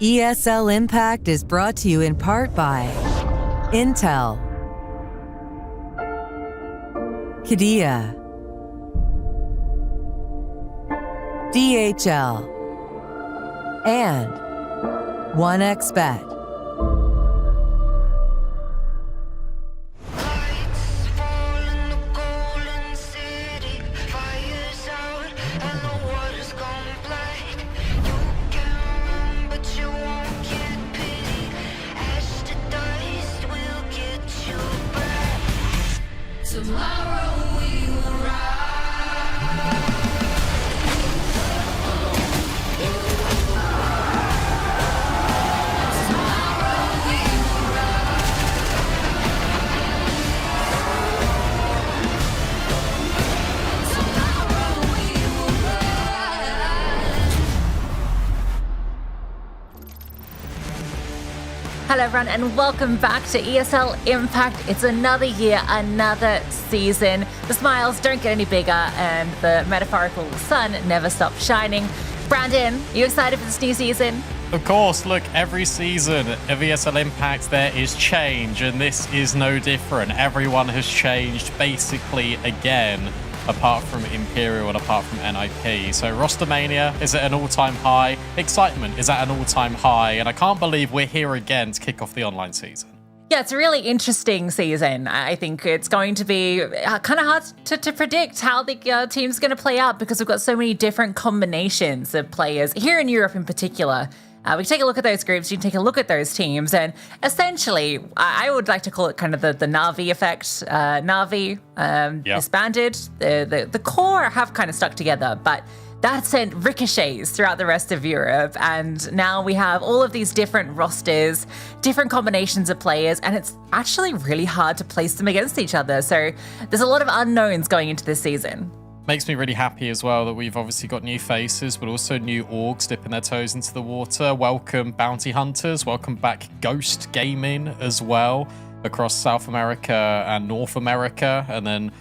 ESL Impact is brought to you in part by Intel, Qiddiya, DHL, and 1xBet. Hello everyone and welcome back to ESL Impact. It's another year, another season. The smiles don't get any bigger and the metaphorical sun never stops shining. Brandon, are you excited for this new season? Of course, look, every season of ESL Impact there is change, and this is no different. Everyone has changed basically again, apart from Imperial and apart from NIP. So roster mania is at an all-time high, excitement is at an all-time high, and I can't believe we're here again to kick off the online season. Yeah, it's a really interesting season. I think it's going to be kind of hard to predict how the team's going to play out because we've got so many different combinations of players here in Europe in particular. We can take a look at those groups, you can take a look at those teams, and essentially, I would like to call it kind of the Na'Vi effect. Na'Vi disbanded, the core have kind of stuck together, but that sent ricochets throughout the rest of Europe, and now we have all of these different rosters, different combinations of players, and it's actually really hard to place them against each other, so there's a lot of unknowns going into this season. Makes me really happy as well that we've obviously got new faces, but also new orgs dipping their toes into the water. Welcome Bounty Hunters, welcome back Ghost Gaming as well across South America and North America. And then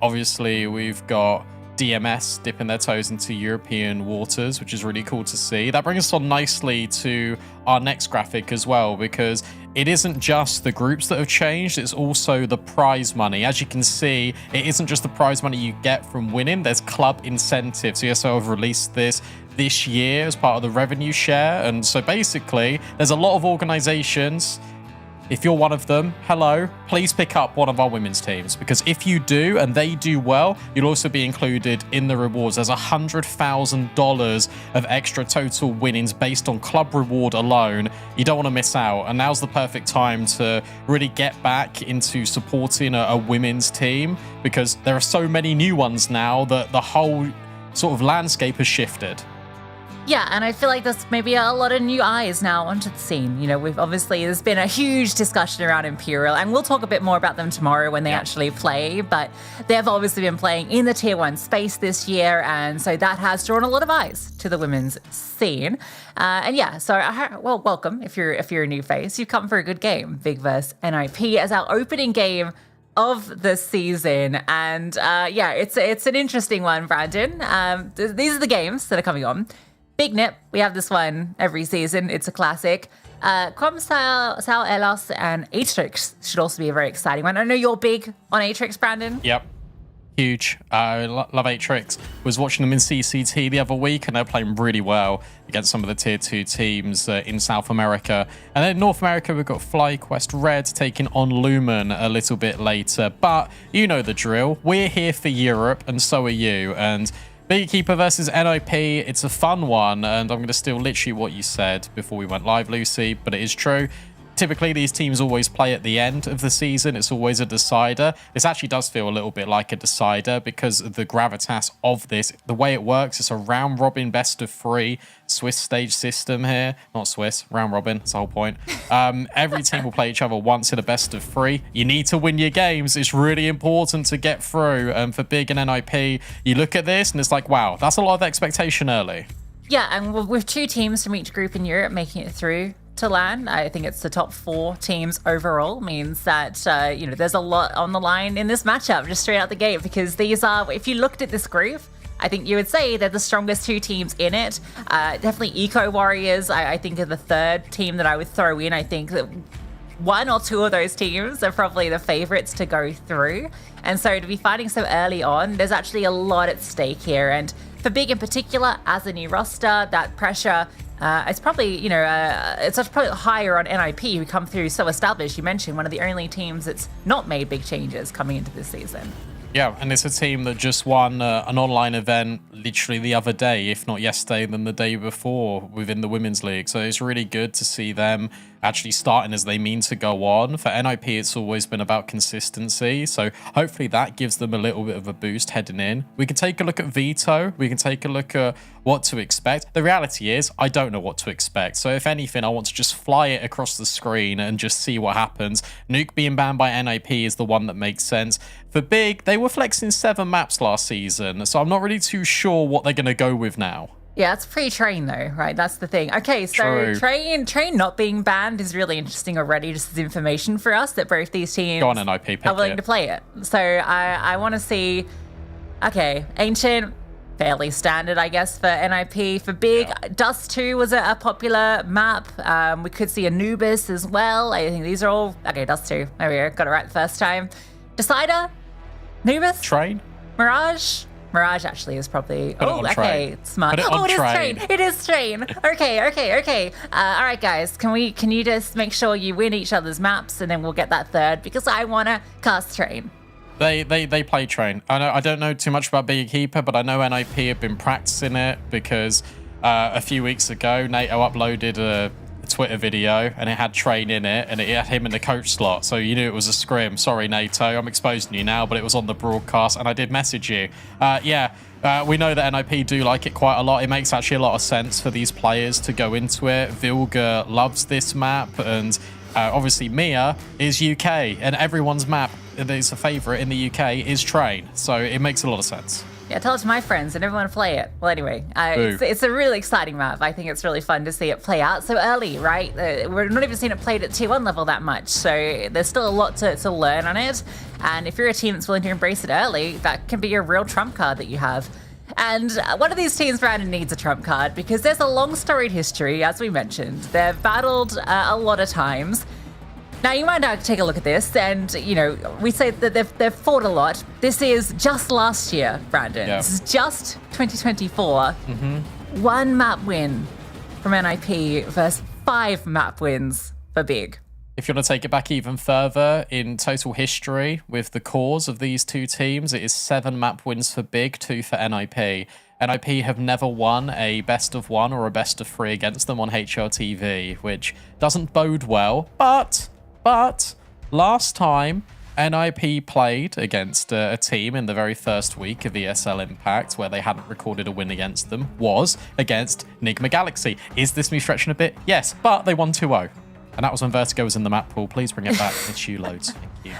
obviously we've got DMS dipping their toes into European waters, which is really cool to see. That brings us on nicely to our next graphic as well, because it isn't just the groups that have changed, it's also the prize money. As you can see, it isn't just the prize money you get from winning, there's club incentives. ESL have released this year as part of the revenue share, and so basically there's a lot of organizations. If you're one of them, hello, please pick up one of our women's teams, because if you do and they do well, you'll also be included in the rewards. There's $100,000 of extra total winnings based on club reward alone. You don't want to miss out, and now's the perfect time to really get back into supporting a women's team, because there are so many new ones now that the whole sort of landscape has shifted. Yeah, and I feel like there's maybe a lot of new eyes now onto the scene. You know, there's been a huge discussion around Imperial, and we'll talk a bit more about them tomorrow when they actually play, but they've obviously been playing in the Tier 1 space this year, and so that has drawn a lot of eyes to the women's scene. And yeah, so, well, welcome if you're a new face. You've come for a good game. Big vs NIP as our opening game of the season, and yeah, it's an interesting one, Brandon. These are the games that are coming on. Big Nip, we have this one every season. It's a classic. Como Sao Elos and Atrix should also be a very exciting one. I know you're big on Atrix, Brandon. Yep. Huge. I love Atrix. Was watching them in CCT the other week, and they're playing really well against some of the Tier 2 teams in South America. And then in North America, we've got FlyQuest Red taking on Lumen a little bit later. But you know the drill. We're here for Europe, and so are you. And Beekeeper versus NIP, it's a fun one, and I'm going to steal literally what you said before we went live, Lucy, but it is true. Typically, these teams always play at the end of the season. It's always a decider. This actually does feel a little bit like a decider because of the gravitas of this. The way it works, it's a round-robin best-of-3 Swiss stage system here. Not Swiss, round-robin. That's the whole point. Every team will play each other once in a best-of-3. You need to win your games. It's really important to get through. For Big and NIP, you look at this, and it's like, wow, that's a lot of expectation early. Yeah, and with 2 teams from each group in Europe making it through to LAN, I think it's the top 4 teams overall, means that you know, there's a lot on the line in this matchup just straight out the gate, because these are, if you looked at this group, I think you would say they're the strongest two teams in it. Definitely Eco Warriors, I think, are the third team that I would throw in. I think that one or two of those teams are probably the favorites to go through. And so to be fighting so early on, there's actually a lot at stake here. And for Big in particular, as a new roster, that pressure, it's probably, it's probably higher on NIP, who come through so established. You mentioned one of the only teams that's not made big changes coming into this season. Yeah, and it's a team that just won an online event literally the other day, if not yesterday, than the day before within the Women's League. So it's really good to see them actually starting as they mean to go on. For NIP, it's always been about consistency. So hopefully that gives them a little bit of a boost heading in. We can take a look at Veto. We can take a look at what to expect. The reality is, I don't know what to expect. So if anything, I want to just fly it across the screen and just see what happens. Nuke being banned by NIP is the one that makes sense. For Big, they were flexing 7 maps last season, so I'm not really too sure what they're going to go with now. Yeah, it's pre-train though, right? That's the thing. Okay, so train not being banned is really interesting already, just as information for us that both these teams Go on, NIP, are willing to play it. So I want to see, okay, Ancient, fairly standard, I guess, for NIP. For Big, yeah. Dust 2 was a popular map. We could see Anubis as well. I think these are all, okay, Dust 2, there we go, got it right the first time. Decider, Anubis, Train, Mirage actually is probably, okay, smart. Oh, it is Train. It is Train. Okay. All right, guys, can you just make sure you win each other's maps, and then we'll get that third, because I want to cast Train. They play Train. I don't know too much about Big Keeper, but I know NIP have been practicing it because a few weeks ago, NATO uploaded a Twitter video and it had Train in it, and it had him in the coach slot, so you knew it was a scrim. Sorry, NATO, I'm exposing you now, but it was on the broadcast, and I did message you. We know that NIP do like it quite a lot. It makes actually a lot of sense for these players to go into it. Vilga loves this map, and obviously Mia is UK, and everyone's map that is a favorite in the UK is Train, so it makes a lot of sense. Yeah, tell it to my friends and everyone play it. Well, anyway, it's a really exciting map. I think it's really fun to see it play out so early, right? We're not even seeing it played at T1 level that much, so there's still a lot to learn on it. And if you're a team that's willing to embrace it early, that can be a real trump card that you have. And one of these teams, Brandon, needs a trump card because there's a long storied history, as we mentioned. They've battled a lot of times. Now, you might take a look at this, and, we say that they've fought a lot. This is just last year, Brandon. Yeah. This is just 2024. One map win from NIP versus 5 map wins for Big. If you want to take it back even further in total history with the cores of these two teams, it is 7 map wins for Big, 2 for NIP. NIP have never won a best of 1 or a best of 3 against them on HLTV, which doesn't bode well, But last time NIP played against a team in the very first week of ESL Impact where they hadn't recorded a win against them was against Enigma Galaxy. Is this me stretching a bit? Yes, but they won 2-0. And that was when Vertigo was in the map pool. Please bring it back. It's you loads. Thank you.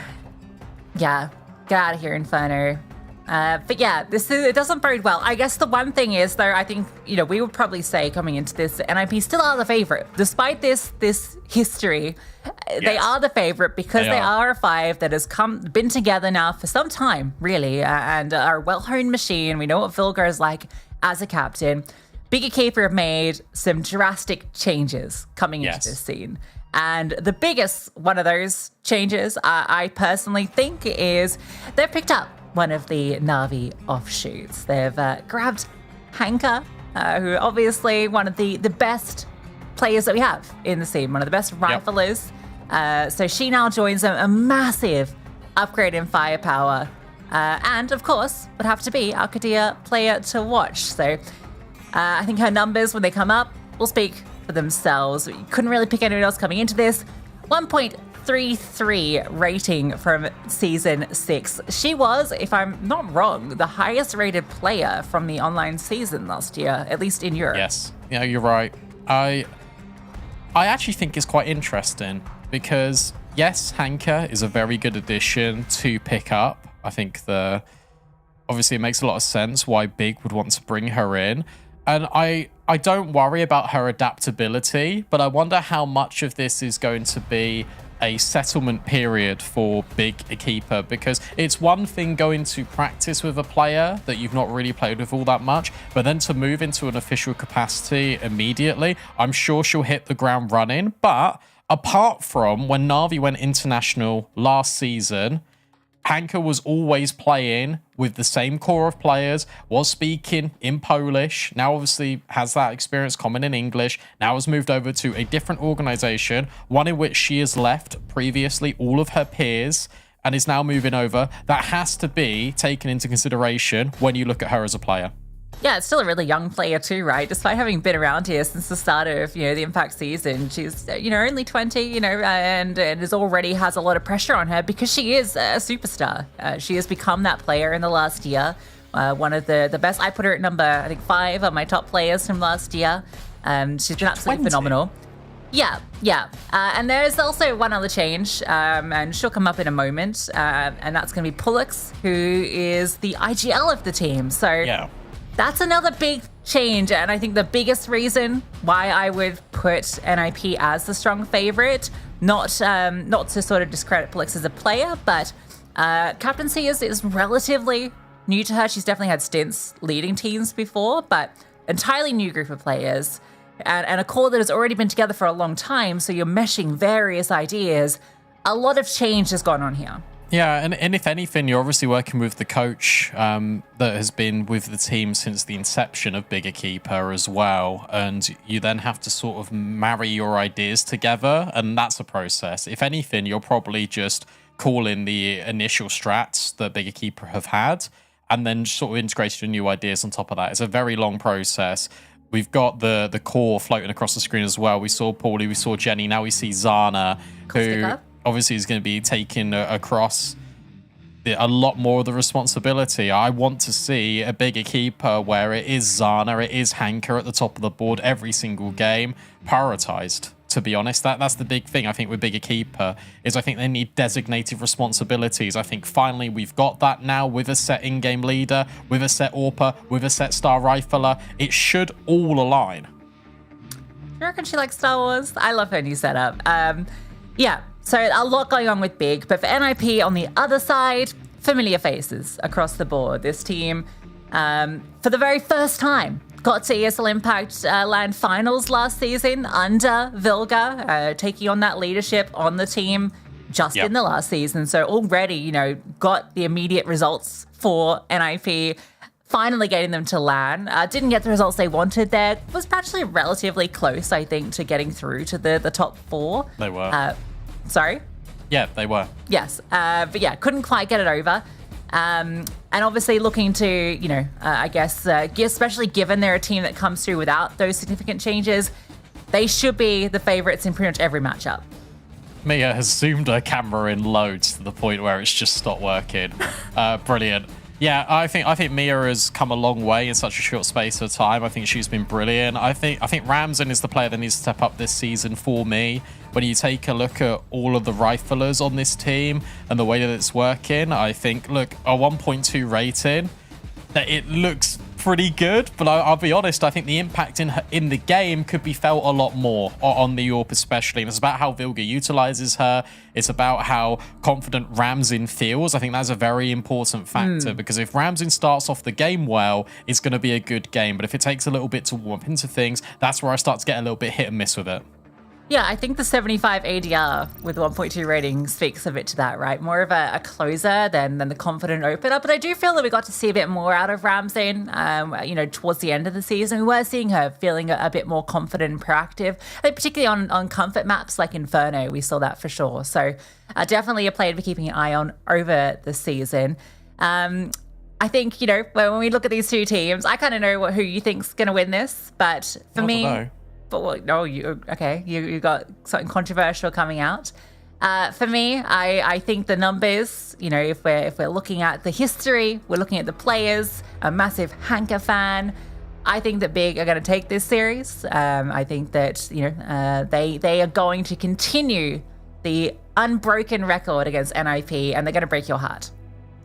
Yeah, get out of here, Inferno. But yeah, it doesn't bode well. I guess the one thing is, though, I think, we would probably say coming into this, NIP still are the favorite. Despite this history, yes, they are the favorite because they are a 5 that has been together now for some time, really, and are a well-honed machine. We know what Vilga is like as a captain. Bigger Keeper have made some drastic changes coming into this scene. And the biggest one of those changes, I personally think, is they've picked up one of the Na'Vi offshoots. They've grabbed Hanka, who obviously one of the best players that we have in the scene, one of the best riflers. So she now joins a massive upgrade in firepower. And of course, would have to be our Kadia player to watch. So I think her numbers, when they come up, will speak for themselves. You couldn't really pick anyone else coming into this. 1.33 rating from Season 6. She was, if I'm not wrong, the highest rated player from the online season last year, at least in Europe. Yes, yeah, you're right. I actually think it's quite interesting because, yes, Hanka is a very good addition to pick up. I think obviously it makes a lot of sense why Big would want to bring her in. And I don't worry about her adaptability, but I wonder how much of this is going to be a settlement period for Big Keeper, because it's one thing going to practice with a player that you've not really played with all that much, but then to move into an official capacity immediately, I'm sure she'll hit the ground running. But apart from when Na'Vi went international last season, Hanka was always playing with the same core of players, was speaking in Polish, now obviously has that experience common in English, now has moved over to a different organization, one in which she has left previously all of her peers and is now moving over. That has to be taken into consideration when you look at her as a player. Yeah, it's still a really young player too, right? Despite having been around here since the start of, the Impact season, she's, only 20, and is already has a lot of pressure on her because she is a superstar. She has become that player in the last year. One of the best. I put her at number, I think, 5 on my top players from last year. She's been absolutely phenomenal. Yeah. And there's also one other change, and she'll come up in a moment, and that's going to be Pullux, who is the IGL of the team. So yeah. That's another big change, and I think the biggest reason why I would put NIP as the strong favorite, not to sort of discredit Pullux as a player, but captaincy is relatively new to her. She's definitely had stints leading teams before, but entirely new group of players, and a core that has already been together for a long time, so you're meshing various ideas. A lot of change has gone on here. Yeah, and if anything, you're obviously working with the coach that has been with the team since the inception of Bigger Keeper as well, and you then have to sort of marry your ideas together, and that's a process. If anything, you're probably just calling the initial strats that Bigger Keeper have had, and then sort of integrating new ideas on top of that. It's a very long process. We've got the core floating across the screen as well. We saw Paulie, we saw Jenny, now we see Zana, who obviously is going to be taking across a lot more of the responsibility. I want to see a Bigger Keeper where it is Zana, it is Hanka at the top of the board every single game, prioritized. To be honest, that's the big thing I think with Bigger Keeper, is I think they need designated responsibilities. I think finally we've got that now with a set in-game leader, with a set AWPer, with a set star rifler. It should all align. I reckon she likes Star Wars. I love her new setup. Yeah. So a lot going on with Big, but for NIP on the other side, familiar faces across the board. This team, for the very first time, got to ESL Impact LAN finals last season under Vilga, taking on that leadership on the team just in the last season. So already, got the immediate results for NIP, finally getting them to LAN. Didn't get the results they wanted there. Was actually relatively close, I think, to getting through to the top 4. They were. Sorry? Yeah, they were. Yes. But yeah, couldn't quite get it over. And obviously looking to, I guess, especially given they're a team that comes through without those significant changes, they should be the favorites in pretty much every matchup. Mia has zoomed her camera in loads to the point where it's just stopped working. Brilliant. Yeah, I think Mia has come a long way in such a short space of time. I think she's been brilliant. I think Ramzan is the player that needs to step up this season for me. When you take a look at all of the riflers on this team and the way that it's working, I think, look, a 1.2 rating, that it looks pretty good, but I'll be honest, I think the impact in the game could be felt a lot more on the AWP especially. And it's about how Vilga utilizes her. It's about how confident Ramzan feels. I think that's a very important factor because if Ramzan starts off the game well, it's going to be a good game. But if it takes a little bit to warm up into things, that's where I start to get a little bit hit and miss with it. Yeah, I think the 75 ADR with 1.2 rating speaks a bit to that, right? More of a closer than the confident opener. But I do feel that we got to see a bit more out of Ramzan, towards the end of the season. We were seeing her feeling a bit more confident and proactive, particularly on comfort maps like Inferno. We saw that for sure. So definitely a player to be keeping an eye on over the season. I think, when we look at these two teams, I kind of know who you think's going to win this. But for me... But no, you got something controversial coming out. For me, I think the numbers, if we're looking at the history, we're looking at the players, a massive Hanka fan, I think that Big are going to take this series. I think that, they are going to continue the unbroken record against NIP, and they're going to break your heart.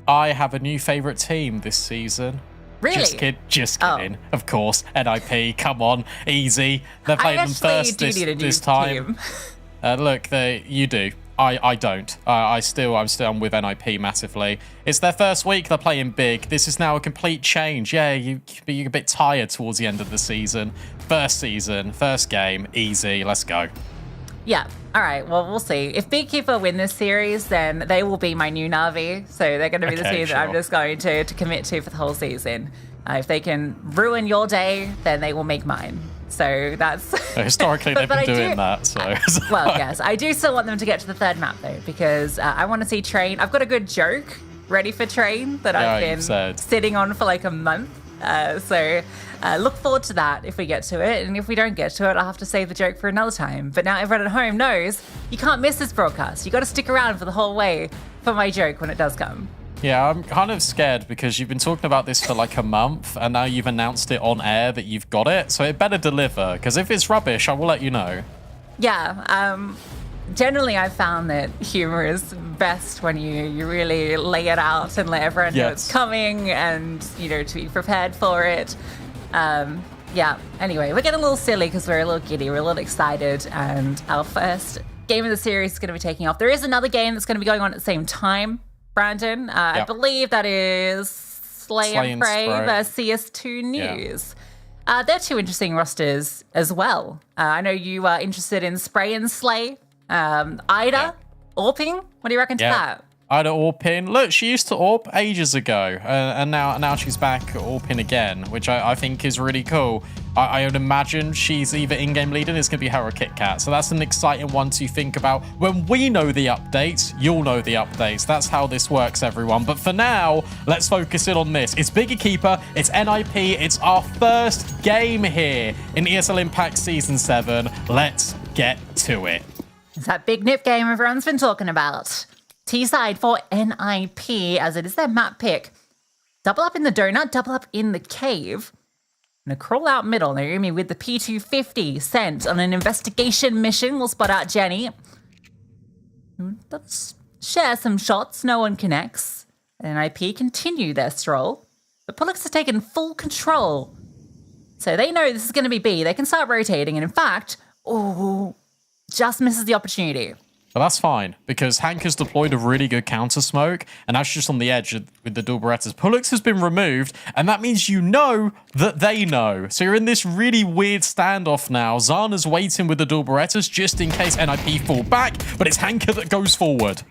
I have a new favorite team this season. Really? Just kidding. Oh. Of course. NIP, come on, easy. They're playing them first this time. Look, you do. I don't. I'm with NIP massively. It's their first week. They're playing big. This is now a complete change. Yeah, you're a bit tired towards the end of the season. First season, first game, easy. Let's go. Yeah. All right. Well, we'll see. If Beekeeper win this series, then they will be my new Na'Vi. So they're going to be the team that I'm just going to commit to for the whole season. If they can ruin your day, then they will make mine. So that's... Historically, they've been doing that, so... Well, yes. I do still want them to get to the third map, though, because I want to see Train. I've got a good joke ready for Train that I've been sitting on for like a month. So look forward to that if we get to it. And if we don't get to it, I'll have to save the joke for another time. But now everyone at home knows you can't miss this broadcast. You got to stick around for the whole way for my joke when it does come. Yeah, I'm kind of scared because you've been talking about this for like a month and now you've announced it on air that you've got it. So it better deliver, because if it's rubbish, I will let you know. Yeah, generally I've found that humor is best when you really lay it out and let everyone know it's coming and, you know, to be prepared for it. Yeah, anyway, we're getting a little silly because we're a little giddy, we're a little excited, and our first game of the series is going to be taking off. There is another game that's going to be going on at the same time, Brandon. I believe that is Slay and Pray versus CS2 News. They're two interesting rosters as well. I know you are interested in Spray and Slay. Ida, Orping, what do you reckon to that? Ida Orpin. Look, she used to AWP ages ago, and now she's back AWPing again, which I think is really cool. I would imagine she's either in-game leading, it's going to be her or Kit Kat. So that's an exciting one to think about. When we know the updates, you'll know the updates. That's how this works, everyone. But for now, let's focus in on this. It's Biggie Keeper, it's NIP, it's our first game here in ESL Impact Season 7. Let's get to it. It's that big nip game everyone's been talking about. T-side for NIP, as it is their map pick. Double up in the donut, double up in the cave. And a crawl out middle, Naomi with the P250 sent on an investigation mission. We'll spot out Jenny. Let's share some shots, no one connects. NIP continue their stroll. But Pollux has taken full control. So they know this is going to be B. They can start rotating, and in fact, just misses the opportunity. But that's fine, because Hank has deployed a really good counter smoke, and that's just on the edge with the dual Berettas. Pollux has been removed, and that means you know that they know. So you're in this really weird standoff now. Zana's waiting with the dual Berettas just in case NIP fall back, but it's Hanka that goes forward.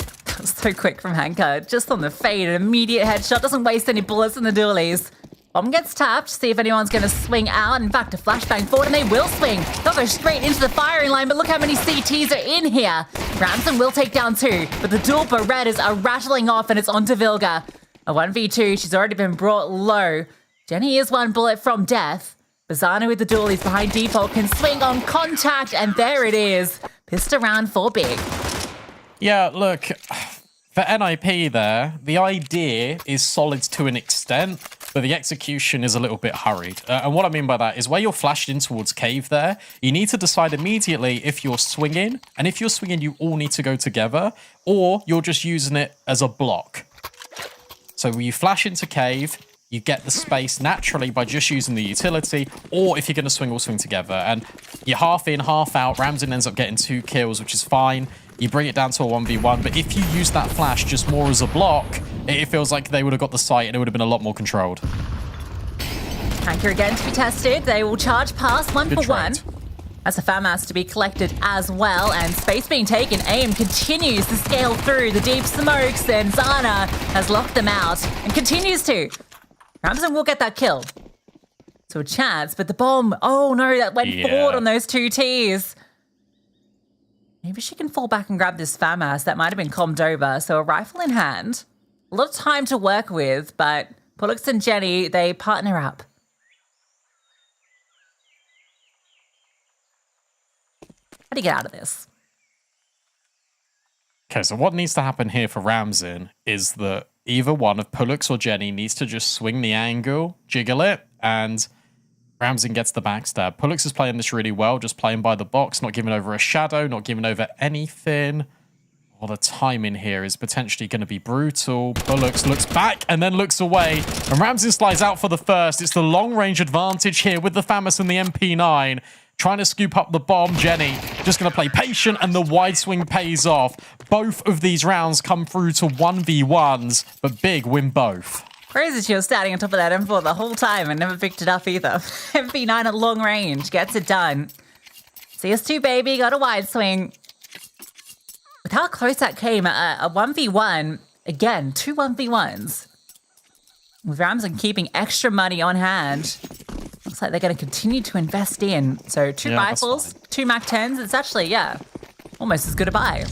So quick from Hanka, just on the fade, an immediate headshot, doesn't waste any bullets in the dualies. Bomb gets tapped, see if anyone's going to swing out. In fact, a flashbang forward, and they will swing. They'll go straight into the firing line, but look how many CTs are in here. Ramson will take down 2, but the dual Berettas are rattling off, and it's on to Vilga. A 1v2, she's already been brought low. Jenny is 1 bullet from death. Bazana with the dualies behind default can swing on contact, and there it is. Pissed around for big. Yeah, look, for NIP there, the idea is solid to an extent, but the execution is a little bit hurried. And what I mean by that is where you're flashed in towards cave there, you need to decide immediately if you're swinging, and if you're swinging, you all need to go together, or you're just using it as a block. So when you flash into cave, you get the space naturally by just using the utility, or if you're going to swing, all swing together. And you're half in, half out. Ramsden ends up getting 2 kills, which is fine. You bring it down to a 1v1, but if you use that flash just more as a block, it feels like they would have got the site and it would have been a lot more controlled. Anchor again to be tested. They will charge past 1 for 1. That's a FAMAS to be collected as well, and space being taken. AIM continues to scale through the deep smokes, and Zana has locked them out and continues to. Ramson will get that kill. So a chance, but the bomb, oh no, that went forward on those 2 Ts. Maybe she can fall back and grab this FAMAS. That might have been commed over. So a rifle in hand. A lot of time to work with, but Pollux and Jenny, they partner up. How do you get out of this? Okay, so what needs to happen here for Ramsin is that either one of Pollux or Jenny needs to just swing the angle, jiggle it, and Ramsin gets the backstab. Pollux is playing this really well, just playing by the box, not giving over a shadow, not giving over anything. Well, the timing here is potentially going to be brutal. Pollux looks back and then looks away, and Ramsin slides out for the first. It's the long-range advantage here with the FAMAS and the MP9. trying to scoop up the bomb. Jenny just going to play patient, and the wide swing pays off. Both of these rounds come through to 1v1s, but Big win both. Crazy she was standing on top of that M4 the whole time and never picked it up either. MP9 at long range gets it done. CS2 baby got a wide swing. With how close that came, a 1v1, again, 2 1v1s. With Ramson keeping extra money on hand, looks like they're going to continue to invest in. So 2 rifles, 2 MAC-10s, it's actually, yeah, almost as good a buy.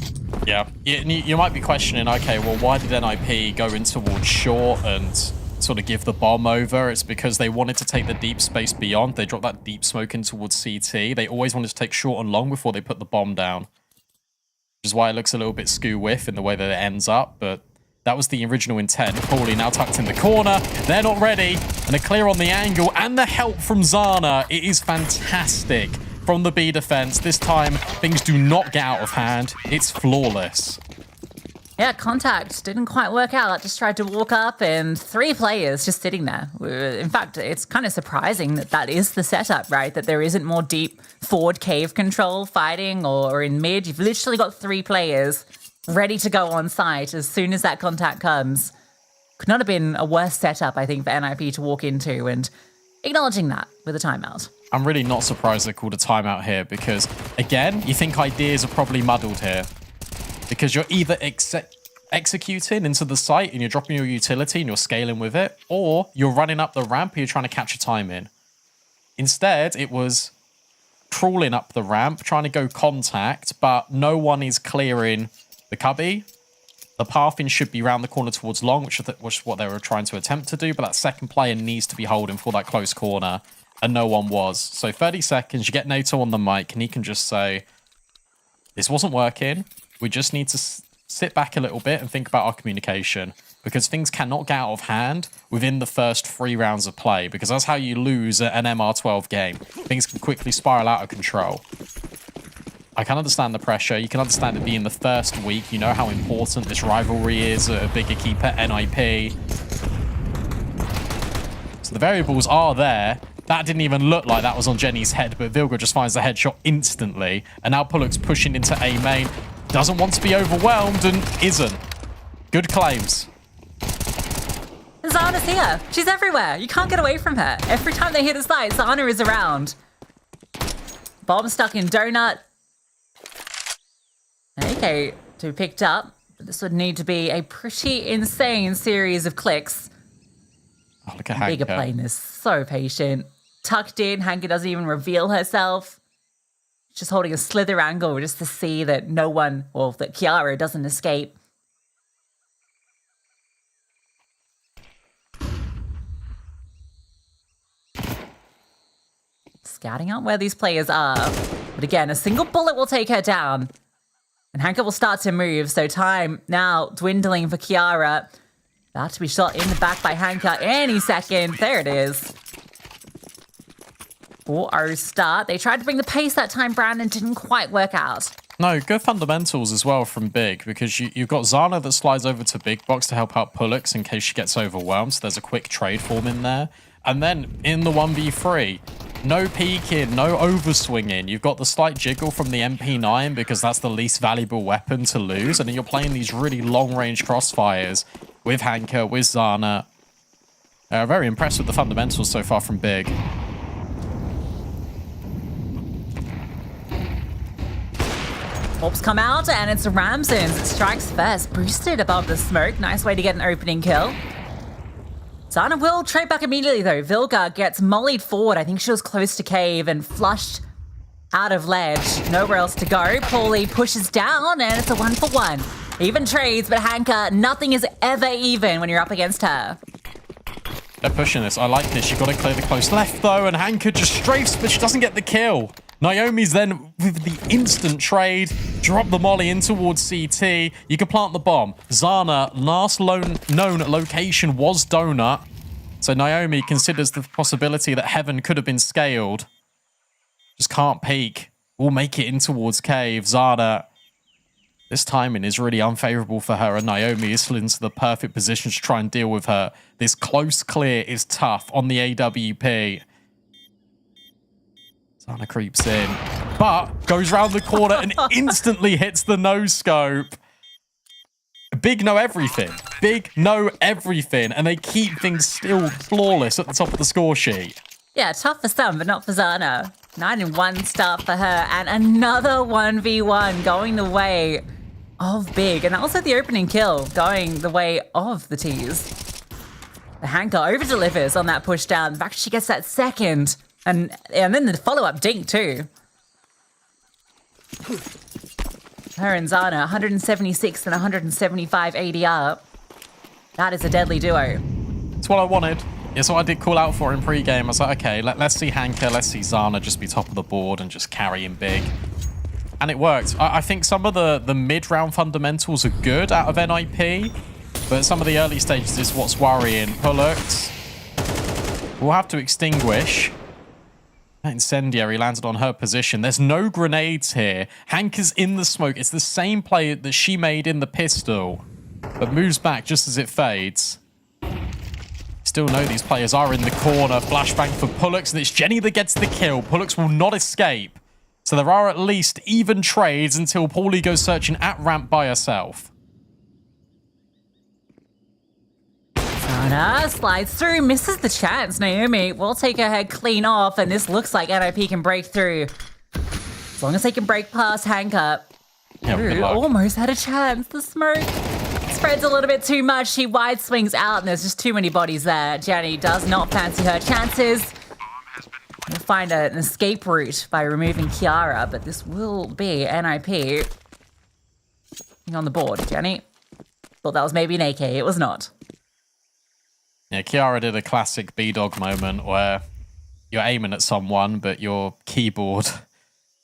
Yeah, you might be questioning, okay, well, why did NIP go in towards short and sort of give the bomb over? It's because they wanted to take the deep space beyond. They dropped that deep smoke in towards CT. They always wanted to take short and long before they put the bomb down, which is why it looks a little bit skew-whiff in the way that it ends up, but that was the original intent. Paulie now tucked in the corner. They're not ready, and they're clear on the angle, and the help from Zana. It is fantastic from the B defense. This time, things do not get out of hand. It's flawless. Yeah, contact didn't quite work out. Just tried to walk up, and 3 players just sitting there. In fact, it's kind of surprising that that is the setup, right? That there isn't more deep forward cave control fighting or in mid. You've literally got 3 players ready to go on site as soon as that contact comes. Could not have been a worse setup, I think, for NIP to walk into, and acknowledging that with a timeout. I'm really not surprised they called a timeout here because, again, you think ideas are probably muddled here. Because you're either executing into the site and you're dropping your utility and you're scaling with it, or you're running up the ramp and you're trying to catch a time in. Instead, it was crawling up the ramp, trying to go contact, but no one is clearing the cubby. The pathing should be round the corner towards long, which was what they were trying to attempt to do, but that second player needs to be holding for that close corner, and no one was. So 30 seconds, you get NATO on the mic, and he can just say, this wasn't working. We just need to sit back a little bit and think about our communication, because things cannot get out of hand within the first 3 rounds of play, because that's how you lose an MR12 game. Things can quickly spiral out of control. I can understand the pressure. You can understand it being the first week. You know how important this rivalry is, a bigger keeper, NIP. So the variables are there. That didn't even look like that was on Jenny's head, but Vilga just finds the headshot instantly. And now Pullock's pushing into A main. Doesn't want to be overwhelmed and isn't. Good claims. Zana's here. She's everywhere. You can't get away from her. Every time they hit a site, Zana is around. Bomb stuck in Donut. Okay, to be picked up. This would need to be a pretty insane series of clicks. Oh, look at Hanka. Bigger playing is so patient. Tucked in, Hanka doesn't even reveal herself. Just holding a slither angle just to see that no one, well, that Kiara doesn't escape. Scouting out where these players are. But again, a single bullet will take her down. And Hanka will start to move, so time now dwindling for Kiara. About to be shot in the back by Hanka any second. There it is. 4-0 start. They tried to bring the pace that time, Brandon. Didn't quite work out. No, good fundamentals as well from Big, because you've got Zana that slides over to Big Box to help out Pullux in case she gets overwhelmed. So there's a quick trade form in there. And then in the 1v3, no peeking, no overswinging. You've got the slight jiggle from the MP9 because that's the least valuable weapon to lose. And then you're playing these really long-range crossfires with Hanka, with Zana. Very impressed with the fundamentals so far from Big. Orbs come out, and it's Ramsons. It strikes first, boosted above the smoke. Nice way to get an opening kill. Zana will trade back immediately, though. Vilga gets mollied forward. I think she was close to cave and flushed out of ledge. Nowhere else to go. Paulie pushes down, and it's a 1-for-1. Even trades, but Hanka, nothing is ever even when you're up against her. They're pushing this. I like this. You've got to clear the close left, though, and Hanka just strafes, but she doesn't get the kill. Naomi's then, with the instant trade, drop the molly in towards CT. You can plant the bomb. Zana, last known location was Donut. So Naomi considers the possibility that heaven could have been scaled. Just can't peek. Will make it in towards cave. Zana, this timing is really unfavorable for her, and Naomi is still into the perfect position to try and deal with her. This close clear is tough on the AWP. Zana creeps in, but goes round the corner and instantly hits the no-scope. Big know everything. Big know everything. And they keep things still flawless at the top of the score sheet. Yeah, tough for some, but not for Zana. 9-1 start for her. And another 1v1 going the way of Big. And also the opening kill going the way of the Tees. The Hanker over-delivers on that push down. In fact, she gets that second. And then the follow-up dink too. Her and Zana, 176 and 175 ADR. That is a deadly duo. It's what I wanted. It's what I did call out for in pre-game. I was like, okay, let's see Hanker, let's see Zana just be top of the board and just carry him big. And it worked. I think some of the mid-round fundamentals are good out of NIP, but some of the early stages is what's worrying. Pullux will have to extinguish. Incendiary landed on her position. There's no grenades here. Hanker's in the smoke. It's the same play that she made in the pistol, but moves back just as it fades. Still know these players are in the corner. Flashbang for Pullux, and it's Jenny that gets the kill. Pullux will not escape. So there are at least even trades until Paulie goes searching at ramp by herself. Zana slides through, misses the chance. Naomi will take her head clean off, and this looks like NIP can break through. As long as they can break past Hanker. Yeah, good luck. Almost had a chance. The smoke spreads a little bit too much. She wide swings out, and there's just too many bodies there. Jenny does not fancy her chances. We'll find an escape route by removing Kiara, but this will be NIP on the board. Jenny thought that was maybe an AK. It was not. Yeah, Kiara did a classic B-Dog moment where you're aiming at someone, but your keyboard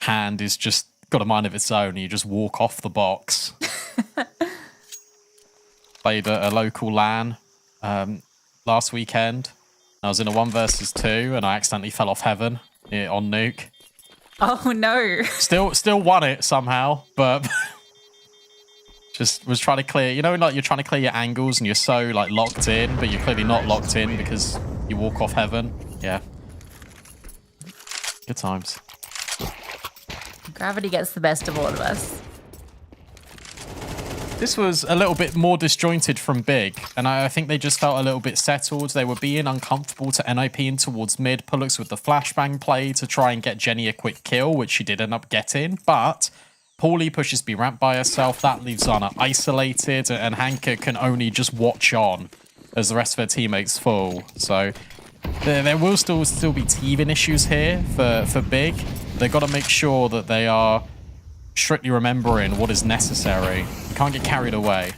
hand is just got a mind of its own, and you just walk off the box. Played a local LAN last weekend. I was in a 1 versus 2, and I accidentally fell off heaven on Nuke. Oh no! Still won it somehow, but just was trying to clear. You know, like you're trying to clear your angles, and you're so like locked in, but you're clearly not locked in because you walk off heaven. Yeah, good times. Gravity gets the best of all of us. This was a little bit more disjointed from Big, and I think they just felt a little bit settled. They were being uncomfortable to NIP in towards mid. Pullux with the flashbang play to try and get Jenny a quick kill, which she did end up getting, but Paulie pushes B ramp by herself. That leaves Zana isolated, and Hanker can only just watch on as the rest of her teammates fall. So there will still be teething issues here for Big. They've got to make sure that they are strictly remembering what is necessary. You can't get carried away.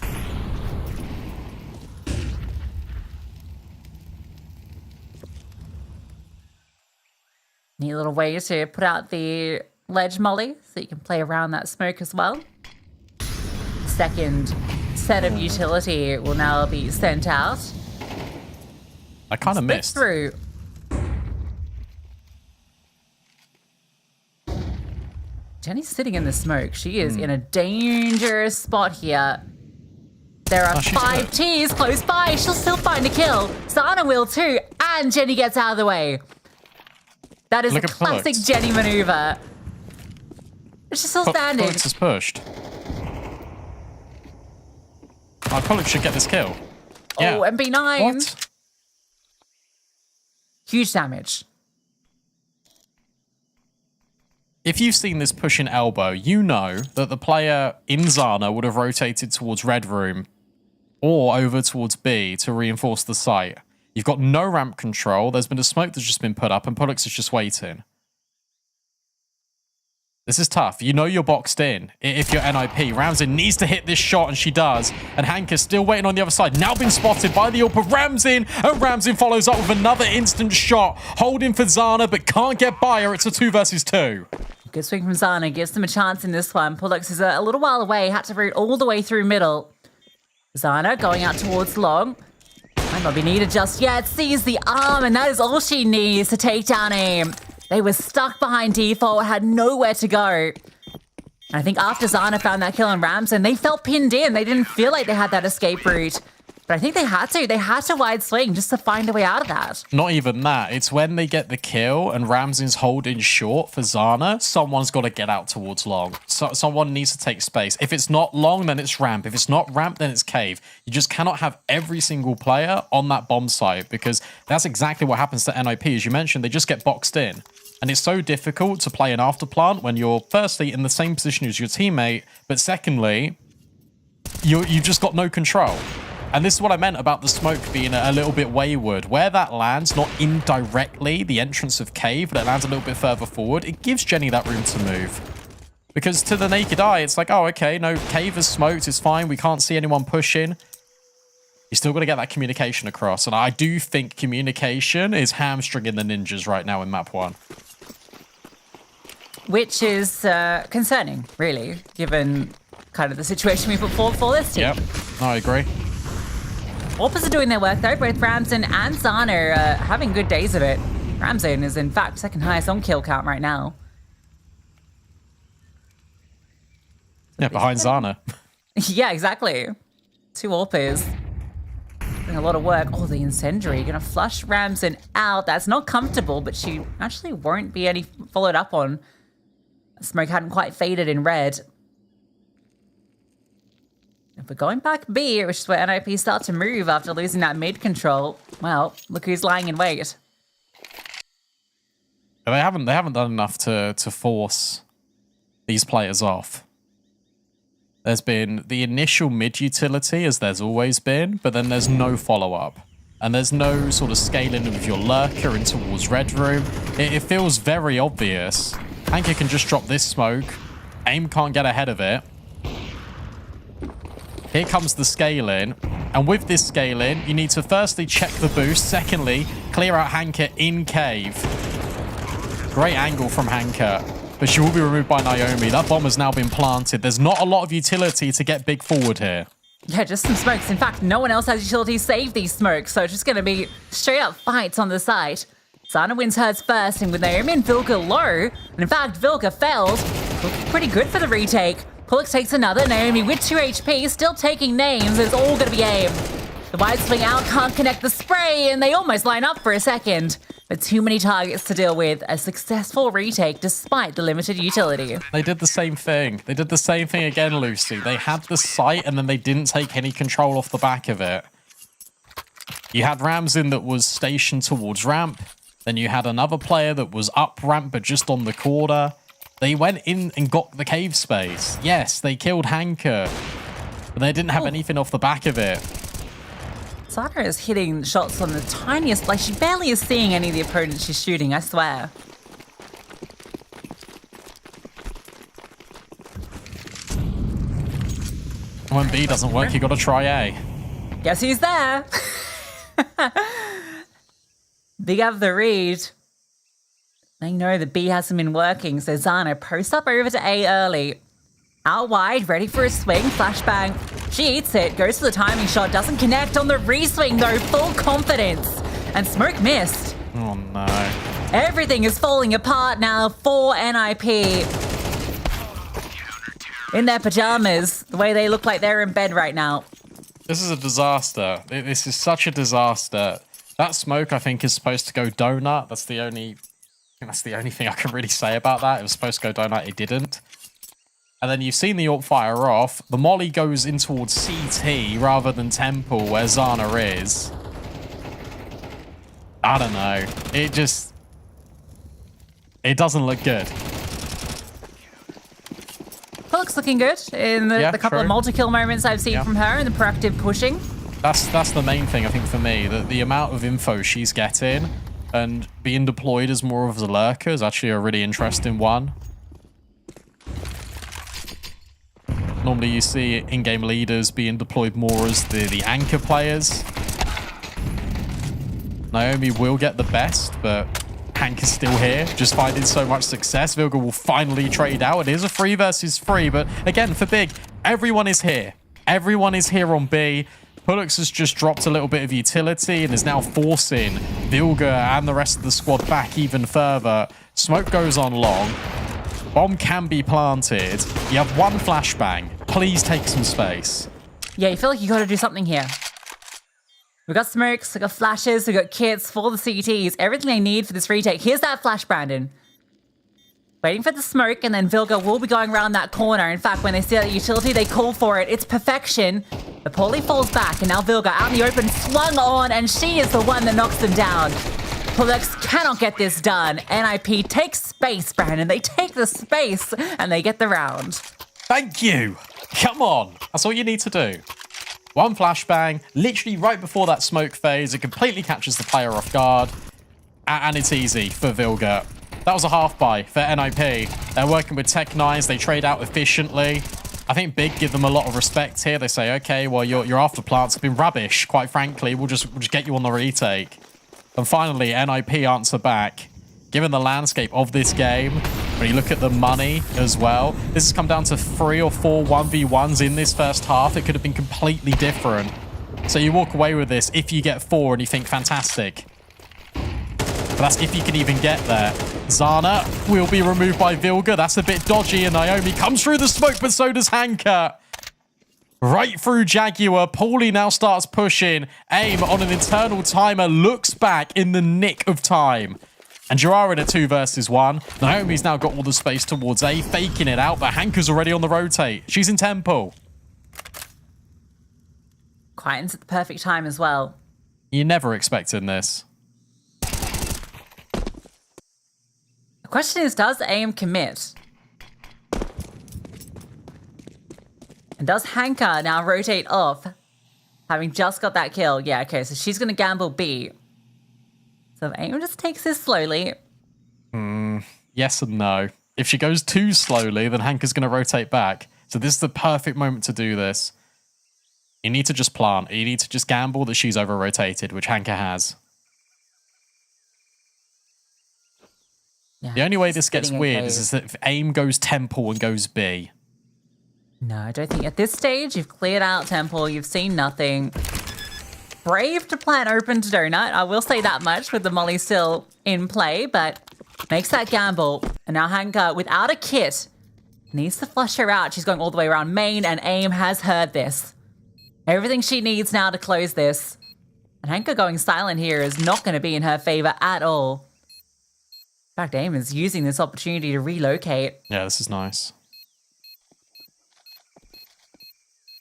Neat little way to put out the ledge molly so you can play around that smoke as well. The second set of utility will now be sent out. I kind of missed. Through. Jenny's sitting in the smoke. She is in a dangerous spot here. There are 5 Ts close by. She'll still find a kill. Zana will too. And Jenny gets out of the way. That is a classic Jenny maneuver. She's still standing. Pullux is pushed. Oh, Pullux should get this kill. Yeah. Oh, MB9. What? Huge damage. If you've seen this pushing elbow, you know that the player in Zana would have rotated towards red room or over towards B to reinforce the site. You've got no ramp control. There's been a smoke that's just been put up, and Pullux is just waiting. This is tough. You know you're boxed in if you're NIP. Ramsin needs to hit this shot, and she does. And Hanker's still waiting on the other side. Now been spotted by the AWP of Ramsin, and Ramsin follows up with another instant shot. Holding for Zana, but can't get by her. It's a 2 versus 2. Good swing from Zana. Gives them a chance in this one. Pullux is a little while away. Had to root all the way through middle. Zana going out towards long. Might not be needed just yet. Sees the arm, and that is all she needs to take down aim. They were stuck behind default, had nowhere to go. And I think after Zana found that kill on Ramsin, they felt pinned in. They didn't feel like they had that escape route. But I think they had to. They had to wide swing just to find a way out of that. Not even that. It's when they get the kill and Ramsey's holding short for Zana, someone's got to get out towards long. So someone needs to take space. If it's not long, then it's ramp. If it's not ramp, then it's cave. You just cannot have every single player on that bomb site because that's exactly what happens to NIP. As you mentioned, they just get boxed in. And it's so difficult to play an afterplant when you're firstly in the same position as your teammate, but secondly, you've just got no control. And this is what I meant about the smoke being a little bit wayward. Where that lands, not indirectly the entrance of cave, but it lands a little bit further forward, it gives Jenny that room to move. Because to the naked eye, it's like, oh, okay, no, cave is smoked, it's fine, we can't see anyone pushing. You still got to get that communication across. And I do think communication is hamstringing the ninjas right now in map 1. Which is concerning, really, given kind of the situation we put forward for this team. Yep, I agree. Orpers are doing their work, though. Both Ramson and Zana are having good days of it. Ramson is, in fact, second highest on kill count right now. Yeah, behind Zana. Yeah, exactly. 2 Orpers. Doing a lot of work. Oh, the incendiary. Gonna flush Ramson out. That's not comfortable, but she actually won't be any followed up on. Smoke hadn't quite faded in red. If we're going back B, which is where NIP start to move after losing that mid control, well, look who's lying in wait. They haven't done enough to force these players off. There's been the initial mid utility, as there's always been, but then there's no follow-up. And there's no sort of scaling of your lurker in towards red room. It feels very obvious. Hanker can just drop this smoke. AIM can't get ahead of it. Here comes the scaling. And with this scaling, you need to firstly check the boost. Secondly, clear out Hanker in cave. Great angle from Hanker. But she will be removed by Naomi. That bomb has now been planted. There's not a lot of utility to get big forward here. Yeah, just some smokes. In fact, no one else has utility to save these smokes, so it's just going to be straight up fights on the site. Zana wins hers first, and with Naomi and Vilka low, and in fact, Vilka failed. Looking pretty good for the retake. Pullux takes another. Naomi with 2 HP, still taking names. It's all going to be AIM. The wide swing out can't connect the spray, and they almost line up for a second. But too many targets to deal with. A successful retake despite the limited utility. They did the same thing. They did the same thing again, Lucy. They had the site, and then they didn't take any control off the back of it. You had Ramsin that was stationed towards ramp. Then you had another player that was up ramp, but just on the corner. They went in and got the cave space. Yes, they killed Hanker, but they didn't have anything off the back of it. Zana is hitting shots on the tiniest, like she barely is seeing any of the opponents she's shooting, I swear. When B doesn't work, you got to try A. Guess who's there? Big up the read. They know the B hasn't been working, so Zana posts up over to A early. Out wide, ready for a swing, flashbang. She eats it, goes for the timing shot, doesn't connect on the re-swing though, full confidence. And smoke missed. Oh no. Everything is falling apart now for NIP. In their pajamas, the way they look like they're in bed right now. This is a disaster. This is such a disaster. That smoke, I think, is supposed to go donut. That's the only thing I can really say about that. It was supposed to go donut, it didn't. And then you've seen the AWP fire off. The molly goes in towards CT rather than Temple, where Zana is. I don't know. It doesn't look good. Looks looking good in the couple of multi-kill moments I've seen from her and the proactive pushing. That's the main thing, I think, for me. The amount of info she's getting and being deployed as more of a lurker is actually a really interesting one. Normally you see in-game leaders being deployed more as the anchor players. Naomi will get the best, but Hank is still here, just finding so much success. Vilga will finally trade out. It is a 3 versus 3, but again, for Big, everyone is here. Everyone is here on B. Pullux has just dropped a little bit of utility and is now forcing Vilga and the rest of the squad back even further. Smoke goes on long. Bomb can be planted. You have one flashbang. Please take some space. Yeah, you feel like you got to do something here. We've got smokes, we've got flashes, we've got kits for the CTs, everything they need for this retake. Here's that flash, Brandon. Waiting for the smoke, and then Vilga will be going around that corner. In fact, when they see that utility, they call for it. It's perfection. But Paulie falls back, and now Vilga out in the open, swung on, and she is the one that knocks them down. Pullux cannot get this done. NIP takes space, Brandon. They take the space, and they get the round. Thank you. Come on. That's all you need to do. One flashbang, literally right before that smoke phase. It completely catches the player off guard. And it's easy for Vilga. That was a half buy for NIP. They're working with Tech 9s. They trade out efficiently. I think Big give them a lot of respect here. They say, okay, well, your after plants have been rubbish, quite frankly. We'll just get you on the retake. And finally, NIP answer back. Given the landscape of this game, when you look at the money as well, this has come down to 3 or 4 1v1s in this first half. It could have been completely different. So you walk away with this if you get 4 and you think, fantastic. But that's if you can even get there. Zana will be removed by Vilga. That's a bit dodgy, and Naomi comes through the smoke, but so does Hanka. Right through Jaguar. Paulie now starts pushing. Aim on an internal timer. Looks back in the nick of time. And you are in a 2 versus 1. Naomi's now got all the space towards A, faking it out, but Hanka's already on the rotate. She's in temple. Quietens at the perfect time as well. You're never expecting this. The question is, does AIM commit? And does Hanka now rotate off, having just got that kill? Yeah, okay, so she's going to gamble B. So if AIM just takes this slowly. Yes and no. If she goes too slowly, then Hanka's going to rotate back. So this is the perfect moment to do this. You need to just plant. You need to just gamble that she's over-rotated, which Hanka has. Yeah, The only way this gets weird is that if AIM goes temple and goes B. No, I don't think at this stage you've cleared out temple. You've seen nothing. Brave to plant open to donut. I will say that much with the molly still in play, but makes that gamble. And now Hanka, without a kit, needs to flush her out. She's going all the way around main, and AIM has heard this. Everything she needs now to close this. And Hanka going silent here is not going to be in her favor at all. In fact, AIM is using this opportunity to relocate. Yeah, this is nice.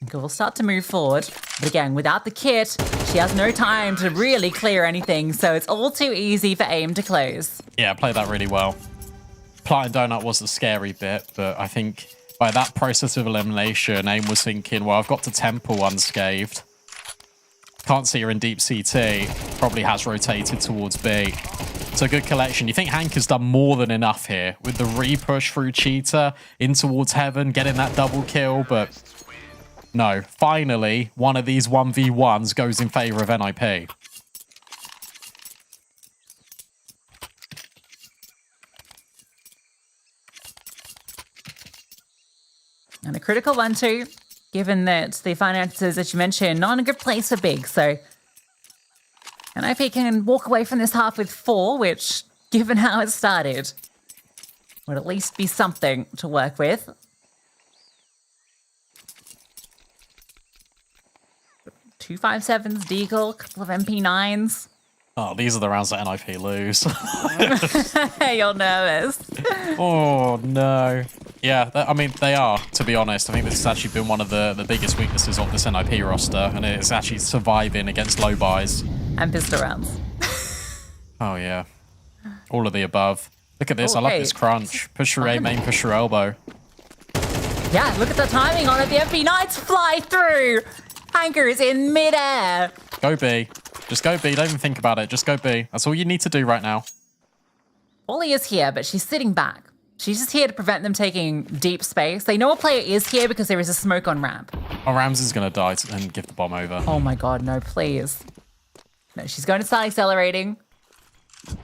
Hanka will start to move forward. But again, without the kit, she has no time to really clear anything, so it's all too easy for AIM to close. Yeah, played that really well. Planting donut was the scary bit, but I think by that process of elimination, AIM was thinking, well, I've got to temple unscathed. Can't see her in deep CT. Probably has rotated towards B. So good collection. You think Hanka's done more than enough here with the re-push through Cheetah in towards Heaven, getting that double kill, but no. Finally, one of these 1v1s goes in favor of NIP. And a critical one too, given that the finances that you mentioned, not in a good place for Big, so NIP can walk away from this half with 4, which, given how it started, would at least be something to work with. Two 5.7s, Deagle, a couple of MP9s. Oh, these are the rounds that NIP lose. You're nervous. Oh, no. Yeah, I mean, they are, to be honest. I think this has actually been one of the biggest weaknesses of this NIP roster, and it's actually surviving against low buys. And pistol rounds. Oh, yeah. All of the above. Look at this. I love this crunch. Push your A main, push your elbow. Yeah, look at the timing on it. The MP9s fly through. Hanka is in midair. Go B. Just go B. Don't even think about it. Just go B. That's all you need to do right now. Ollie is here, but she's sitting back. She's just here to prevent them taking deep space. They know a player is here because there is a smoke on ramp. Oh, Ramsey's going to die and give the bomb over. Oh my god, no, please. No, she's going to start accelerating. A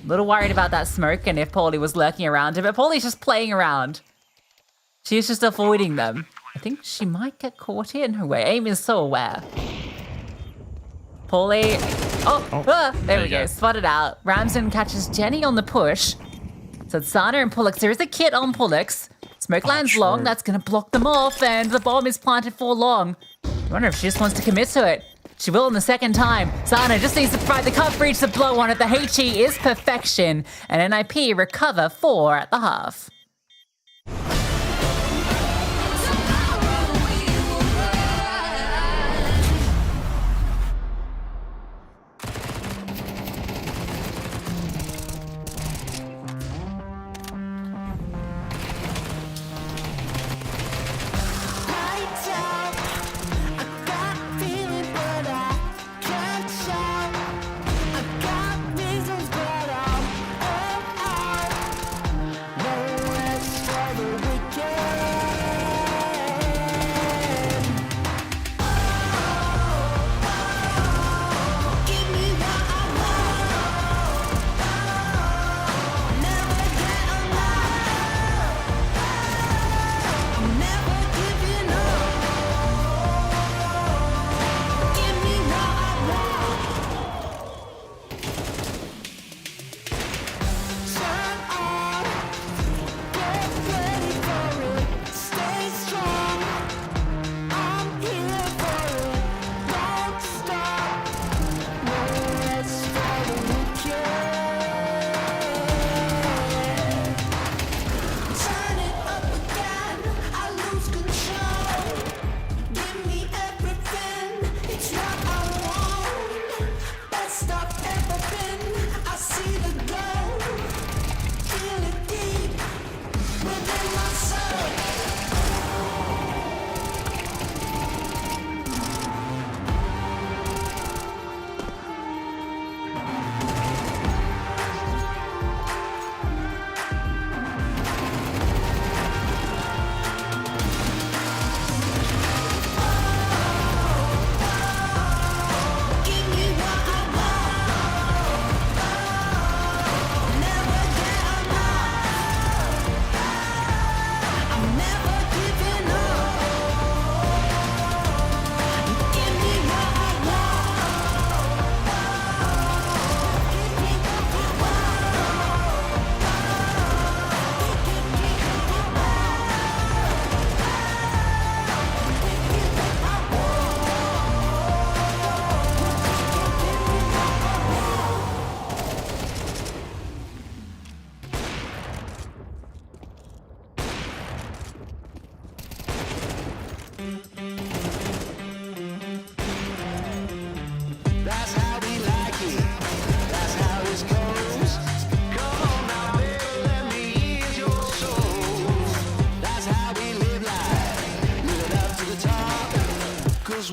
little worried about that smoke and if Paulie was lurking around her, but Paulie's just playing around. She's just avoiding them. I think she might get caught here in her way. AIM is so aware. Paulie. There we go. Spotted out. Ramsden catches Jenny on the push. So it's Sana and Pullux. There is a kit on Pullux. Smoke lands long. That's going to block them off. And the bomb is planted for long. I wonder if she just wants to commit to it. She will on the second time. Sana just needs to provide the coverage to blow on it. The HE is perfection. And NIP recover 4 at the half.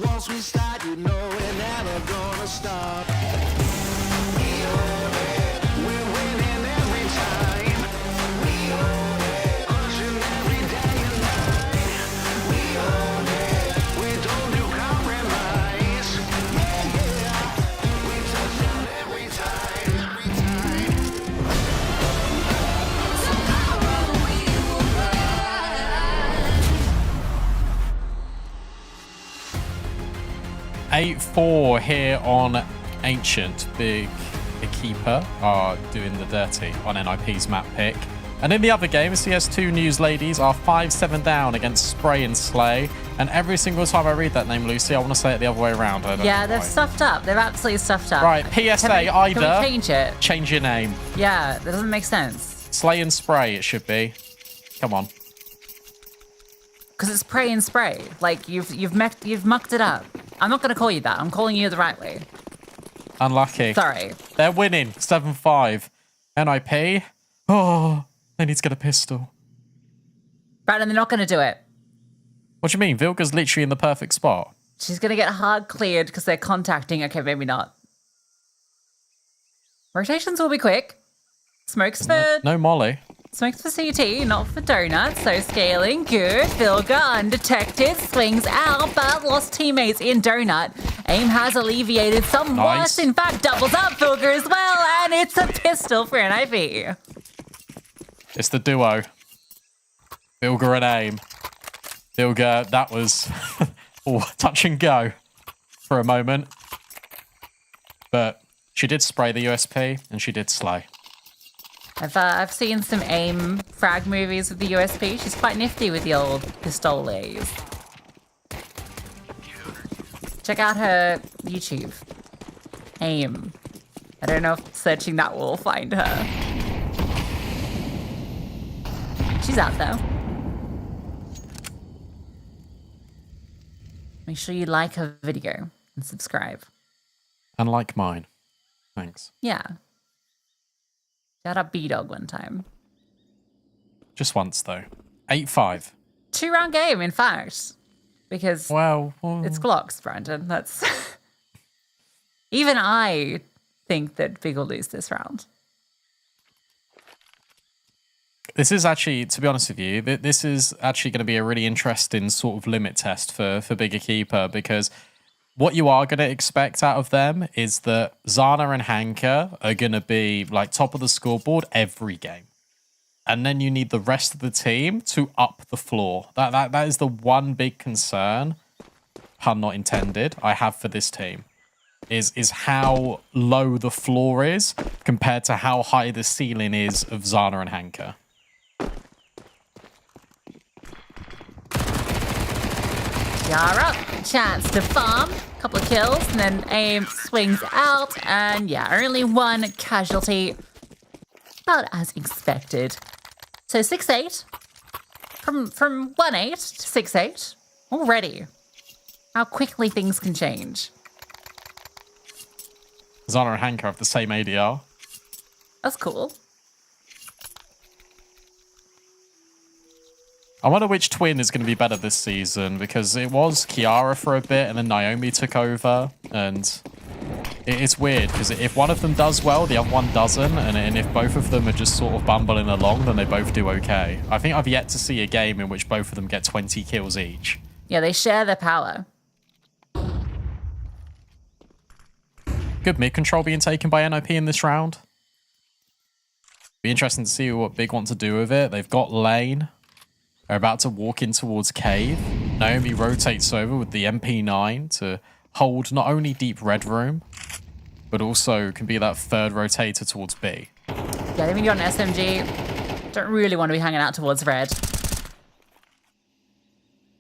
Once we start, you know we're never gonna stop. We own it, we're winning every time. We own it, pushing every day and night. We own it, we don't do compromise. Yeah, yeah, we touch it every time, every time. Tomorrow we will rise. 8-4 here on Ancient. Big keeper are doing the dirty on NIP's map pick. And in the other game, CS2 News ladies are 5-7 down against Spray and Slay. And every single time I read that name, Lucy, I want to say it the other way around. I don't know They've why. stuffed up. They've absolutely stuffed up. Right, PSA, Can we either change it? change your name. Yeah, that doesn't make sense. Slay and Spray, it should be. Come on. Because it's pray and spray. Like, you've mucked it up. I'm not going to call you that. I'm calling you the right way. Unlucky. Sorry. They're winning 7-5. NIP. Oh, they need to get a pistol. Brandon, they're not going to do it. What do you mean? Vilga's literally in the perfect spot. She's going to get hard cleared because they're contacting. Okay, maybe not. Rotations will be quick. Smokes for... No Molly. Smokes for CT, not for Donut. So scaling, good. Vilga undetected, swings out, but lost teammates in Donut. Aim has alleviated somewhat. Nice. In fact, doubles up Vilga as well, and it's a pistol for NIP. It's the duo. Vilga and Aim. Vilga, that was touch and go for a moment. But she did spray the USP, and she did slay. I've seen some Aim frag movies with the USP. She's quite nifty with the old pistoles. Check out her YouTube. AIM. I don't know if searching that will find her. She's out though. Make sure you like her video and subscribe. And like mine. Thanks. Yeah. Shout out B-Dog one time. Just once, though. 8-5. 2-round game, in fact. Because well, it's Glocks, Brandon. That's... Even I think that Big will lose this round. This is actually, to be honest with you, this is actually going to be a really interesting sort of limit test for Bigger Keeper, because what you are going to expect out of them is that Zana and Hanka are going to be like top of the scoreboard every game. And then you need the rest of the team to up the floor. That is the one big concern, pun not intended, I have for this team. Is how low the floor is compared to how high the ceiling is of Zana and Hanka. Yara, chance to farm, couple of kills, and then AIM swings out, and yeah, only one casualty. About as expected. So 6-8, from 1-8 to 6-8, already. How quickly things can change. Zana and Hanka have the same ADR. That's cool. I wonder which twin is going to be better this season, because it was Kiara for a bit and then Naomi took over, and it's weird because if one of them does well, the other one doesn't, and if both of them are just sort of bumbling along, then they both do okay. I think I've yet to see a game in which both of them get 20 kills each. Yeah, they share their power. Good mid control being taken by NIP in this round. Be interesting to see what Big want to do with it. They've got lane. They're about to walk in towards cave. Naomi rotates over with the MP9 to hold not only deep red room, but also can be that third rotator towards B. Yeah, they mean you're on SMG. Don't really want to be hanging out towards red.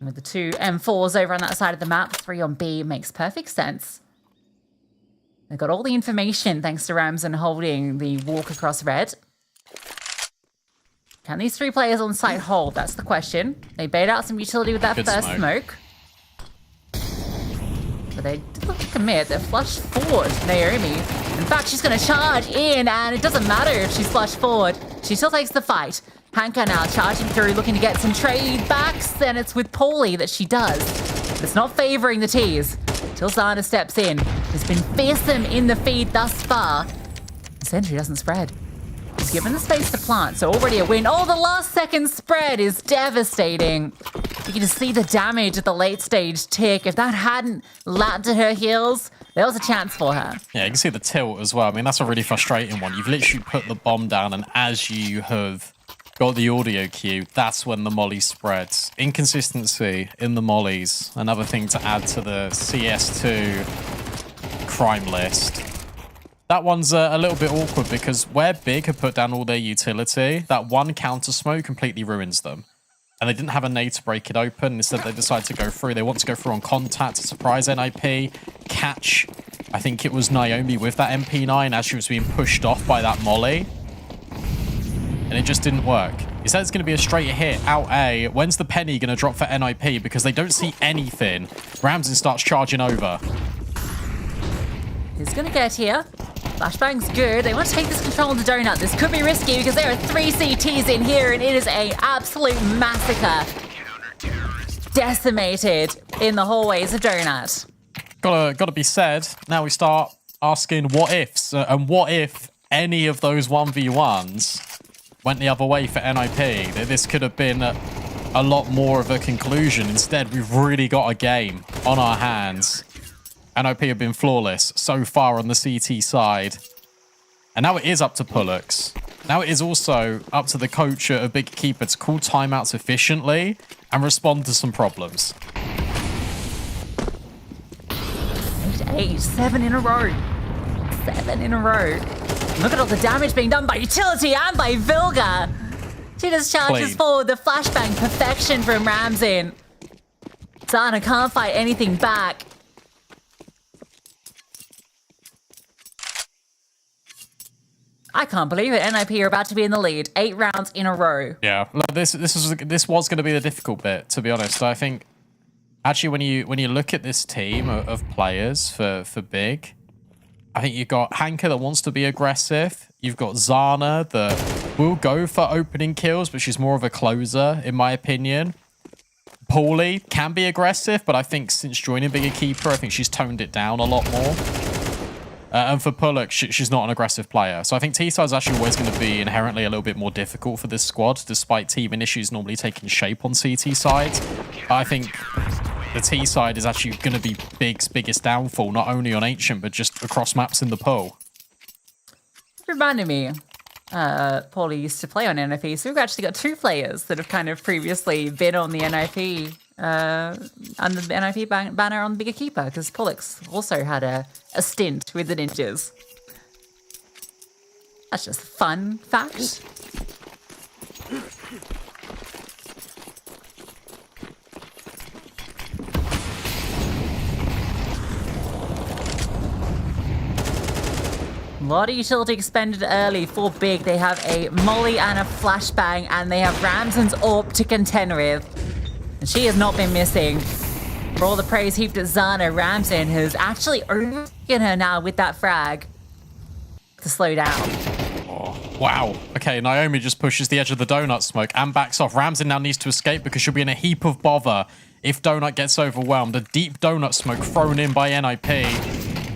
And with the 2 M4s over on that side of the map, 3 on B makes perfect sense. They've got all the information thanks to Ramson holding the walk across red. Can these 3 players on site hold? That's the question. They bait out some utility with that Good first smoke. But they did look to commit. They're flushed forward, Naomi. In fact, she's going to charge in, and it doesn't matter if she's flushed forward. She still takes the fight. Hanka now charging through, looking to get some trade backs, and it's with Paulie that she does. But it's not favoring the T's. Till Zana steps in. It's been fearsome in the feed thus far. The sentry doesn't spread. He's given the space to plant, so already a win. Oh, the last second spread is devastating. You can just see the damage at the late stage tick. If that hadn't lapped at her heels, there was a chance for her. Yeah, you can see the tilt as well. I mean, that's a really frustrating one. You've literally put the bomb down, and as you have got the audio cue, that's when the molly spreads. Inconsistency in the mollies. Another thing to add to the CS2 crime list. That one's a little bit awkward because where Big have put down all their utility, that one counter smoke completely ruins them. And they didn't have a nade to break it open. Instead, they decided to go through. They want to go through on contact to surprise NIP. Catch, I think it was Naomi with that MP9 as she was being pushed off by that molly. And it just didn't work. He said it's going to be a straight hit out A. When's the penny going to drop for NIP? Because they don't see anything. Ramsden starts charging over. He's going to get here. Flashbang's good. They want to take this control of the donut. This could be risky because there are 3 CTs in here and it is a absolute massacre. Decimated in the hallways of Donut. Gotta be said. Now we start asking what ifs. And what if any of those 1v1s went the other way for NIP? This could have been a lot more of a conclusion. Instead, we've really got a game on our hands. NIP have been flawless so far on the CT side. And now it is up to Pullux. Now it is also up to the coach of Big Keeper to call timeouts efficiently and respond to some problems. 8, 7 in a row. 7 in a row. Look at all the damage being done by utility and by Vilga. She just charges forward the flashbang perfection from Ramsin. Zana can't fight anything back. I can't believe it. NIP are about to be in the lead. 8 rounds in a row. Yeah, this was going to be the difficult bit, to be honest. I think actually when you look at this team of players for Big, I think you've got Hanka that wants to be aggressive. You've got Zana that will go for opening kills, but she's more of a closer, in my opinion. Paulie can be aggressive, but I think since joining Bigger Keeper, I think she's toned it down a lot more. And for Pullock, she's not an aggressive player. So I think T-side is actually always going to be inherently a little bit more difficult for this squad, despite teaming issues normally taking shape on CT side. I think the T side is actually going to be Big's biggest downfall, not only on Ancient, but just across maps in the pool. Reminded me, Paulie used to play on NIP, so we've actually got 2 players that have kind of previously been on the NIP, under the NIP banner on the Bigger Keeper, because Pollux also had a stint with the Ninjas. That's just a fun fact. A lot of utility expended early for Big. They have a Molly and a Flashbang, and they have Ramson's AWP to contend with. And she has not been missing. For all the praise heaped at Zana, Ramson has actually overtaken her now with that frag to slow down. Oh, wow. Okay, Naomi just pushes the edge of the donut smoke and backs off. Ramson now needs to escape because she'll be in a heap of bother if Donut gets overwhelmed. A deep donut smoke thrown in by NIP.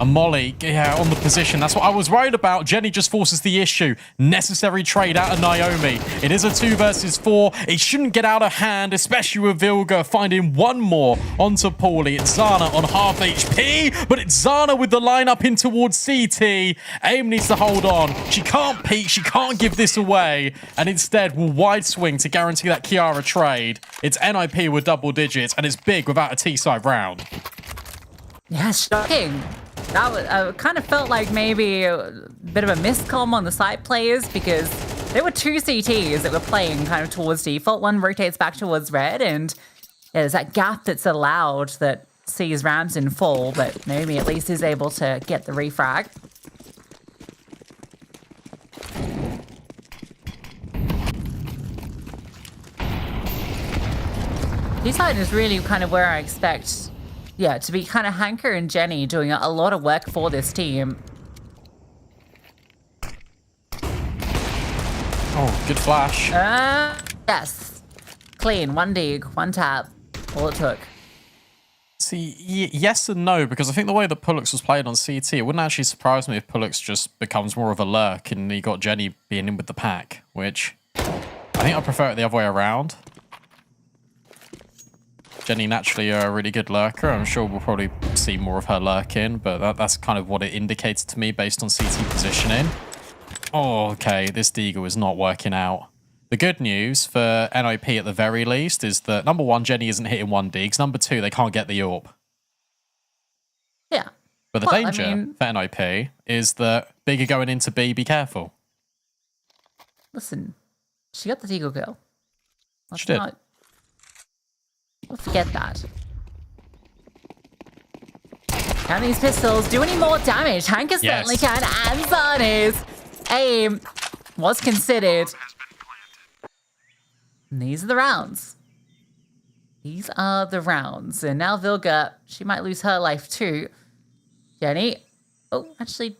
And Molly, yeah, on the position. That's what I was worried about. Jenny just forces the issue. Necessary trade out of Naomi. It is a 2 versus 4. It shouldn't get out of hand, especially with Vilga finding one more onto Paulie. It's Zana on half HP, but it's Zana with the lineup in towards CT. AIM needs to hold on. She can't peek. She can't give this away. And instead will wide swing to guarantee that Kiara trade. It's NIP with double digits, and it's Big without a T-side round. Yeah, shocking. That was, kind of felt like maybe a bit of a miscomm on the side players, because there were 2 CTs that were playing kind of towards default. One rotates back towards red, and there's that gap that's allowed that sees Ramson fall, but Naomi at least is able to get the refrag. This side is really kind of where I expect, yeah, to be kind of Hanker and Jenny doing a lot of work for this team. Oh, good flash. Yes. Clean. 1 dig, 1 tap. All it took. See, yes and no, because I think the way that Pullux was played on CT, it wouldn't actually surprise me if Pullux just becomes more of a lurk and you got Jenny being in with the pack, which I think I prefer it the other way around. Jenny naturally a really good lurker. I'm sure we'll probably see more of her lurking, but that's kind of what it indicates to me based on CT positioning. Oh, okay, this Deagle is not working out. The good news for NIP at the very least is that, number 1, Jenny isn't hitting 1 digs. Number 2, they can't get the AWP. Yeah. But the danger for NIP is that Big are going into B, be careful. Listen, she got the Deagle kill. She did. Don't forget that. Can these pistols do any more damage? Hanker certainly can, and Zana's aim was considered. And these are the rounds. These are the rounds. And now Vilga, she might lose her life too. Jenny, oh, actually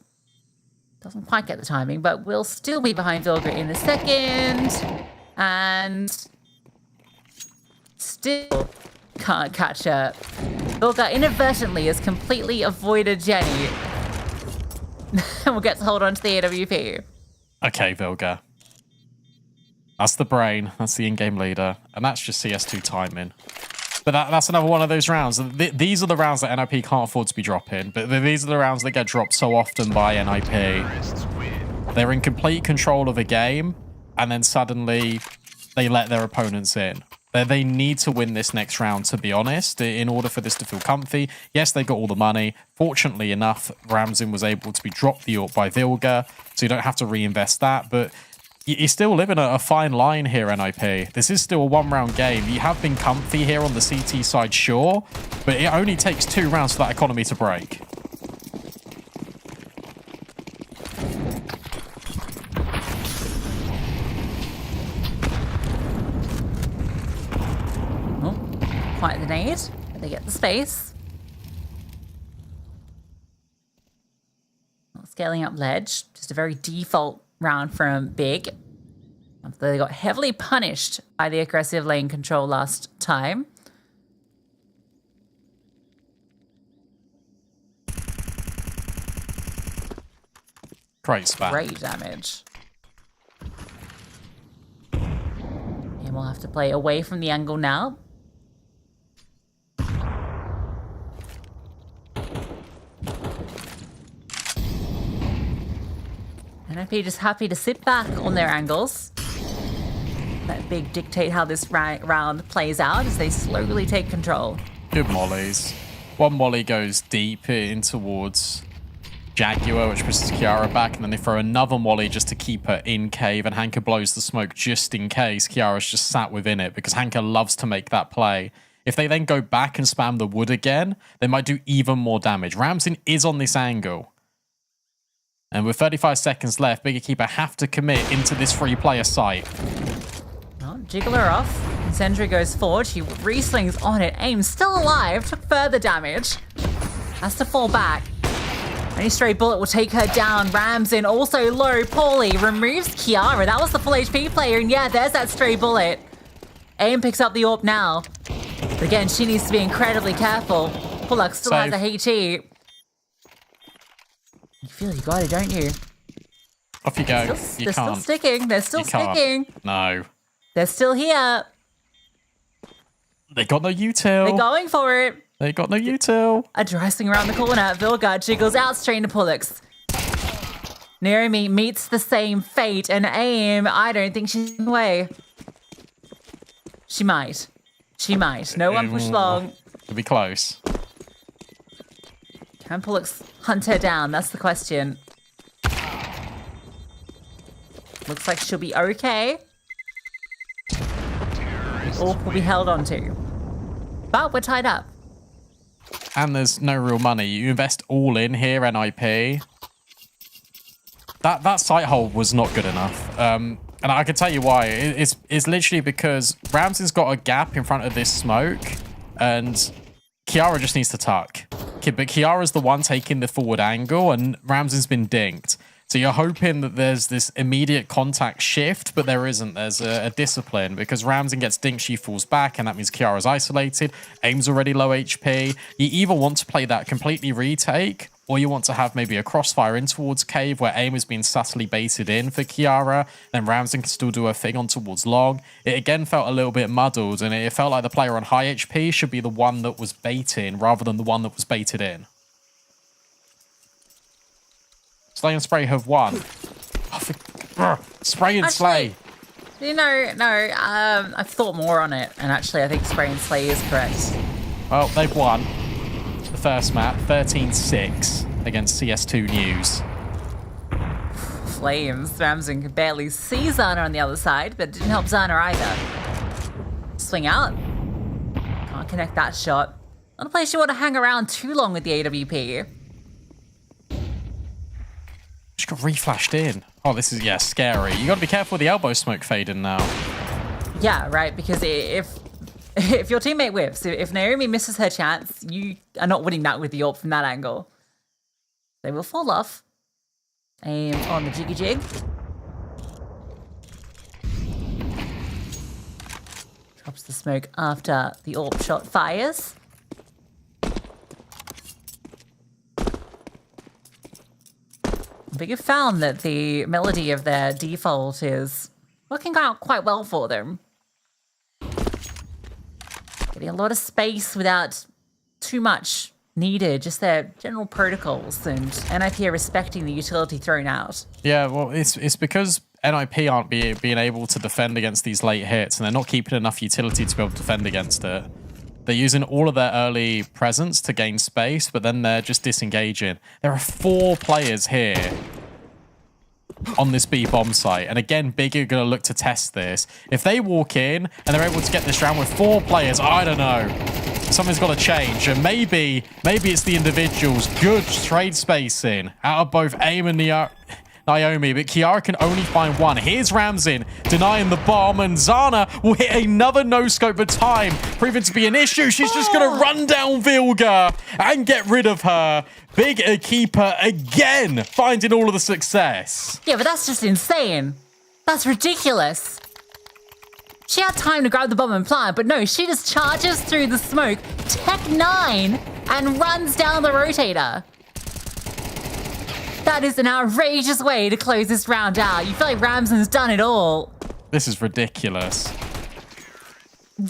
doesn't quite get the timing, but will still be behind Vilga in a second. And still can't catch her. Vilga inadvertently has completely avoided Jenny. And we'll get to hold on to the AWP. Okay, Vilga. That's the brain. That's the in-game leader. And that's just CS2 timing. But that's another one of those rounds. These are the rounds that NIP can't afford to be dropping. But these are the rounds that get dropped so often by NIP. They're in complete control of a game, and then suddenly they let their opponents in. They need to win this next round, to be honest, in order for this to feel comfy. Yes, they got all the money. Fortunately enough, Ramson was able to be dropped the AWP by Vilga, so you don't have to reinvest that. But you're still living a fine line here, NIP. This is still a 1-round game. You have been comfy here on the CT side, sure, but it only takes 2 rounds for that economy to break. quite the nade, but they get the space. Not scaling up ledge, just a very default round from Big. After they got heavily punished by the aggressive lane control last time. Great spam. Great damage. And we'll have to play away from the angle now. NIP just happy to sit back on their angles. Let Big dictate how this round plays out as they slowly take control. Good mollies. One molly goes deep in towards Jaguar, which pushes Kiara back, and then they throw another molly just to keep her in cave, and Hanka blows the smoke just in case Kiara's just sat within it, because Hanka loves to make that play. If they then go back and spam the wood again, they might do even more damage. Ramsin is on this angle. And with 35 seconds left, Bigger Keeper have to commit into this free-player site. Well, Jiggler off. Sentry goes forward. He re-slings on it. Aim still alive. Took further damage. Has to fall back. Any stray bullet will take her down. Ramsin also low. Paulie removes Kiara. That was the full HP player. And yeah, there's that stray bullet. Aim picks up the AWP now. But again, she needs to be incredibly careful. Pullux still has a HE. You feel you got it, don't you? Off you go. They're still sticking. They're still sticking. No. They're still here. They got no util. They're going for it. They got no util. A dry swing around the corner. Vilgard jiggles out straight into Pullux. Naomi meets the same fate, and Aim, I don't think she's in the way. She might. She might. No one pushed long. It'll be close. Can Pullux hunt her down? That's the question. Looks like she'll be okay. Or will be held onto. But we're tied up. And there's no real money. You invest all in here, NIP. That sight hold was not good enough. And I can tell you why. It's literally because Ramsey's got a gap in front of this smoke, and Kiara just needs to tuck. But Kiara's the one taking the forward angle, and Ramsey's been dinked. So you're hoping that there's this immediate contact shift, but there isn't. There's a discipline, because Ramsey gets dinked, she falls back, and that means Kiara's isolated. Aim's already low HP. You either want to play that completely retake, or you want to have maybe a crossfire in towards cave where Aim has been subtly baited in for Kiara. Then Ramsey can still do her thing on towards long. It again felt a little bit muddled, and it felt like the player on high HP should be the one that was baiting rather than the one that was baited in. Slay and Spray have won. Spray and Slay. You know, no, I've thought more on it, and actually I think Spray and Slay is correct. Well, they've won the first map, 13-6 against CS2 News. Flames. Ramsey could barely see Zana on the other side, but it didn't help Zana either. Swing out. Can't connect that shot. Not a place you want to hang around too long with the AWP. Just got reflashed in. Oh, this is, yeah, scary. You got to be careful with the elbow smoke fading now. Yeah, right, because if your teammate whiffs, if Naomi misses her chance, you are not winning that with the AWP from that angle. They will fall off. Aim on the Jiggy Jig. Drops the smoke after the AWP shot fires. Bigger found that the melody of their default is working out quite well for them. Getting a lot of space without too much needed, just their general protocols, and NIP are respecting the utility thrown out. Yeah, well, it's because NIP aren't being able to defend against these late hits, and they're not keeping enough utility to be able to defend against it. They're using all of their early presence to gain space, but then they're just disengaging. There are 4 players here on this B bomb site. And again, Big are going to look to test this. If they walk in and they're able to get this round with 4 players, I don't know. Something's got to change. And maybe it's the individuals. Good trade spacing out of both Aim and Naomi, but Kiara can only find one. Here's Ramzin denying the bomb, and Zana will hit another no-scope, but time proving to be an issue. She's just going to run down Vilga and get rid of her. Big keeper again, finding all of the success. Yeah, but that's just insane. That's ridiculous. She had time to grab the bomb and plant, but no, she just charges through the smoke, Tech 9, and runs down the rotator. That is an outrageous way to close this round out. You feel like Ramson's done it all. This is ridiculous.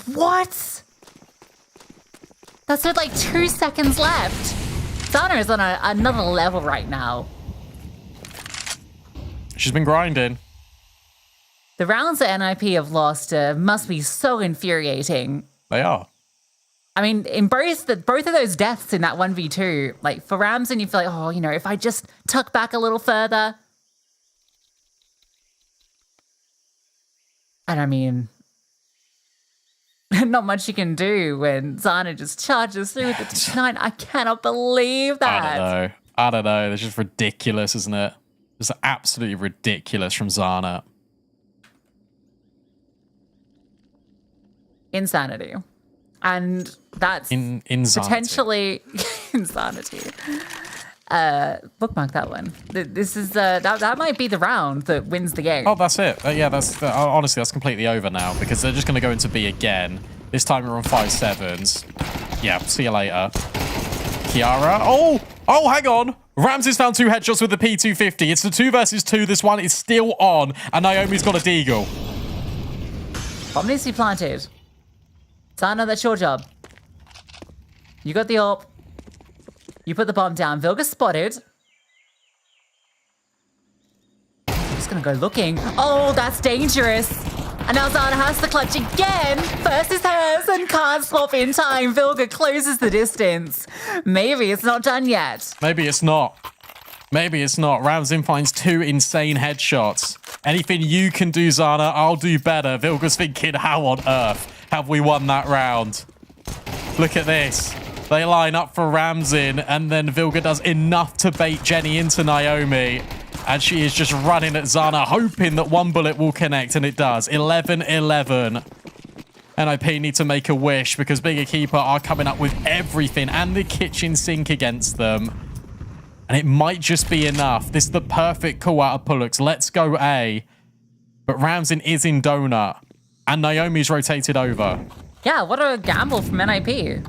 What? That's with like 2 seconds left. Zana is on another level right now. She's been grinding. The rounds that NIP have lost must be so infuriating. They are. I mean, in both of those deaths in that 1v2, like for Ramson, you feel like, oh, you know, if I just tuck back a little further. And I mean, not much you can do when Zana just charges through with the T9. I cannot believe that. I don't know. It's just ridiculous, isn't it? It's absolutely ridiculous from Zana. Insanity. And that's insanity. Potentially insanity. Bookmark that one. This is that might be the round that wins the game. Oh, that's it. Yeah, honestly, that's completely over now because they're just going to go into B again. This time we're on 5-7s. Yeah, see you later. Kiara. Oh, hang on. Ramsey's found 2 headshots with the P250. It's the 2 versus 2. This one is still on, and Naomi's got a deagle. Bomb needs to be planted. Zana, that's your job. You got the AWP. You put the bomb down. Vilga spotted. Just gonna go looking. Oh, that's dangerous. And now Zana has the clutch again. First is hers and can't swap in time. Vilga closes the distance. Maybe it's not done yet. Maybe it's not. Maybe it's not. Ramzin finds 2 insane headshots. Anything you can do, Zana, I'll do better. Vilga's thinking, how on earth have we won that round? Look at this. They line up for Ramzin, and then Vilga does enough to bait Jenny into Naomi. And she is just running at Zana, hoping that one bullet will connect, and it does. 11-11. NIP need to make a wish because Bigger Keeper are coming up with everything and the kitchen sink against them. And it might just be enough. This is the perfect call out of Pullux. Let's go A. But Ramzin is in donut. And Naomi's rotated over. Yeah, what a gamble from NIP.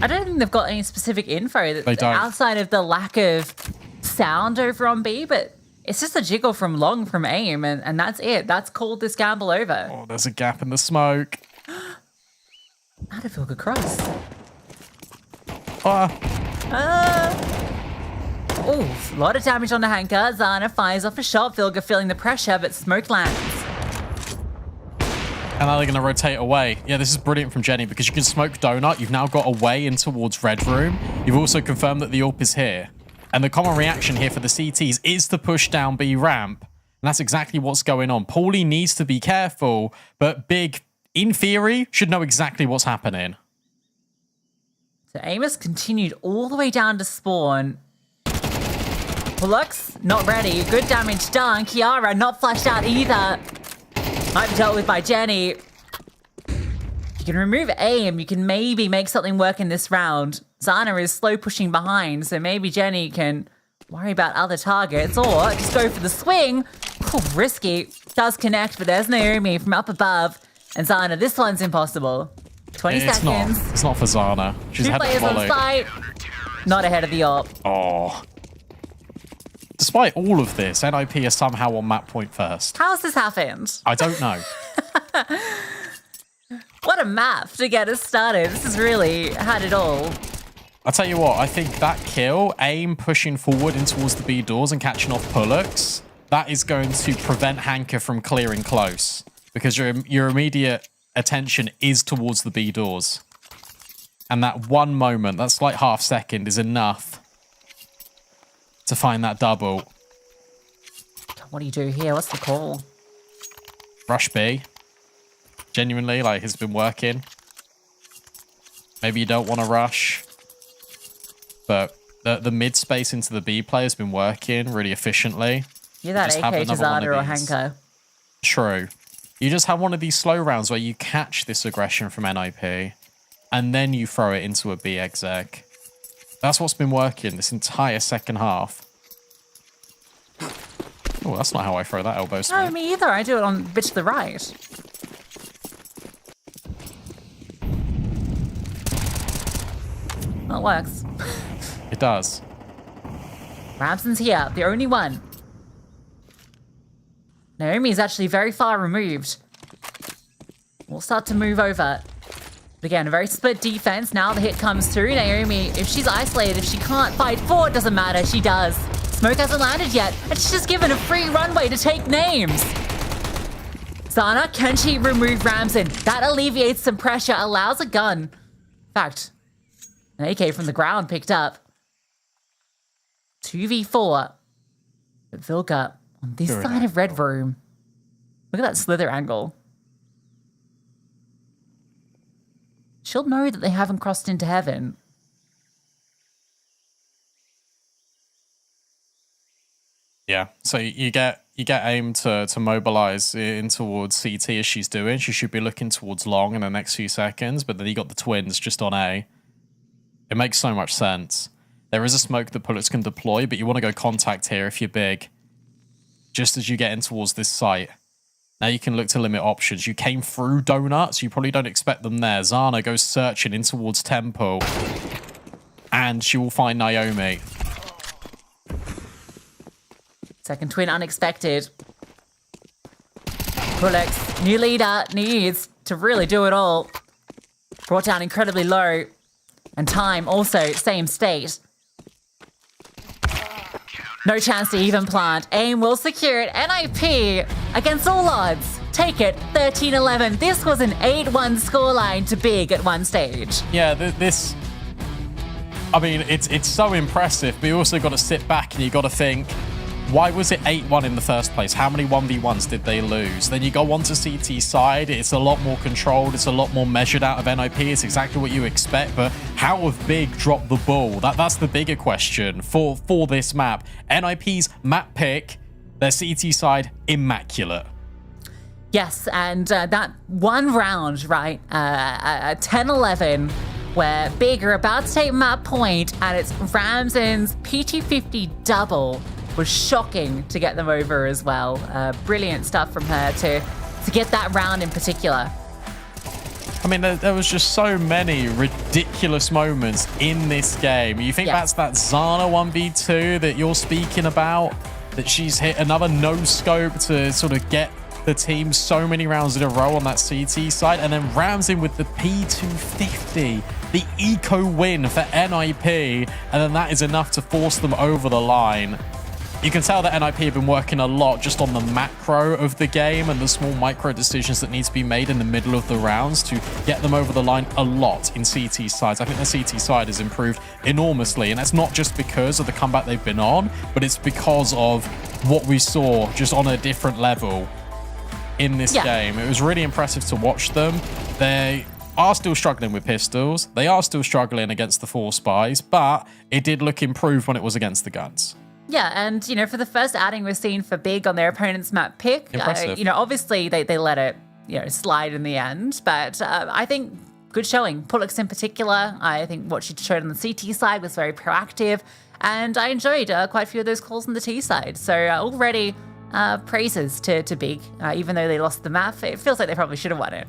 I don't think they've got any specific info They don't. outside of the lack of sound over on B, but it's just a jiggle from long from aim, and that's it. That's called this gamble over. Oh, there's a gap in the smoke. How did Vilga cross? Oof, a lot of damage on the hanker. Zana fires off a shot. Vilga feeling the pressure, but smoke lands. And now they're going to rotate away. Yeah, this is brilliant from Jenny because you can smoke donut. You've now got away in towards red room. You've also confirmed that the AWP is here. And the common reaction here for the CTs is to push down B ramp. And that's exactly what's going on. Paulie needs to be careful, but Big, in theory, should know exactly what's happening. So Amos continued all the way down to spawn. Pullux, not ready. Good damage done. Kiara, not flashed out either. Might be dealt with by Jenny. You can remove aim. You can maybe make something work in this round. Zana is slow pushing behind, so maybe Jenny can worry about other targets or just go for the swing. Ooh, risky. Does connect, but there's Naomi from up above. And Zana, this one's impossible. 20 seconds. It's not for Zana. She's 2 had the players on volley. site. Not ahead of the AWP. Oh. Despite all of this, NIP are somehow on map point first. How's this happened? I don't know. What a map to get us started. This has really had it all. I'll tell you what, I think that kill, aim pushing forward in towards the B doors and catching off Pullux, that is going to prevent Hanker from clearing close because your immediate attention is towards the B doors. And that one moment, that slight half second is enough to find that double. What do you do here? What's the call? Rush B. Genuinely, like, has been working. Maybe you don't want to rush. But the mid space into the B play has been working really efficiently. You're that Just have AK to another one of Zana or these. Hanko. True. You just have one of these slow rounds where you catch this aggression from NIP, and then you throw it into a B exec. That's what's been working this entire second half. Oh, that's not how I throw that elbow No, smack. me either. I do it on a bit to the right. Well, it works. It does. Ramson's here, the only one. Naomi's actually very far removed. We'll start to move over. But again, a very split defense. Now the hit comes through. Naomi, if she's isolated, if she can't fight forward, doesn't matter. She does. Smoke hasn't landed yet, and she's just given a free runway to take names. Zana, can she remove Ramson? That alleviates some pressure, allows a gun. In fact, an AK from the ground picked up. 2v4. But Vilga on this Good side of Red Room. Look at that slither angle. She'll know that they haven't crossed into heaven. Yeah, so you get aim to mobilize in towards CT as she's doing. She should be looking towards long in the next few seconds, but then you got the twins just on A. It makes so much sense. There is a smoke that Pullets can deploy, but you want to go contact here if you're big. Just as you get in towards this site. Now you can look to limit options. You came through Donuts, you probably don't expect them there. Zana goes searching in towards Temple. And she will find Naomi. Second twin unexpected. Pullets, new leader, needs to really do it all. Brought down incredibly low. And time also, same state. No chance to even plant. AIM will secure it. NIP, against all odds, take it 13-11. This was an 8-1 scoreline to big at one stage. Yeah, this... I mean, it's so impressive, but you also got to sit back and you got to think, why was it 8-1 in the first place? How many 1v1s did they lose? Then you go on to CT side, it's a lot more controlled, it's a lot more measured out of NIP, it's exactly what you expect, but how have Big dropped the ball? That's the bigger question for this map. NIP's map pick, their CT side, immaculate. Yes, and that one round, right, 10-11, where Big are about to take map point, and it's Ramson's PT50 double, was shocking to get them over as well. Brilliant stuff from her to get that round in particular. I mean, there was just so many ridiculous moments in this game. You think that's that Zana 1v2 that you're speaking about? That she's hit another no-scope to sort of get the team so many rounds in a row on that CT side. And then Ramson with the P250, the eco win for NIP. And then that is enough to force them over the line. You can tell that NIP have been working a lot just on the macro of the game and the small micro decisions that need to be made in the middle of the rounds to get them over the line a lot in CT sides. I think the CT side has improved enormously, and that's not just because of the comeback they've been on, but it's because of what we saw just on a different level in this game. It was really impressive to watch them. They are still struggling with pistols. They are still struggling against the 4 spies, but it did look improved when it was against the guns. Yeah, and, you know, for the first outing we've seen for Big on their opponent's map pick, you know, obviously they let it, you know, slide in the end, but I think good showing. Pullix in particular, I think what she showed on the CT side was very proactive, and I enjoyed quite a few of those calls on the T side. So already praises to Big, even though they lost the map. It feels like they probably should have won it.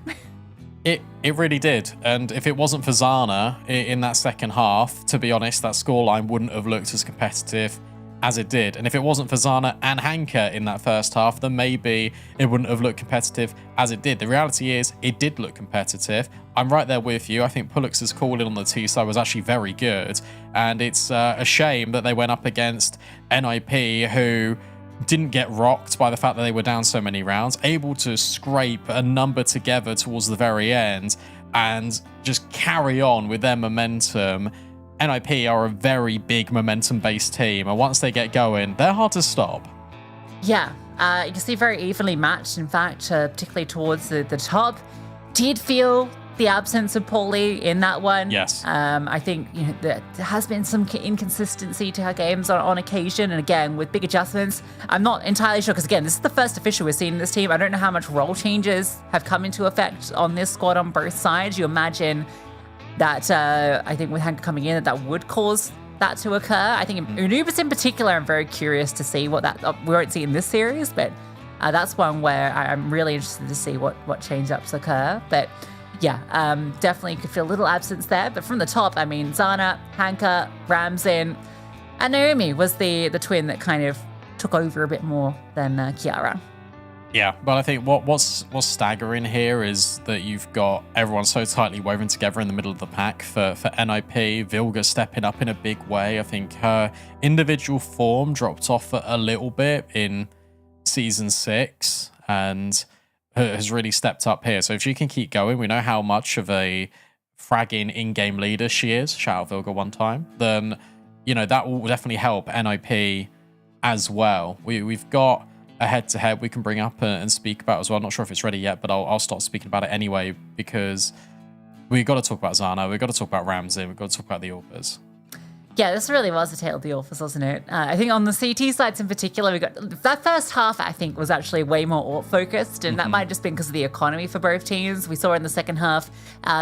It really did, and if it wasn't for Zana in that second half, to be honest, that scoreline wouldn't have looked as competitive as it did. And if it wasn't for Zana and Hanka in that first half, then maybe it wouldn't have looked competitive as it did. The reality is, it did look competitive. I'm right there with you. I think Pullix's call in on the T side was actually very good, and it's a shame that they went up against NIP, who didn't get rocked by the fact that they were down so many rounds, able to scrape a number together towards the very end and just carry on with their momentum. NIP are a very big momentum-based team, and once they get going, they're hard to stop. Yeah, you can see very evenly matched, in fact, particularly towards the top. Did feel the absence of Paulie in that one. Yes. I think there has been some inconsistency to her games on occasion, and again with big adjustments. I'm not entirely sure because again, this is the first official we've seen in this team. I don't know how much role changes have come into effect on this squad on both sides. You imagine that I think with Hank coming in, that would cause that to occur. I think Anubis in particular, I'm very curious to see what that we won't see in this series, but that's one where I'm really interested to see what change-ups occur. But yeah, definitely could feel a little absence there. But from the top, I mean, Zana, Hanka, Ramzin, and Naomi was the twin that kind of took over a bit more than Kiara. Yeah, but I think what's staggering here is that you've got everyone so tightly woven together in the middle of the pack for NIP. Vilga stepping up in a big way. I think her individual form dropped off a little bit in Season 6 and has really stepped up here. So if she can keep going, we know how much of a fragging in-game leader she is. Shout out Vilga one time. Then, that will definitely help NIP as well. We've got a head-to-head we can bring up and speak about as well. I'm not sure if it's ready yet, but I'll start speaking about it anyway because we've got to talk about Zana, we've got to talk about Ramsey, we've got to talk about the Orpers. Yeah, this really was a tale of the Orphans, wasn't it? I think on the CT sides in particular, we got that first half, I think, was actually way more Orp focused, and that might have just been because of the economy for both teams. We saw in the second half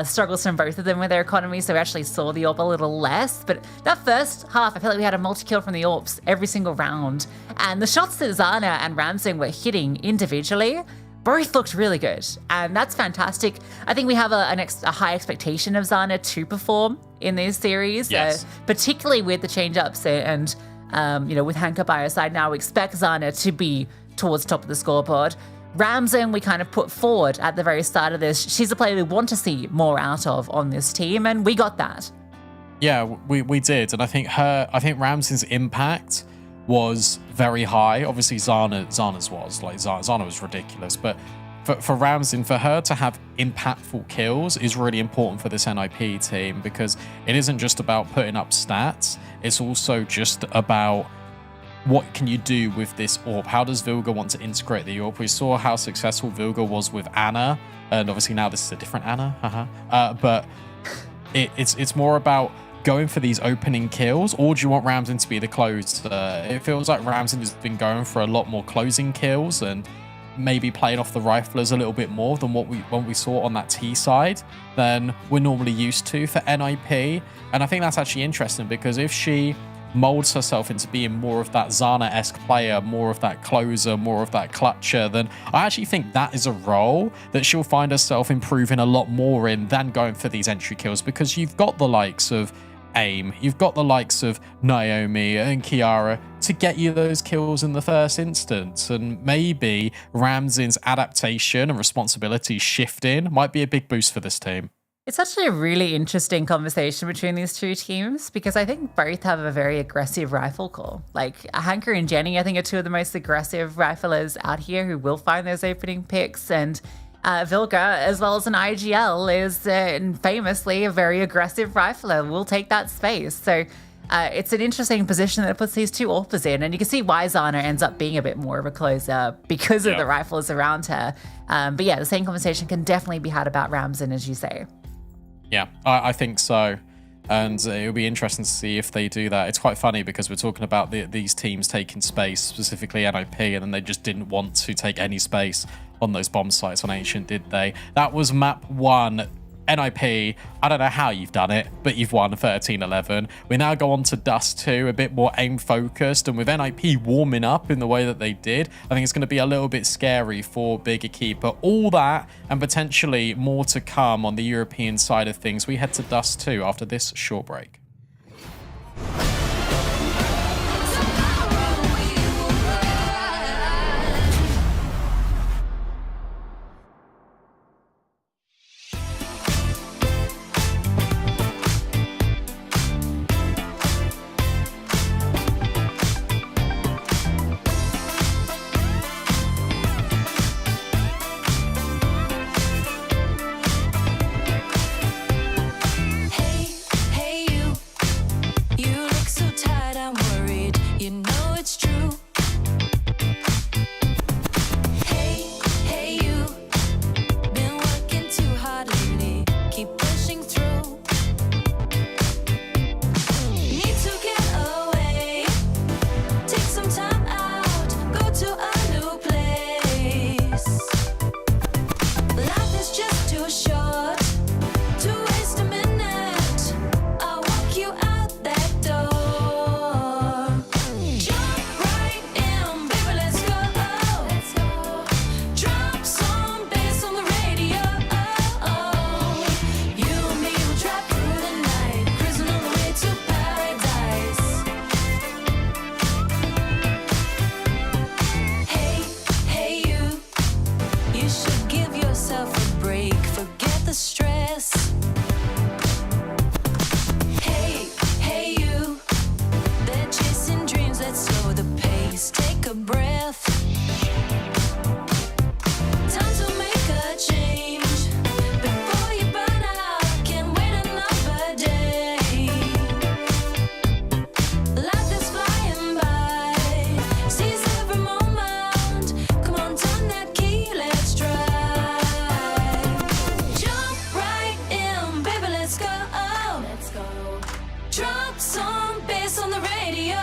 struggles from both of them with their economy, so we actually saw the Orp a little less. But that first half, I feel like we had a multi-kill from the Orps every single round, and the shots that Zana and Ramsing were hitting individually both looked really good, and that's fantastic. I think we have a high expectation of Zana to perform in this series, yes. Particularly with the change-ups and with Hanka by her side now, we expect Zana to be towards top of the scoreboard. Ramzan, we kind of put forward at the very start of this. She's a player we want to see more out of on this team, and we got that. Yeah, we did, and I think Ramsey's impact was very high. Obviously, Zana's was like Zana was ridiculous, but for Ramsey, for her to have impactful kills is really important for this NIP team because it isn't just about putting up stats. It's also just about what can you do with this AWP? How does Vilga want to integrate the AWP? We saw how successful Vilga was with Anna, and obviously now this is a different Anna. But it's more about going for these opening kills, or do you want Ramsey to be the close? It feels like Ramsey has been going for a lot more closing kills and maybe playing off the riflers a little bit more than what we saw on that T side than we're normally used to for NIP. And I think that's actually interesting because if she molds herself into being more of that Zana-esque player, more of that closer, more of that clutcher, then I actually think that is a role that she'll find herself improving a lot more in than going for these entry kills, because you've got the likes of AIM, you've got the likes of Naomi and Kiara to get you those kills in the first instance, and maybe Ramzin's adaptation and responsibility shifting might be a big boost for this team. It's actually a really interesting conversation between these two teams because I think both have a very aggressive rifle call. Like Hanker and Jenny, I think, are two of the most aggressive riflers out here who will find those opening picks, and Vilga, as well as an IGL, is famously a very aggressive rifler. Will take that space. So it's an interesting position that it puts these two AWPers in, and you can see why Zana ends up being a bit more of a closer because of the rifles around her. But yeah, the same conversation can definitely be had about Ramzan, as you say. Yeah, I think so. And it'll be interesting to see if they do that. It's quite funny because we're talking about these teams taking space, specifically NIP, and then they just didn't want to take any space on those bomb sites on Ancient, did they? That was map 1. NIP, I don't know how you've done it, but you've won 13-11. We now go on to Dust 2, a bit more aim-focused, and with NIP warming up in the way that they did, I think it's going to be a little bit scary for Bigger Keeper. All that, and potentially more to come on the European side of things. We head to Dust 2 after this short break. keep pushing through. Need to get away, take some time out, go to a new place. Life is just too short to waste a minute. I'll walk you out that door. Jump right in, baby, let's go. Drop some bass on the radio. You and me will drive through the night, cruising on the way to paradise. Hey, hey you should give yourself a break, forget the stress. Hey, hey you, they're chasing dreams, let's slow the pace, take a breath. Time to make a change before you burn out, can't wait another day. Life is flying by, seize every moment. Come on, turn that key, let's drive. Jump right in, baby, let's go. Drop some bass on the radio.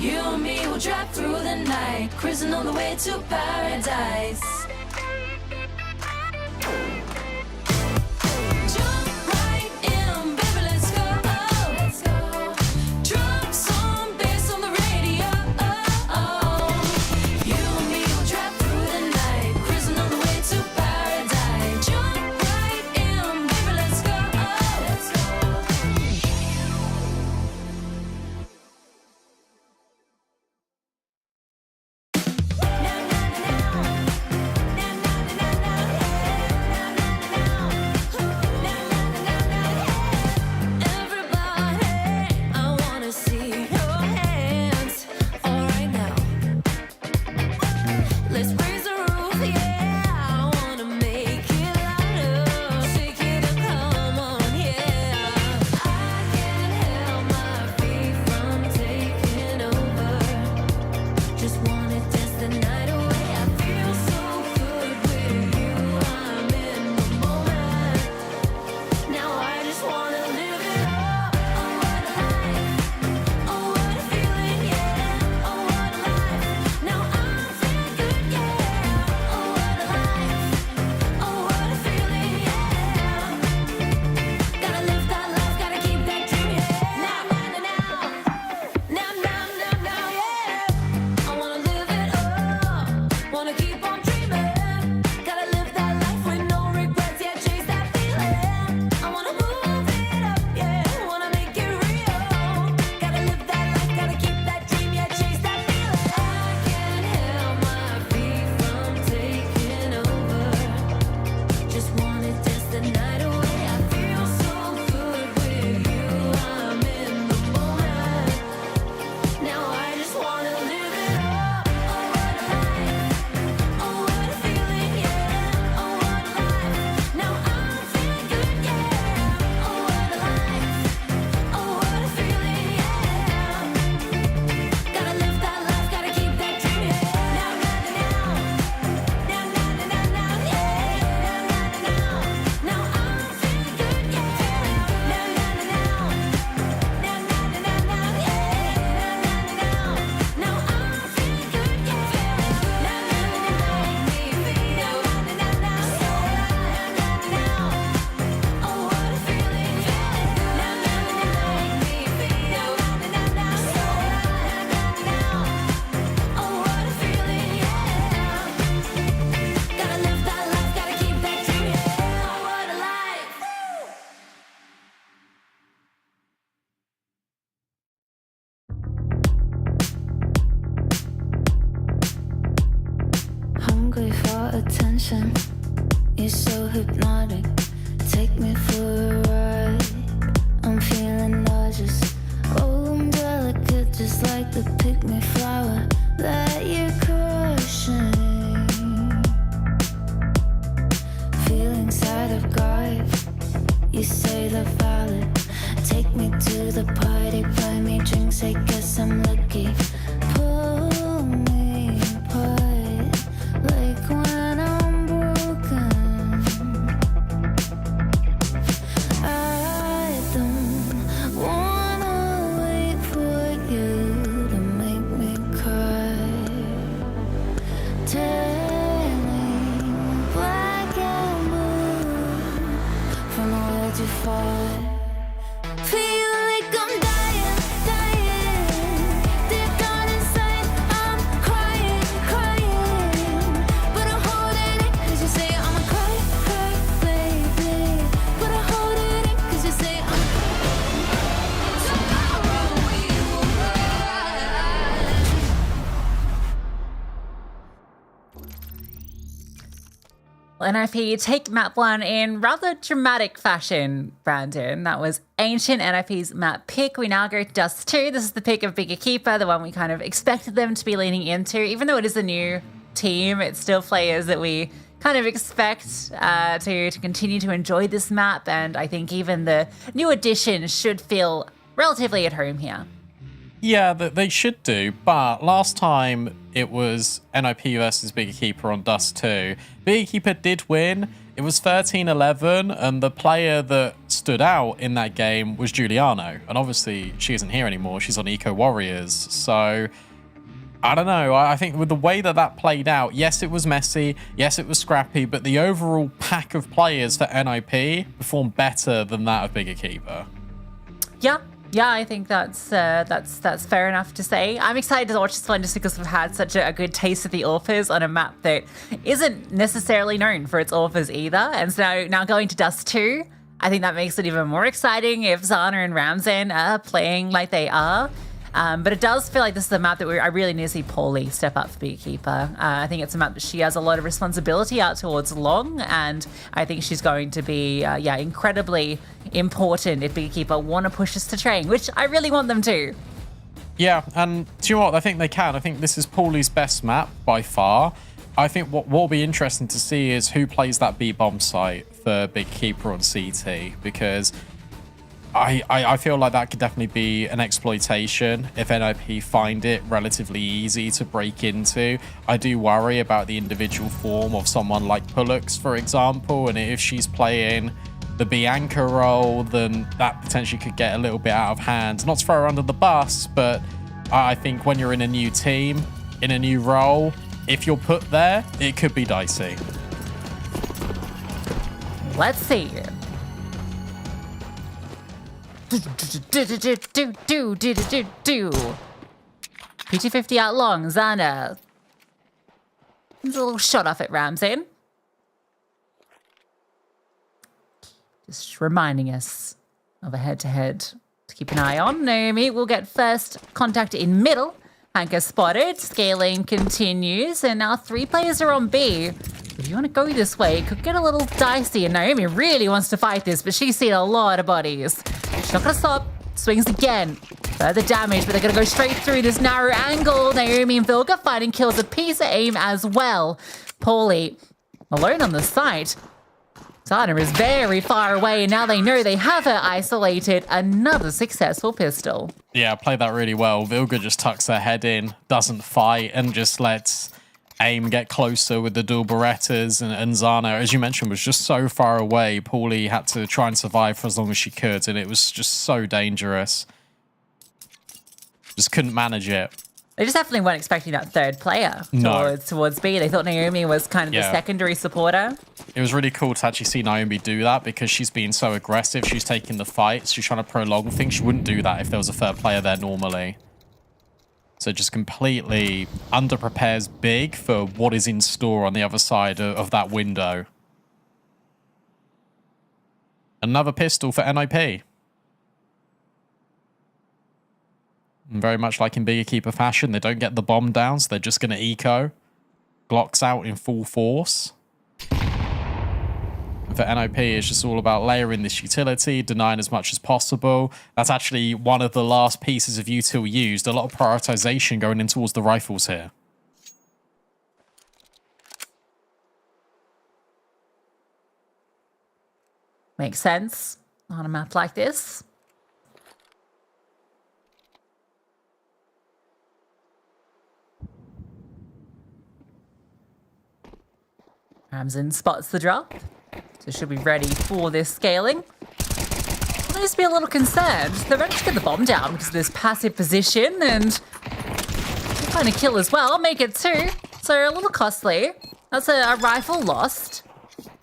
You and me will drive through the night, cruising on the way to paradise. Jump right in, baby, let's go. Drop some bass on the radio. You and me will drive through the night, cruising on the way to paradise. Jump right in, baby, let's go. Everybody, I wanna see your hands. All right now, let's raise the roof, yeah. I wanna make it louder, shake it up, come on, yeah. I can't help my feet from taking over. Just wanna dance the night away. I feel so good with you. I'm in the moment. Now I just wanna live it up. Oh, what a life. Oh, what a feeling, yeah. Oh, what a life. Now I'm feeling good, yeah. Oh, what a life. Oh, what a feeling, yeah. Gotta live that life, gotta keep that dream, yeah. Now, yeah. I wanna live it up, wanna keep on dreaming. Gotta live that life with no regrets, yeah, chase that feeling. I wanna move it up, yeah, wanna make it real. Gotta live that life, gotta keep that dream, yeah, chase that feeling. I can't help my feet from taking over. Just wanna dance the night away. I feel so good with you. I'm in the moment. Now I just wanna live it up. Oh, what a life. Oh, what a feeling, yeah. Oh, what a life. Now I'm feeling good, yeah. Oh, what a life. Oh, what a feeling, yeah. Gotta live that life, gotta keep that dream, yeah. Now, yeah. Now I'm feeling good, yeah. Now I'm feeling good, oh, what a feeling, oh, what a feeling, gotta live that life, gotta keep that dream, oh, what a life. Hungry for attention, you're so hypnotic. Take me for a ride. I'm feeling nauseous. Oh, I'm delicate, just like the pick-me flower that you're crushing. Feelings out of guard, you say they're valid. Take me to the party, buy me drinks, I guess I'm lucky. Pull me apart, like when I'm broken. too far. Feel like I'm dying, dying. Deep down inside, I'm crying, crying. But I'm holding it 'cause you say I'm a cry, cry, baby. But I'm holding it 'cause you say I'm tomorrow we will rise. NIP take map 1 in rather dramatic fashion, Brandon. That was Ancient NIP's map pick. We now go to Dust 2. This is the pick of Bigger Keeper, the one we kind of expected them to be leaning into. Even though it is a new team, it's still players that we kind of expect to continue to enjoy this map. And I think even the new addition should feel relatively at home here. Yeah, they should do, but last time it was NIP versus Bigger Keeper on Dust 2. Bigger Keeper did win. It was 13-11, and the player that stood out in that game was Giuliano. And obviously, she isn't here anymore. She's on Eco Warriors. So, I don't know. I think with the way that played out, yes, it was messy. Yes, it was scrappy. But the overall pack of players for NIP performed better than that of Bigger Keeper. Yeah, I think that's fair enough to say. I'm excited to watch this one just because we've had such a good taste of the authors on a map that isn't necessarily known for its authors either. And so now going to Dust 2, I think that makes it even more exciting if Zana and Ramzan are playing like they are. But it does feel like this is a map that I really need to see Paulie step up for Bigger Keeper. I think it's a map that she has a lot of responsibility out towards long, and I think she's going to be, incredibly important if Bigger Keeper want to push us to train, which I really want them to. Yeah, and do you know what? I think they can. I think this is Paulie's best map by far. I think what will be interesting to see is who plays that B-bomb site for Bigger Keeper on CT, because I feel like that could definitely be an exploitation if NIP find it relatively easy to break into. I do worry about the individual form of someone like Pullux, for example, and if she's playing the Bianca role, then that potentially could get a little bit out of hand. Not to throw her under the bus, but I think when you're in a new team, in a new role, if you're put there, it could be dicey. Let's see. PT50 out long, Zana. There's a little shot off at Ramzan. Just reminding us of a head-to-head to keep an eye on. Naomi will get first contact in middle. Anchor spotted. Scaling continues. And now 3 players are on B. If you want to go this way, it could get a little dicey. And Naomi really wants to fight this, but she's seen a lot of bodies. She's not going to stop. Swings again. Further damage, but they're going to go straight through this narrow angle. Naomi and Vilga finding kills. A piece of aim as well. Paulie alone on the site. Zana is very far away, and now they know they have her isolated. Another successful pistol. Yeah, played that really well. Vilga just tucks her head in, doesn't fight, and just lets aim get closer with the dual Berettas. And Zana, as you mentioned, was just so far away. Paulie had to try and survive for as long as she could, and it was just so dangerous. Just couldn't manage it. They just definitely weren't expecting that third player towards B. They thought Naomi was kind of the secondary supporter. It was really cool to actually see Naomi do that because she's been so aggressive. She's taking the fights. She's trying to prolong things. She wouldn't do that if there was a third player there normally. So just completely underprepares big for what is in store on the other side of that window. Another pistol for NIP. And very much like in Bigger Keeper fashion, they don't get the bomb down, so they're just going to eco. Glocks out in full force. And for NIP, it's just all about layering this utility, denying as much as possible. That's actually one of the last pieces of util used. A lot of prioritization going in towards the rifles here. Makes sense on a map like this. Ramzan spots the drop, so she'll be ready for this scaling. I'll just be a little concerned. They're ready to get the bomb down because of this passive position, and find a kill as well. Make it 2, so a little costly. That's a rifle lost.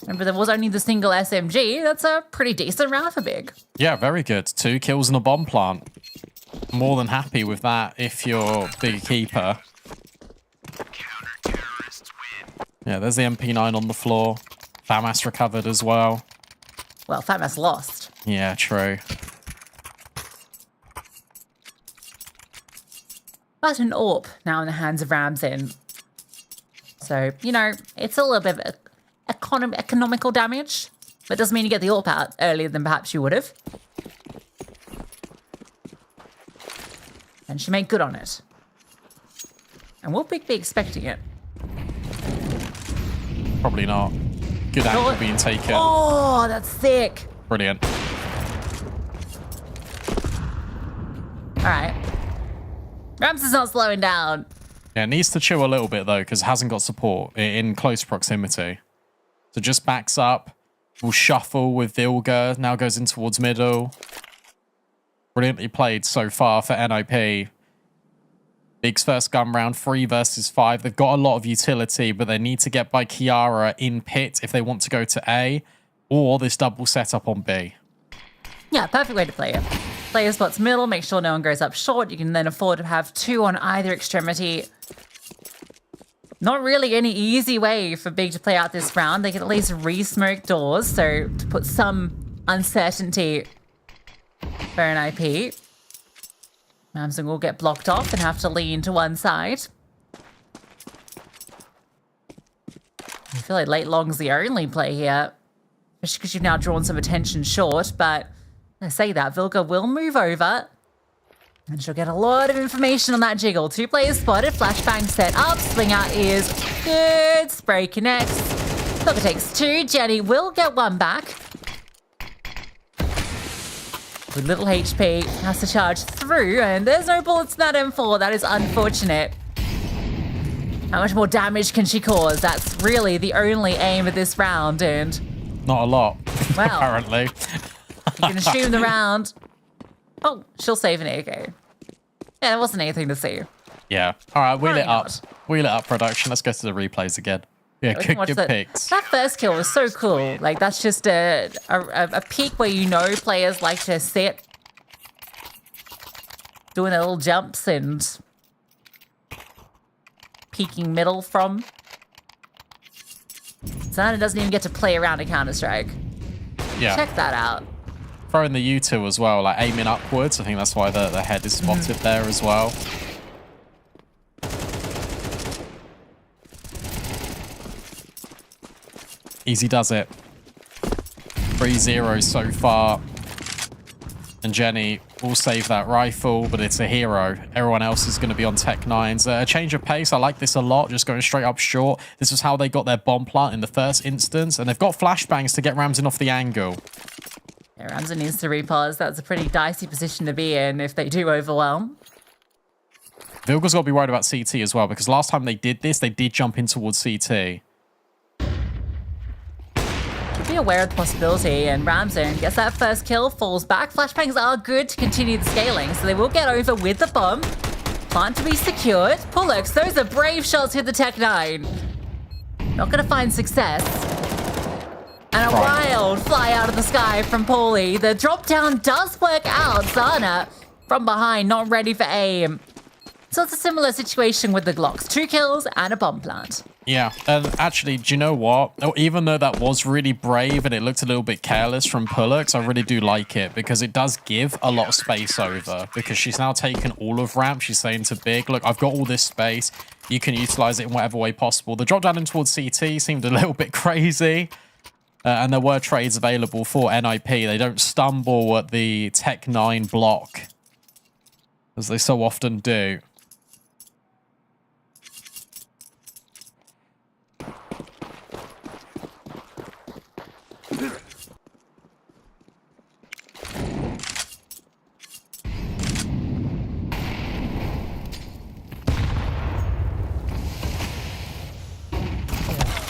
Remember, there was only the single SMG. That's a pretty decent round for Big. Yeah, very good. 2 kills and a bomb plant. More than happy with that if you're Big Keeper. Yeah, there's the MP9 on the floor. FAMAS recovered as well. Well, FAMAS lost. Yeah, true. But an AWP now in the hands of Ramsin. So, you know, it's a little bit of economical damage. But doesn't mean you get the AWP out earlier than perhaps you would have. And she made good on it. And will Big be expecting it? Probably not. Good angle being taken. Oh, that's sick. Brilliant. All right. Ramsin's not slowing down. Yeah, it needs to chill a little bit, though, because it hasn't got support in close proximity. So just backs up. Will shuffle with Vilga. Now goes in towards middle. Brilliantly played so far for NIP. Big's first gun round, 3 versus 5. They've got a lot of utility, but they need to get by Kiara in pit if they want to go to A, or this double setup on B. Yeah, perfect way to play it. Play your spots middle, make sure no one goes up short. You can then afford to have 2 on either extremity. Not really any easy way for Big to play out this round. They can at least re-smoke doors, so to put some uncertainty for NIP. Ramsin will get blocked off and have to lean to one side. I feel like late long's the only play here, especially because you've now drawn some attention short, but I say that, Vilga will move over and she'll get a lot of information on that jiggle. 2 players spotted, flashbang set up, swing out is good, spray connects. Vilga takes 2, Jenny will get 1 back. With little HP, has to charge through, and there's no bullets in that M4. That is unfortunate. How much more damage can she cause? That's really the only aim of this round, and... Not a lot, well, apparently. You can assume the round... Oh, she'll save an AK. Yeah, there wasn't anything to see. Yeah. All right, wheel it up. not? Wheel it up, production. Let's go to the replays again. Yeah, We can watch good that. picks. That first kill was so cool. Like, that's just a peak where you know players like to sit, doing their little jumps and peeking middle from. Sana doesn't even get to play around a Counter-Strike. Yeah. Check that out. Throwing the U2 as well, like aiming upwards. I think that's why the head is spotted there as well. Easy does it. 3-0 so far. And Jenny will save that rifle, but it's a hero. Everyone else is going to be on Tech 9s. A change of pace. I like this a lot, just going straight up short. This is how they got their bomb plant in the first instance. And they've got flashbangs to get Ramsin off the angle. Yeah, Ramsin needs to repause. That's a pretty dicey position to be in if they do overwhelm. Vilga's got to be worried about CT as well, because last time they did this, they did jump in towards CT. Be aware of the possibility, and Ramsin gets that first kill, falls back. Flashbangs are good to continue the scaling, so they will get over with the bomb. Plant to be secured. Pullux, those are brave shots to the Tech 9. Not going to find success. And a wild fly out of the sky from Paulie. The drop down does work out. Zana from behind, not ready for aim. So it's a similar situation with the Glocks. 2 kills and a bomb plant. Yeah, and actually, do you know what? Oh, even though that was really brave and it looked a little bit careless from Pullux, I really do like it because it does give a lot of space over, because she's now taken all of ramp. She's saying to Big, look, I've got all this space. You can utilize it in whatever way possible. The drop down in towards CT seemed a little bit crazy. And there were trades available for NIP. They don't stumble at the Tech 9 block, as they so often do.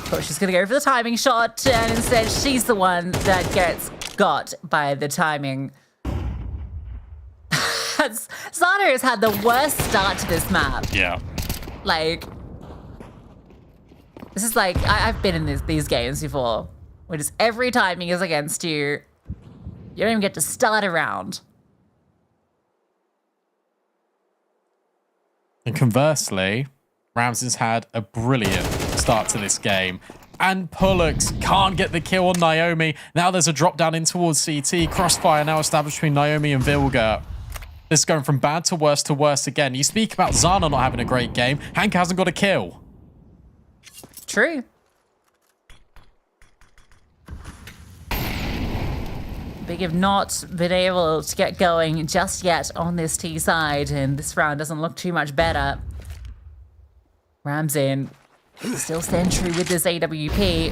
Thought she's going to go for the timing shot, and instead she's the one that gets got by the timing. Zana has had the worst start to this map. Yeah. Like, this is like, I've been in these games before. which is every timing is against you. You don't even get to start a round. And conversely, Ramsden's had a brilliant start to this game. And Pullux can't get the kill on Naomi. Now there's a drop down in towards CT. Crossfire now established between Naomi and Vilga. This is going from bad to worse again. You speak about Zana not having a great game. Hank hasn't got a kill. True. Big have not been able to get going just yet on this T side, and this round doesn't look too much better. Ramsden still sentry with this AWP.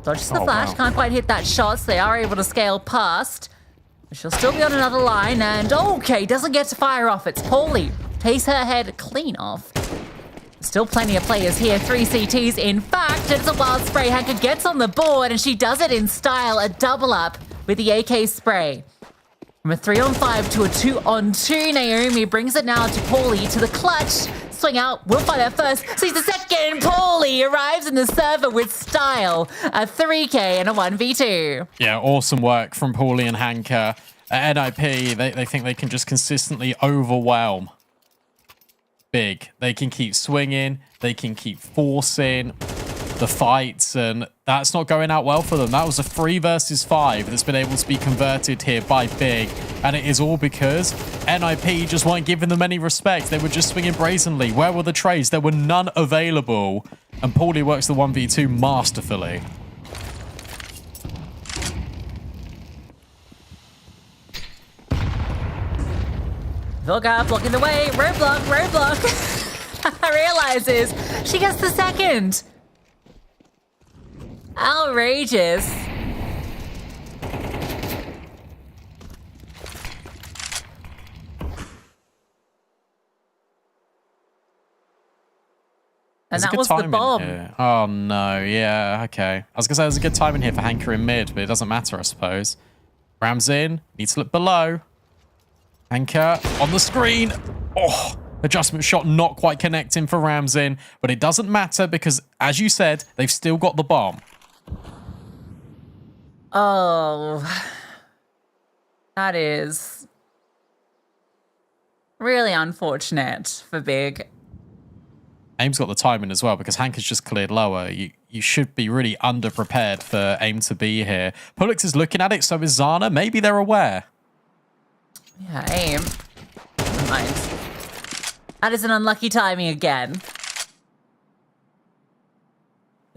Dodges the flash, can't quite hit that shot, so they are able to scale past. She'll still be on another line, and okay, doesn't get to fire off. It's Paulie. Takes her head clean off. Still plenty of players here, 3 CTs. In fact, it's a wild spray. Hanker gets on the board, and she does it in style, a double up with the AK spray. From a 3-on-5 to a 2-on-2, Naomi brings it now to Paulie, to the clutch. Swing out, will find her first, sees the second. Paulie arrives in the server with style. A 3K and a 1v2. Yeah, awesome work from Paulie and Hanker. At NIP, they think they can just consistently overwhelm Big. They can keep swinging, they can keep forcing the fights, and that's not going out well for them. That was a 3 versus 5 that's been able to be converted here by Big, and it is all because NIP just weren't giving them any respect. They were just swinging brazenly. Where were the trades? There were none available, and Paulie works the 1v2 masterfully. Vilga blocking the way. Roadblock. Realizes she gets the second. Outrageous. And that was the bomb. Oh, no. Yeah, okay. I was going to say there's a good time in here for Hanker in mid, but it doesn't matter, I suppose. Ramsden needs to look below. Hanker on the screen. Oh, adjustment shot not quite connecting for Ramsden, but it doesn't matter because, as you said, they've still got the bomb. Oh, that is really unfortunate for Big. AIM's got the timing as well because Hanker's just cleared lower. You should be really underprepared for AIM to be here. Pullux is looking at it, so is Zana. Maybe they're aware. Yeah, AIM. Never mind. That is an unlucky timing again.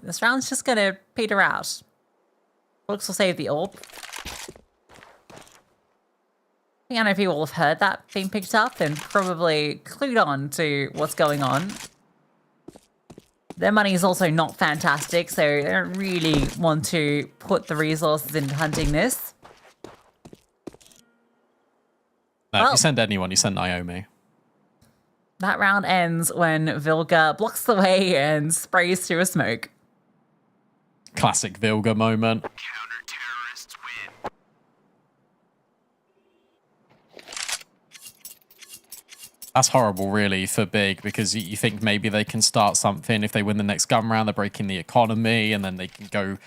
This round's just gonna peter out. Pullux will save the orb. I don't know if you all have heard that being picked up and probably clued on to what's going on. Their money is also not fantastic, so they don't really want to put the resources into hunting this. No, if you send anyone, you send Naomi. That round ends when Vilga blocks the way and sprays through a smoke. Classic Vilga moment. Counter-terrorists win. That's horrible, really, for Big, because you think maybe they can start something. If they win the next gun round, they're breaking the economy, and then they can go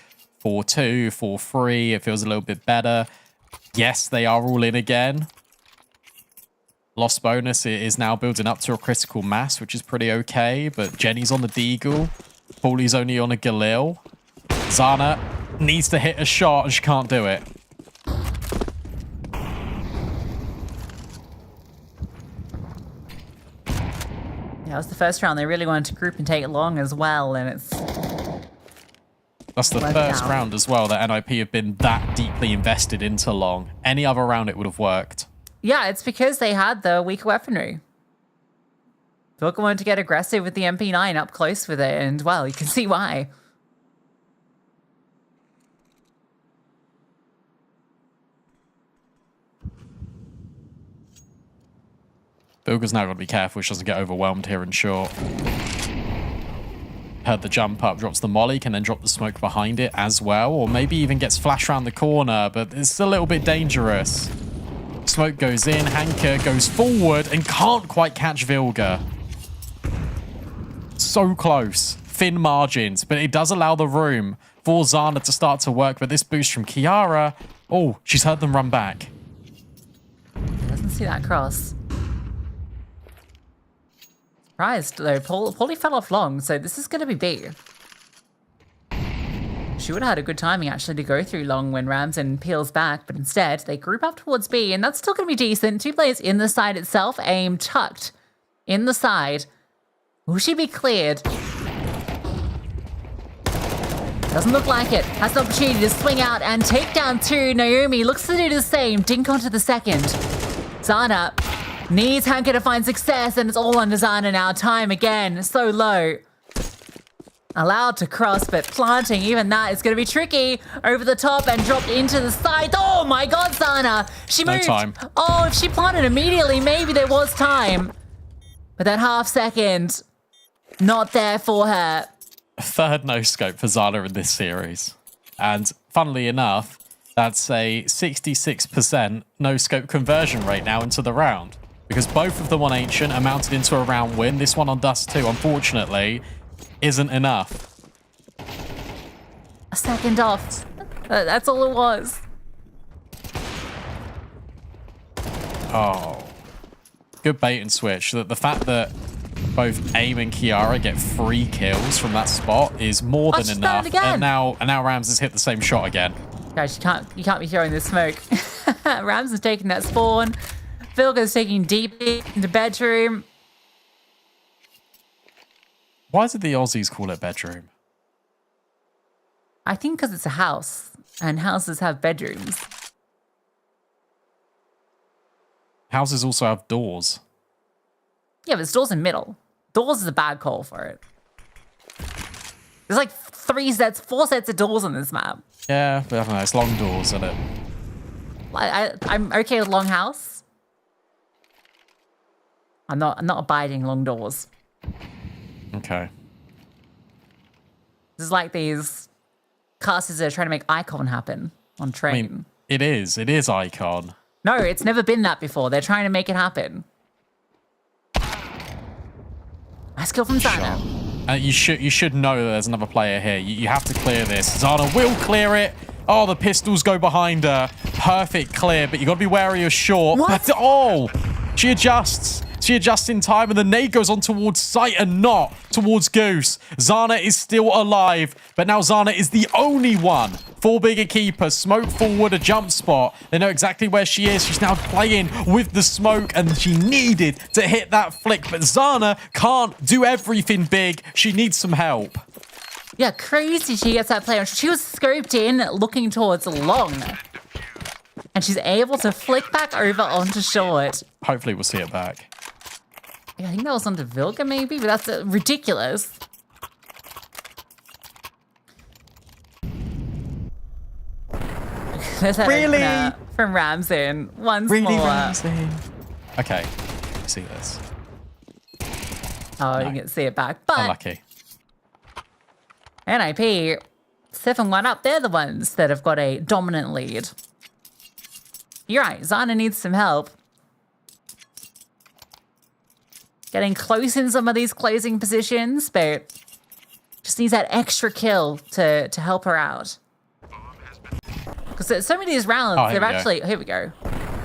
4-2, 4-3. It feels a little bit better. Yes, they are all in again. Lost bonus is now building up to a critical mass, which is pretty okay, but Jenny's on the Deagle. Paulie's only on a Galil. Zana needs to hit a shot, and she can't do it. Yeah, it was the first round. They really wanted to group and take it long as well, and it's... That's the first round as well that NIP have been that deeply invested into long. Any other round it would have worked. Yeah, it's because they had the weaker weaponry. Vilga wanted to get aggressive with the MP9 up close with it, and, well, you can see why. Vilga's now got to be careful she doesn't get overwhelmed here in short. Heard the jump up, drops the molly, can then drop the smoke behind it as well, or maybe even gets flashed around the corner, but it's a little bit dangerous. Smoke goes in, Hanker goes forward and can't quite catch Vilga. So close. Thin margins, but it does allow the room for Zana to start to work, but this boost from Kiara, oh, she's heard them run back. Doesn't see that cross. Surprised though, Paulie fell off long, so this is going to be B. She would have had a good timing actually to go through long when Ramsden peels back, but instead they group up towards B, and that's still going to be decent. 2 players in the side itself, aim tucked in the side. Will she be cleared? Doesn't look like it. Has the opportunity to swing out and take down 2. Naomi looks to do the same. Dink onto the second. Zana needs Hanker to find success, and it's all under Zana now. Time again, so low. Allowed to cross, but planting, even that is going to be tricky. Over the top and dropped into the side. Oh my God, Zana. She moved. No time. Oh, if she planted immediately, maybe there was time. But that half second, not there for her. Third no-scope for Zana in this series. And funnily enough, that's a 66% no-scope conversion rate now into the round. Because both of them on Ancient amounted into a round win. This one on Dust 2, unfortunately, isn't enough. A second off. That's all it was. Oh. Good bait and switch. The fact that both AIM and Kiara get 3 kills from that spot is more than she's done enough. it again. And now Rams has hit the same shot again. Guys, you can't be throwing this smoke. Rams is taking that spawn. Vilga's taking deep into bedroom. Why did the Aussies call it bedroom? I think because it's a house, and houses have bedrooms. Houses also have doors. Yeah, but it's doors in middle. Doors is a bad call for it. There's like 4 sets of doors on this map. Yeah, but I don't know. It's long doors, isn't it? I'm okay with long house. I'm not abiding long doors. Okay. This is like these casters that are trying to make Icon happen on Train. I mean, it is. It is Icon. No, it's never been that before. They're trying to make it happen. Nice kill from Zana. You should know that there's another player here. You have to clear this. Zana will clear it. Oh, the pistols go behind her. Perfect clear, but you got to be wary of short. What? But, oh, she adjusts. She adjusts in time, and the nade goes on towards Sight and not towards Goose. Zana is still alive, but now Zana is the only one. 4 bigger keeper, smoke forward, a jump spot. They know exactly where she is. She's now playing with the smoke, and she needed to hit that flick, but Zana can't do everything big. She needs some help. Yeah, crazy she gets that play. She was scoped in, looking towards long. And she's able to flick back over onto short. Hopefully we'll see it back. Yeah, I think that was onto Vilga maybe, but that's ridiculous. There's that Really? opener from Ramsden once Really, more. Ramsey? Okay, see this. Oh, you didn't see it back. But Unlucky. NIP, 7-1 up. They're the ones that have got a dominant lead. You're right, Zana needs some help. Getting close in some of these closing positions, but just needs that extra kill to help her out. Because so many of these rounds, Oh, here they're we go. actually... Here we go.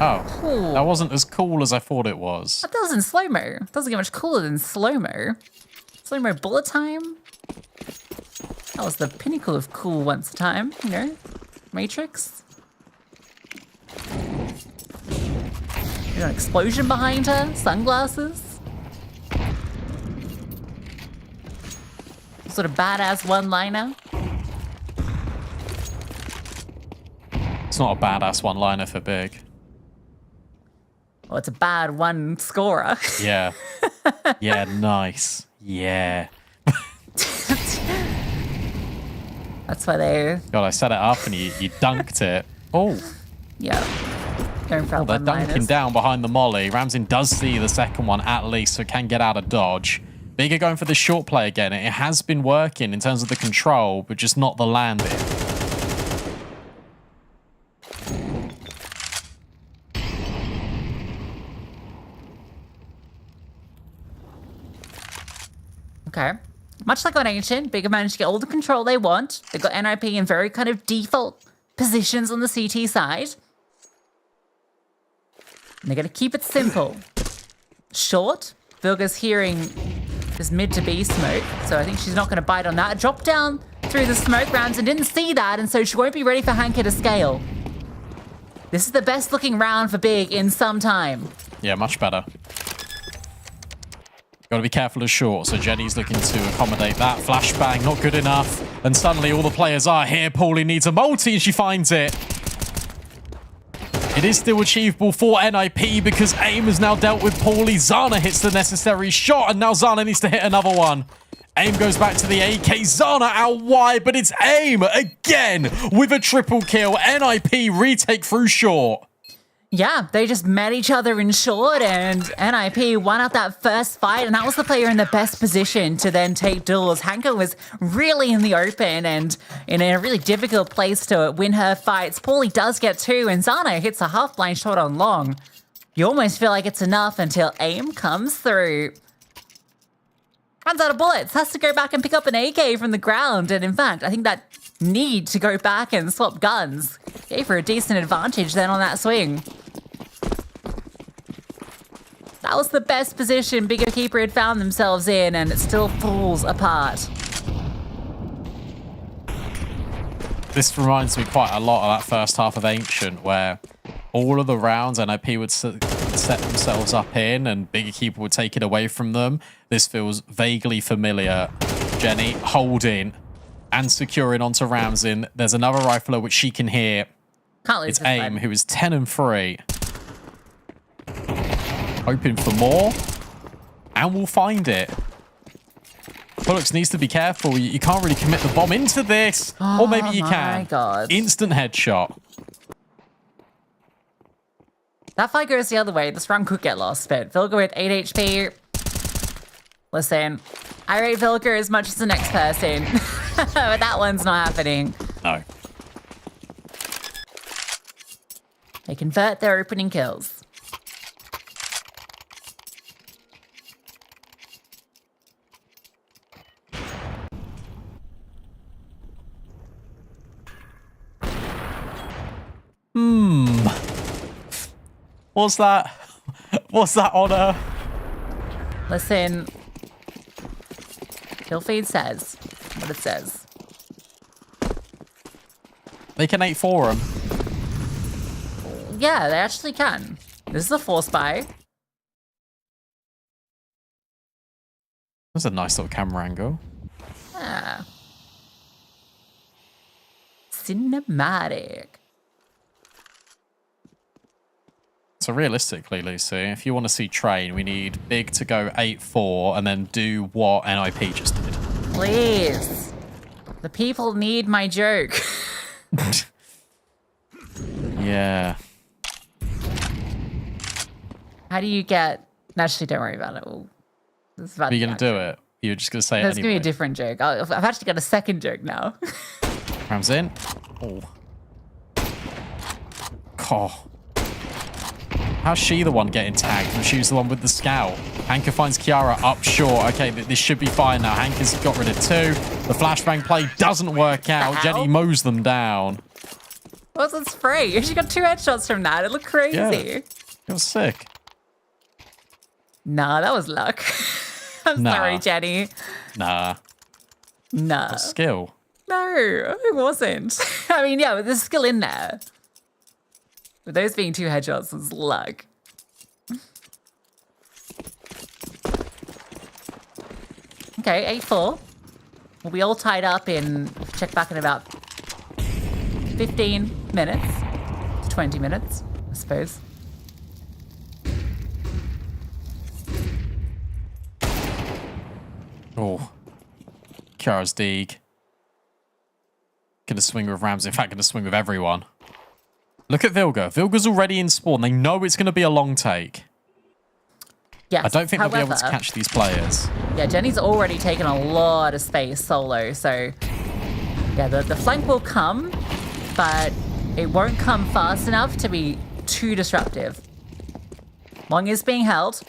Oh, Ooh. that wasn't as cool as I thought it was. That was in slow-mo. Doesn't get much cooler than slow-mo. Slow-mo bullet time. That was the pinnacle of cool once a time, you know? Matrix. There's an explosion behind her. Sunglasses. Sort of badass one-liner. It's not a badass one-liner for Big. Oh, it's a bad one scorer. Yeah. Yeah, nice. Yeah. That's why they, God, I set it up and you dunked it. Oh, yeah. Going for they're dunking one-liners. down behind the molly. Ramsden does see the second one at least, so can get out of dodge. Bigger going for the short play again. It has been working in terms of the control, but just not the landing. Okay. much like on Ancient, Big have managed to get all the control they want. They've got NIP in very kind of default positions on the CT side. And they're going to keep it simple. Short. Vilga's hearing this mid to B smoke, so I think she's not going to bite on that. Dropped down through the smoke rounds and didn't see that, and so she won't be ready for Hanker to scale. This is the best looking round for Big in some time. Yeah, much better. Got to be careful of short, so Jenny's looking to accommodate that. Flashbang, not good enough. And suddenly all the players are here. Paulie needs a multi, and she finds it. It is still achievable for NIP because AIM has now dealt with Paulie. Zana hits the necessary shot, and now Zana needs to hit another one. AIM goes back to the AK. Zana out wide, but it's AIM again with a triple kill. NIP retake through short. Yeah, they just met each other in short, and NIP won out that first fight, and that was the player in the best position to then take duels. Hanker was really in the open and in a really difficult place to win her fights. Paulie does get two, and Zana hits a half-blind shot on long. You almost feel like it's enough until AIM comes through. Runs out of bullets, has to go back and pick up an AK from the ground, and in fact, I think that need to go back and swap guns gave her a decent advantage then on that swing. That was the best position Bigger Keeper had found themselves in, and it still falls apart. This reminds me quite a lot of that first half of Ancient, where all of the rounds NIP would set themselves up in, and Bigger Keeper would take it away from them. This feels vaguely familiar. Jenny holding and securing onto Ramsin. There's another rifler which she can hear. Can't lose It's this AIM, one. who is 10-3. Hoping for more, and we'll find it. Pollux needs to be careful. You can't really commit the bomb into this. Or maybe you can. Oh my God. Instant headshot. That fight goes the other way. This round could get lost, but Vilga with 8 HP. Listen, I rate Vilga as much as the next person. But that one's not happening. No. They convert their opening kills. What's that? What's that honor? Listen, Killfeed says what it says. They can 8-4 him. Yeah, they actually can. This is a 4-spy. That's a nice little camera angle. Yeah. Cinematic. So realistically, Lucy, if you want to see Train, we need Big to go 8-4 and then do what NIP just did. Please. The people need my joke. Yeah. How do you get... Actually, don't worry about it. This is about Are you going to do it? You're just going to say it There's going to be anyway. a different joke. I've actually got a second joke now. Rams in. Oh. Oh. How's she the one getting tagged when she was the one with the scout? Hanker finds Kiara up short. Okay, this should be fine now. Hanker's got rid of 2. The flashbang play doesn't work out. Ow. Jenny mows them down. What's that spray? She got 2 headshots from that. It looked crazy. Yeah. It was sick. Nah, that was luck. I'm Nah. sorry, Jenny. Nah. Nah. Skill. No, it wasn't. I mean, yeah, but there's skill in there. But those being 2 headshots was luck. Okay, 8-4. We'll be all tied up in, check back in about 15 minutes. 20 minutes, I suppose. Oh. Kiara's Deeg. Gonna swing with Rams. In fact, gonna swing with everyone. Look at Vilga. Vilga's already in spawn. They know it's gonna be a long take. Yes, I don't think they'll be able to however, catch these players. Yeah, Jenny's already taken a lot of space solo, so yeah, the flank will come, but it won't come fast enough to be too disruptive. Long is being held.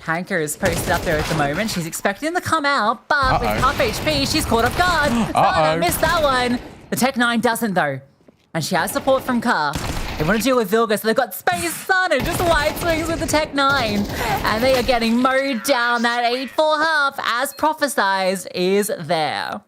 Hanker is posted up there at the moment. She's expecting to come out, but with half HP, she's caught off guard. Zana missed that one. The Tech 9 doesn't, though. And she has support from Ka. They want to deal with Vilga, so they've got Space Sana, just wide swings with the Tech 9. And they are getting mowed down. That 8-4 half, as prophesized, is there.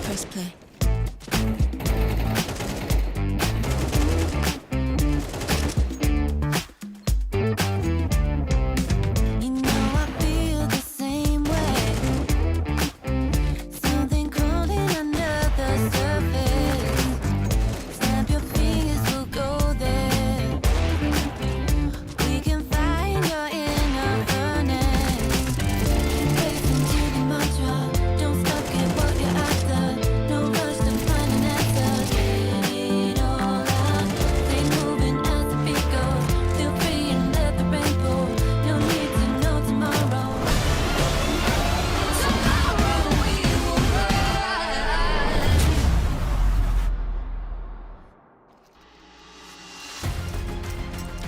Press play. You know I feel the same way. Something crawling under the surface. Snap your fingers, we'll go there. We can find your inner furnace. Listen to the mantra. Don't stop, get what you're after. No rush to find an answer. Get it all out. Stay moving as the beat goes. Feel free and let the rain pour. No need to know tomorrow. Tomorrow we will rise.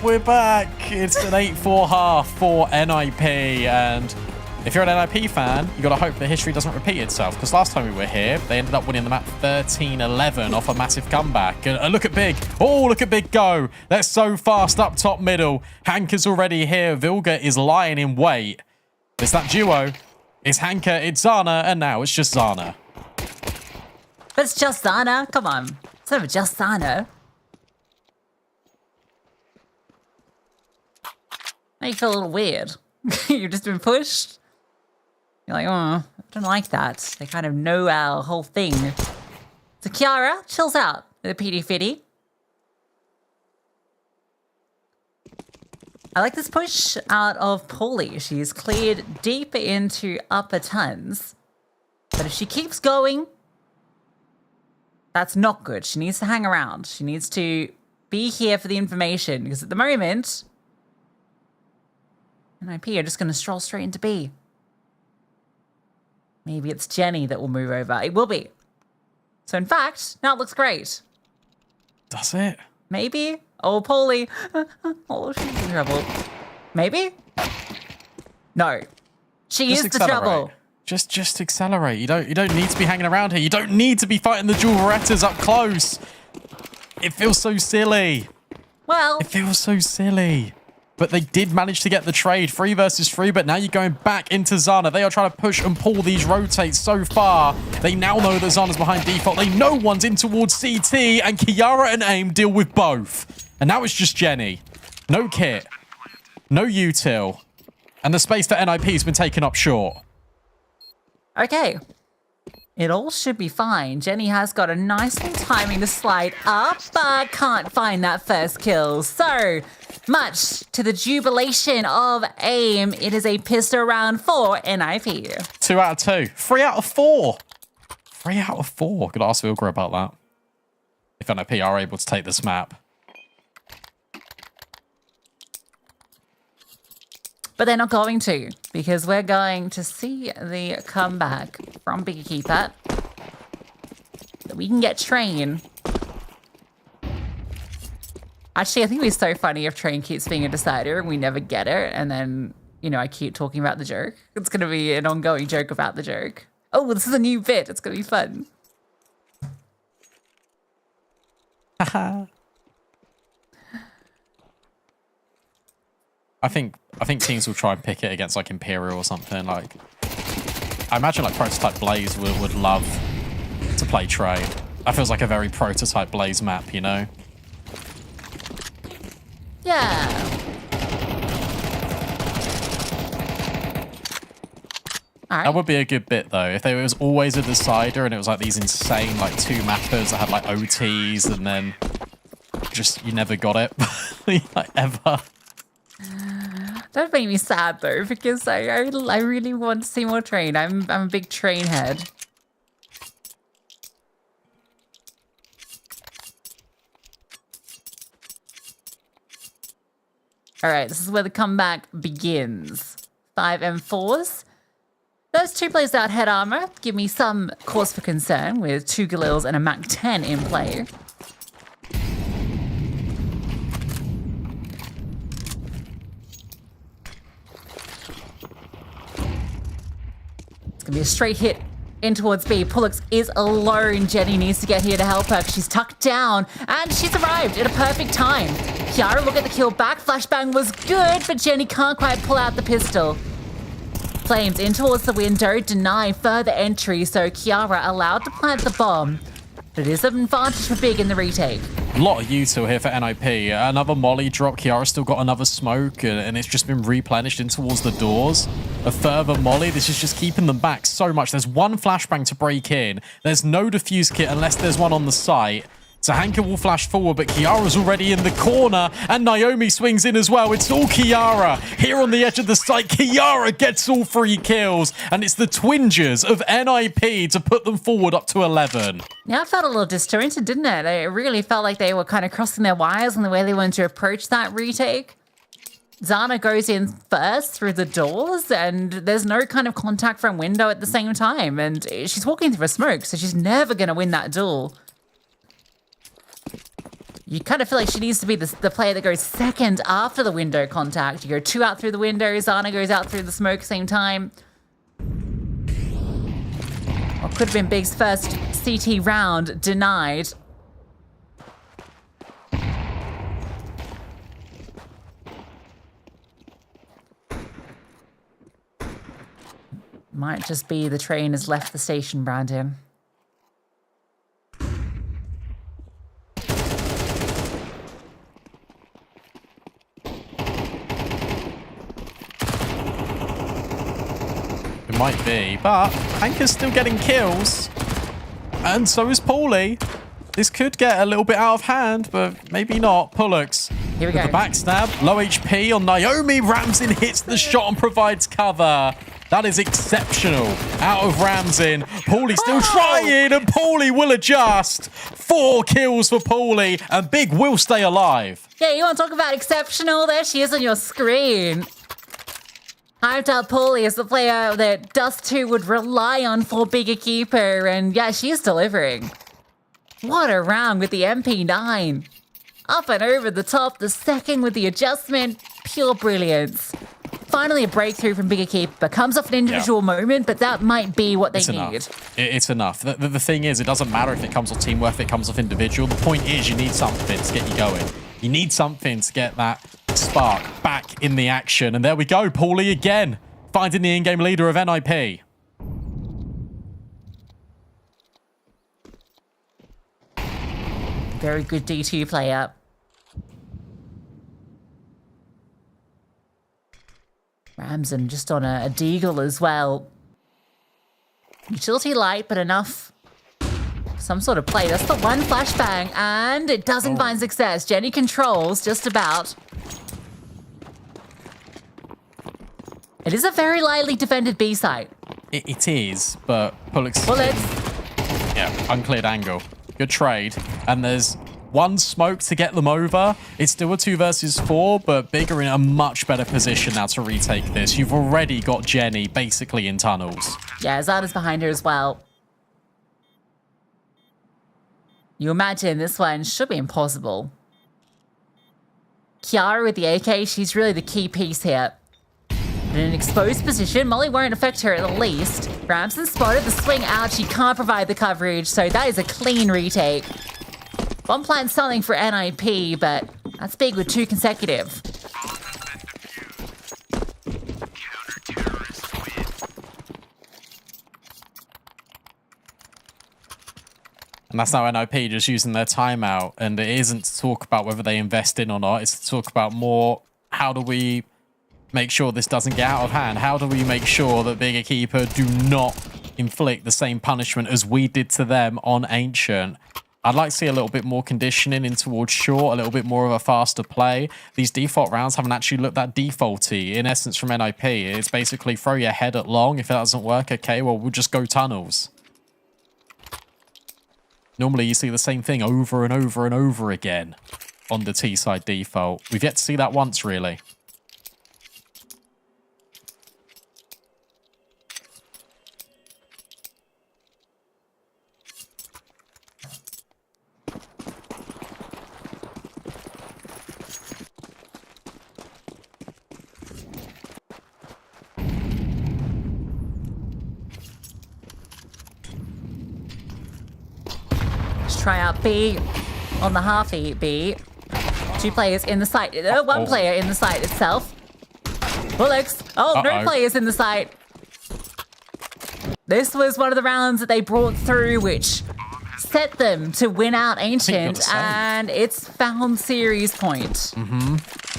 We're back. It's an 8-4 half for NIP, and if you're an NIP fan, you got to hope that history doesn't repeat itself, because last time we were here, they ended up winning the map 13-11 off a massive comeback. And look at Big. Oh, look at Big go. They're so fast up top middle. Hanker's already here. Vilga is lying in wait. It's that duo. It's Hanker, it's Zana, and now it's just Zana. But it's just Zana. Come on. It's never just Zana. Now you feel a little weird. You've just been pushed. You're like, oh, I don't like that. They kind of know our whole thing. So Kiara chills out with a PD Fitty. I like this push out of Paulie. She's cleared deep into upper tons. But if she keeps going, that's not good. She needs to hang around. She needs to be here for the information, because at the moment, NIP are just going to stroll straight into B. Maybe it's Jenny that will move over. It will be. So in fact, now it looks great. Does it? Maybe. Oh, Paulie. Oh, she's in trouble. Maybe? No. She Just is the accelerate. trouble. Just accelerate. You don't need to be hanging around here. You don't need to be fighting the dual Berettas up close. It feels so silly. Well, It feels so silly. But they did manage to get the trade. 3 versus 3, but now you're going back into Zana. They are trying to push and pull these rotates so far. They now know that Zana's behind default. They know one's in towards CT, and Kiara and AIM deal with both. And now it's just Jenny. No kit. No util. And the space for NIP has been taken up short. okay. It all should be fine. Jenny has got a nice little timing to slide up, but can't find that first kill. So, much to the jubilation of AIM, it is a pistol round for NIP. 2 out of 2. 3 out of 4. 3 out of 4. Could ask Vilgra about that. If NIP are able to take this map. But they're not going to, because we're going to see the comeback from Biggie Keeper. That we can get Train. Actually, I think it'd be so funny if Train keeps being a decider and we never get it, and then, you know, I keep talking about the joke. It's going to be an ongoing joke about the joke. Oh, this is a new bit. It's going to be fun. Haha. I think teams will try and pick it against like Imperial or something. Like, I imagine like Prototype Blaze would love to play Trade. That feels like a very Prototype Blaze map, you know? Yeah. All right. That would be a good bit though. If there was always a decider and it was like these insane like 2 mappers that had like OTs and then just you never got it like ever. That made me sad though, because I really want to see more Train. I'm a big Train head. All right, this is where the comeback begins. 5 M4s. Those 2 players without head armor give me some cause for concern with 2 Galils and a Mac 10 in play. It's gonna be a straight hit in towards B. Pullux is alone. Jenny needs to get here to help her. She's tucked down, and she's arrived at a perfect time. Kiara, look at the kill back. Flashbang was good, but Jenny can't quite pull out the pistol. Flames in towards the window, deny further entry, so Kiara allowed to plant the bomb. But it is an advantage for Big in the retake. A lot of util here for NIP. Another molly drop. Kiara's still got another smoke, and it's just been replenished in towards the doors. A further molly. This is just keeping them back so much. There's 1 flashbang to break in. There's no defuse kit unless there's one on the site. So Hanka will flash forward, but Kiara's already in the corner, and Naomi swings in as well. It's all Kiara. Here on the edge of the site, Kiara gets all 3 kills, and it's the twingers of NIP to put them forward up to 11. Yeah, it felt a little disjointed, didn't it? It really felt like they were kind of crossing their wires in the way they wanted to approach that retake. Zana goes in first through the doors, and there's no kind of contact from window at the same time, and she's walking through a smoke, so she's never going to win that duel. You kind of feel like she needs to be the player that goes second after the window contact. You go 2 out through the window, Zana goes out through the smoke same time. Or could have been Big's first CT round denied. Might just be the train has left the station, Brandon. It might be, but Hanka's still getting kills. And so is Paulie. This could get a little bit out of hand, but maybe not. Pullux. Here we With go. the backstab, low HP on Naomi. Ramsin hits the shot and provides cover. That is exceptional. Out of Ramsin. Paulie still trying, and Paulie will adjust. 4 kills for Paulie, and Big will stay alive. Yeah, you want to talk about exceptional? There she is on your screen. Hyped up Paulie is the player that Dust2 would rely on for Bigger Keeper, and yeah, she's delivering. What a round with the MP9. Up and over the top, the second with the adjustment. pure brilliance. Finally, a breakthrough from Bigger Keeper. Comes off an individual moment, but that might be what they It's need. enough. It's enough. The thing is, it doesn't matter if it comes off teamwork, if it comes off individual. The point is, you need something to get you going. You need something to get that spark back in the action. And there we go, Paulie again, finding the in-game leader of NIP. Very good D2 player. Ramson just on a deagle as well. Utility light, but enough. Some sort of play. That's the one flashbang, and it doesn't find success. Jenny controls just about. It is a very lightly defended B site. It is, but Pullix. Bullets. Yeah, uncleared angle. Good trade. And there's one smoke to get them over. It's still a 2 versus 4, but Bigger in a much better position now to retake this. You've already got Jenny basically in tunnels. Yeah, Zada's behind her as well. You imagine this one should be impossible. Kiara with the AK, she's really the key piece here. But in an exposed position, Molly won't affect her at the least. Ramson spotted the swing out. She can't provide the coverage, so that is a clean retake. One plant something for NIP, but that's big with 2 consecutive. And that's now NIP just using their timeout. And it isn't to talk about whether they invest in or not. It's to talk about more, how do we make sure this doesn't get out of hand? How do we make sure that Bigger Keeper do not inflict the same punishment as we did to them on Ancient? I'd like to see a little bit more conditioning in towards short, a little bit more of a faster play. These default rounds haven't actually looked that defaulty, in essence, from NIP. It's basically throw your head at long. If it doesn't work, okay, well, we'll just go tunnels. Normally, you see the same thing over and over and over again on the T-side default. We've yet to see that once, really. Try out B on the half B. 2 players in the site. One player in the site itself. Bullocks. No players in the site. This was one of the rounds that they brought through, which set them to win out Ancient, and it's found series point.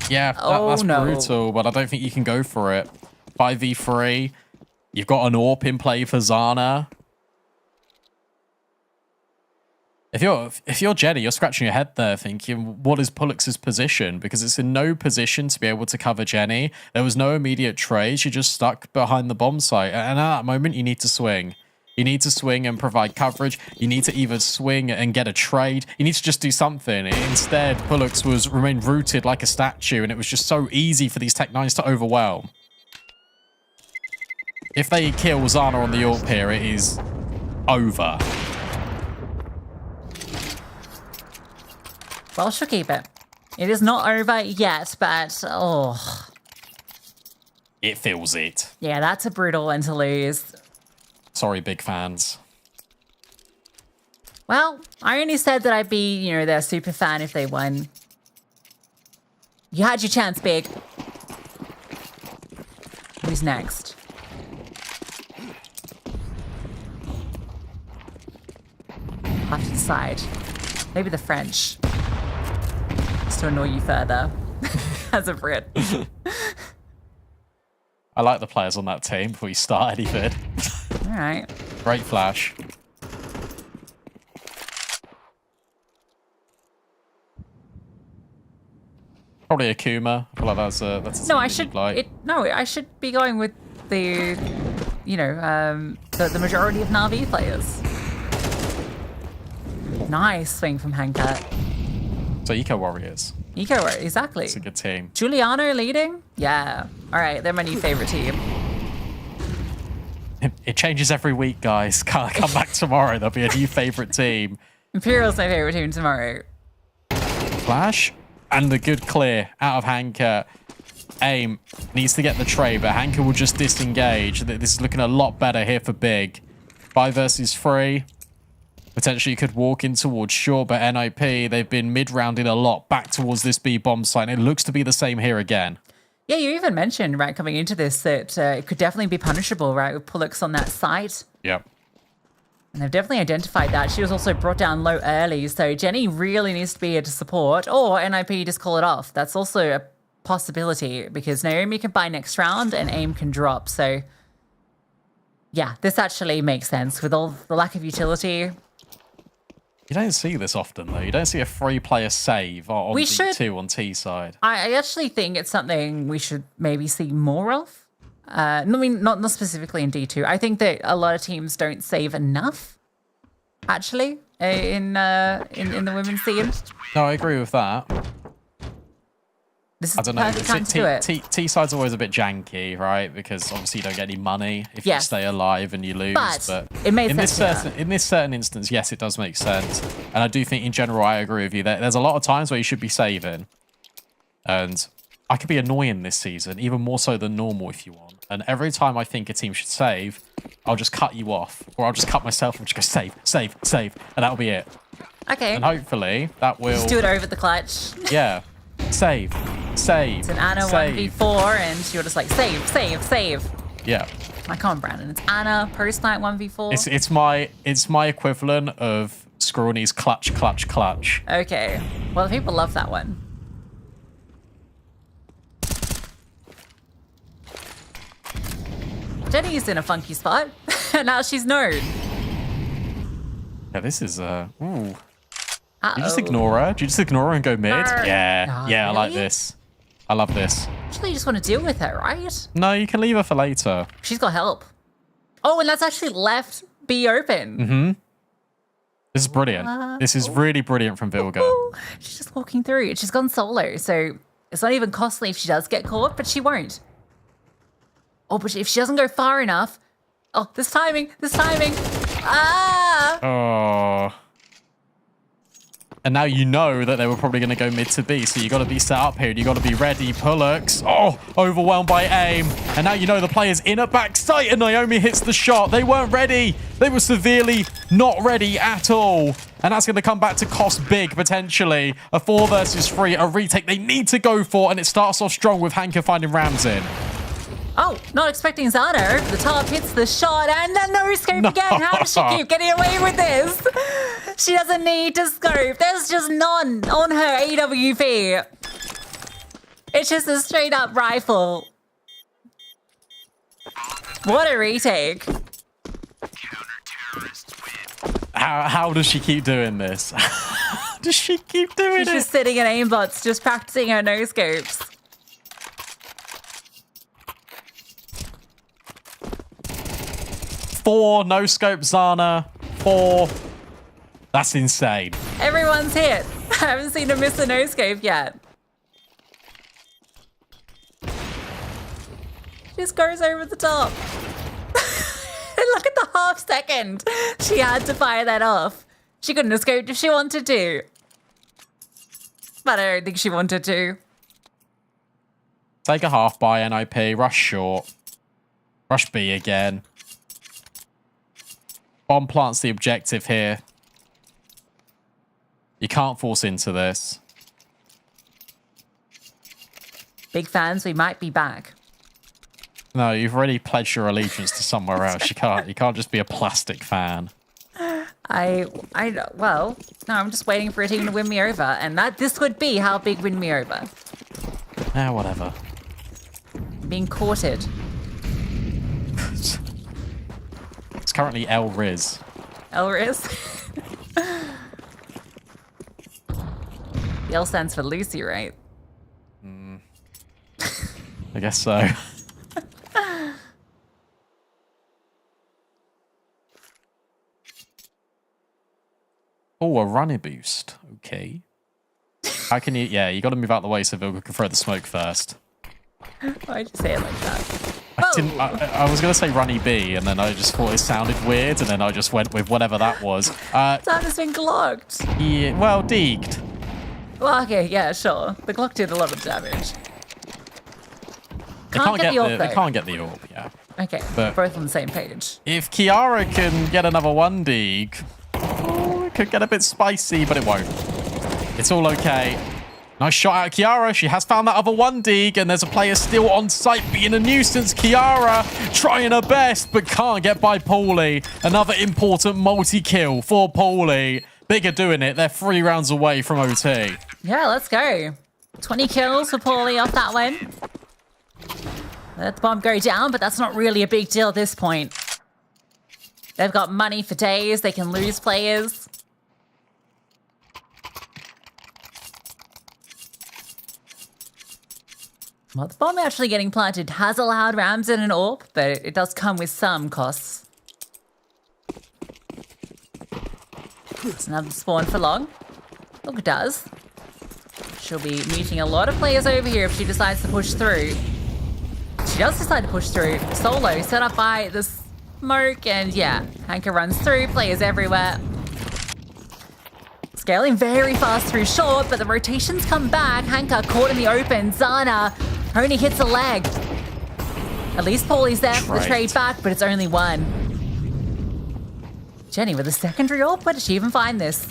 Yeah, that's brutal, but I don't think you can go for it. 5v3. You've got an AWP in play for Zana. If you're Jenny, you're scratching your head there thinking, what is Pullix's position? Because it's in no position to be able to cover Jenny. There was no immediate trade. You're just stuck behind the bomb site. And at that moment, you need to swing. You need to swing and provide coverage. You need to either swing and get a trade. You need to just do something. Instead, Pullix remained rooted like a statue, and it was just so easy for these Tech-9s to overwhelm. If they kill Zana on the AWP here, it is over. Well, she'll keep it. It is not over yet, but It feels it. yeah, that's a brutal one to lose. Sorry, big fans. Well, I only said that I'd be, their super fan if they won. You had your chance, Big. Who's next? I'll have to decide. Maybe the French. Just to annoy you further. As a Brit. I like the players on that team before you start anything. All right. Great flash. Probably Akuma. I feel like that's a No, team I that should. you'd like. I should be going with the, the majority of Na'Vi players. Nice swing from Hanka. So Eco Warriors. Eco, exactly. It's a good team. Giuliano leading? Yeah. All right, they're my new favorite team. It changes every week, guys. Come back tomorrow. There'll be a new favorite team. Imperial's my favorite team tomorrow. Flash and the good clear out of Hanka. AIM needs to get the trade, but Hanker will just disengage. This is looking a lot better here for Big. 5 versus 3. Potentially could walk in towards short, but NIP, they've been mid-rounding a lot back towards this B bomb site, and it looks to be the same here again. Yeah, you even mentioned, right, coming into this that it could definitely be punishable, right, with Pullux on that site. Yep. And they've definitely identified that. She was also brought down low early, so Jenny really needs to be here to support, or NIP just call it off. That's also a possibility, because Naomi can buy next round and AIM can drop, so yeah, this actually makes sense with all the lack of utility. You don't see this often, though. You don't see a 3-player save on D2 on T side. I actually think it's something we should maybe see more of. I mean, not specifically in D2. I think that a lot of teams don't save enough, actually, in the women's scene. No, I agree with that. This is I don't the know. perfect time to do it. T side's always a bit janky, right? Because obviously you don't get any money if you stay alive and you lose. But it made sense. In this certain instance, yes, it does make sense. And I do think in general, I agree with you. There's a lot of times where you should be saving. And I could be annoying this season, even more so than normal if you want. And every time I think a team should save, I'll just cut you off. Or I'll just cut myself and just go save, save, save. And that'll be it. Okay. And hopefully that will... Just do it over the clutch. Yeah. Save. Save. It's an Anna save. 1v4 and you're just like, save, save, save. Yeah. I can't, Brandon. It's Anna, post-night 1v4. It's my equivalent of Scrawny's clutch, clutch, clutch. Okay. Well, people love that one. Jenny's in a funky spot. And now she's known. Yeah, this is ooh. Uh-oh. Do you just ignore her? Do you just ignore her and go mid? Yeah. Oh, yeah, I like really? this. I love this. Actually, you just want to deal with her, right? No, you can leave her for later. She's got help. Oh, and that's actually left B open. Mm-hmm. This is brilliant. This is really brilliant from Vilga. Ooh, she's just walking through. She's gone solo, so it's not even costly if she does get caught, but she won't. Oh, but if she doesn't go far enough... Oh, this timing. Ah! Oh. And now you know that they were probably going to go mid to B, so you got to be set up here. You got to be ready. Pullux. Oh, overwhelmed by AIM. And now you know the player's in a backside, and Naomi hits the shot. They weren't ready. They were severely not ready at all. And that's going to come back to cost Big, potentially. A 4 versus 3, a retake they need to go for, and it starts off strong with Hanker finding Rams in. Oh, not expecting Zana over the top, hits the shot, and then no scope again. How does she keep getting away with this? She doesn't need to scope. There's just none on her AWP. It's just a straight up rifle. What a retake. How does she keep doing this? How does she keep doing She's it? just sitting in aimbots, just practicing her no scopes. Four no scope Zana. 4. That's insane. Everyone's hit. I haven't seen her miss a no scope yet. Just goes over the top. Look at the half second. She had to fire that off. She couldn't have scoped if she wanted to. But I don't think she wanted to. Take a half by NIP. Rush short. Rush B again. Bomb plants the objective here. You can't force into this. Big fans, we might be back. No, you've already pledged your allegiance to somewhere else. You can't just be a plastic fan. Well, no, I'm just waiting for a team to win me over, and this would be how Big win me over. Whatever. Being courted. It's currently El Riz. Elris. The L stands for Lucy, right? I guess so. Oh, a runny boost. Okay. How can you... Yeah, you got to move out the way so Vilga can throw the smoke first. Why'd you say it like that? I was going to say runny B, and then I just thought it sounded weird, and then I just went with whatever that was. That has been glocked. Yeah, well, deeked. Well, okay, yeah, sure. The Glock did a lot of damage. Can't get the orb, They though. can't get the orb, yeah. Okay, But- both on the same page. If Kiara can get another 1D, it could get a bit spicy, but it won't. It's all okay. Nice shot out of Kiara. She has found that other 1D, and there's a player still on site being a nuisance. Kiara trying her best, but can't get by Paulie. Another important multi-kill for Paulie. Big are doing it. They're 3 rounds away from OT. Yeah, let's go. 20 kills for Paulie off that one. Let the bomb go down, but that's not really a big deal at this point. They've got money for days. They can lose players. Well, the bomb actually getting planted has allowed Ramsden an orb, but it does come with some costs. It's another spawn for long. Look, it does. She'll be meeting a lot of players over here if she decides to push through. She does decide to push through. Solo set up by the smoke, and yeah, Hanka runs through, players everywhere. Scaling very fast through short, but the rotations come back. Hanka caught in the open. Zana only hits a leg. At least Paulie's there for the trade back, but it's only one. Jenny with a secondary orb? Where did she even find this?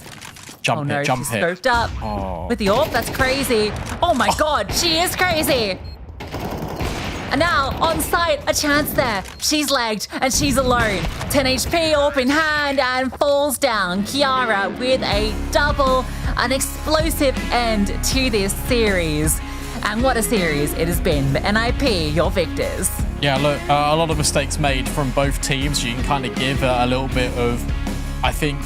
Jump Oh no, hit, jump she's hit. scoped up. Oh. With the orb, that's crazy. Oh my god, she is crazy. And now, on site, a chance there. She's lagged, and she's alone. 10 HP, orb in hand, and falls down. Kiara with a double, an explosive end to this series. And what a series it has been. But NIP, your victors. Yeah, look, a lot of mistakes made from both teams. You can kind of give a little bit of, I think,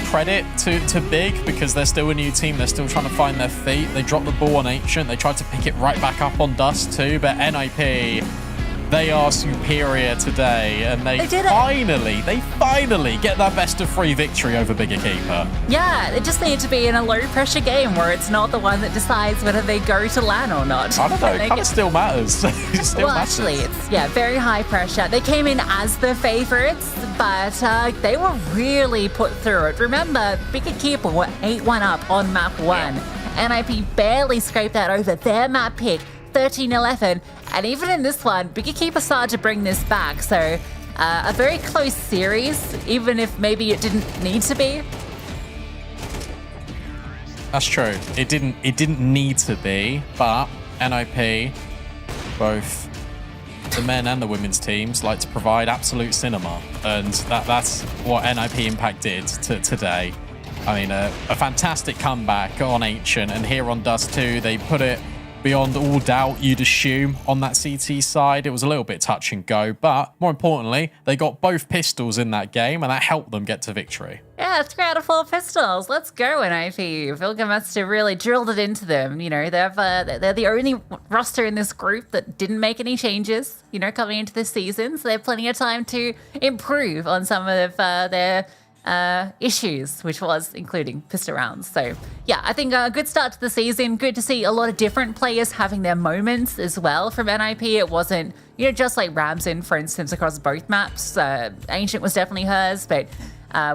credit to Big because they're still a new team. They're still trying to find their feet. They dropped the ball on Ancient. They tried to pick it right back up on Dust too. But NIP, they are superior today. And they did it. finally get that best of 3 victory over Bigger Keeper. Yeah, it just needed to be in a low pressure game where it's not the one that decides whether they go to LAN or not. I don't know, They it kind get- of still matters. It still Well, matters. actually, it's very high pressure. They came in as the favorites, but they were really put through it. Remember, Bigger Keeper were 8-1 up on map 1. NIP barely scraped that over their map pick, 13-11. And even in this one, Bigger Keeper started to bring this back. So a very close series, even if maybe it didn't need to be. That's true. It didn't need to be, but NIP, both the men and the women's teams, like to provide absolute cinema, and that's what NIP Impact did today. I mean, a fantastic comeback on Ancient, and here on Dust 2, they put it beyond all doubt, you'd assume, on that CT side. It was a little bit touch and go, but more importantly, they got both pistols in that game, and that helped them get to victory. Yeah, 3 out of 4 pistols. Let's go, NIP. Vilka must have really drilled it into them. You know, they're the only roster in this group that didn't make any changes, you know, coming into this season. So they have plenty of time to improve on some of their issues, which was including pistol rounds. So yeah, I think a good start to the season. Good to see a lot of different players having their moments as well from NIP. It wasn't, you know, just like Ramsden, for instance, across both maps. Ancient was definitely hers, but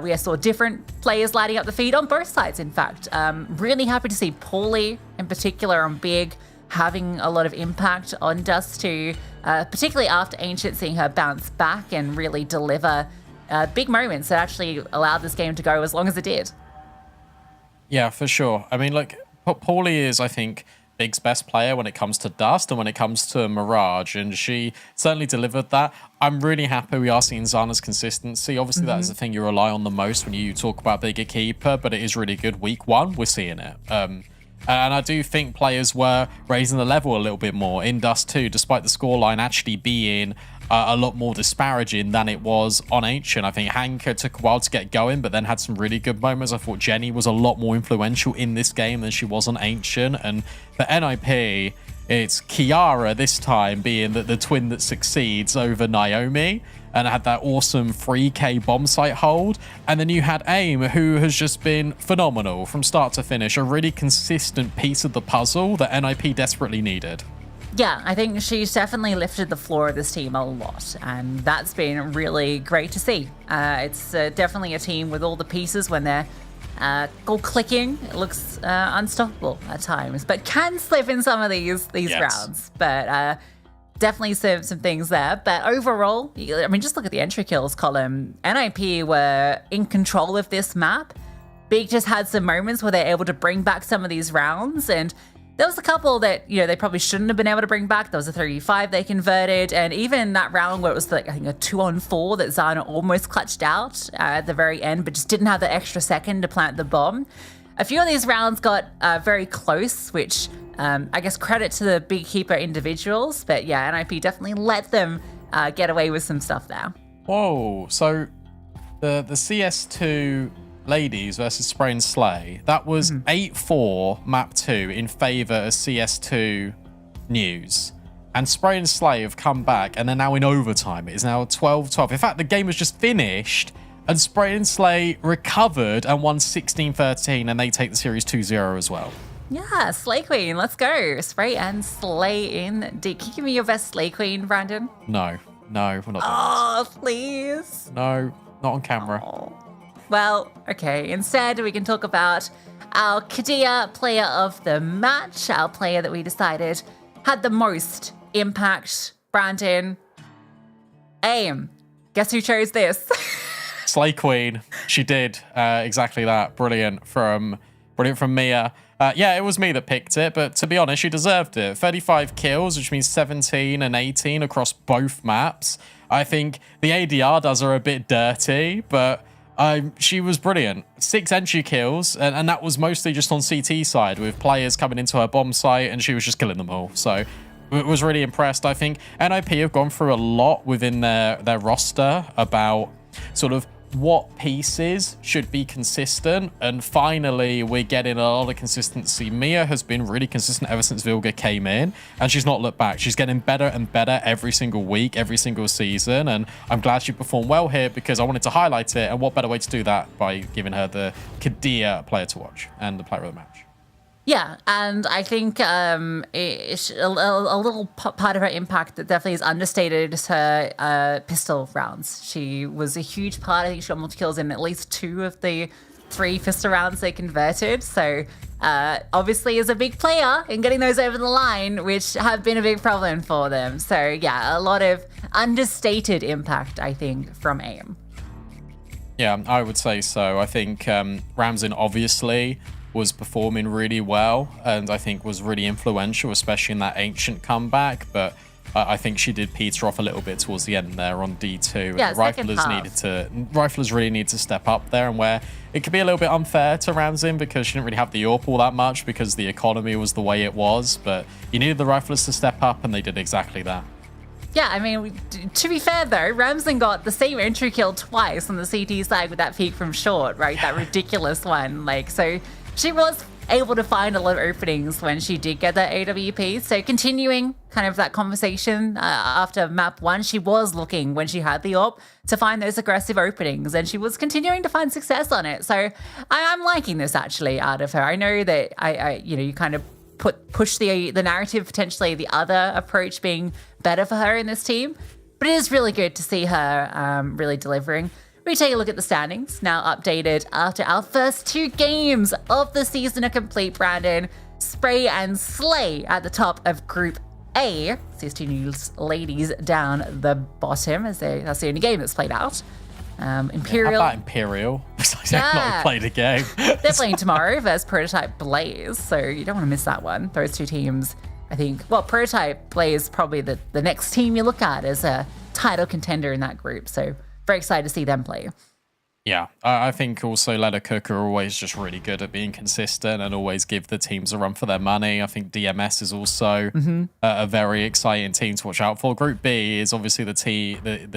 we saw different players lighting up the feed on both sides, in fact. Really happy to see Paulie, in particular on Big, having a lot of impact on Dust 2, particularly after Ancient seeing her bounce back and really deliver big moments that actually allowed this game to go as long as it did. Yeah, for sure. I mean, look, Paulie is, I think, Big's best player when it comes to Dust and when it comes to Mirage, and she certainly delivered that. I'm really happy we are seeing Zana's consistency. Obviously, that is the thing you rely on the most when you talk about Bigger Keeper, but it is really good. Week 1, we're seeing it. And I do think players were raising the level a little bit more in Dust 2, despite the scoreline actually being a lot more disparaging than it was on Ancient. I think Hanka took a while to get going, but then had some really good moments. I thought Jenny was a lot more influential in this game than she was on Ancient. And for NIP, it's Kiara this time being the twin that succeeds over Naomi, and had that awesome 3K bomb site hold. And then you had AIM, who has just been phenomenal from start to finish, a really consistent piece of the puzzle that NIP desperately needed. Yeah, I think she's definitely lifted the floor of this team a lot, and that's been really great to see. It's definitely a team with all the pieces when they're all clicking. It looks unstoppable at times, but can slip in some of these Yes. rounds. But definitely some things there. But overall, I mean, just look at the entry kills column. NIP were in control of this map. Big just had some moments where they're able to bring back some of these rounds, and there was a couple that, they probably shouldn't have been able to bring back. There was a 3v5 they converted, and even that round where it was like, I think, a 2-on-4 that Zana almost clutched out at the very end, but just didn't have the extra second to plant the bomb. A few of these rounds got very close, which I guess credit to the big keeper individuals, but yeah, NIP definitely let them get away with some stuff there. Whoa, so the CS2 ladies versus Spray and Slay, that was 8-4 map 2 in favor of CS2 News. And Spray and Slay have come back and they're now in overtime. It is now 12-12. In fact, the game was just finished and Spray and Slay recovered and won 16-13, and they take the series 2-0 as well. Yeah, Slay Queen, let's go. Spray and Slay indeed. Can you give me your best Slay Queen, Brandon? No, we're not doing Oh, please. this. No, not on camera. Oh. Well, okay. Instead, we can talk about our Kadia player of the match, our player that we decided had the most impact. Brandon, AIM. Guess who chose this? Slay Queen, she did exactly that. Brilliant from Mia. Yeah, it was me that picked it, but to be honest, she deserved it. 35 kills, which means 17 and 18 across both maps. I think the ADR does her a bit dirty, but she was brilliant. 6 entry kills, and that was mostly just on CT side with players coming into her bomb site, and she was just killing them all. So I was really impressed. I think NIP have gone through a lot within their roster about sort of what pieces should be consistent, and finally we're getting a lot of consistency. Mia has been really consistent ever since Vilga came in, and she's not looked back. She's getting better and better every single week, every single season, and I'm glad she performed well here because I wanted to highlight it, and what better way to do that by giving her the Kadia player to watch and the player of the match. Yeah, and I think it's a little part of her impact that definitely is understated is her pistol rounds. She was a huge part. I think she got multi kills in at least 2 of the 3 pistol rounds they converted. So obviously is a big player in getting those over the line, which have been a big problem for them. So yeah, a lot of understated impact, I think, from AIM. Yeah, I would say so. I think Ramzan obviously was performing really well and I think was really influential, especially in that Ancient comeback, but I think she did peter off a little bit towards the end there on D2. Yeah, Riflers really need to step up there, and where it could be a little bit unfair to Ramzan because she didn't really have the AWP all that much because the economy was the way it was, but you needed the Riflers to step up and they did exactly that. Yeah, I mean, to be fair though, Ramzan got the same entry kill twice on the CT side with that peek from short, right? That ridiculous one. So she was able to find a lot of openings when she did get that AWP. So continuing kind of that conversation after map 1, she was looking when she had the AWP to find those aggressive openings, and she was continuing to find success on it. So I'm liking this actually out of her. I know that you kind of push the narrative, potentially the other approach being better for her in this team, but it is really good to see her really delivering. We take a look at the standings, now updated after our first 2 games of the season are complete, Brandon. Spray and Slay at the top of Group A. CS2 News ladies down the bottom, as that's the only game that's played out. Imperial. How about Imperial? They've not played a game. They're playing tomorrow versus Prototype Blaze, so you don't want to miss that one. Those 2 teams, I think, well, Prototype Blaze probably the next team you look at as a title contender in that group, so very excited to see them play. Yeah, I think also Leather Cook are always just really good at being consistent and always give the teams a run for their money. I think DMS is also a very exciting team to watch out for. Group B is obviously the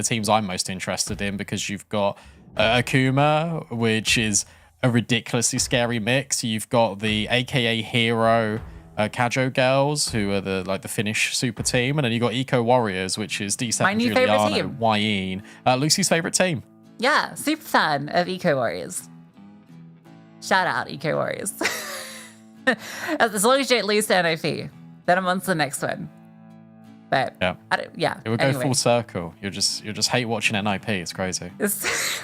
teams I'm most interested in because you've got Akuma, which is a ridiculously scary mix. You've got the AKA Hero CSGO girls, who are the Finnish super team, and then you got Eco Warriors, which is D7, my new favorite Juliano, team. Wayne, Lucy's favorite team. Yeah, super fan of Eco Warriors. Shout out Eco Warriors. As long as you don't lose to NOP, then I'm on to the next one. But yeah, it would go full circle. You just hate watching NIP. It's crazy.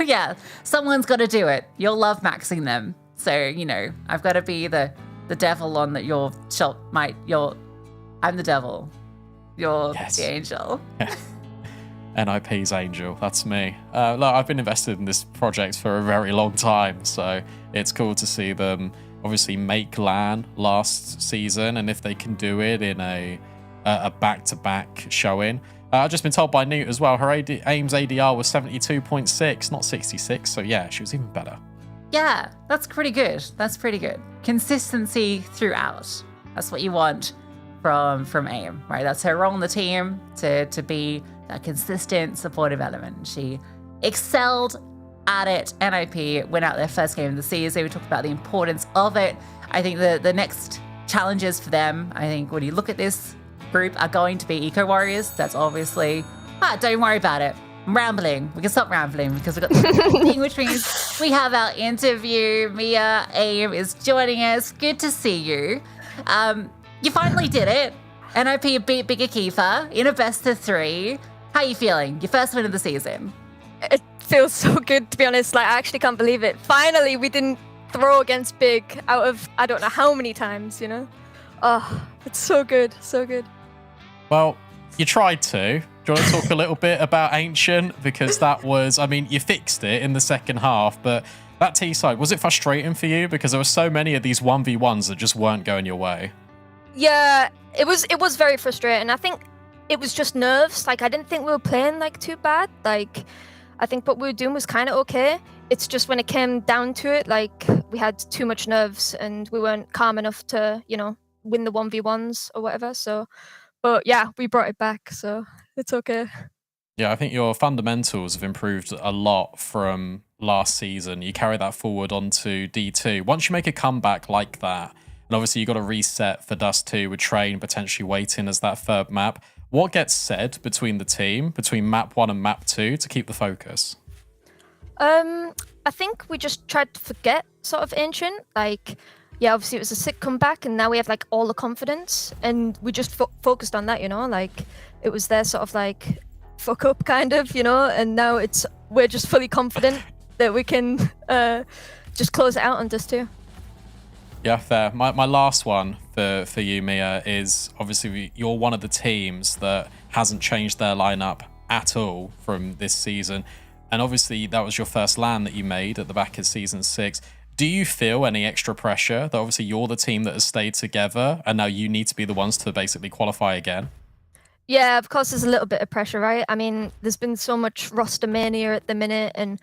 Yeah, someone's got to do it. You'll love maxing them, so I've got to be the devil on that your shot. I'm the devil. You're Yes. the angel. NIP's angel, that's me. Look, I've been invested in this project for a very long time, so it's cool to see them obviously make LAN last season, and if they can do it in a back-to-back showing. I've just been told by Newt as well, her AIM's ADR was 72.6, not 66, so yeah, she was even better. Yeah, that's pretty good. That's pretty good. Consistency throughout. That's what you want from AIM, right? That's her role on the team to be that consistent supportive element. She excelled at it. NIP went out their first game of the season. We talked about the importance of it. I think the next challenges for them, I think when you look at this group, are going to be Eco Warriors. That's obviously, don't worry about it. I'm rambling. We can stop rambling because we've got the thing, which means we have our interview. Mia AIM is joining us. Good to see you. You finally did it. NIP beat Bigger Kiefer in a best of 3. How are you feeling? Your first win of the season. It feels so good, to be honest. Like, I actually can't believe it. Finally, we didn't throw against Big out of I don't know how many times, you know? Oh, it's so good. So good. Well, you tried to. Do you want to talk a little bit about Ancient? Because that was, I mean, you fixed it in the second half, but that T side, was it frustrating for you? Because there were so many of these 1v1s that just weren't going your way. Yeah, it was very frustrating. I think it was just nerves. Like, I didn't think we were playing like too bad. Like, I think what we were doing was kind of okay. It's just when it came down to it, like, we had too much nerves and we weren't calm enough to, you know, win the 1v1s or whatever. So, but yeah, we brought it back, so it's okay. Yeah, I think your fundamentals have improved a lot from last season. You carry that forward onto D2. Once you make a comeback like that, and obviously you got to reset for Dust 2 with Train potentially waiting as that third map. What gets said between the team, between map 1 and map 2 to keep the focus? I think we just tried to forget sort of Ancient. Like, yeah, obviously it was a sick comeback and now we have like all the confidence and we just focused on that, you know, like it was their sort of like fuck up kind of, you know, and now we're just fully confident that we can just close it out on Dust 2. Yeah, fair. My last one for you, Mia, is obviously you're one of the teams that hasn't changed their lineup at all from this season. And obviously that was your first LAN that you made at the back of season 6. Do you feel any extra pressure that obviously you're the team that has stayed together and now you need to be the ones to basically qualify again? Yeah, of course there's a little bit of pressure, right? I mean, there's been so much roster mania at the minute and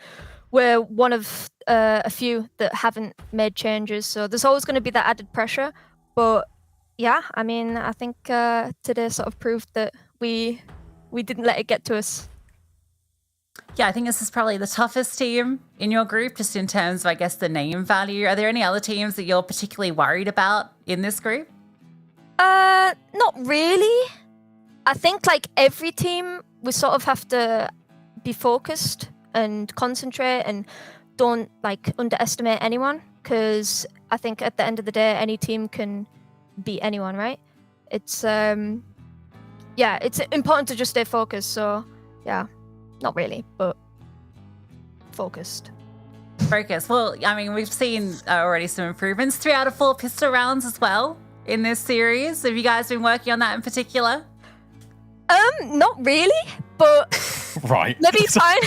we're one of a few that haven't made changes. So there's always going to be that added pressure. But yeah, I mean, I think today sort of proved that we didn't let it get to us. Yeah, I think this is probably the toughest team in your group, just in terms of, I guess, the name value. Are there any other teams that you're particularly worried about in this group? Not really. I think like every team, we sort of have to be focused and concentrate and don't like underestimate anyone, because I think at the end of the day, any team can beat anyone, right? It's it's important to just stay focused. So yeah. Not really, but focused. Focus. Well, I mean, we've seen already some improvements. 3 out of 4 pistol rounds as well in this series. Have you guys been working on that in particular? Not really, but Right. maybe fine.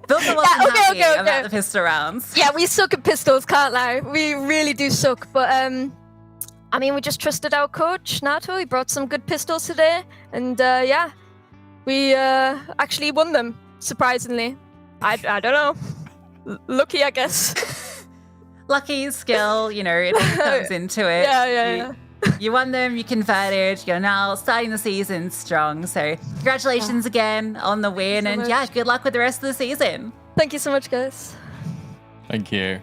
Bilka wasn't happy about the pistol rounds. Yeah, we suck at pistols, can't lie. We really do suck, but I mean, we just trusted our coach, Nato. He brought some good pistols today, and yeah, we actually won them. Surprisingly, I don't know. Lucky, I guess. Lucky, skill, you know, it all comes into it. Yeah. You won them, you converted, you're now starting the season strong. So congratulations again on the win, so and much. yeah, good luck with the rest of the season. Thank you so much, guys. Thank you.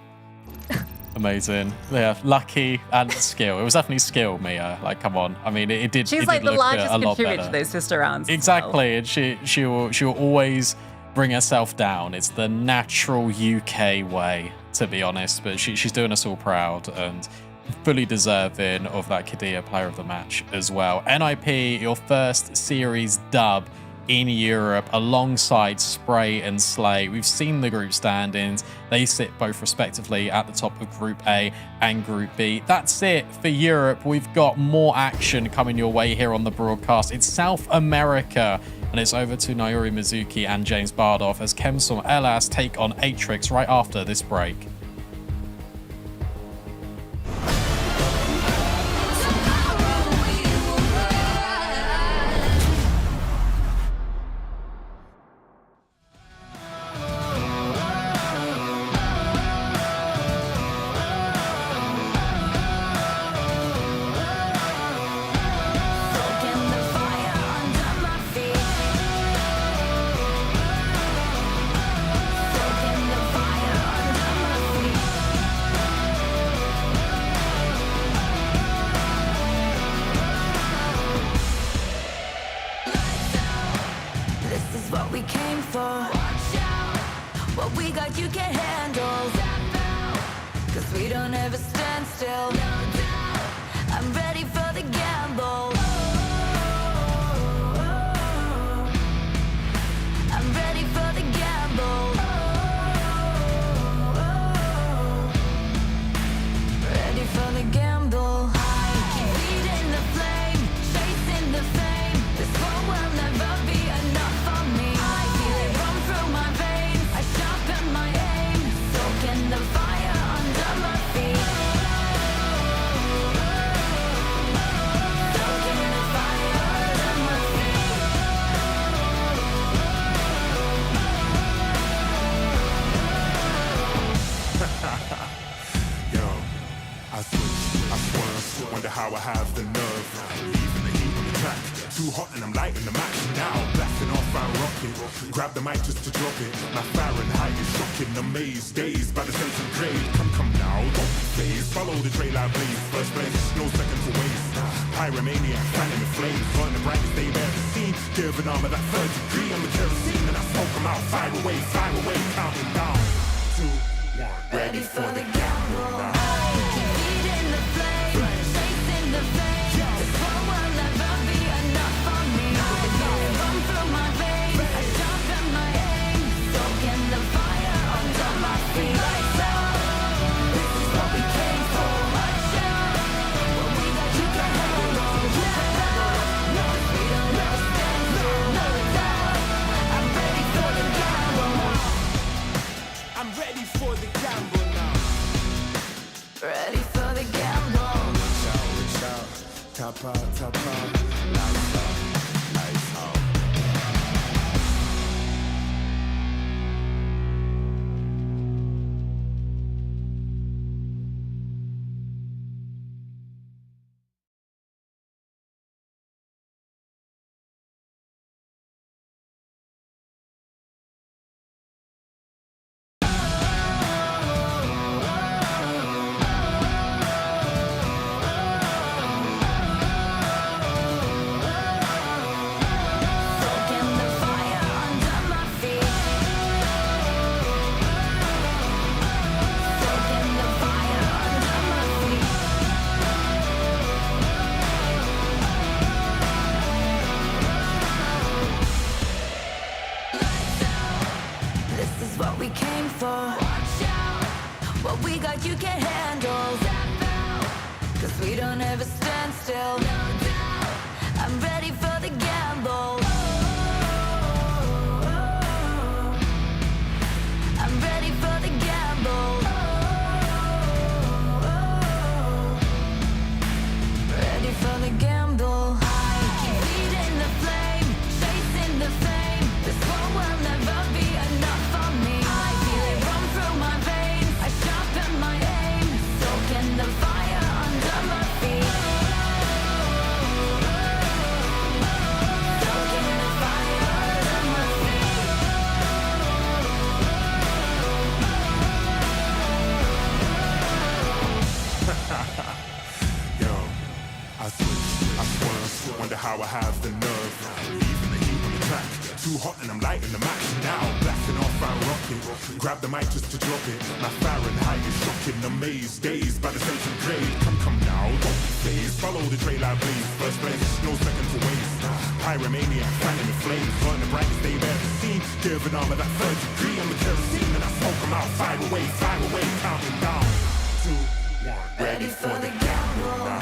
Amazing. Yeah, lucky and skill. It was definitely skill, Mia. Like, come on. I mean, it did. She's it like did the look largest a lot contributor better. to those pistol rounds. Exactly, and she will always bring herself down. It's the natural UK way, to be honest. But she's doing us all proud and fully deserving of that Kadia Player of the Match as well. NIP, your first series dub in Europe alongside Spray and Slay. We've seen the group standings. They sit both respectively at the top of Group A and Group B. That's it for Europe. We've got more action coming your way here on the broadcast. It's South America, and it's over to Naori Mizuki and James Bardoff as Kemsom Elas take on Atrix right after this break. Grab the mic just to drop it. My Fahrenheit is shocking. Amazed, dazed by the sense of grade. Come now, don't be phased. Follow the trail I blaze. First place, no second to waste. Pyromaniac, fanning the flames. Burn the brightest they've ever seen. Give an arm of that third degree. I'm the kerosene and I smoke them out. Fire away, counting down. 2, 1. Ready for the gamble. Feeding the flame, chasing the fame. This world will never be enough for me. Run through my veins, I sharpen my aim. Soaking the fire under my feet. Lights out, this is what we came for. Watch out, what we got you can handle. No, we don't ever stand still, no doubt. I'm ready for the gamble. I'm ready for the gamble now. Ready for the gamble. Reach out, tap out, lights out, lights out. Soaking the fire under my feet. Soaking the fire under my feet. This is what we came for. Watch out, what we got you can't handle. Step out, 'cause we don't ever stand still. No doubt, I'm ready for the gamble. I'm ready for the gamble. Ready for the gamble. Feeding the flame, chasing the fame. This world will never be enough for me. I feel it run through my veins. I sharpen my aim. Soaking the fire under my feet. Soaking the fire under my feet. Yo, I switch, I swerve, wonder how I have the nerve. Leaving the heat on the track, too hot and I'm lighting the match now. Blasting off, I'm rocking. Grab the mic just to drop it. My Fahrenheit is shocking. Amazed, dazed by the sense of grade. Come now, don't be phased. Follow the trail I blaze. First place, no second to waste. Pyromaniac, fanning the flames, burn the brightest they've ever seen. Giving all of that third degree, I'm the kerosene, and I smoke them out. Fire away, counting down. 2, 1, ready for the gamble now.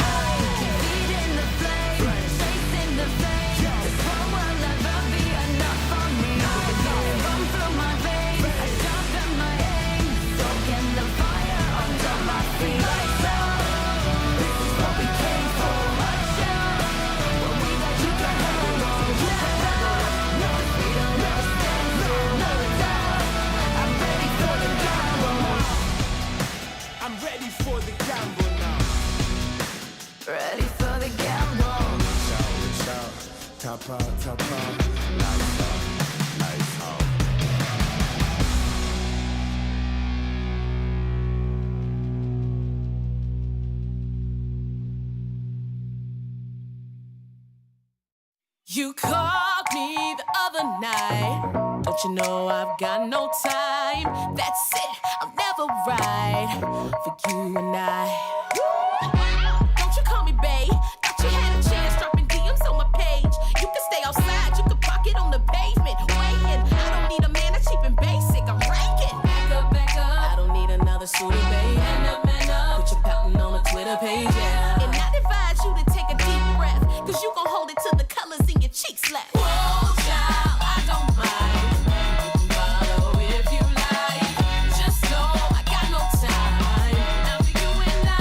Feeding the flame, chasing the flame. This whole world never be enough for me. Run through my veins, I sharpen my aim, soaking the fire under my feet. Lights out, this is what we came for. Watch out, when we got you can have on. No freedom, no standing, no doubt. I'm ready for the gamble. I'm ready for the gamble now. Ready for the gamble. Shout, tap out, lights out. You called me the other night. Don't you know I've got no time? That's it, I'll never ride for you and I. Don't you call me babe? Thought you had a chance dropping DMs on my page. You can stay outside, you can park it on the pavement. Waiting, I don't need a man that's cheap and basic. I'm ranking. Back up. I don't need another suitor, babe. Man up. Put your pouting on the Twitter page, yeah. And I'd advise you to take a deep breath, cause you gon' hold it till the colors in your cheeks left. Whoa, child, I don't mind. You can follow if you like. Just know I got no time. Now for you and I.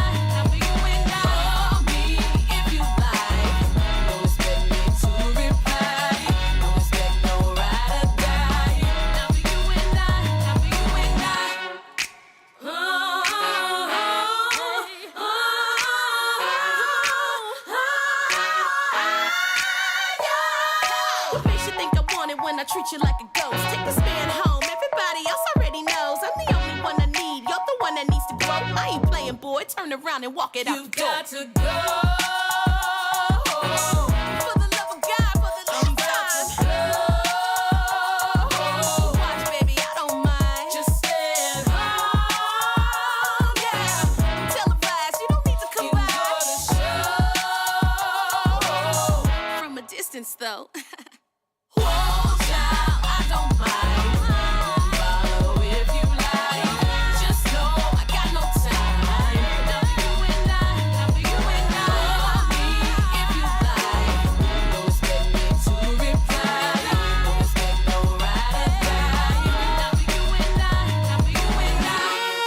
Call me if you like. Don't expect me to reply. Don't expect no ride or die. Now for you and I. What makes you think I want it when I treat you like a ghost? Take this man home, everybody else already knows I'm the only one I need, you're the one that needs to grow. I ain't playing, boy, turn around and walk it out the door. You've got to go. For the love of God, for the love of time. Watch, baby, I don't mind. Just stand home, yeah. Televised, you don't need to come by. From a distance, though. Whoa, child, I don't mind. Follow if you like. Just know I got no time. Now for you and I. Call me if you like. Don't expect me to reply. Don't expect no ride or die. Now for you and I.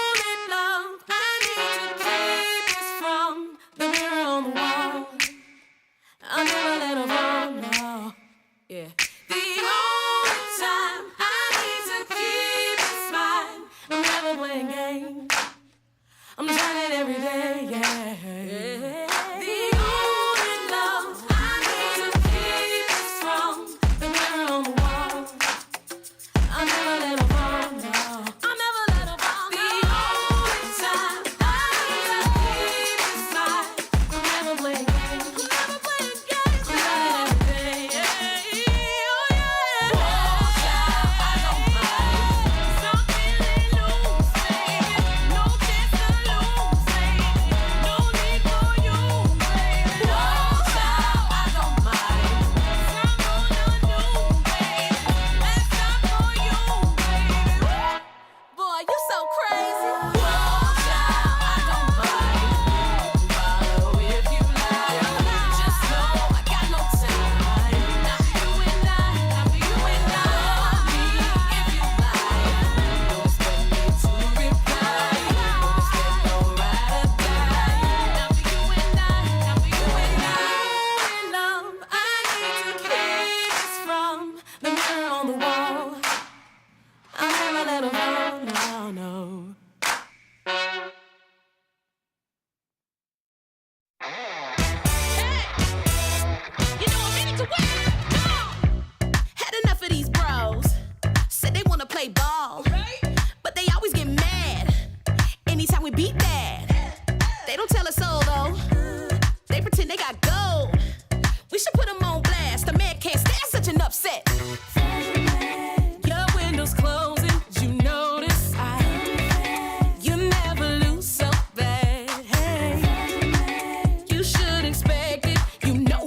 Only love I need to keep is from the mirror on the wall. I'll never let her fall, no. Yeah. The only time I need to keep a smile, I'm never playing games. I'm shining every day, yeah. The only love I need to keep is from the mirror on the wall. I'll never let her fall, no. I'll never let her fall, no. The only time I need to keep a smile, I'm never playing games. I'm shining every day, yeah.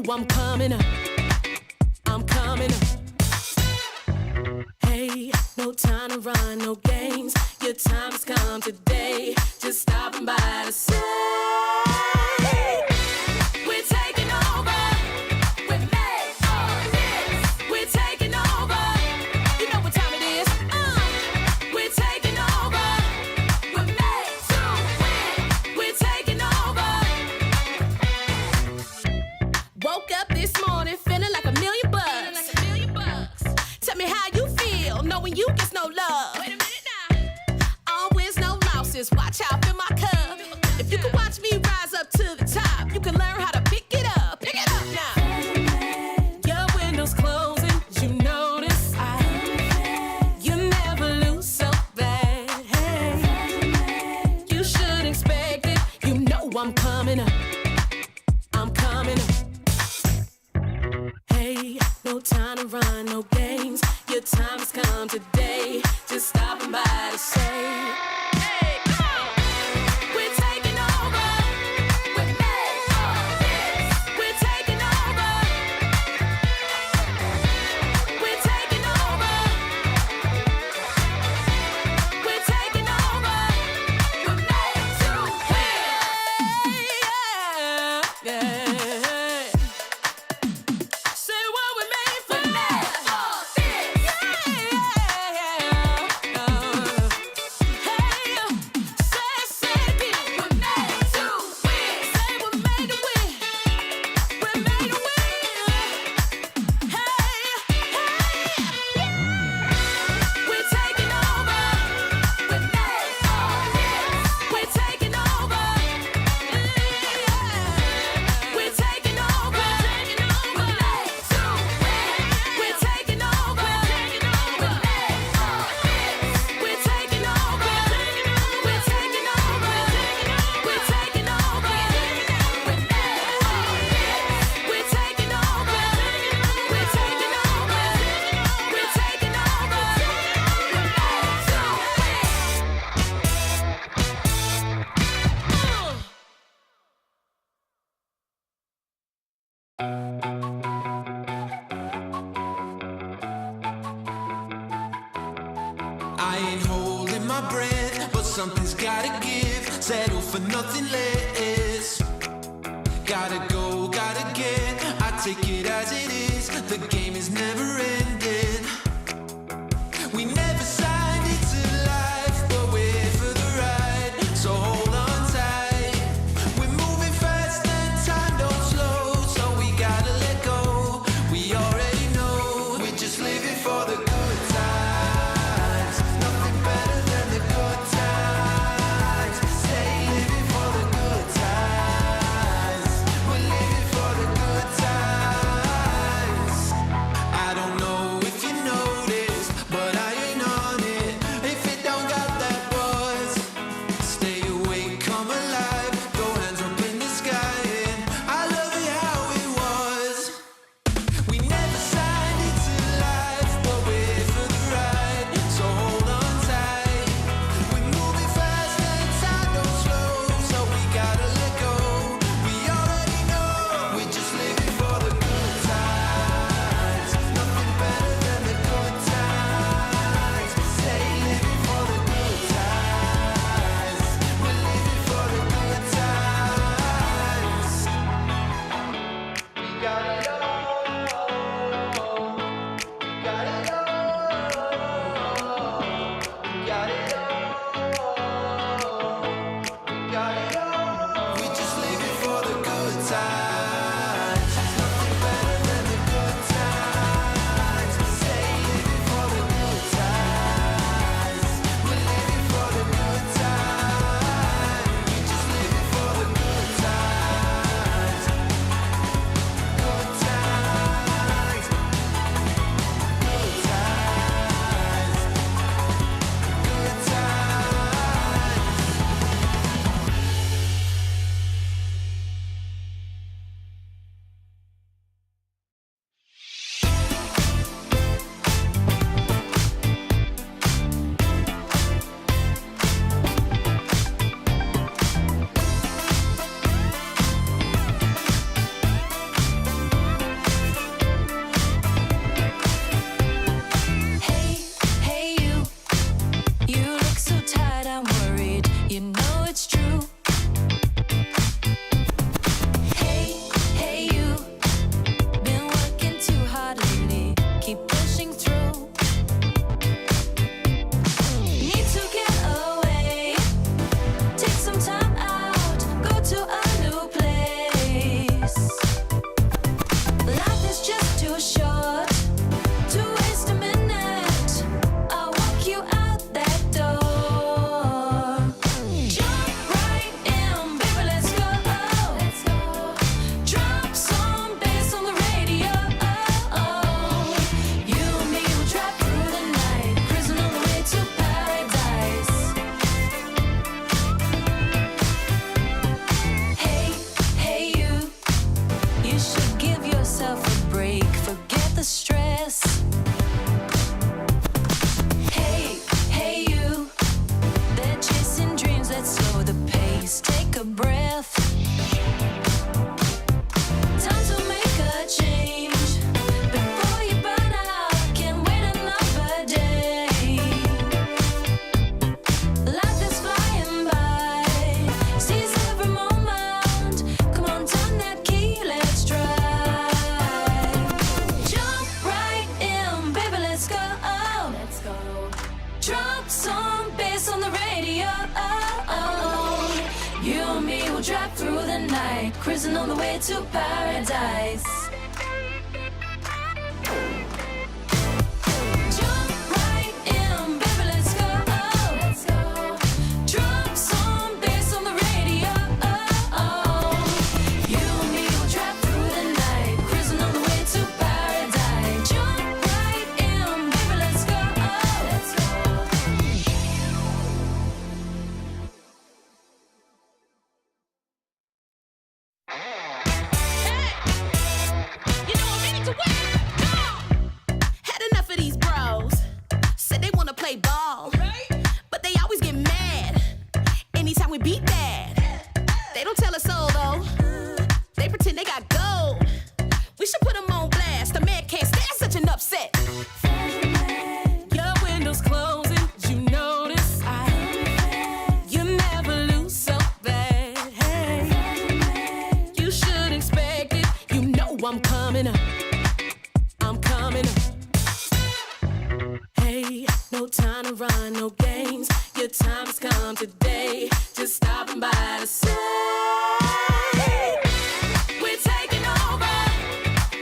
I'm coming up. time has come today. Just stopping by to say we're taking over. We're made for this. We're taking over. You know what time it is. We're taking over. We're made to win. We're taking over. Woke up this morning feeling like $1,000,000. Tell me how you feel knowing you get no love. Wait a minute now. All wins, no losses. Watch out, fill my cup. If you can watch me rise up to the top, you can learn how to pick it up. Pick it up now. Your window's closing, you notice. You never lose so bad. Hey, you should expect it. You know I'm coming up. I'm coming up. Hey, no time to run, no games. Your time has come today. Just stopping by to say, hey, come on. We're taking over. We're made for this. We're taking over. We're taking over. We're taking over. We're made to win. Yeah, yeah. Say what we're made for. We're made for this. Yeah, yeah, yeah. Hey, say it again. We're made to win. Say we're made to win. We're made to win. Hey, yeah. We're taking over. We're made for this. We're taking over. We're taking over. We're made to win. We're taking over. We're made for this. We're taking over. We're taking over. We're taking over. We're made for this. We're taking over. We're taking over. We're taking over. We're made to win. I ain't holding my breath, but something's gotta give. Settle for nothing less. Gotta go, gotta get. I take it as it is. The game is never ending. We never signed into life, but we're here for the ride. So hold on tight. We're moving fast and time don't slow, so we gotta let go. We already know we're just living for the good times. Nothing better than the good times. Stay living for the good times. We're living for the good times. I don't yourself a break, forget the stress. Hey, hey you, they're chasing dreams, let's slow the pace, take a breath. Time to make a change, before you burn out, can't wait another day. Life is flying by, seize every moment, come on turn that key, let's drive. Jump right in, baby, let's go. Let's go. Drop some bass on the radio. You and me will drive through the night, cruising on the way to paradise. Jump right in, baby, let's go. Let's go. Drop some bass on the radio. You and me will drive through the night, cruising on the way to paradise. Jump right in, baby, let's go. Let's go. You know I'm ready to win. Come on. Had enough of these bros. Said they wanna play ball, but they always get mad anytime we beat that. They don't tell us so though. They pretend they got gold. We should put them on blast. The man can't stand such an upset. Your window's closing, you notice. You never lose so bad. Hey, you should expect it. You know I'm coming up. I'm coming up. Hey, no time to run, no games. Your time has come today. Just stopping by to say we're taking over.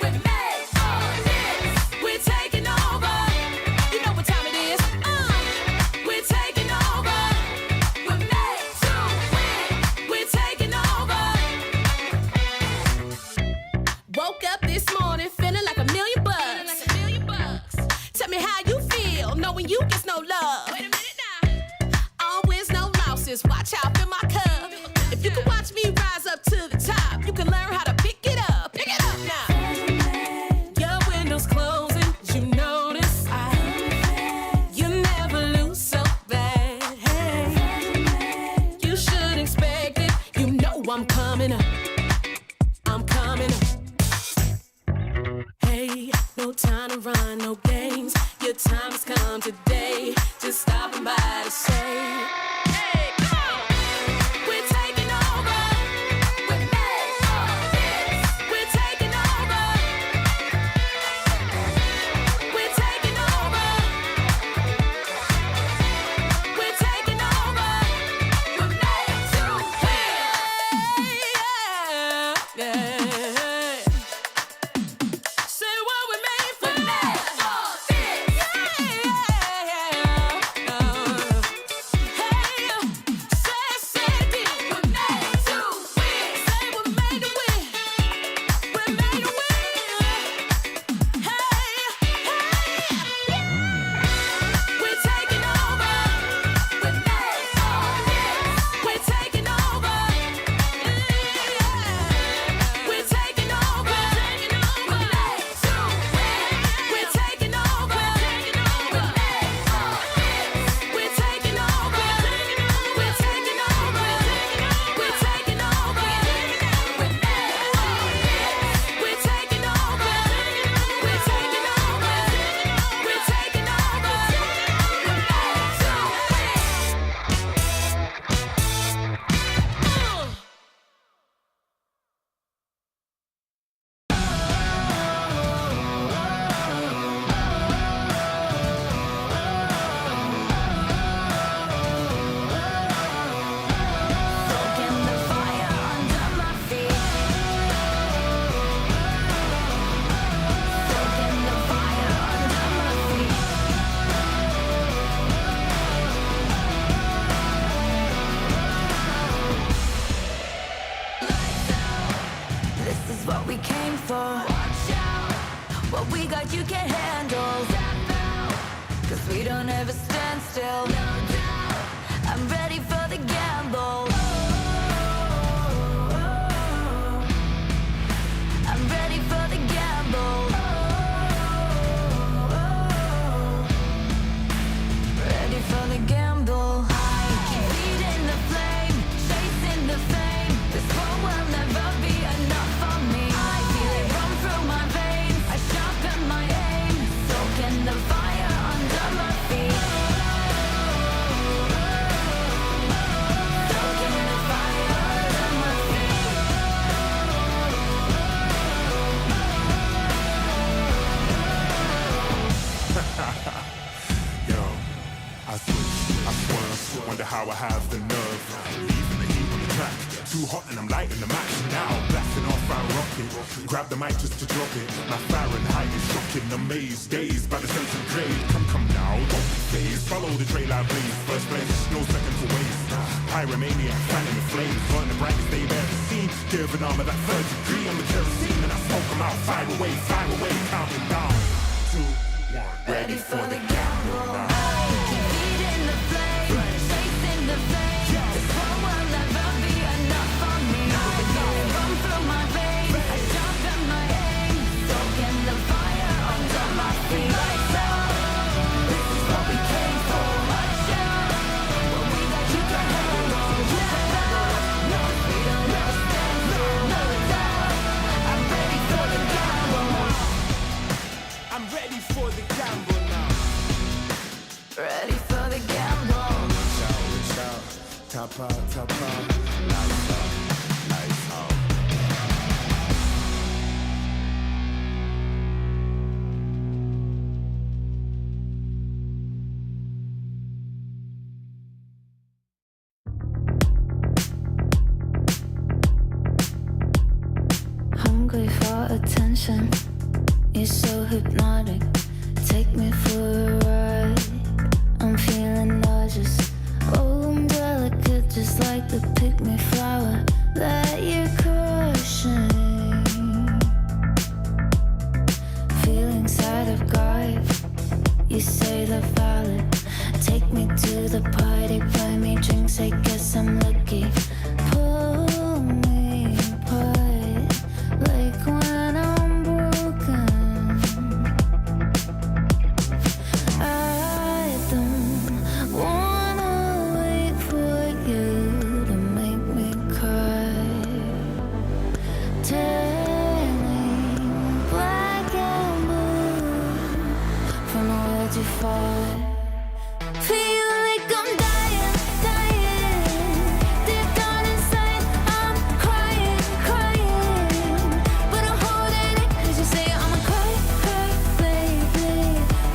We're made for this. We're taking over. You know what time it is. We're taking over. We're made to win. We're taking over. Woke up this morning feeling like $1,000,000. Tell me how you feel knowing you get no love. Wait a minute now. All wins, no losses. Watch how I fill my cup. If you can watch me rise up to the top, you can learn how to pick it up. Pick it up now. Your window's closing, you notice. You never lose so bad. Hey, you should expect it. You know I'm coming up. I'm coming up. Hey, no time to run, no games. Your time has come today. Just stopping by to say, hey, come on. We're taking over. We're made for this. We're taking over. We're taking over. We're taking over. We're made to win. Yeah. Say what we made for. We're made for this. you can't handle. Cause we don't ever stand still. I'm ready for the gamble. I'm ready for the gamble. rocket. Grab the mic just to drop it. My Fahrenheit is shocking, amazed, dazed by the centigrade. Come now, don't be phased. Follow the trail I blaze. First place, no second to waste. Pyromaniac, fanning the flames, burn the brightest they've ever seen. Give an arm at that third degree on the kerosene, and I smoke them out. Fire away, counting down. 2, 1, ready for the gamble. Feeding the flame, chasing the flame. This world will never be enough for me. Run through my veins, I jump in my aim, soaking the fire under my feet. Lights out, this is what we came for. Watch out, when we let you can handle. No freedom, no stand, no doubt. I'm ready for the gamble. I'm ready for the gamble now. Ready for the gamble. Reach out, top out, lights out, lights out. Hungry for attention, you're so hypnotic. Take me for a ride. I'm feeling nauseous. Oh, I'm delicate, just like the pick-me flower that you're crushing. Feelings out of guard, you say they're valid. Take me to the party, buy me drinks, I guess I'm lucky. Pull me apart, like when I'm broken. I don't wanna wait for you to make me cry. Turning black and blue from the words you fought. Feel like I'm dying, dying. Deep down inside, I'm crying, crying. But I'm holding it, cause you say I'm a cry, cry, baby.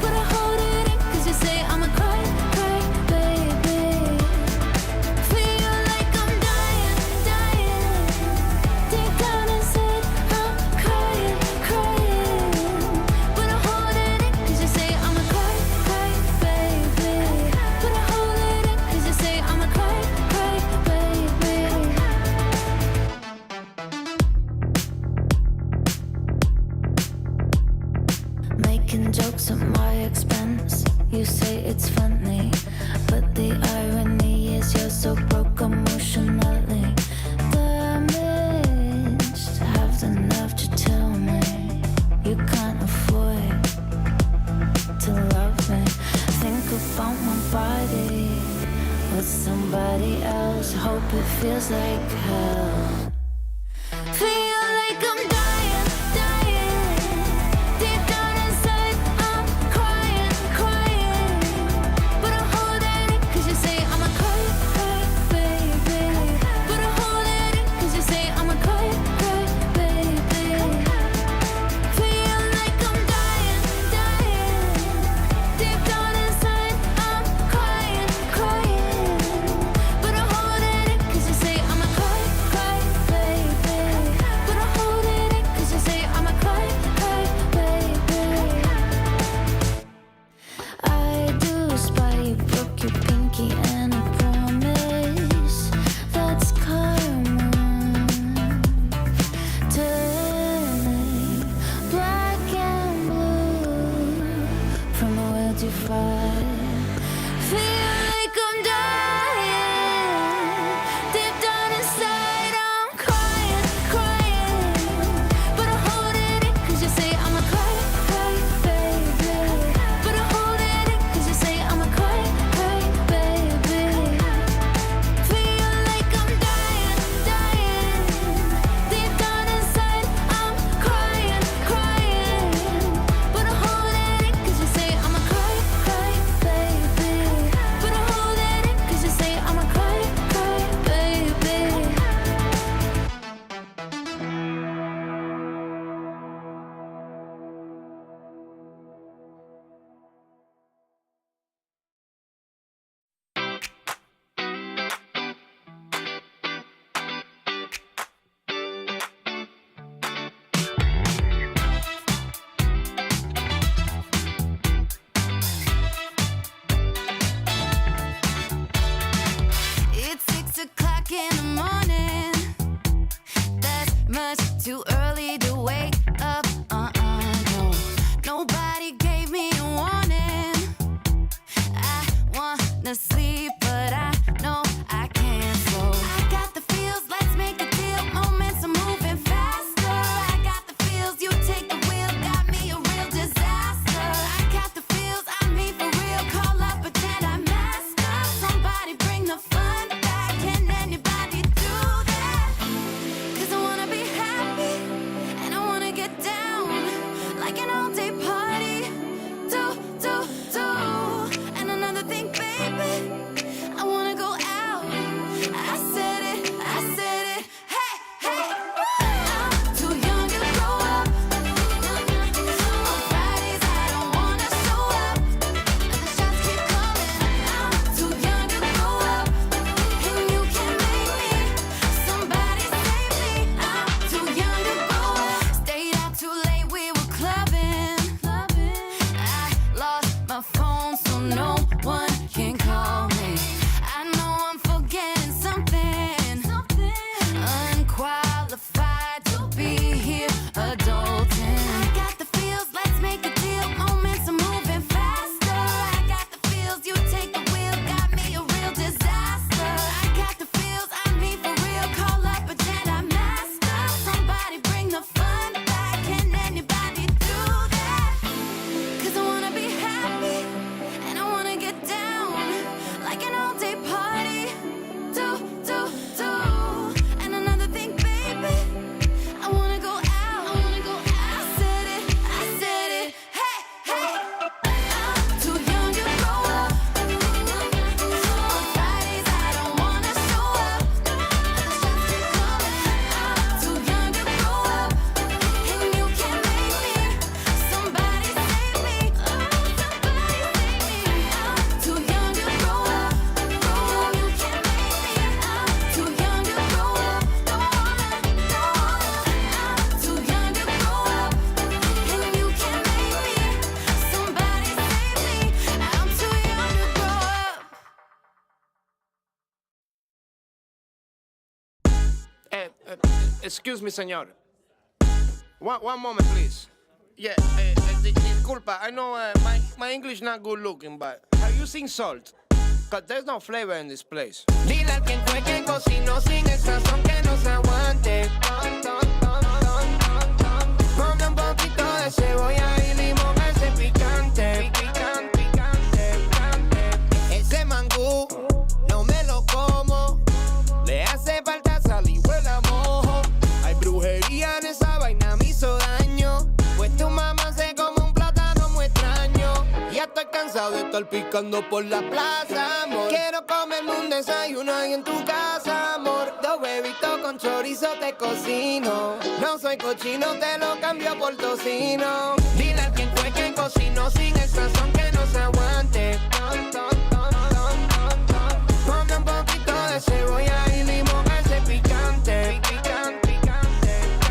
But I'm holding it, cause you say I'm a cry, cry, baby. Feel like I'm dying, dying. Deep down inside, I'm crying, crying. But I'm holding it, cause you say I'm a cry, cry, baby. But I'm holding it, cause you say I'm a cry, cry, baby. Making jokes at my expense, you say it's funny, but the irony is you're so broke emotionally damaged. Have the nerve to tell me you can't afford to love me. Think about my body with somebody else, hope it feels like hell. Feel like I'm dying, dying. Deep down inside, I'm crying, crying. But I'm holding it, cause you say I'm a cry, cry, baby. But I'm holding it, cause you say I'm a cry, cry, baby. Feel like I'm dying, dying. Deep down inside, I'm crying, crying. But I'm holding it, cause you say I'm a cry, cry, early to wake up. No, nobody gave me a warning. I wanna sleep, but I know I can't slow. I got the feels, let's make a deal. Moments are moving faster. I got the feels, you take the wheel, got me a real disaster. I got the feels, I mean for real. Call up, pretend I master. Somebody bring the fun back. Can anybody do that? 'Cause I wanna be happy and I wanna get down like an all-day party. Do. And another thing, baby, I wanna go out. I said it. Hey. I'm too young to grow up. On Fridays I don't wanna show up. And the shots keep coming. I'm too young to grow up. And you can make me. Somebody save me. I'm too young to grow up. Stayed out too late, we were clubbing. I lost my phone, so no one can call me. I know I'm forgetting something. Unqualified to be here, adulting. I got the feels, let's make a deal. Moments are moving faster. I got the feels, you take the wheel, got me a real disaster. I got the feels, I mean for real. Call up, pretend I master. Somebody bring the fun back. Can anybody do that? 'Cause I wanna be happy and I wanna get down like an all-day party. Do. And another thing, baby, I wanna go out. I said it. Hey. I'm too young to grow up. On Fridays I don't wanna show up. And the shots keep coming. I'm too young to grow up. And you can make me. Somebody save me. Somebody save me. I'm too young to grow up. And you can make me. I'm too young to grow up. I'm too young to grow up. And you can make me. Somebody save me. I'm too young to grow up. Excuse me, señor. One moment, please. Yeah, disculpa. I know my English not good looking, but are you using salt? Cause there's no flavor in this place. Dile a quien fue que cocinó sin el sazón que no se aguante. Ponle un poquito de cebolla y limón a ese picante. Ese mangú no me lo como. Le hace falta sal y huele a mojo. Hay brujería en esa vaina, me hizo daño. Pues tu mamá se come un plátano muy extraño. Ya estoy cansado de estar picando por la plaza, amor. Quiero comerme un desayuno ahí en tu casa, amor. Dos huevitos con chorizo te cocino. No soy cochino, te lo cambio por tocino. Dile a quien fue que cocinó sin el sazón que no se aguante. Ponle un poquito de cebolla y limón a ese picante.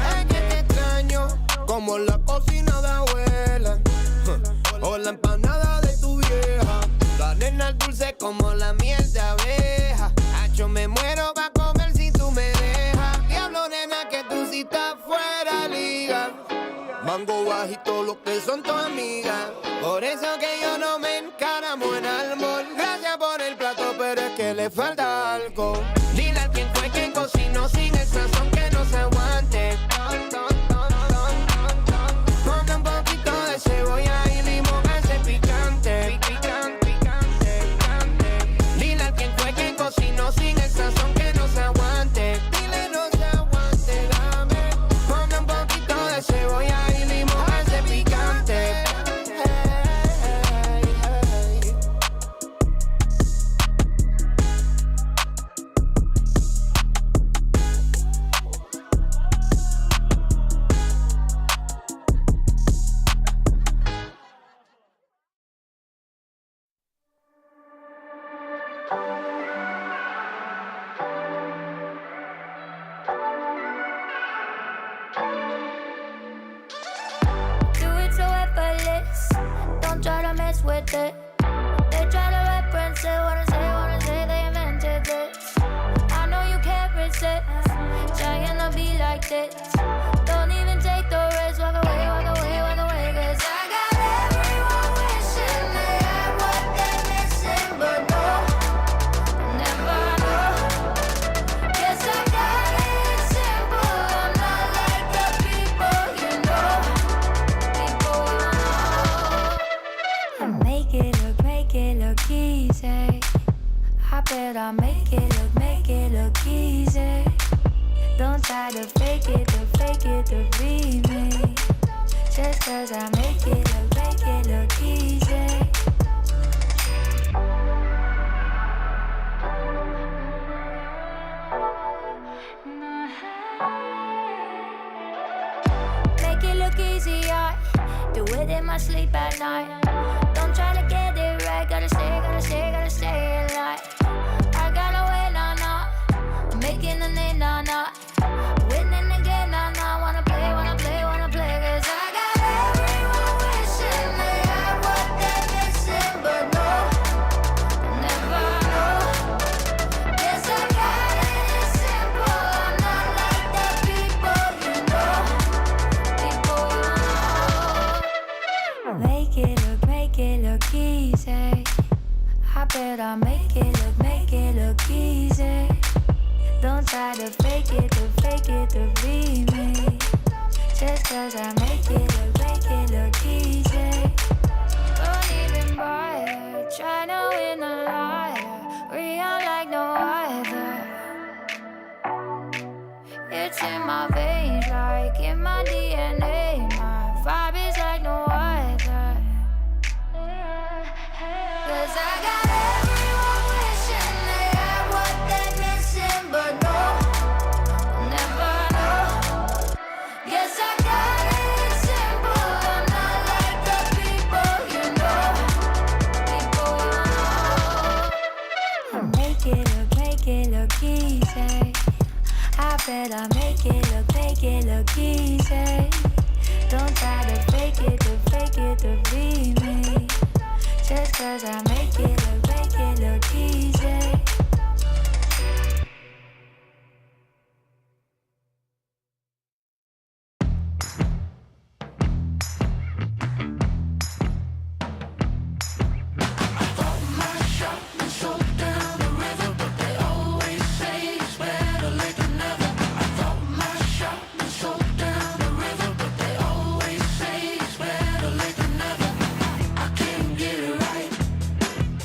Es que te extraño como la cocina de abuela o la empanada de tu vieja. La nena dulce como la miel de abeja. Yo me muero pa' comer si tú me dejas. Diablo, nena, que tú sí estás fuera liga. Mango bajito, lo que son tus amigas. Por eso que yo no me encaramo en almor. Gracias por el plato, pero es que le falta algo. Dile a quien fue que cocinó sin el sazón que no se aguante. Ponle un poquito de cebolla y limón a ese picante. Dile a quien fue que cocinó sin el sazón que no se aguante. Dile no se aguante, dame. Ponle un poquito de cebolla y limón a ese picante. Do it so effortless. Don't try to mess with it. They try to reference it. Wanna say they invented this. I know you can't resist. Trying to be like this. Don't even I make it look easy. Don't try to fake it to be me. Just cause I make it look easy. Make it look easier. Do it in my sleep at night. Don't try to get it right. Gotta stay alive. I gotta win, nah. I'm making a name, nah. Winning again, nah. Wanna play. Cause I got everyone wishing they had what they're missing, but no, never know. Guess I got it simple. I'm not like the people you know. Make it look easy. I bet I make it look easy. Don't try to fake it to be me. Just cause I make it look easy. Don't even bother, try to win a liar. Real like no other. It's in my veins, like in my DNA. My vibe is like no other. Cause I got everyone wishing they had what they're missing, but no, never know. Guess I got it simple. I'm not like the people you know. I make it look easy. I bet I make it look easy. Don't try to fake it to be me. Just cause I make it look easy.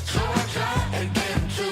So I try again to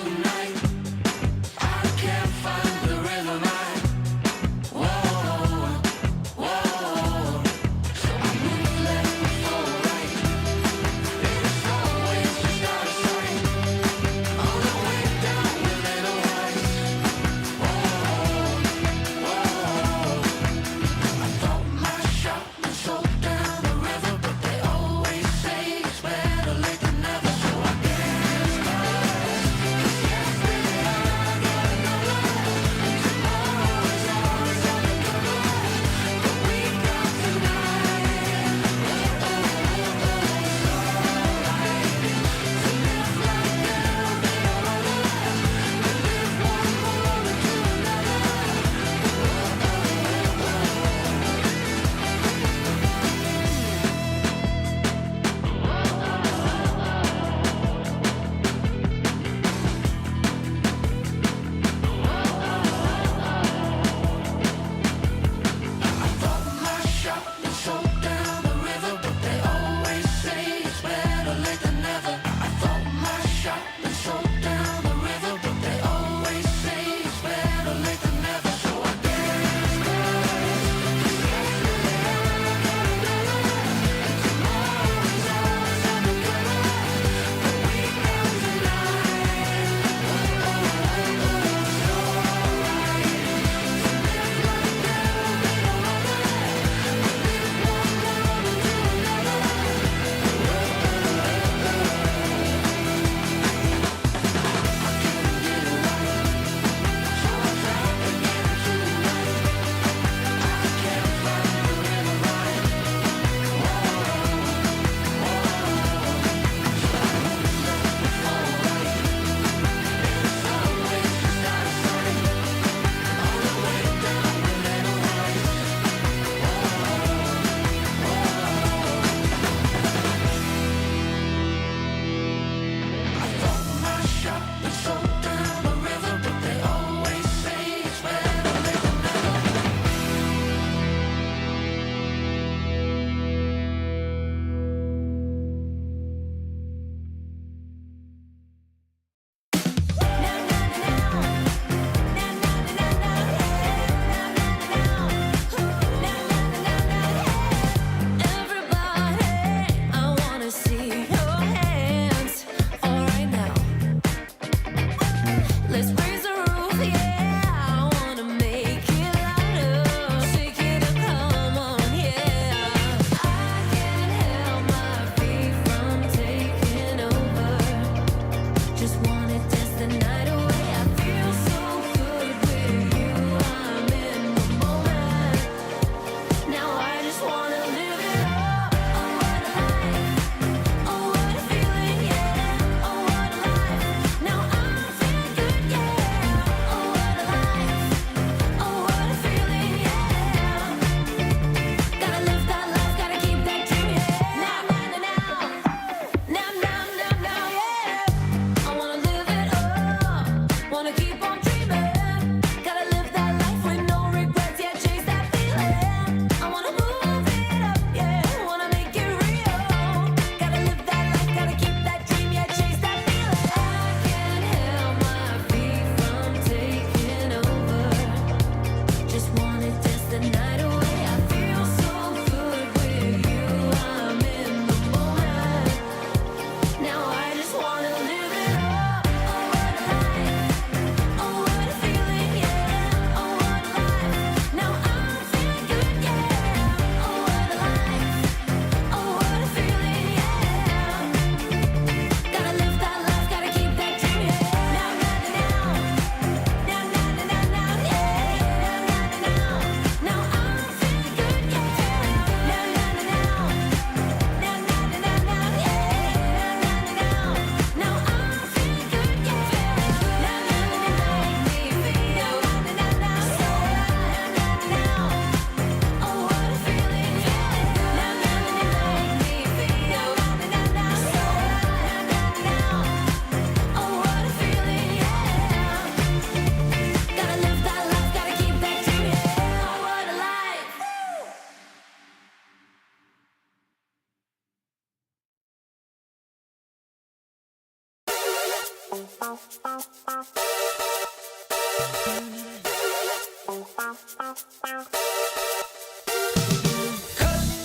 Cut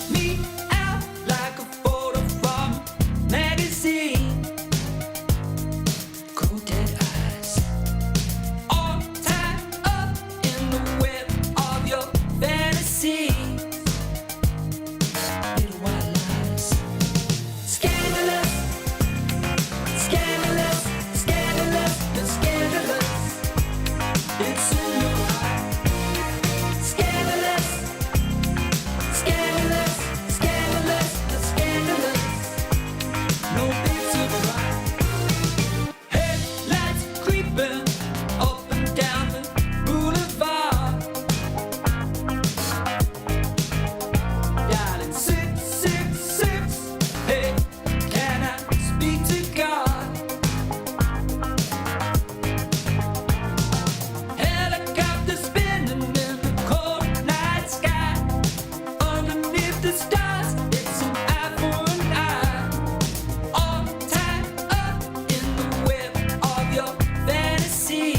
me out like a photo from a magazine. Cool dead eyes, all tied up in the web of your fantasy. Little white lies, scandalous, scandalous, scandalous, and scandalous. It's in your eyes. Scandalous, scandalous, scandalous, and scandalous. No big surprise. Headlights creeping up and down the boulevard. Dialing 666. Hey, can I speak to God? Helicopter spinning in the cold night sky. Underneath the stars, it's an eye for an eye. All tied up in the web of your fantasy.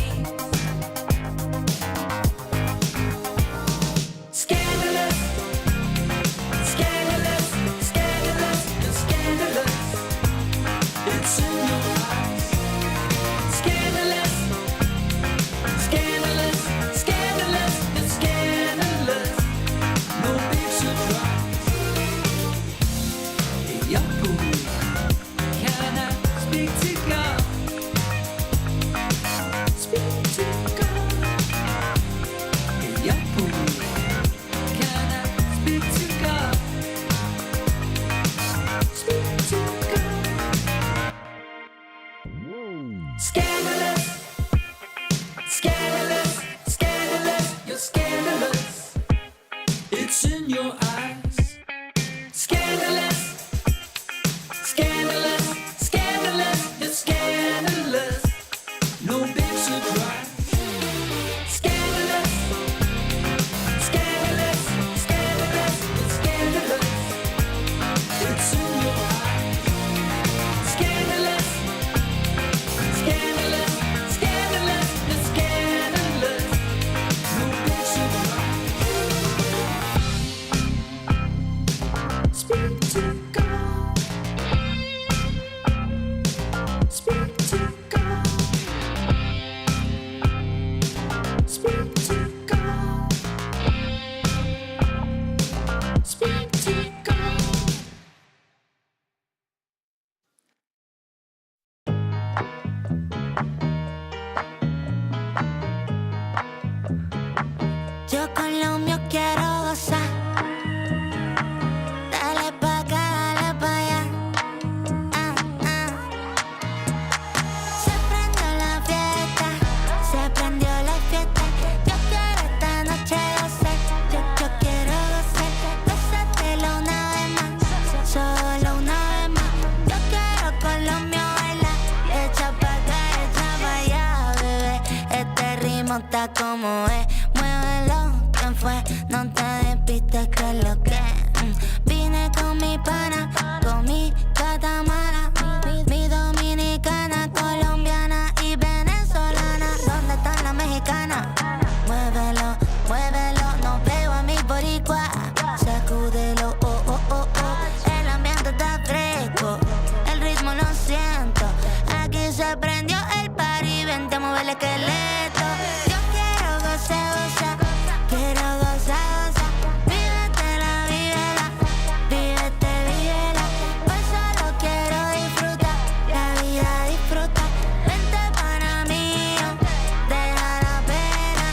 Scandalous, scandalous, scandalous, and scandalous. It's in your eyes. Scandalous, scandalous, scandalous, and scandalous. No big surprise. Hey, Yahoo, can I speak to God? Speak to God. Hey, Yahoo, can I speak to God? Speak to God. Scandalous, scandalous, scandalous, you're scandalous. It's in your eyes. Scandalous, scandalous, scandalous, you're scandalous. No big surprise. Scandalous, scandalous, scandalous, you're scandalous. It's in your eyes. Scandalous, scandalous, scandalous, you're scandalous. No big surprise. Speak to God. Speak to God. Speak to God. Speak to God. Yo con lo mío quiero gozar. Dale pa' acá, dale pa' allá. Se prendió la fiesta, se prendió la fiesta. Yo quiero esta noche gozar. Yo quiero gozar. Gózatelo una vez más, solo una vez más. Yo quiero con lo mío bailar. Echa pa' acá, echa pa' allá, bebé. Este ritmo está como es. Muévelo, ¿quién fue? No te despistes que es lo que vine con mi pana, con mi catamara, mi dominicana, colombiana y venezolana. ¿Dónde están las mexicanas? Muévelo, muévelo, no veo a mi boricua. Sacúdelo, oh, oh, oh, oh. El ambiente está fresco, el ritmo lo siento. Aquí se prendió el party, vente a mover el esqueleto. Yo quiero gozar, gozar, quiero gozar, gozar. Vívetela, vívela, vívete, vívela. Pues solo quiero disfrutar, la vida disfruta. Vente para mí, deja la pena,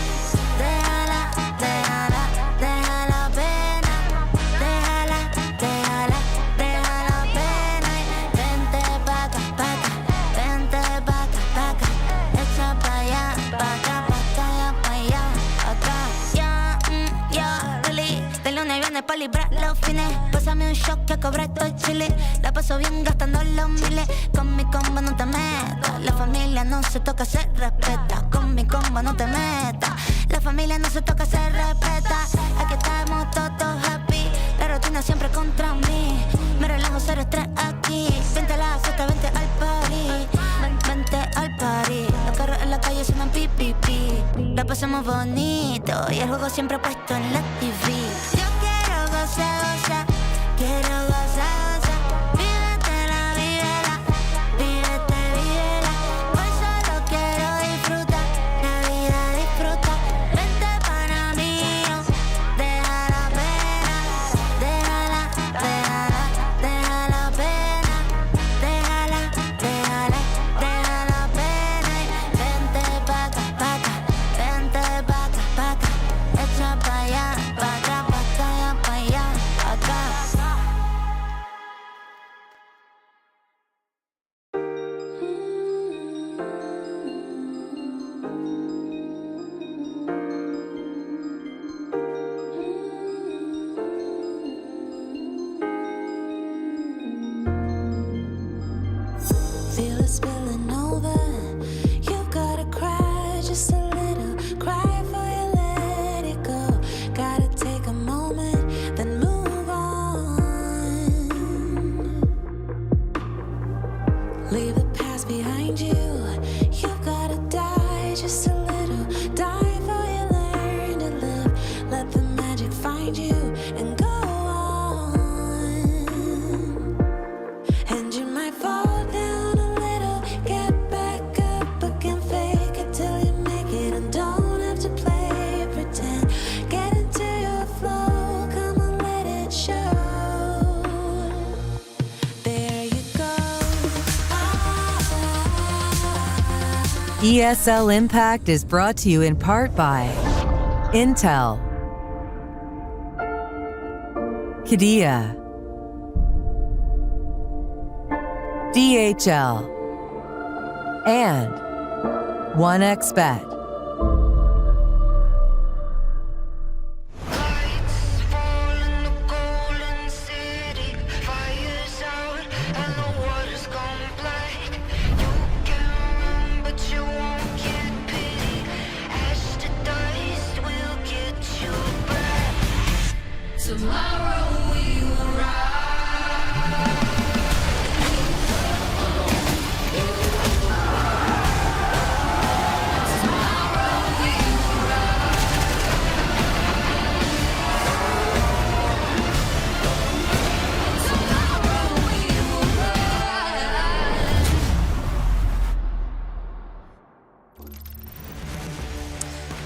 déjala, déjala, deja la pena, déjala, déjala, deja la pena. Vente pa' acá, vente pa' acá, pa' acá. Echa pa' allá, pa' acá, pa' acá, pa' allá, acá. Ya, really. De lunes a viernes pa' librar los fines. Pásame un shot que cobré todo el chile. La paso bien gastando los miles. Con mi combo no te metas. La familia no se toca, se respeta. Con mi combo no te metas. La familia no se toca, se respeta. Aquí estamos todos happy. La rutina siempre contra mí. Me relajo, cero estrés aquí. Vente a la fiesta, vente al party. Vente al pasamos bonito y el juego siempre puesto en la TV. Yo quiero gozar, gozar, quiero gozar, gozar. Vívetela, vívela, vívete, vívela. Hoy solo quiero disfrutar, la vida disfruta. Vente para mí, deja la pena, déjala, déjala, deja la pena, déjala, déjala, deja la pena. Vente pa' acá, vente pa' acá, echa pa' allá, pa' atrás, pa' allá, pa' allá, acá. Feel it spilling over. You've gotta cry just a little. Cry before you let it go. Gotta take a moment, then move on. Leave the past behind you. You've gotta die just a little. Die before you learn to live. Let the magic find you and go on. And you might fall down a little, get back up again, fake it till you make it, and don't have to play or pretend. Get into your flow, come on, let it show. There you go. ESL Impact is brought to you in part by Intel, Qiddiya, DHL, and 1xBet. Lights fall in the golden city. Fire's out and the water's gone black. You can run, but you won't get pity. Ash to dust will get you back. Tomorrow we will rise.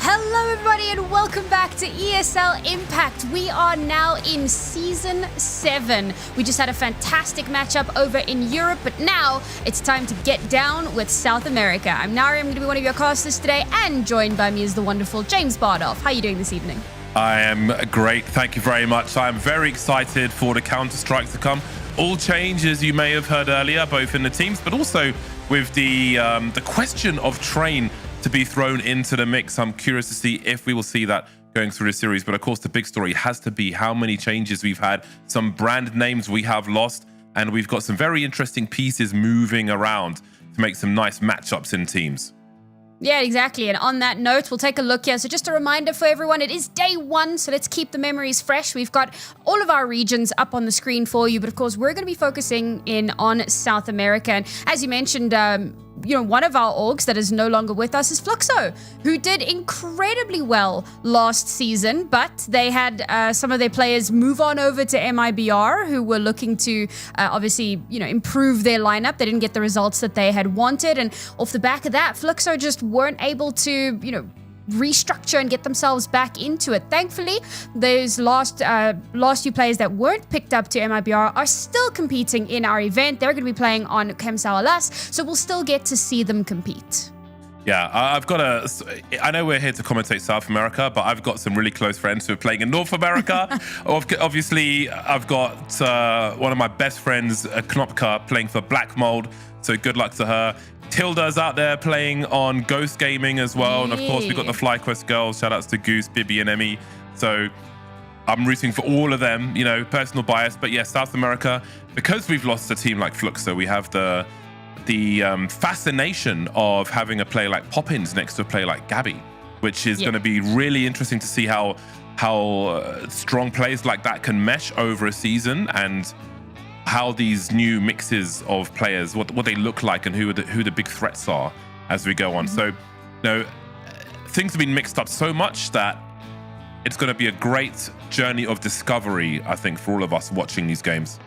Hello, everybody, and welcome back to ESL Impact. We are now in Season 7. We just had a fantastic matchup over in Europe, but now it's time to get down with South America. I'm Nari, I'm going to be one of your casters today, and joined by me is the wonderful James Bardoff. How are you doing this evening? I am great. Thank you very much. I'm very excited for the Counter-Strikes to come. All changes you may have heard earlier, both in the teams, but also with the question of Train to be thrown into the mix. I'm curious to see if we will see that going through the series. But of course, the big story has to be how many changes we've had, some brand names we have lost, and we've got some very interesting pieces moving around to make some nice matchups in teams. Yeah, exactly. And on that note, we'll take a look here. So just a reminder for everyone, it is day 1, so let's keep the memories fresh. We've got all of our regions up on the screen for you, but of course, we're going to be focusing in on South America. And as you mentioned, one of our orgs that is no longer with us is Fluxo, who did incredibly well last season, but they had some of their players move on over to MIBR, who were looking to obviously, improve their lineup. They didn't get the results that they had wanted, and off the back of that, Fluxo just weren't able to, restructure and get themselves back into it. Thankfully, those last few players that weren't picked up to MIBR are still competing in our event. They're going to be playing on Kemsao Alas, so we'll still get to see them compete. Yeah, I know we're here to commentate South America, but I've got some really close friends who are playing in North America. Obviously, I've got one of my best friends, Knopka, playing for Black Mold, so good luck to her. Tilda's out there playing on Ghost Gaming as well. And of course, we've got the FlyQuest girls. Shout outs to Goose, Bibi, and Emmy. So I'm rooting for all of them, personal bias. But yeah, South America, because we've lost a team like Fluxo, we have the fascination of having a player like Poppins next to a player like Gabby, which is going to be really interesting to see how strong players like that can mesh over a season, and how these new mixes of players, what they look like, and who the big threats are as we go on. So, things have been mixed up so much that it's going to be a great journey of discovery, I think, for all of us watching these games.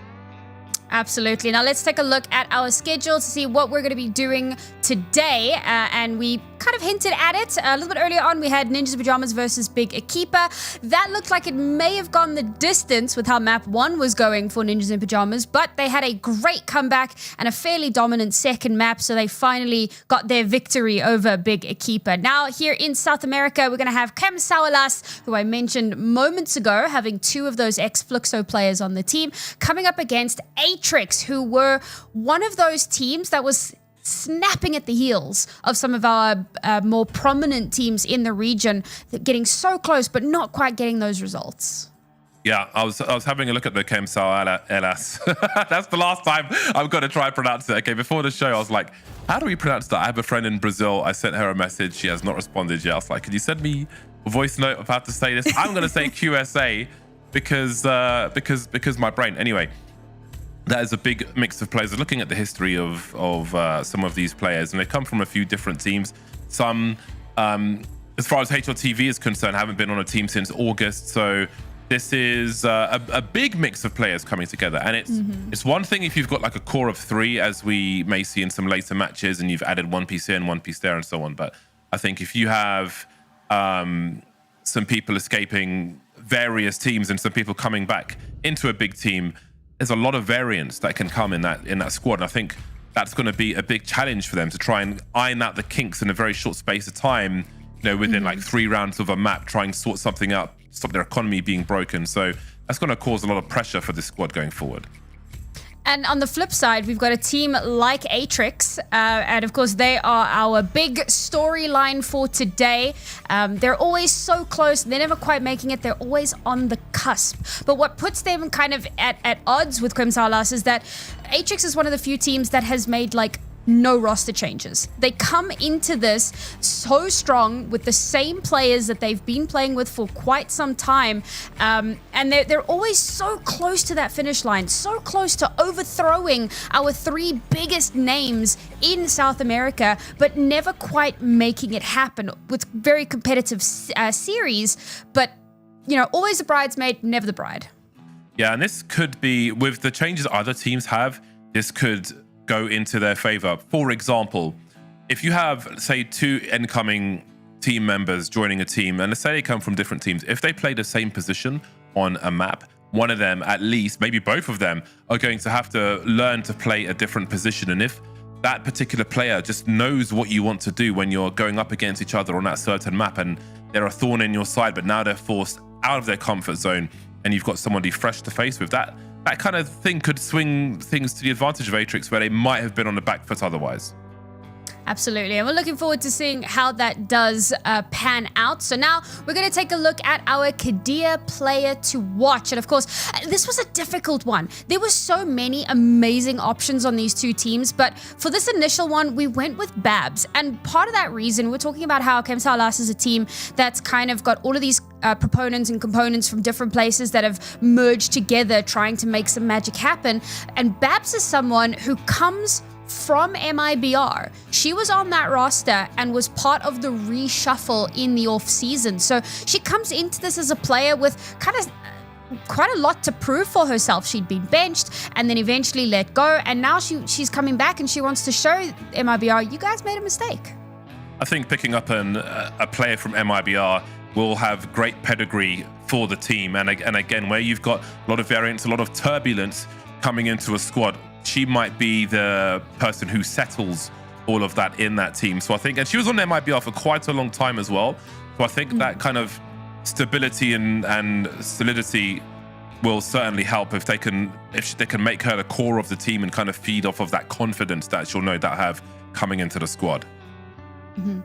Absolutely. Now let's take a look at our schedule to see what we're going to be doing today. And we kind of hinted at it a little bit earlier on. We had Ninjas in Pajamas versus Big Akeepa. That looked like it may have gone the distance with how map 1 was going for Ninjas in Pajamas, but they had a great comeback and a fairly dominant second map, so they finally got their victory over Big Akeepa. Now here in South America, we're going to have Kamsawalas, who I mentioned moments ago, having 2 of those ex-Fluxo players on the team, coming up against Atrix, who were one of those teams that was snapping at the heels of some of our more prominent teams in the region, getting so close but not quite getting those results. Yeah, I was having a look at the Kamsawalas. That's the last time I'm going to try and pronounce it. Okay, before the show, I was like, how do we pronounce that? I have a friend in Brazil. I sent her a message. She has not responded yet. I was like, could you send me a voice note of how to say this? I'm going to say QSA because my brain. Anyway, that is a big mix of players. Looking at the history of some of these players, and they come from a few different teams. Some, as far as HLTV is concerned, haven't been on a team since August. So this is a big mix of players coming together. And it's one thing if you've got like a core of 3, as we may see in some later matches, and you've added one piece here and one piece there and so on. But I think if you have some people escaping various teams and some people coming back into a big team, there's a lot of variance that can come in that squad. And I think that's going to be a big challenge for them to try and iron out the kinks in a very short space of time, within like 3 rounds of a map, try and sort something out, stop their economy being broken. So that's going to cause a lot of pressure for this squad going forward. And on the flip side, we've got a team like Atrix, and of course they are our big storyline for today. They're always so close, they're never quite making it, they're always on the cusp. But what puts them kind of at odds with Kamsawalas is that Atrix is one of the few teams that has made like no roster changes. They come into this so strong with the same players that they've been playing with for quite some time, and they're always so close to that finish line, so close to overthrowing our 3 biggest names in South America, but never quite making it happen with very competitive series. But always the bridesmaid, never the bride. Yeah, and this could be, with the changes other teams have, this could go into their favor. For example, if you have, say, 2 incoming team members joining a team, and let's say they come from different teams, if they play the same position on a map, one of them, at least, maybe both of them, are going to have to learn to play a different position. And if that particular player just knows what you want to do when you're going up against each other on that certain map, and they're a thorn in your side, but now they're forced out of their comfort zone, and you've got somebody fresh to face with, that kind of thing could swing things to the advantage of Atrix, where they might have been on the back foot otherwise. Absolutely, and we're looking forward to seeing how that does pan out. So now we're going to take a look at our Kadia player to watch. And of course, this was a difficult one. There were so many amazing options on these 2 teams, but for this initial one, we went with Babs. And part of that reason, we're talking about how Kamsawalas is a team that's kind of got all of these proponents and components from different places that have merged together, trying to make some magic happen. And Babs is someone who comes from MIBR. She was on that roster and was part of the reshuffle in the off season. So she comes into this as a player with kind of quite a lot to prove for herself. She'd been benched and then eventually let go, and now she's coming back and she wants to show MIBR, you guys made a mistake. I think picking up a player from MIBR will have great pedigree for the team, and again, where you've got a lot of variance, a lot of turbulence coming into a squad, she might be the person who settles all of that in that team. So I think, and she was on MIBR for quite a long time as well. So I think that kind of stability and solidity will certainly help if they can make her the core of the team and kind of feed off of that confidence that she'll no doubt have coming into the squad. And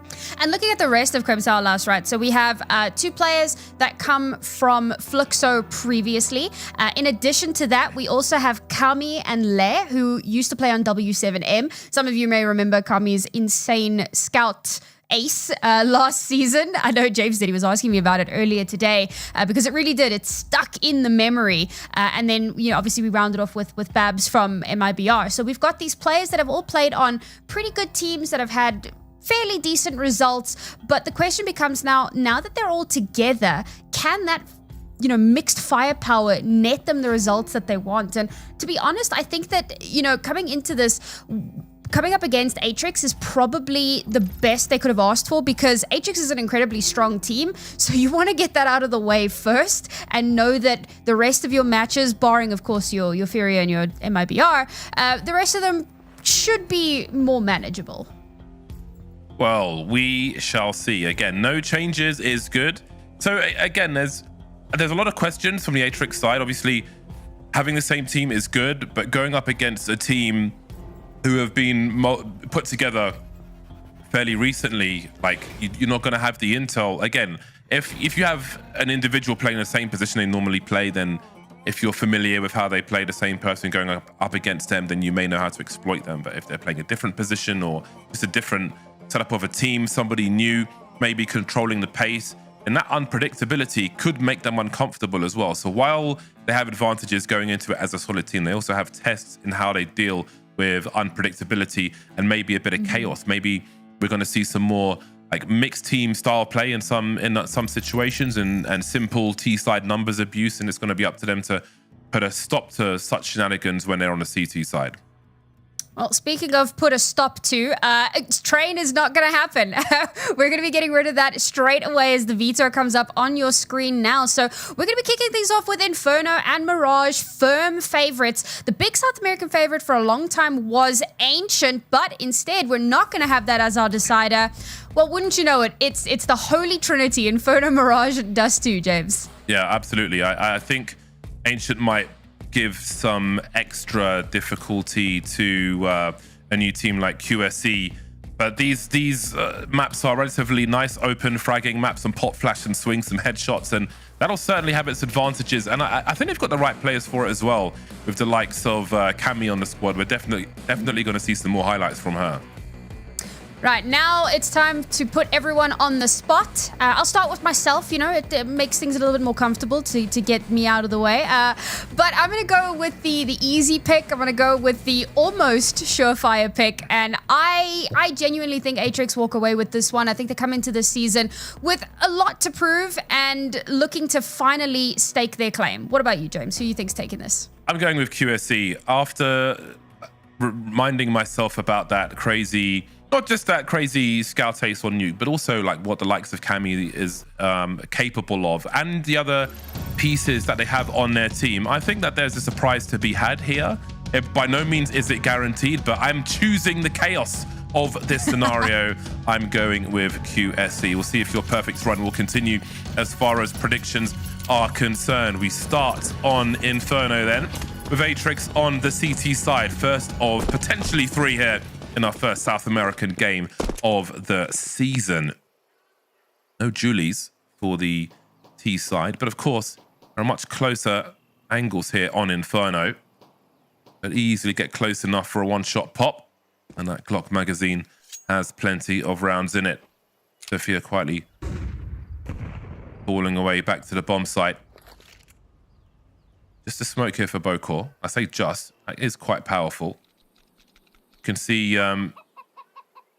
looking at the rest of Kamsawalas, right? So we have 2 players that come from Fluxo previously. In addition to that, we also have Kami and Le, who used to play on W7M. Some of you may remember Kami's insane scout ace last season. I know James did. He was asking me about it earlier today because it really did. It stuck in the memory. And then, obviously we rounded off with Babs from MIBR. So we've got these players that have all played on pretty good teams that have had fairly decent results. But the question becomes now that they're all together, can that mixed firepower net them the results that they want? And to be honest, I think that, coming into this, coming up against Atrix is probably the best they could have asked for, because Atrix is an incredibly strong team. So you want to get that out of the way first and know that the rest of your matches, barring, of course, your Furia and your MIBR, the rest of them should be more manageable. Well, we shall see. Again, no changes is good. So again, there's a lot of questions from the Atrix side. Obviously, having the same team is good, but going up against a team who have been put together fairly recently, like you're not going to have the intel. Again, if you have an individual playing the same position they normally play, then if you're familiar with how they play the same person going up against them, then you may know how to exploit them. But if they're playing a different position or just a different setup of a team, somebody new, maybe controlling the pace, and that unpredictability could make them uncomfortable as well. So while they have advantages going into it as a solid team, they also have tests in how they deal with unpredictability and maybe a bit of chaos. Maybe we're going to see some more like mixed team style play in some situations and simple T-side numbers abuse, and it's going to be up to them to put a stop to such shenanigans when they're on the CT side. Well, speaking of put a stop to, train is not going to happen. We're going to be getting rid of that straight away as the veto comes up on your screen now. So we're going to be kicking things off with Inferno and Mirage, firm favorites. The big South American favorite for a long time was Ancient, but instead we're not going to have that as our decider. Well, wouldn't you know it? It's the Holy Trinity, Inferno, Mirage, and Dust 2, James. Yeah, absolutely. I think Ancient might give some extra difficulty to a new team like QSE, but these maps are relatively nice open fragging maps, and pop flash and swing, some headshots, and that'll certainly have its advantages. And I think they've got the right players for it as well, with the likes of Cami on the squad. We're definitely going to see some more highlights from her. Right, now it's time to put everyone on the spot. I'll start with myself, it makes things a little bit more comfortable to get me out of the way. But I'm going to go with the easy pick. I'm going to go with the almost surefire pick. And I genuinely think Atrix walk away with this one. I think they come into this season with a lot to prove and looking to finally stake their claim. What about you, James? Who do you think's taking this? I'm going with QSE. After reminding myself about that crazy... Not just that crazy scout ace on Nuke, but also like what the likes of Cami is capable of, and the other pieces that they have on their team. I think that there's a surprise to be had here. By no means is it guaranteed, but I'm choosing the chaos of this scenario. I'm going with QSE. We'll see if your perfect run will continue as far as predictions are concerned. We start on Inferno then, with Atrix on the CT side. First of potentially 3 here in our first South American game of the season. No Julies for the T side, but of course, there are much closer angles here on Inferno. But easily get close enough for a one-shot pop, and that Glock magazine has plenty of rounds in it. Sophia quietly falling away back to the bomb site. Just a smoke here for Bokor. I say just, it is quite powerful. You can see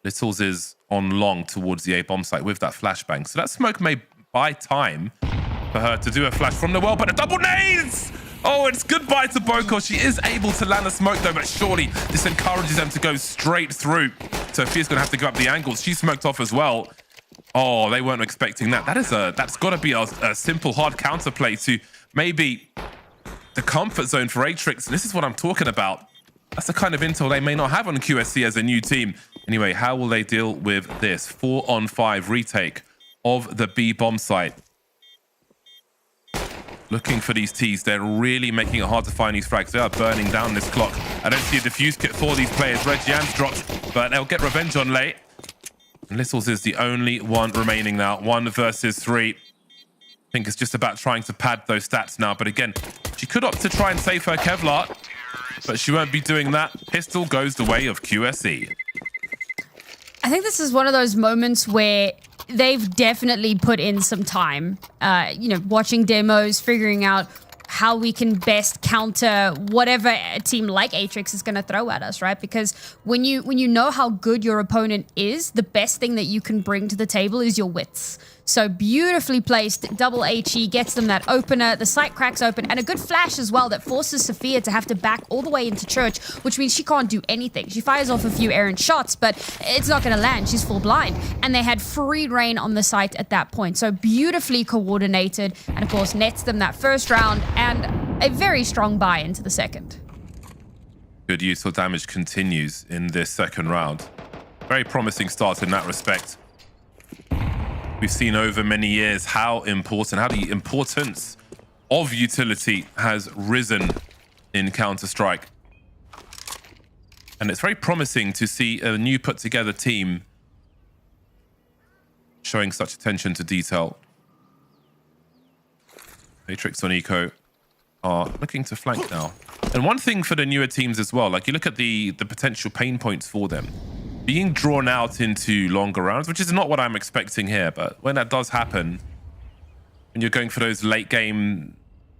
Littles is on long towards the A bomb site with that flashbang. So that smoke may buy time for her to do a flash from the well, but a double nades! Oh, it's goodbye to Bokor. She is able to land a smoke though, but surely this encourages them to go straight through. Sophia's gonna have to go up the angles. She smoked off as well. Oh, they weren't expecting that. That's gotta be a simple hard counterplay to maybe the comfort zone for Atrix. And this is what I'm talking about. That's the kind of intel they may not have on QSC as a new team. Anyway, how will they deal with this? 4-on-5 retake of the B bomb site. Looking for these Ts. They're really making it hard to find these frags. They are burning down this clock. I don't see a defuse kit for these players. Regian's dropped, but they'll get revenge on late. And Littles is the only one remaining now. 1 versus 3. I think it's just about trying to pad those stats now. But again, she could opt to try and save her Kevlar, but she won't be doing that. Pistol goes the way of QSE. I think this is one of those moments where they've definitely put in some time, watching demos, figuring out how we can best counter whatever a team like Atrix is going to throw at us, right? Because when you know how good your opponent is, the best thing that you can bring to the table is your wits. So beautifully placed, double HE gets them that opener, the site cracks open, and a good flash as well that forces Sophia to have to back all the way into church, which means she can't do anything. She fires off a few errant shots, but it's not going to land. She's full blind. And they had free reign on the site at that point. So beautifully coordinated, and of course nets them that first round and a very strong buy into the second. Good useful damage continues in this second round. Very promising start in that respect. We've seen over many years how the importance of utility has risen in Counter-Strike. And it's very promising to see a new put together team showing such attention to detail. Matrix on Eco are looking to flank now. And one thing for the newer teams as well, like you look at the potential pain points for them. Being drawn out into longer rounds, which is not what I'm expecting here, but when that does happen, when you're going for those late game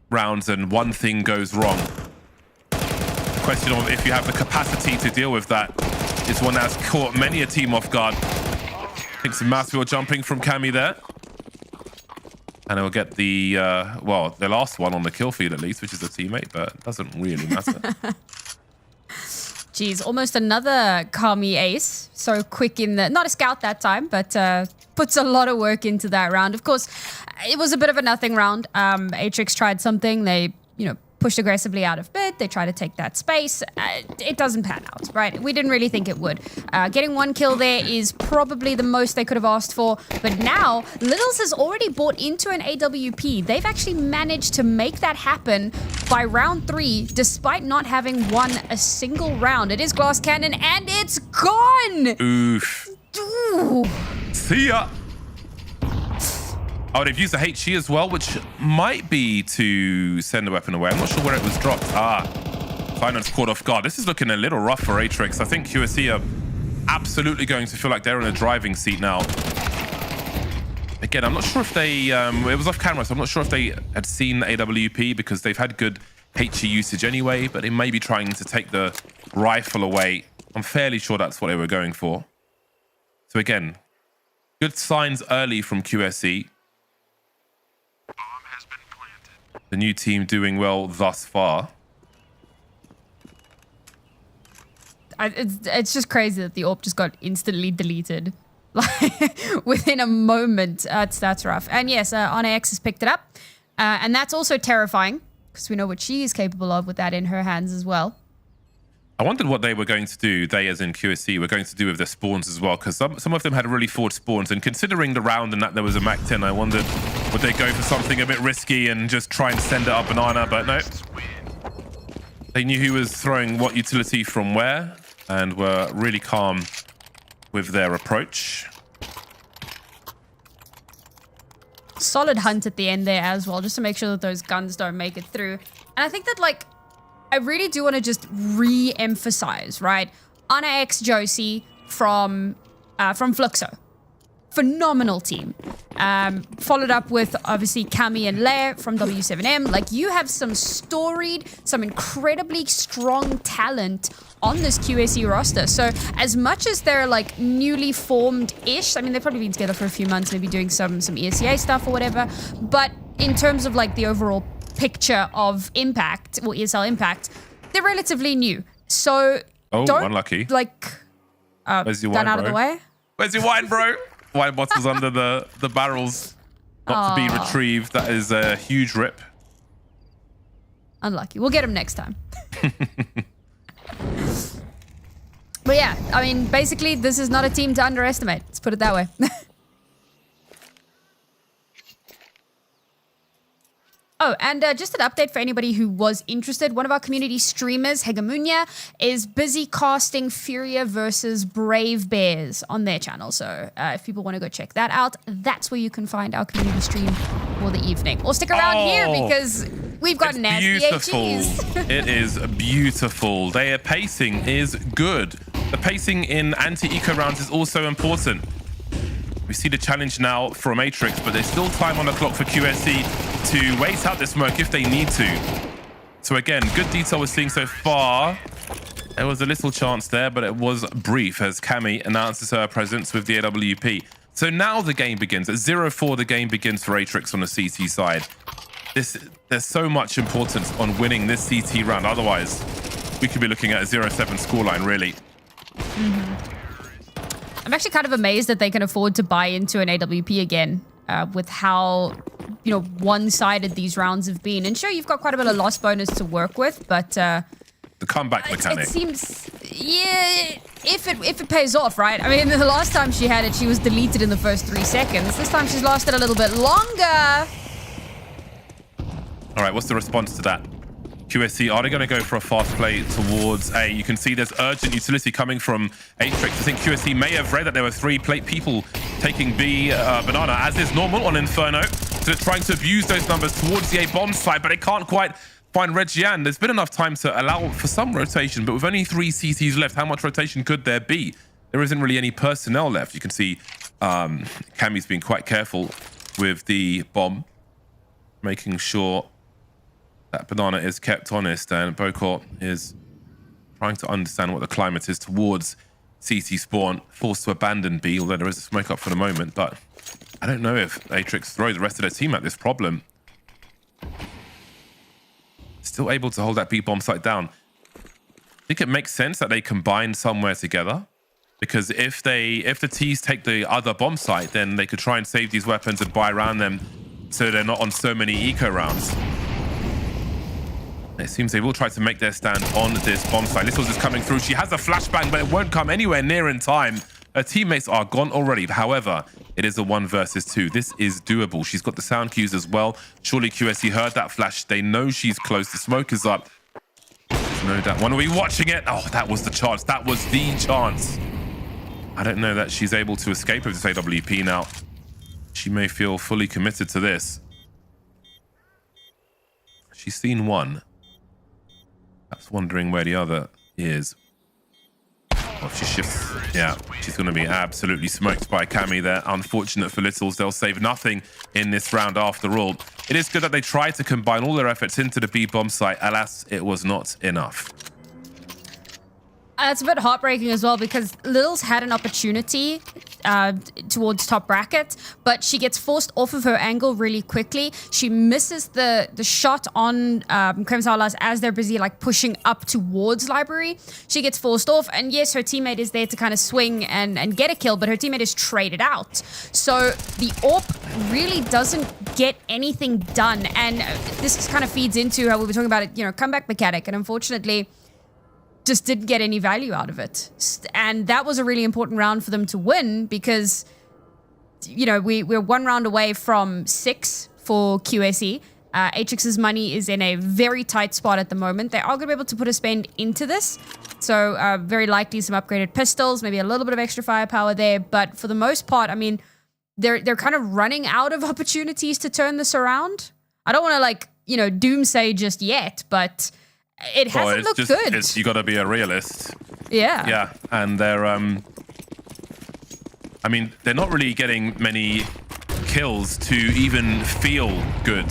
rounds and one thing goes wrong, the question of if you have the capacity to deal with that is one that's caught many a team off guard. I think some massive jumping from Cammy there. And he'll get the, the last one on the kill feed at least, which is a teammate, but it doesn't really matter. Geez, almost another Kami ace. So quick in the... Not a scout that time, but puts a lot of work into that round. Of course, it was a bit of a nothing round. Atrix tried something. They, pushed aggressively out of bid. They tried to take that space. It doesn't pan out, right? We didn't really think it would. Getting one kill there is probably the most they could have asked for. But now, Littles has already bought into an AWP. They've actually managed to make that happen by round 3, despite not having won a single round. It is Glass Cannon, and it's gone! Oof. Ooh. See ya! Oh, they've used the HE as well, which might be to send the weapon away. I'm not sure where it was dropped. Finance caught off guard. This is looking a little rough for Atrix. I think QSE are absolutely going to feel like they're in a driving seat now. Again, I'm not sure if they... it was off camera, so I'm not sure if they had seen the AWP because they've had good HE usage anyway, but they may be trying to take the rifle away. I'm fairly sure that's what they were going for. So again, good signs early from QSE. The new team doing well thus far. It's just crazy that the AWP just got instantly deleted. Like, within a moment. That's rough. And yes, Anna X has picked it up. And that's also terrifying, because we know what she is capable of with that in her hands as well. I wondered what they were going to do, they as in QSC, were going to do with their spawns as well, because some of them had really forward spawns, and considering the round and that there was a Mac 10, I wondered, would they go for something a bit risky and just try and send it up Banana, but no. They knew who was throwing what utility from where, and were really calm with their approach. Solid hunt at the end there as well, just to make sure that those guns don't make it through. And I think that, like, I really do want to just re-emphasize, right? Anna X Josie from Fluxo. Phenomenal team. Followed up with, obviously, Cami and Lair from W7M. Like, you have some storied, some incredibly strong talent on this QSE roster. So, as much as they're, like, newly formed-ish, I mean, they've probably been together for a few months, maybe doing some ESEA stuff or whatever. But in terms of, like, the overall picture of Impact, or ESL Impact, they're relatively new. So, don't, unlucky. Like, where's your done wine, out of the way. Where's your wine, bro? Wine bottles under the barrels. Not to be retrieved. That is a huge rip. Unlucky. We'll get him next time. But yeah, I mean, basically, this is not a team to underestimate. Let's put it that way. Oh, and just an update for anybody who was interested. One of our community streamers, Hegemonia, is busy casting Furia versus Brave Bears on their channel. So if people want to go check that out, that's where you can find our community stream for the evening. Or stick around here because we've got nasty HEs. It is beautiful. Their pacing is good. The pacing in anti-eco rounds is also important. We see the challenge now from Atrix, but there's still time on the clock for QSE. to wait out the smoke if they need to. So again, good detail we're seeing so far. There was a little chance there, but it was brief as Cammy announces her presence with the AWP. So now the game begins. At 0-4, the game begins for Atrix on the CT side. There's so much importance on winning this CT round. Otherwise, we could be looking at a 0-7 scoreline, really. I'm actually kind of amazed that they can afford to buy into an AWP again with how, you know, one-sided these rounds have been. And sure, you've got quite a bit of loss bonus to work with, but... the comeback mechanic. It seems, yeah, if it pays off, right? I mean, the last time she had it, she was deleted in the first 3 seconds. This time she's lasted a little bit longer. All right, what's the response to that? QSC, are they going to go for a fast play towards A? You can see there's urgent utility coming from Atrix. I think QSC may have read that there were 3 people taking B banana, as is normal on Inferno. So they're trying to abuse those numbers towards the A bomb side, but they can't quite find Reggian. There's been enough time to allow for some rotation, but with only 3 CTs left, how much rotation could there be? There isn't really any personnel left. You can see Cammy's been quite careful with the bomb, making sure that banana is kept honest, and Bocor is trying to understand what the climate is towards CT spawn, forced to abandon B, although there is a smoke up for the moment, but I don't know if Atrix throws the rest of their team at this problem. Still able to hold that B bomb site down. I think it makes sense that they combine somewhere together, because if the T's take the other bomb site, then they could try and save these weapons and buy around them so they're not on so many eco rounds. It seems they will try to make their stand on this bomb site. Littles is coming through. She has a flashbang, but it won't come anywhere near in time. Her teammates are gone already. However, it is a 1 versus 2. This is doable. She's got the sound cues as well. Surely QSC heard that flash. They know she's close. The smoke is up. There's no doubt. When are we watching it? Oh, that was the chance. That was the chance. I don't know that she's able to escape with this AWP now. She may feel fully committed to this. She's seen one. Perhaps wondering where the other is. Oh, she shifts. Yeah, she's going to be absolutely smoked by Cammy there. Unfortunate for Littles. They'll save nothing in this round after all. It is good that they tried to combine all their efforts into the B bomb site. Alas, it was not enough. It's a bit heartbreaking as well, because Littles had an opportunity towards top bracket, but she gets forced off of her angle really quickly. She misses the shot on Kremsalas as they're busy like pushing up towards library. She gets forced off, and yes, her teammate is there to kind of swing and get a kill, but her teammate is traded out. So the AWP really doesn't get anything done, and this kind of feeds into how we were talking about it, you know, comeback mechanic, and unfortunately just didn't get any value out of it. And that was a really important round for them to win, because, you know, we're 1 round away from 6 for QSE. Atrix's money is in a very tight spot at the moment. They are going to be able to put a spend into this. So very likely some upgraded pistols, maybe a little bit of extra firepower there. But for the most part, I mean, they're kind of running out of opportunities to turn this around. I don't want to, like, you know, doomsay just yet, but it hasn't looked good. You got to be a realist. Yeah. Yeah, and they're I mean, they're not really getting many kills to even feel good.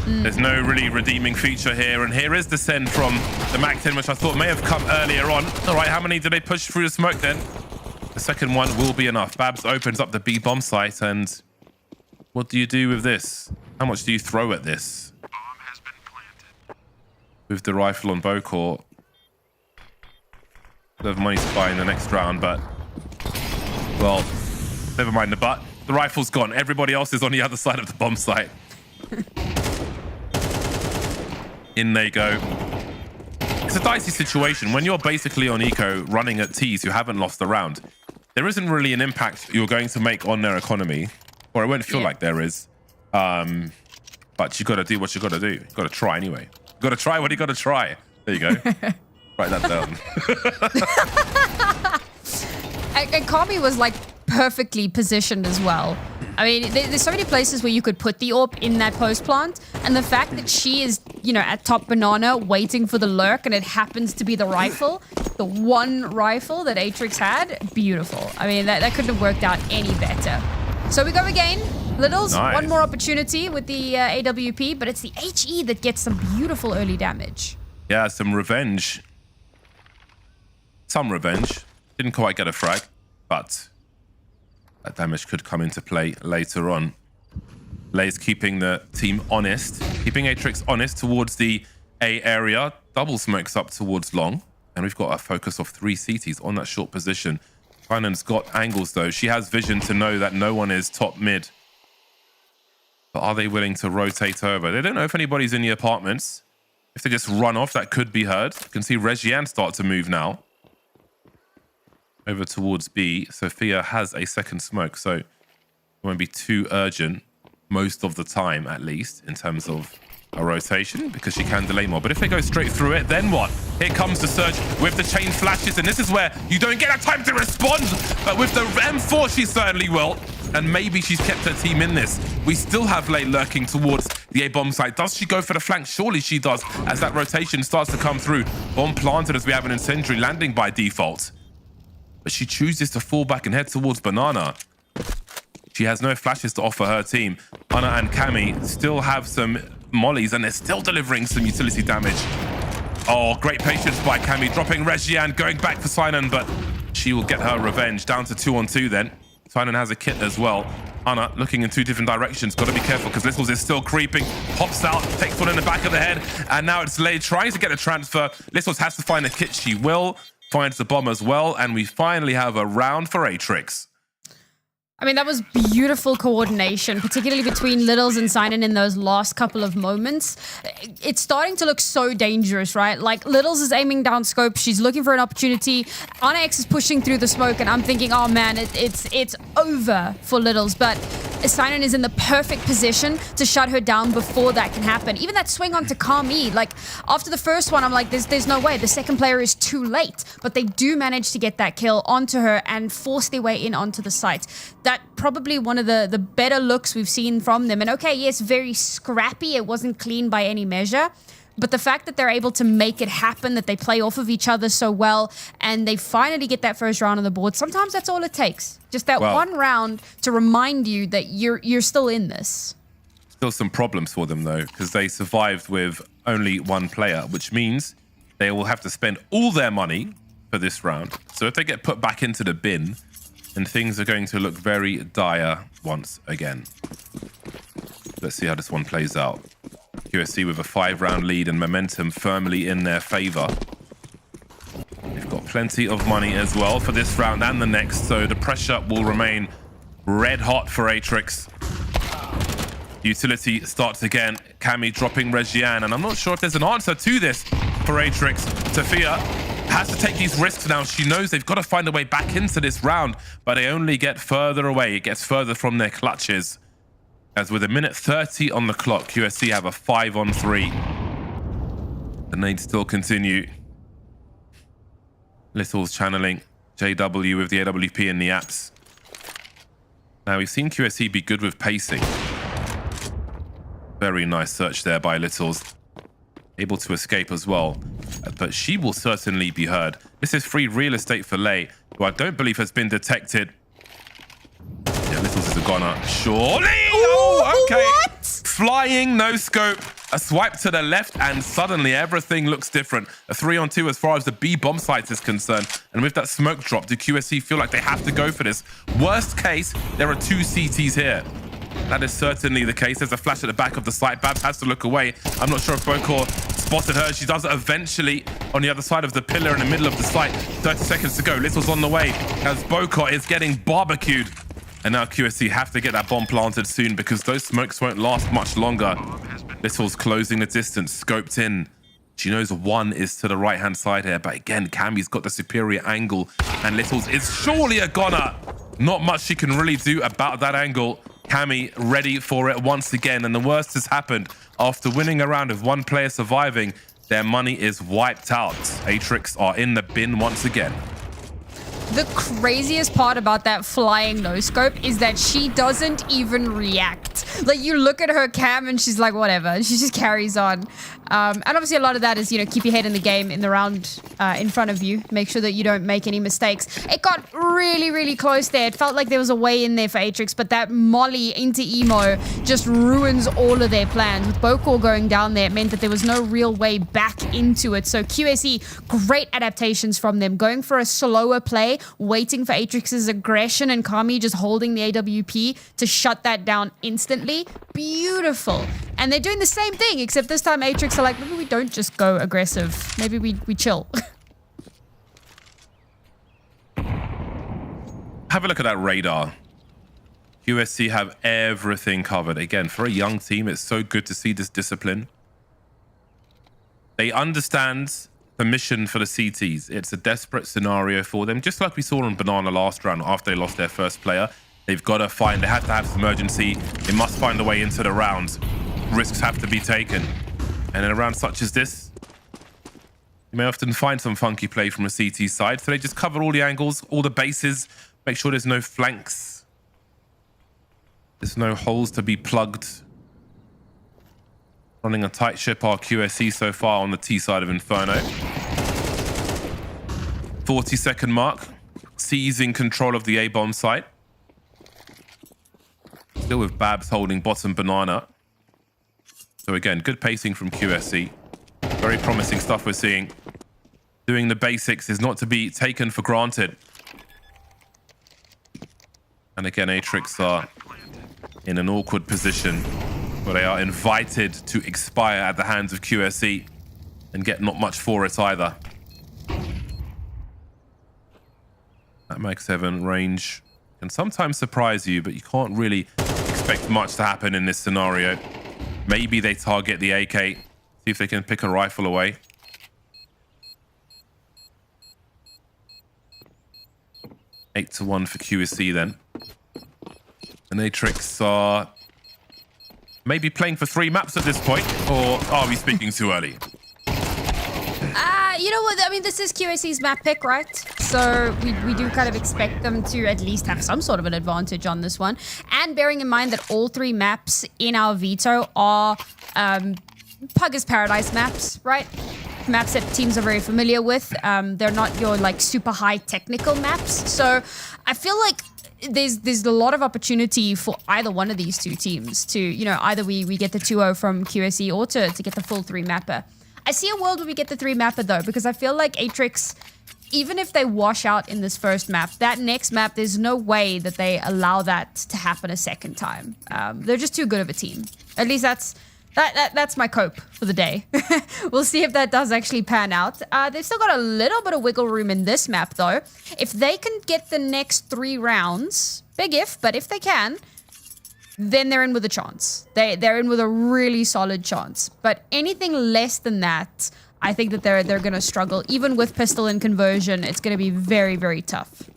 There's no really redeeming feature here, and here is the send from the Mac-10, which I thought may have come earlier on. All right, how many did they push through the smoke then? The second one will be enough. Babs opens up the B bomb site, and what do you do with this? How much do you throw at this? With the rifle on Bocor, they have money to buy in the next round, but, well, never mind the but. The rifle's gone. Everybody else is on the other side of the bomb site. In they go. It's a dicey situation. When you're basically on eco running at T's who haven't lost the round, there isn't really an impact you're going to make on their economy, or it won't feel like there is. But you got to do what you got to do. You got to try anyway. Got to try what you got to try. There you go. Write that down. And Kami was like perfectly positioned as well. I mean, there's so many places where you could put the AWP in that post plant, and the fact that she is, you know, at top banana waiting for the lurk, and it happens to be the rifle, the one rifle that Atrix had, beautiful. I mean, that couldn't have worked out any better. So we go again. Littles, Nice. one more opportunity with the AWP, but it's the HE that gets some beautiful early damage. Yeah, some revenge. Some revenge. Didn't quite get a frag, but that damage could come into play later on. Lay's keeping the team honest, keeping Atrix honest towards the A area. Double smokes up towards long, and we've got a focus of 3 CTs on that short position. Finan's got angles though. She has vision to know that no one is top mid. But are they willing to rotate over? They don't know if anybody's in the apartments. If they just run off, that could be heard. You can see Regiane start to move now. Over towards B. Sophia has a second smoke, so it won't be too urgent most of the time, at least, in terms of a rotation, because she can delay more. But if they go straight through it, then what? Here comes the surge with the chain flashes, and this is where you don't get a time to respond. But with the M4, she certainly will. And maybe she's kept her team in this. We still have Lay lurking towards the A-bomb site. Does she go for the flank? Surely she does, as that rotation starts to come through. Bomb planted as we have an incendiary landing by default. But she chooses to fall back and head towards Banana. She has no flashes to offer her team. Anna and Cammy still have some mollies, and they're still delivering some utility damage. Oh, great patience by Cammy, dropping Regiane, going back for Sinan, but she will get her revenge. Down to 2-on-2 then. Sinan has a kit as well. Anna looking in 2 different directions. Got to be careful because Littles is still creeping. Pops out, takes one in the back of the head, and now it's Lay trying to get a transfer. Littles has to find a kit. She will. Finds the bomb as well, and we finally have a round for Atrix. I mean, that was beautiful coordination, particularly between Littles and Sinan in those last couple of moments. It's starting to look so dangerous, right? Like, Littles is aiming down scope. She's looking for an opportunity. Anna X is pushing through the smoke, and I'm thinking, oh man, it's over for Littles. But Sinan is in the perfect position to shut her down before that can happen. Even that swing onto Kami, like, after the first one, I'm like, there's no way. The second player is too late. But they do manage to get that kill onto her and force their way in onto the site. That probably one of the better looks we've seen from them. And okay, yes, very scrappy. It wasn't clean by any measure. But the fact that they're able to make it happen, that they play off of each other so well, and they finally get that first round on the board, sometimes that's all it takes. Just that one round to remind you that you're still in this. Still some problems for them, though, because they survived with only one player, which means they will have to spend all their money for this round. So if they get put back into the bin, then things are going to look very dire once again. Let's see how this one plays out. QSC with a 5-round lead and momentum firmly in their favor. They've got plenty of money as well for this round and the next, so the pressure will remain red hot for Atrix. Utility starts again. Cammy dropping Regiane, and I'm not sure if there's an answer to this for Atrix. Sophia has to take these risks now. She knows they've got to find a way back into this round, but they only get further away. It gets further from their clutches. As with 1:30 on the clock, QSC have a 5-on-3. The nades still continue. Little's channeling JW with the AWP and the apps. Now, we've seen QSC be good with pacing. Very nice search there by Littles. Able to escape as well. But she will certainly be heard. This is free real estate for Lay, who I don't believe has been detected. Yeah, Littles is a goner. Surely! Oh, okay. What? Flying, no scope. A swipe to the left, and suddenly everything looks different. A 3-on-2 as far as the B bomb site is concerned. And with that smoke drop, do QSC feel like they have to go for this? Worst case, there are 2 CTs here. That is certainly the case. There's a flash at the back of the site. Babs has to look away. I'm not sure if Bokor spotted her. She does it eventually on the other side of the pillar in the middle of the site. 30 seconds to go. Little's on the way as Bokor is getting barbecued. And now QSC have to get that bomb planted soon because those smokes won't last much longer. Little's closing the distance, scoped in. She knows one is to the right-hand side here, but again, Cammy's got the superior angle, and Little's is surely a goner. Not much she can really do about that angle. Cammy ready for it once again, and the worst has happened. After winning a round of 1 player surviving, their money is wiped out. Atrix are in the bin once again. The craziest part about that flying no-scope is that she doesn't even react. Like, you look at her cam and she's like, whatever. And she just carries on. And obviously a lot of that is, you know, keep your head in the game in the round in front of you. Make sure that you don't make any mistakes. It got really, really close there. It felt like there was a way in there for Atrix, but that molly into Emo just ruins all of their plans. With Bokor going down there, it meant that there was no real way back into it. So QSE, great adaptations from them. Going for a slower play, waiting for Atrix's aggression, and Kami just holding the AWP to shut that down instantly. Beautiful. And they're doing the same thing, except this time Atrix are like, maybe we don't just go aggressive. Maybe we chill. Have a look at that radar. QSC have everything covered. Again, for a young team, it's so good to see this discipline. They understand the mission for the CTs. It's a desperate scenario for them, just like we saw on Banana last round after they lost their first player. They've got to find, they have to have some urgency. They must find a way into the round. Risks have to be taken. And in a round such as this, you may often find some funky play from a CT side. So they just cover all the angles, all the bases, make sure there's no flanks. There's no holes to be plugged. Running a tight ship are QSC so far on the T side of Inferno. 40-second mark. Seizing control of the A-bomb site. Still with Babs holding bottom banana. So again, good pacing from QSC. Very promising stuff we're seeing. Doing the basics is not to be taken for granted. And again, Atrix are in an awkward position where they are invited to expire at the hands of QSC and get not much for it either. That Mag 7 range can sometimes surprise you, but you can't really expect much to happen in this scenario. Maybe they target the AK, see if they can pick a rifle away. Eight to 1 for QSC then. And Atrix are maybe playing for 3 maps at this point, or are we speaking too early? You know what? I mean, this is QSC's map pick, right? So we do kind of expect them to at least have some sort of an advantage on this one. And bearing in mind that all 3 maps in our veto are Pugger's Paradise maps, right? Maps that teams are very familiar with. They're not your like super high technical maps. So I feel like there's a lot of opportunity for either one of these 2 teams to, you know, either we get the 2-0 from QSC or to get the full 3 mapper. I see a world where we get the 3 mapper though, because I feel like Atrix, even if they wash out in this first map, that next map, there's no way that they allow that to happen a second time. They're just too good of a team. At least that's my cope for the day. We'll see if that does actually pan out. They've still got a little bit of wiggle room in this map though. If they can get the next 3 rounds, big if, but if they can, then they're in with a chance. They're in with a really solid chance. But anything less than that, I think that they're going to struggle. Even with pistol and conversion, it's going to be very, very tough.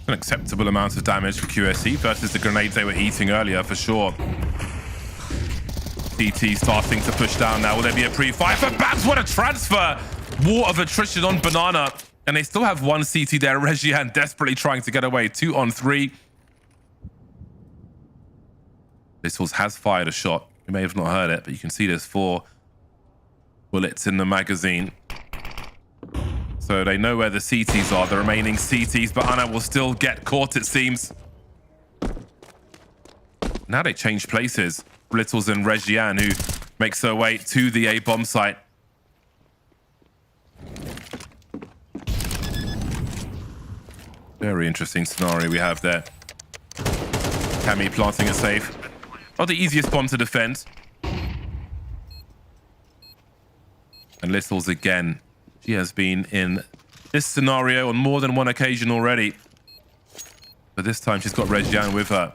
An acceptable amount of damage for QSC versus the grenades they were eating earlier, for sure. CT starting to push down now. Will there be a pre-fire for Babs? What a transfer! War of attrition on Banana. And they still have 1 CT there. Regian desperately trying to get away. 2 on 3. Littles has fired a shot. You may have not heard it, but you can see there's 4 bullets in the magazine. So they know where the CTs are, the remaining CTs, but Anna will still get caught, it seems. Now they change places. Littles and Regian, who makes her way to the A-bomb site. Very interesting scenario we have there. Cammy planting it safe. Not the easiest bomb to defend. And Littles again. She has been in this scenario on more than 1 occasion already. But this time she's got Regian with her.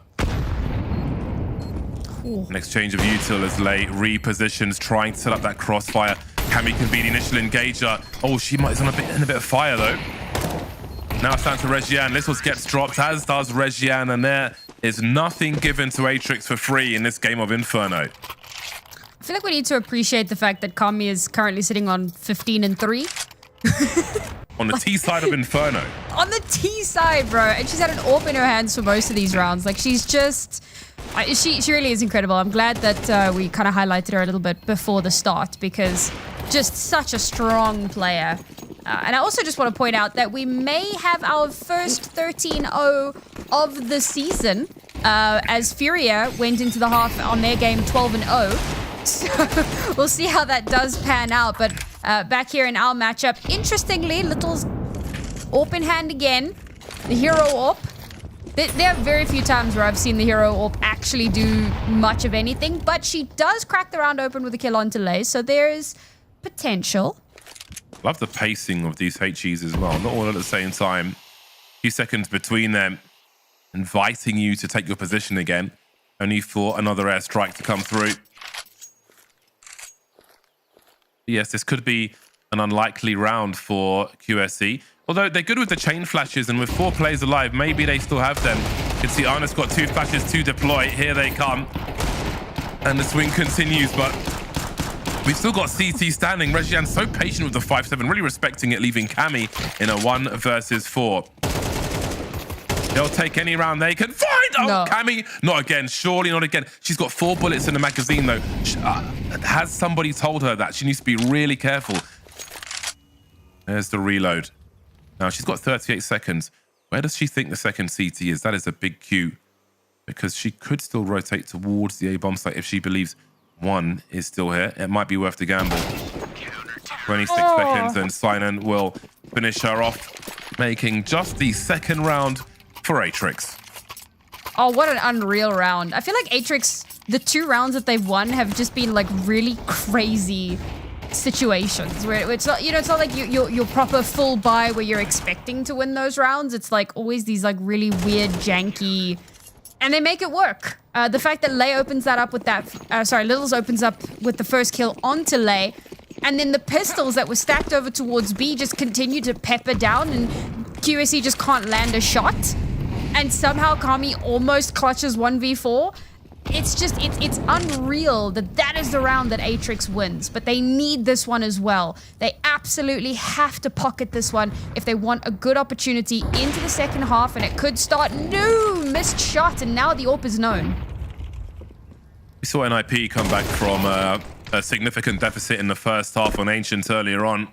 Ooh. An exchange of util as Lay repositions, trying to set up that crossfire. Cammy can be the initial engager. Oh, she might be in a bit of fire though. Now it's down to Regian. Littles gets dropped, as does Regian, and there is nothing given to Atrix for free in this game of Inferno. I feel like we need to appreciate the fact that Kami is currently sitting on 15-3. On the T side of Inferno. On the T side, bro. And she's had an AWP in her hands for most of these rounds. Like, she's just... She really is incredible. I'm glad that we kind of highlighted her a little bit before the start because just such a strong player. And I also just want to point out that we may have our first 13-0 of the season as Furia went into the half on their game 12-0. So we'll see how that does pan out. But back here in our matchup, interestingly, Little's AWP in hand again. The hero AWP. There are very few times where I've seen the hero AWP actually do much of anything, but she does crack the round open with a kill on Delay, so there's potential. Love the pacing of these HEs as well. Not all at the same time. A few seconds between them, inviting you to take your position again, only for another airstrike to come through. Yes, this could be an unlikely round for QSE. Although they're good with the chain flashes, and with 4 players alive, maybe they still have them. You can see Arna's got 2 flashes to deploy. Here they come. And the swing continues, but we've still got CT standing. Regian's so patient with the 5-7, really respecting it, leaving Cammy in a 1 versus 4. They'll take any round they can find. Oh, no. Cammy, not again. Surely not again. She's got 4 bullets in the magazine, though. Has somebody told her that? She needs to be really careful. There's the reload. Now, she's got 38 seconds. Where does she think the second CT is? That is a big cue, because she could still rotate towards the A-bomb site if she believes 1 is still here. It might be worth the gamble. 26 seconds, and Sinan will finish her off, making just the second round for Atrix. Oh, what an unreal round. I feel like Atrix, the 2 rounds that they've won have just been like really crazy situations where it's not, it's not like you're proper full buy where you're expecting to win those rounds. It's like always these like really weird, janky, and they make it work. The fact that Lei opens that up with that, Littles opens up with the first kill onto Lei, and then the pistols that were stacked over towards B just continue to pepper down, and QSE just can't land a shot. And somehow Kami almost clutches 1v4. It's just, it's unreal that is the round that Atrix wins. But they need this one as well. They absolutely have to pocket this one if they want a good opportunity into the second half. And it could start. No, missed shot. And now the AWP is known. We saw NIP come back from a significant deficit in the first half on Ancient earlier on.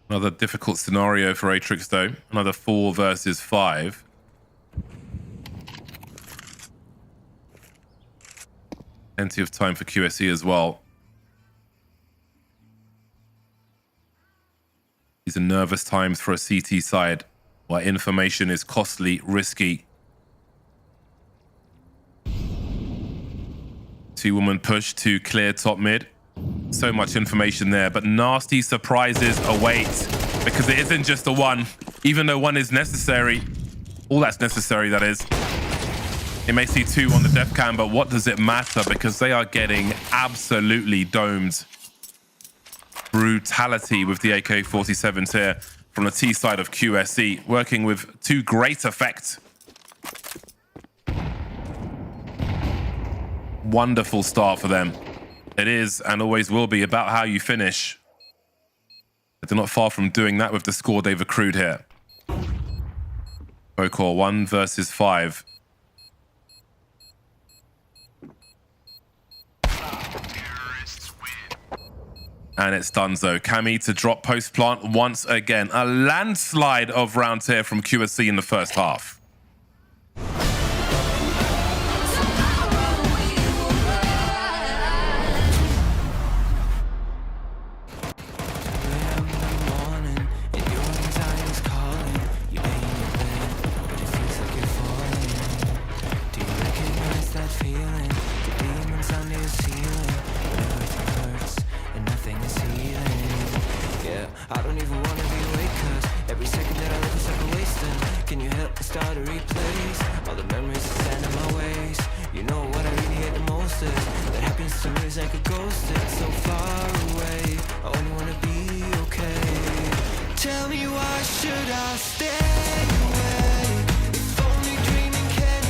Another difficult scenario for Atrix, though. Another 4 versus 5. Plenty of time for QSE as well. These are nervous times for a CT side, where information is costly, risky. 2-woman push to clear top mid. So much information there, but nasty surprises await, because it isn't just a 1, even though 1 is necessary. All that's necessary, that is. They may see 2 on the def cam, but what does it matter? Because they are getting absolutely domed. Brutality with the AK-47s here from the T side of QSE, working with 2 great effect. Wonderful start for them. It is, and always will be, about how you finish. But they're not far from doing that with the score they've accrued here. Bokor 1 versus 5. And it's Dunzo. Cammy to drop post plant once again. A landslide of rounds here from QSC in the first half. I don't even wanna be awake, cause every second that I live is like a wasting. Can you help me start a replace all the memories that stand in my ways? You know what I really hate the most is that happens to me is like a ghost that's so far away. I only wanna be okay. Tell me why should I stay away? If only dreaming can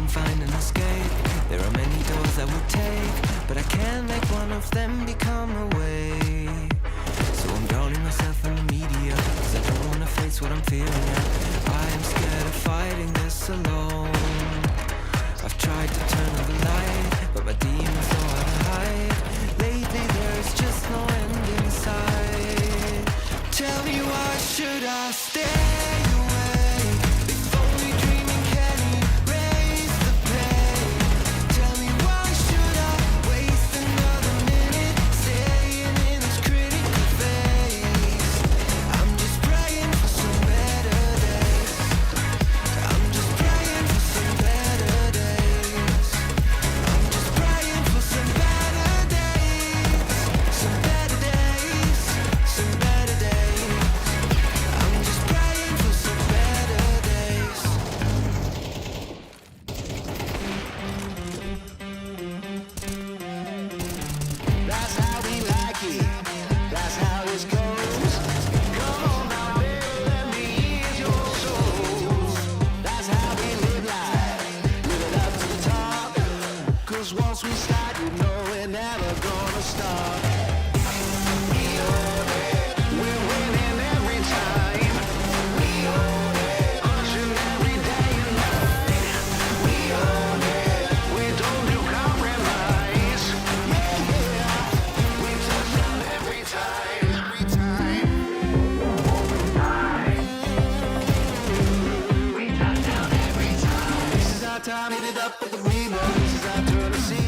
can find an escape. There are many doors I would take, but I can't make one of them become a way. So I'm drowning myself in the media, cause I don't wanna face what I'm feeling at. I am scared of fighting this alone. I've tried to turn on the light, but my demons know how to hide. Lately there's just no end in sight. Tell me why should I stay away? If only dreaming can erase the pain. Tell me why should I waste another minute staying in this critical phase? I'm just praying for some better days. I'm just praying for some better days. I'm just praying for some better days. Some better days. Some better days. I'm just praying for some better days. That's how we like it. That's how it goes. Come on now, baby, let me ease your soul. That's how we live life. Live it up to the top. 'Cause once we start, you know we're never gonna stop. We own it. We're winning every time. We own it. Pushing every day and night. We own it. We don't do compromise. Yeah, yeah. We touch down every time. Every time. We touch down every time. This is our time. Hit it up with the rebound. This is our turn to see.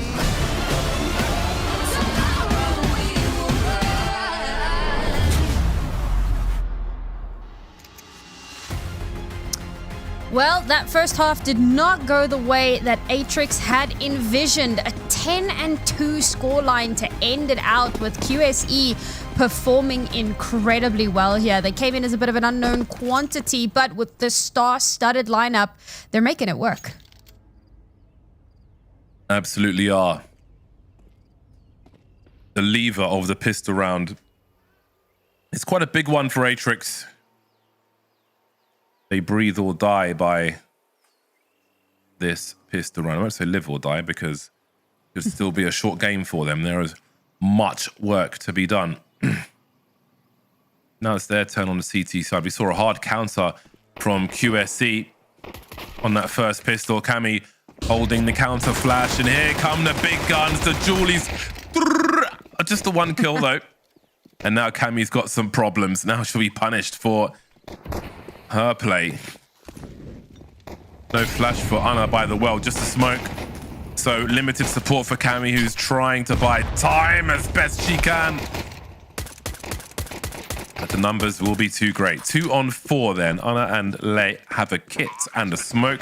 Well, that first half did not go the way that Atrix had envisioned. A 10-2 scoreline to end it out, with QSE performing incredibly well here. They came in as a bit of an unknown quantity, but with the star-studded lineup, they're making it work. Absolutely are. The lever of the pistol round. It's quite a big one for Atrix. They breathe or die by this pistol round. I won't say live or die because it could still be a short game for them. There is much work to be done. Now it's their turn on the CT side. We saw a hard counter from QSC on that first pistol. Cammy holding the counter flash, and here come the big guns, the Julies. Just the one kill though. And now Cammy's got some problems. Now she'll be punished for her play. No flash for Anna by the well, just a smoke. So limited support for Cammy, who's trying to buy time as best she can. But the numbers will be too great. 2 on 4 then. Anna and Lei have a kit and a smoke.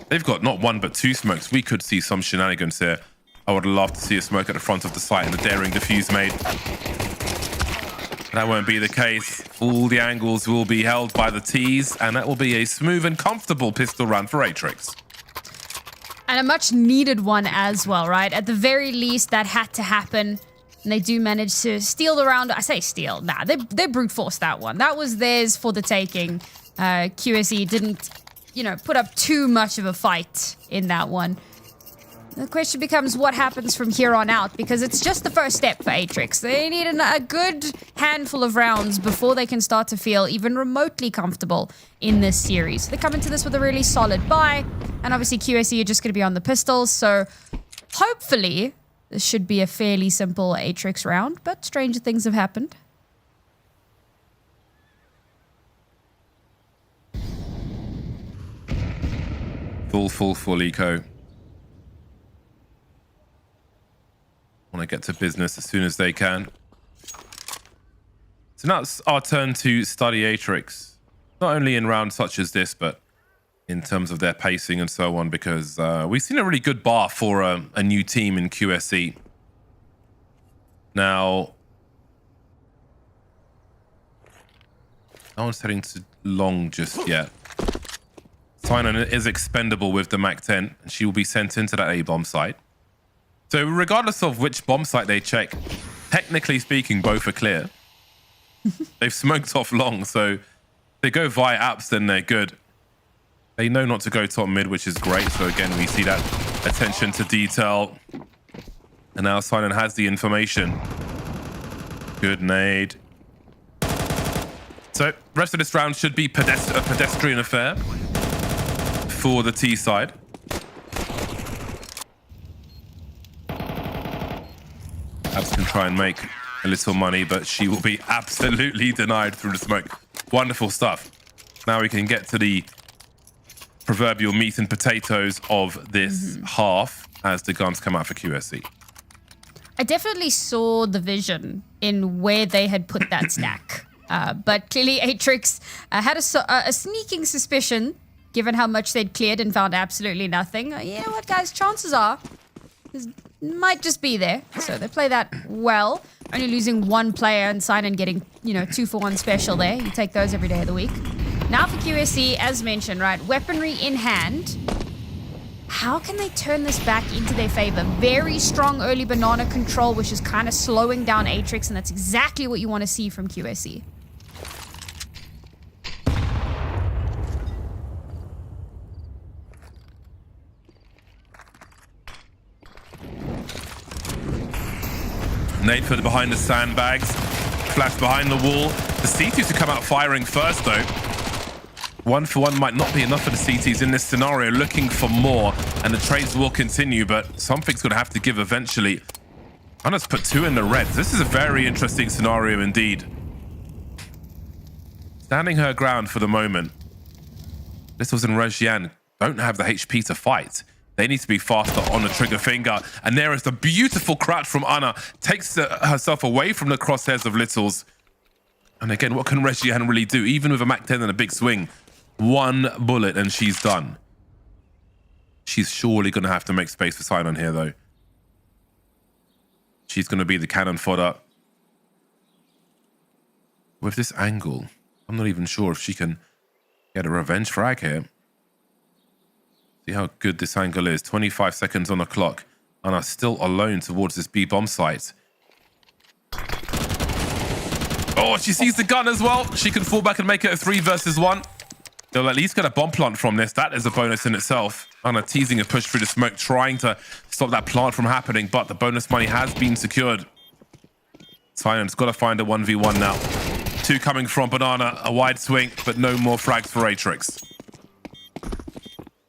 They've got not one but 2 smokes. We could see some shenanigans here. I would love to see a smoke at the front of the site and a daring defuse made. That won't be the case. All the angles will be held by the T's, and that will be a smooth and comfortable pistol run for Atrix. And a much needed one as well, right? At the very least, that had to happen. And they do manage to steal the round. I say steal. Nah, they brute forced that one. That was theirs for the taking. QSE didn't, put up too much of a fight in that one. The question becomes what happens from here on out, because it's just the first step for Atrix. They need a good handful of rounds before they can start to feel even remotely comfortable in this series. They come into this with a really solid buy, and obviously QSE are just going to be on the pistols, so hopefully this should be a fairly simple Atrix round, but stranger things have happened. Full eco. Want to get to business as soon as they can. So now it's our turn to study Atrix. Not only in rounds such as this, but in terms of their pacing and so on, because we've seen a really good bar for a new team in QSE. Now, no one's heading to long just yet. Sinon is expendable with the MAC-10, and she will be sent into that A-bomb site. So regardless of which bomb site they check, technically speaking, both are clear. They've smoked off long, so if they go via apps, then they're good. They know not to go top mid, which is great. So again, we see that attention to detail. And now Silent has the information. Good nade. So rest of this round should be a pedestrian affair for the T side. Abs can try and make a little money, but she will be absolutely denied through the smoke. Wonderful stuff. Now we can get to the proverbial meat and potatoes of this half as the guns come out for QSC. I definitely saw the vision in where they had put that stack. But clearly Atrix had a sneaking suspicion, given how much they'd cleared and found absolutely nothing. You know what, guys? Chances are this might just be there. So they play that well. Only losing one player and Sinan getting, 2-for-1 special there. You take those every day of the week. Now for QSC, as mentioned, right? Weaponry in hand. How can they turn this back into their favor? Very strong early banana control, which is kind of slowing down Atrix, and that's exactly what you want to see from QSC. Nate put it behind the sandbags. Flash behind the wall. The CTs to come out firing first, though. 1-for-1 might not be enough for the CTs in this scenario, looking for more, and the trades will continue, but something's going to have to give eventually. Anna's put 2 in the reds. This is a very interesting scenario indeed. Standing her ground for the moment. Littles and Regian don't have the HP to fight. They need to be faster on the trigger finger. And there is the beautiful crouch from Anna. Takes herself away from the crosshairs of Littles. And again, what can Regian really do? Even with a Mach 10 and a big swing. 1 bullet and she's done. She's surely going to have to make space for Sinan here, though. She's going to be the cannon fodder. With this angle, I'm not even sure if she can get a revenge frag here. See how good this angle is. 25 seconds on the clock. And are still alone towards this B-bomb site. Oh, she sees the gun as well. She can fall back and make it a 3 versus 1. They'll at least get a bomb plant from this. That is a bonus in itself. Anna teasing a push through the smoke, trying to stop that plant from happening, but the bonus money has been secured. Sinan's got to find a 1v1 now. 2 coming from Banana, a wide swing, but no more frags for Atrix.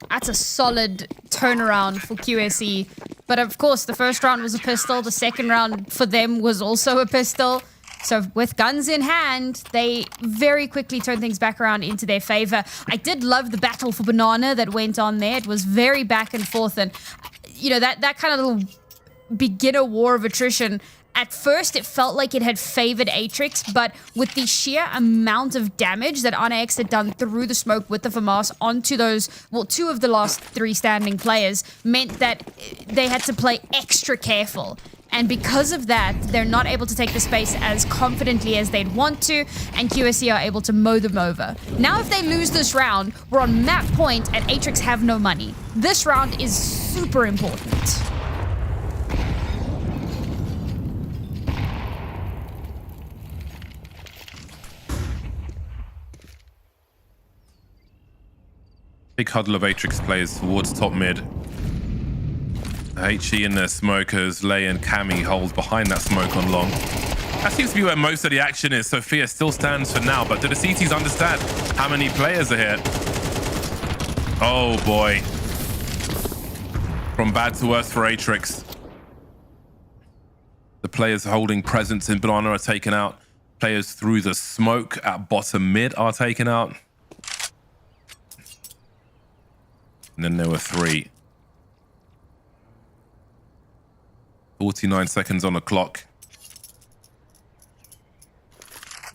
That's a solid turnaround for QSE. But of course, the first round was a pistol. The second round for them was also a pistol. So with guns in hand, they very quickly turn things back around into their favor. I did love the battle for Banana that went on there. It was very back and forth. And, that kind of little beginner war of attrition, at first it felt like it had favored Atrix, but with the sheer amount of damage that Anna X had done through the smoke with the FAMAS onto those, 2 of the last 3 standing players, meant that they had to play extra careful. And because of that, they're not able to take the space as confidently as they'd want to, and QSC are able to mow them over. Now, if they lose this round, we're on map point, and Atrix have no money. This round is super important. Big huddle of Atrix players towards top mid. HE and their smokers, Lei and Cammy hold behind that smoke on long. That seems to be where most of the action is. Sophia still stands for now, but do the CTs understand how many players are here? Oh boy. From bad to worse for Atrix. The players holding presence in Banana are taken out. Players through the smoke at bottom mid are taken out. And then there were 3. 49 seconds on the clock.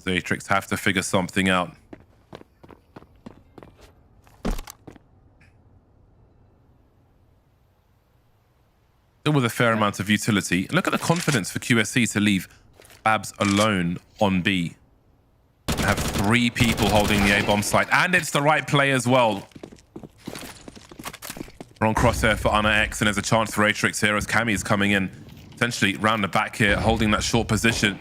The Atrix have to figure something out. Still with a fair amount of utility. Look at the confidence for QSC to leave Babs alone on B. And have 3 people holding the A-bomb site. And it's the right play as well. Wrong crosshair for Anna X, and there's a chance for Atrix here as Cammy is coming in. Essentially round the back here, holding that short position.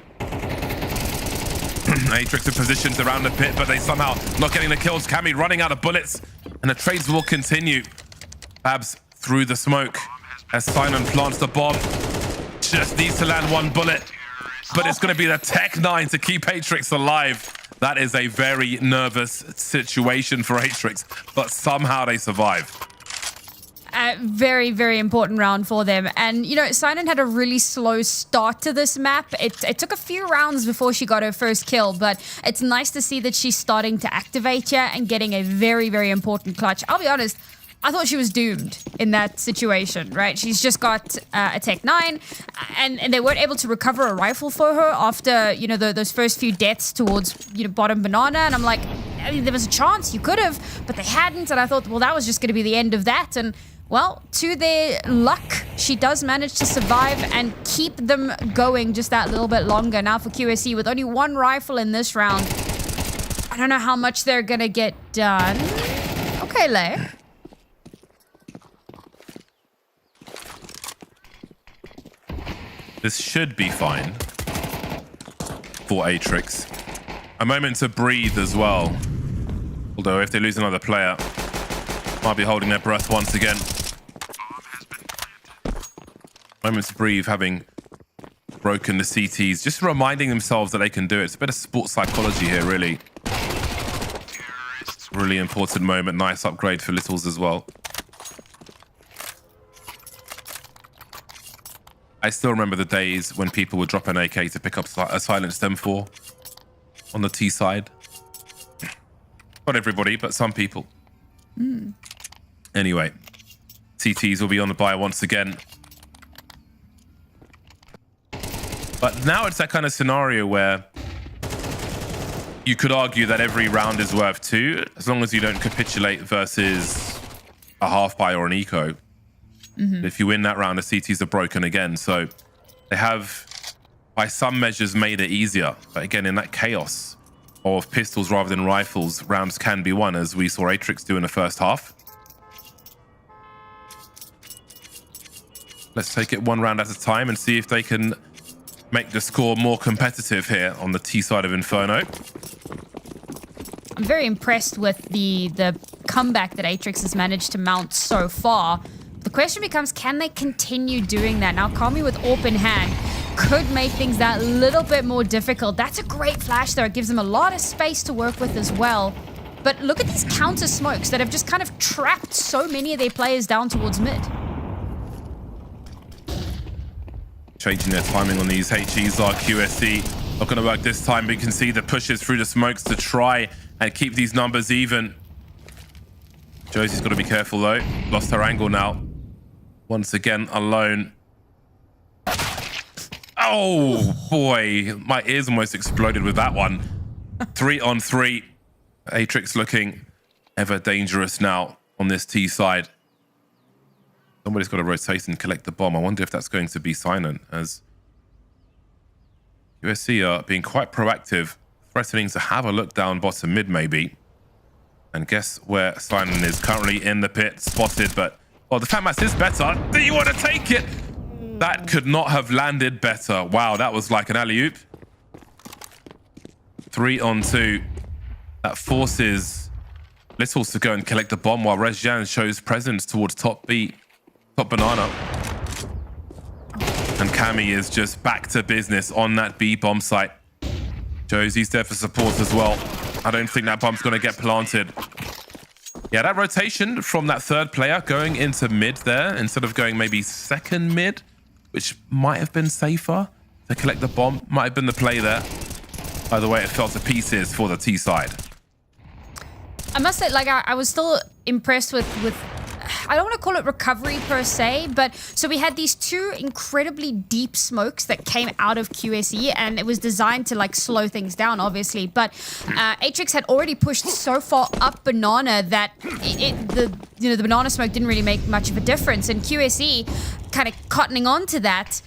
Atrix in positions around the pit, but they somehow not getting the kills. Cammy running out of bullets. And the trades will continue. Babs through the smoke as Simon plants the bomb. Just needs to land one bullet. But it's going to be the Tech 9 to keep Atrix alive. That is a very nervous situation for Atrix, but somehow they survive. Very, very important round for them. And, you know, Sinan had a really slow start to this map. It took a few rounds before she got her first kill, but it's nice to see that she's starting to activate here and getting a very, very important clutch. I'll be honest, I thought she was doomed in that situation, right? She's just got a Tech 9, and they weren't able to recover a rifle for her after, you know, those first few deaths towards, you know, bottom banana. And I'm like, I mean, there was a chance you could have, but they hadn't. And I thought, well, that was just going to be the end of that. And well, to their luck, she does manage to survive and keep them going just that little bit longer. Now for QSC, with only one rifle in this round, I don't know how much they're going to get done. Okay, Lay. This should be fine for Atrix. A moment to breathe as well. Although if they lose another player, might be holding their breath once again. Moment to breathe, having broken the CTs. Just reminding themselves that they can do it. It's a bit of sports psychology here, really. Really important moment. Nice upgrade for Littles as well. I still remember the days when people would drop an AK to pick up a silenced M4 on the T side. Not everybody, but some people. Anyway, CTs will be on the buy once again. But now it's that kind of scenario where you could argue that every round is worth 2, as long as you don't capitulate versus a half buy or an eco. If you win that round, the CTs are broken again. So they have, by some measures, made it easier. But again, in that chaos of pistols rather than rifles, rounds can be won, as we saw Atrix do in the first half. Let's take it one round at a time and see if they can make the score more competitive here on the T side of Inferno. I'm very impressed with the comeback that Atrix has managed to mount so far. The question becomes, can they continue doing that? Now, Kami with AWP in hand could make things that little bit more difficult. That's a great flash, though. It gives them a lot of space to work with as well. But look at these counter smokes that have just kind of trapped so many of their players down towards mid. Changing their timing on these HEs are QSC. Not going to work this time, but you can see the pushes through the smokes to try and keep these numbers even. Josie's got to be careful, though. Lost her angle now. Once again, alone. Oh, boy. My ears almost exploded with that one. 3 on 3. Atrix looking ever dangerous now on this T side. Somebody's got to rotate and collect the bomb. I wonder if that's going to be Sinan, as USC are being quite proactive, threatening to have a look down bottom mid, maybe. And guess where Sinan is? Currently in the pit, spotted, but well, the Fat Mass is better. Do you want to take it? That could not have landed better. Wow, that was like an alley-oop. 3 on 2. That forces Littles to go and collect the bomb, while Rezjan shows presence towards top B, top banana. And Cammy is just back to business on that B bomb site. Josie's there for support as well. I don't think that bomb's going to get planted. Yeah, that rotation from that third player going into mid there, instead of going maybe second mid, which might have been safer to collect the bomb, might have been the play there. By the way, it fell to pieces for the T side. I must say, like, I was still impressed with I don't want to call it recovery per se, but so we had these 2 incredibly deep smokes that came out of QSE, and it was designed to like slow things down, obviously. But Atrix had already pushed so far up banana that the banana smoke didn't really make much of a difference, and QSE kind of cottoning on to that,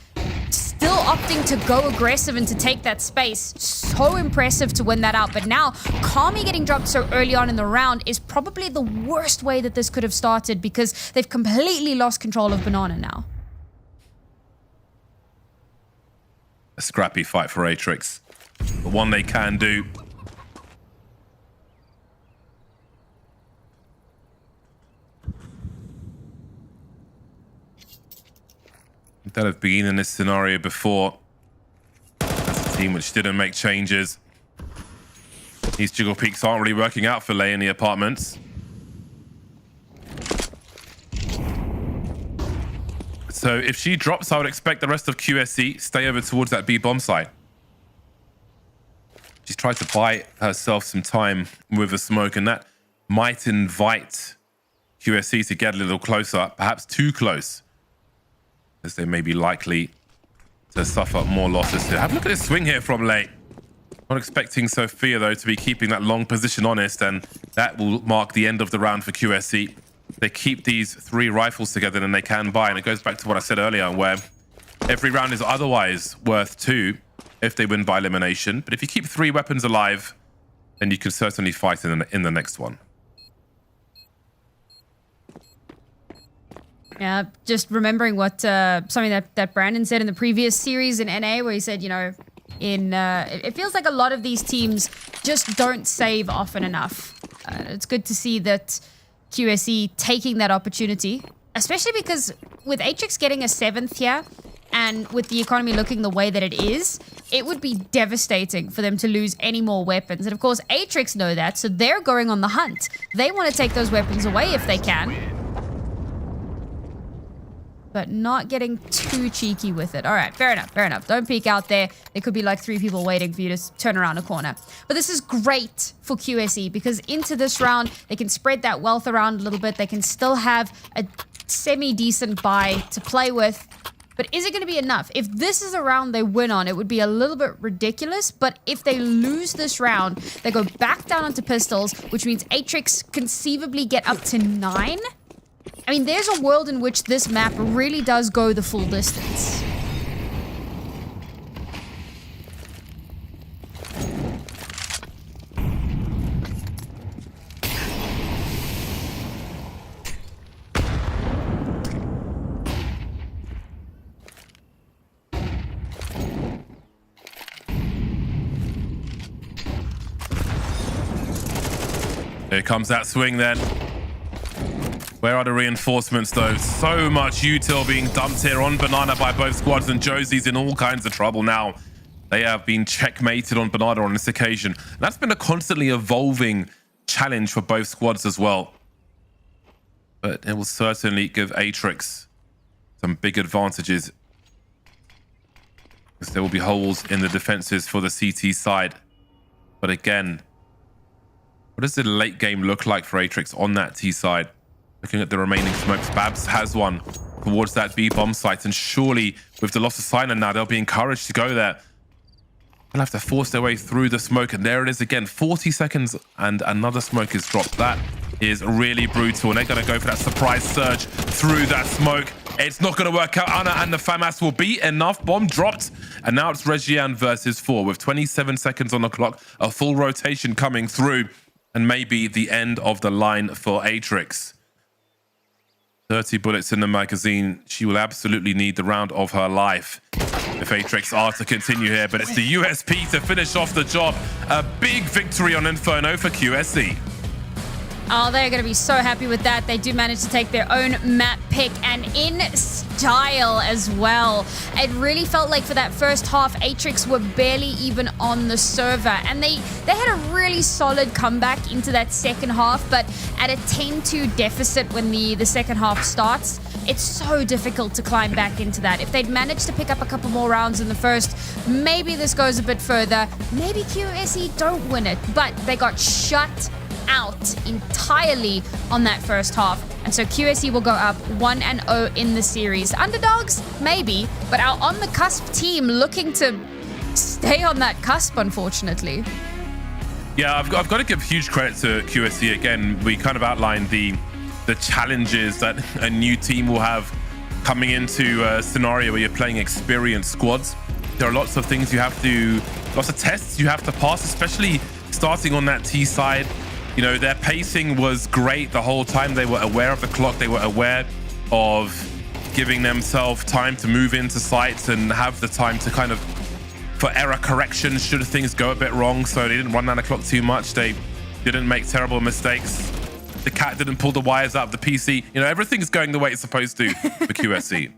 still opting to go aggressive and to take that space. So impressive to win that out. But now, Kami getting dropped so early on in the round is probably the worst way that this could have started, because they've completely lost control of banana now. A scrappy fight for Atrix. The one they can do. They'll have been in this scenario before. That's a team which didn't make changes. These jiggle peaks aren't really working out for Lei in the apartments. So if she drops, I would expect the rest of QSC stay over towards that B bomb site. She's tried to buy herself some time with a smoke, and that might invite QSC to get a little closer, perhaps too close, as they may be likely to suffer more losses here. Have a look at this swing here from Lei. Not expecting Sophia, though, to be keeping that long position honest, and that will mark the end of the round for QSC. They keep these 3 rifles together, and they can buy, and it goes back to what I said earlier, where every round is otherwise worth 2 if they win by elimination. But if you keep 3 weapons alive, then you can certainly fight in the next one. Yeah, just remembering what something that Brandon said in the previous series in NA, where he said, you know, it feels like a lot of these teams just don't save often enough. It's good to see that QSE taking that opportunity, especially because with Atrix getting a 7th here, and with the economy looking the way that it is, it would be devastating for them to lose any more weapons. And of course, Atrix know that, so they're going on the hunt. They want to take those weapons away if they can, but not getting too cheeky with it. All right, fair enough, fair enough. Don't peek out there. There could be like 3 people waiting for you to turn around a corner. But this is great for QSE because into this round, they can spread that wealth around a little bit. They can still have a semi-decent buy to play with. But is it going to be enough? If this is a round they win on, it would be a little bit ridiculous. But if they lose this round, they go back down onto pistols, which means Atrix conceivably get up to 9. I mean, there's a world in which this map really does go the full distance. Here comes that swing then. Where are the reinforcements though? So much util being dumped here on Banana by both squads, and Josie's in all kinds of trouble now. They have been checkmated on Banana on this occasion. And that's been a constantly evolving challenge for both squads as well. But it will certainly give Atrix some big advantages, because there will be holes in the defenses for the CT side. But again, what does the late game look like for Atrix on that T side? Looking at the remaining smokes, Babs has one towards that B bomb site, and surely with the loss of Silent now, they'll be encouraged to go there. They'll have to force their way through the smoke, and there it is again. 40 seconds and another smoke is dropped. That is really brutal, and they're going to go for that surprise surge through that smoke. It's not going to work out. Anna and the FAMAS will be enough. Bomb dropped, and now it's Regian versus 4 with 27 seconds on the clock. A full rotation coming through, and maybe the end of the line for Atrix. 30 bullets in the magazine. She will absolutely need the round of her life if Atrix are to continue here, but it's the USP to finish off the job. A big victory on Inferno for QSC. Oh, they're going to be so happy with that. They do manage to take their own map pick, and in style as well. It really felt like for that first half, Atrix were barely even on the server, and they had a really solid comeback into that second half, but at a 10-2 deficit when the second half starts, it's so difficult to climb back into that. If they'd managed to pick up a couple more rounds in the first, maybe this goes a bit further. Maybe QSE don't win it, but they got shut out entirely on that first half, and so QSE will go up 1-0 in the series. Underdogs, maybe, but our on the cusp team looking to stay on that cusp, unfortunately. Yeah, I've got to give huge credit to QSE again. We kind of outlined the challenges that a new team will have coming into a scenario where you're playing experienced squads. There are lots of things lots of tests you have to pass, especially starting on that T side. You know, their pacing was great the whole time. They were aware of the clock. They were aware of giving themselves time to move into sites and have the time to kind of, for error correction should things go a bit wrong. So they didn't run down the clock too much. They didn't make terrible mistakes. The cat didn't pull the wires out of the PC. You know, everything's going the way it's supposed to for QSE.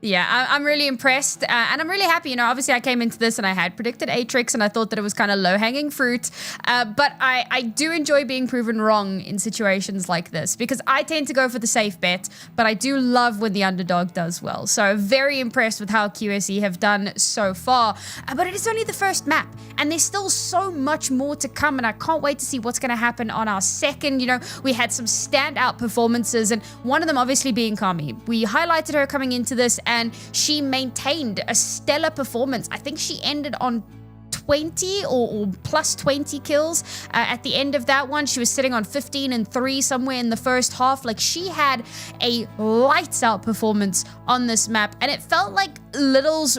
Yeah, I'm really impressed and I'm really happy. You know, obviously I came into this and I had predicted Atrix and I thought that it was kind of low-hanging fruit. But I do enjoy being proven wrong in situations like this because I tend to go for the safe bet, but I do love when the underdog does well. So very impressed with how QSE have done so far. But it is only the first map and there's still so much more to come and I can't wait to see what's going to happen on our second. You know, we had some standout performances and one of them obviously being Kami. We highlighted her coming into this and she maintained a stellar performance. I think she ended on 20 or plus 20 kills at the end of that one. She was sitting on 15 and 3 somewhere in the first half. Like she had a lights out performance on this map and it felt like Little's,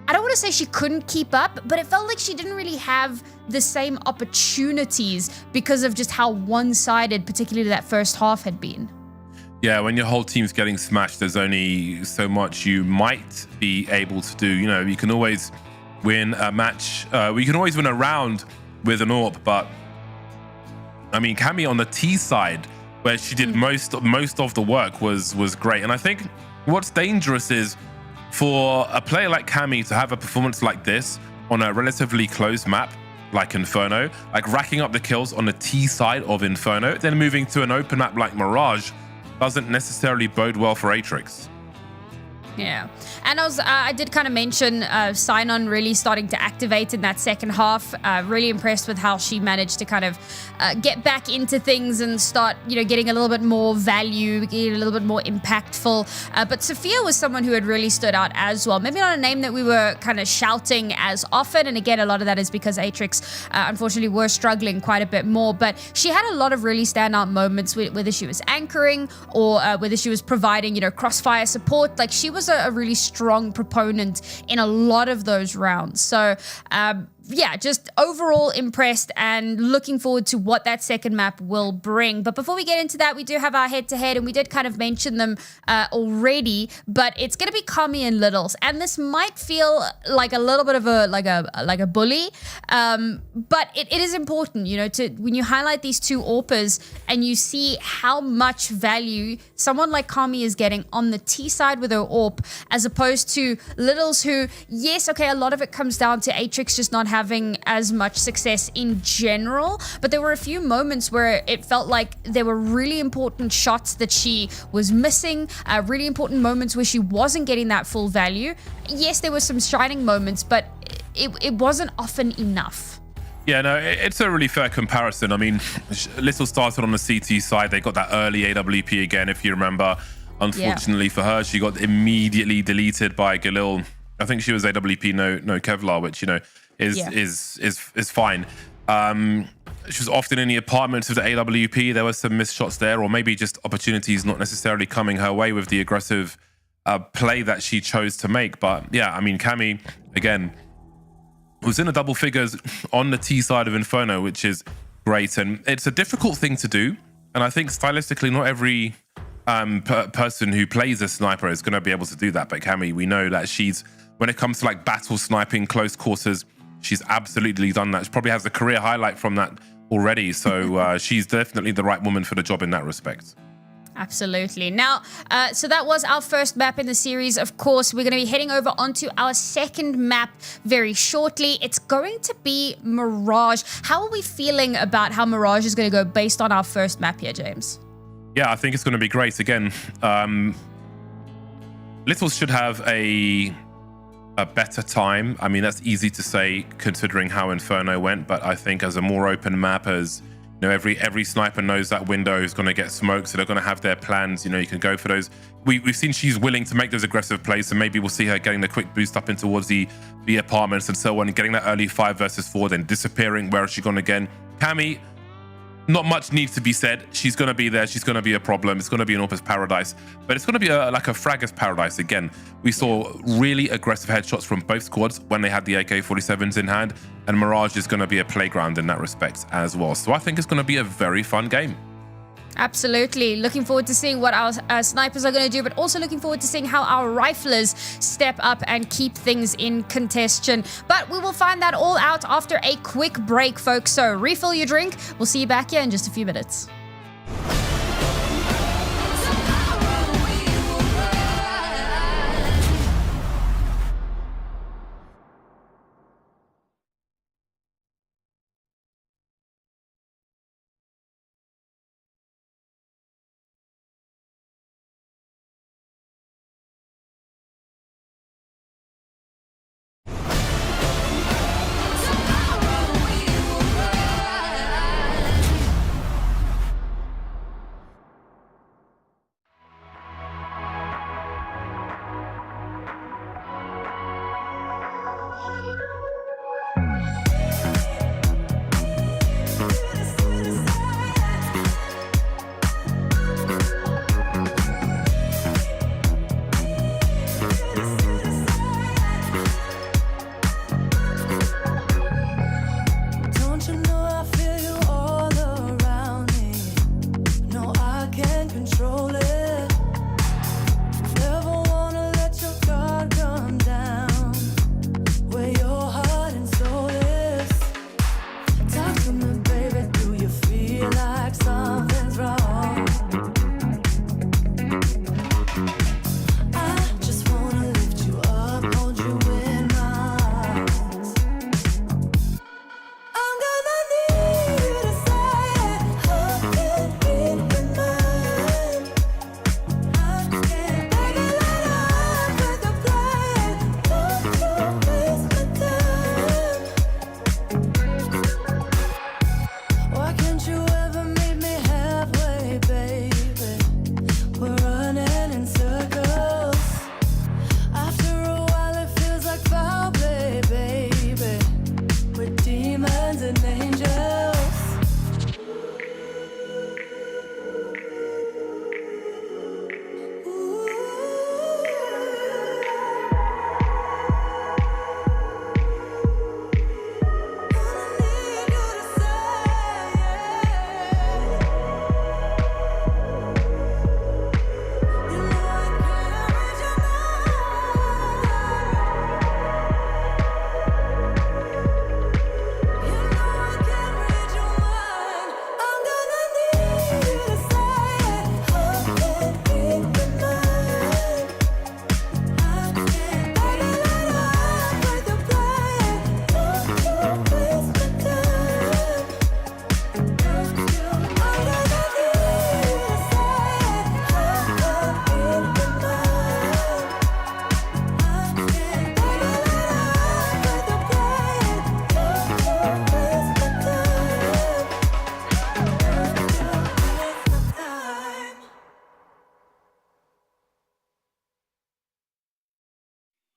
I don't want to say she couldn't keep up, but it felt like she didn't really have the same opportunities because of just how one-sided particularly that first half had been. Yeah, when your whole team's getting smashed, there's only so much you might be able to do. You know, you can always win a match. We can always win a round with an AWP, but I mean, Kami on the T side, where she did most of the work, was great. And I think what's dangerous is for a player like Kami to have a performance like this on a relatively closed map like Inferno, like racking up the kills on the T side of Inferno, then moving to an open map like Mirage, doesn't necessarily bode well for Atrix. Yeah, and I did kind of mention Sign-On really starting to activate in that second half. Really impressed with how she managed to kind of get back into things and start, you know, getting a little bit more value, getting a little bit more impactful. But Sophia was someone who had really stood out as well. Maybe not a name that we were kind of shouting as often, and again, a lot of that is because Atrix, unfortunately, were struggling quite a bit more. But she had a lot of really standout moments, whether she was anchoring or whether she was providing, you know, crossfire support. Like she was a really strong proponent in a lot of those rounds. So yeah, just overall impressed and looking forward to what that second map will bring. But before we get into that, we do have our head-to-head, and we did kind of mention them already, but it's going to be Kami and Littles, and this might feel like a little bit of a bully, but it is important, you know, to when you highlight these two AWPers and you see how much value someone like Kami is getting on the T side with her AWP, as opposed to Littles, who, yes, okay, a lot of it comes down to Atrix just not having as much success in general, but there were a few moments where it felt like there were really important shots that she was missing, really important moments where she wasn't getting that full value. Yes, there were some shining moments, but it wasn't often enough. Yeah, no, it's a really fair comparison. I mean, Little started on the CT side. They got that early AWP again, if you remember. Unfortunately for her, she got immediately deleted by Galil. I think she was AWP, no Kevlar, which, you know, is fine. She was often in the apartments of the AWP. There were some missed shots there, or maybe just opportunities not necessarily coming her way with the aggressive play that she chose to make. But yeah, I mean, Kami, again, was in the double figures on the T side of Inferno, which is great. And it's a difficult thing to do. And I think stylistically, not every person who plays a sniper is going to be able to do that. But Kami, we know that she's, when it comes to like battle sniping, close quarters, she's absolutely done that. She probably has a career highlight from that already. So she's definitely the right woman for the job in that respect. Absolutely. Now, so that was our first map in the series. Of course, we're going to be heading over onto our second map very shortly. It's going to be Mirage. How are we feeling about how Mirage is going to go based on our first map here, James? Yeah, I think it's going to be great. Again, Little should have a better time. I mean, that's easy to say considering how Inferno went, but I think as a more open map, as you know, every sniper knows that window is going to get smoked, so they're going to have their plans. You know, you can go for those. We've seen she's willing to make those aggressive plays, so maybe we'll see her getting the quick boost up in towards the apartments and so on, getting that early 5 versus 4, then disappearing. Where is she gone again? Kami, not much needs to be said. She's going to be there. She's going to be a problem. It's going to be an AWP's paradise, but it's going to be like a fragger's paradise again. We saw really aggressive headshots from both squads when they had the AK-47s in hand, and Mirage is going to be a playground in that respect as well. So I think it's going to be a very fun game. Absolutely. Looking forward to seeing what our snipers are going to do, but also looking forward to seeing how our riflers step up and keep things in contention. But we will find that all out after a quick break, folks. So refill your drink. We'll see you back here in just a few minutes.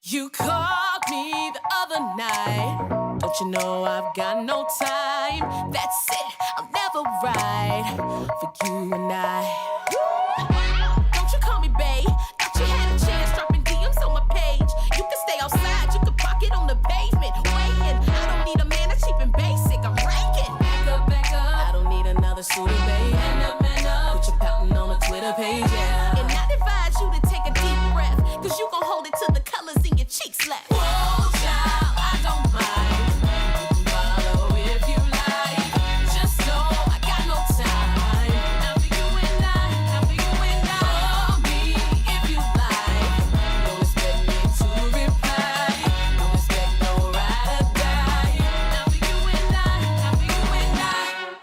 You called me the other night. Don't you know I've got no time? That's it, I'm never right for you and I. Don't you call me babe? Thought you had a chance dropping DMs on my page. You can stay outside, you can park it on the pavement. Waiting, I don't need a man that's cheap and basic. I'm ranking. Back up. I don't need another suitor, babe. Man up. Put your pouting on a Twitter page, yeah. And I advise you to take a deep breath, cause you gon' hold it till the colors in your cheeks left. Whoa, child, I don't mind. You can follow if you like. Just know I got no time. Now for you and I, now for you and I. Call me if you like. Don't expect me to reply. Don't expect no ride or die. Now for you and I, now for you and I.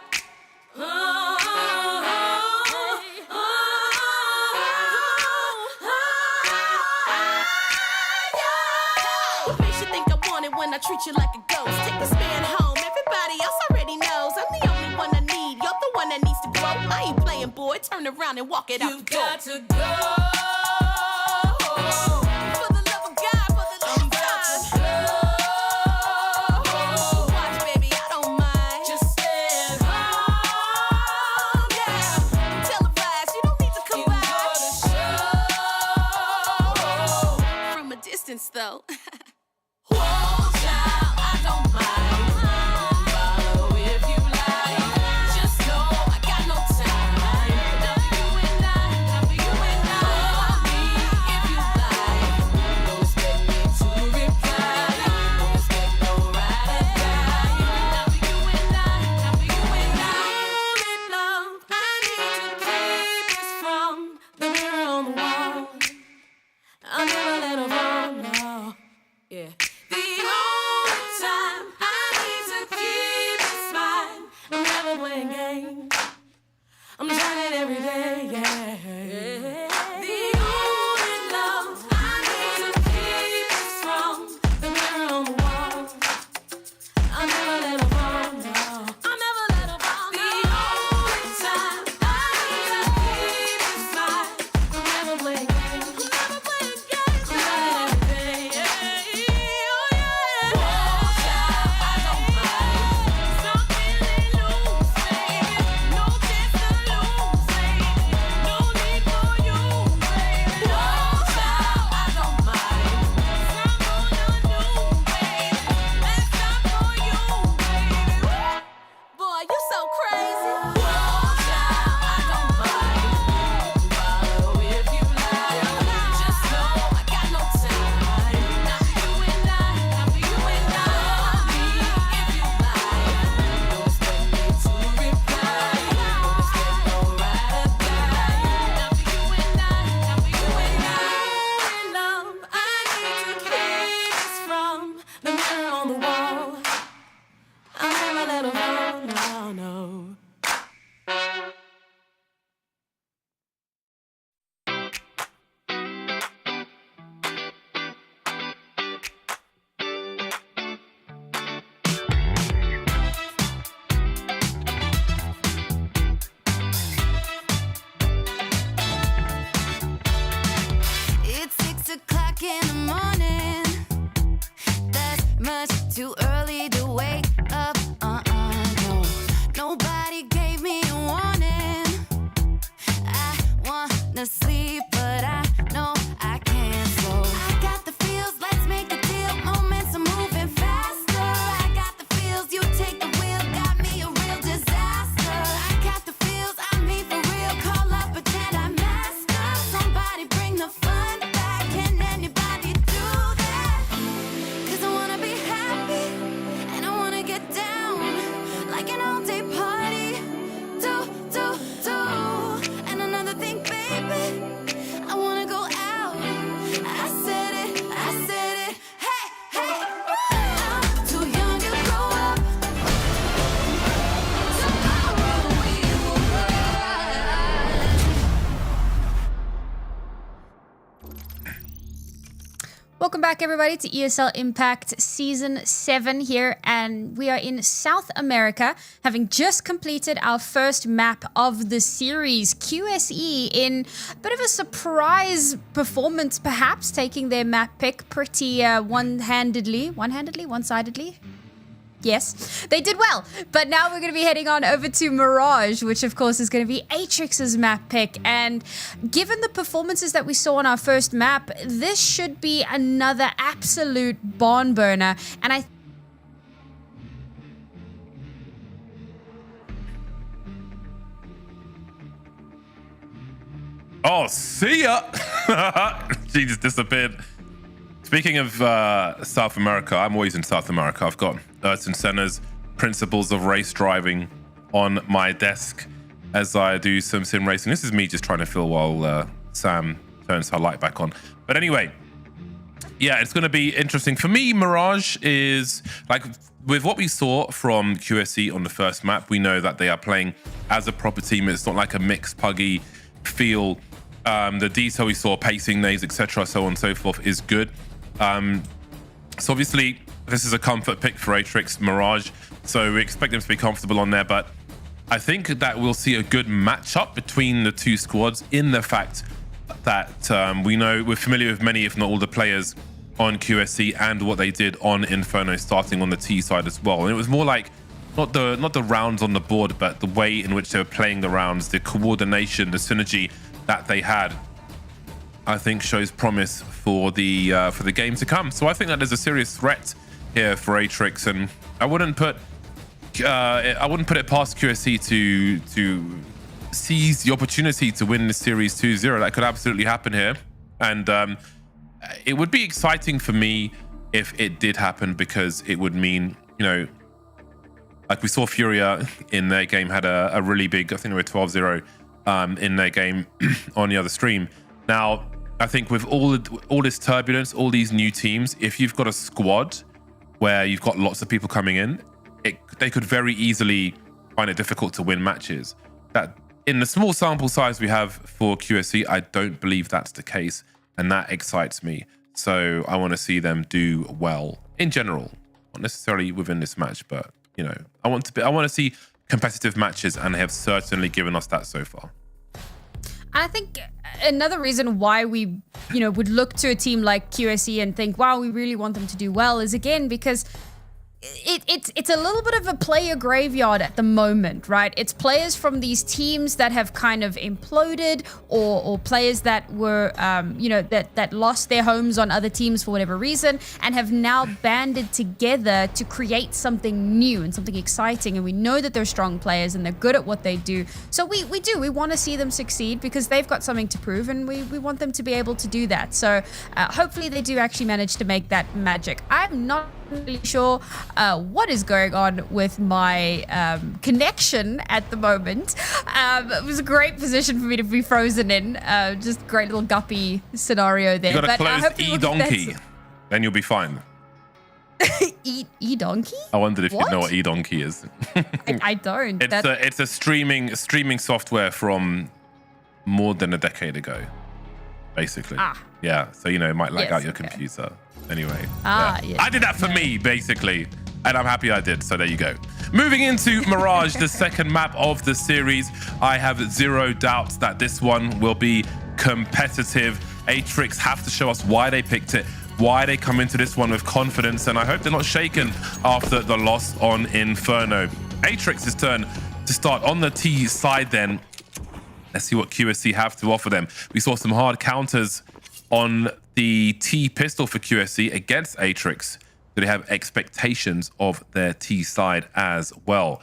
What makes you think I want it when I treat you like a ghost? Take this man home, everybody else already knows I'm the only one I need, you're the one that needs to grow. I ain't playing, boy, turn around and walk it out the door. You got to go. For the love of God, for the last time. Watch, baby, I don't mind. Just stand home, yeah. Televised, you don't need to come by. From a distance, though. Whoa, child, I don't mind. Follow if you like. Just know I got no time. Now for you and I, now for you and I. Call me if you like. Don't expect me to reply. Don't expect no ride or die. Now for you and I, now for you and I. Love, I need to keep this from the mirror on the wall. I'll never let her fall, no. Yeah. The only time I need to keep it smile, I'm never playing games. I'm trying every day, yeah. The only love I need to keep it strong, the mirror on the wall. I'll never let her fall, no. I'll never let her fall, no. The only time I need to keep it smile, I'm never playing games. I'm never playing games. I'm trying every day, yeah. Welcome back, everybody, to ESL Impact Season 7 here, and we are in South America, having just completed our first map of the series. QSE in a bit of a surprise performance, perhaps, taking their map pick pretty one-sidedly? Yes, they did well. But now we're going to be heading on over to Mirage, which of course is going to be Atrix's map pick. And given the performances that we saw on our first map, this should be another absolute barn burner. And Oh, see ya! She just disappeared. Speaking of South America, I'm always in South America. I've got Ayrton Senna's Principles of Race Driving on my desk as I do some sim racing. This is me just trying to fill while Sam turns her light back on. But anyway, yeah, it's going to be interesting. For me, Mirage is, like, with what we saw from QSE on the first map, we know that they are playing as a proper team. It's not like a mixed puggy feel. The detail we saw, pacing, nays, etc., so on and so forth, is good. So obviously, this is a comfort pick for Atrix Mirage, so we expect them to be comfortable on there, but I think that we'll see a good matchup between the two squads in the fact that we're familiar with many, if not all, the players on QSC and what they did on Inferno, starting on the T side as well. And it was more like not the rounds on the board, but the way in which they were playing the rounds, the coordination, the synergy that they had, I think shows promise for the game to come. So I think that there's a serious threat here for Atrix, and I wouldn't put it past QSC to seize the opportunity to win the series 2-0. That could absolutely happen here, and it would be exciting for me if it did happen, because it would mean, you know, like we saw Furia in their game had a really big, I think they were 12-0 in their game on the other stream. Now, I think with all this turbulence, all these new teams, if you've got a squad where you've got lots of people coming in, they could very easily find it difficult to win matches. That in the small sample size we have for QSC, I don't believe that's the case, and that excites me. So I want to see them do well in general, not necessarily within this match, but you know, I want to see competitive matches, and they have certainly given us that so far. I think another reason why we, would look to a team like QSE and think, wow, we really want them to do well, is again because it's a little bit of a player graveyard at the moment, right? It's players from these teams that have kind of imploded, or players that were, that lost their homes on other teams for whatever reason, and have now banded together to create something new and something exciting. And we know that they're strong players and they're good at what they do. So we want to see them succeed because they've got something to prove, and we want them to be able to do that. So hopefully they do actually manage to make that magic. I'm not really sure what is going on with my connection at the moment. It was a great position for me to be frozen in. Just great little guppy scenario there. You got to close E-Donkey, then you'll be fine. E-Donkey? I wondered if you know what E-Donkey is. I don't. It's a streaming software from more than a decade ago, basically. Yeah, so it might lag out your computer. Anyway, yes. I did that for me, basically, and I'm happy I did, so there you go. Moving into Mirage, the second map of the series, I have zero doubts that this one will be competitive. Atrix have to show us why they picked it, why they come into this one with confidence, and I hope they're not shaken after the loss on Inferno. Atrix's turn to start on the T side then. Let's see what QSC have to offer them. We saw some hard counters on the T pistol for QSC against Atrix. Do they have expectations of their T side as well?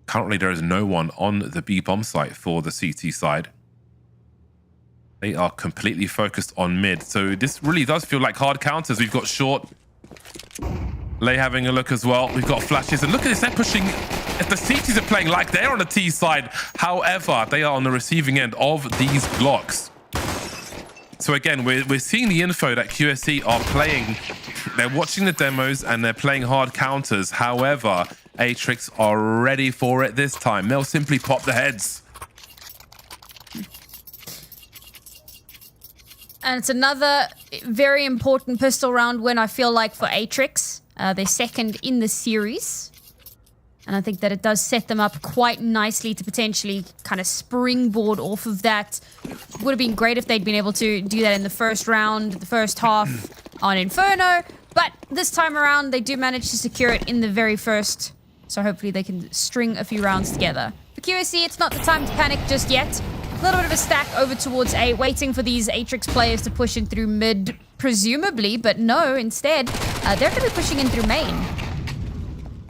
Currently, there is no one on the B bomb site for the CT side. They are completely focused on mid. So this really does feel like hard counters. We've got Short, Lay having a look as well. We've got flashes, and look at this, they're pushing. If the CTs are playing like they're on the T side, however, they are on the receiving end of these blocks. So again, we're seeing the info that QSC are playing. They're watching the demos and they're playing hard counters. However, Atrix are ready for it this time. They'll simply pop the heads. And it's another very important pistol round win, I feel like, for Atrix. They're second in the series. And I think that it does set them up quite nicely to potentially kind of springboard off of that. Would have been great if they'd been able to do that in the first round, the first half on Inferno. But this time around, they do manage to secure it in the very first. So hopefully they can string a few rounds together. For QSC, it's not the time to panic just yet. A little bit of a stack over towards A, waiting for these Atrix players to push in through mid, presumably. But no, instead, they're going to be pushing in through main.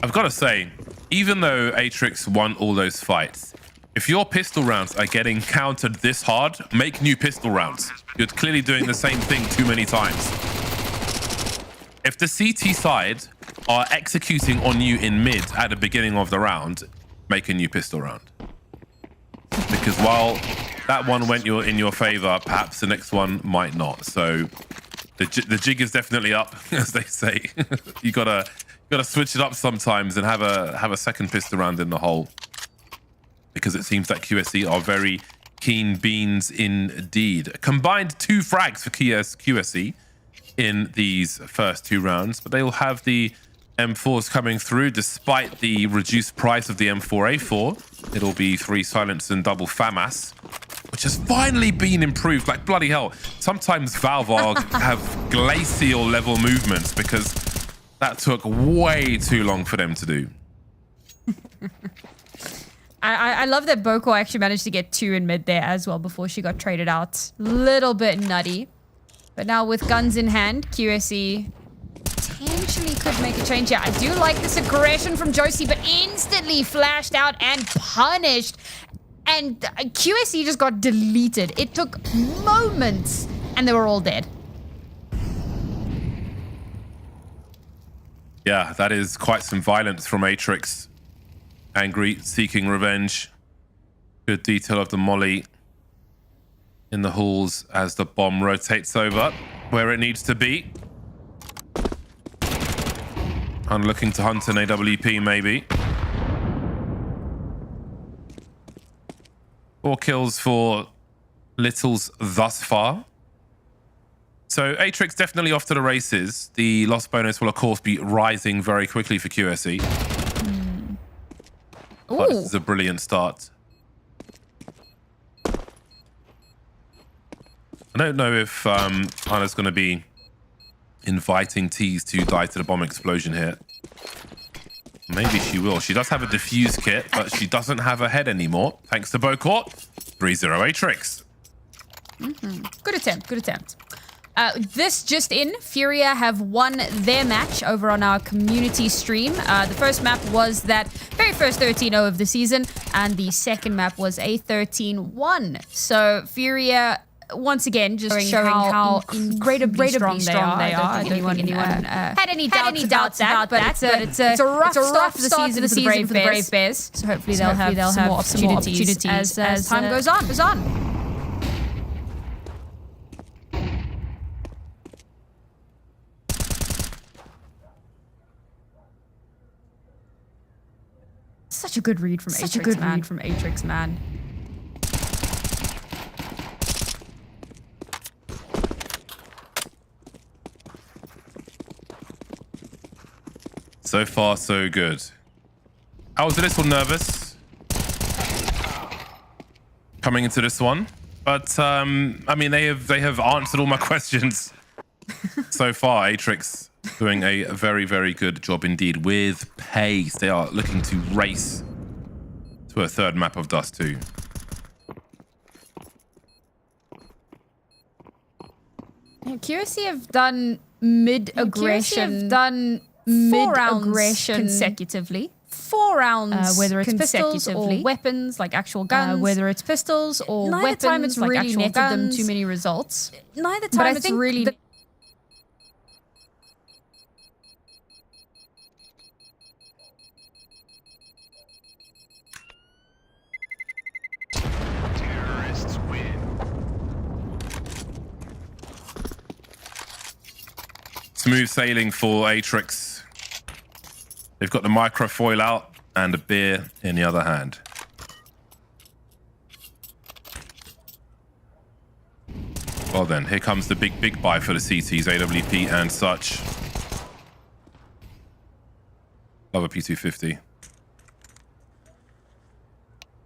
I've got to say, even though Atrix won all those fights, if your pistol rounds are getting countered this hard, make new pistol rounds. You're clearly doing the same thing too many times. If the CT side are executing on you in mid at the beginning of the round, make a new pistol round. Because while that one went in your favor, perhaps the next one might not. So the jig is definitely up, as they say. you gotta switch it up sometimes and have a second pistol round in the hole, because it seems that QSC are very keen beans indeed. Combined 2 frags for QSC in these first 2 rounds, but they'll have the M4s coming through despite the reduced price of the M4A4. It'll be 3 silence and double FAMAS, which has finally been improved. Like, bloody hell, sometimes Valve have glacial level movements because that took way too long for them to do. I love that Boko actually managed to get 2 in mid there as well before she got traded out. Little bit nutty. But now with guns in hand, QSE potentially could make a change here. I do like this aggression from Josie, but instantly flashed out and punished. And QSE just got deleted. It took moments and they were all dead. Yeah, that is quite some violence from Atrix. Angry, seeking revenge. Good detail of the molly in the halls as the bomb rotates over where it needs to be. And looking to hunt an AWP maybe. 4 kills for Littles thus far. So Atrix definitely off to the races. The loss bonus will of course be rising very quickly for QSE. But this is a brilliant start. I don't know if Anna's going to be inviting Tease to die to the bomb explosion here. Maybe she will. She does have a defuse kit, but she doesn't have a head anymore. Thanks to Bocort. 3-0 Atrix. Good attempt, good attempt. This just in, Furia have won their match over on our community stream. The first map was that very first 13-0 of the season, and the second map was a 13-1. So Furia, once again, just showing how incredibly strong they are. I don't think anyone had any doubts about that, but it's a rough start for the season for the Brave Bears. So hopefully they'll have some more opportunities as time goes on. Such a good read from Atrix, man. So far, so good. I was a little nervous coming into this one, but I mean, they have answered all my questions so far. Atrix doing a very, very good job indeed with pace. They are looking to race to a third map of Dust 2. QSC have done mid-aggression. Four rounds consecutively. 4 rounds, whether it's pistols or weapons, like actual guns. Whether it's pistols or weapons, time it's like really actual netted guns. Them too many results. Neither time it's really... Terrorists win. Smooth sailing for Atrix. They've got the microfoil out and a beer in the other hand. Well Well then, here comes the big buy for the CTs, AWP and such. Love a P250.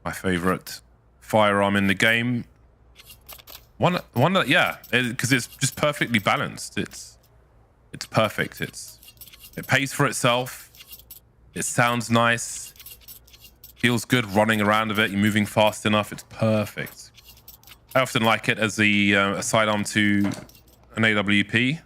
My favorite firearm in the game. One that, yeah, because it's just perfectly balanced. It's perfect. It pays for itself. It sounds nice. Feels good running around with it. You're moving fast enough. It's perfect. I often like it as a sidearm to an AWP.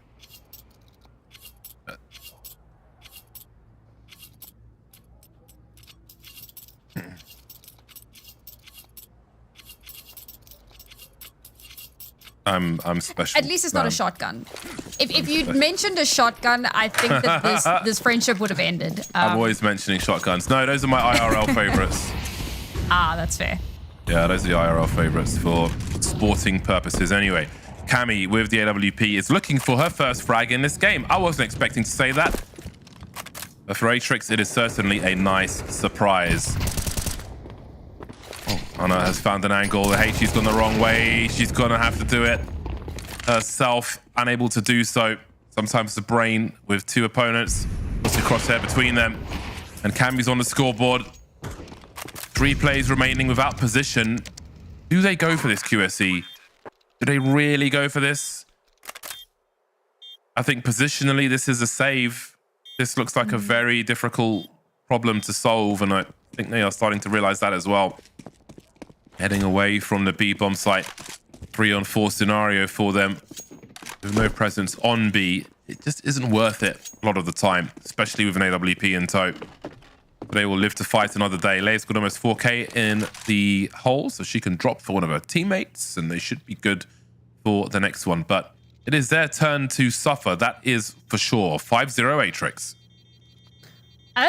I'm special. At least it's not a shotgun. If you'd mentioned a shotgun, I think that this friendship would have ended. I'm always mentioning shotguns. No, those are my IRL favorites. That's fair. Yeah, those are the IRL favorites for sporting purposes. Anyway, Cammy with the AWP is looking for her first frag in this game. I wasn't expecting to say that. But for Atrix, it is certainly a nice surprise. Anna has found an angle. The HE's gone the wrong way. She's going to have to do it herself. Unable to do so. Sometimes the brain with two opponents. Puts a crosshair between them. And Cammy's on the scoreboard. 3 plays remaining without position. Do they go for this, QSE? Do they really go for this? I think positionally, this is a save. This looks like a very difficult problem to solve. And I think they are starting to realize that as well. Heading away from the B bomb site. 3-on-4 scenario for them. With no presence on B. It just isn't worth it a lot of the time, especially with an AWP in tow. They will live to fight another day. Leia's got almost 4K in the hole, so she can drop for one of her teammates, and they should be good for the next one. But it is their turn to suffer. That is for sure. 5-0 Atrix.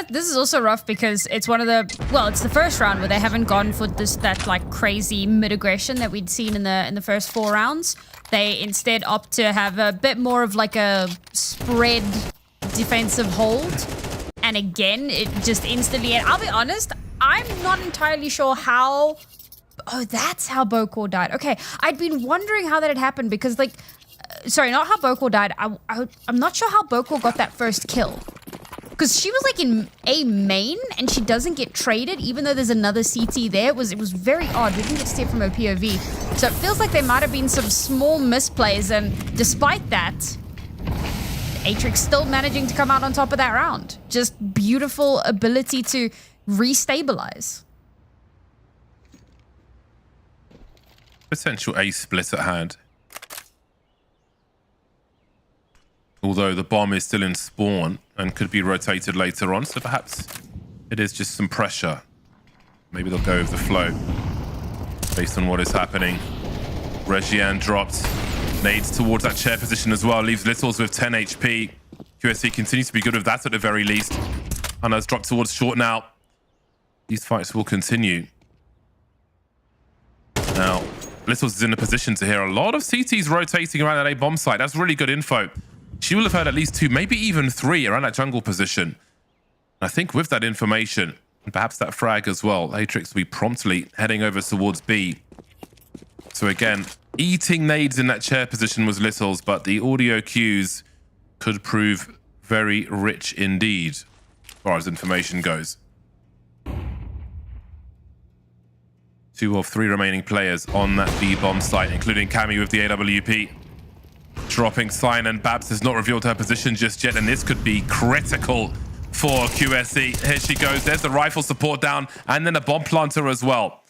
This is also rough because it's one of the, well, it's the first round where they haven't gone for that like crazy mid-aggression that we'd seen in the first 4 rounds. They instead opt to have a bit more of like a spread defensive hold. And again, it just instantly, and I'll be honest, I'm not entirely sure how, oh, that's how Bokor died. Okay, I'd been wondering how that had happened because like, sorry, not how Bokor died. I'm not sure how Bokor got that first kill. Because she was like in A main and she doesn't get traded even though there's another CT there. It was very odd. We didn't get to see it from her POV. So it feels like there might have been some small misplays, and despite that, Atrix still managing to come out on top of that round. Just beautiful ability to restabilize. Potential ace split at hand. Although the bomb is still in spawn and could be rotated later on, so perhaps it is just some pressure. Maybe they'll go with the flow based on what is happening. Regian dropped. Nades towards that chair position as well. Leaves Littles with 10 HP. QSC continues to be good with that at the very least. Hannah's dropped towards short now. These fights will continue. Now, Littles is in a position to hear a lot of CTs rotating around that A bomb site. That's really good info. She will have heard at least 2, maybe even 3 around that jungle position. And I think with that information, and perhaps that frag as well, Atrix will be promptly heading over towards B. So again, eating nades in that chair position was Littles, but the audio cues could prove very rich indeed, as far as information goes. 2 of 3 remaining players on that B bomb site, including Cammy with the AWP. Dropping sign, and Babs has not revealed her position just yet, and this could be critical for QSE. Here she goes. There's the rifle support down, and then a bomb planter as well.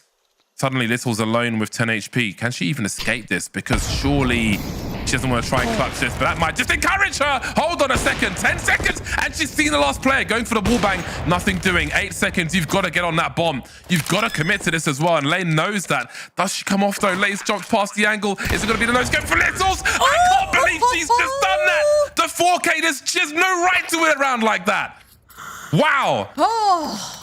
Suddenly, Little's alone with 10 HP. Can she even escape this? Because surely she doesn't want to try and clutch this, but that might just encourage her. Hold on a second. 10 seconds, and she's seen the last player going for the wallbang. Nothing doing. 8 seconds. You've got to get on that bomb. You've got to commit to this as well, and Lane knows that. Does she come off, though? Lane's jumped past the angle. Is it going to be the nose going for Littles? I can't believe she's just done that. The 4K, she has no right to win around like that. Wow. Oh.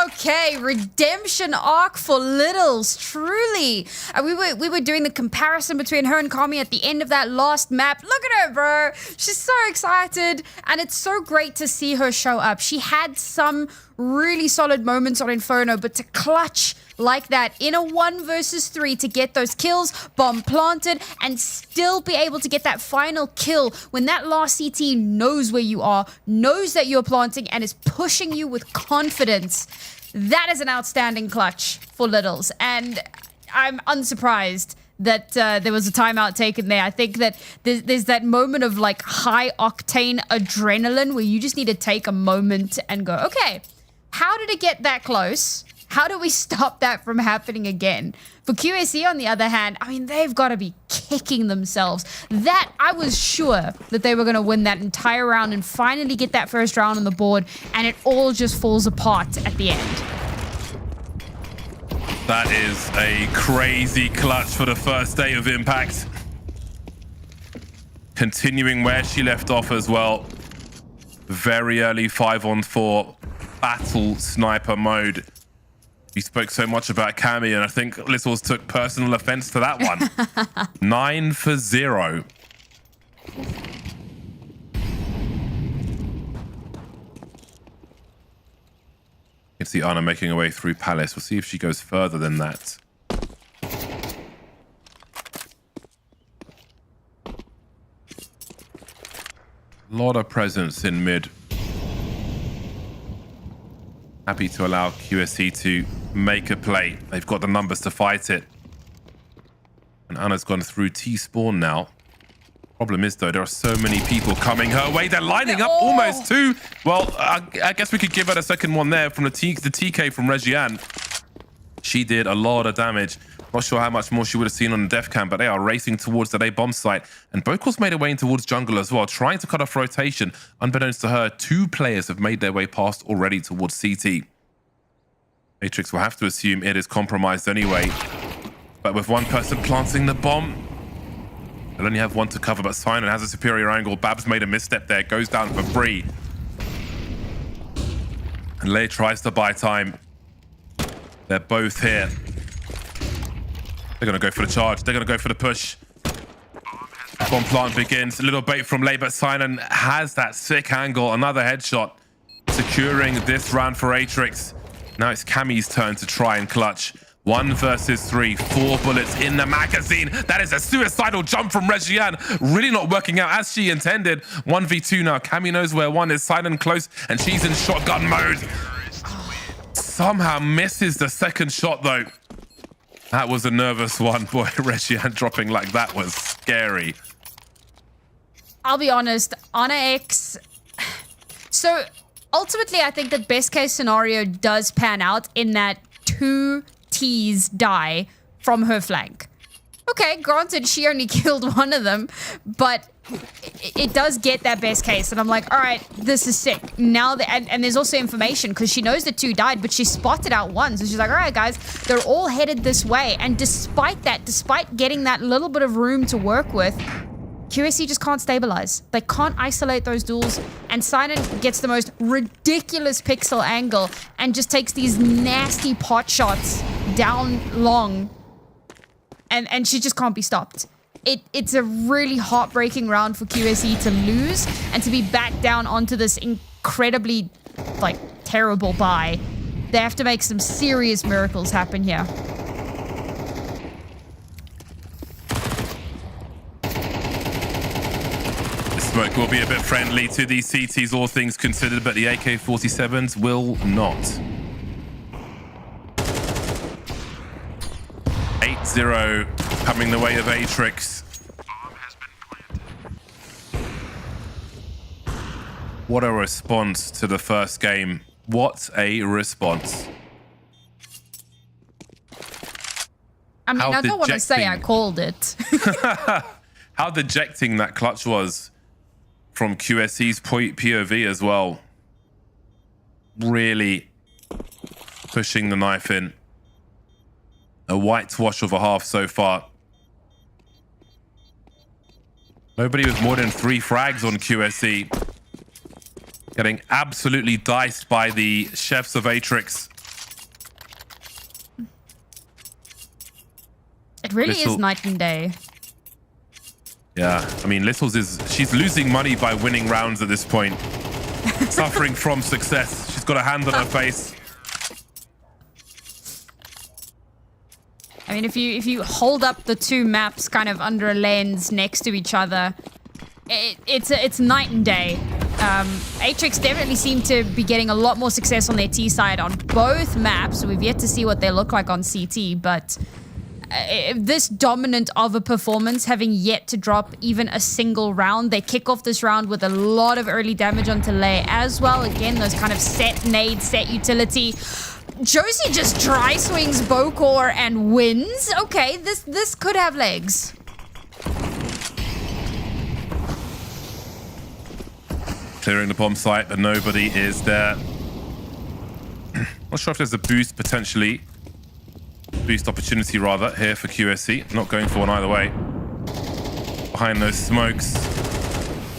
Okay, redemption arc for Littles, truly. We were doing the comparison between her and Kami at the end of that last map. Look at her, bro. She's so excited, and it's so great to see her show up. She had some really solid moments on Inferno, but to clutch like that in a 1 versus 3 to get those kills, bomb planted, and still be able to get that final kill when that last CT knows where you are, knows that you're planting, and is pushing you with confidence. That is an outstanding clutch for Littles, and I'm unsurprised that there was a timeout taken there. I think that there's that moment of like high octane adrenaline where you just need to take a moment and go, okay, how did it get that close? How do we stop that from happening again? For QSE, on the other hand, I mean, they've got to be kicking themselves. That, I was sure that they were going to win that entire round and finally get that first round on the board, and it all just falls apart at the end. That is a crazy clutch for the first day of Impact. Continuing where she left off as well. Very early 5-on-4 battle sniper mode. We spoke so much about Cammy, and I think Littles took personal offense to that one. 9-for-0. You can see Anna making her way through Palace. We'll see if she goes further than that. A lot of presence in mid. Happy to allow QSE to make a play. They've got the numbers to fight it. And Anna's gone through T-spawn now. Problem is, though, there are so many people coming her way. They're lining up almost too. Well, I guess we could give her a second one there from the TK from Regiane. She did a lot of damage. Not sure how much more she would have seen on the death cam, but they are racing towards the A bomb site. And Bokel's made her way in towards jungle as well, trying to cut off rotation. Unbeknownst to her, 2 players have made their way past already towards CT. Matrix will have to assume it is compromised anyway. But with one person planting the bomb, they'll only have one to cover, but Simon has a superior angle. Babs made a misstep there, goes down for free. And Lei tries to buy time. They're both here. They're going to go for the charge. They're going to go for the push. Bomb plant begins. A little bait from Lei, but Simon has that sick angle. Another headshot, securing this round for Atrix. Now it's Cammy's turn to try and clutch. 1 versus 3, 4 bullets in the magazine. That is a suicidal jump from Regiane. Really not working out as she intended. 1v2 now. Cammy knows where 1 is. Silent close, and she's in shotgun mode. Somehow misses the second shot, though. That was a nervous one. Boy, Regiane dropping like that was scary. I'll be honest, Ana X... So, ultimately, I think that best case scenario does pan out in that 2 T's die from her flank. Okay, granted, she only killed 1 of them, but it does get that best case. And I'm like, all right, this is sick. Now, and there's also information because she knows that 2 died, but she spotted out 1. So she's like, all right, guys, they're all headed this way. And despite that, despite getting that little bit of room to work with, QSE just can't stabilize. They can't isolate those duels, and Silent gets the most ridiculous pixel angle and just takes these nasty pot shots down long, and she just can't be stopped. It's a really heartbreaking round for QSE to lose and to be back down onto this incredibly, like, terrible bye. They have to make some serious miracles happen here. Smoke will be a bit friendly to these CTs, all things considered, but the AK-47s will not. 8-0 coming the way of Atrix. What a response to the first game. What a response. I mean, I don't want to say I called it. How dejecting that clutch was from QSE's POV as well. Really pushing the knife in. A whitewash of a half so far. Nobody with more than 3 frags on QSE. Getting absolutely diced by the chefs of Atrix. It really is night and day. Yeah, I mean, Littles she's losing money by winning rounds at this point. Suffering from success. She's got a hand on her face. I mean, if you hold up the two maps kind of under a lens next to each other, it's night and day. Atrix definitely seem to be getting a lot more success on their T side on both maps. We've yet to see what they look like on CT, but this dominant of a performance, having yet to drop even a single round. They kick off this round with a lot of early damage onto Lei as well. Again, those kind of set nade, set utility. Josie just dry swings Bokor and wins. Okay, this could have legs. Clearing the bomb site, but nobody is there. Not sure if there's a boost potentially. Boost opportunity rather here for QSC. Not going for one either way. Behind those smokes.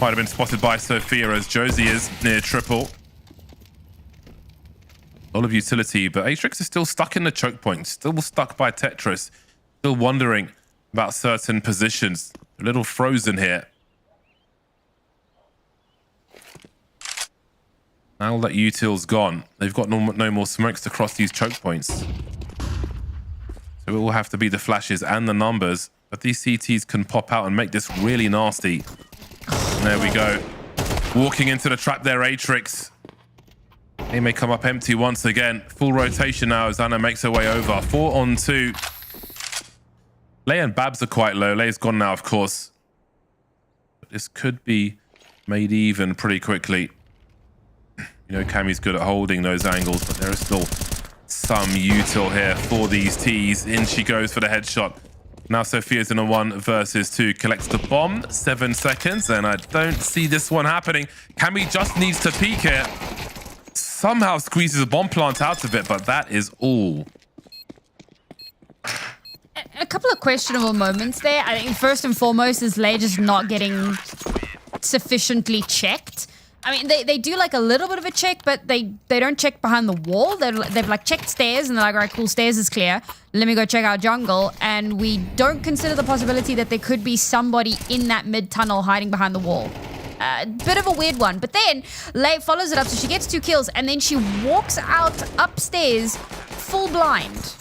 Might have been spotted by Sophia as Josie is near triple. A lot of utility, but Atrix is still stuck in the choke point. Still stuck by Tetris. Still wondering about certain positions. A little frozen here. Now that util's gone, they've got no more smokes to cross these choke points. So it will have to be the flashes and the numbers, but these CTs can pop out and make this really nasty. And there we go. Walking into the trap there, Atrix. They may come up empty once again. Full rotation now as Anna makes her way over. 4 on 2. Lei and Babs are quite low. Lei's gone now, of course. But this could be made even pretty quickly. You know, Cammy's good at holding those angles, but there is still some util here for these T's. In she goes for the headshot. Now Sophia's in a 1 versus 2. Collects the bomb. 7 seconds, and I don't see this one happening. Cammy just needs to peek here. Somehow squeezes a bomb plant out of it, but that is all. A couple of questionable moments there. I think first and foremost is Lei just not getting sufficiently checked. I mean, they do like a little bit of a check, but they don't check behind the wall. They've like checked stairs and they're like, all right, cool, stairs is clear. Let me go check out jungle. And we don't consider the possibility that there could be somebody in that mid tunnel hiding behind the wall. Bit of a weird one. But then Lei follows it up, so she gets 2 kills and then she walks out upstairs full blind.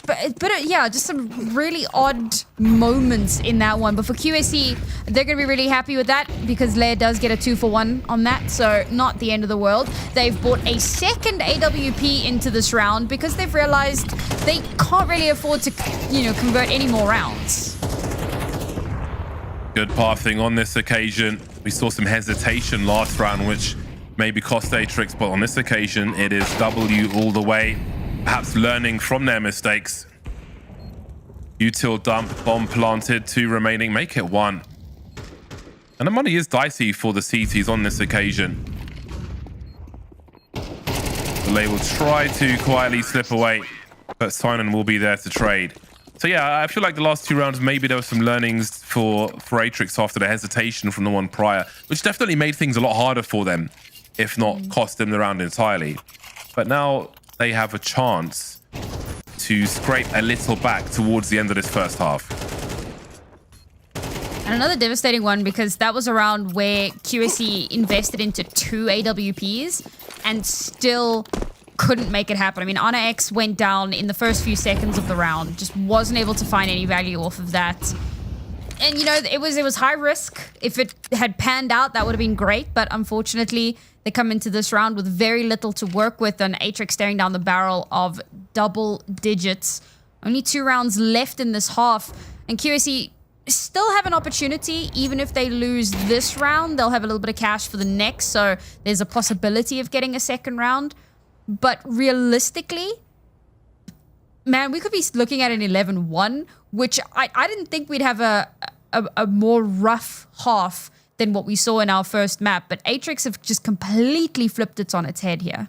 But yeah, just some really odd moments in that one. But for QSC, they're going to be really happy with that because Lei does get a 2-for-1 on that. So not the end of the world. They've bought a second AWP into this round because they've realized they can't really afford to, you know, convert any more rounds. Good pathing on this occasion. We saw some hesitation last round, which maybe cost Atrix, but on this occasion, it is W all the way. Perhaps learning from their mistakes. Util dump, bomb planted, 2 remaining, make it 1. And the money is dicey for the CTs on this occasion. They will try to quietly slip away, but Simon will be there to trade. So yeah, I feel like the last 2 rounds, maybe there were some learnings for Atrix after the hesitation from the one prior, which definitely made things a lot harder for them, if not cost them the round entirely. But now they have a chance to scrape a little back towards the end of this first half. And another devastating one because that was a round where QSC invested into 2 AWPs and still couldn't make it happen. I mean, Ana X went down in the first few seconds of the round, just wasn't able to find any value off of that. And you know, it was high risk. If it had panned out, that would have been great, but unfortunately, they come into this round with very little to work with, and Atrix staring down the barrel of double digits. Only 2 rounds left in this half, and QSC still have an opportunity. Even if they lose this round, they'll have a little bit of cash for the next, so there's a possibility of getting a second round. But realistically, man, we could be looking at an 11-1, which I didn't think we'd have a more rough half than what we saw in our first map, but Atrix have just completely flipped it on its head here.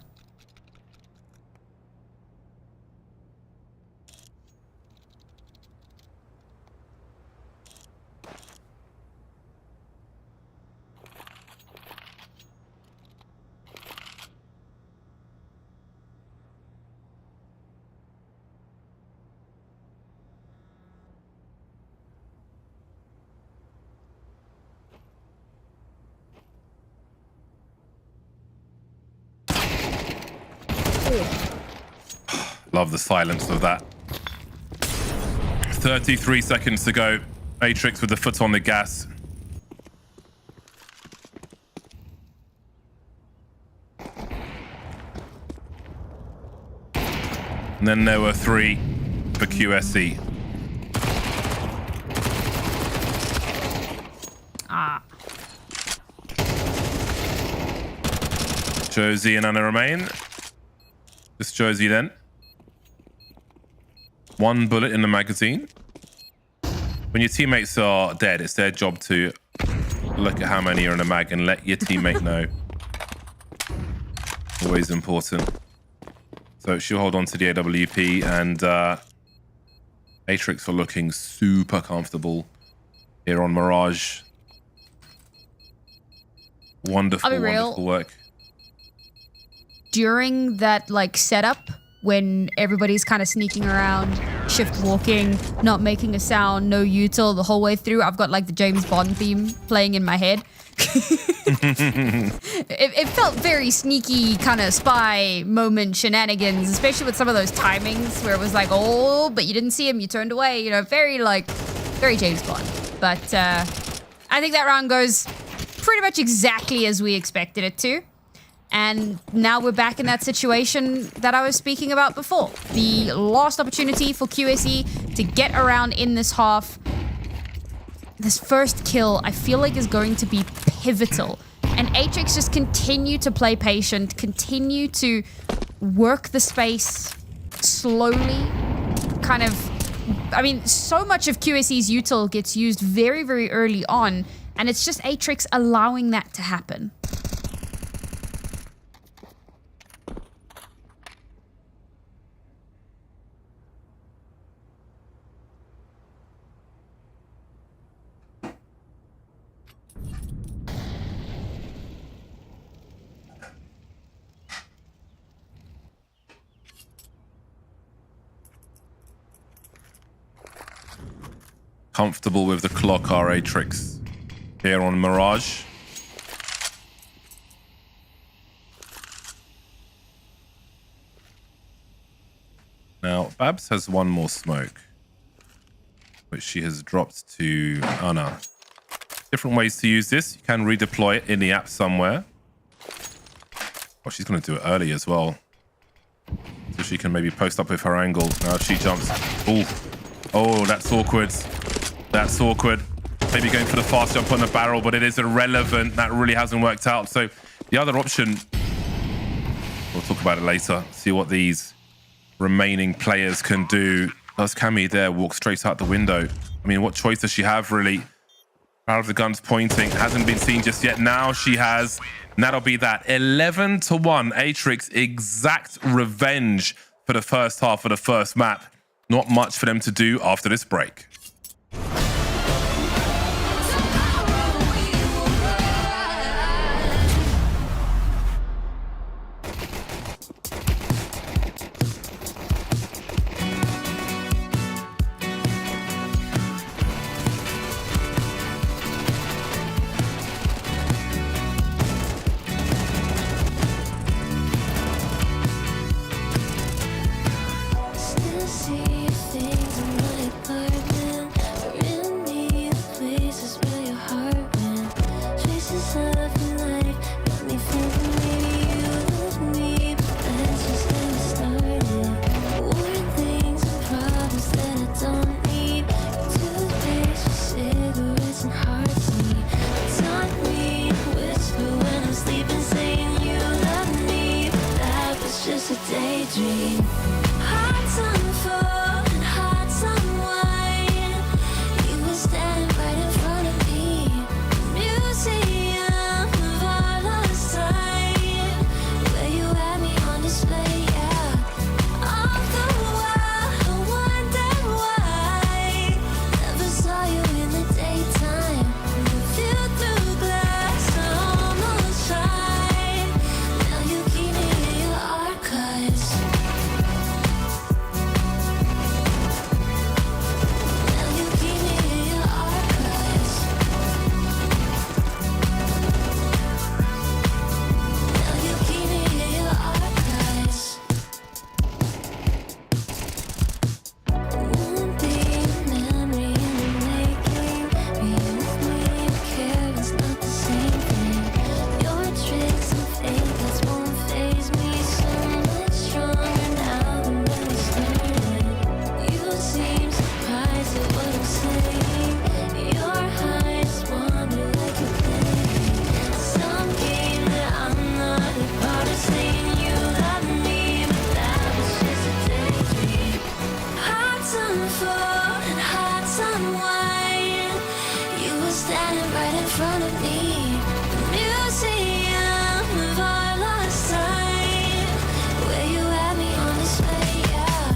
Love the silence of that. 33 seconds to go. Atrix with the foot on the gas. And then there were 3 for QSE. Josie and Anna remain. Just Josie then. 1 bullet in the magazine. When your teammates are dead, it's their job to look at how many are in the mag and let your teammate know. Always important. So she'll hold on to the AWP, and Atrix are looking super comfortable here on Mirage. Wonderful, wonderful work. During that like setup, when everybody's kind of sneaking around, shift walking, not making a sound, no util the whole way through, I've got like the James Bond theme playing in my head. It felt very sneaky kind of spy moment shenanigans, especially with some of those timings where it was like, oh, but you didn't see him, you turned away, you know, very James Bond. But I think that round goes pretty much exactly as we expected it to. And now we're back in that situation that I was speaking about before. The last opportunity for QSE to get around in this half. This first kill, I feel like, is going to be pivotal. And Atrix just continue to play patient, continue to work the space slowly. Kind of, I mean, so much of QSE's util gets used very, very early on. And it's just Atrix allowing that to happen. Comfortable with the clock, are Atrix here on Mirage. Now, Babs has 1 more smoke, which she has dropped to Anna. Different ways to use this. You can redeploy it in the app somewhere. Well, she's going to do it early as well, so she can maybe post up with her angle. Now she jumps. Oh, that's awkward. That's awkward. Maybe going for the fast jump on the barrel, but it is irrelevant. That really hasn't worked out. So the other option, we'll talk about it later. See what these remaining players can do. Does Cammy there walk straight out the window? I mean, what choice does she have, really? Out of the guns pointing. Hasn't been seen just yet. Now she has. And that'll be that. 11-1. Atrix exact revenge for the first half of the first map. Not much for them to do after this break. Still see things in my apartment. standing right in front of me. The museum of our lost time. Where you had me on display, yeah.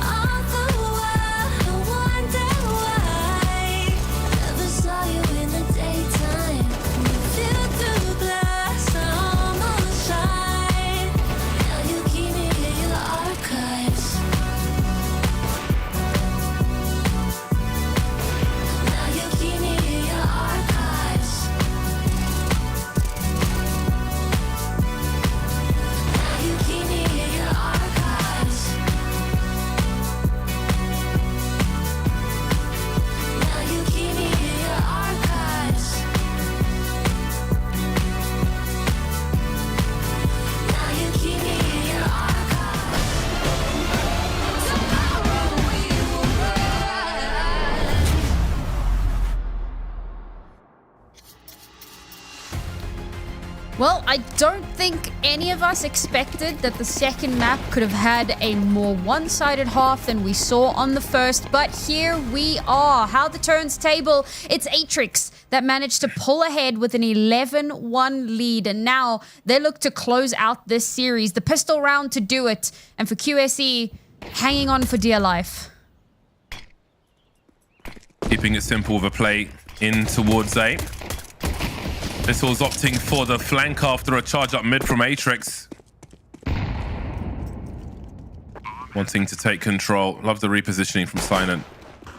All the while, I wonder why. Never saw you in the daytime. You feel through glass, I almost shine. Now you keep me in your archives. Now you keep me in your archives. Now you keep me in your archives. Now you keep me in your archives. Now you keep me in your archives. Tomorrow we will rise. Well, I don't think any of us expected that the second map could have had a more one-sided half than we saw on the first, but here we are. How the turns table, it's Atrix that managed to pull ahead with an 11-1 lead, and now they look to close out this series. The pistol round to do it, and for QSE, hanging on for dear life. Keeping it simple with a play in towards A. This was opting for the flank after a charge up mid from Atrix. Wanting to take control. Love the repositioning from Silent.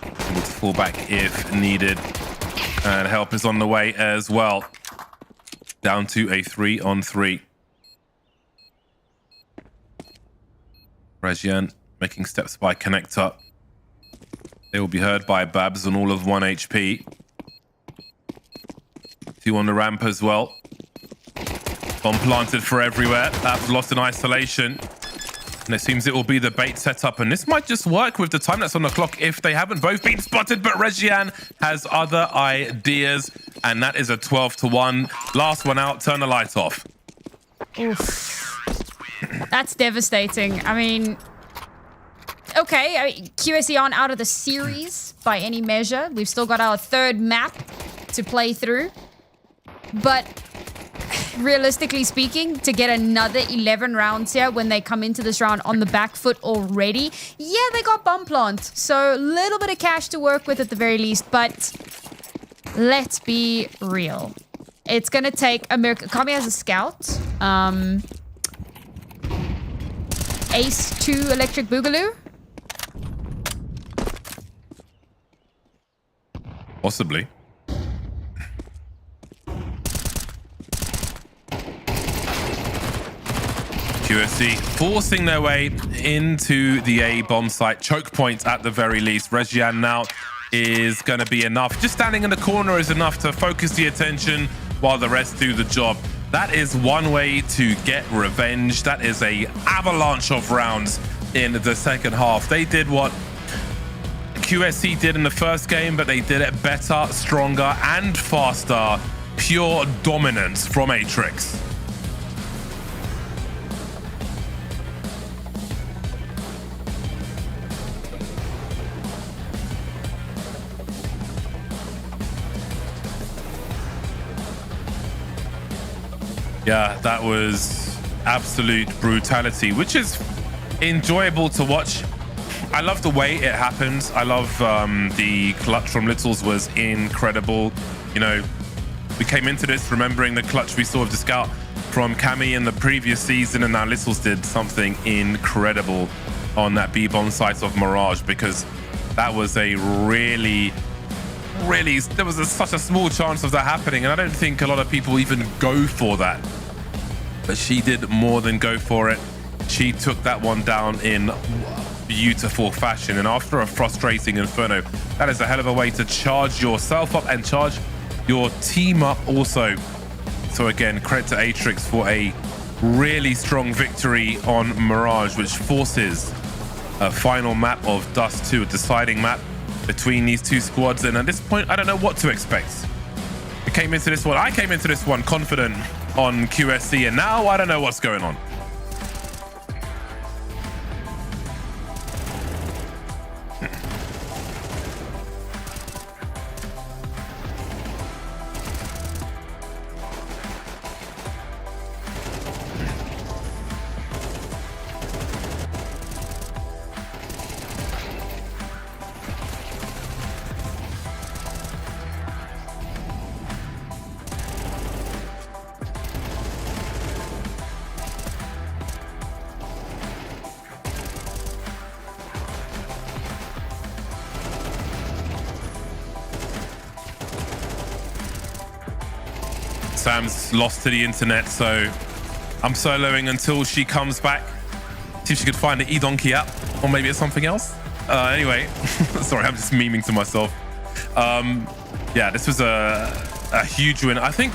Able to fall back if needed. And help is on the way as well. Down to a 3-on-3. Regian making steps by Connector. They will be heard by Babs on all of 1 HP. 2 on the ramp as well. Bomb planted for everywhere. Babs lost in isolation. And it seems it will be the bait setup. And this might just work with the time that's on the clock if they haven't both been spotted. But Regian has other ideas. And that is a 12-1. Last one out. Turn the light off. Oof. That's devastating. I mean, okay, QSE aren't out of the series by any measure. We've still got our third map to play through. But realistically speaking, to get another 11 rounds here when they come into this round on the back foot already, yeah, they got bomb plant. So a little bit of cash to work with at the very least. But let's be real. It's going to take America. Kami has a scout. Ace 2 Electric Boogaloo. Possibly. QSC forcing their way into the A bomb site. Choke points at the very least. Regian now is going to be enough. Just standing in the corner is enough to focus the attention while the rest do the job. That is one way to get revenge. That is a avalanche of rounds in the second half. They did what QSC did in the first game, but they did it better, stronger, and faster. Pure dominance from Atrix. Yeah, that was absolute brutality, which is enjoyable to watch. I love the way it happened. I love the clutch from Littles was incredible. You know, we came into this remembering the clutch we saw of the scout from Cammy in the previous season, and now Littles did something incredible on that B-bomb site of Mirage, because that was a really, there was such a small chance of that happening, and I don't think a lot of people even go for that. But she did more than go for it. She took that one down in beautiful fashion, and after a frustrating Inferno, that is a hell of a way to charge yourself up and charge your team up also. So again, credit to Atrix for a really strong victory on Mirage, which forces a final map of Dust 2, a deciding map between these two squads. And at this point, I don't know what to expect. I came into this one confident on QSC, and now I don't know what's going on. Sam's lost to the internet, so I'm soloing until she comes back. See if she could find the eDonkey app, or maybe it's something else. Anyway, sorry, I'm just memeing to myself. Yeah, this was a huge win. I think,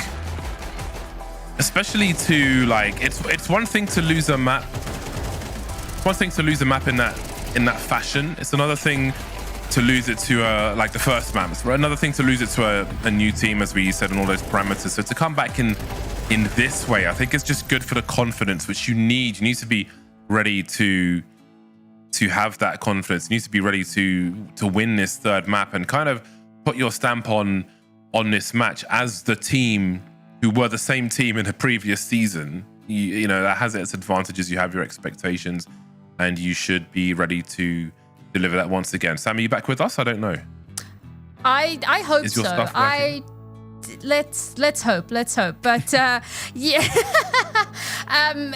especially to like, it's one thing to lose a map. It's one thing to lose a map in that fashion. It's another thing to lose it to like the first map. It's another thing to lose it to a new team, as we said, and all those parameters. So to come back in this way, I think it's just good for the confidence which you need. You need to be ready to have that confidence. You need to be ready to win this third map and kind of put your stamp on this match as the team who were the same team in the previous season. You know, that has its advantages. You have your expectations, and you should be ready to deliver that once again. Sam, are you back with us? I don't know. I hope Is your so. stuff working? Let's hope. But yeah,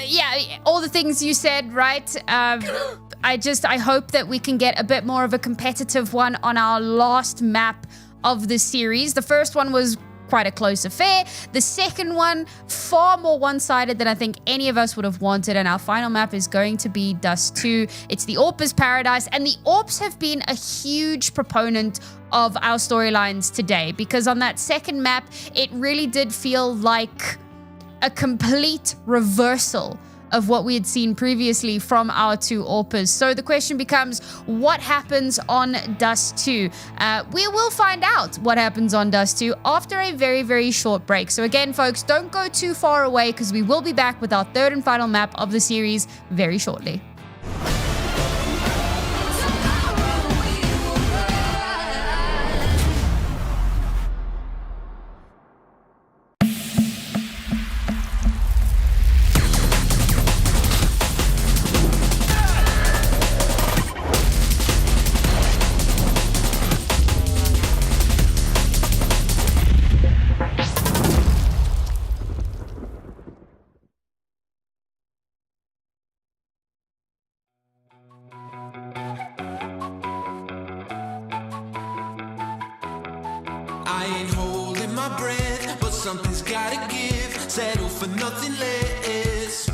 yeah, all the things you said, right? I hope that we can get a bit more of a competitive one on our last map of the series. The first one was quite a close affair. The second one, far more one-sided than I think any of us would have wanted. And our final map is going to be Dust 2. It's the AWP's Paradise. And the AWPs have been a huge proponent of our storylines today, because on that second map, it really did feel like a complete reversal of what we had seen previously from our two AWPers. So the question becomes, what happens on Dust 2? We will find out what happens on Dust 2 after a very, very short break. So again, folks, don't go too far away, because we will be back with our third and final map of the series very shortly. I ain't holding my breath, but something's gotta give. Settle for nothing less.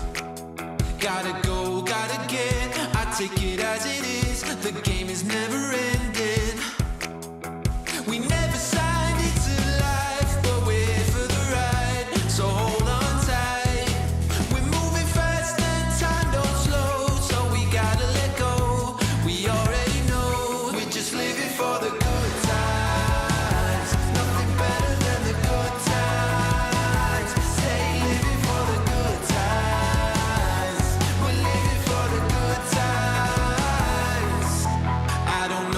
Gotta go, gotta get. I take it as it is. The game is never ending. We never signed it to life, but we're here for the ride. So hold on tight. We're moving fast and time don't slow, so we gotta let go. We already know we're just living for the good times. Nothing better than the good times. Stay living for the good times. We're living for the good times. I don't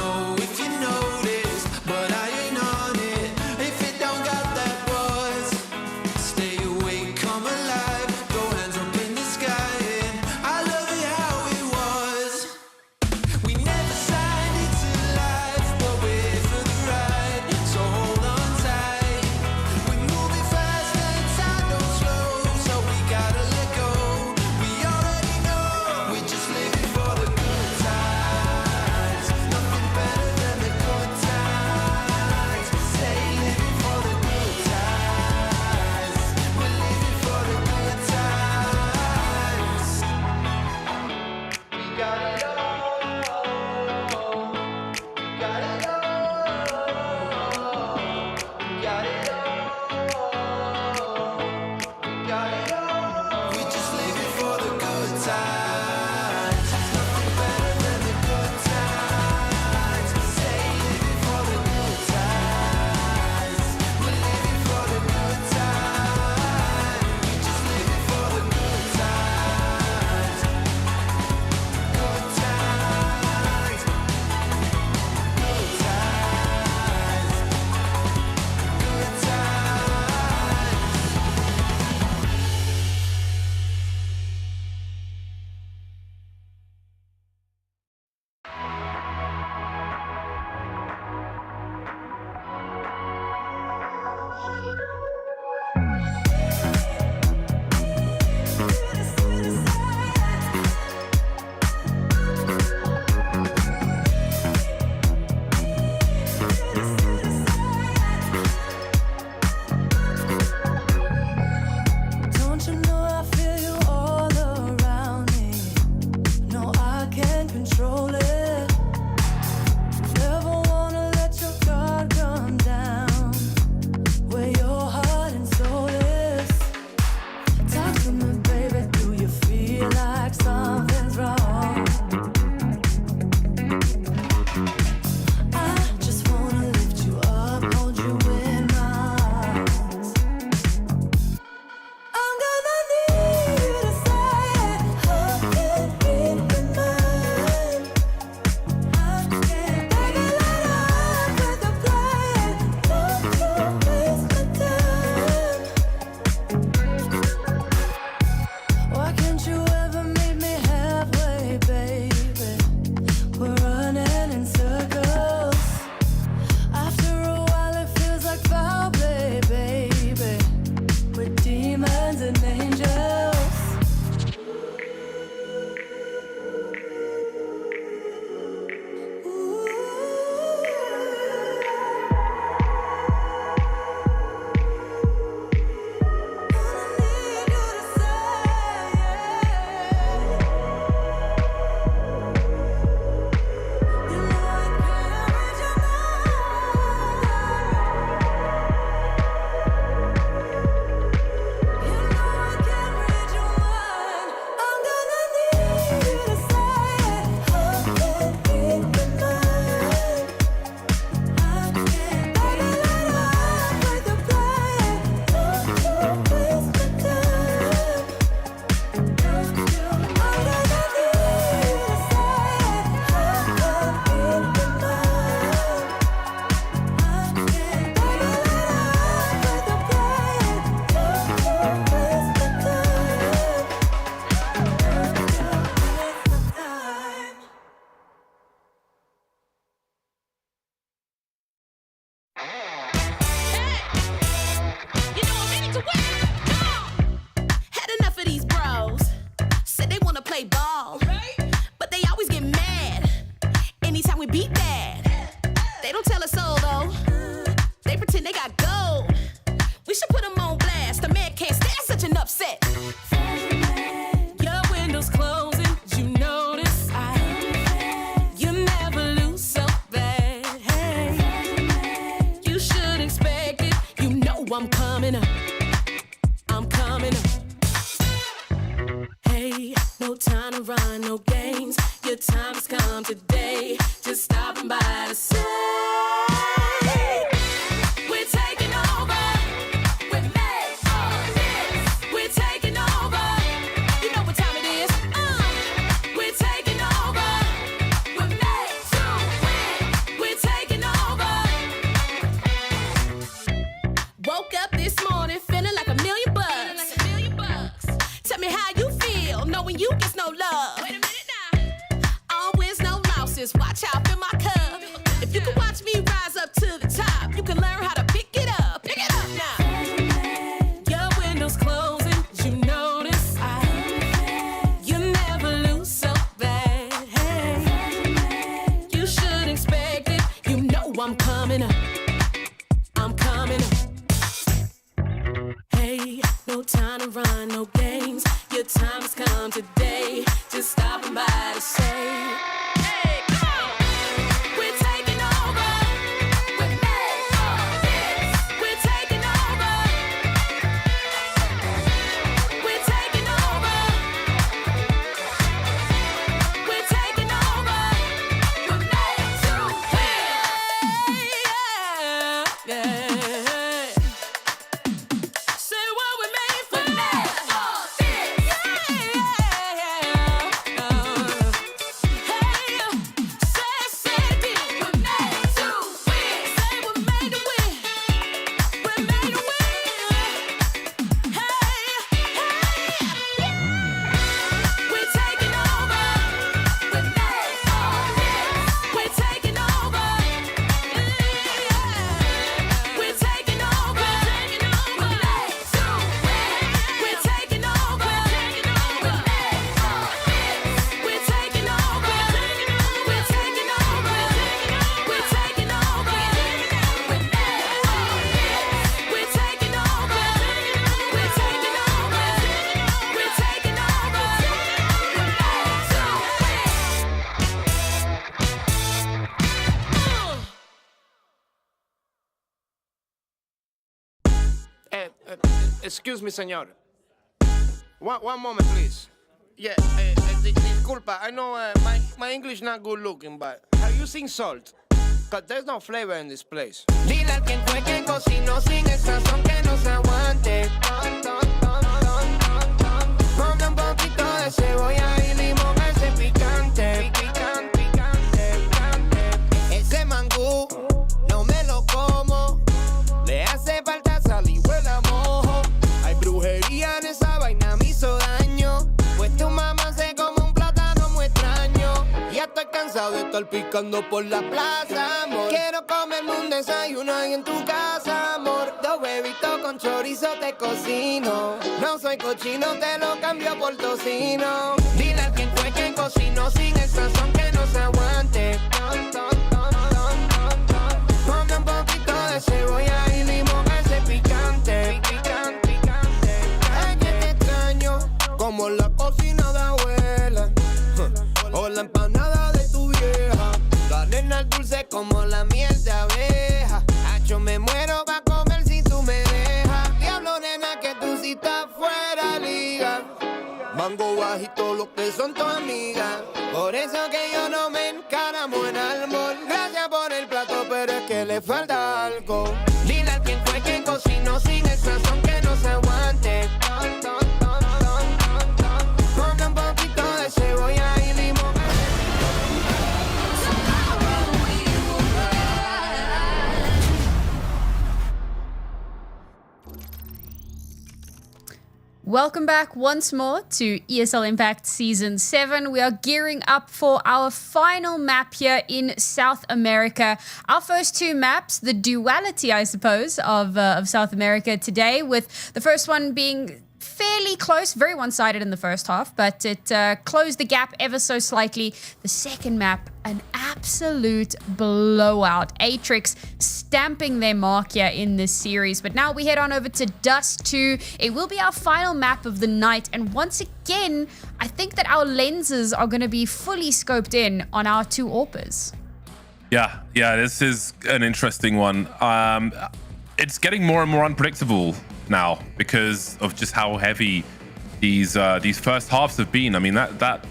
Had enough of these bros. Said they wanna play ball, but they always get mad anytime we beat that. They don't tell us so though. They pretend they got gold. We should put them on blast. The man can't stand such an upset. Your window's closing. You notice you never lose so bad. Hey, you should expect it. You know I'm coming up. I'm coming up. Hey, no time to run, no games. Your time has come today. Just stopping by to say we're taking over. We're made for this. We're taking over. You know what time it is. We're taking over. We're made to win. We're taking over. Woke up this morning feeling like $1 million bucks. Tell me how you feel knowing you get no love. Wait a minute now. All wins, no losses. Watch out in my cup. If you can watch me rise up to the top, you can learn how to pick it up. Pick it up now. Your window's closing. You notice you never lose so bad. Hey, you should expect it. You know I'm coming up. I'm coming up. Hey, no time to run, no games. Your time has come today. Just stopping by to say, hey, come on. We're taking over. We're made for this. We're taking over. We're taking over. We're taking over. We're made to win. Yeah. Say what we made for. We're made for this. Excuse me, señor. One moment, please. Yeah, disculpa. I know my English not good looking, but are you using salt? Cause there's no flavor in this place. Dile al quien fue que cocinó sin el sazón que no se aguante. Ponle un poquito de cebolla y limón a ese picante. Ese mangú no me lo como. Le hace falta sal y huele a mojo. Hay brujería en esa vaina, me hizo daño. Pues tu mamá se come un plátano muy extraño. Ya estoy cansado de estar picando por la plaza, amor. Quiero comerme un desayuno ahí en tu casa, amor. Dos huevitos con chorizo te cocino. No soy cochino, te lo cambio por tocino. Dile a quien fue que cocinó sin el sazón que no se aguante. Ponle un poquito de cebolla y limón a ese picante. Es que te extraño como la cocina de abuela o la empanada de tu vieja. La nena dulce como la miel de abeja. Hacho, me muero pa' comer si tú me dejas. Diablo, nena, que tú sí estás fuera liga. Mango bajito, lo que son tus amigas. Por eso que yo no me encaramo en árbol. Gracias por el plato, pero es que le falta algo. Dile a quien fue que cocinó sin el sazón que no se aguante. Ponle un poquito de cebolla y limón. Welcome back once more to ESL Impact Season 7. We are gearing up for our final map here in South America. Our first two maps, the duality, I suppose, of South America today, with the first one being fairly close, very one-sided in the first half, but it closed the gap ever so slightly. The second map, an absolute blowout. Atrix stamping their mark here in this series. But now we head on over to Dust 2. It will be our final map of the night. And once again, I think that our lenses are going to be fully scoped in on our two AWPers. Yeah, this is an interesting one. It's getting more and more unpredictable now because of just how heavy these first halves have been. I mean, that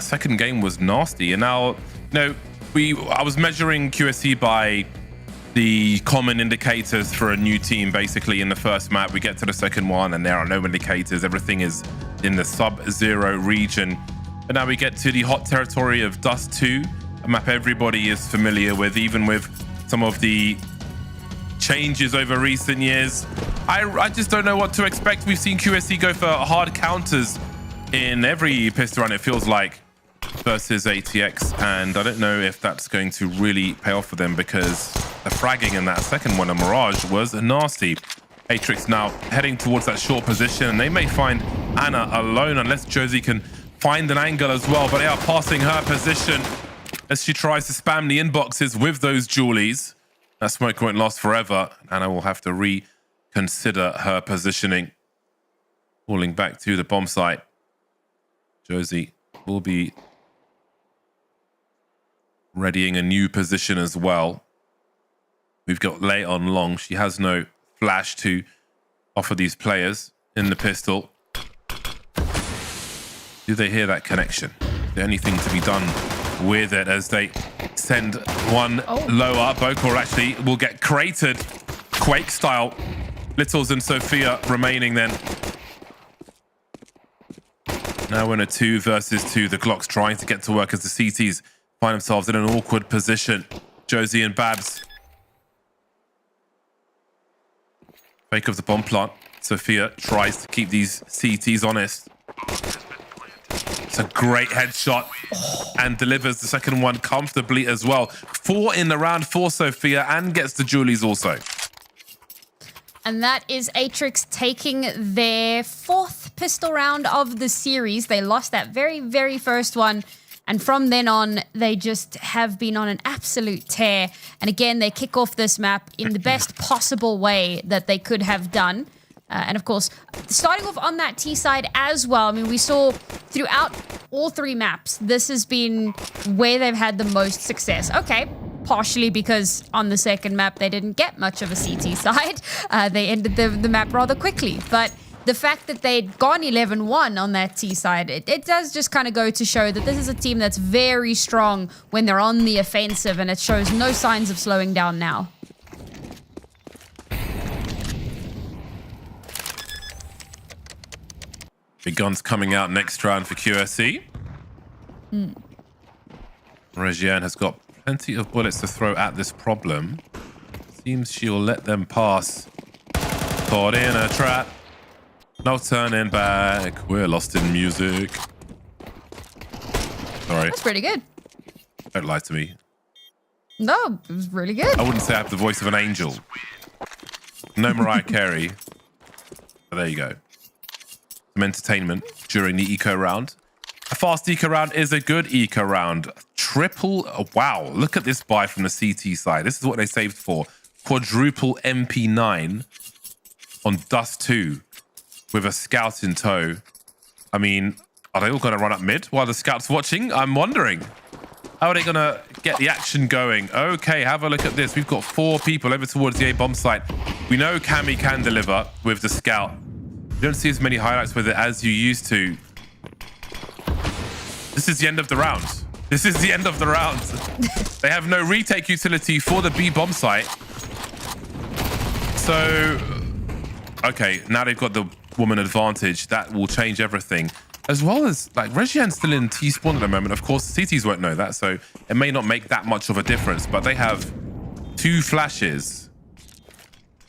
second game was nasty, and now, I was measuring QSC by the common indicators for a new team. Basically, in the first map, we get to the second one, and there are no indicators. Everything is in the sub-zero region. But now we get to the hot territory of Dust 2, a map everybody is familiar with, even with some of the changes over recent years. I just don't know what to expect. We've seen QSC go for hard counters in every pistol run, it feels like, versus ATX, and I don't know if that's going to really pay off for them because the fragging in that second one of Mirage was nasty. Atrix now heading towards that short position, and they may find Anna alone unless Josie can find an angle as well, but they are passing her position as she tries to spam the inboxes with those Julies. That smoke won't last forever. Anna will have to reconsider her positioning. Falling back to the bomb site. Josie will be readying a new position as well. We've got Lay on long. She has no flash to offer these players in the pistol. Do they hear that connection? Is there anything to be done with it as they send one lower? Bokor actually will get crated Quake style. Littles and Sophia remaining then. Now we're in a 2 versus 2. The Glock's trying to get to work as the CTs find themselves in an awkward position. Josie and Babs. Fake of the bomb plant. Sophia tries to keep these CTs honest. It's a great headshot and delivers the second one comfortably as well. 4 in the round for Sophia and gets the Julies also. And that is Atrix taking their 4th pistol round of the series. They lost that very, very first one. And from then on, they just have been on an absolute tear. And again, they kick off this map in the best possible way that they could have done. And of course, starting off on that T side as well, I mean, we saw throughout all 3 maps, this has been where they've had the most success. Okay, partially because on the second map, they didn't get much of a CT side. They ended the map rather quickly. But the fact that they'd gone 11-1 on that T side, it does just kind of go to show that this is a team that's very strong when they're on the offensive, and it shows no signs of slowing down now. Big guns coming out next round for QSC. Regiane has got plenty of bullets to throw at this problem. Seems she'll let them pass. Caught in a trap. No turning back. We're lost in music. Sorry. That's pretty good. Don't lie to me. No, it was really good. I wouldn't say I have the voice of an angel. No Mariah Carey. But there you go. Some entertainment during the eco round. A fast eco round is a good eco round. Triple, wow, look at this buy from the CT side. This is what they saved for. Quadruple MP9 on Dust 2 with a scout in tow. I mean, are they all going to run up mid while the scout's watching? I'm wondering. How are they going to get the action going? Okay, have a look at this. We've got 4 people over towards the A bomb site. We know Cammy can deliver with the scout. You don't see as many highlights with it as you used to. This is the end of the round. This is the end of the round. They have no retake utility for the B bomb site. So, okay, now they've got the woman advantage. That will change everything. As well as, like, Regiane's still in T-spawn at the moment. Of course, the CTs won't know that, so it may not make that much of a difference. But they have 2 flashes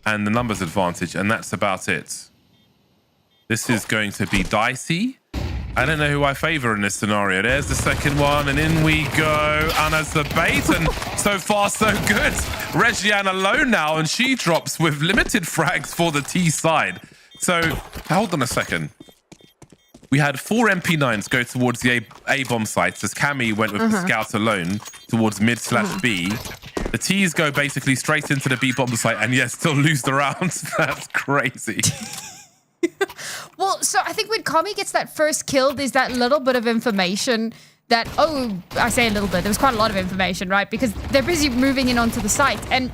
and the numbers advantage, and that's about it. This is going to be dicey. I don't know who I favor in this scenario. There's the second one, and in we go. Anna's the bait, and so far so good. Regiane alone now, and she drops with limited frags for the T side. So, hold on a second. We had 4 MP9s go towards the A bomb sites as Cammy went with the scout alone towards mid/B. The T's go basically straight into the B bomb site, and yes, still lose the rounds. That's crazy. Well, so I think when Kami gets that first kill, there's that little bit of information that, oh, I say a little bit, there was quite a lot of information, right? Because they're busy moving in onto the site. And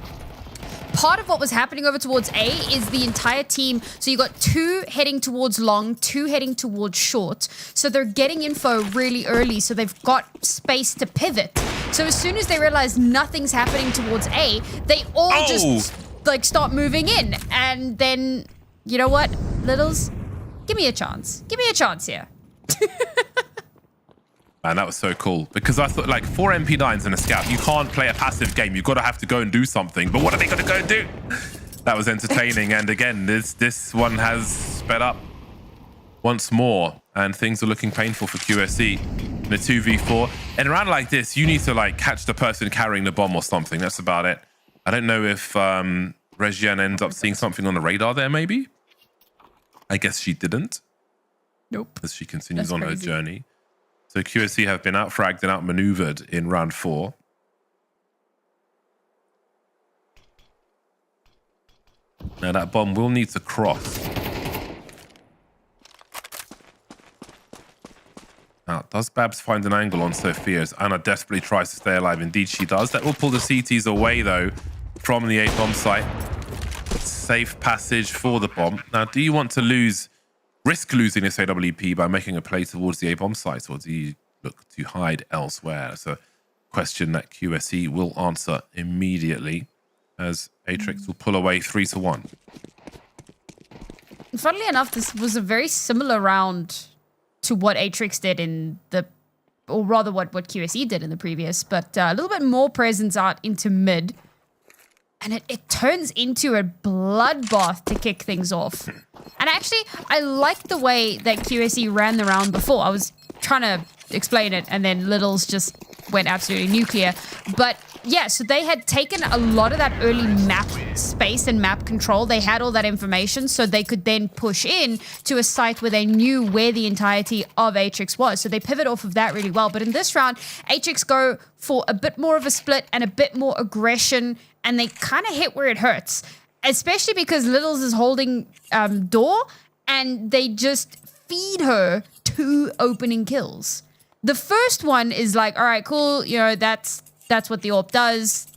part of what was happening over towards A is the entire team. So you got 2 heading towards long, 2 heading towards short. So they're getting info really early. So they've got space to pivot. So as soon as they realize nothing's happening towards A, they all just like start moving in. And then, you know what, Littles? Give me a chance. Give me a chance here. Man, that was so cool. Because I thought, like, 4 MP9s and a scout, you can't play a passive game. You've got to have to go and do something. But what are they going to go and do? That was entertaining. And again, this one has sped up once more. And things are looking painful for QSE in a 2v4. In a round like this, you need to, like, catch the person carrying the bomb or something. That's about it. I don't know if Regiane ends up seeing something on the radar there, maybe? I guess she didn't. Nope. As she continues on her journey. So QSC have been outfragged and outmaneuvered in round 4. Now that bomb will need to cross. Now, does Babs find an angle on Sophia as Anna desperately tries to stay alive? Indeed she does. That will pull the CTs away though from the A bomb site. Safe passage for the bomb. Now, do you want to risk losing this AWP by making a play towards the A bomb site, or do you look to hide elsewhere? That's a question that QSE will answer immediately as Atrix will pull away 3-1. Funnily enough, this was a very similar round to what Atrix did in the, or rather what QSE did in the previous, but a little bit more presence out into mid. And it turns into a bloodbath to kick things off. And actually, I liked the way that QSE ran the round before. I was trying to explain it, and then Littles just went absolutely nuclear. But yeah, so they had taken a lot of that early map space and map control. They had all that information, so they could then push in to a site where they knew where the entirety of Atrix was. So they pivot off of that really well. But in this round, Atrix go for a bit more of a split and a bit more aggression, and they kind of hit where it hurts, especially because Littles is holding door, and they just feed her 2 opening kills. The first one is like, all right, cool, you know, that's what the AWP does.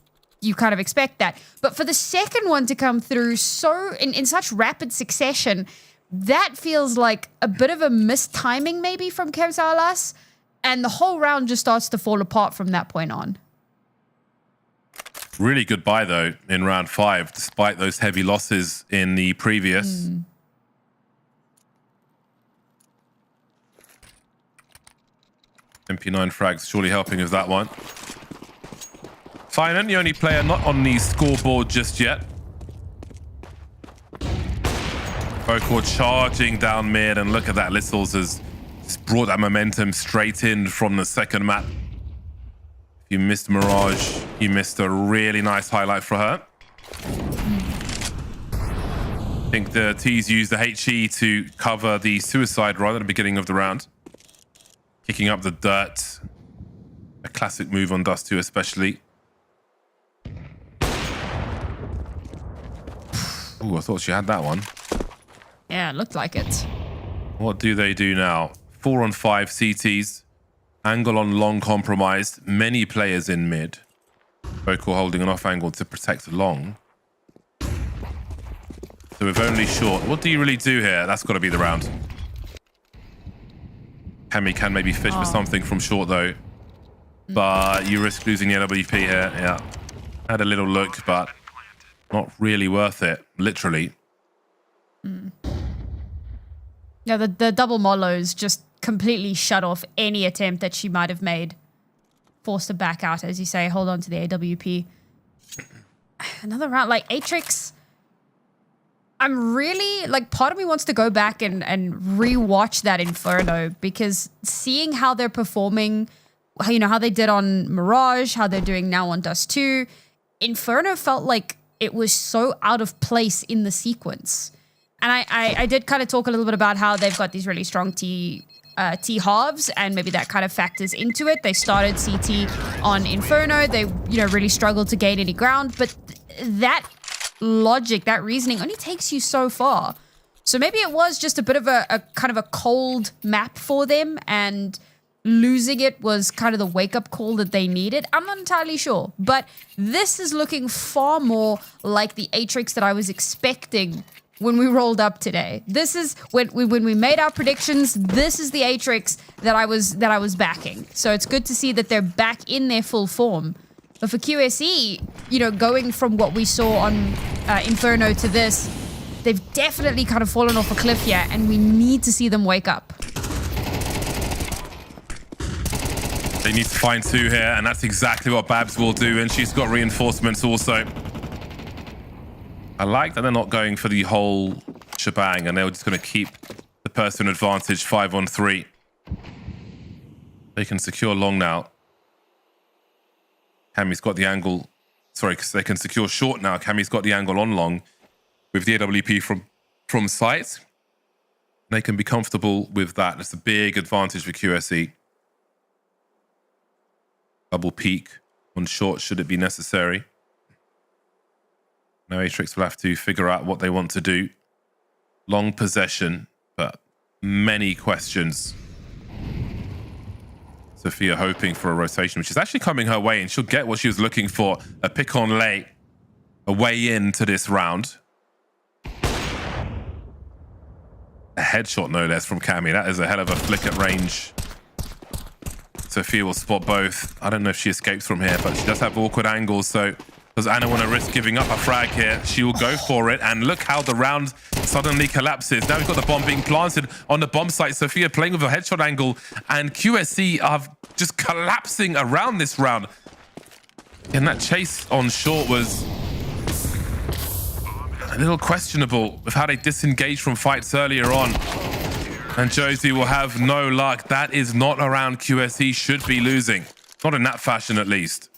You kind of expect that. But for the second one to come through so in such rapid succession, that feels like a bit of a missed timing maybe from Kevzalas, and the whole round just starts to fall apart from that point on. Really good buy, though, in round 5, despite those heavy losses in the previous. MP9 frags surely helping with that one. Finan, the only player not on the scoreboard just yet. Vocal charging down mid, and look at that. Littles has brought that momentum straight in from the second map. You missed Mirage. You missed a really nice highlight for her. I think the T's used the HE to cover the suicide run at the beginning of the round. Kicking up the dirt. A classic move on Dust 2 especially. Ooh, I thought she had that one. Yeah, it looked like it. What do they do now? 4 on 5 CTs. Angle on long compromised. Many players in mid. Vocal holding an off angle to protect long. So with only short. What do you really do here? That's got to be the round. Cammy can maybe fish for something from short though. But you risk losing the LWP here. Yeah. Had a little look, but not really worth it. Literally. Yeah, the double molos just completely shut off any attempt that she might have made. Forced to back out, as you say, hold on to the AWP. Another round, like Atrix, I'm really like, part of me wants to go back and rewatch that Inferno, because seeing how they're performing, you know, how they did on Mirage, how they're doing now on Dust 2, Inferno felt like it was so out of place in the sequence. And I did kind of talk a little bit about how they've got these really strong T halves, and maybe that kind of factors into it. They started CT on Inferno. They, you know, really struggled to gain any ground, but that logic, that reasoning only takes you so far. So maybe it was just a bit of a kind of a cold map for them, and losing it was kind of the wake-up call that they needed. I'm not entirely sure, but this is looking far more like the Atrix that I was expecting when we rolled up today. This is when we made our predictions. This is the Atrix that I was backing. So it's good to see that they're back in their full form. But for QSE, you know, going from what we saw on Inferno to this, they've definitely kind of fallen off a cliff here, and we need to see them wake up. They need to find two here, and that's exactly what Babs will do, and she's got reinforcements also. I like that they're not going for the whole shebang, and they're just going to keep the person advantage 5-on-3. They can secure long now. Cammy's got the angle. Sorry, because they can secure short now. Cammy's got the angle on long with the AWP from sight. They can be comfortable with that. That's a big advantage for QSE. Double peek on short should it be necessary. Now Atrix will have to figure out what they want to do. Long possession, but many questions. Sophia hoping for a rotation, which is actually coming her way, and she'll get what she was looking for. A pick on late, a way into this round. A headshot, no less, from Cammy. That is a hell of a flick at range. Sophia will spot both. I don't know if she escapes from here, but she does have awkward angles, so does Anna want to risk giving up a frag here? She will go for it, and look how the round suddenly collapses. Now we've got the bomb being planted on the bomb site. Sophia playing with a headshot angle, and QSC are just collapsing around this round. And that chase on short was a little questionable with how they disengaged from fights earlier on. And Josie will have no luck. That is not around QSE should be losing. Not in that fashion, at least.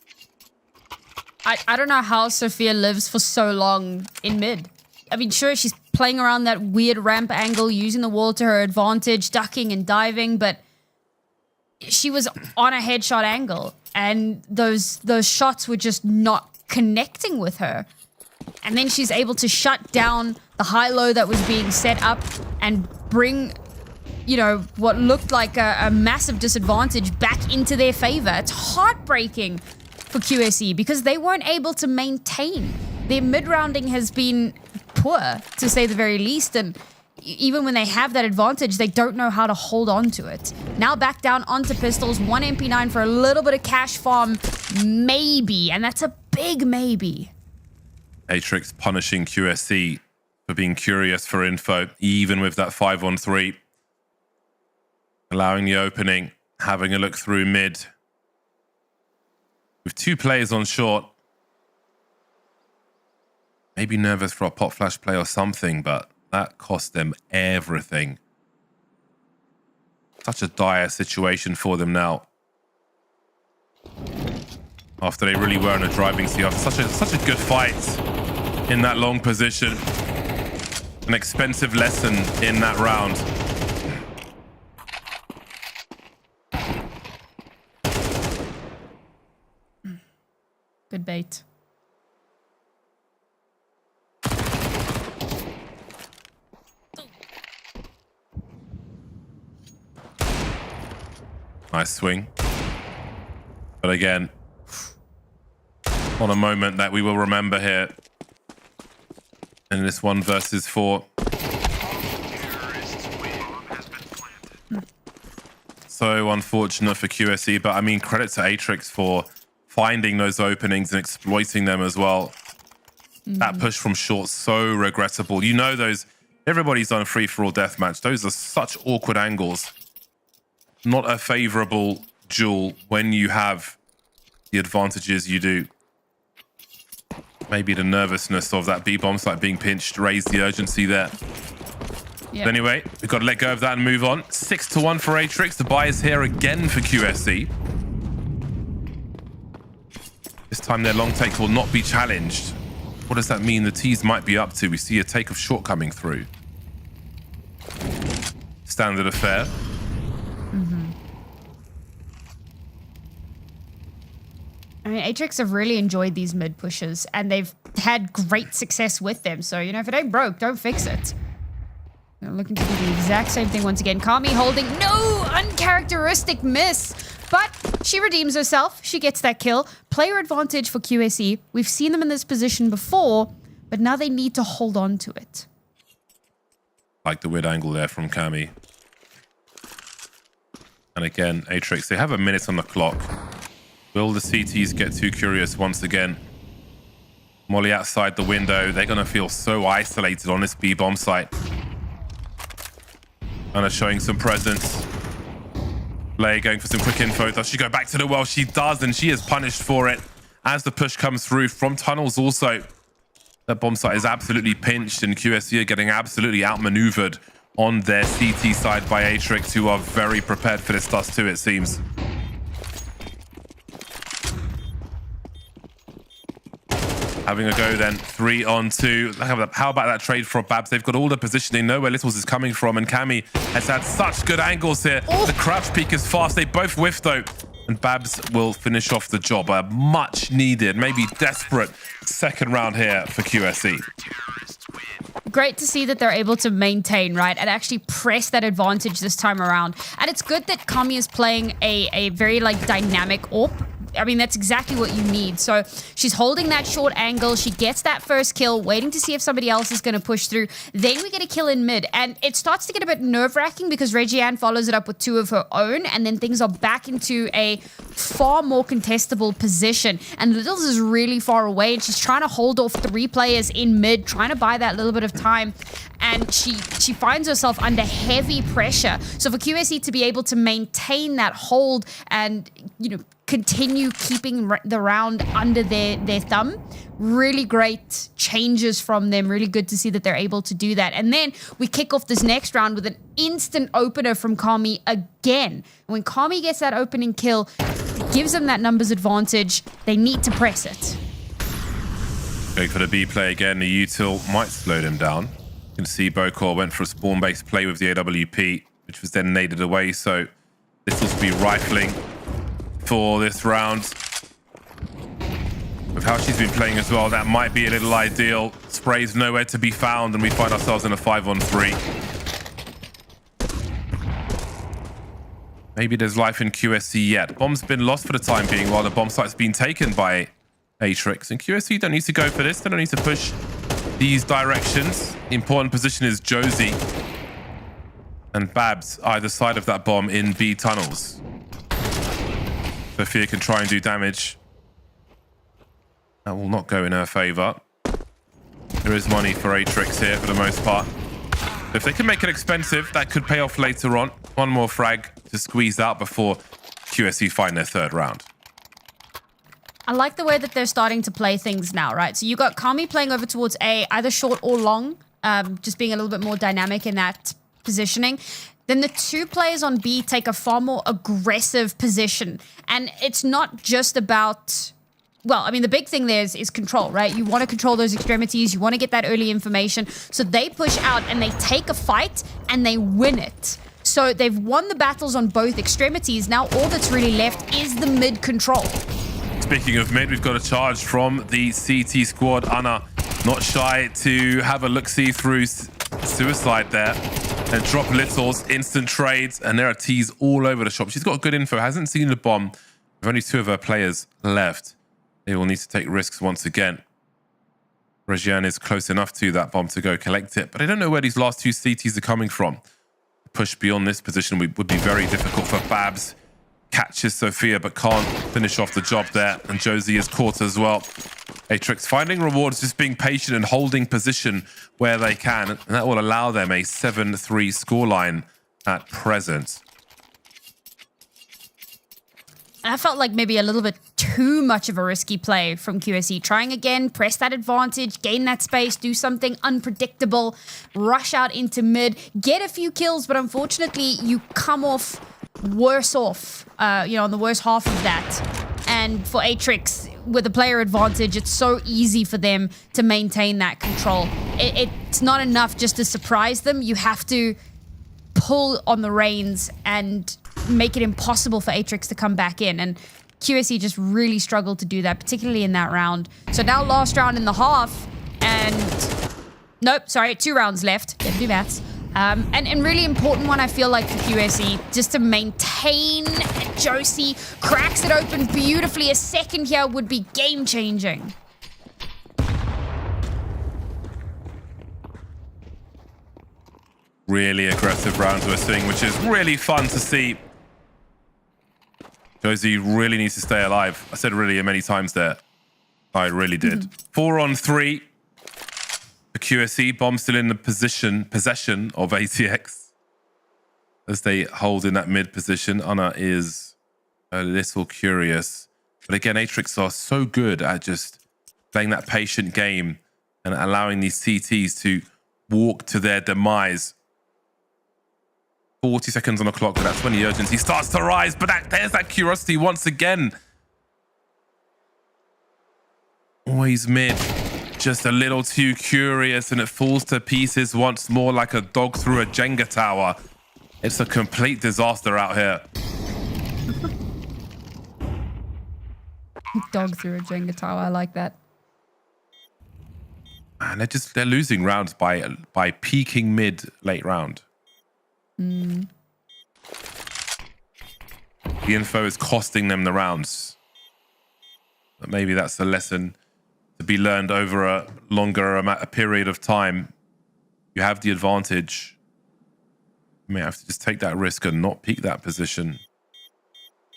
I don't know how Sophia lives for so long in mid. I mean, sure, she's playing around that weird ramp angle, using the wall to her advantage, ducking and diving, but she was on a headshot angle, and those shots were just not connecting with her. And then she's able to shut down the high-low that was being set up and bring, you know, what looked like a massive disadvantage back into their favor. It's heartbreaking for QSE because they weren't able to maintain. Their mid-rounding has been poor, to say the very least, and even when they have that advantage, they don't know how to hold on to it. Now back down onto pistols, 1 MP9 for a little bit of cash farm, maybe, and that's a big maybe. Atrix punishing QSC for being curious for info, even with that 5-on-3. Allowing the opening, having a look through mid. With 2 players on short. Maybe nervous for a pop flash play or something, but that cost them everything. Such a dire situation for them now. After they really were in a driving seat, after such a good fight in that long position. An expensive lesson in that round. Good bait. Nice swing. But again, on a moment that we will remember here in this 1 versus 4. So unfortunate for QSE, but I mean, credit to Atrix for finding those openings and exploiting them as well. That push from short, so regrettable. You know those, everybody's on a free-for-all deathmatch. Those are such awkward angles. Not a favorable duel when you have the advantages you do. Maybe the nervousness of that B bomb site being pinched raised the urgency there. Yeah. But anyway, we've got to let go of that and move on. 6-1 for Atrix. The buy is here again for QSC. This time their long take will not be challenged. What does that mean the T's might be up to? We see a take of short coming through. Standard affair. I mean, Atrix have really enjoyed these mid pushes and they've had great success with them. So, you know, if it ain't broke, don't fix it. They're looking to do the exact same thing once again. Kami holding, no, uncharacteristic miss. But she redeems herself. She gets that kill. Player advantage for QSE. We've seen them in this position before, but now they need to hold on to it. Like the weird angle there from Kami. And again, Atrix, they have a minute on the clock. Will the CTs get too curious once again? Molly outside the window. They're going to feel so isolated on this B-bomb site. Anna showing some presence. Lay going for some quick info. Does she go back to the well? She does, and she is punished for it as the push comes through from tunnels also. That bomb site is absolutely pinched, and QSC are getting absolutely outmaneuvered on their CT side by Atrix, who are very prepared for this dust too, it seems. Having a go then, 3-on-2. How about that trade for Babs? They've got all the positioning, know where Littles is coming from, and Kami has had such good angles here. The crouch peek is fast. They both whiff though, and Babs will finish off the job. A much needed, maybe desperate second round here for QSE. Great to see that they're able to maintain, right, and actually press that advantage this time around. And it's good that Kami is playing a very like dynamic AWP. I mean, that's exactly what you need. So she's holding that short angle. She gets that first kill, waiting to see if somebody else is going to push through. Then we get a kill in mid. And it starts to get a bit nerve-wracking because Regiane follows it up with 2 of her own. And then things are back into a far more contestable position. And Littles is really far away. And she's trying to hold off 3 players in mid, trying to buy that little bit of time. And she finds herself under heavy pressure. So for QSE to be able to maintain that hold and, you know, continue keeping the round under their thumb. Really great changes from them. Really good to see that they're able to do that. And then we kick off this next round with an instant opener from Kami again. When Kami gets that opening kill, it gives them that numbers advantage. They need to press it. Going for the B play again. The util might slow them down. You can see Bokor went for a spawn-based play with the AWP, which was then naded away. So this will be rifling for this round. With how she's been playing as well, that might be a little ideal. Spray's nowhere to be found, and we find ourselves in a 5-on-3. Maybe there's life in QSC yet. Bomb's been lost for the time being while the bomb site's been taken by Atrix. And QSC don't need to go for this. They don't need to push these directions. The important position is Josie and Babs either side of that bomb in B tunnels. Sophia can try and do damage. That will not go in her favor. There is money for Atrix here for the most part. If they can make it expensive, that could pay off later on. One more frag to squeeze out before QSC find their third round. I like the way that they're starting to play things now, right? So you got Kami playing over towards A, either short or long, just being a little bit more dynamic in that positioning. Then the 2 players on B take a far more aggressive position. And it's not just about, well, I mean, the big thing there is control, right? You want to control those extremities. You want to get that early information. So they push out and they take a fight and they win it. So they've won the battles on both extremities. Now all that's really left is the mid control. Speaking of mid, we've got a charge from the CT squad. Anna not shy to have a look-see through suicide there. And drop Littles, instant trades, and there are T's all over the shop. She's got good info, hasn't seen the bomb. With only 2 of her players left, they will need to take risks once again. Regiane is close enough to that bomb to go collect it, but I don't know where these last 2 CTs are coming from. Push beyond this position would be very difficult for Babs. Catches Sophia, but can't finish off the job there, and Josie is caught as well. Atrix finding rewards, just being patient and holding position where they can, and that will allow them a 7-3 scoreline at present. And I felt like maybe a little bit too much of a risky play from QSE. Trying again, press that advantage, gain that space, do something unpredictable, rush out into mid, get a few kills, but unfortunately you come off worse off, on the worst half of that. And for Atrix, with a player advantage, it's so easy for them to maintain that control. It's not enough just to surprise them. You have to pull on the reins and make it impossible for Atrix to come back in. And QSE just really struggled to do that, particularly in that round. So now last round in the half, and nope, sorry, 2 rounds left. Didn't do maths. And really important one, I feel like, for QSE, just to maintain. Josie cracks it open beautifully. A second here would be game-changing. Really aggressive rounds we're seeing, which is really fun to see. Josie really needs to stay alive. I said really many times there. I really did. 4 on 3. The QSE bomb still in the possession of ATX as they hold in that mid position. Anna is a little curious, but again, Atrix are so good at just playing that patient game and allowing these CTs to walk to their demise. 40 seconds on the clock, but that's when the urgency starts to rise. But there's that curiosity once again. Always mid. Just a little too curious, and it falls to pieces once more like a dog through a Jenga tower. It's a complete disaster out here. Dog through a Jenga tower, I like that. And they're losing rounds by peaking mid late round. The info is costing them the rounds. But maybe that's a lesson to be learned over a longer a period of time. You have the advantage. You may have to just take that risk and not peak that position.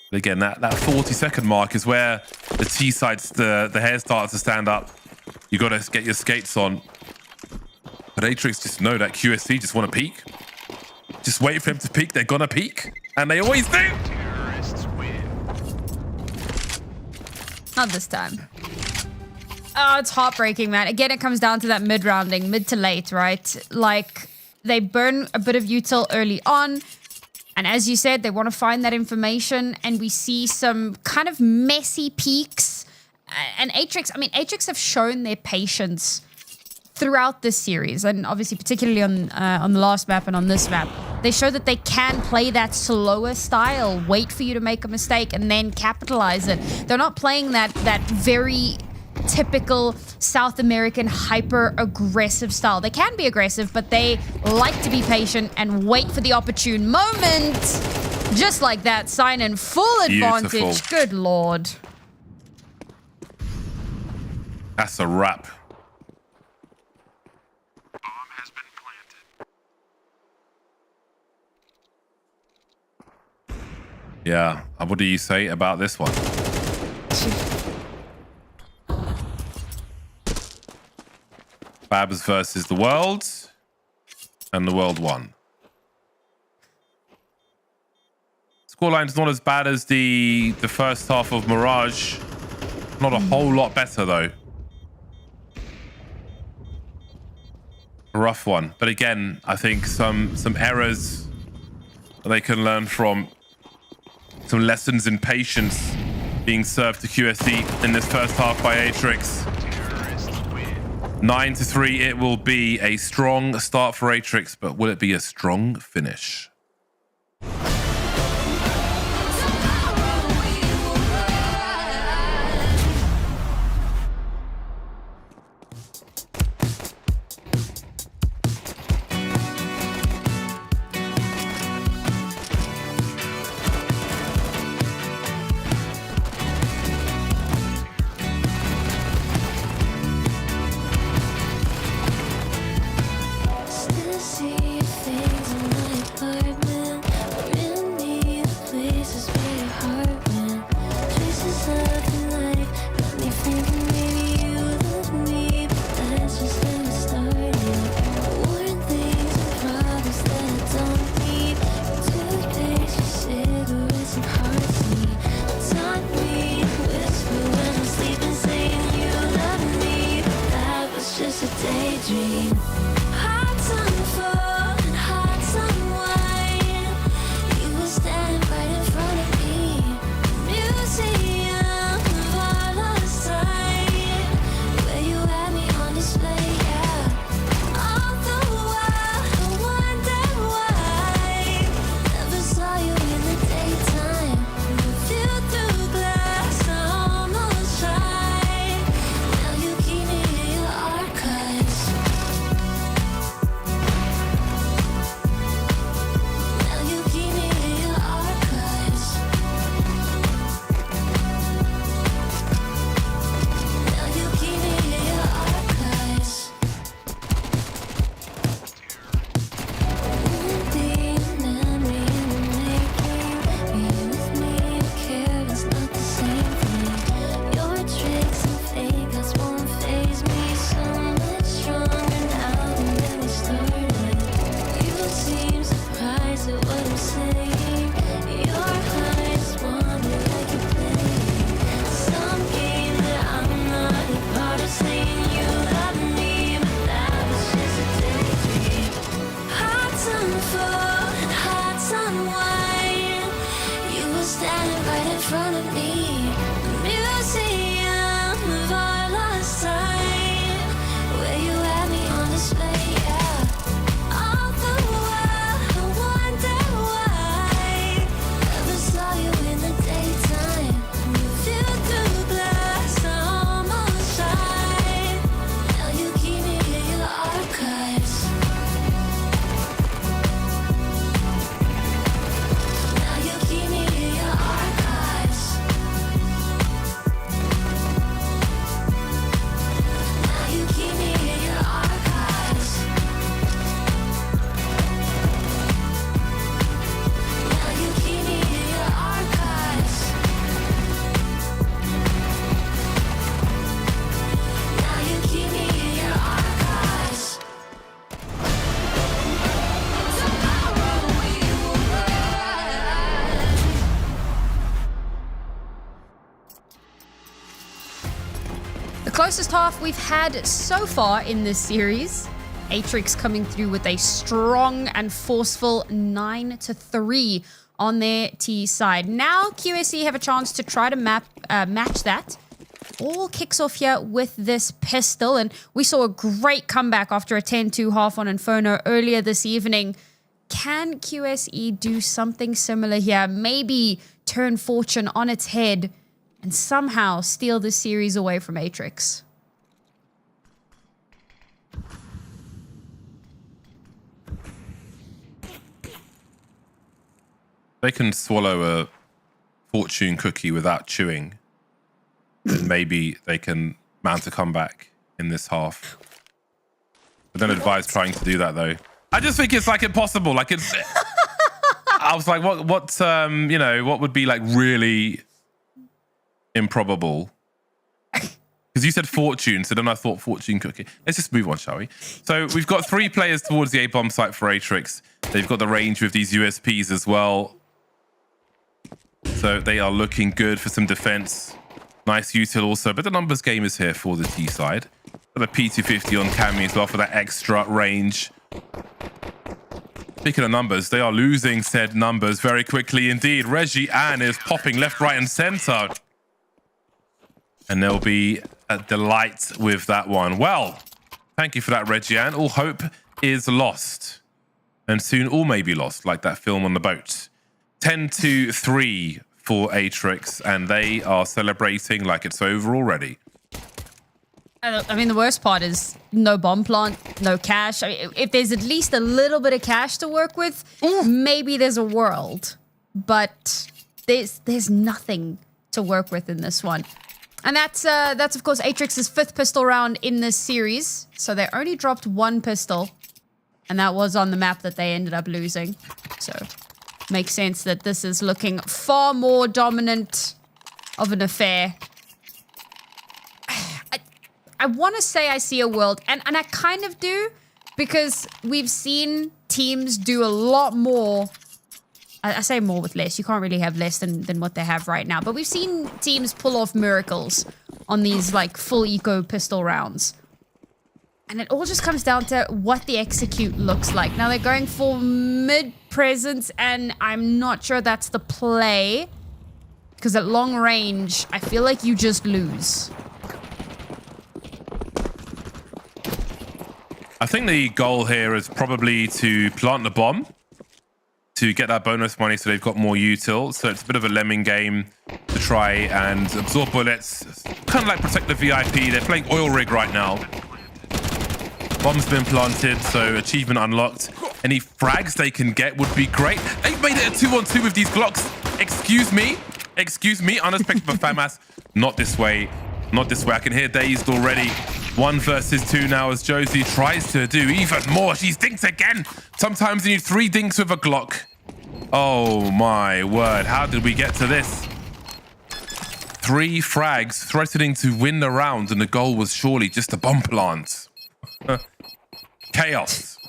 But again, that 40-second mark is where the T sides, the hair starts to stand up. You got to get your skates on. But Atrix just know that QSC just want to peak. Just wait for them to peak. They're going to peak. And they always do. Not this time. Oh, it's heartbreaking, man. Again, it comes down to that mid-rounding, mid to late, right? Like, they burn a bit of util early on. And as you said, they want to find that information. And we see some kind of messy peaks. And Atrix have shown their patience throughout this series. And obviously, particularly on the last map and on this map. They show that they can play that slower style. Wait for you to make a mistake and then capitalize it. They're not playing that very typical South American hyper-aggressive style. They can be aggressive, but they like to be patient and wait for the opportune moment. Just like that, sign in full advantage. Beautiful. Good lord. That's a wrap. Yeah, what do you say about this one? Babs versus the world, and the world won. Scoreline's not as bad as the first half of Mirage. Not a whole lot better though. A rough one, but again, I think some errors that they can learn from. Some lessons in patience being served to QSE in this first half by Atrix. 9-3, it will be a strong start for Atrix, but will it be a strong finish? Still see things in my apartment. to what I'm saying. Your eyes want me like you play some game that I'm not a part of. Saying you love me, but that was just a daydream. Hearts on full and hearts on wine. You were standing right in front of me. The museum of our lost time, where you had me on display, yeah. All the while I wonder why never saw you in the daytime. You viewed through glass, I almost tried. Now you keep me in your archives. Now you keep me in your archives. Now you keep me in your archives. Now you keep me in your archives. Now you keep me in your archives. Tomorrow we will rise. The closest half we've had so far in this series, Atrix coming through with a strong and forceful 9-3 on their T side. Now QSE have a chance to try to match that. All kicks off here with this pistol, and we saw a great comeback after a 10-2 half on Inferno earlier this evening. Can QSE do something similar here? Maybe turn fortune on its head and somehow steal this series away from Atrix? They can swallow a fortune cookie without chewing. And maybe they can mount a comeback in this half. I don't advise trying to do that though. I just think it's like impossible. Like it's. I was like, what you know, what would be like really improbable? Because you said fortune, so then I thought fortune cookie. Let's just move on, shall we? So we've got 3 players towards the A-bomb site for Atrix. They've got the range with these USPs as well. So they are looking good for some defense. Nice util also, but the numbers game is here for the T side. Got a P250 on Cammy as well for that extra range. Speaking of numbers, they are losing said numbers very quickly indeed. Reggie Ann is popping left, right, and center. And there'll be a delight with that one. Well, thank you for that, Reggie Ann. All hope is lost. And soon all may be lost, like that film on the boat. 10-3 for Atrix, and they are celebrating like it's over already. I mean, the worst part is no bomb plant, no cash. I mean, if there's at least a little bit of cash to work with, maybe there's a world. But there's nothing to work with in this one. And that's of course Atrix's 5th pistol round in this series. So they only dropped 1 pistol, and that was on the map that they ended up losing. So makes sense that this is looking far more dominant of an affair. I want to say I see a world, and I kind of do, because we've seen teams do a lot more. I say more with less. You can't really have less than what they have right now. But we've seen teams pull off miracles on these like full eco pistol rounds. And it all just comes down to what the execute looks like. Now they're going for mid presence, and I'm not sure that's the play. Because at long range, I feel like you just lose. I think the goal here is probably to plant the bomb to get that bonus money so they've got more util. So it's a bit of a lemming game to try and absorb bullets. Kind of like protect the VIP. They're playing oil rig right now. Bomb's been planted, so achievement unlocked. Any frags they can get would be great. They've made it a 2-on-2 with these Glocks. Excuse me, unexpected for FAMAS. Not this way, not this way. I can hear Dazed already. 1 versus 2 now as Josie tries to do even more. She dinks again. Sometimes you need 3 dinks with a Glock. Oh my word, how did we get to this? 3 frags threatening to win the round, and the goal was surely just a bomb plant. Chaos.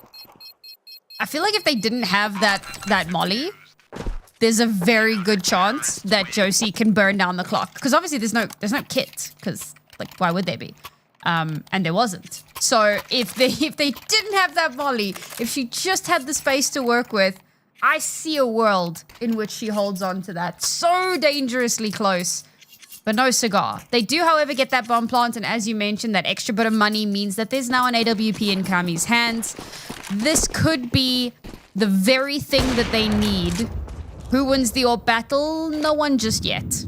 I feel like if they didn't have that molly, there's a very good chance that Josie can burn down the clock. Because obviously there's no kit. Because like why would there be? And there wasn't. So if they didn't have that molly, if she just had the space to work with, I see a world in which she holds on to that so dangerously close. But no cigar. They do, however, get that bomb plant, and as you mentioned, that extra bit of money means that there's now an AWP in Kami's hands. This could be the very thing that they need. Who wins the AWP battle? No one just yet.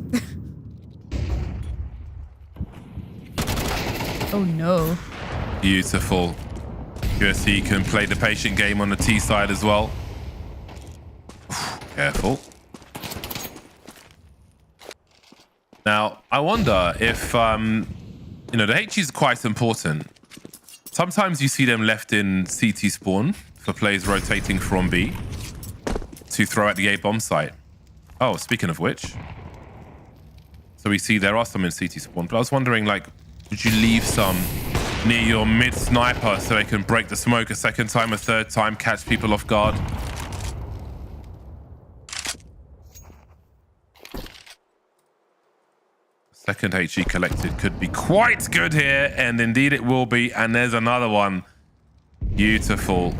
Oh no. Beautiful. QSC can play the patient game on the T side as well. Careful. Now, I wonder if, you know, the HE is quite important. Sometimes you see them left in CT spawn for players rotating from B to throw at the A bomb site. Oh, speaking of which. So we see there are some in CT spawn, but I was wondering, like, would you leave some near your mid sniper so they can break the smoke a second time, a third time, catch people off guard? Second HE collected could be quite good here, and indeed it will be. And there's another one. Beautiful.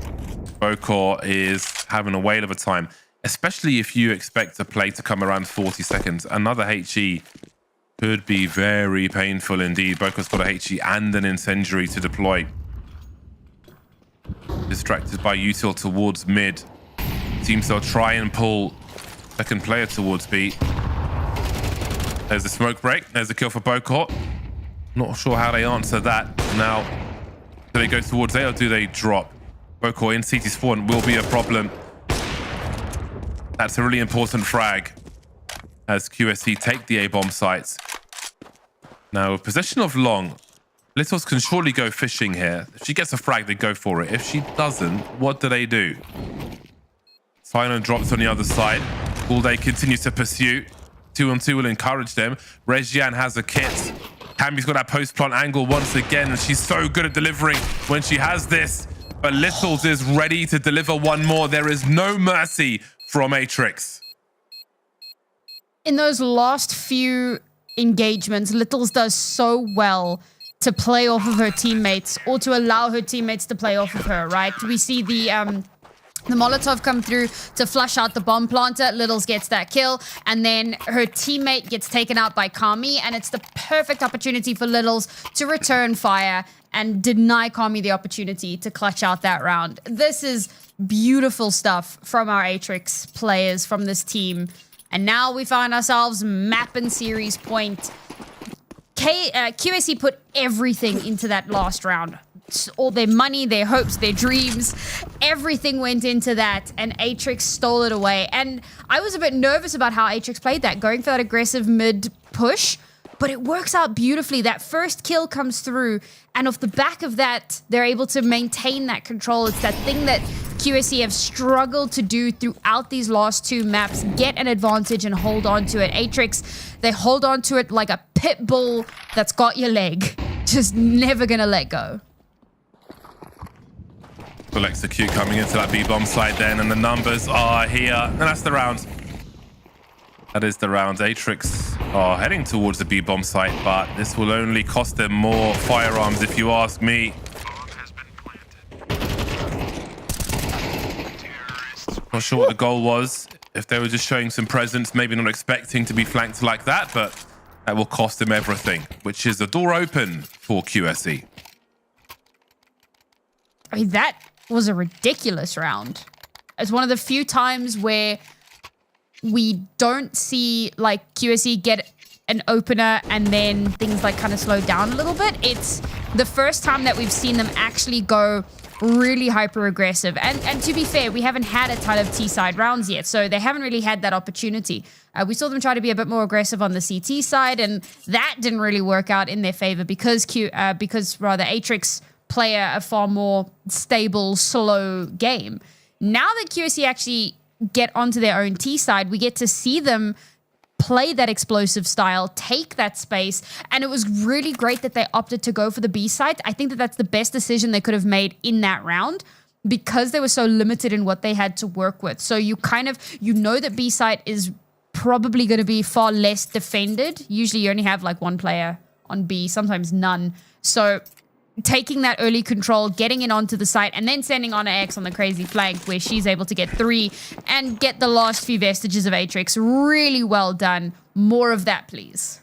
Bokor is having a whale of a time, especially if you expect a play to come around 40 seconds. Another HE could be very painful indeed. Bokor's got a HE and an incendiary to deploy. Distracted by util towards mid. Seems they'll try and pull second player towards B. There's the smoke break. There's the kill for Bokor. Not sure how they answer that. Now, do they go towards A or do they drop? Bokor in CT spawn will be a problem. That's a really important frag as QSC take the A-bomb sites. Now, with possession of long, Littles can surely go fishing here. If she gets a frag, they go for it. If she doesn't, what do? Silent drops on the other side. All day continues to pursue. 2-on-2 will encourage them. Regian has a kit. Kami's got that post-plant angle once again, and she's so good at delivering when she has this. But Littles is ready to deliver one more. There is no mercy from Atrix. In those last few engagements, Littles does so well to play off of her teammates or to allow her teammates to play off of her, right? We see the Molotov come through to flush out the bomb planter. Littles gets that kill, and then her teammate gets taken out by Kami, and it's the perfect opportunity for Littles to return fire and deny Kami the opportunity to clutch out that round. This is beautiful stuff from our Atrix players, from this team. And now we find ourselves mapping series point. QSC put everything into that last round. All their money, their hopes, their dreams, everything went into that, and Atrix stole it away. And I was a bit nervous about how Atrix played that, going for that aggressive mid push, but it works out beautifully. That first kill comes through, and off the back of that, they're able to maintain that control. It's that thing that QSC have struggled to do throughout these last two maps, get an advantage and hold on to it. Atrix, they hold on to it like a pit bull that's got your leg, just never gonna let go. Will execute coming into that B-bomb site then, and the numbers are here. And that's the round. That is the round. Atrix are heading towards the B-bomb site, but this will only cost them more firearms, if you ask me. Not sure what the goal was. If they were just showing some presence, maybe not expecting to be flanked like that, but that will cost them everything, which is the door open for QSC. I mean, that was a ridiculous round. It's one of the few times where we don't see like QSC get an opener and then things like kind of slow down a little bit. It's the first time that we've seen them actually go really hyper aggressive. And to be fair, we haven't had a ton of T-side rounds yet, so they haven't really had that opportunity. We saw them try to be a bit more aggressive on the CT side, and that didn't really work out in their favor because Atrix play a far more stable, slow game. Now that QSC actually get onto their own T side, we get to see them play that explosive style, take that space, and it was really great that they opted to go for the B side. I think that that's the best decision they could have made in that round. because they were so limited in what they had to work with. So you know that B site is probably going to be far less defended. Usually you only have like one player on B, sometimes none. So taking that early control, getting it onto the site, and then sending on an X on the crazy flank where she's able to get 3 and get the last few vestiges of Atrix. Really well done. More of that, please.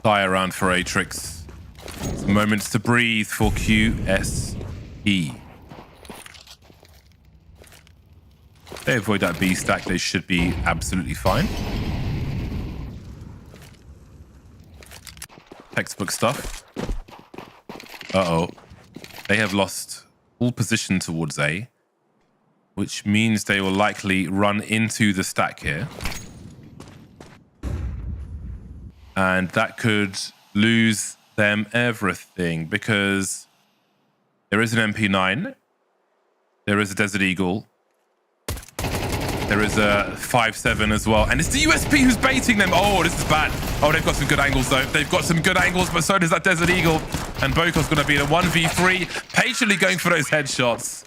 Fly around for Atrix. Moments to breathe for QSE. If they avoid that B stack, they should be absolutely fine. Textbook stuff. Uh-oh. They have lost all position towards A, which means they will likely run into the stack here. And that could lose them everything because there is an MP9, there is a Desert Eagle, there is a 5.7 as well, and it's the USP who's baiting them. Oh, this is bad. Oh, they've got some good angles though. They've got some good angles, but so does that Desert Eagle. And Boko's going to be in a 1v3, patiently going for those headshots.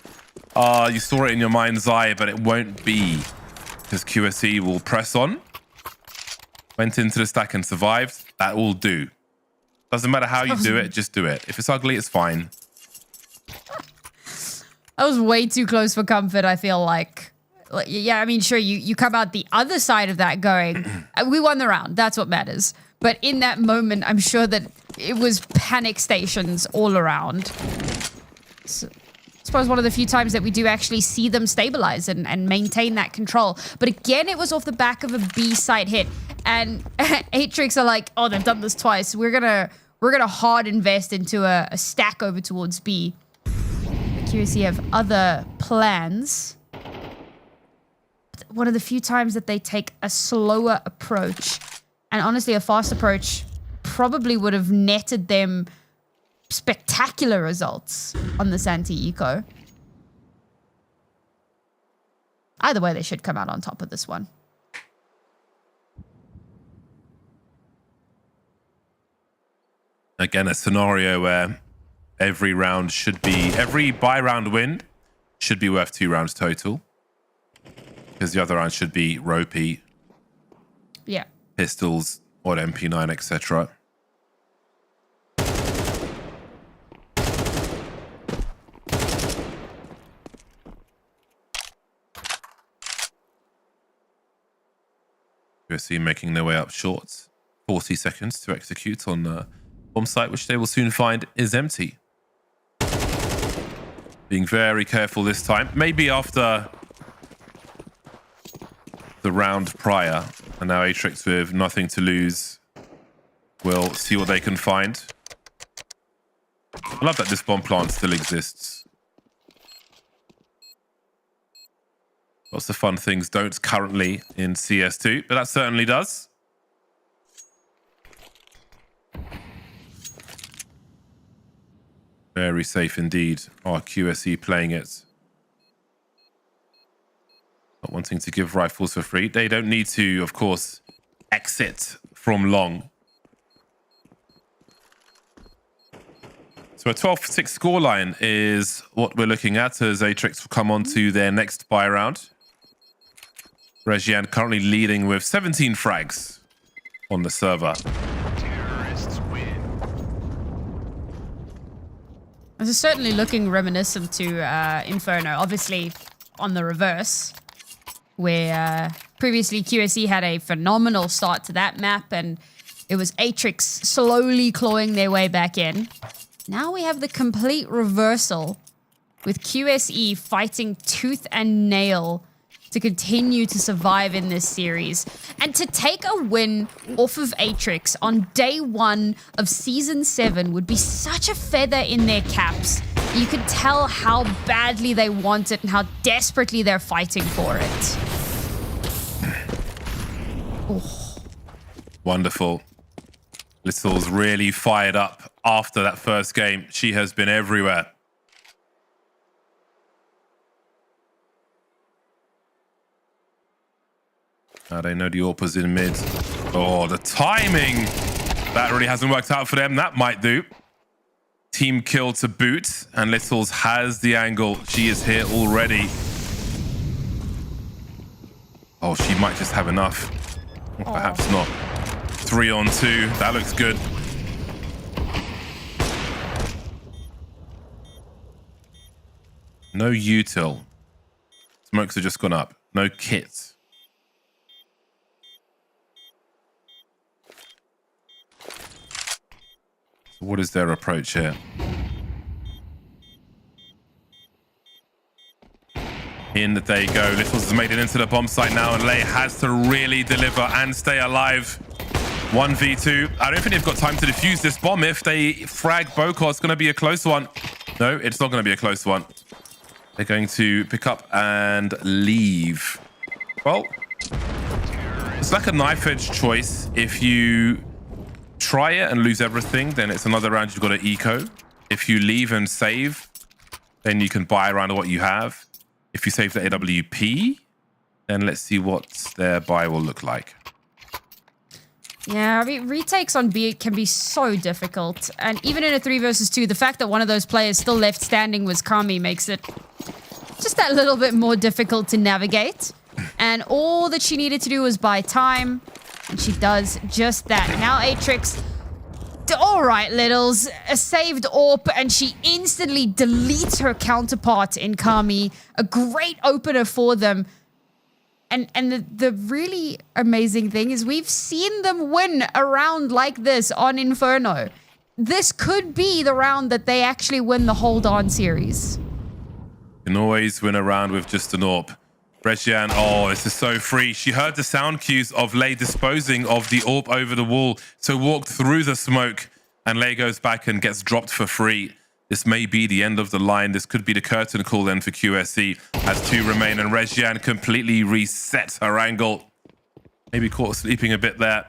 You saw it in your mind's eye, but it won't be because QSE will press on. Went into the stack and survived. That will do. Doesn't matter how you do it, just do it. If it's ugly, it's fine. That was way too close for comfort, I feel like. Yeah, I mean, sure, you come out the other side of that going, we won the round. That's what matters. But in that moment, I'm sure that it was panic stations all around. So, I suppose one of the few times that we do actually see them stabilize and maintain that control. But again, it was off the back of a B site hit. And Atrix are like, oh, they've done this twice. We're gonna hard invest into a stack over towards B. The QSE have other plans. One of the few times that they take a slower approach, and honestly, a fast approach probably would have netted them spectacular results on the Santi-Eco. Either way, they should come out on top of this one. Again, a scenario where every buy round win should be worth 2 rounds total. Because the other round should be ropey, yeah, pistols, or MP9, etc. QSE making their way up short. 40 seconds to execute on the bomb site, which they will soon find is empty. Being very careful this time. Maybe after the round prior, and now Atrix with nothing to lose will see what they can find. I love that this bomb plant still exists. Lots of fun things don't currently in CS2, but that certainly does. Very safe indeed. Oh, QSE playing it. Not wanting to give rifles for free. They don't need to, of course, exit from long. So a 12-6 scoreline is what we're looking at as Atrix will come on to their next buy round. Regian currently leading with 17 frags on the server. Terrorists win. This is certainly looking reminiscent to Inferno, obviously on the reverse, where previously QSE had a phenomenal start to that map, and it was Atrix slowly clawing their way back in. Now we have the complete reversal, with QSE fighting tooth and nail to continue to survive in this series. And to take a win off of Atrix on day 1 of Season 7 would be such a feather in their caps. You could tell how badly they want it and how desperately they're fighting for it. Oh. Wonderful. Little's really fired up after that first game. She has been everywhere. They know the AWP's in mid. Oh, the timing! That really hasn't worked out for them. That might do. Team kill to boot, and Littles has the angle. She is here already. Oh, she might just have enough. Or perhaps not. 3 on 2. That looks good. No util. Smokes have just gone up. No kit. So what is their approach here? In that they go. Littles has made it into the bomb site now, and Lei has to really deliver and stay alive. 1v2. I don't think they've got time to defuse this bomb. If they frag Boko, it's going to be a close one. No, it's not going to be a close one. They're going to pick up and leave. Well, it's like a knife edge choice. If you try it and lose everything, then it's another round you've got to eco. If you leave and save, then you can buy around what you have. If you save the AWP, then let's see what their buy will look like. Yeah, I mean, retakes on B can be so difficult. And even in a 3 versus 2, the fact that one of those players still left standing was Kami makes it just that little bit more difficult to navigate. And all that she needed to do was buy time. And she does just that. Now Atrix, all right, Littles, a saved AWP, and she instantly deletes her counterpart in Kami. A great opener for them. And the really amazing thing is we've seen them win a round like this on Inferno. This could be the round that they actually win the Hold On series. You can always win a round with just an AWP. Regian, oh, this is so free. She heard the sound cues of Lei disposing of the AWP over the wall, so walked through the smoke, and Lei goes back and gets dropped for free. This may be the end of the line. This could be the curtain call then for QSC as 2 remain, and Regian completely resets her angle. Maybe caught sleeping a bit there.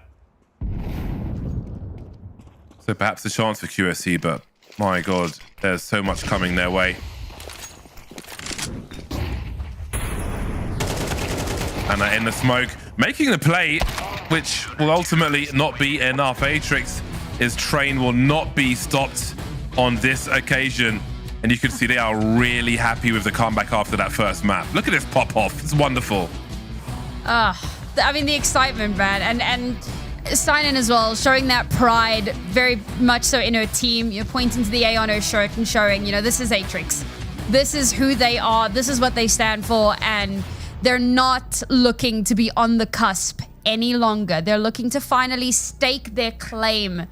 So perhaps a chance for QSC, but my God, there's so much coming their way. And in the smoke, making the play, which will ultimately not be enough. Atrix's train will not be stopped on this occasion. And you can see they are really happy with the comeback after that first map. Look at this pop off. It's wonderful. I mean, the excitement, man. And Steinen as well, showing that pride very much so in her team. You're pointing to the A on her shirt and showing, you know, this is Atrix. This is who they are. This is what they stand for. And they're not looking to be on the cusp any longer. They're looking to finally stake their claim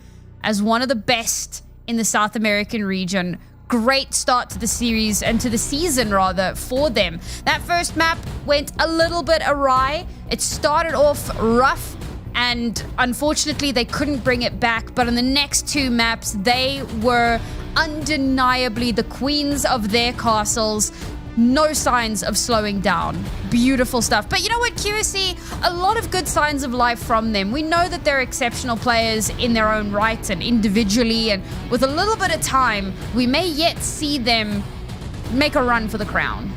as one of the best in the South American region. Great start to the series and to the season rather for them. That first map went a little bit awry. It started off rough and unfortunately they couldn't bring it back. But on the next 2 maps, they were undeniably the queens of their castles. No signs of slowing down. Beautiful stuff. But you know what, QSC, a lot of good signs of life from them. We know that they're exceptional players in their own right and individually, and with a little bit of time, we may yet see them make a run for the crown.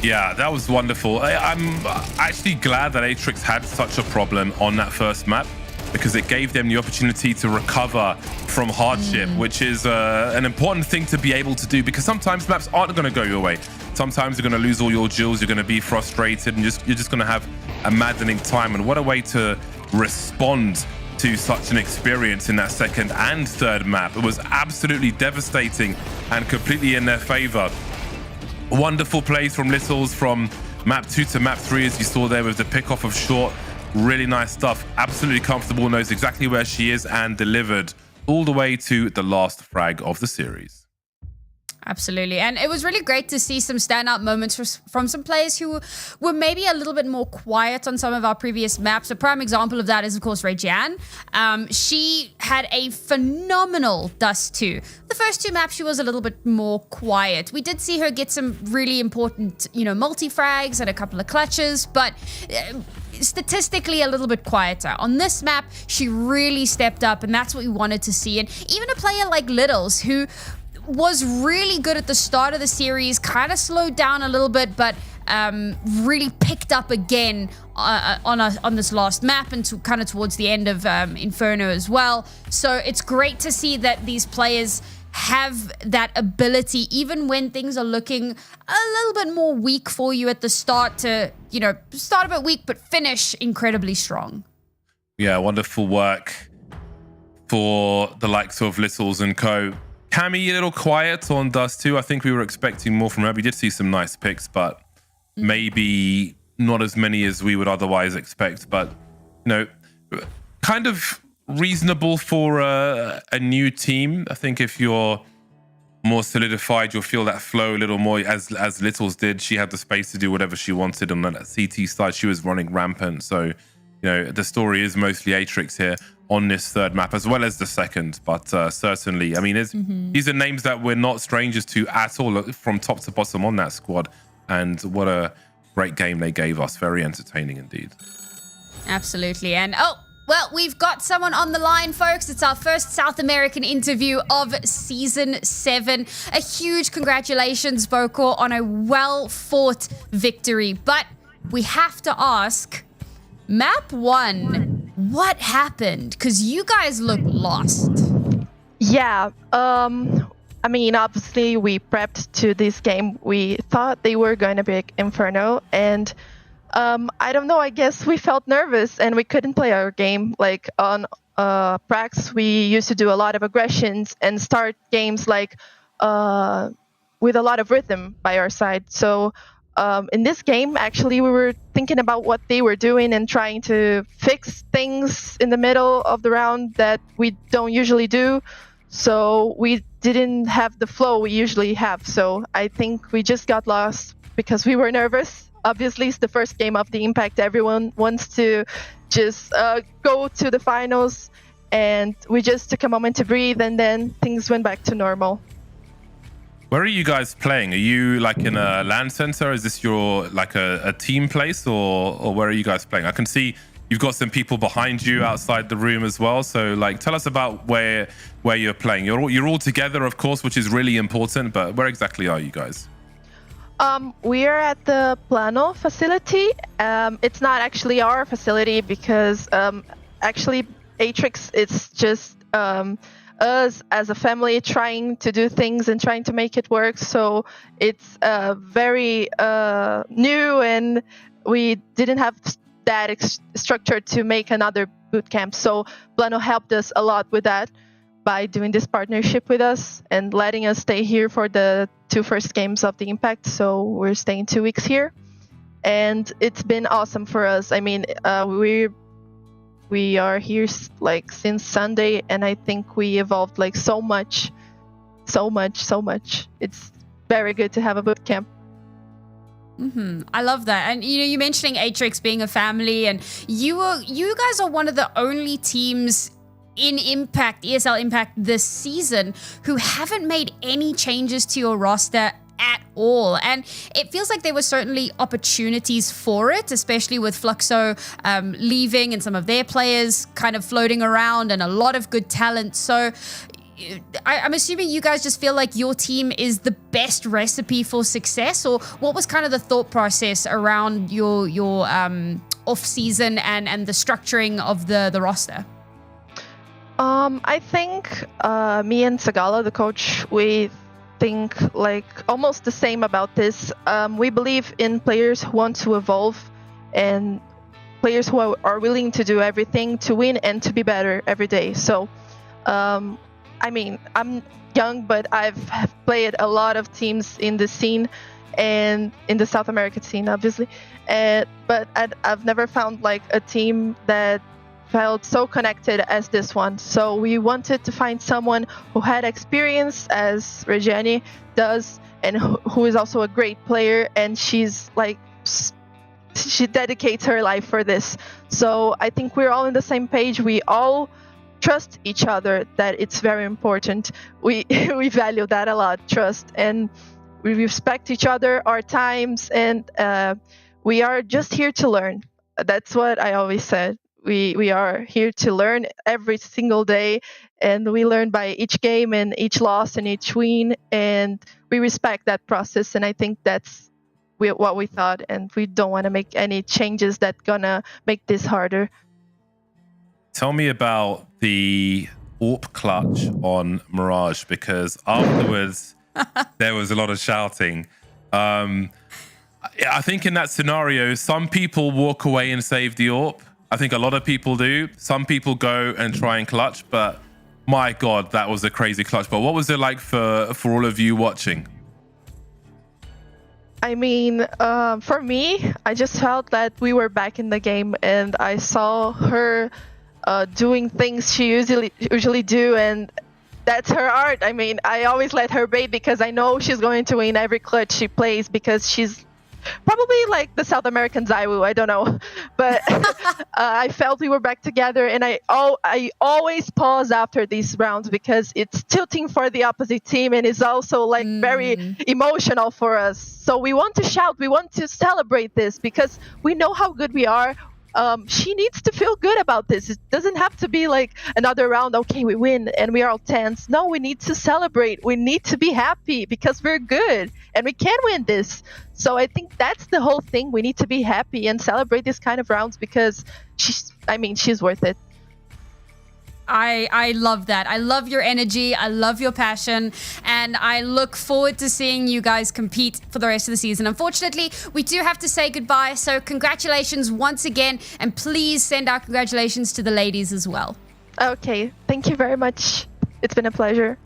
Yeah, that was wonderful. I'm actually glad that Atrix had such a problem on that first map, because it gave them the opportunity to recover from hardship, which is an important thing to be able to do, because sometimes maps aren't going to go your way. Sometimes you're going to lose all your jewels, you're going to be frustrated, and you're just going to have a maddening time. And what a way to respond to such an experience in that second and third map. It was absolutely devastating and completely in their favor. Wonderful plays from Littles from map 2 to map 3, as you saw there with the pick-off of short. Really nice stuff. Absolutely comfortable, knows exactly where she is, and delivered all the way to the last frag of the series. Absolutely. And it was really great to see some standout moments from some players who were maybe a little bit more quiet on some of our previous maps. A prime example of that is, of course, Regian. She had a phenomenal Dust 2. The first 2 maps, she was a little bit more quiet. We did see her get some really important, you know, multi-frags and a couple of clutches, but statistically a little bit quieter. On this map, she really stepped up, and that's what we wanted to see. And even a player like Littles, who was really good at the start of the series, kind of slowed down a little bit, but really picked up again on this last map and kind of towards the end of Inferno as well. So it's great to see that these players have that ability, even when things are looking a little bit more weak for you at the start, to, you know, start a bit weak but finish incredibly strong. Yeah, wonderful work for the likes of Littles and co. Cammy, a little quiet on Dust 2. I think we were expecting more from her. We did see some nice picks, but maybe not as many as we would otherwise expect. But, you know, kind of reasonable for a new team. I think if you're more solidified, you'll feel that flow a little more, as Littles did. She had the space to do whatever she wanted on that CT side. She was running rampant. So, you know, the story is mostly Atrix here on this third map, as well as the second. But certainly, I mean, these are names that we're not strangers to at all, from top to bottom on that squad. And what a great game they gave us. Very entertaining indeed. Absolutely. And well, we've got someone on the line, folks. It's our first South American interview of Season 7. A huge congratulations, Boko, on a well-fought victory. But we have to ask, Map 1, what happened? Because you guys look lost. Yeah, I mean, obviously, we prepped to this game. We thought they were going to be Inferno, and I don't know, I guess we felt nervous and we couldn't play our game. Like on Prax, we used to do a lot of aggressions and start games like with a lot of rhythm by our side. So in this game, actually, we were thinking about what they were doing and trying to fix things in the middle of the round that we don't usually do. So we didn't have the flow we usually have. So I think we just got lost because we were nervous. Obviously, it's the first game of the Impact. Everyone wants to just go to the finals, and we just took a moment to breathe, and then things went back to normal. Where are you guys playing? Are you like in a LAN center? Is this your like a team place, or where are you guys playing? I can see you've got some people behind you outside the room as well. So like, tell us about where you're playing. You're all together, of course, which is really important. But where exactly are you guys? We are at the Plano facility. It's not actually our facility because actually Atrix, it's just us as a family trying to do things and trying to make it work. So it's very new, and we didn't have that structure to make another bootcamp. So Plano helped us a lot with that by doing this partnership with us and letting us stay here for the 2 first games of the Impact. So we're staying 2 weeks here, and it's been awesome for us. I mean, we are here like since Sunday, and I think we evolved like so much. It's very good to have a boot camp. I love that. And you know, you mentioning Atrix being a family, and you guys are one of the only teams in Impact, ESL Impact this season, who haven't made any changes to your roster at all. And it feels like there were certainly opportunities for it, especially with Fluxo leaving and some of their players kind of floating around, and a lot of good talent. So I'm assuming you guys just feel like your team is the best recipe for success, or what was kind of the thought process around your off season and the structuring of the roster? I think me and Sagala, the coach, we think like almost the same about this. We believe in players who want to evolve and players who are willing to do everything to win and to be better every day. So, I mean, I'm young, but I've played a lot of teams in the scene and in the South American scene, obviously. But I've never found like a team that felt so connected as this one. So we wanted to find someone who had experience, as Regiane does, and who is also a great player, and she's like, she dedicates her life for this. So I think we're all on the same page. We all trust each other, that it's very important. We value that a lot, trust, and we respect each other, our times, and we are just here to learn. That's what I always said. We are here to learn every single day, and we learn by each game and each loss and each win, and we respect that process. And I think that's what we thought, and we don't want to make any changes that gonna make this harder. Tell me about the AWP clutch on Mirage, because afterwards there was a lot of shouting. I think in that scenario, some people walk away and save the AWP. I think a lot of people do. Some people go and try and clutch, but my God, that was a crazy clutch. But what was it like for all of you watching? I mean, for me, I just felt that we were back in the game, and I saw her doing things she usually do, and that's her art. I mean, I always let her bait because I know she's going to win every clutch she plays, because she's probably like the South American Zaiwu, I don't know. But I felt we were back together, and I always pause after these rounds because it's tilting for the opposite team, and it's also like very emotional for us. So we want to shout, we want to celebrate this because we know how good we are. She needs to feel good about this. It doesn't have to be like another round, okay, we win and we are all tense. No, we need to celebrate. We need to be happy because we're good and we can win this. So I think that's the whole thing. We need to be happy and celebrate this kind of rounds because she's worth it. I love that. I love your energy. I love your passion. And I look forward to seeing you guys compete for the rest of the season. Unfortunately, we do have to say goodbye. So congratulations once again. And please send our congratulations to the ladies as well. Okay. Thank you very much. It's been a pleasure.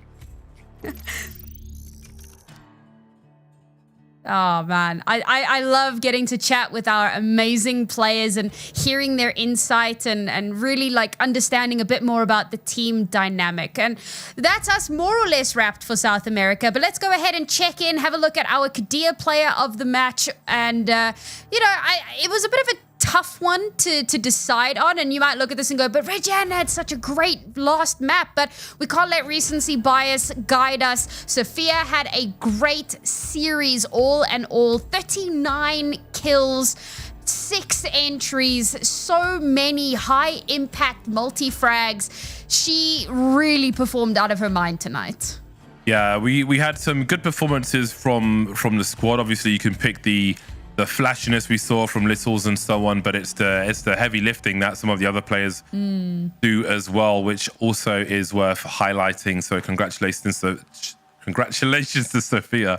Oh, man. I love getting to chat with our amazing players and hearing their insight and really like understanding a bit more about the team dynamic. And that's us more or less wrapped for South America. But let's go ahead and check in, have a look at our Kadia player of the match. And, it was a bit of a tough one to decide on, and you might look at this and go, but Reggiana had such a great last map, but we can't let recency bias guide us. Sophia had a great series all in all, 39 kills, 6 entries, so many high impact multi-frags. She really performed out of her mind tonight. Yeah, we had some good performances from the squad. Obviously, you can pick the flashiness we saw from Littles and so on, but it's the heavy lifting that some of the other players do as well, which also is worth highlighting. So congratulations to Sophia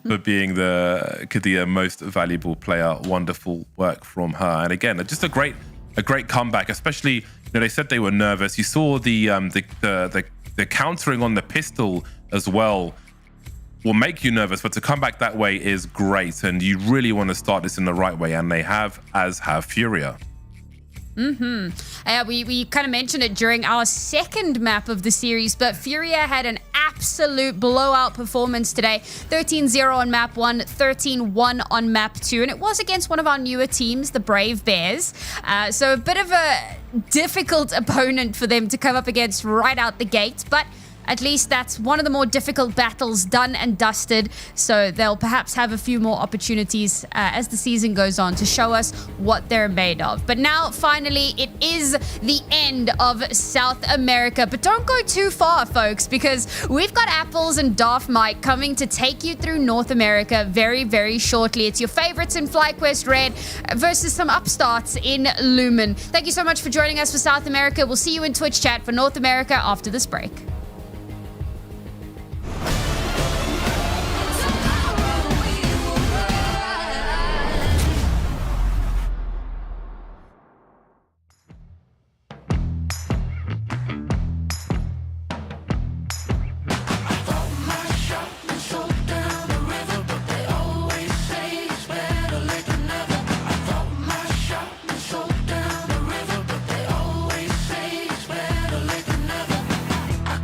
for being the Kadia most valuable player. Wonderful work from her. And again, just a great comeback, especially, they said they were nervous. You saw the countering on the pistol as well will make you nervous, but to come back that way is great, and you really want to start this in the right way, and they have, as have Furia. We kind of mentioned it during our second map of the series, but Furia had an absolute blowout performance today. 13-0 on map 1, 13-1 on map 2, and it was against one of our newer teams, the Brave Bears. So a bit of a difficult opponent for them to come up against right out the gate, but at least that's one of the more difficult battles done and dusted. So they'll perhaps have a few more opportunities as the season goes on to show us what they're made of. But now, finally, it is the end of South America. But don't go too far, folks, because we've got Apples and Daft Mike coming to take you through North America very, very shortly. It's your favorites in FlyQuest Red versus some upstarts in Lumen. Thank you so much for joining us for South America. We'll see you in Twitch chat for North America after this break. I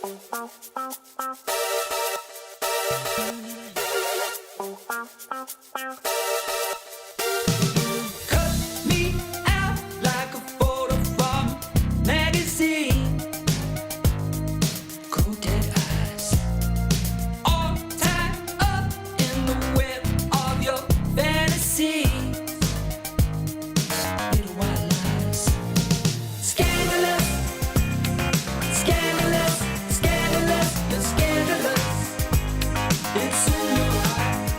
Cut me out like a photo from magazine. Cold dead eyes, all tied up in the web of your fantasy. Little white lies, scandalous, scandalous, scandalous, you're scandalous. It's in your eye,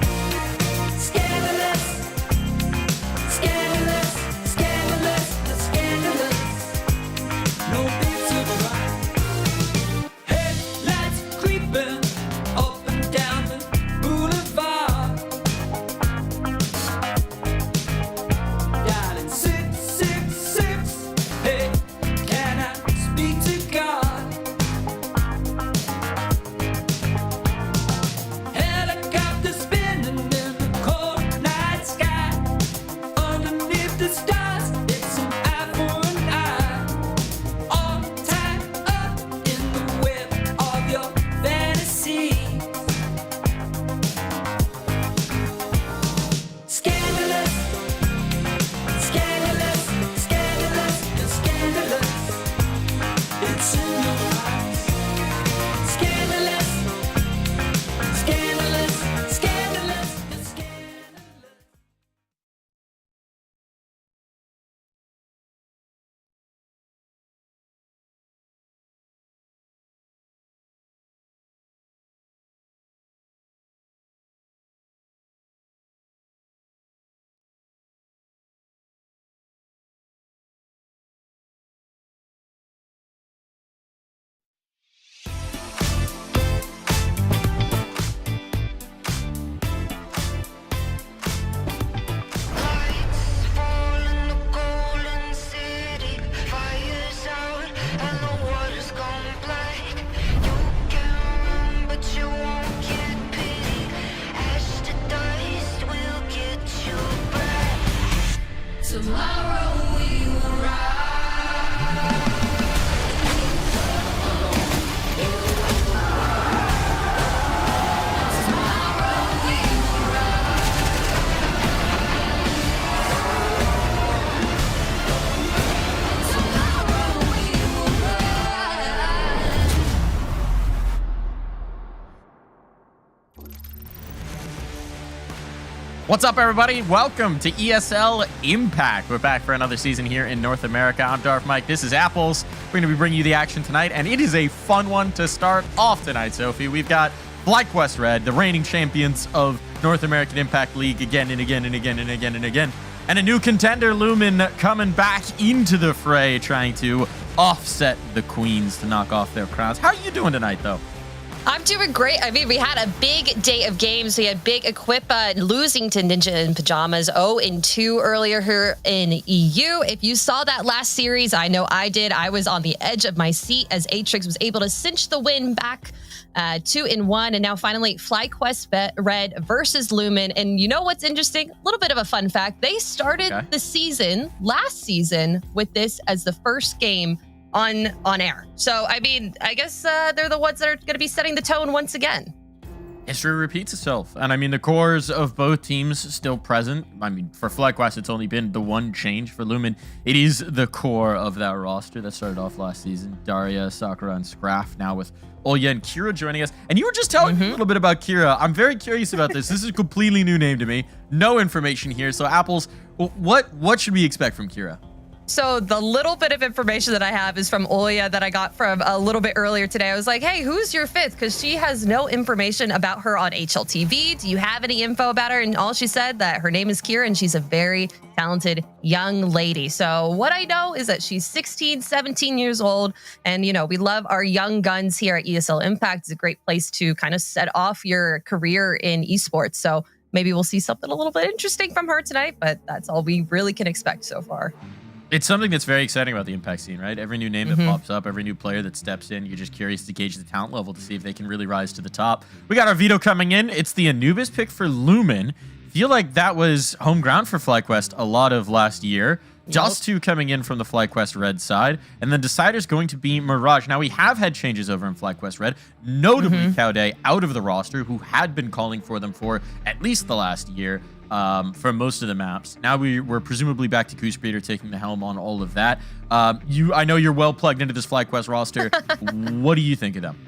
scandalous. Scandalous, scandalous, the scandalous. No big surprise. Headlights creeping up and down the boulevard. Dialing 666. Hey, can I speak to God? Helicopter spinning in the cold night sky. Underneath the stars, it's an eye for an eye. All tied up in the web of your fantasy. Scandalous, scandalous, scandalous, you're scandalous. It's in your eyes. Scandalous, scandalous, scandalous, you're scandalous. Lights fall in the golden city. Fire's out and the water's gone black. You can run, but you won't get pity. Ash to dust will get you back. Tomorrow we will rise. What's up, everybody? Welcome to ESL Impact. We're back for another season here in North America. I'm Darth Mike. This is Apples. We're going to be bringing you the action tonight, and it is a fun one to start off tonight, Sophie. We've got FlyQuest Red, the reigning champions of North American Impact League again and again and again and again and again. And a new contender, Lumen, coming back into the fray, trying to offset the Queens to knock off their crowns. How are you doing tonight, though? I'm doing great. I mean, we had a big day of games. We had big Equip losing to Ninja in Pajamas 0-2 earlier here in EU. If you saw that last series, I know I did. I was on the edge of my seat as Atrix was able to cinch the win back 2-1. And now finally, FlyQuest Red versus Lumen. And you know what's interesting? A little bit of a fun fact. They started the season, last season, with this as the first game on air. So, I mean, I guess they're the ones that are going to be setting the tone once again. History repeats itself. And I mean, the cores of both teams still present. I mean, for FlyQuest, it's only been the one change. For Lumen, it is the core of that roster that started off last season. Daria, Sakura, and Scraff, now with Olya and Kira joining us. And you were just telling me a little bit about Kira. I'm very curious about this. This is a completely new name to me. No information here. So, Apples, what should we expect from Kira? So the little bit of information that I have is from Olya that I got from a little bit earlier today. I was like, hey, who's your fifth? Because she has no information about her on HLTV. Do you have any info about her? And all she said that her name is Kira and she's a very talented young lady. So what I know is that she's 16, 17 years old. And, you know, we love our young guns here at ESL Impact. It's a great place to kind of set off your career in esports. So maybe we'll see something a little bit interesting from her tonight, but that's all we really can expect so far. It's something that's very exciting about the Impact scene, right? Every new name that pops up, every new player that steps in, you're just curious to gauge the talent level to see if they can really rise to the top. We got our veto coming in. It's the Anubis pick for Lumen. Feel like that was home ground for FlyQuest a lot of last year. Dust 2 coming in from the FlyQuest Red side, and then Decider's going to be Mirage. Now, we have had changes over in FlyQuest Red, notably Cowday out of the roster, who had been calling for them for at least the last year for most of the maps. Now we're presumably back to Goose Breeder taking the helm on all of that. I know you're well plugged into this FlyQuest roster. What do you think of them?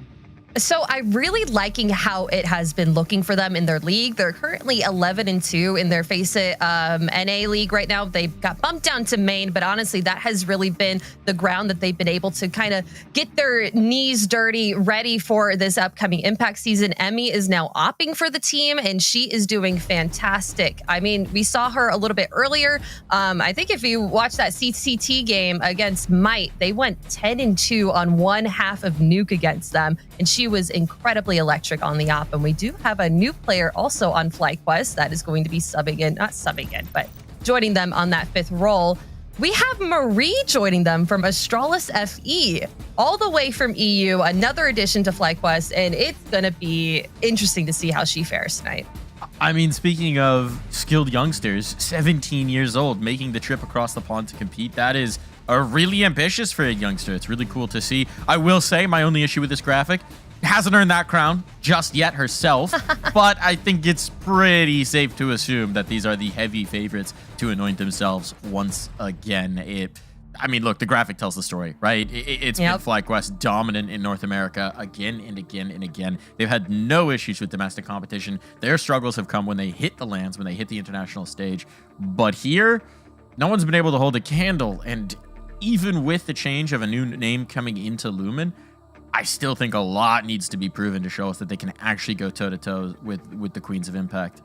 So I'm really liking how it has been looking for them in their league. They're currently 11-2 in their Face It NA league right now. They got bumped down to main, but honestly, that has really been the ground that they've been able to kind of get their knees dirty, ready for this upcoming Impact season. Emmy is now opping for the team, and she is doing fantastic. I mean, we saw her a little bit earlier. I think if you watch that CCT game against Might, they went 10-2 on one half of Nuke against them, and she was incredibly electric on the op. And we do have a new player also on FlyQuest that is going to be but joining them on that 5th role. We have Marie joining them from Astralis FE, all the way from EU, another addition to FlyQuest, and it's going to be interesting to see how she fares tonight. I mean, speaking of skilled youngsters, 17 years old, making the trip across the pond to compete, that is really ambitious for a youngster. It's really cool to see. I will say my only issue with this graphic, hasn't earned that crown just yet herself, but I think it's pretty safe to assume that these are the heavy favorites to anoint themselves once again. I mean, look, the graphic tells the story, right? It's been FlyQuest dominant in North America again and again and again. They've had no issues with domestic competition. Their struggles have come when they hit the lands, when they hit the international stage. But here, no one's been able to hold a candle. And even with the change of a new name coming into Lumen, I still think a lot needs to be proven to show us that they can actually go toe-to-toe with the Queens of Impact.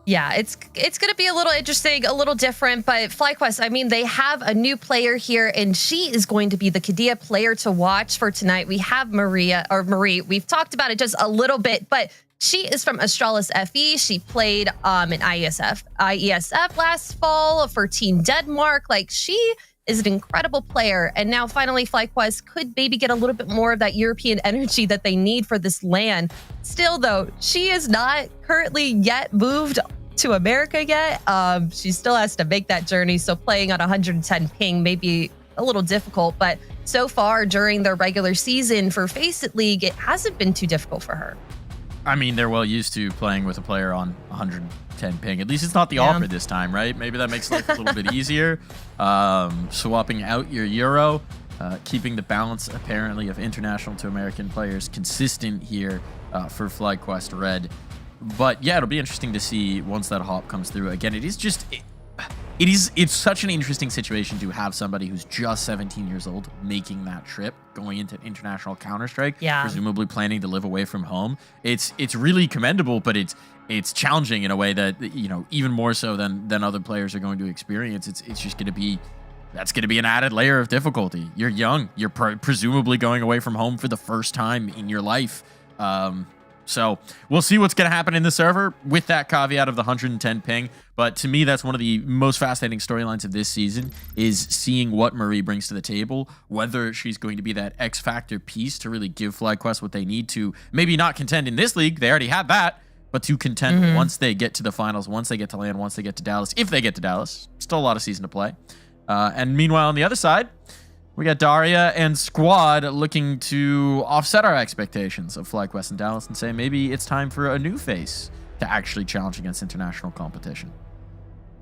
Yeah, it's going to be a little interesting, a little different, but FlyQuest, I mean, they have a new player here, and she is going to be the Kadia player to watch for tonight. We have Marie. We've talked about it just a little bit, but she is from Astralis FE. She played in IESF last fall for Team Denmark. Like, she is an incredible player. And now finally FlyQuest could maybe get a little bit more of that European energy that they need for this LAN. Still though, she is not currently yet moved to America yet. She still has to make that journey. So playing on 110 ping may be a little difficult, but so far during their regular season for Face It League, it hasn't been too difficult for her. I mean, they're well used to playing with a player on 110 ping. At least it's not the offer this time, right? Maybe that makes life a little bit easier. Swapping out your Euro, keeping the balance, apparently, of international to American players consistent here for FlyQuest Red. But yeah, it'll be interesting to see once that hop comes through. Again, it's such an interesting situation to have somebody who's just 17 years old making that trip, going into international Counter-Strike, presumably planning to live away from home. It's really commendable, but it's challenging in a way that, you know, even more so than other players are going to experience. It's just going to be, that's going to be an added layer of difficulty. You're young. You're presumably going away from home for the first time in your life. So we'll see what's going to happen in the server with that caveat of the 110 ping. But to me, that's one of the most fascinating storylines of this season, is seeing what Marie brings to the table, whether she's going to be that X factor piece to really give FlyQuest what they need to maybe not contend in this league. They already had that, but to contend once they get to the finals, once they get to LAN, once they get to Dallas, if they get to Dallas. Still a lot of season to play. And meanwhile, on the other side, we got Daria and Squad looking to offset our expectations of FlyQuest and Dallas and say maybe it's time for a new face to actually challenge against international competition.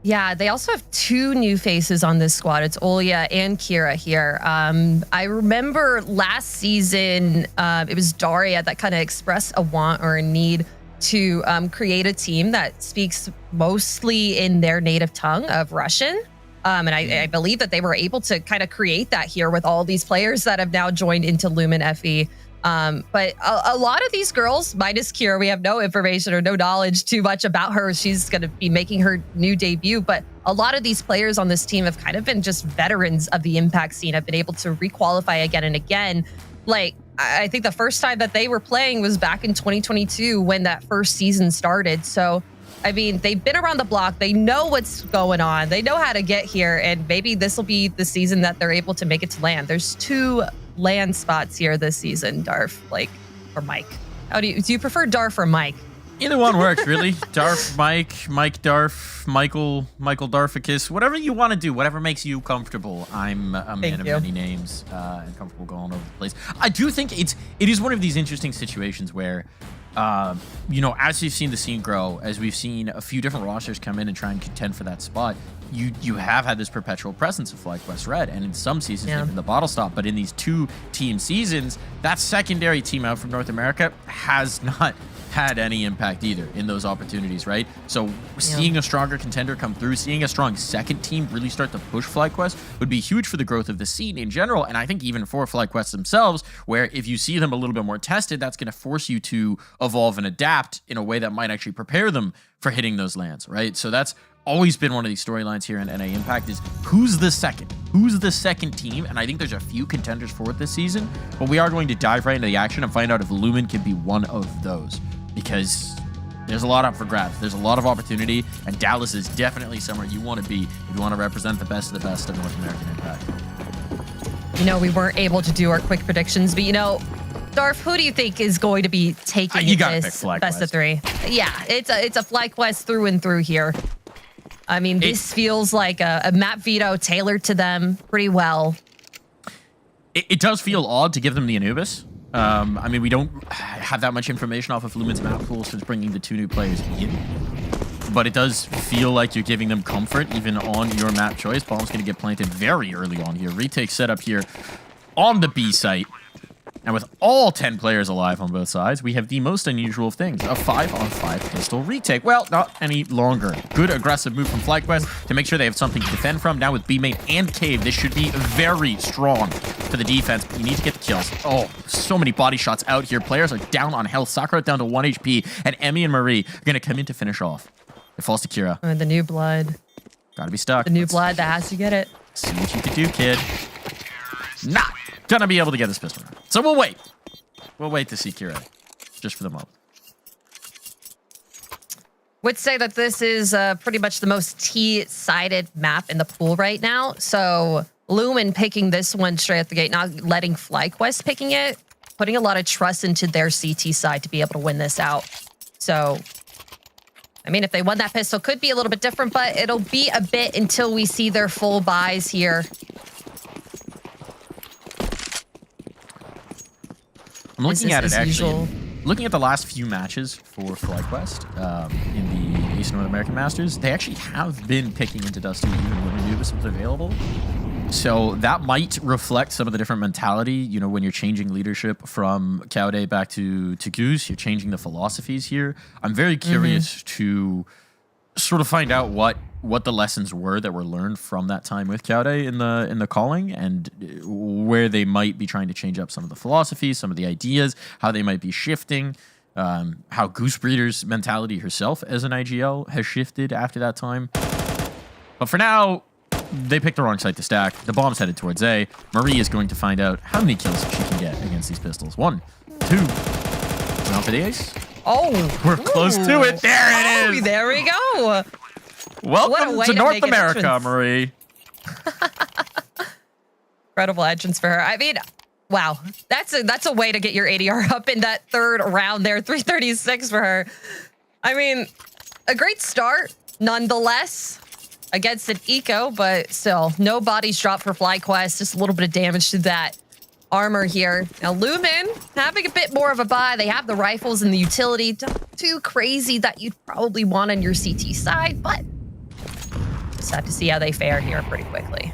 Yeah, they also have two new faces on this squad. It's Olya and Kira here. I remember last season, it was Daria that kind of expressed a want or a need to create a team that speaks mostly in their native tongue of Russian. And I believe that they were able to kind of create that here with all these players that have now joined into Lumen FE. But a lot of these girls, minus Kira, we have no information or no knowledge too much about her. She's going to be making her new debut. But a lot of these players on this team have kind of been just veterans of the Impact scene, have been able to requalify again and again. Like, I think the first time that they were playing was back in 2022 when that first season started. So, I mean, they've been around the block. They know what's going on. They know how to get here. And maybe this will be the season that they're able to make it to LAN. There's 2 LAN spots here this season, Darf, like, or Mike. How do you prefer Darf or Mike? Either one works, really. Darf, Mike, Mike Darf, Michael Darficus, whatever you want to do, whatever makes you comfortable. I'm a man of many names and comfortable going over the place. I do think it is one of these interesting situations where, you know, as we've seen the scene grow, as we've seen a few different rosters come in and try and contend for that spot, you have had this perpetual presence of FlyQuest Red, and in some seasons they've been the bottle stop, but in these 2-team seasons, that secondary team out from North America has not had any impact either in those opportunities, right? So seeing a stronger contender come through, seeing a strong second team really start to push FlyQuest would be huge for the growth of the scene in general, and I think even for FlyQuest themselves, where if you see them a little bit more tested, that's going to force you to evolve and adapt in a way that might actually prepare them for hitting those lands, right? So that's always been one of these storylines here in NA Impact is who's the second team, and I think there's a few contenders for it this season, but we are going to dive right into the action and find out if Lumen can be one of those, because there's a lot up for grabs. There's a lot of opportunity, and Dallas is definitely somewhere you want to be if you want to represent the best of North American Impact. You know, we weren't able to do our quick predictions, but you know, Darf, who do you think is going to be taking this best of 3? Yeah, it's a FlyQuest through and through here. I mean, this feels like a map veto tailored to them pretty well. It does feel odd to give them the Anubis. I mean, we don't have that much information off of Lumen's map pool since bringing the 2 new players in. But it does feel like you're giving them comfort even on your map choice. Bomb's going to get planted very early on here. Retake set up here on the B site. And with all 10 players alive on both sides, we have the most unusual of things. A 5-on-5 pistol retake. Well, not any longer. Good aggressive move from FlyQuest to make sure they have something to defend from. Now with B-Main and Cave, this should be very strong for the defense. But you need to get the kills. Oh, so many body shots out here. Players are down on health. Sakura down to 1 HP. And Emmy and Marie are going to come in to finish off. It falls to Kira. The new blood. Gotta be stuck. The new blood that has to get it. See what you can do, kid. Not gonna be able to get this pistol. So we'll wait. We'll wait to see Kira. Just for the moment. Would say that this is pretty much the most T-sided map in the pool right now. So Lumen picking this one straight at the gate, not letting FlyQuest picking it, putting a lot of trust into their CT side to be able to win this out. So, I mean, if they won that pistol, could be a little bit different, but it'll be a bit until we see their full buys here. I'm looking at it actually. Looking at the last few matches for FlyQuest in the East North American Masters, they actually have been picking into Dusty even when Anubis was available. So that might reflect some of the different mentality. You know, when you're changing leadership from Kaude back to Goose, you're changing the philosophies here. I'm very curious to sort of find out what the lessons were that were learned from that time with Kaude in the calling, and where they might be trying to change up some of the philosophies, some of the ideas, how they might be shifting, how Goose Breeder's mentality herself as an IGL has shifted after that time. But for now, they picked the wrong site to stack. The bomb's headed towards A. Marie is going to find out how many kills she can get against these pistols. 1, 2. Now for the ace. Oh, we're close to it. There it is. There we go. Welcome to North America, Marie. Incredible entrance for her. I mean, wow, that's a way to get your ADR up in that third round there. 336 for her. I mean, a great start nonetheless against an eco, but still no bodies dropped for FlyQuest. Just a little bit of damage to that armor here. Now Lumen having a bit more of a buy. They have the rifles and the utility. Not too crazy that you'd probably want on your CT side, but just have to see how they fare here pretty quickly.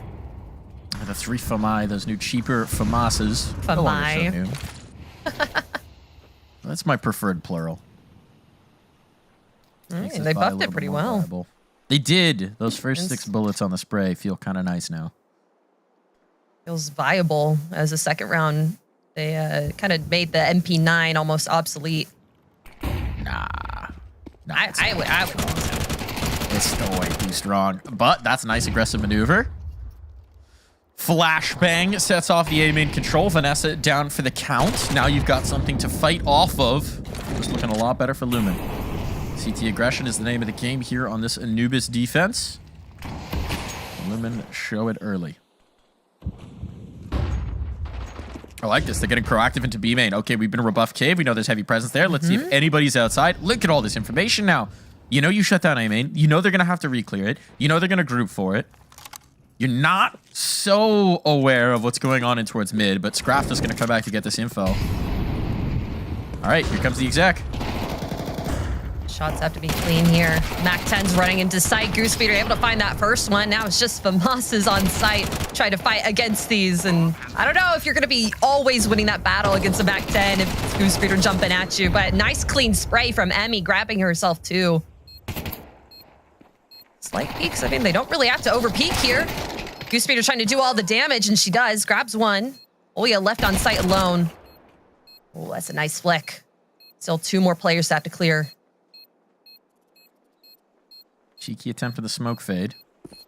The 3 FAMI, those new cheaper FAMASs. FAMI. That's my preferred plural. They buffed it pretty well. Viable. They did. Those first 6 bullets on the spray feel kind of nice now. Feels viable as a second round. They kind of made the MP9 almost obsolete. Nah. I would. It's still way too strong. But that's a nice aggressive maneuver. Flashbang sets off the A main control. Vanessa down for the count. Now you've got something to fight off of. Just looking a lot better for Lumen. CT aggression is the name of the game here on this Anubis defense. Lumen show it early. I like this. They're getting proactive into B main. Okay, we've been rebuffed cave. We know there's heavy presence there. Let's see if anybody's outside. Look at all this information now. You know you shut down A main. You know they're going to have to re-clear it. You know they're going to group for it. You're not so aware of what's going on in towards mid, but Scraft is going to come back to get this info. All right, here comes the exec. Shots have to be clean here. Mac 10's running into sight. Goosefeeder able to find that first one. Now it's just Famas on site trying to fight against these. And I don't know if you're going to be always winning that battle against a Mac 10 if Goosefeeder jumping at you. But nice clean spray from Emmy grabbing herself too. Slight peeks. I mean, they don't really have to overpeak here. Goosefeeder trying to do all the damage, and she does. Grabs one. Oya left on site alone. Oh, that's a nice flick. Still 2 more players to have to clear. Cheeky attempt for the smoke fade.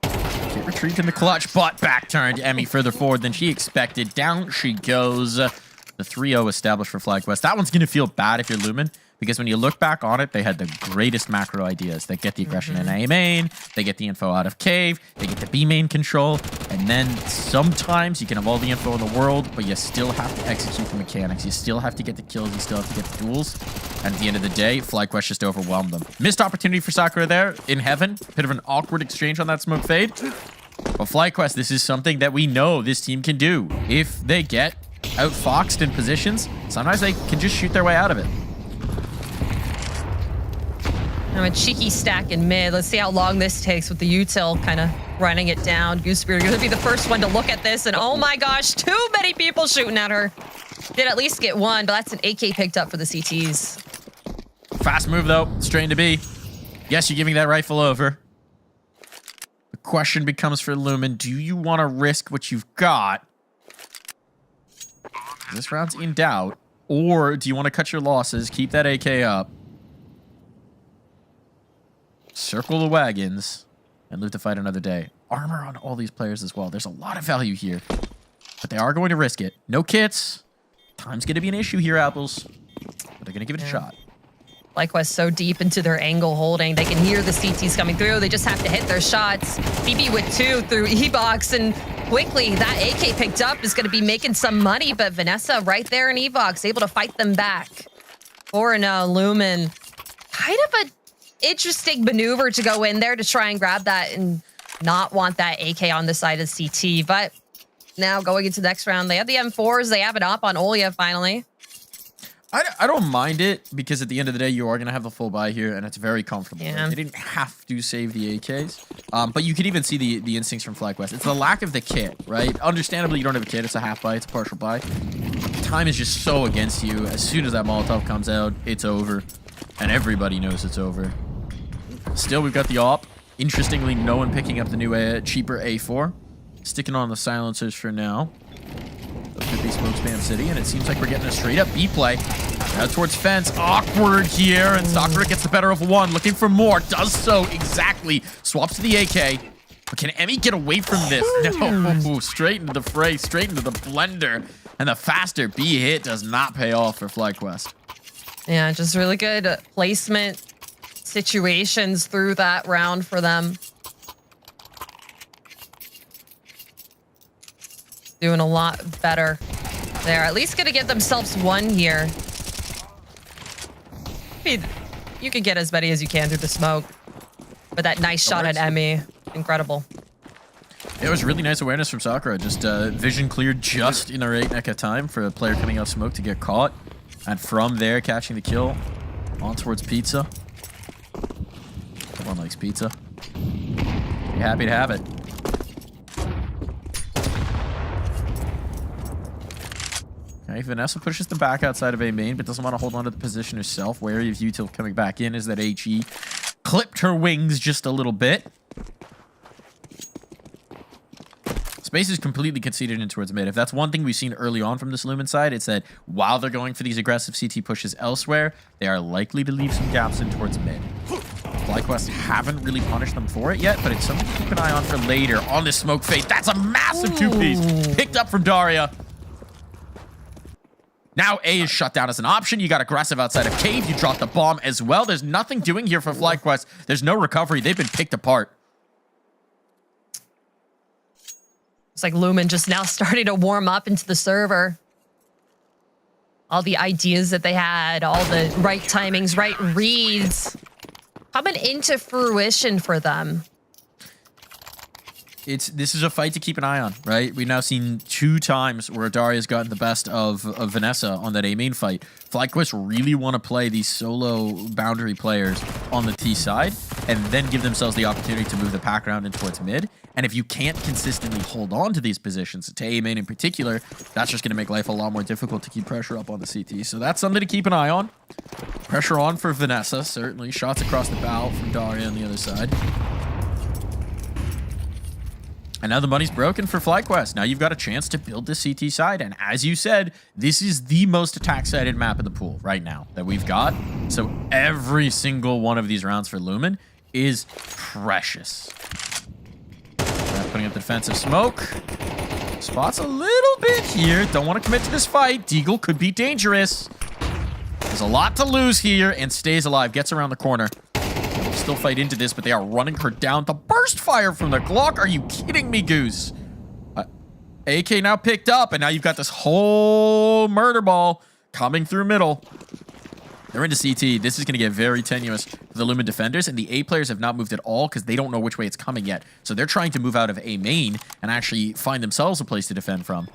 Get retrieved in the clutch, but back turned. Emmy further forward than she expected. Down she goes. The 3-0 established for FlyQuest. That one's going to feel bad if you're Lumen, because when you look back on it, they had the greatest macro ideas. They get the aggression in A main, they get the info out of cave, they get the B main control, and then sometimes you can have all the info in the world, but you still have to execute the mechanics. You still have to get the kills, you still have to get the duels. And at the end of the day, FlyQuest just overwhelmed them. Missed opportunity for Sakura there in heaven. Bit of an awkward exchange on that smoke fade. But FlyQuest, this is something that we know this team can do. If they get outfoxed in positions, sometimes they can just shoot their way out of it. Now a cheeky stack in mid. Let's see how long this takes with the util kind of running it down. Goosebeard going to be the first one to look at this. And oh my gosh, too many people shooting at her. Did at least get one, but that's an AK picked up for the CTs. Fast move, though. Strained to be. Yes, you're giving that rifle over. The question becomes for Lumen, do you want to risk what you've got? This round's in doubt. Or do you want to cut your losses, keep that AK up, circle the wagons, and live to fight another day? Armor on all these players as well. There's a lot of value here. But they are going to risk it. No kits. Time's going to be an issue here, Apples. But they're going to give it a shot. FlyQuest so deep into their angle holding. They can hear the CTs coming through. They just have to hit their shots. BB with 2 through E-Box. And quickly, that AK picked up is going to be making some money. But Vanessa right there in E-Box, able to fight them back. 4-0, Lumen. Kind of a interesting maneuver to go in there to try and grab that and not want that AK on the side of CT. But now going into the next round, they have the M4s. They have it up on Olia finally. I don't mind it, because at the end of the day, you are going to have the full buy here, and it's very comfortable. Yeah. Right? They didn't have to save the AKs. But you could even see the instincts from FlyQuest. It's the lack of the kit, right? Understandably, you don't have a kit. It's a half buy. It's a partial buy. Time is just so against you. As soon as that Molotov comes out, it's over. And everybody knows it's over. Still, we've got the AWP. Interestingly, no one picking up the new cheaper A4. Sticking on the silencers for now. Could be Smoke Spam City, and it seems like we're getting a straight up B play. Out towards fence. Awkward here, and Sakura gets the better of one. Looking for more. Does so exactly. Swaps to the AK. But can Emmy get away from this? No. Straight into the fray. Straight into the blender. And the faster B hit does not pay off for FlyQuest. Yeah, just really good placement situations through that round for them. Doing a lot better. They're at least going to get themselves one here. I mean, you can get as many as you can through the smoke. But that nice shot at Emmy, incredible. It was really nice awareness from Sakura. Just vision cleared just in the right neck of time for a player coming out smoke to get caught. And from there, catching the kill on towards Pizza. Everyone likes pizza. Be happy to have it. Okay, Vanessa pushes them back outside of A main, but doesn't want to hold on to the position herself. Wary of util coming back in as that HE clipped her wings just a little bit. Space is completely conceded in towards mid. If that's one thing we've seen early on from this Lumen side, it's that while they're going for these aggressive CT pushes elsewhere, they are likely to leave some gaps in towards mid. FlyQuest haven't really punished them for it yet, but it's something to keep an eye on for later on this smoke fade. That's a massive two-piece picked up from Daria. Now A is shut down as an option. You got aggressive outside of cave. You dropped the bomb as well. There's nothing doing here for FlyQuest. There's no recovery. They've been picked apart. It's like Lumen just now starting to warm up into the server. all the ideas that they had, all the right timings, right reads coming into fruition for them. This is a fight to keep an eye on, right? We've now seen 2 times where Daria's gotten the best of Vanessa on that A main fight. FlyQuest really want to play these solo boundary players on the T side and then give themselves the opportunity to move the pack around and towards mid. And if you can't consistently hold on to these positions, to A main in particular, that's just going to make life a lot more difficult to keep pressure up on the CT. So that's something to keep an eye on. Pressure on for Vanessa, certainly. Shots across the bow from Daria on the other side. And now the money's broken for FlyQuest. Now you've got a chance to build the CT side. And as you said, this is the most attack-sided map in the pool right now that we've got. So every single one of these rounds for Lumen is precious. Putting up the defensive smoke. Spots a little bit here. Don't want to commit to this fight. Deagle could be dangerous. There's a lot to lose here and stays alive. Gets around the corner. Still fight into this, but they are running her down. The burst fire from the Glock. Are you kidding me, Goose? AK now picked up, and now you've got this whole murder ball coming through middle. They're into CT. This is going to get very tenuous for the Lumen defenders, and the A players have not moved at all because they don't know which way it's coming yet. So they're trying to move out of A main and actually find themselves a place to defend from.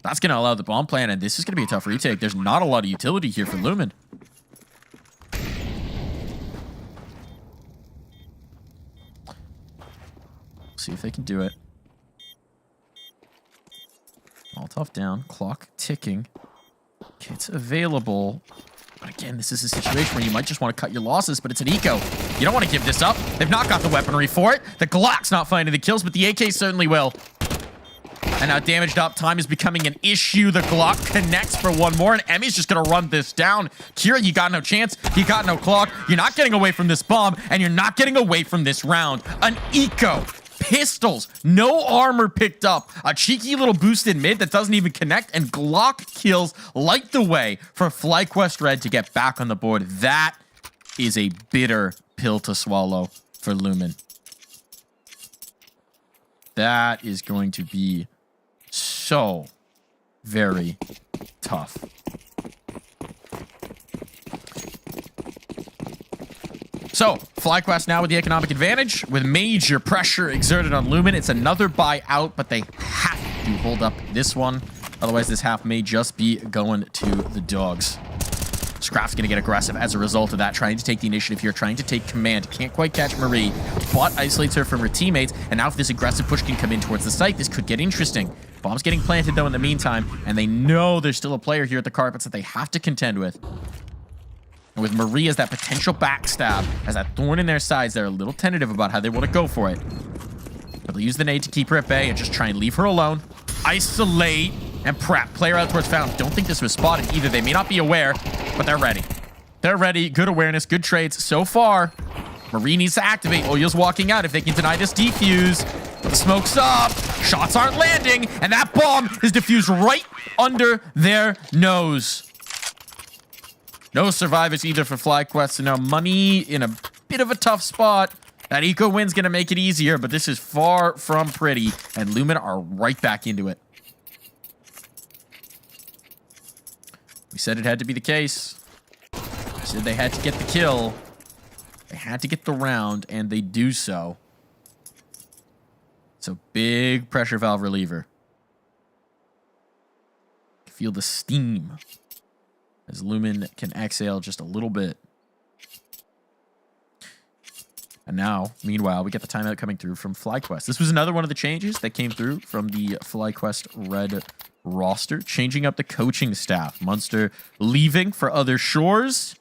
That's going to allow the bomb plan, and this is going to be a tough retake. There's not a lot of utility here for Lumen. See if they can do it. Molotov down. Clock ticking. Kits available. But again, this is a situation where you might just want to cut your losses, but it's an eco. You don't want to give this up. They've not got the weaponry for it. The Glock's not finding the kills, but the AK certainly will. And now damaged up time is becoming an issue. The Glock connects for one more, and Emmy's just going to run this down. Kira, you got no chance. You got no clock. You're not getting away from this bomb, and you're not getting away from this round. An eco. Pistols, no armor picked up. A cheeky little boost in mid that doesn't even connect, and Glock kills light the way for FlyQuest Red to get back on the board. That is a bitter pill to swallow for Lumen. That is going to be so very tough. So, FlyQuest now with the economic advantage, with major pressure exerted on Lumen. It's another buy out, but they have to hold up this one. Otherwise, this half may just be going to the dogs. Scraft's going to get aggressive as a result of that, trying to take the initiative here, trying to take command. Can't quite catch Marie, but isolates her from her teammates. And now if this aggressive push can come in towards the site, this could get interesting. Bomb's getting planted, though, in the meantime, and they know there's still a player here at the carpets that they have to contend with. And with Marie as that potential backstab, as that thorn in their sides, they're a little tentative about how they want to go for it. But they'll use the nade to keep her at bay and just try and leave her alone. Isolate and prep. Player out towards found. Don't think this was spotted either. They may not be aware, but they're ready. They're ready. Good awareness. Good trades so far. Marie needs to activate. Oyo's walking out if they can deny this defuse. The smoke's up. Shots aren't landing. And that bomb is diffused right under their nose. No survivors either for FlyQuest. So now money in a bit of a tough spot. That eco win's going to make it easier, but this is far from pretty. And Lumen are right back into it. We said it had to be the case. We said they had to get the kill. They had to get the round, and they do so. So big pressure valve reliever. Feel the steam as Lumen can exhale just a little bit. And now, meanwhile, we get the timeout coming through from FlyQuest. This was another one of the changes that came through from the FlyQuest Red roster, changing up the coaching staff. Munster leaving for other shores,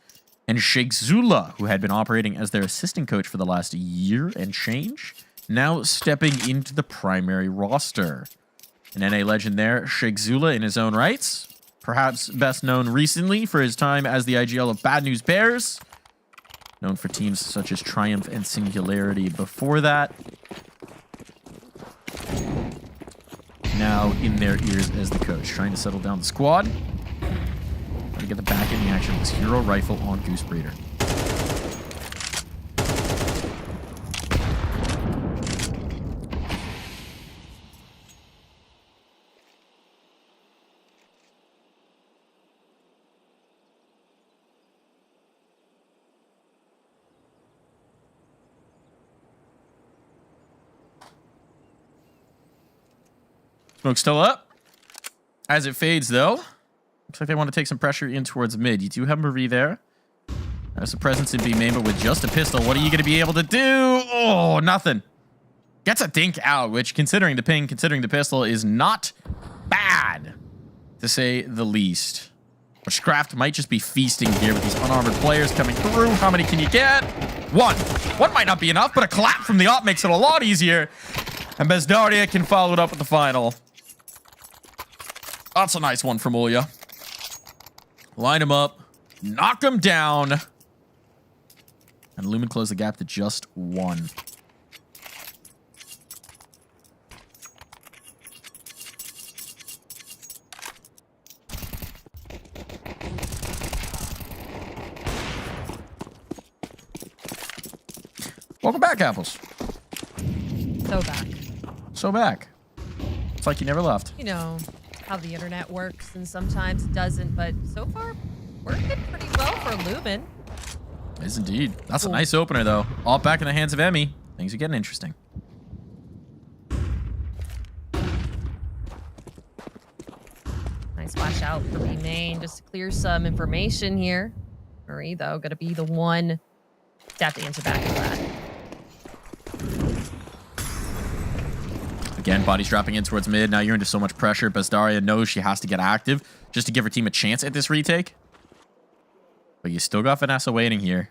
and Sheikh Zula, who had been operating as their assistant coach for the last year and change, now stepping into the primary roster. An NA legend there, Sheikh Zula in his own rights. Perhaps best known recently for his time as the IGL of Bad News Bears. Known for teams such as Triumph and Singularity before that. Now in their ears as the coach. Trying to settle down the squad. Trying to get the back in the action of this hero rifle on Goose Breeder. Smoke's still up. As it fades, though, looks like they want to take some pressure in towards mid. You do have Marie there. There's a presence in B main, but with just a pistol, what are you going to be able to do? Oh, nothing. Gets a dink out, which, considering the ping, considering the pistol, is not bad, to say the least. Witchcraft might just be feasting here with these unarmored players coming through. How many can you get? One. One might not be enough, but a clap from the op makes it a lot easier. And Bezdaria can follow it up with the final. That's a nice one from Ulya. Line him up. Knock him down. And Lumen close the gap to just 1. Welcome back, Apples. So back. So back. It's like you never left. You know how the internet works, and sometimes it doesn't, but so far, working pretty well for Lumen. Is indeed. That's a nice opener, though. All back in the hands of Emmy. Things are getting interesting. Nice flash out for B main, just to clear some information here. Marie, though, gonna be the one to have to answer back to that. Again, bodies dropping in towards mid. Now you're into so much pressure. Bezdaria knows she has to get active just to give her team a chance at this retake. But you still got Vanessa waiting here.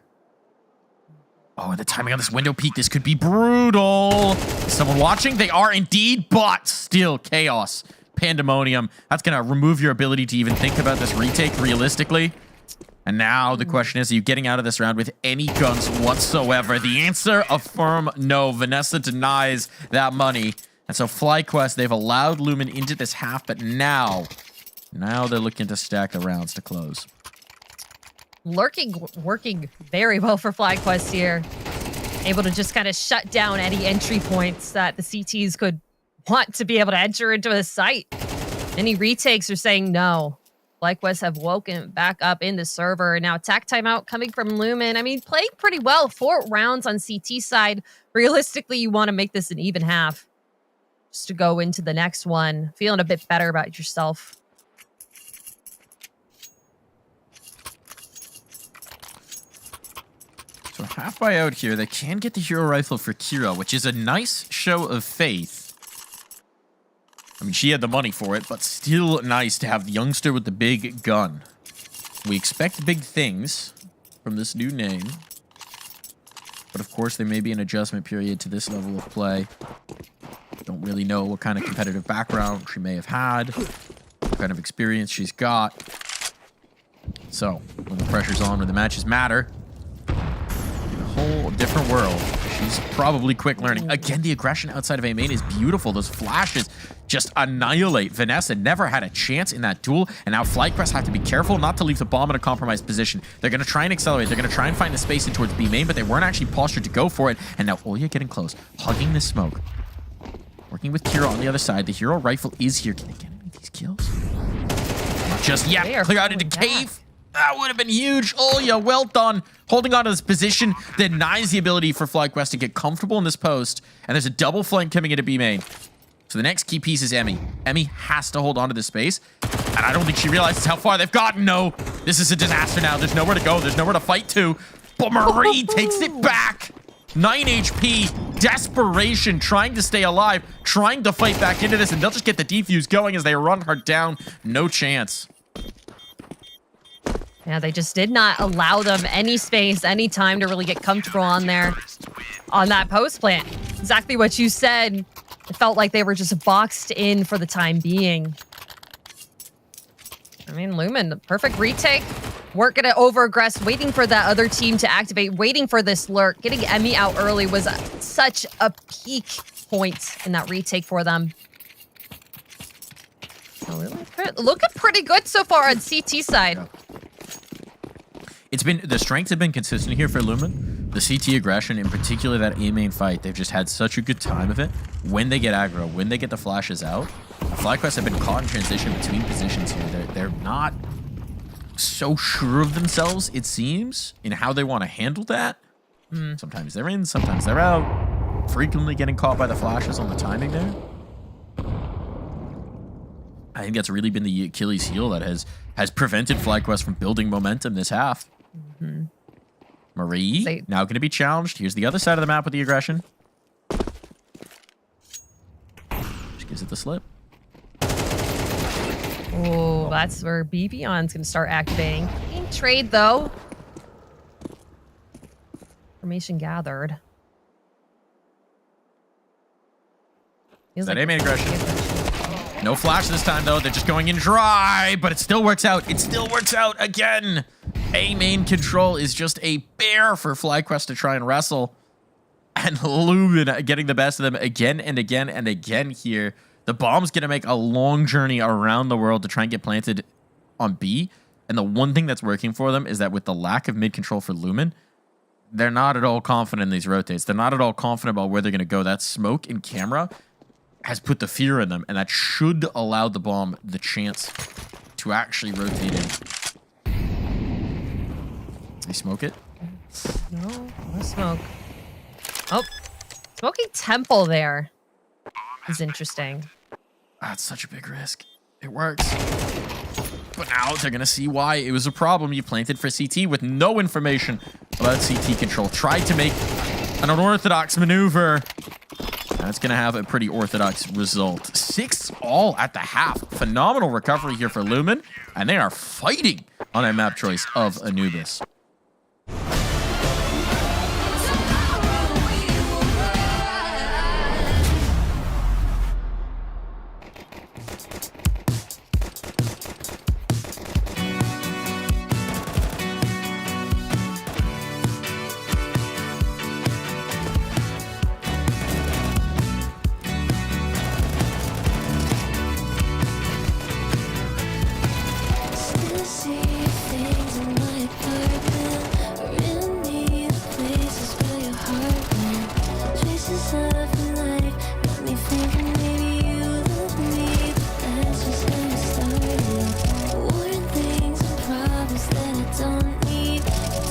Oh, and the timing on this window peek. This could be brutal. Is someone watching? They are indeed, but still chaos. Pandemonium. That's going to remove your ability to even think about this retake realistically. And now the question is, are you getting out of this round with any guns whatsoever? The answer, a firm no. Vanessa denies that money. And so FlyQuest, they've allowed Lumen into this half, but now they're looking to stack the rounds to close. Working very well for FlyQuest here. Able to just kind of shut down any entry points that the CTs could want to be able to enter into the site. Any retakes are saying no. FlyQuest have woken back up in the server. Now attack timeout coming from Lumen. I mean, playing pretty well. 4 rounds on CT side. Realistically, you want to make this an even half. Just to go into the next one. Feeling a bit better about yourself. So half by out here, they can get the hero rifle for Kira, which is a nice show of faith. I mean, she had the money for it, but still nice to have the youngster with the big gun. We expect big things from this new name. But of course, there may be an adjustment period to this level of play. Don't really know what kind of competitive background she may have had, what kind of experience she's got. So, when the pressure's on, when the matches matter, in a whole different world. She's probably quick learning. Again, the aggression outside of A main is beautiful. Those flashes just annihilate. Vanessa never had a chance in that duel, and now FlyQuest have to be careful not to leave the bomb in a compromised position. They're going to try and accelerate. They're going to try and find the space in towards B main, but they weren't actually postured to go for it. And now Ulya getting close, hugging the smoke. Working with Kira on the other side. The hero rifle is here. Can they get any of these kills? Not just yet. Clear out into cave. That would have been huge. Ulya, well done. Holding on to this position denies the ability for FlyQuest to get comfortable in this post. And there's a double flank coming into B main. So the next key piece is Emmy. Emmy has to hold on to this space. And I don't think she realizes how far they've gotten. No, this is a disaster now. There's nowhere to go. There's nowhere to fight to. But Marie takes it back. 9 HP, desperation, trying to stay alive, trying to fight back into this, and they'll just get the defuse going as they run her down. No chance. Yeah, they just did not allow them any space, any time to really get comfortable on there, on that post plant. Exactly what you said. It felt like they were just boxed in for the time being. I mean, Lumen, the perfect retake. Working it over aggress, waiting for that other team to activate, waiting for this lurk. Getting Emmy out early was such a peak point in that retake for them. Looking pretty good so far on CT side. It's been, the strengths have been consistent here for Lumen. The CT aggression, in particular that A main fight, they've just had such a good time of it. When they get aggro, when they get the flashes out, FlyQuest have been caught in transition between positions here. They're not so sure of themselves, it seems, in how they want to handle that. Sometimes they're in, sometimes they're out. Frequently getting caught by the flashes on the timing there. I think that's really been the Achilles heel that has prevented FlyQuest from building momentum this half. Marie, now going to be challenged. Here's the other side of the map with the aggression. She gives it the slip. Oh, that's where BBion's going to start activating. Being trade, though. Information gathered. Is that aiming aggression? No flash this time, though. They're just going in dry, but it still works out. It still works out again. A main control is just a bear for FlyQuest to try and wrestle. And Lumen getting the best of them again and again and again here. The bomb's going to make a long journey around the world to try and get planted on B. And the one thing that's working for them is that with the lack of mid control for Lumen, they're not at all confident in these rotates. They're not at all confident about where they're going to go. That smoke in camera has put the fear in them, and that should allow the bomb the chance to actually rotate in. They smoke it? No smoke. Oh, smoking temple there is interesting. That's such a big risk. It works. But now they're going to see why it was a problem. You planted for CT with no information about CT control. Tried to make an unorthodox maneuver. That's going to have a pretty orthodox result. 6-all at the half. Phenomenal recovery here for Lumen. And they are fighting on a map choice of Anubis. Still see things in my apartment, or in me, the places where your heart went. Traces of life got me thinking maybe you love me, but that's just how it started. Warring things and problems that I don't need.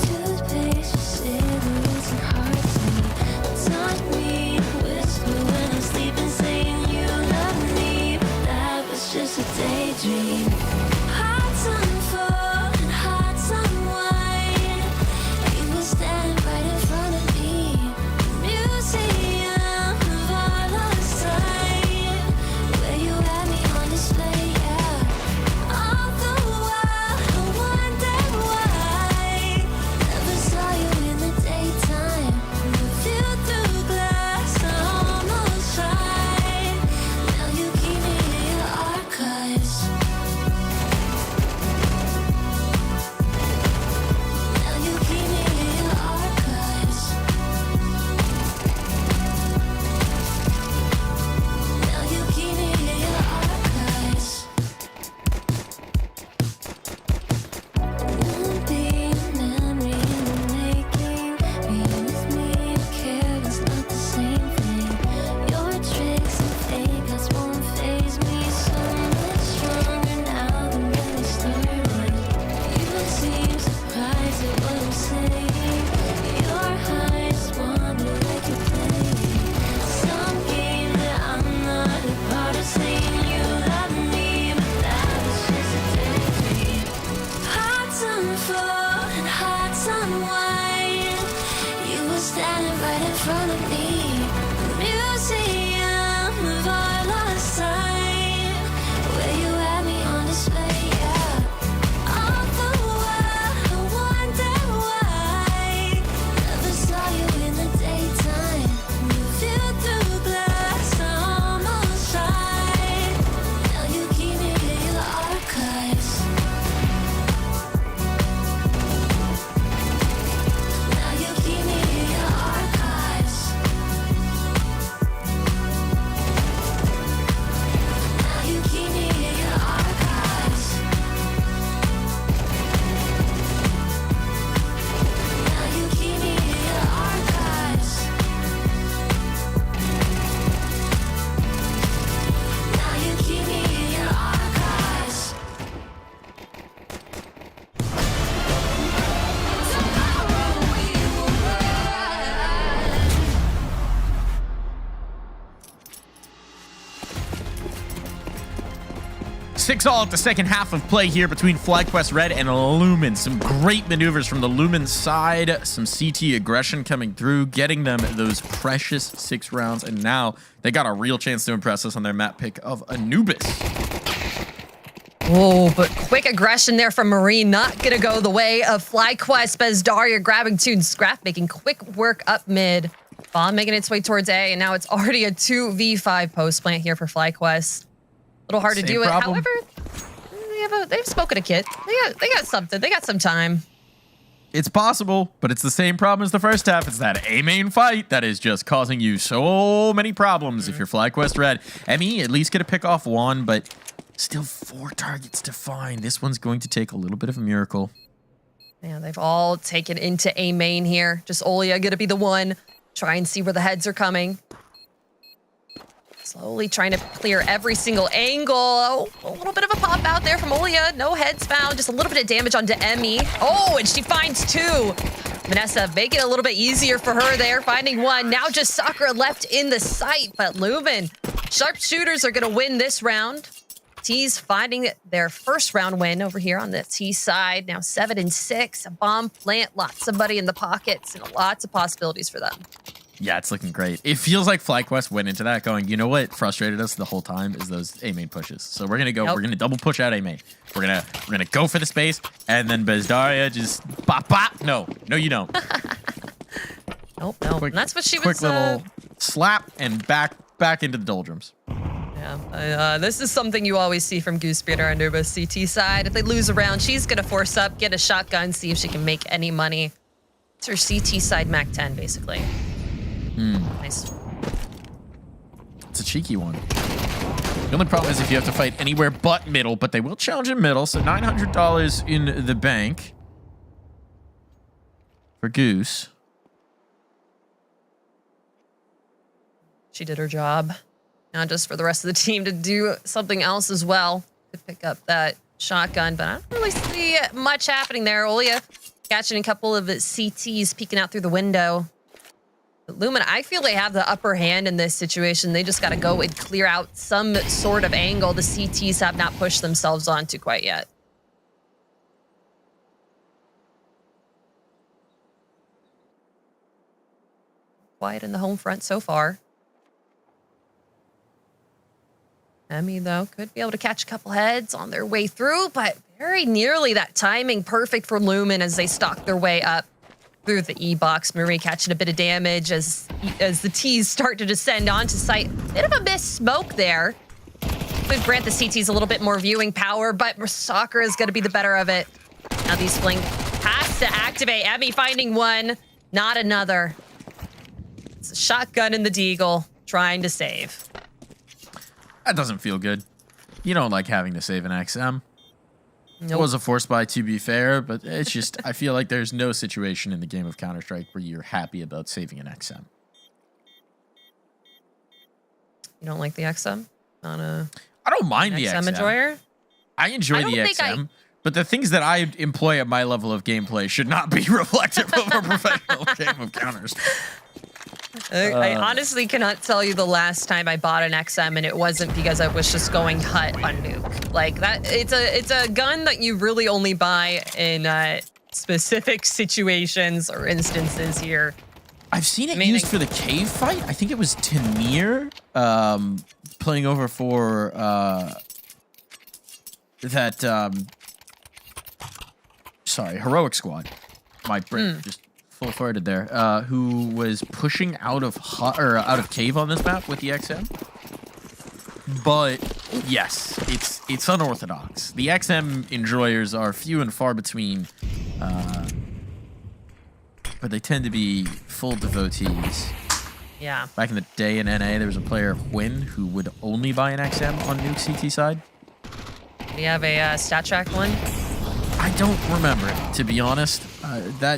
Toothpaste, cigarettes and heartbeat. Taught me to whisper when I'm sleeping, saying you love me, but that was just a daydream. Hearts on fire and hearts on wine. You were standing right in front of me. Museum of our lost time, where you had me on display, yeah. All the while I wondered why. Never saw you in the daytime. View through glass, I almost tried. Now you keep me in your archives. Now you keep me in your archives. Now you keep me in your archives. Won't be a memory in the making. Being with me, care is not the same thing. Your tricks and fake outs won't faze me. So much stronger now than when we started. You seem surprised at what I'm saying. Your eyes wander like you're playing some game that I'm not a part of. Saying you love me, but that was just a daydream. Hearts on fire and hearts on wine. You were standing right in front of me. Museum of our lost time, where you had me on display, yeah. All the while I wondered why. Never saw you in the daytime. You view through glass, I almost tried. Now you keep me in your archives. Now you keep me in your archives. 6-all at the second half of play here between FlyQuest Red and Lumen. Some great maneuvers from the Lumen side. Some CT aggression coming through, getting them those precious 6 rounds. And now they got a real chance to impress us on their map pick of Anubis. Oh, but quick aggression there from Marine. Not going to go the way of FlyQuest. Bezdaria grabbing Toon Scrap, making quick work up mid. Bomb making its way towards A, and now it's already a 2v5 post plant here for FlyQuest. A little hard to do it. However, they've spoken a kit. They got something. They got some time. It's possible, but it's the same problem as the first half. It's that A main fight that is just causing you so many problems if you're FlyQuest Red. Emmy at least get to pick off one, but still 4 targets to find. This one's going to take a little bit of a miracle. Yeah, they've all taken into A main here. Just Olya gonna be the one. Try and see where the heads are coming. Slowly trying to clear every single angle. Oh, a little bit of a pop out there from Olya. No heads found. Just a little bit of damage onto Emmy. Oh, and she finds 2. Vanessa making it a little bit easier for her there. Finding 1. Now just Sakura left in the sight. But Lumen, sharpshooters are going to win this round. T's finding their first round win over here on the T side. Now 7-6. A bomb plant. Lots of money in the pockets. And lots of possibilities for them. Yeah, it's looking great. It feels like FlyQuest went into that going, you know what frustrated us the whole time is those A main pushes. So we're gonna go, we're gonna double push out A main. We're gonna go for the space, and then Bezdaria just bop bop. No, you don't. Nope, no. Quick, And that's what she was. Quick little slap and back into the doldrums. Yeah, this is something you always see from Goosebeard or Anubis CT side. If they lose a round, she's gonna force up, get a shotgun, see if she can make any money. It's her CT side Mac 10 basically. Nice. It's a cheeky one. The only problem is if you have to fight anywhere but middle, but they will challenge in middle, so $900 in the bank for Goose. She did her job. Now just for the rest of the team to do something else as well. To pick up that shotgun, but I don't really see much happening there. Olya catching a couple of CTs peeking out through the window. But Lumen, I feel they have the upper hand in this situation. They just got to go and clear out some sort of angle the CTs have not pushed themselves onto quite yet. Quiet in the home front so far. Emmy, though, could be able to catch a couple heads on their way through, but very nearly that timing perfect for Lumen as they stalk their way up through the E-box. Marie catching a bit of damage as the T's start to descend onto site. Bit of a missed smoke there. Could grant the CTs a little bit more viewing power, but Sakura is going to be the better of it. Now these Fling has to activate. Emmy finding 1, not another. It's a shotgun in the Deagle, trying to save. That doesn't feel good. You don't like having to save an XM. Nope. It was a force buy, to be fair, but it's just, I feel like there's no situation in the game of Counter-Strike where you're happy about saving an XM. You don't like the XM? I don't mind the XM. Enjoyer? I enjoy the XM, but the things that I employ at my level of gameplay should not be reflective of a professional game of counters. I honestly cannot tell you the last time I bought an XM and it wasn't because I was just going hut on nuke. Like that, it's a gun that you really only buy in specific situations or instances here. I've seen it used for the cave fight. I think it was Tamir playing over for Heroic Squad. My brain just full-throated there. Who was pushing out of cave on this map with the XM. But yes, it's unorthodox. The XM enjoyers are few and far between, but they tend to be full devotees. Yeah. Back in the day in NA, there was a player, Win, who would only buy an XM on Nuke CT side. Do you have a stat track one? I don't remember it, to be honest.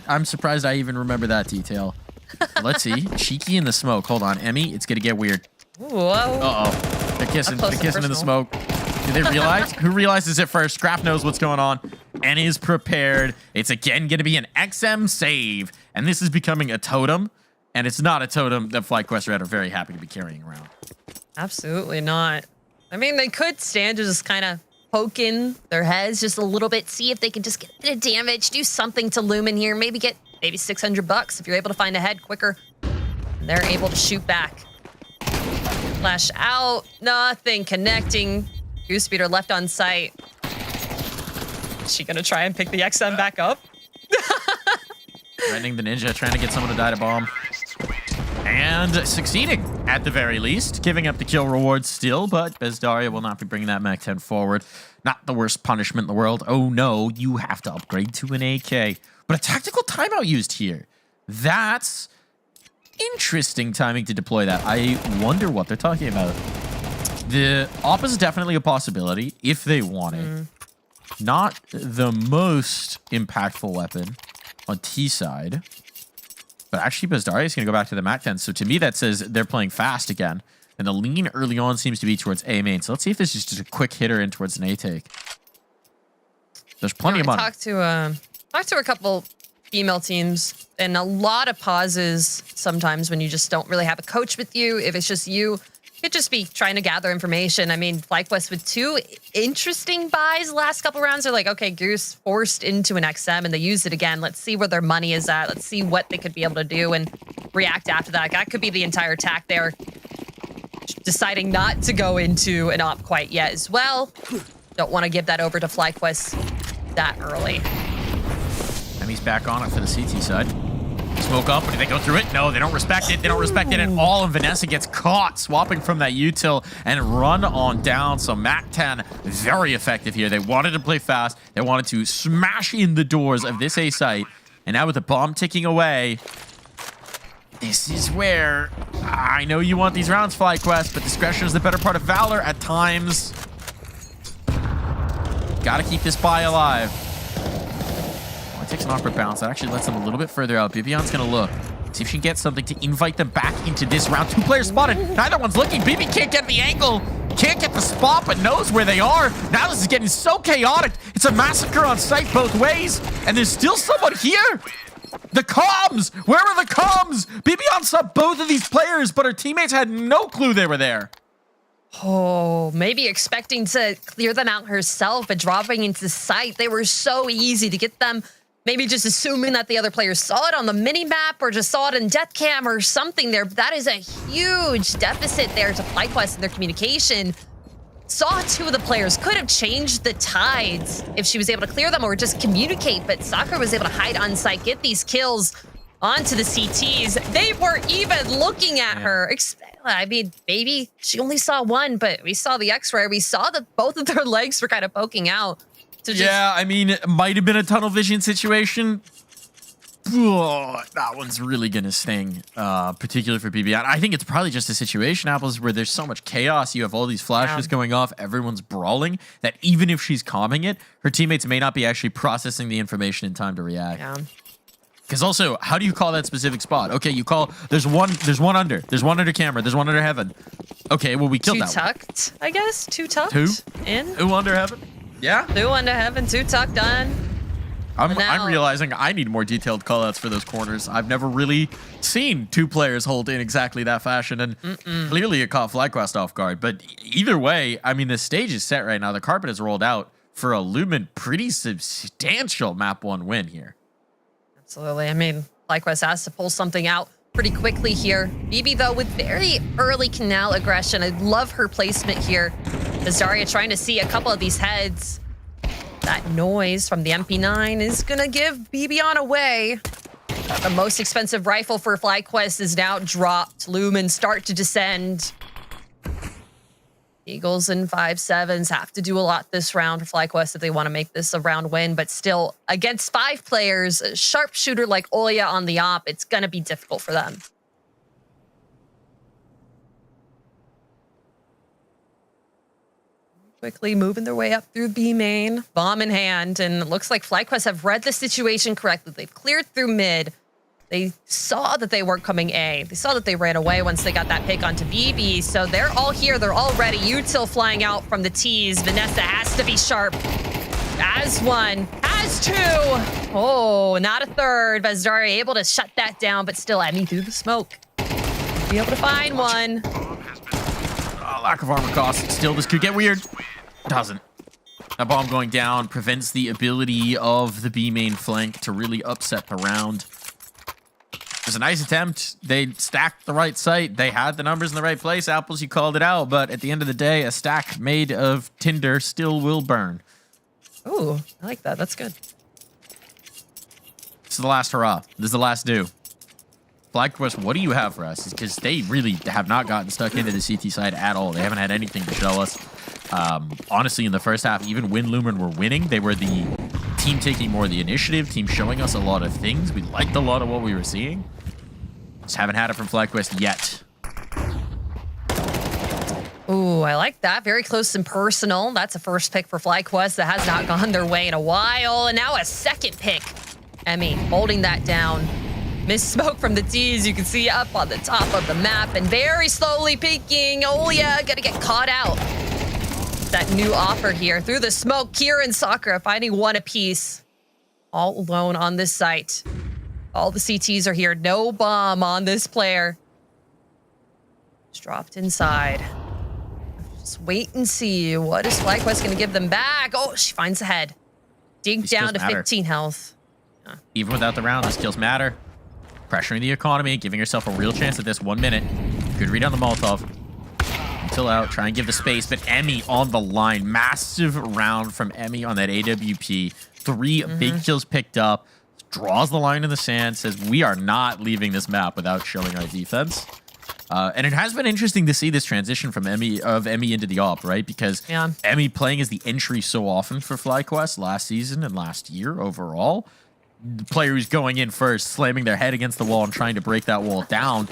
I'm surprised I even remember that detail. Let's see. Cheeky in the smoke. Hold on, Emmy. It's gonna get weird. Whoa. Uh-oh. They're kissing in the smoke. Do they realize? Who realizes it first? Scrap knows what's going on and is prepared. It's again gonna be an XM save. And this is becoming a totem. And it's not a totem that FlyQuest Red are very happy to be carrying around. Absolutely not. I mean, they could stand to just kind of poking their heads just a little bit, see if they can just get a bit of damage, do something to Lumen here, maybe get $600 if you're able to find a head quicker. And they're able to shoot back. Flash out, nothing connecting. Goose Speeder left on site. Is she gonna try and pick the XM back up? Threatening the Ninja, trying to get someone to die to bomb. And succeeding, at the very least. Giving up the kill reward still, but Bezdaria will not be bringing that Mac 10 forward. Not the worst punishment in the world. Oh no, you have to upgrade to an AK. But a tactical timeout used here. That's interesting timing to deploy that. I wonder what they're talking about. The op is definitely a possibility if they want it. Not the most impactful weapon on T side. But actually, Bezdaria is going to go back to the Mac 10. So to me, that says they're playing fast again. And the lean early on seems to be towards A main. So let's see if this is just a quick hitter in towards an A take. There's plenty of money. Talked to a couple female teams, and a lot of pauses sometimes when you just don't really have a coach with you. If it's just you, could just be trying to gather information. I mean, FlyQuest with 2 interesting buys the last couple rounds. They're like, okay, Goose forced into an XM and they used it again. Let's see where their money is at. Let's see what they could be able to do and react after that. That could be the entire attack there. Deciding not to go into an op quite yet as well. Don't want to give that over to FlyQuest that early. And he's back on it for the CT side. Smoke up, but do they go through it? No, they don't respect it. They don't respect it at all, and Vanessa gets caught swapping from that util and run on down. So Mac 10, very effective here. They wanted to play fast. They wanted to smash in the doors of this A site. And now with the bomb ticking away, this is where I know you want these rounds, FlyQuest, but discretion is the better part of valor at times. Gotta keep this buy alive. It takes an awkward bounce. That actually lets them a little bit further out. Bibion's going to look. See if she can get something to invite them back into this round. 2 players spotted. Neither one's looking. Bibi can't get the angle. Can't get the spot, but knows where they are. Now this is getting so chaotic. It's a massacre on site both ways. And there's still someone here. The comms. Where are the comms? Bibion saw both of these players, but her teammates had no clue they were there. Oh, maybe expecting to clear them out herself, but dropping into sight. They were so easy to get them. Maybe just assuming that the other players saw it on the mini-map or just saw it in death cam or something there. That is a huge deficit there to FlyQuest in their communication. Saw 2 of the players. Could have changed the tides if she was able to clear them or just communicate, but Sakura was able to hide on site, get these kills onto the CTs. They weren't even looking at her. I mean, maybe she only saw 1, but we saw the X-ray. We saw that both of their legs were kind of poking out. Yeah, I mean, it might have been a tunnel vision situation. Oh, that one's really going to sting, particularly for BBN. I think it's probably just a situation, Apples, where there's so much chaos. You have all these flashes going off. Everyone's brawling that even if she's calming it, her teammates may not be actually processing the information in time to react. Yeah. Because also, how do you call that specific spot? Okay, you call, there's one under. There's one under camera. There's one under heaven. Okay, well, we killed that one. 2 tucked, I guess? 2 tucked? 2? In? 2 under heaven? Yeah. 2 under heaven, 2 tucked done. I'm realizing I need more detailed callouts for those corners. I've never really seen 2 players hold in exactly that fashion, and clearly it caught FlyQuest off guard. But either way, I mean, the stage is set right now. The carpet is rolled out for a Lumen pretty substantial map 1 win here. Absolutely. I mean, FlyQuest has to pull something out pretty quickly here. BB, though, with very early canal aggression. I love her placement here. Bezdaria trying to see a couple of these heads. That noise from the MP9 is going to give BB away. The most expensive rifle for FlyQuest is now dropped. Lumen start to descend. Eagles and 5-7s have to do a lot this round for FlyQuest if they want to make this a round win, but still, against 5 players, a sharpshooter like Oya on the op, it's going to be difficult for them. Quickly moving their way up through B main, bomb in hand, and it looks like FlyQuest have read the situation correctly. They've cleared through mid. They saw that they weren't coming A. They saw that they ran away once they got that pick onto BB, so they're all here. They're all ready. Util flying out from the T's. Vanessa has to be sharp. Has 1, has 2. Oh, not a third. Bezdaria able to shut that down, but still Emmy through the smoke. Be able to find 1. Lack of armor cost. Still, this could get weird. Doesn't. That bomb going down prevents the ability of the B main flank to really upset the round. It was a nice attempt. They stacked the right site. They had the numbers in the right place. Apples, you called it out. But at the end of the day, a stack made of tinder still will burn. Ooh, I like that. That's good. This is the last hurrah. This is the last do. FlyQuest, what do you have for us? Because they really have not gotten stuck into the CT side at all. They haven't had anything to show us. Honestly, in the first half, even when Lumen were winning, they were the team taking more of the initiative, team showing us a lot of things. We liked a lot of what we were seeing. Just haven't had it from FlyQuest yet. Ooh, I like that. Very close and personal. That's a first pick for FlyQuest that has not gone their way in a while. And now a second pick. Emmy holding that down. Missed smoke from the T's. You can see up on the top of the map and very slowly peeking. Oh yeah, gonna get caught out. That new offer here through the smoke. Kira and Sakura finding one apiece. All alone on this site. All the CTs are here. No bomb on this player. Just dropped inside. Just wait and see. What is FlyQuest going to give them back? Oh, she finds the head. Dig down to 15 health. Even without the round, these kills matter. Pressuring the economy, giving herself a real chance at this 1 minute. Good read on the Molotov. Until out, try and give the space, but Emmy on the line. Massive round from Emmy on that AWP. 3 big kills picked up. Draws the line in the sand, says we are not leaving this map without showing our defense. And it has been interesting to see this transition from Emmy into the op, right? Because Emmy playing as the entry so often for FlyQuest last season and last year overall. The player who's going in first, slamming their head against the wall and trying to break that wall down,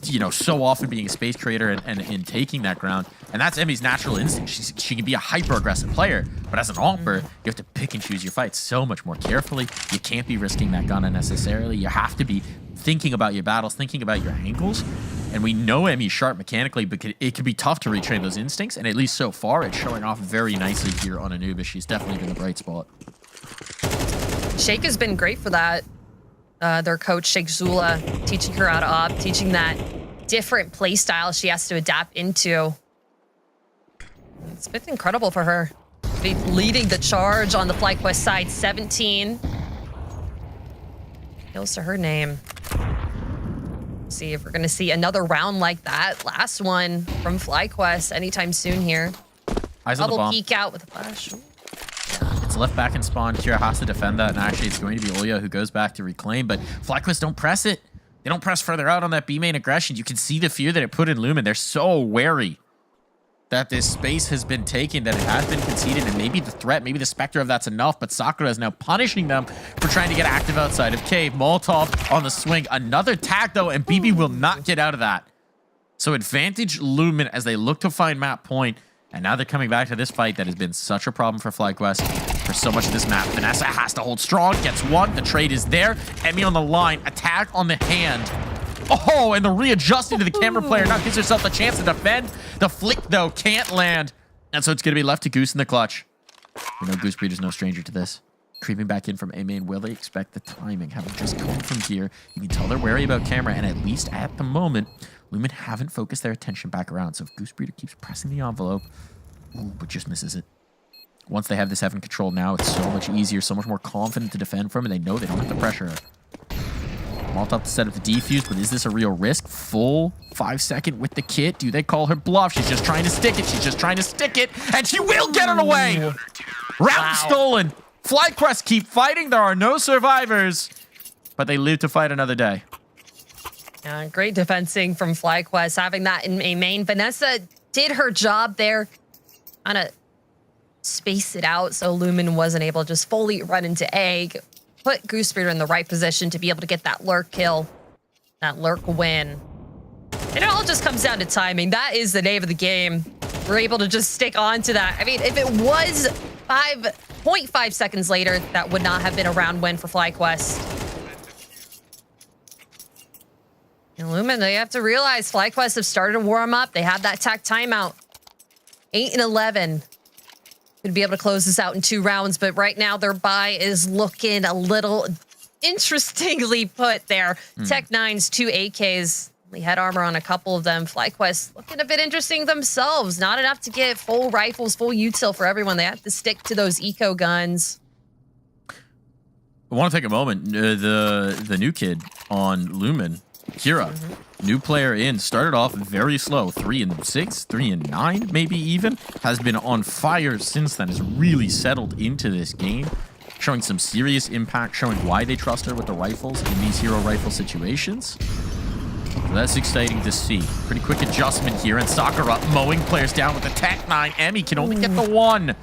you know, so often being a space creator and taking that ground. And that's Emmy's natural instinct. She can be a hyper-aggressive player, but as an omper, you have to pick and choose your fights so much more carefully. You can't be risking that gun unnecessarily. You have to be thinking about your battles, thinking about your angles. And we know Emmy's sharp mechanically, but it can be tough to retrain those instincts. And at least so far, it's showing off very nicely here on Anubis. She's definitely been a bright spot. Shake has been great for that. Their coach, Shake Zula, teaching her how to op, teaching that different play style she has to adapt into. It's been incredible for her. Leading the charge on the FlyQuest side, 17. Kills to her name. See if we're going to see another round like that. Last one from FlyQuest anytime soon here. Eyes on the bomb. Double peek out with a flash. It's left back in spawn. Kira has to defend that, and actually it's going to be Oya who goes back to reclaim, but FlyQuest don't press it. They don't press further out on that B main aggression. You can see the fear that it put in Lumen. They're so wary that this space has been taken, that it has been conceded, and maybe the threat, maybe the specter of that's enough, but Sakura is now punishing them for trying to get active outside of cave. Molotov on the swing. Another tag, though, and BB will not get out of that. So advantage Lumen as they look to find map point, and now they're coming back to this fight that has been such a problem for FlyQuest for so much of this map. Vanessa has to hold strong, gets one. The trade is there. Emmy on the line. Attack on the hand. Oh, and the readjusting to the camera player now gives herself a chance to defend. The flick, though, can't land. And so it's going to be left to Goose in the clutch. We know Goosebreed is no stranger to this. Creeping back in from A-main. Will they expect the timing? Having just come from here, you can tell they're wary about camera, and at least at the moment, Lumen haven't focused their attention back around. So if Goosebreeder keeps pressing the envelope, but just misses it. Once they have this Heaven control now, it's so much easier, so much more confident to defend from, and they know they don't have to pressure her. Molotov to set up the defuse, but is this a real risk? Full 5 second with the kit. Do they call her bluff? She's just trying to stick it. She's just trying to stick it, and she will get it away. Round stolen. FlyQuest keep fighting. There are no survivors, but they live to fight another day. Yeah, great defensing from FlyQuest, having that in a main. Vanessa did her job there. Kind of space it out so Lumen wasn't able to just fully run into A. Put Goosebreeder in the right position to be able to get that lurk kill, that lurk win. And it all just comes down to timing. That is the name of the game. We're able to just stick on to that. I mean, if it was 5.5 seconds later, that would not have been a round win for FlyQuest. And Lumen, they have to realize FlyQuest have started to warm up. They had that tack timeout. 8 and 11. Could be able to close this out in 2 rounds, but right now their buy is looking a little interestingly put there. Tech 9's 2 AKs. Only head armor on a couple of them. FlyQuest looking a bit interesting themselves. Not enough to get full rifles, full util for everyone. They have to stick to those eco guns. I want to take a moment. The new kid on Lumen, Kira, new player in, started off very slow, 3-6, 3-9, maybe even, has been on fire since then. Has really settled into this game, showing some serious impact, showing why they trust her with the rifles in these hero rifle situations. So that's exciting to see. Pretty quick adjustment here, and Sakura mowing players down with the Tech 9. Emmy can only get the one.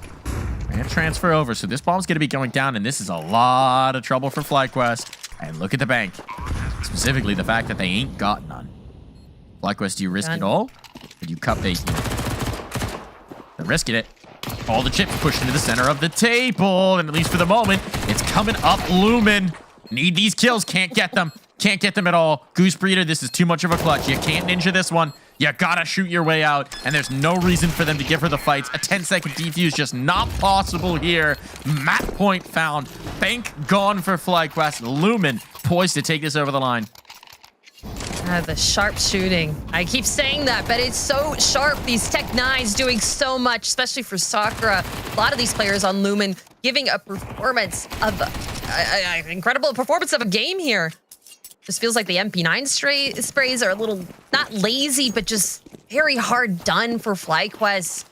And transfer over, so this bomb's going to be going down, and this is a lot of trouble for FlyQuest. And look at the bank. Specifically, the fact that they ain't got none. FlyQuest, do you risk it all? Or do you cut bait here? They're risking it. All the chips pushed into the center of the table, and at least for the moment, it's coming up Lumen. Need these kills, can't get them. Can't get them at all. Goose Breeder, this is too much of a clutch. You can't ninja this one. You gotta shoot your way out, and there's no reason for them to give her the fights. A 10-second defuse just not possible here. Map point found. Bank gone for FlyQuest. Lumen poised to take this over the line. The sharp shooting. I keep saying that, but it's so sharp. These Tech 9s doing so much, especially for Sakura. A lot of these players on Lumen giving a performance of incredible performance of a game here. Just feels like the MP9 sprays are a little, not lazy, but just very hard done for FlyQuest.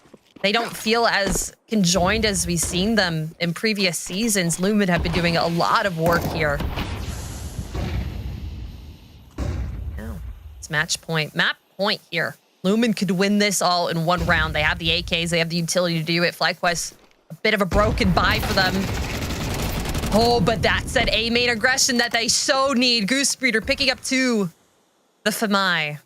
They don't feel as conjoined as we've seen them in previous seasons. Lumen have been doing a lot of work here. Now, it's match point. Map point here. Lumen could win this all in one round. They have the AKs. They have the utility to do it. FlyQuest, a bit of a broken bye for them. Oh, but that's that A main aggression that they so need. Goose Breeder picking up 2. The Famai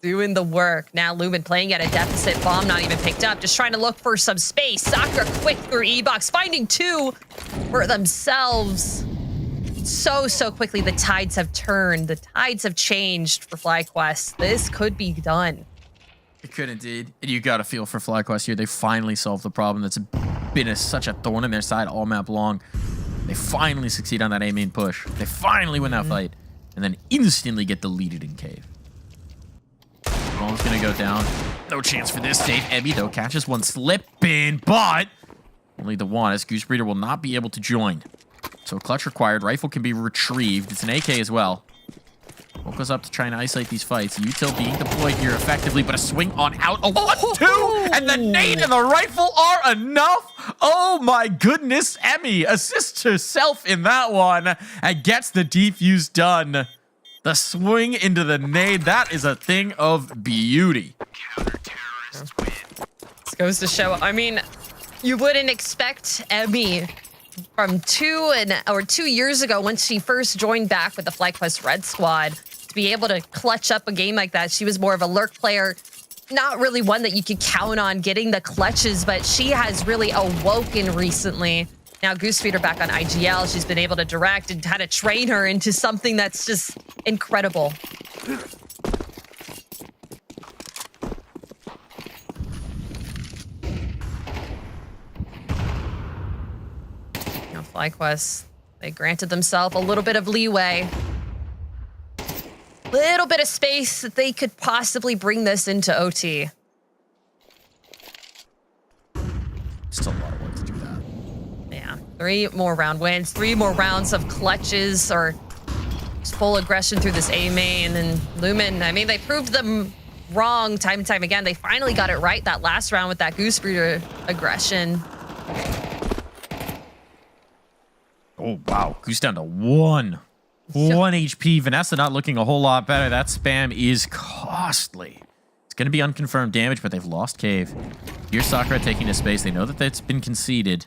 doing the work. Now Lumen playing at a deficit. Bomb not even picked up. Just trying to look for some space. Sakura quick through E-Box. Finding 2 for themselves. So quickly the tides have turned. The tides have changed for FlyQuest. This could be done. It could indeed. And you got to feel for FlyQuest here. They finally solved the problem that's been such a thorn in their side all map long. They finally succeed on that A main push. They finally win that fight. And then instantly get deleted in cave. Bomb's going to go down. No chance for this save. Ebby, though, catches one slipping, but only the one, as Goose Breeder will not be able to join. So clutch required. Rifle can be retrieved. It's an AK as well. What goes up to try and isolate these fights? Util being deployed here effectively, but a swing on out. A 1-2! And the nade and the rifle are enough! Oh my goodness, Emmy assists herself in that one and gets the defuse done. The swing into the nade, that is a thing of beauty. This goes to show, I mean, you wouldn't expect Emmy from 2 years ago when she first joined back with the FlyQuest Red Squad to be able to clutch up a game like that. She was more of a lurk player, not really one that you could count on getting the clutches, but she has really awoken recently. Now Goose Breeder back on IGL, she's been able to direct and how to train her into something that's just incredible. Now FlyQuest, they granted themselves a little bit of leeway. Little bit of space that they could possibly bring this into OT. Still a lot of work to do that. Yeah, 3 more round wins, 3 more rounds of clutches or just full aggression through this A main. And Lumen, I mean, they proved them wrong time and time again. They finally got it right that last round with that Goose Breeder aggression. Oh, wow. Goose down to 1. 1 HP. Vanessa not looking a whole lot better. That spam is costly. It's going to be unconfirmed damage, but they've lost cave. Here's Sakura taking a space. They know that that's been conceded.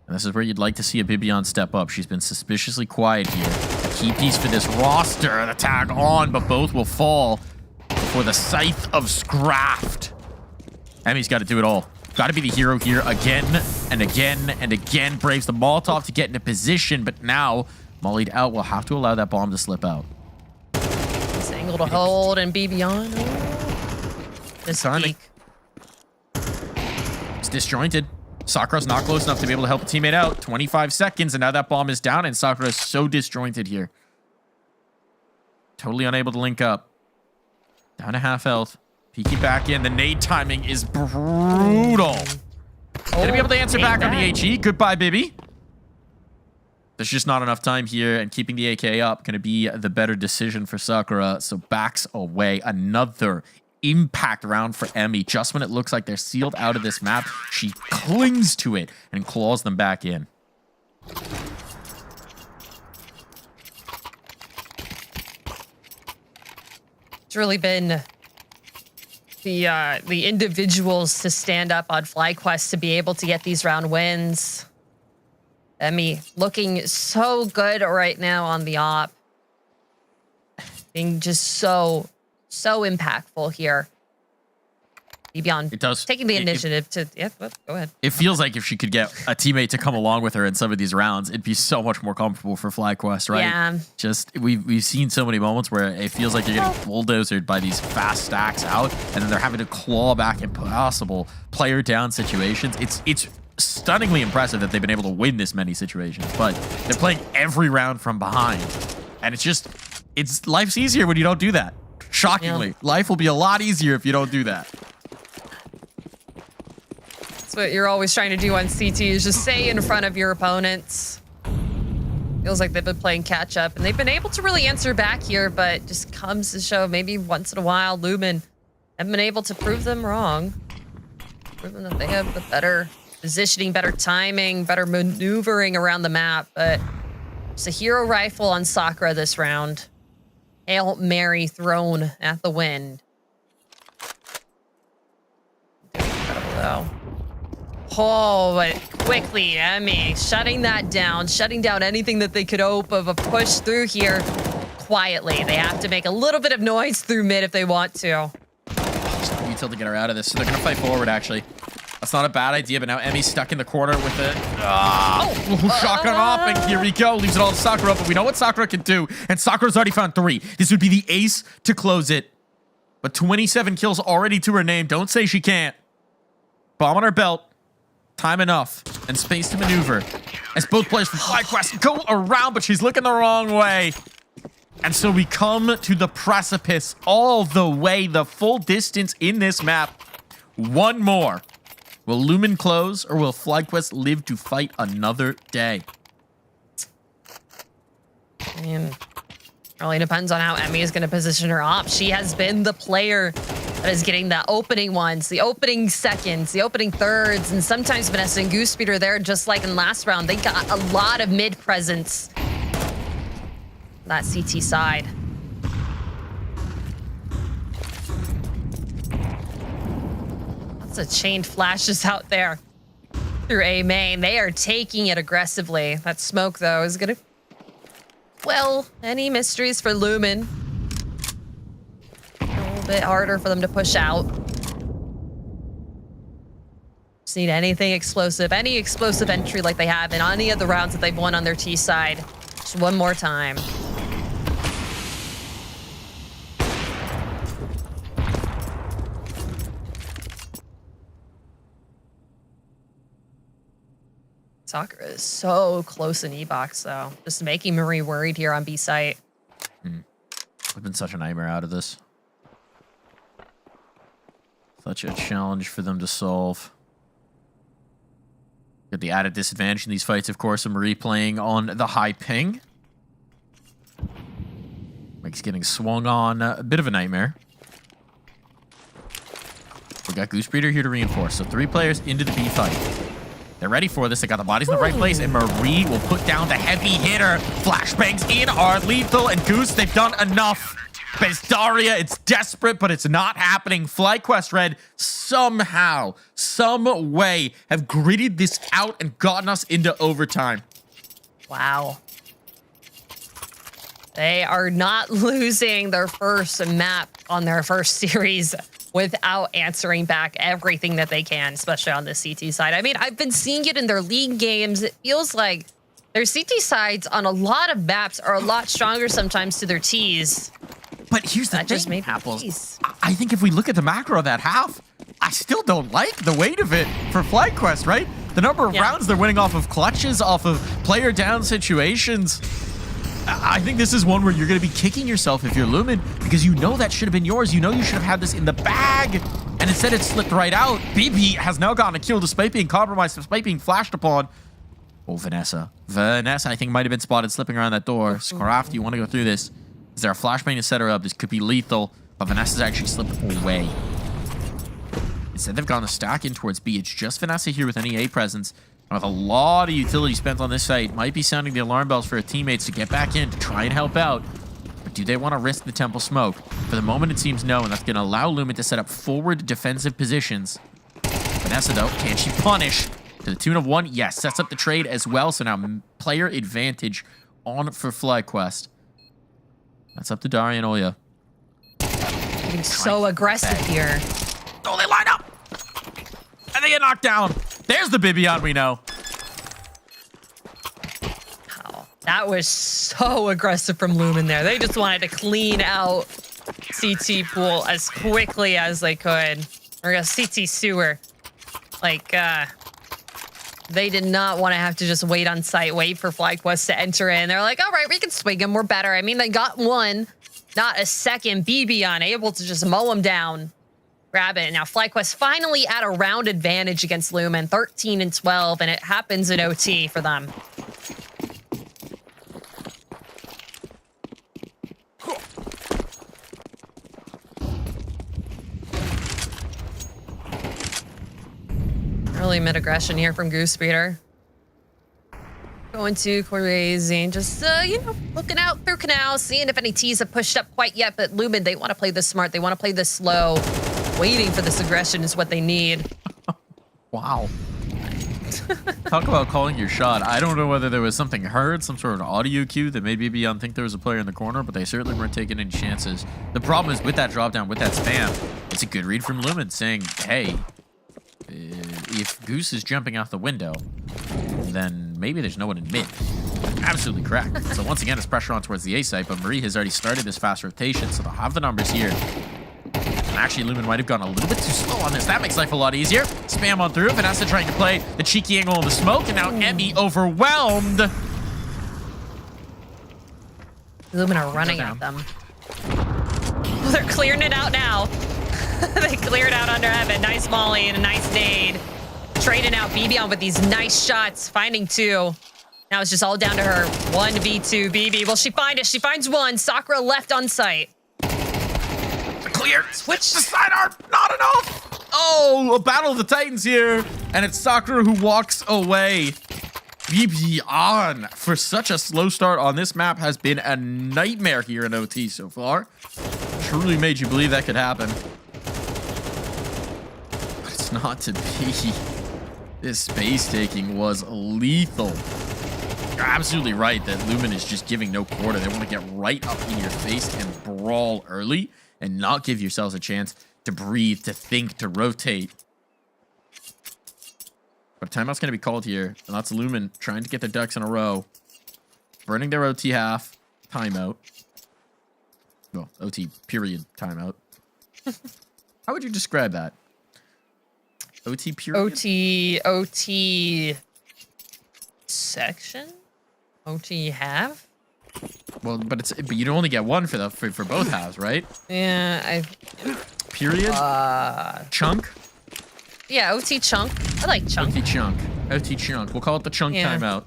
And this is where you'd like to see a Bibion step up. She's been suspiciously quiet here. A key piece for this roster. The tag on, but both will fall before the Scythe of Scraft. Emmy's got to do it all. Got to be the hero here again and again and again. Braves the Molotov to get into position, but now mollied out will have to allow that bomb to slip out. This angle to hold and be beyond. This peak. It's disjointed. Sakura's not close enough to be able to help a teammate out. 25 seconds, and now that bomb is down, and Sakura is so disjointed here. Totally unable to link up. Down to half health. Peeking back in. The nade timing is brutal. Gonna be able to answer back on the HE. Goodbye, baby. There's just not enough time here, and keeping the AK up gonna be the better decision for Sakura. So backs away. Another impact round for Emmy. Just when it looks like they're sealed out of this map, she clings to it and claws them back in. It's really been the individuals to stand up on FlyQuest to be able to get these round wins. Emmy looking so good right now on the op. Being just so impactful here. Beyond it does taking the initiative to go ahead. It feels like if she could get a teammate to come along with her in some of these rounds, it'd be so much more comfortable for FlyQuest, right? Yeah. Just we've seen so many moments where it feels like you're getting bulldozered by these fast stacks out, and then they're having to claw back impossible player down situations. It's stunningly impressive that they've been able to win this many situations, but they're playing every round from behind, and life's easier when you don't do that. Shockingly, life will be a lot easier if you don't do that. That's what you're always trying to do on CT, is just stay in front of your opponents. Feels like they've been playing catch up, and they've been able to really answer back here, but just comes to show maybe once in a while Lumen haven't been able to prove them wrong. Proven that they have the better positioning, better timing, better maneuvering around the map, but it's a hero rifle on Sakura this round. Hail Mary thrown at the wind. Incredible though. Oh, but quickly, Emmy shutting that down, shutting down anything that they could hope of a push through here quietly. They have to make a little bit of noise through mid if they want to. Just need to get her out of this. So they're going to fight forward, actually. That's not a bad idea, but now Emmy's stuck in the corner with it. Shotgun off, and here we go. Leaves it all to Sakura, but we know what Sakura can do, and Sakura's already found 3. This would be the ace to close it. But 27 kills already to her name. Don't say she can't. Bomb on her belt. Time enough and space to maneuver as both players from FlyQuest go around, but she's looking the wrong way. And so we come to the precipice all the way, the full distance in this map. One more. Will Lumen close, or will FlyQuest live to fight another day? Really depends on how Emmy is going to position her op. She has been the player that is getting the opening ones, the opening seconds, the opening thirds, and sometimes Vanessa and Goosespeed are there, just like in last round. They got a lot of mid presence. That CT side. Lots of chained flashes out there through A main. They are taking it aggressively. That smoke, though, is going to... Well, any mysteries for Lumen? A little bit harder for them to push out. Just need anything explosive, any explosive entry like they have in any of the rounds that they've won on their T side. Just one more time. Sakura is so close in E-box, though. Just making Marie worried here on B site. I've been such a nightmare out of this. Such a challenge for them to solve. Got the added disadvantage in these fights, of course, of Marie playing on the high ping. Makes getting swung on a bit of a nightmare. We got Goosebreeder here to reinforce. So 3 players into the B fight. They're ready for this. They got the bodies in the right place, and Marie will put down the heavy hitter. Flashbangs in are lethal, and Goose, they've done enough. Bezdaria, it's desperate, but it's not happening. FlyQuest Red somehow, some way, have gritted this out and gotten us into overtime. Wow. They are not losing their first map on their first series without answering back everything that they can, especially on the CT side. I mean, I've been seeing it in their league games. It feels like their CT sides on a lot of maps are a lot stronger sometimes to their Ts. But here's the thing, Apples. I think if we look at the macro of that half, I still don't like the weight of it for FlyQuest, right? The number of rounds they're winning off of clutches, off of player down situations. I think this is one where you're going to be kicking yourself if you're Lumen, because you know that should have been yours. You know you should have had this in the bag, and instead it slipped right out. BB has now gotten a kill despite being compromised, despite being flashed upon. Oh, Vanessa. Vanessa, I think, might have been spotted slipping around that door. Scraft, you want to go through this? Is there a flashbang to set her up? This could be lethal, but Vanessa's actually slipped away. Instead, they've gone to stack in towards B. It's just Vanessa here with an EA presence. And with a lot of utility spent on this site, might be sounding the alarm bells for her teammates to get back in to try and help out. But do they want to risk the temple smoke? For the moment, it seems no, and that's going to allow Lumen to set up forward defensive positions. Vanessa, though, can she punish? To the tune of 1, yes, sets up the trade as well. So now player advantage on for FlyQuest. That's up to Daria and Olya. Getting so aggressive here. Oh, they line up! And they get knocked down. There's the Bibion we know. Wow, that was so aggressive from Lumen there. They just wanted to clean out CT pool as quickly as they could. Or a CT sewer. Like, they did not want to have to just wait on site, wait for FlyQuest to enter in. They're like, all right, we can swing them. We're better. I mean, they got one, not a second. BB able to just mow them down. Grab it. Now, FlyQuest finally at a round advantage against Lumen, 13 and 12, and it happens in OT for them. Early mid-aggression here from Goose Speeder. Going to crazy, just, you know, looking out through canal, seeing if any T's have pushed up quite yet, but Lumen, they want to play this smart, they want to play this slow. Waiting for this aggression is what they need. Wow. Talk about calling your shot. I don't know whether there was something heard, some sort of audio cue that made BB think there was a player in the corner, but they certainly weren't taking any chances. The problem is with that drop down, with that spam, it's a good read from Lumen saying, hey, if Goose is jumping out the window, then maybe there's no one in mid. Absolutely correct. So once again, it's pressure on towards the A site, but Marie has already started this fast rotation, so they'll have the numbers here. And actually, Lumen might have gone a little bit too slow on this. That makes life a lot easier. Spam on through. Vanessa trying to play the cheeky angle in the smoke, and now Emmy overwhelmed. Lumen are running at them. They're clearing it out now. They cleared out under Evan. Nice molly and a nice nade. Trading out BB on with these nice shots. Finding 2. Now it's just all down to her. 1v2 BB. Will she find it? She finds 1. Sakura left on site. Clear. Switch the sidearm. Not enough. Oh, a battle of the Titans here. And it's Sakura who walks away. BB on for such a slow start on this map has been a nightmare here in OT so far. Truly made you believe that could happen. But it's not to be. This space taking was lethal. You're absolutely right that Lumen is just giving no quarter. They want to get right up in your face and brawl early and not give yourselves a chance to breathe, to think, to rotate. But timeout's going to be called here, and that's Lumen trying to get their ducks in a row. Burning their OT half. Timeout. Well, OT period timeout. How would you describe that? OT period? OT section? OT half? Well, but you only get one for both halves, right? Yeah, Period? Chunk? Yeah, OT chunk. I like chunk. OT chunk. OT chunk. We'll call it the chunk timeout.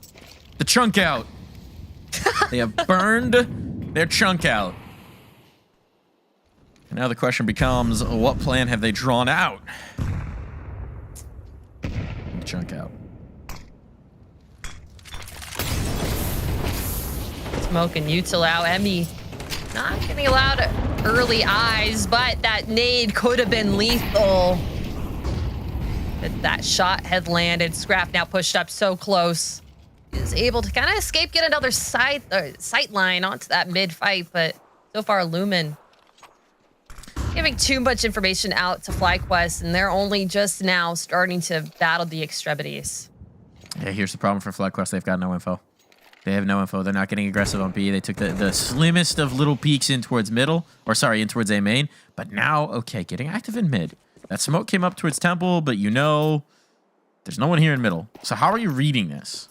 The chunk out. They have burned their chunk out. And now the question becomes, what plan have they drawn out? Chunk out. Smoke and util out. Emmy not getting allowed early eyes, but that nade could have been lethal. But that shot had landed. Scrap now pushed up so close. Is able to kind of escape, get another sight line onto that mid fight, but so far Lumen giving too much information out to FlyQuest, and they're only just now starting to battle the extremities. Yeah, here's the problem for FlyQuest. They've got no info. They have no info. They're not getting aggressive on B. They took the slimmest of little peeks in towards middle, or sorry, in towards A main. But now, okay, getting active in mid. That smoke came up towards Temple, but you know, there's no one here in middle. So how are you reading this?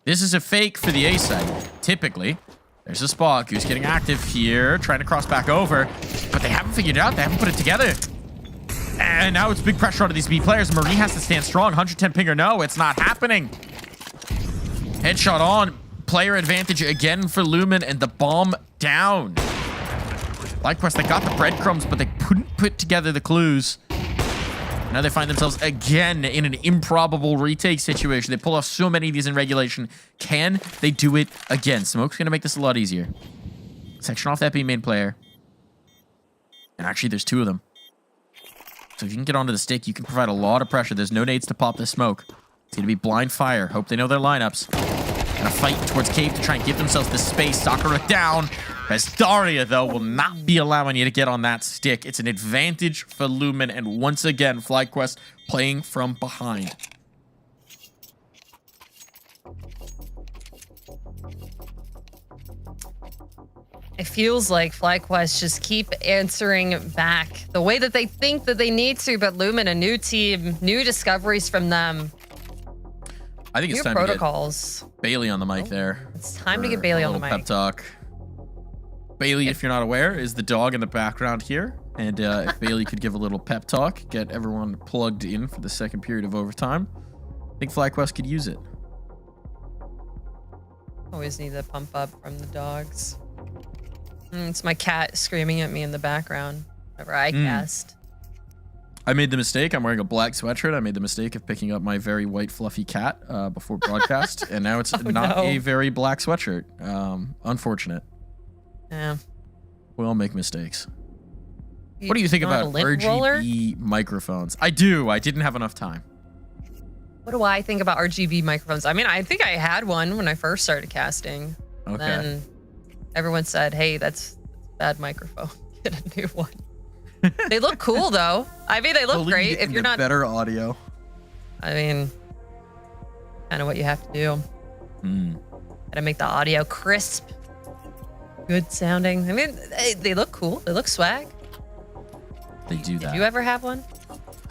This is a fake for the A side, typically. There's a spot. Goose getting active here, trying to cross back over, but they haven't figured it out. They haven't put it together. And now it's big pressure onto these B players. Marie has to stand strong. 110 ping or no, it's not happening. Headshot on. Player advantage again for Lumen, and the bomb down. FlyQuest, they got the breadcrumbs, but they couldn't put together the clues. Now they find themselves again in an improbable retake situation. They pull off so many of these in regulation. Can they do it again? Smoke's going to make this a lot easier. Section off that B main player. And actually, there's 2 of them. So if you can get onto the stick, you can provide a lot of pressure. There's no nades to pop this smoke. It's going to be blind fire. Hope they know their lineups. And a fight towards Cave to try and give themselves the space. Sakura down. As Daria, though, will not be allowing you to get on that stick. It's an advantage for Lumen. And once again, FlyQuest playing from behind. It feels like FlyQuest just keep answering back the way that they think that they need to, but Lumen, a new team, new discoveries from them. I think it's new time protocols. to get Bailey on the mic there. It's time to get Bailey on the mic. Pep talk. Bailey, if you're not aware, is the dog in the background here. And if Bailey could give a little pep talk, get everyone plugged in for the second period of overtime, I think FlyQuest could use it. Always need the pump up from the dogs. It's my cat screaming at me in the background whenever I cast. I made the mistake. I'm wearing a black sweatshirt. I made the mistake of picking up my very white fluffy cat before broadcast, and now it's not a very black sweatshirt. Unfortunate. Yeah. We all make mistakes. What do you think about RGB roller? microphones? I do. I didn't have enough time. What do I think about RGB microphones? I mean, I think I had one when I first started casting. Okay. Then everyone said, hey, that's a bad microphone. Get a new one. They look cool, though. I mean, they look great. If you're not... better audio. I mean, kind of what you have to do. Gotta make the audio crisp. Good sounding. I mean, they look cool. They look swag. They do that. Did you ever have one?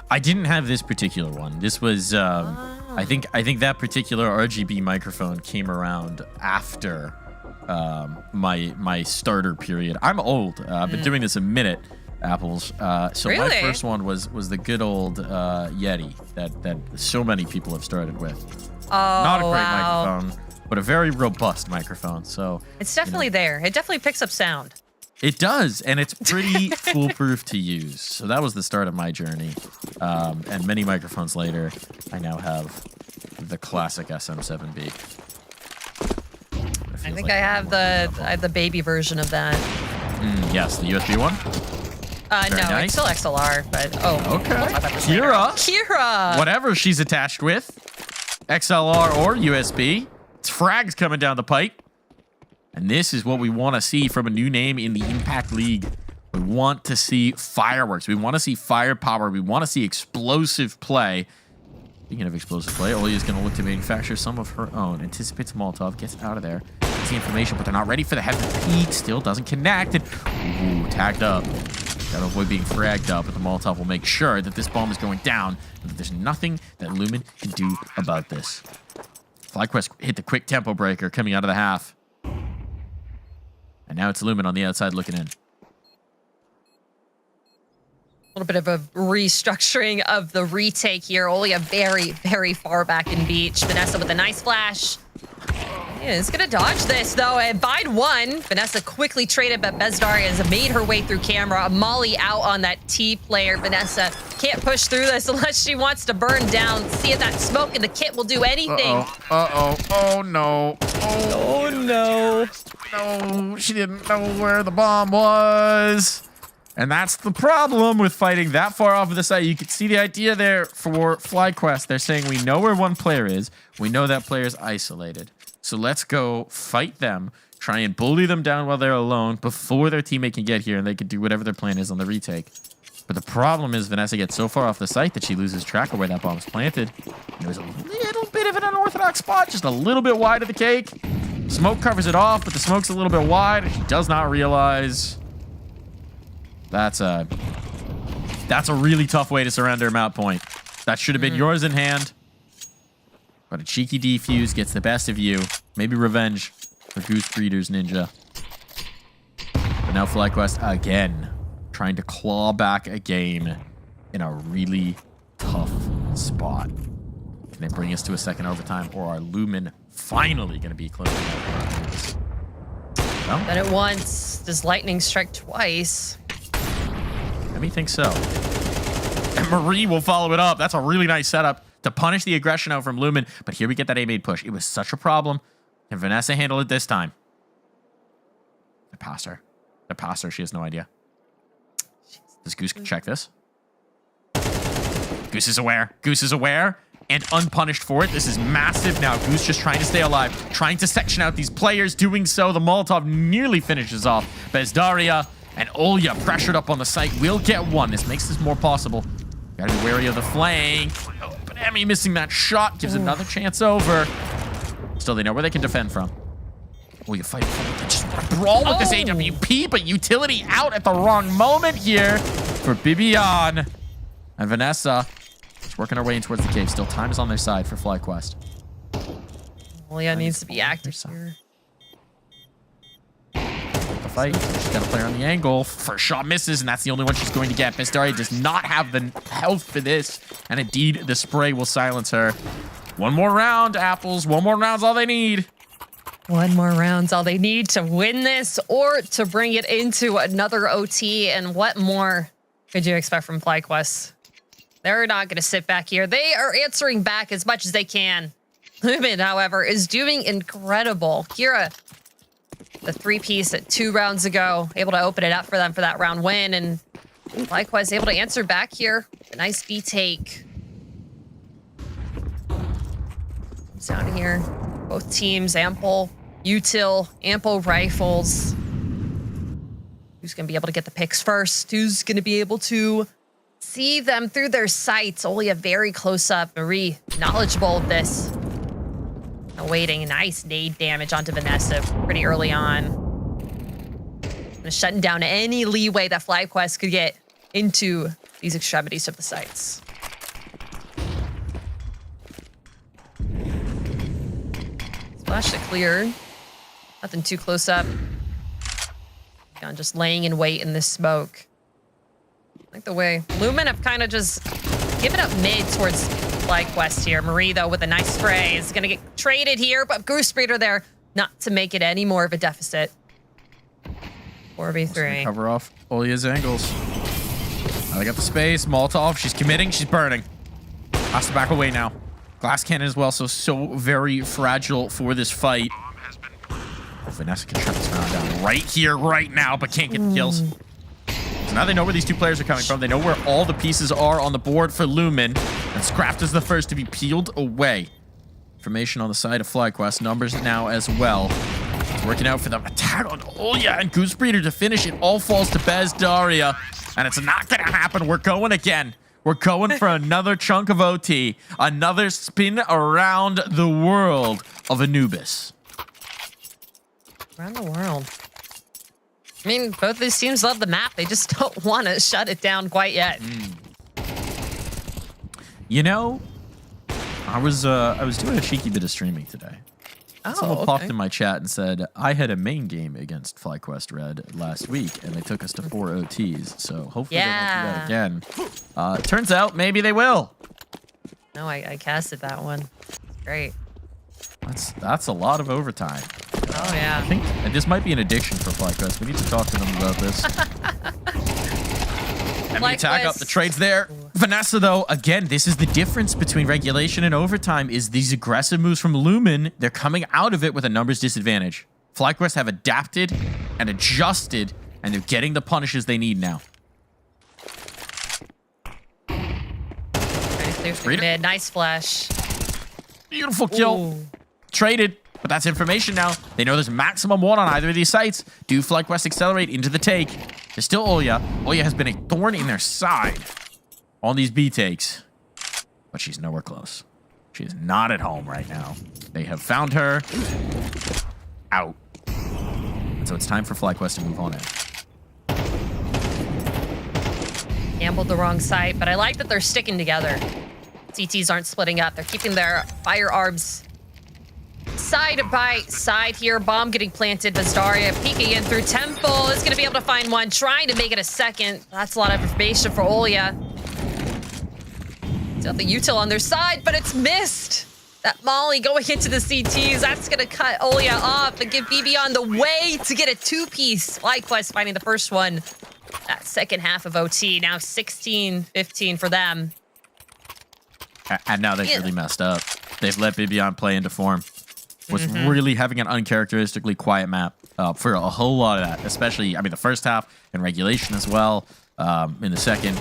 I didn't have this particular one. This was, I think that particular RGB microphone came around after my starter period. I'm old. I've been doing this a minute, Apples. So Really? my first one was the good old Yeti that so many people have started with. Oh, Not a great wow. microphone, but a very robust microphone. So It's definitely there. It definitely picks up sound. it does, and it's pretty foolproof to use. So that was the start of my journey. And many microphones later, I now have the classic SM7B. I think I have the baby version of that. Yes, the USB one. Very No, nice. it's still XLR, but Okay. Kira. Kira. Whatever she's attached with, XLR or USB. It's frags coming down the pipe. And this is what we want to see from a new name in the Impact League. We want to see fireworks. We want to see firepower. We want to see explosive play. Speaking of explosive play, Oli is going to look to manufacture some of her own. Anticipates Molotov, gets out of there. Gets the information, but they're not ready for the heavy peak. Still doesn't connect. And, ooh, tagged up. Gotta avoid being fragged up, but the Molotov will make sure that this bomb is going down, and that there's nothing that Lumen can do about this. FlyQuest hit the quick tempo breaker coming out of the half. And now it's Lumen on the outside looking in. A little bit of a restructuring of the retake here. Only a very, very far back in Beach. Vanessa with a nice flash. Yeah, it's gonna dodge this though, and bide one. Vanessa quickly traded, but Bezdaria has made her way through camera. Molly out on that T player. Vanessa can't push through this unless she wants to burn down. See if that smoke in the kit will do anything. Oh no. Oh no. No, she didn't know where the bomb was. And that's the problem with fighting that far off of the site. You can see the idea there for FlyQuest. They're saying we know where one player is. We know that player's isolated. So let's go fight them, try and bully them down while they're alone before their teammate can get here and they can do whatever their plan is on the retake. But the problem is Vanessa gets so far off the site that she loses track of where that bomb is planted. And there's a little bit of an unorthodox spot, just a little bit wide of the cake. Smoke covers it off, but the smoke's a little bit wide and she does not realize. That's a really tough way to surrender a mount point. That should have been yours in hand. But a cheeky defuse gets the best of you. Maybe revenge for Goose Breeder's Ninja. But now FlyQuest again trying to claw back a game in a really tough spot. Can they bring us to a second overtime, or are Lumen finally going to be closing out? No? Done it once. Does lightning strike twice? Let me think so. And Marie will follow it up. That's a really nice setup to punish the aggression out from Lumen. But here we get that A-maid push. It was such a problem. And Vanessa handled it this time. They passed her. They passed her. She has no idea. Does Goose check this? Goose is aware. Goose is aware and unpunished for it. This is massive now. Goose just trying to stay alive, trying to section out these players. Doing so, the Molotov nearly finishes off. Bezdaria and Olya pressured up on the site will get one. This makes this more possible. Gotta be wary of the flank. Oh, but Emmy missing that shot gives another chance over. Still, they know where they can defend from. Oh, you fight for it. They just want to brawl with this AWP, but utility out at the wrong moment here for Bibian. And Vanessa is working her way in towards the cave. Still, time is on their side for FlyQuest. Olya needs to be active here. The fight. She's got a player on the angle. First shot misses, and that's the only one she's going to get. Bezdaria does not have the health for this. And indeed, the spray will silence her. One more round, Apples. One more round's all they need. One more round's all they need to win this or to bring it into another OT. And what more could you expect from FlyQuest? They're not going to sit back here. They are answering back as much as they can. Lumen, however, is doing incredible. Kira, the 3-piece at 2 rounds ago, able to open it up for them for that round win. And FlyQuest able to answer back here. A nice B take. Down here. Both teams, ample util, ample rifles. Who's going to be able to get the picks first? Who's going to be able to see them through their sights? Only a very close up. Marie, knowledgeable of this. Awaiting nice nade damage onto Vanessa pretty early on. Shutting down any leeway that FlyQuest could get into these extremities of the sites. Flash to clear. Nothing too close up. Again, just laying in wait in this smoke. I like the way Lumen have kind of just given up mid towards FlyQuest here. Marie, though, with a nice spray is going to get traded here, but Goose Breeder there not to make it any more of a deficit. 4v3. Cover off Olya's angles. They got the space. Molotov. She's committing. She's burning. Has to back away now. Glass cannon as well, so very fragile for this fight. Vanessa can shut this round down right here, right now, but can't get the kills. So now they know where these two players are coming from. They know where all the pieces are on the board for Lumen. And Scraft is the first to be peeled away. Information on the side of FlyQuest. Numbers now as well. It's working out for them. Attack on Olya and Goose Breeder to finish. It all falls to Bezdaria. And it's not going to happen. We're going again. We're going for another chunk of OT. Another spin around the world of Anubis. Around the world. I mean, both these teams love the map. They just don't want to shut it down quite yet. You know, I was doing a cheeky bit of streaming today. Someone popped in my chat and said, I had a main game against FlyQuest Red last week, and they took us to 4 OTs. So hopefully they won't do that again. Turns out maybe they will. No, I casted that one. Great. That's a lot of overtime. Oh, yeah. I think this might be an addiction for FlyQuest. We need to talk to them about this. And the attack up, the trades there. Vanessa, though, again, this is the difference between regulation and overtime is these aggressive moves from Lumen. They're coming out of it with a numbers disadvantage. FlyQuest have adapted and adjusted, and they're getting the punishes they need now. Mid, nice flash. Beautiful kill. Ooh. Traded, but that's information now. They know there's maximum one on either of these sites. Do FlyQuest accelerate into the take? There's still Olya. Olya has been a thorn in their side on these B takes, but she's nowhere close. She is not at home right now. They have found her out. And so it's time for FlyQuest to move on in. Gambled the wrong side, but I like that they're sticking together. CTs aren't splitting up. They're keeping their firearms side by side here. Bomb getting planted. Bazdaria peeking in through Temple. Is going to be able to find one. Trying to make it a second. That's a lot of information for Olya. Got the util on their side, but it's missed. That Molly going into the CTs. That's going to cut Olya off and give BB on the way to get a two-piece. FlyQuest finding the first one. That second half of OT. Now 16-15 for them. And now they've really messed up. They've let Bibian play into form. Was really having an uncharacteristically quiet map for a whole lot of that, especially, I mean, the first half and regulation as well in the second.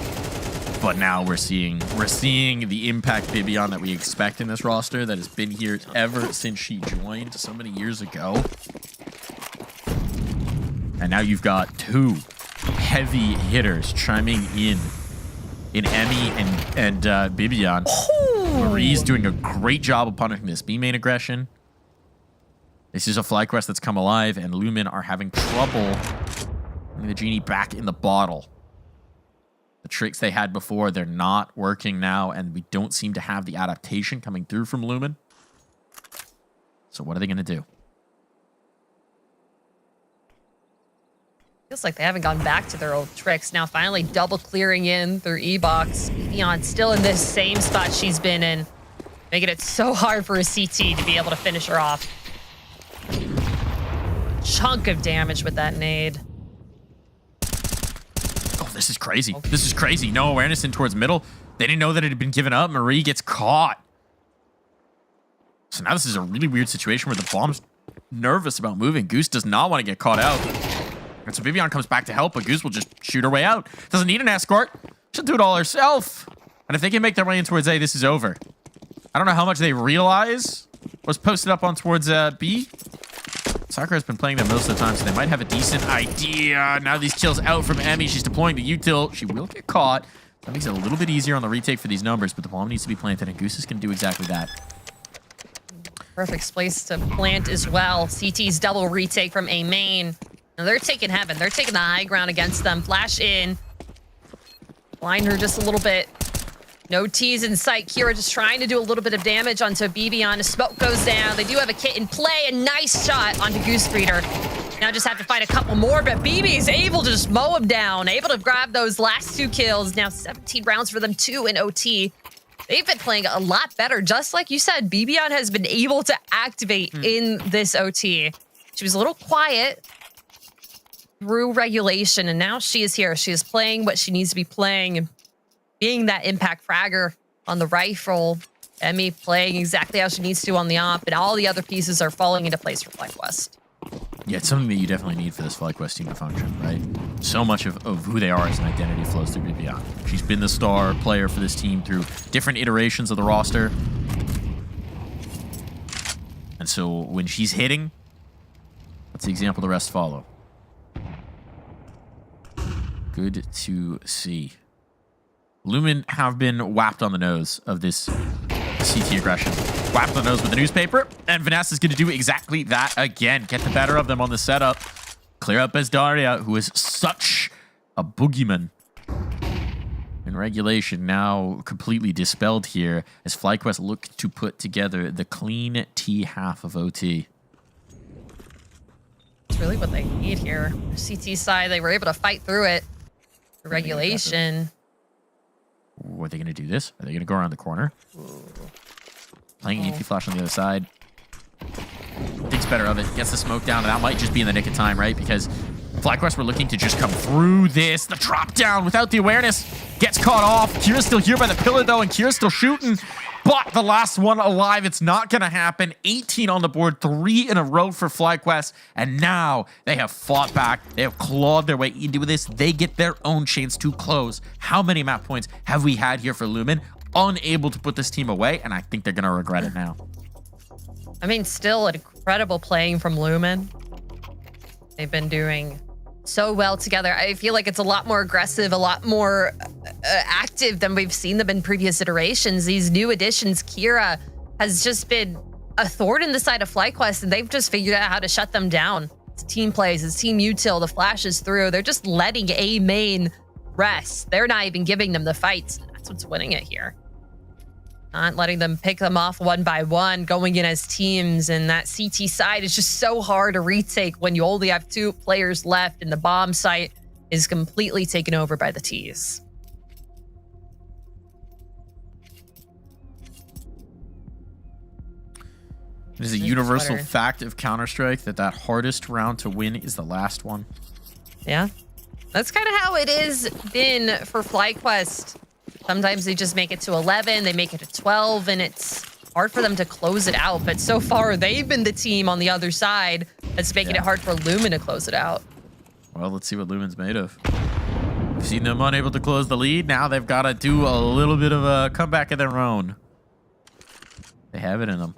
But now we're seeing the impact Bibian that we expect in this roster that has been here ever since she joined so many years ago. And now you've got two heavy hitters chiming in Emmy and Bibian. Marie's doing a great job of punishing this B main aggression. This is a FlyQuest that's come alive, and Lumen are having trouble putting the genie back in the bottle. The tricks they had before, they're not working now, and we don't seem to have the adaptation coming through from Lumen. So what are they going to do? Feels like they haven't gone back to their old tricks. Now finally double clearing in through E-Box. Neon still in this same spot she's been in. Making it so hard for a CT to be able to finish her off. Chunk of damage with that nade. Oh, this is crazy. This is crazy. No awareness in towards middle. They didn't know that it had been given up. Marie gets caught. So now this is a really weird situation where the bomb's nervous about moving. Goose does not want to get caught out. And so Bibian comes back to help, but Goose will just shoot her way out. Doesn't need an escort. She'll do it all herself. And if they can make their way in towards A, this is over. I don't know how much they realize was posted up on towards B. Sakura has been playing them most of the time, so they might have a decent idea. Now these kills out from Emmy. She's deploying the util. She will get caught. That makes it a little bit easier on the retake for these numbers, but the bomb needs to be planted, and Goose is going to do exactly that. Perfect place to plant as well. CT's double retake from A main. Now they're taking heaven. They're taking the high ground against them. Flash in. Blind her just a little bit. No T's in sight. Kira just trying to do a little bit of damage onto Bibian. A smoke goes down. They do have a kit in play. A nice shot onto Goose Breeder. Now just have to find a couple more, but BB is able to just mow him down. Able to grab those last two kills. Now 17 rounds for them, 2 in OT. They've been playing a lot better. Just like you said, Bibian has been able to activate in this OT. She was a little quiet through regulation, and now she is here. She is playing what she needs to be playing, being that impact fragger on the rifle. Emmy playing exactly how she needs to on the op, and all the other pieces are falling into place for FlyQuest. Yeah, it's something that you definitely need for this FlyQuest team to function, right? So much of who they are as an identity flows through Bibian. She's been the star player for this team through different iterations of the roster. And so when she's hitting, that's the example the rest follow. Good to see. Lumen have been whapped on the nose of this CT aggression. Whapped on the nose with the newspaper, and Vanessa's going to do exactly that again. Get the better of them on the setup. Clear up Bazdaria, who is such a boogeyman. And regulation now completely dispelled here as FlyQuest look to put together the clean T half of OT. It's really what they need here. CT side, they were able to fight through it. The regulation. Are they going to do this? Are they going to go around the corner? Playing an EP flash on the other side. Thinks better of it. Gets the smoke down, and that might just be in the nick of time, right? Because FlyQuest were looking to just come through this. The drop down without the awareness. Gets caught off. Kira's still here by the pillar, though, and Kira's still shooting. But the last one alive, it's not going to happen. 18 on the board, 3 in a row for FlyQuest. And now they have fought back. They have clawed their way into this. They get their own chance to close. How many map points have we had here for Lumen? Unable to put this team away, and I think they're going to regret it now. I mean, still an incredible playing from Lumen. They've been doing so well together. I feel like it's a lot more aggressive, a lot more active than we've seen them in previous iterations. These new additions, Kira has just been a thorn in the side of FlyQuest, and they've just figured out how to shut them down. It's team plays, it's team util, the flashes through. They're just letting A main rest. They're not even giving them the fights. That's what's winning it here. Not letting them pick them off one by one, going in as teams. And that CT side is just so hard to retake when you only have 2 players left and the bomb site is completely taken over by the T's. It is a universal fact of Counter-Strike that hardest round to win is the last one. Yeah. That's kind of how it is been for FlyQuest. Sometimes they just make it to 11, they make it to 12, and it's hard for them to close it out. But so far, they've been the team on the other side that's making it hard for Lumen to close it out. Well, let's see what Lumen's made of. We've seen them unable to close the lead. Now they've got to do a little bit of a comeback of their own. They have it in them.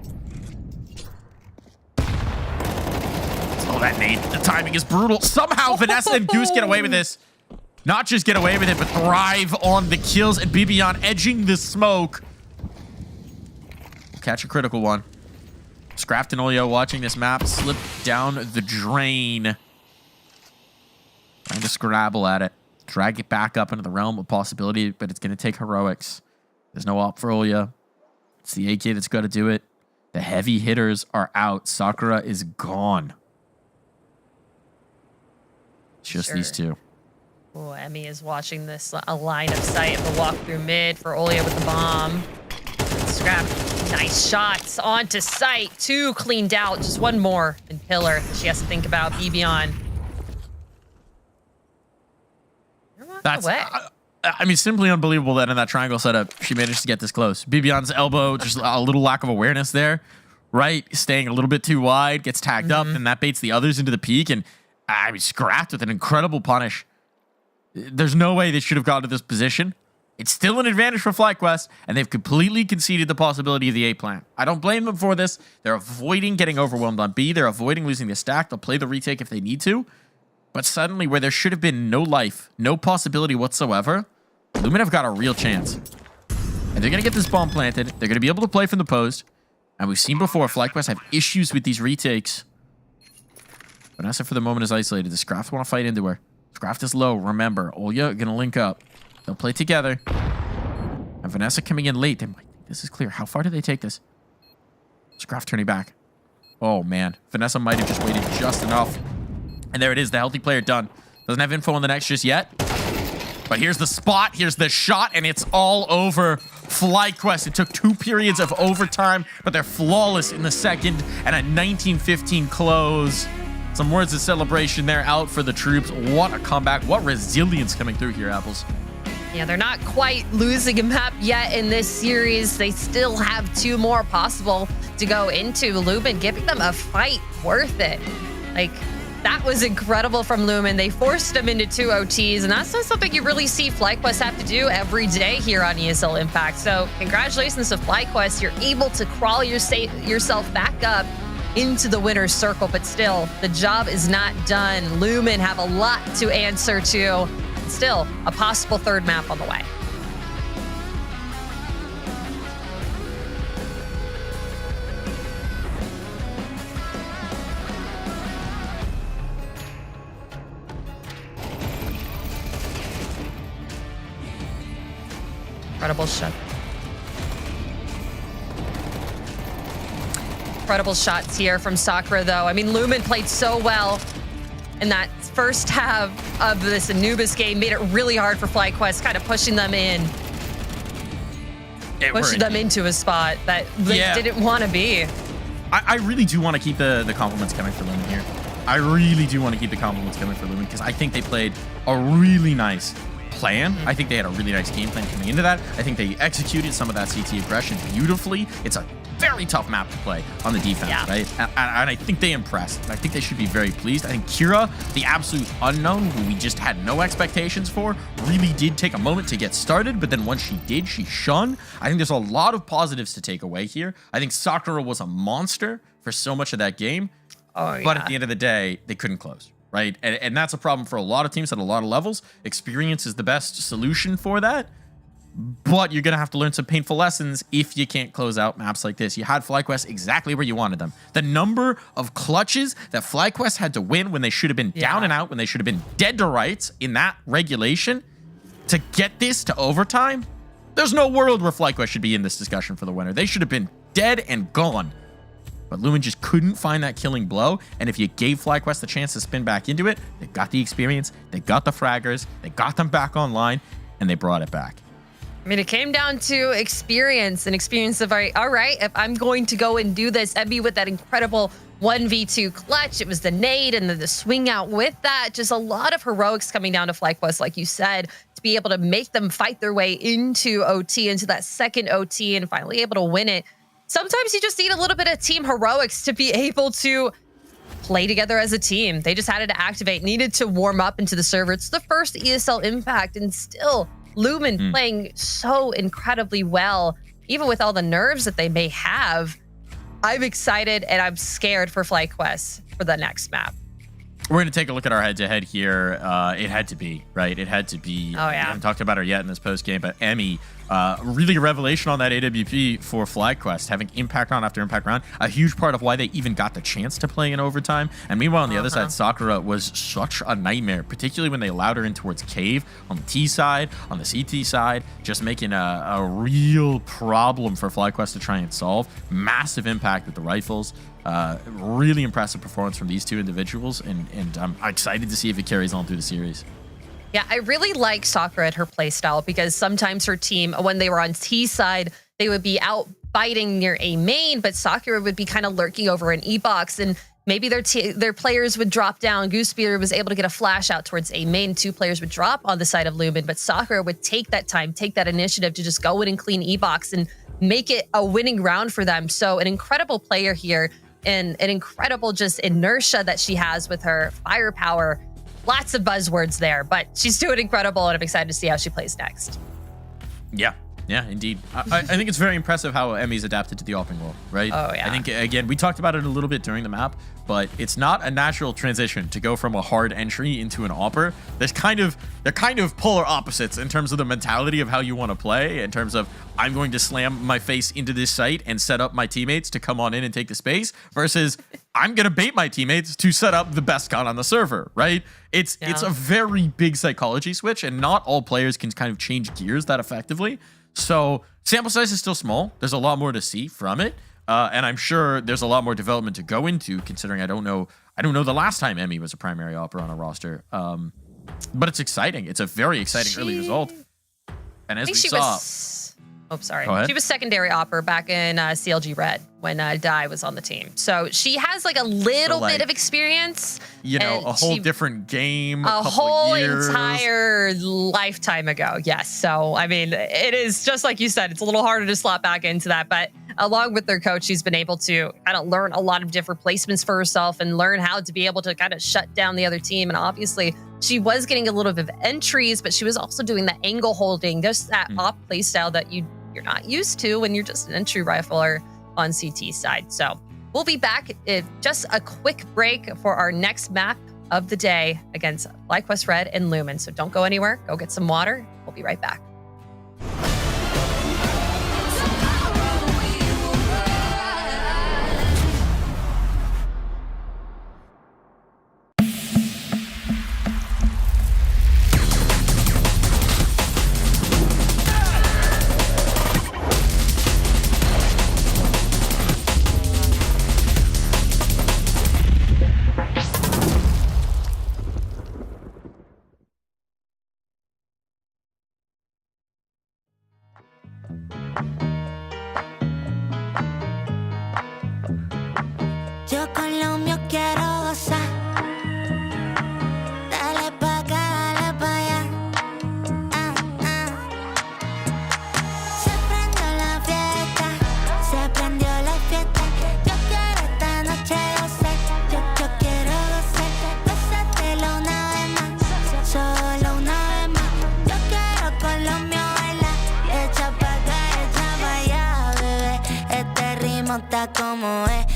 Oh, that nade. The timing is brutal. Somehow, Vanessa and Goose get away with this. Not just get away with it, but thrive on the kills. And Bibian edging the smoke. Catch a critical one. Scraft and Olio watching this map slip down the drain. Trying to scrabble at it. Drag it back up into the realm of possibility, but it's going to take heroics. There's no op for Olio. It's the AK that's got to do it. The heavy hitters are out. Sakura is gone. Just these two. Oh, Emmy is watching this a line of sight of the walk through mid for Olio with the bomb. Scrap, nice shots onto sight. 2 cleaned out, just 1 more in pillar that she has to think about. Bibian. That's, I mean, simply unbelievable that in that triangle setup, she managed to get this close. Bibian's elbow, just a little lack of awareness there, right? Staying a little bit too wide, gets tagged up, and that baits the others into the peak. And I mean, Scrapped with an incredible punish. There's no way they should have gotten to this position. It's still an advantage for FlyQuest, and they've completely conceded the possibility of the A plant. I don't blame them for this. They're avoiding getting overwhelmed on B. They're avoiding losing the stack. They'll play the retake if they need to. But suddenly, where there should have been no life, no possibility whatsoever, Lumen have got a real chance. And they're going to get this bomb planted. They're going to be able to play from the post. And we've seen before, FlyQuest have issues with these retakes. Vanessa, for the moment, is isolated. The Scraft want to fight into her. Scraft is low. Remember, Olya going to link up. They'll play together. And Vanessa coming in late. They might think this is clear. How far do they take this? Scraft turning back. Oh, man. Vanessa might have just waited just enough. And there it is. The healthy player done. Doesn't have info on the next just yet. But here's the spot. Here's the shot. And it's all over. FlyQuest. It took 2 periods of overtime. But they're flawless in the second. And a 19-15 close. Some words of celebration there out for the troops. What a comeback. What resilience coming through here, Apples. Yeah, they're not quite losing a map yet in this series. They still have 2 more possible to go into. Lumen giving them a fight worth it. Like, that was incredible from Lumen. They forced them into 2 OTs, and that's not something you really see FlyQuest have to do every day here on ESL Impact. So congratulations to FlyQuest. You're able to crawl yourself back up into the winner's circle, but still, the job is not done. Lumen have a lot to answer to. Still, a possible 3rd map on the way. Incredible shot. Incredible shots here from Sakura, though. I mean, Lumen played so well in that first half of this Anubis game, made it really hard for FlyQuest, kind of pushing them in. Pushing them into a spot that they didn't want to be. I really do want to keep the compliments coming for Lumen here. I really do want to keep the compliments coming for Lumen because I think they played a really nice plan. I think they had a really nice game plan coming into that. I think they executed some of that CT aggression beautifully. It's a very tough map to play on the defense, right? And I think they impressed. I think they should be very pleased. I think Kira, the absolute unknown, who we just had no expectations for, really did take a moment to get started, but then once she did, she shone. I think there's a lot of positives to take away here. I think Sakura was a monster for so much of that game, but at the end of the day, they couldn't close, right? And that's a problem for a lot of teams at a lot of levels. Experience is the best solution for that. But you're going to have to learn some painful lessons if you can't close out maps like this. You had FlyQuest exactly where you wanted them. The number of clutches that FlyQuest had to win when they should have been down and out, when they should have been dead to rights in that regulation, to get this to overtime, There's no world where FlyQuest should be in this discussion for the winner. They should have been dead and gone. But Lumen just couldn't find that killing blow. And if you gave FlyQuest the chance to spin back into it, they got the experience, they got the fraggers, they got them back online, and they brought it back. I mean, it came down to experience, an experience of, all right, if I'm going to go and do this, Ebby with that incredible 1v2 clutch, it was the nade and the swing out with that. Just a lot of heroics coming down to FlyQuest, like you said, to be able to make them fight their way into OT, into that second OT, and finally able to win it. Sometimes you just need a little bit of team heroics to be able to play together as a team. They just had to activate, needed to warm up into the server. It's the first ESL Impact, and still Lumen playing so incredibly well, even with all the nerves that they may have. I'm excited and I'm scared for FlyQuest for the next map. We're going to take a look at our head-to-head here. It had to be, right? It had to be. Oh, yeah. We haven't talked about her yet in this post-game, but Emmy, really a revelation on that AWP for FlyQuest, having impact round after impact round. A huge part of why they even got the chance to play in overtime. And meanwhile, on the other side, Sakura was such a nightmare, particularly when they allowed her in towards Cave on the T side, on the CT side, just making a real problem for FlyQuest to try and solve. Massive impact with the rifles. Really impressive performance from these two individuals, and I'm excited to see if it carries on through the series. Yeah, I really like Sakura at her playstyle because sometimes her team, when they were on T side, they would be out fighting near A main, but Sakura would be kind of lurking over an E box, and maybe their players would drop down. Goosebeard was able to get a flash out towards A main. 2 players would drop on the side of Lumen, but Sakura would take that time, take that initiative to just go in and clean E box and make it a winning round for them. So an incredible player here, and an incredible just inertia that she has with her firepower. Lots of buzzwords there, but she's doing incredible, and I'm excited to see how she plays next. Yeah, indeed. I think it's very impressive how Emmy's adapted to the open role, right? Oh, yeah. I think, again, we talked about it a little bit during the map, but it's not a natural transition to go from a hard entry into an opper. They're kind of polar opposites in terms of the mentality of how you want to play, in terms of I'm going to slam my face into this site and set up my teammates to come on in and take the space, versus I'm going to bait my teammates to set up the best gun on the server, right? It's a very big psychology switch, and not all players can kind of change gears that effectively. So sample size is still small. There's a lot more to see from it. And I'm sure there's a lot more development to go into, considering I don't know the last time Emmy was a primary opper on a roster. But it's exciting. It's a very exciting early result. And as we saw... She was secondary opper back in CLG Red when Dai was on the team. So she has like a little bit of experience. You know, a whole different game. A whole entire lifetime ago. Yes. So, I mean, it is just like you said, it's a little harder to slot back into that. But along with their coach, she's been able to kind of learn a lot of different placements for herself and learn how to be able to kind of shut down the other team. And obviously, she was getting a little bit of entries, but she was also doing the angle holding, just that op play style that you're not used to when you're just an entry rifler on CT side. So we'll be back. Just a quick break for our next map of the day against FlyQuest Red and Lumen. So don't go anywhere. Go get some water. We'll be right back. Yo con lo mío quiero gozar. Dale pa' acá, dale pa' allá. Se prendió la fiesta, se prendió la fiesta. Yo quiero esta noche gozar. Yo quiero gozar. Gózatelo una vez más, solo una vez más. Yo quiero con lo mío bailar. Echa pa' acá, echa pa' allá, bebé. Este ritmo está como es.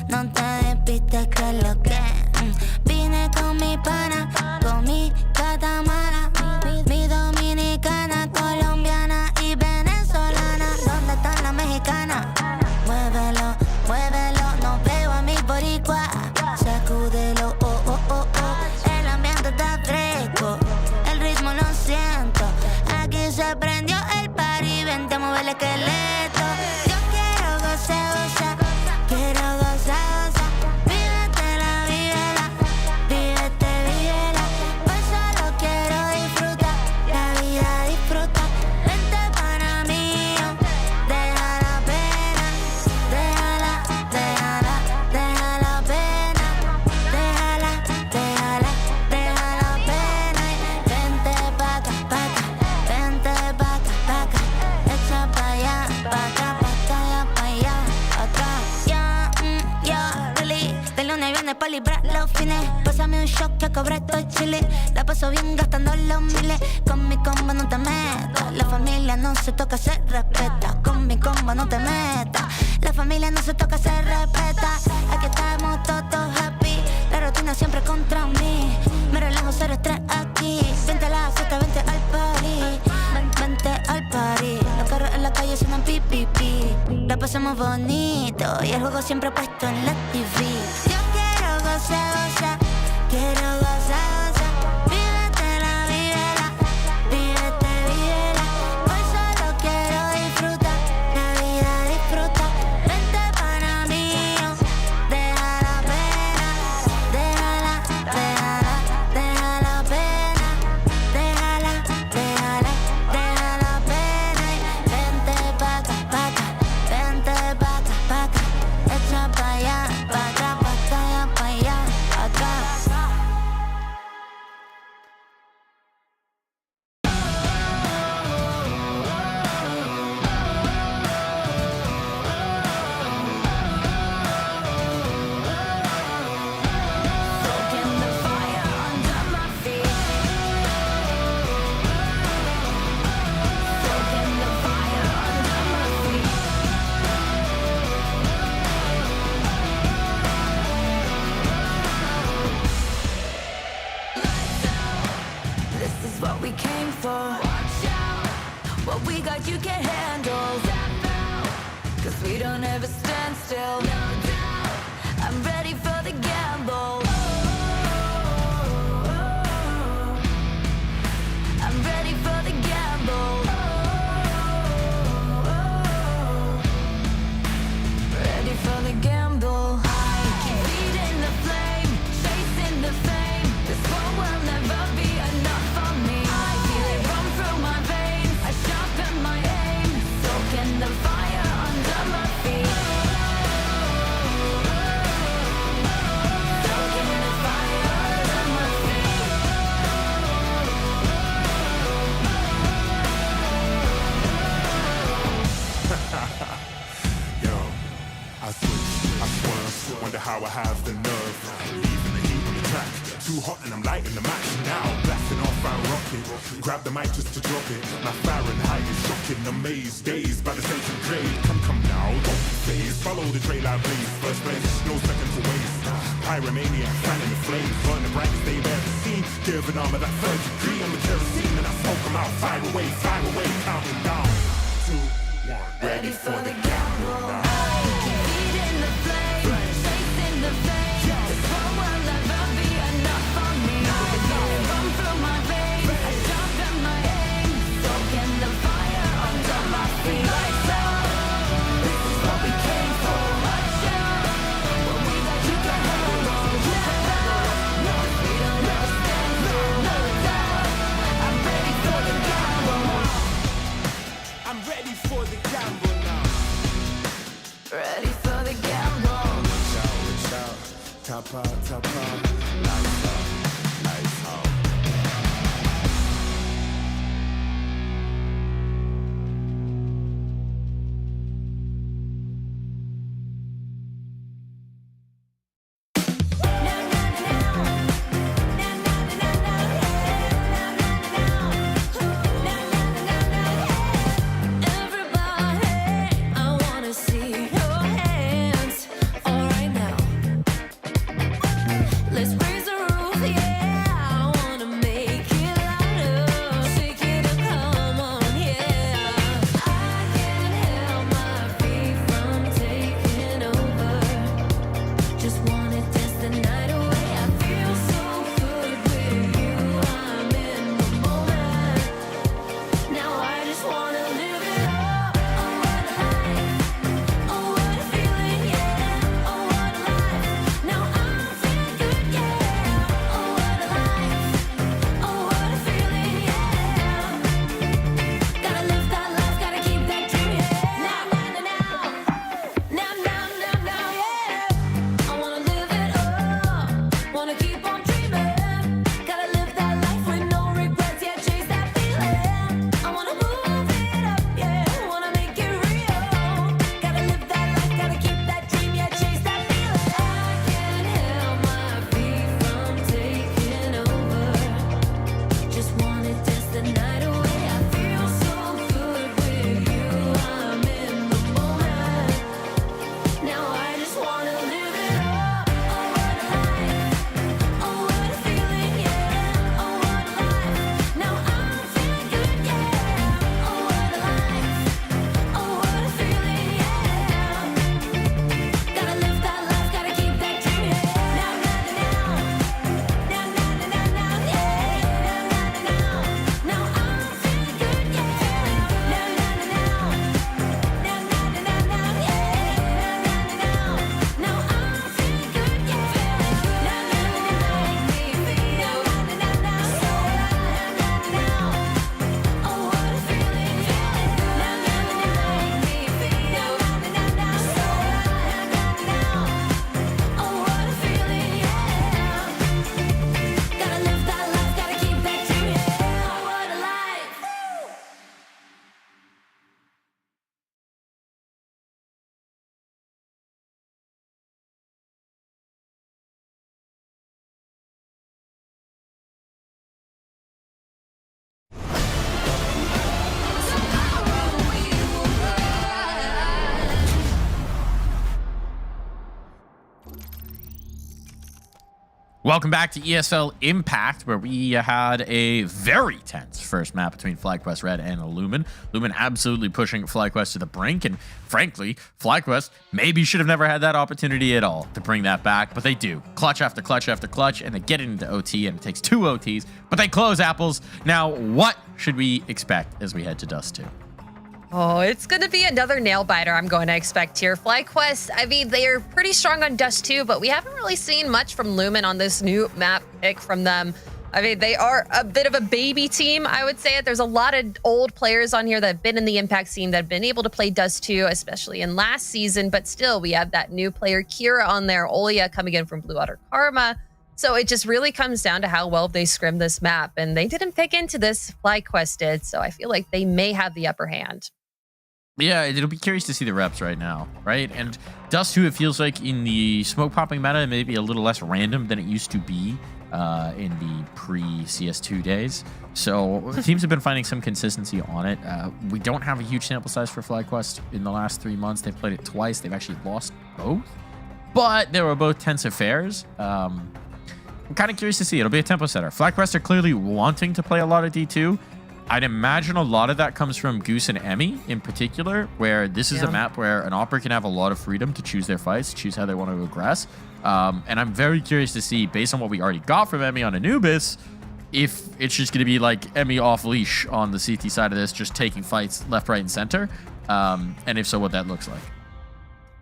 No te despistes que es lo que vine con mi pana, con mi catamara, mi dominicana, colombiana y venezolana. ¿Dónde están las mexicanas? Muévelo, muévelo, no veo a mi boricua. Sacúdelo, oh, oh, oh, oh. El ambiente está fresco, el ritmo lo siento. Aquí se y viene pa' librar los fines. Pásame un shot que cobré estoy chile. La paso bien gastando los miles. Con mi combo no te metas. La familia no se toca, se respeta. Con mi combo no te metas. La familia no se toca, se respeta. Aquí estamos todos happy. La rutina siempre contra mí. Me relajo, cero estrés aquí. Vente a la fiesta, vente al party. Vente al party. Los carros en la calle suenan pi, pi, pi. La pasamos bonito y el juego siempre puesto en la TV. Yo quiero gozar, gozar. Quiero gozar, gozar. Vívetela, vívela. Vívete, vívela. Hoy solo quiero disfrutar. La vida disfruta. Vente para mí. Deja la pena. Déjala, déjala. Deja la pena. Déjala, déjala. Deja la pena. Y vente pa' acá, pa' acá. Vente pa' acá, pa' acá. Echa pa' allá, pa' acá, pa' acá, pa' allá, pa' acá. This is what we came for. What we got you can't handle. Cause we don't ever stand still. I'm ready for the gamble. I'm ready for the gamble. Ready for the gamble. I keep feeding the flame, chasing the fame. This world will never be enough for me. I feel it run through my veins. I sharpen my aim, soaking the fire under my feet. Soaking the fire under my feet. Yo, I switch, I swerve, wonder how I have the nerve. Leaving the heat on the track, too hot and I'm lighting the match now. Blasting off our rocket, grab the mic just to drop it. My Fahrenheit is shocking, amazed, dazed by the central grade. Come now, don't be phased, follow the trail I blaze. First place, no second to waste. Pyromaniac, fanning the flames, burn the brightest they've ever seen. Giving armor that third degree on the kerosene, and I smoke them out. Fire away, counting down. 2, 1, ready for the gamble. Feeding the flame, chasing the fame. This world will never be enough for me. I feel it run through my veins. I sharpen my aim, soaking the fire under my feet. Lights out. This is what we came for. Watch out. What we got you can't handle. Lights out. No, we don't ever stand still. No doubt. I'm ready for the gamble. I'm ready for the gamble now. Ready for the gamble. Reach out, top out, lights out, lights out. Everybody, I wanna see your hands. All right now, let's raise the roof. Welcome back to ESL Impact, where we had a very tense first map between FlyQuest Red and Lumen. Lumen absolutely pushing FlyQuest to the brink, and frankly, FlyQuest maybe should have never had that opportunity at all to bring that back, but they do. Clutch after clutch after clutch, and they get it into OT, and it takes 2 OTs, but they close apples. Now, what should we expect as we head to Dust 2? Oh, it's going to be another nail biter, I'm going to expect here. FlyQuest, I mean, they're pretty strong on Dust 2, but we haven't really seen much from Lumen on this new map pick from them. I mean, they are a bit of a baby team, I would say. There's a lot of old players on here that have been in the Impact scene that have been able to play Dust 2, especially in last season, but still, we have that new player, Kira, on there, Olya coming in from Blue Otter Karma. So it just really comes down to how well they scrim this map, and they didn't pick into this, FlyQuest did, so I feel like they may have the upper hand. Yeah, it'll be curious to see the reps right now, right? And Dust 2, it feels like in the smoke popping meta, maybe a little less random than it used to be in the pre-CS2 days. So teams have been finding some consistency on it. We don't have a huge sample size for FlyQuest in the last 3 months. They've played it twice. They've actually lost both, but they were both tense affairs. I'm kind of curious to see. It'll be a tempo setter. FlyQuest are clearly wanting to play a lot of D2. I'd imagine a lot of that comes from Goose and Emmy in particular, where this is a map where an Opera can have a lot of freedom to choose their fights, choose how they want to aggress. And I'm very curious to see, based on what we already got from Emmy on Anubis, if it's just going to be like Emmy off leash on the CT side of this, just taking fights left, right, and center. And if so, what that looks like.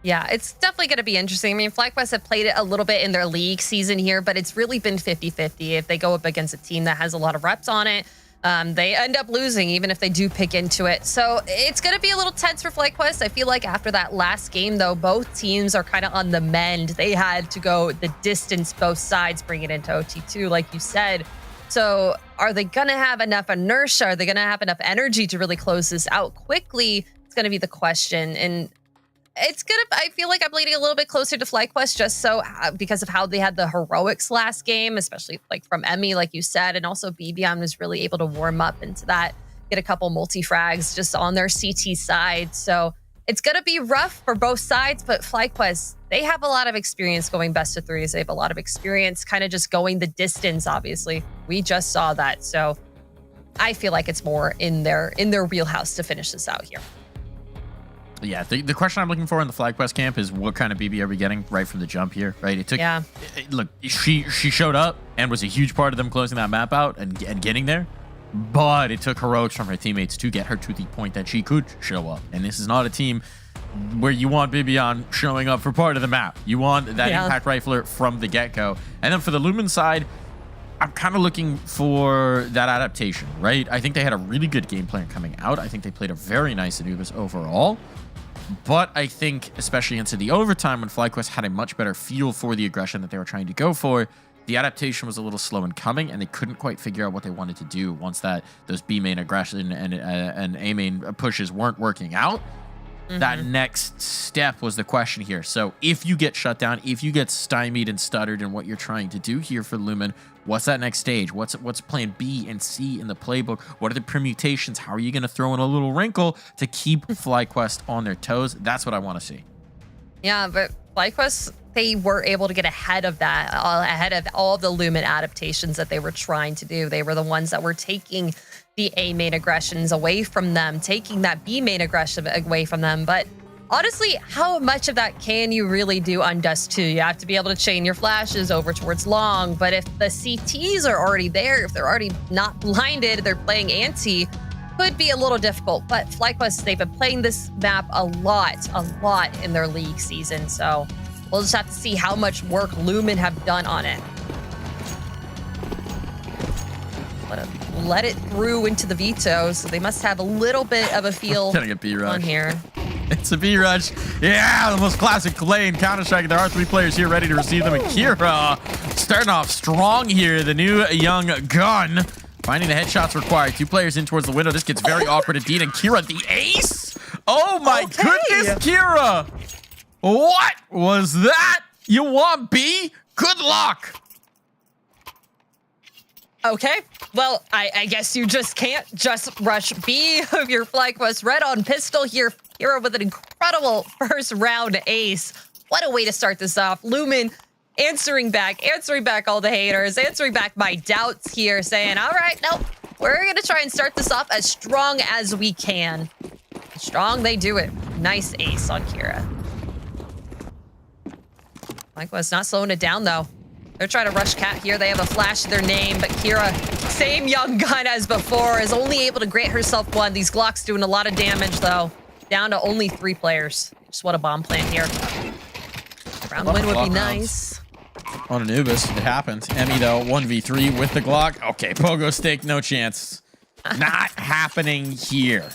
Yeah, it's definitely going to be interesting. I mean, FlyQuest have played it a little bit in their league season here, but it's really been 50-50. If they go up against a team that has a lot of reps on it, they end up losing even if they do pick into it. So it's going to be a little tense for FlyQuest. I feel like after that last game, though, both teams are kind of on the mend. They had to go the distance, both sides, bring it into OT2, like you said. So are they going to have enough inertia? Are they going to have enough energy to really close this out quickly? It's going to be the question. And it's gonna, I feel like I'm leaning a little bit closer to FlyQuest just so because of how they had the heroics last game, especially like from Emmy, like you said, and also BBM was really able to warm up into that, get a couple multi-frags just on their CT side. So it's gonna be rough for both sides, but FlyQuest, they have a lot of experience going best of threes. They have a lot of experience kind of just going the distance, obviously. We just saw that. So I feel like it's more in their wheelhouse to finish this out here. Yeah, the question I'm looking for in the FlyQuest camp is what kind of BB are we getting right from the jump here, right? It took, look, she showed up and was a huge part of them closing that map out and getting there, but it took heroics from her teammates to get her to the point that she could show up. And this is not a team where you want Bibian showing up for part of the map. You want that impact rifler from the get-go. And then for the Lumen side, I'm kind of looking for that adaptation, right? I think they had a really good game plan coming out. I think they played a very nice Anubis overall. But I think, especially into the overtime, when FlyQuest had a much better feel for the aggression that they were trying to go for, the adaptation was a little slow in coming, and they couldn't quite figure out what they wanted to do once those B main aggression and A main pushes weren't working out. That next step was the question here. So if you get shut down, if you get stymied and stuttered in what you're trying to do here for Lumen, what's that next stage? What's plan B and C in the playbook? What are the permutations? How are you going to throw in a little wrinkle to keep FlyQuest on their toes? That's what I want to see. Yeah, but FlyQuest, they were able to get ahead of that, ahead of all the Lumen adaptations that they were trying to do. They were the ones that were taking the A main aggressions away from them, taking that B main aggression away from them. But honestly, how much of that can you really do on Dust 2? You have to be able to chain your flashes over towards long. But if the CTs are already there, if they're already not blinded, they're playing anti, could be a little difficult. But FlyQuest, they've been playing this map a lot in their league season. So we'll just have to see how much work Lumen have done on it. Let it through into the veto, so they must have a little bit of a feel on here. It's a B-Rush. Yeah, the most classic lane Counter-Strike. There are 3 players here ready to receive them. And Kira starting off strong here. The new young gun. Finding the headshots required. 2 players in towards the window. This gets very awkward indeed. And Kira, the ace. Oh my goodness, Kira. What was that? You want B? Good luck. Okay, well, I guess you just can't just rush B of your FlyQuest Red on pistol here. Kira with an incredible first round ace. What a way to start this off. Lumen answering back all the haters, answering back my doubts here, saying, all right, nope, we're going to try and start this off as strong as we can. Strong, they do it. Nice ace on Kira. FlyQuest not slowing it down, though. They're trying to rush Cat here. They have a flash to their name, but Kira, same young gun as before, is only able to grant herself one. These Glocks doing a lot of damage, though. Down to only 3 players. Just what a bomb plant here. Round win would be nice. On Anubis, it happens. Emmy, though, 1v3 with the Glock. Okay, Pogo Stick, no chance. Not happening here.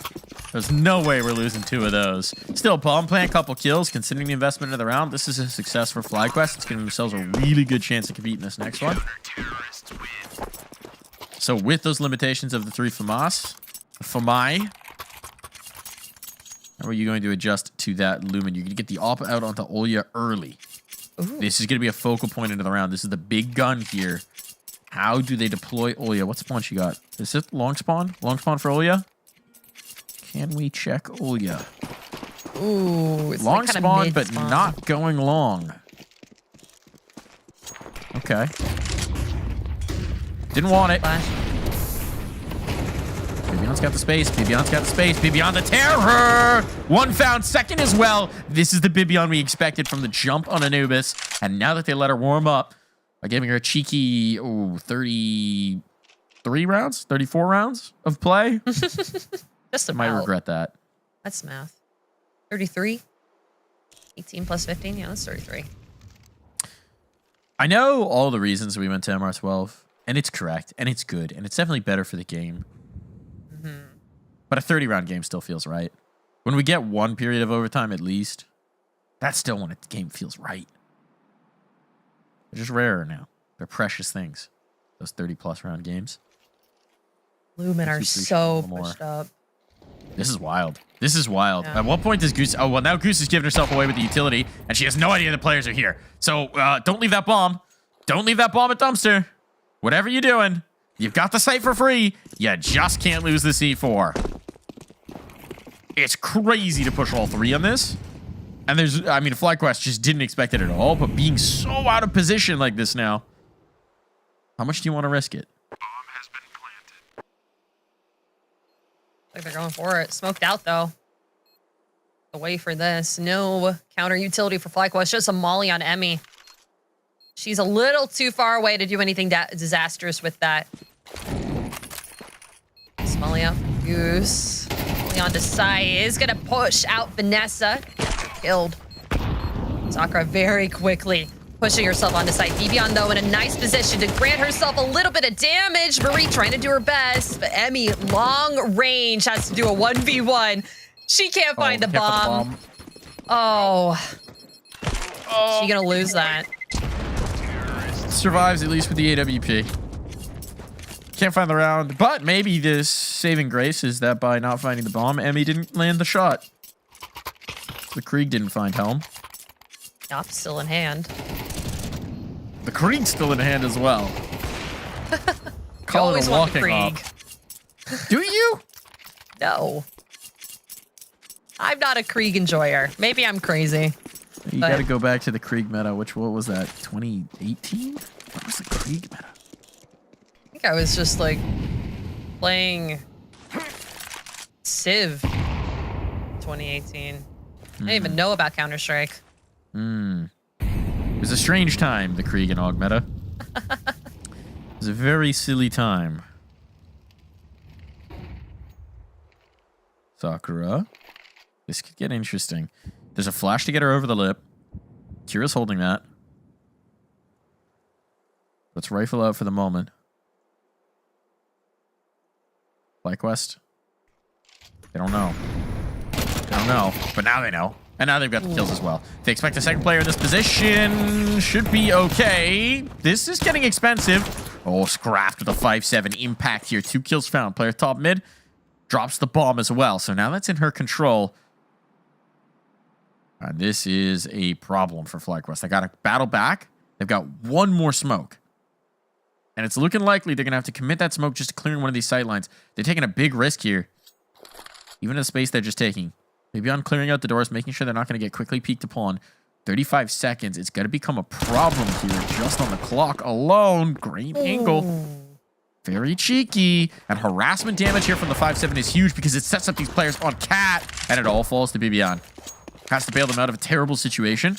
There's no way we're losing 2 of those. Still, bomb plant, couple kills. Considering the investment of the round, this is a success for FlyQuest. It's giving themselves a really good chance to compete in this next one. So with those limitations of the 3 FAMI, how are you going to adjust to that Lumen? You're going to get the op out onto Olya early. Ooh. This is going to be a focal point into the round. This is the big gun here. How do they deploy Olya? What spawn she got? Is it long spawn? Long spawn for Olya? Can we check Olya? Ooh, it's long like spawn, but not going long. Okay. Didn't want it. Bibion's got the space. Bibion's got the space. Bibion the terror! One found, second as well. This is the Bibion we expected from the jump on Anubis. And now that they let her warm up by giving her a cheeky 33 rounds? 34 rounds of play? Just about. Might regret that. That's math. 33? 18 plus 15? Yeah, that's 33. I know all the reasons we went to MR12, and it's correct, and it's good, and it's definitely better for the game. But a 30-round game still feels right. When we get 1 period of overtime at least, that's still when the game feels right. They're just rarer now. They're precious things, those 30-plus round games. Lumen are so pushed up. This is wild. This is wild. Yeah. At what point does Goose... Oh, well, now Goose is giving herself away with the utility, and she has no idea the players are here. So, don't leave that bomb. Don't leave that bomb at dumpster. Whatever you're doing, you've got the site for free. You just can't lose the C4. It's crazy to push all 3 on this. And there's... I mean, FlyQuest just didn't expect it at all, but being so out of position like this now... How much do you want to risk it? Like they're going for it. Smoked out, though. Away for this. No counter utility for FlyQuest. Just a molly on Emmy. She's a little too far away to do anything disastrous with that. Molly out for Goose. Molly on to Sai is going to push out Vanessa. Killed. Sakura very quickly pushing herself onto site. Bibion, though, in a nice position to grant herself a little bit of damage. Marie trying to do her best, but Emmy, long range, has to do a 1v1. She can't find the bomb. Oh. She gonna lose that. Survives at least with the AWP. Can't find the round, but maybe this saving grace is that by not finding the bomb, Emmy didn't land the shot. The Krieg didn't find Helm. Yup, still in hand. The Krieg's still in hand as well. Call it a walking up. Do you? No. I'm not a Krieg enjoyer. Maybe I'm crazy. You got to go back to the Krieg meta. What was that? 2018? What was the Krieg meta? I think I was just like playing Civ 2018. I didn't even know about Counter-Strike. It was a strange time, the Krieg and Og meta. It was a very silly time. Sakura. This could get interesting. There's a flash to get her over the lip. Kira's holding that. Let's rifle out for the moment. FlyQuest. They don't know. They don't know, but now they know. And now they've got the kills as well. They expect a second player in this position. Should be okay. This is getting expensive. Oh, scrapped with a 5-7 impact here. 2 kills found. Player top mid drops the bomb as well. So now that's in her control. And this is a problem for FlyQuest. They got to battle back. They've got 1 more smoke. And it's looking likely they're going to have to commit that smoke just to clearing one of these sight lines. They're taking a big risk here. Even the space they're just taking. Maybe on clearing out the doors, making sure they're not going to get quickly peeked upon. 35 seconds. It's going to become a problem here just on the clock alone. Great angle. Very cheeky. And harassment damage here from the 5-7 is huge because it sets up these players on Cat, and it all falls to Bibian. Has to bail them out of a terrible situation.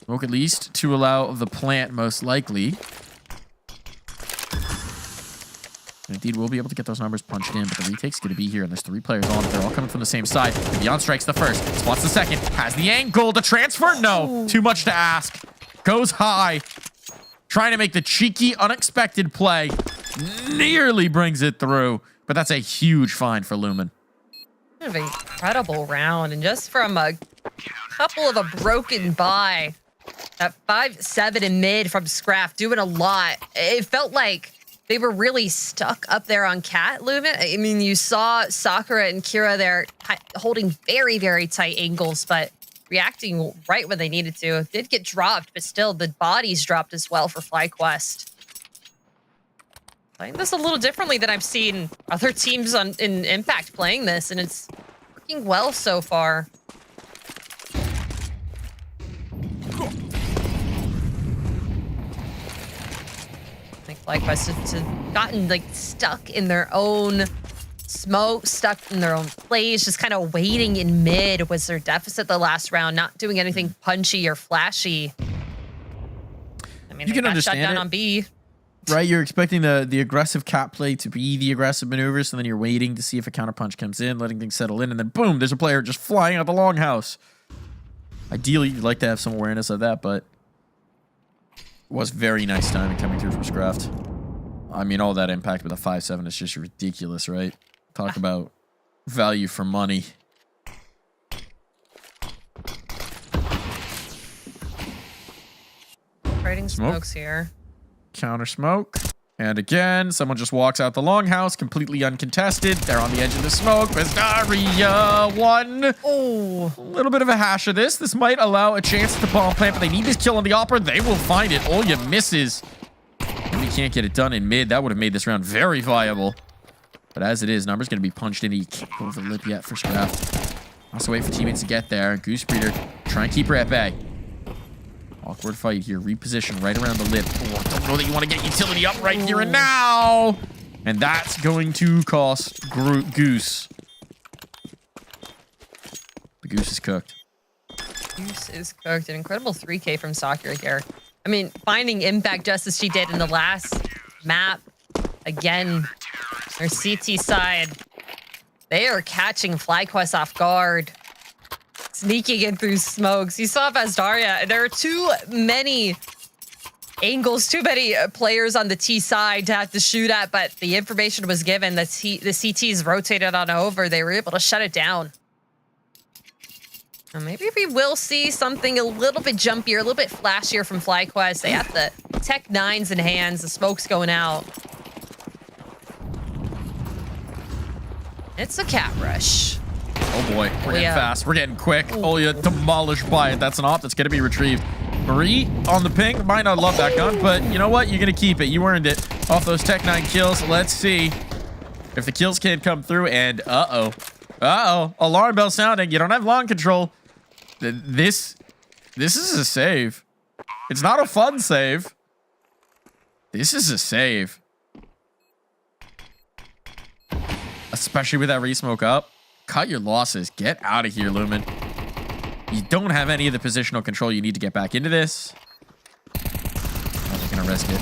Smoke at least to allow the plant, most likely. And indeed, we'll be able to get those numbers punched in, but the retake's going to be here, and there's 3 players on it. They're all coming from the same side. Bibian strikes the first, spots the second, has the angle to transfer. No, too much to ask. Goes high. Trying to make the cheeky, unexpected play. Nearly brings it through, but that's a huge find for Lumen. Kind of an incredible round, and just from a couple of a broken buy, that 5-7 in mid from Scraf doing a lot. It felt like they were really stuck up there on Cat, Lumen. I mean, you saw Sakura and Kira there holding very, very tight angles, but reacting right when they needed to. Did get dropped, but still the bodies dropped as well for FlyQuest. Playing this a little differently than I've seen other teams in Impact playing this, and it's working well so far. I think FlyQuest has gotten like stuck in their own smoke, stuck in their own plays, just kind of waiting in mid was their deficit the last round, not doing anything punchy or flashy. I mean, You they can got understand shut down it. on B. Right, you're expecting the aggressive Cat play to be the aggressive maneuver, so then you're waiting to see if a counterpunch comes in, letting things settle in, and then boom, there's a player just flying out the longhouse. Ideally, you'd like to have some awareness of that, but it was very nice timing coming through from Scraft. I mean, all that impact with a 5-7 is just ridiculous, right? Talk about value for money. Trading smokes here. Counter smoke. And again, someone just walks out the longhouse, completely uncontested. They're on the edge of the smoke. Vistaria, 1. Oh. A little bit of a hash of this. This might allow a chance to bomb plant, but they need this kill on the Opera. They will find it. Olya misses. And we can't get it done in mid. That would have made this round very viable. But as it is, number's going to be punched in. He can't go over the lip yet for Scrap. Has to wait for teammates to get there. Goose Breeder, try and keep her at bay. Awkward fight here. Reposition right around the lip. Oh, I don't know that you want to get utility up right here and now. And that's going to cost Goose. The Goose is cooked. Goose is cooked. An incredible 3K from Sakura here. I mean, finding impact just as she did in the last map. Again, her CT side. They are catching FlyQuest off guard. Sneaking in through smokes. You saw Vazdaria. There are too many angles, too many players on the T side to have to shoot at, but the information was given that the CTs rotated on over. They were able to shut it down. Now maybe we will see something a little bit jumpier, a little bit flashier from FlyQuest. They have the Tech 9s in hands. The smoke's going out. It's a cat rush. Oh boy, we're getting fast. We're getting quick. Olya demolished by it. That's an op that's going to be retrieved. Marie on the ping. Might not love that gun, but you know what? You're going to keep it. You earned it. Off those Tech 9 kills. Let's see if the kills can't come through. And uh-oh. Uh-oh. Alarm bell sounding. You don't have long control. This is a save. It's not a fun save. This is a save. Especially with that re-smoke up. Cut your losses. Get out of here, Lumen. You don't have any of the positional control you need to get back into this. Oh, they're going to risk it.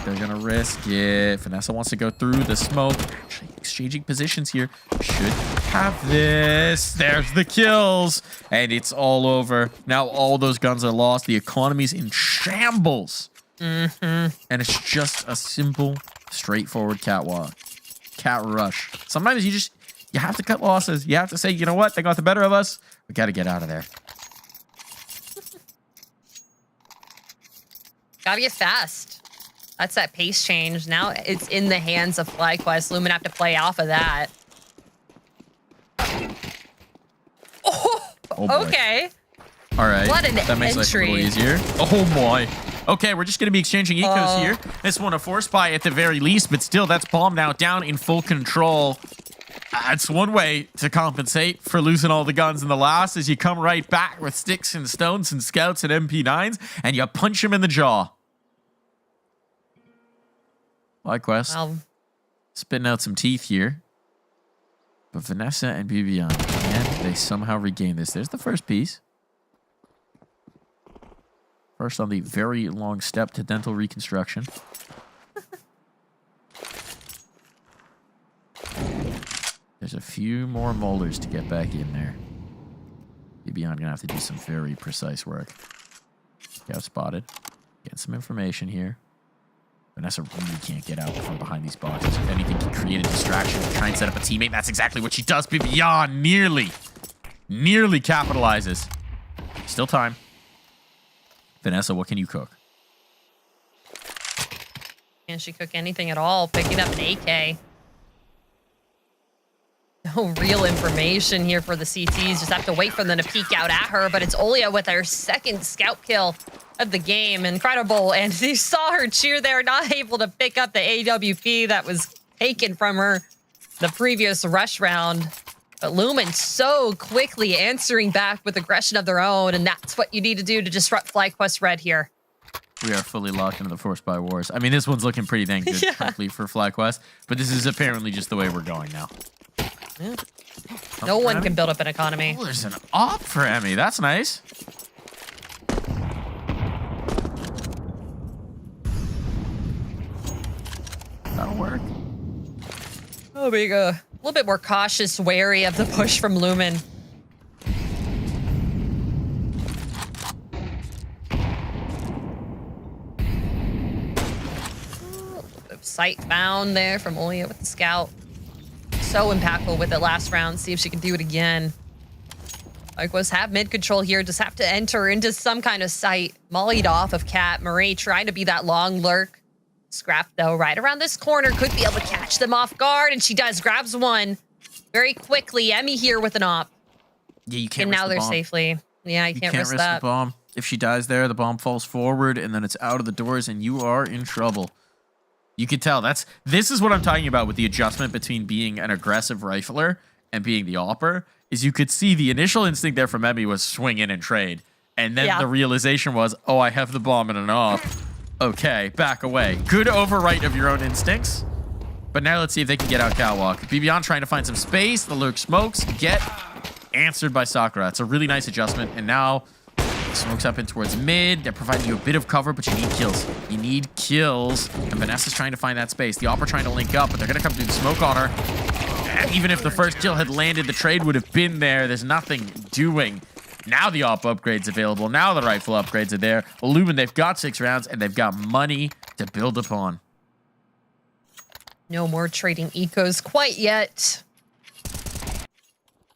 They're going to risk it. Vanessa wants to go through the smoke. Actually, exchanging positions here. Should have this. There's the kills. And it's all over. Now all those guns are lost. The economy's in shambles. And it's just a simple, straightforward catwalk. Cat rush. Sometimes you have to cut losses. You have to say, you know what? They got the better of us. We got to get out of there. Gotta get fast. That's that pace change. Now it's in the hands of FlyQuest. Lumen have to play off of that. Oh, okay. All right. What an that makes entry. life a little easier. Oh, boy. Okay, we're just going to be exchanging ecos here. This one a force buy at the very least, but still, that's bomb now down in full control. That's one way to compensate for losing all the guns in the last, is you come right back with sticks and stones and scouts and MP9s, and you punch him in the jaw. FlyQuest. Well, Spitting out some teeth here. But Vanessa and Bibian, can they somehow regain this? There's the first piece. First on the very long step to dental reconstruction. There's a few more molders to get back in there. Bibian gonna have to do some very precise work. Scout spotted. Get some information here. Vanessa really can't get out from behind these boxes. If anything can create a distraction to try and set up a teammate, that's exactly what she does. Bibian nearly capitalizes. Still time. Vanessa, what can you cook? Can she cook anything at all? Picking up an AK. No real information here for the CTs. Just have to wait for them to peek out at her. But it's Olia with her second scout kill of the game. Incredible. And you saw her cheer there, not able to pick up the AWP that was taken from her the previous rush round. But Lumen so quickly answering back with aggression of their own. And that's what you need to do to disrupt FlyQuest Red here. We are fully locked into the Forced by Wars. I mean, this one's looking pretty dang good, frankly, for FlyQuest. But this is apparently just the way we're going now. Yeah. No one can build up an economy. Oh, there's an op for Emmy. That's nice. That'll work. Oh, being a little bit more cautious, wary of the push from Lumen. Sight found there from Olia with the scout. So impactful with it last round. See if she can do it again. FlyQuest have mid control here. Just have to enter into some kind of sight. Mollied off of Cat. Marie trying to be that long lurk. Scrap, though, right around this corner. Could be able to catch them off guard. And she does. Grabs one very quickly. Emmy here with an op. Yeah, you can't and risk now the they're bomb. safely. Yeah, you can't risk the that. bomb. If she dies there, the bomb falls forward, and then it's out of the doors, and you are in trouble. You could tell. This is what I'm talking about with the adjustment between being an aggressive rifler and being the opper, is you could see the initial instinct there from Emmy was swing in and trade. And then the realization was, oh, I have the bomb and an op. Okay, back away. Good overwrite of your own instincts. But now let's see if they can get out catwalk. Bibian trying to find some space. The lurk smokes. Get answered by Sakura. It's a really nice adjustment. And now smokes up in towards mid. They're providing you a bit of cover, but you need kills. You need kills. And Vanessa's trying to find that space. The opera trying to link up, but they're going to come through the smoke on her. And even if the first kill had landed, the trade would have been there. There's nothing doing. Now the op upgrade's available. Now the rifle upgrades are there. Lumen, they've got 6 rounds, and they've got money to build upon. No more trading ecos quite yet.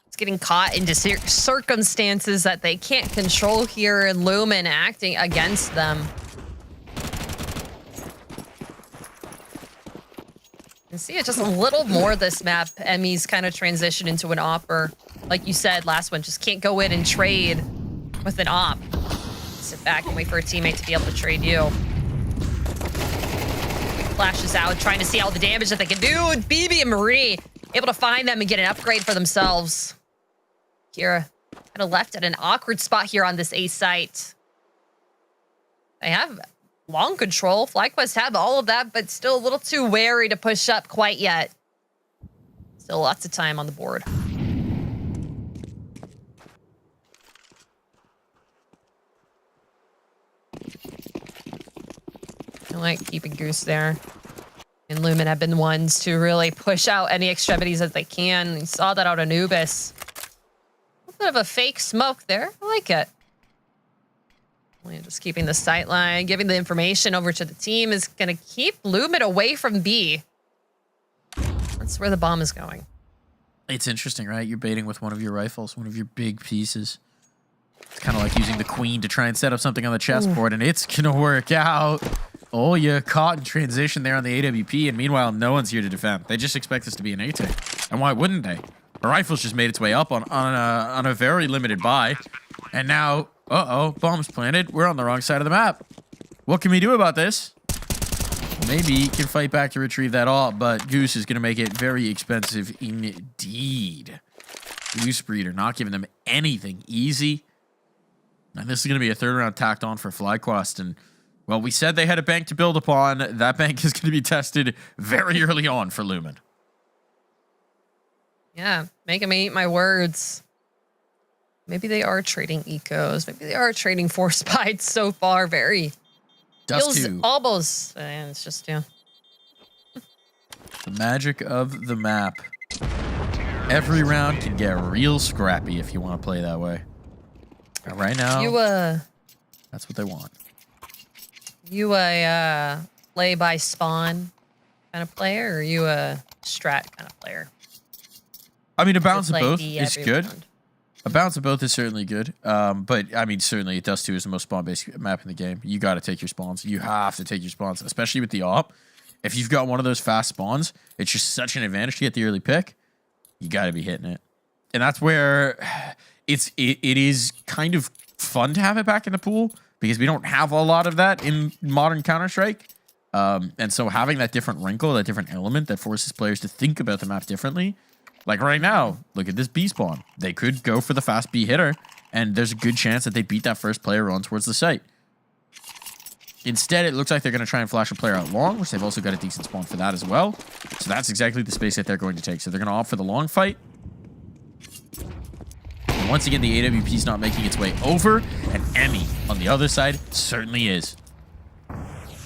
It's getting caught into circumstances that they can't control here, and Lumen acting against them. You see it just a little more this map. Emmy's kind of transitioned into an opper. Like you said, last one, just can't go in and trade with an op. Sit back and wait for a teammate to be able to trade you. Flashes out, trying to see all the damage that they can do. And BB and Marie able to find them and get an upgrade for themselves. Kira kind of left at an awkward spot here on this A site. They have long control. FlyQuest have all of that, but still a little too wary to push up quite yet. Still lots of time on the board. I like keeping Goose there. And Lumen have been ones to really push out any extremities as they can. You saw that out of Anubis. A bit of a fake smoke there. I like it. Just keeping the sight line, giving the information over to the team is going to keep Lumen away from B. That's where the bomb is going. It's interesting, right? You're baiting with one of your rifles, one of your big pieces. It's kind of like using the queen to try and set up something on the chessboard, and it's going to work out. Oh, you caught in transition there on the AWP, and meanwhile, no one's here to defend. They just expect this to be an A-tank. And why wouldn't they? The rifle's just made its way up on a very limited buy. And now, uh-oh, bomb's planted. We're on the wrong side of the map. What can we do about this? Maybe he can fight back to retrieve that all, but Goose is going to make it very expensive indeed. Goose Breeder not giving them anything easy. And this is going to be a third round tacked on for FlyQuest. And, well, we said they had a bank to build upon. That bank is going to be tested very early on for Lumen. Yeah, making me eat my words. Maybe they are trading ecos. Maybe they are trading force bites so far. Very. Dust Feels 2. almost. And it's just, yeah. The magic of the map. Every round can get real scrappy if you want to play that way. But right now, that's what they want. You a play by spawn kind of player, or are you a strat kind of player? I mean, a balance of Play both D is every good. round. A balance of both is certainly good. But, I mean, certainly Dust 2 is the most spawn-based map in the game. You got to take your spawns. You have to take your spawns, especially with the op. If you've got one of those fast spawns, it's just such an advantage to get the early pick. You got to be hitting it. And that's where it is kind of fun to have it back in the pool because we don't have a lot of that in modern Counter-Strike. And so having that different wrinkle, that different element that forces players to think about the map differently. Like right now, look at this B spawn. They could go for the fast B hitter, and there's a good chance that they beat that first player on towards the site. Instead, it looks like they're going to try and flash a player out long, which they've also got a decent spawn for that as well. So that's exactly the space that they're going to take. So they're going to opt for the long fight. And once again, the AWP is not making its way over, and Emmy on the other side certainly is.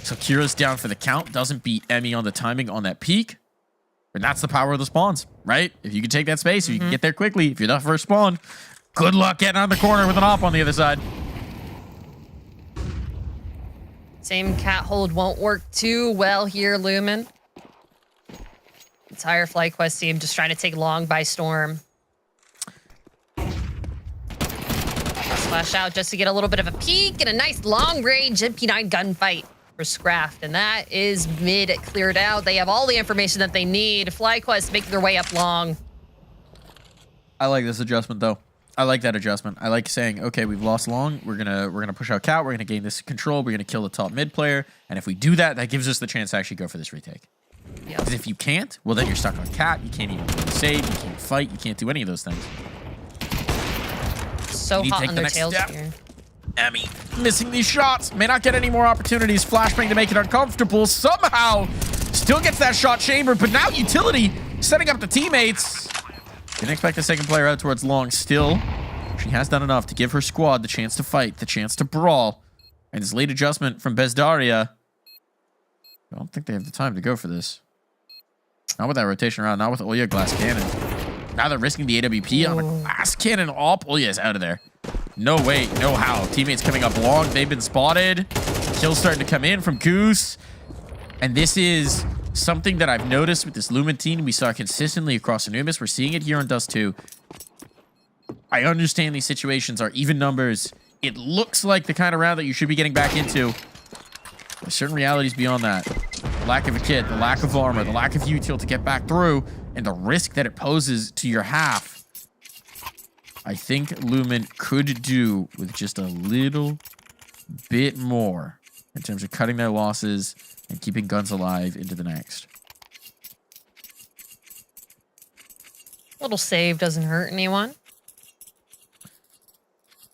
So Kira's down for the count, doesn't beat Emmy on the timing on that peak. And that's the power of the spawns, right? If you can take that space, if you can get there quickly, if you're the first spawn, good luck getting on the corner with an op on the other side. Same cat hold won't work too well here, Lumen. Entire FlyQuest team just trying to take long by storm. Splash out just to get a little bit of a peek and a nice long-range MP9 gunfight for Scraft. And that is mid cleared out. They have all the information that they need. FlyQuest making their way up long. I like this adjustment, though. I like that adjustment. I like saying, okay, we've lost long. We're gonna push out Cat. We're gonna gain this control. We're gonna kill the top mid player. And if we do that, that gives us the chance to actually go for this retake. Because if you can't, well, then you're stuck on Cat. You can't even really save. You can't fight. You can't do any of those things. So hot on their tails here. Emmy missing these shots. May not get any more opportunities. Flashbang to make it uncomfortable. Somehow still gets that shot chambered. But now Utility setting up the teammates. Didn't expect the second player out towards long. Still, she has done enough to give her squad the chance to fight, the chance to brawl. And this late adjustment from Bezdaria. I don't think they have the time to go for this. Not with that rotation around. Not with Olya glass cannon. Now they're risking the AWP on a glass cannon op. Olya is out of there. No way, no how. Teammates coming up long. They've been spotted. Kills starting to come in from Goose. And this is something that I've noticed with this Lumen team. We saw consistently across Anubis. We're seeing it here on Dust 2. I understand these situations are even numbers. It looks like the kind of round that you should be getting back into. There's certain realities beyond that. The lack of a kit, the lack of armor, the lack of util to get back through, and the risk that it poses to your half. I think Lumen could do with just a little bit more in terms of cutting their losses and keeping guns alive into the next. A little save doesn't hurt anyone.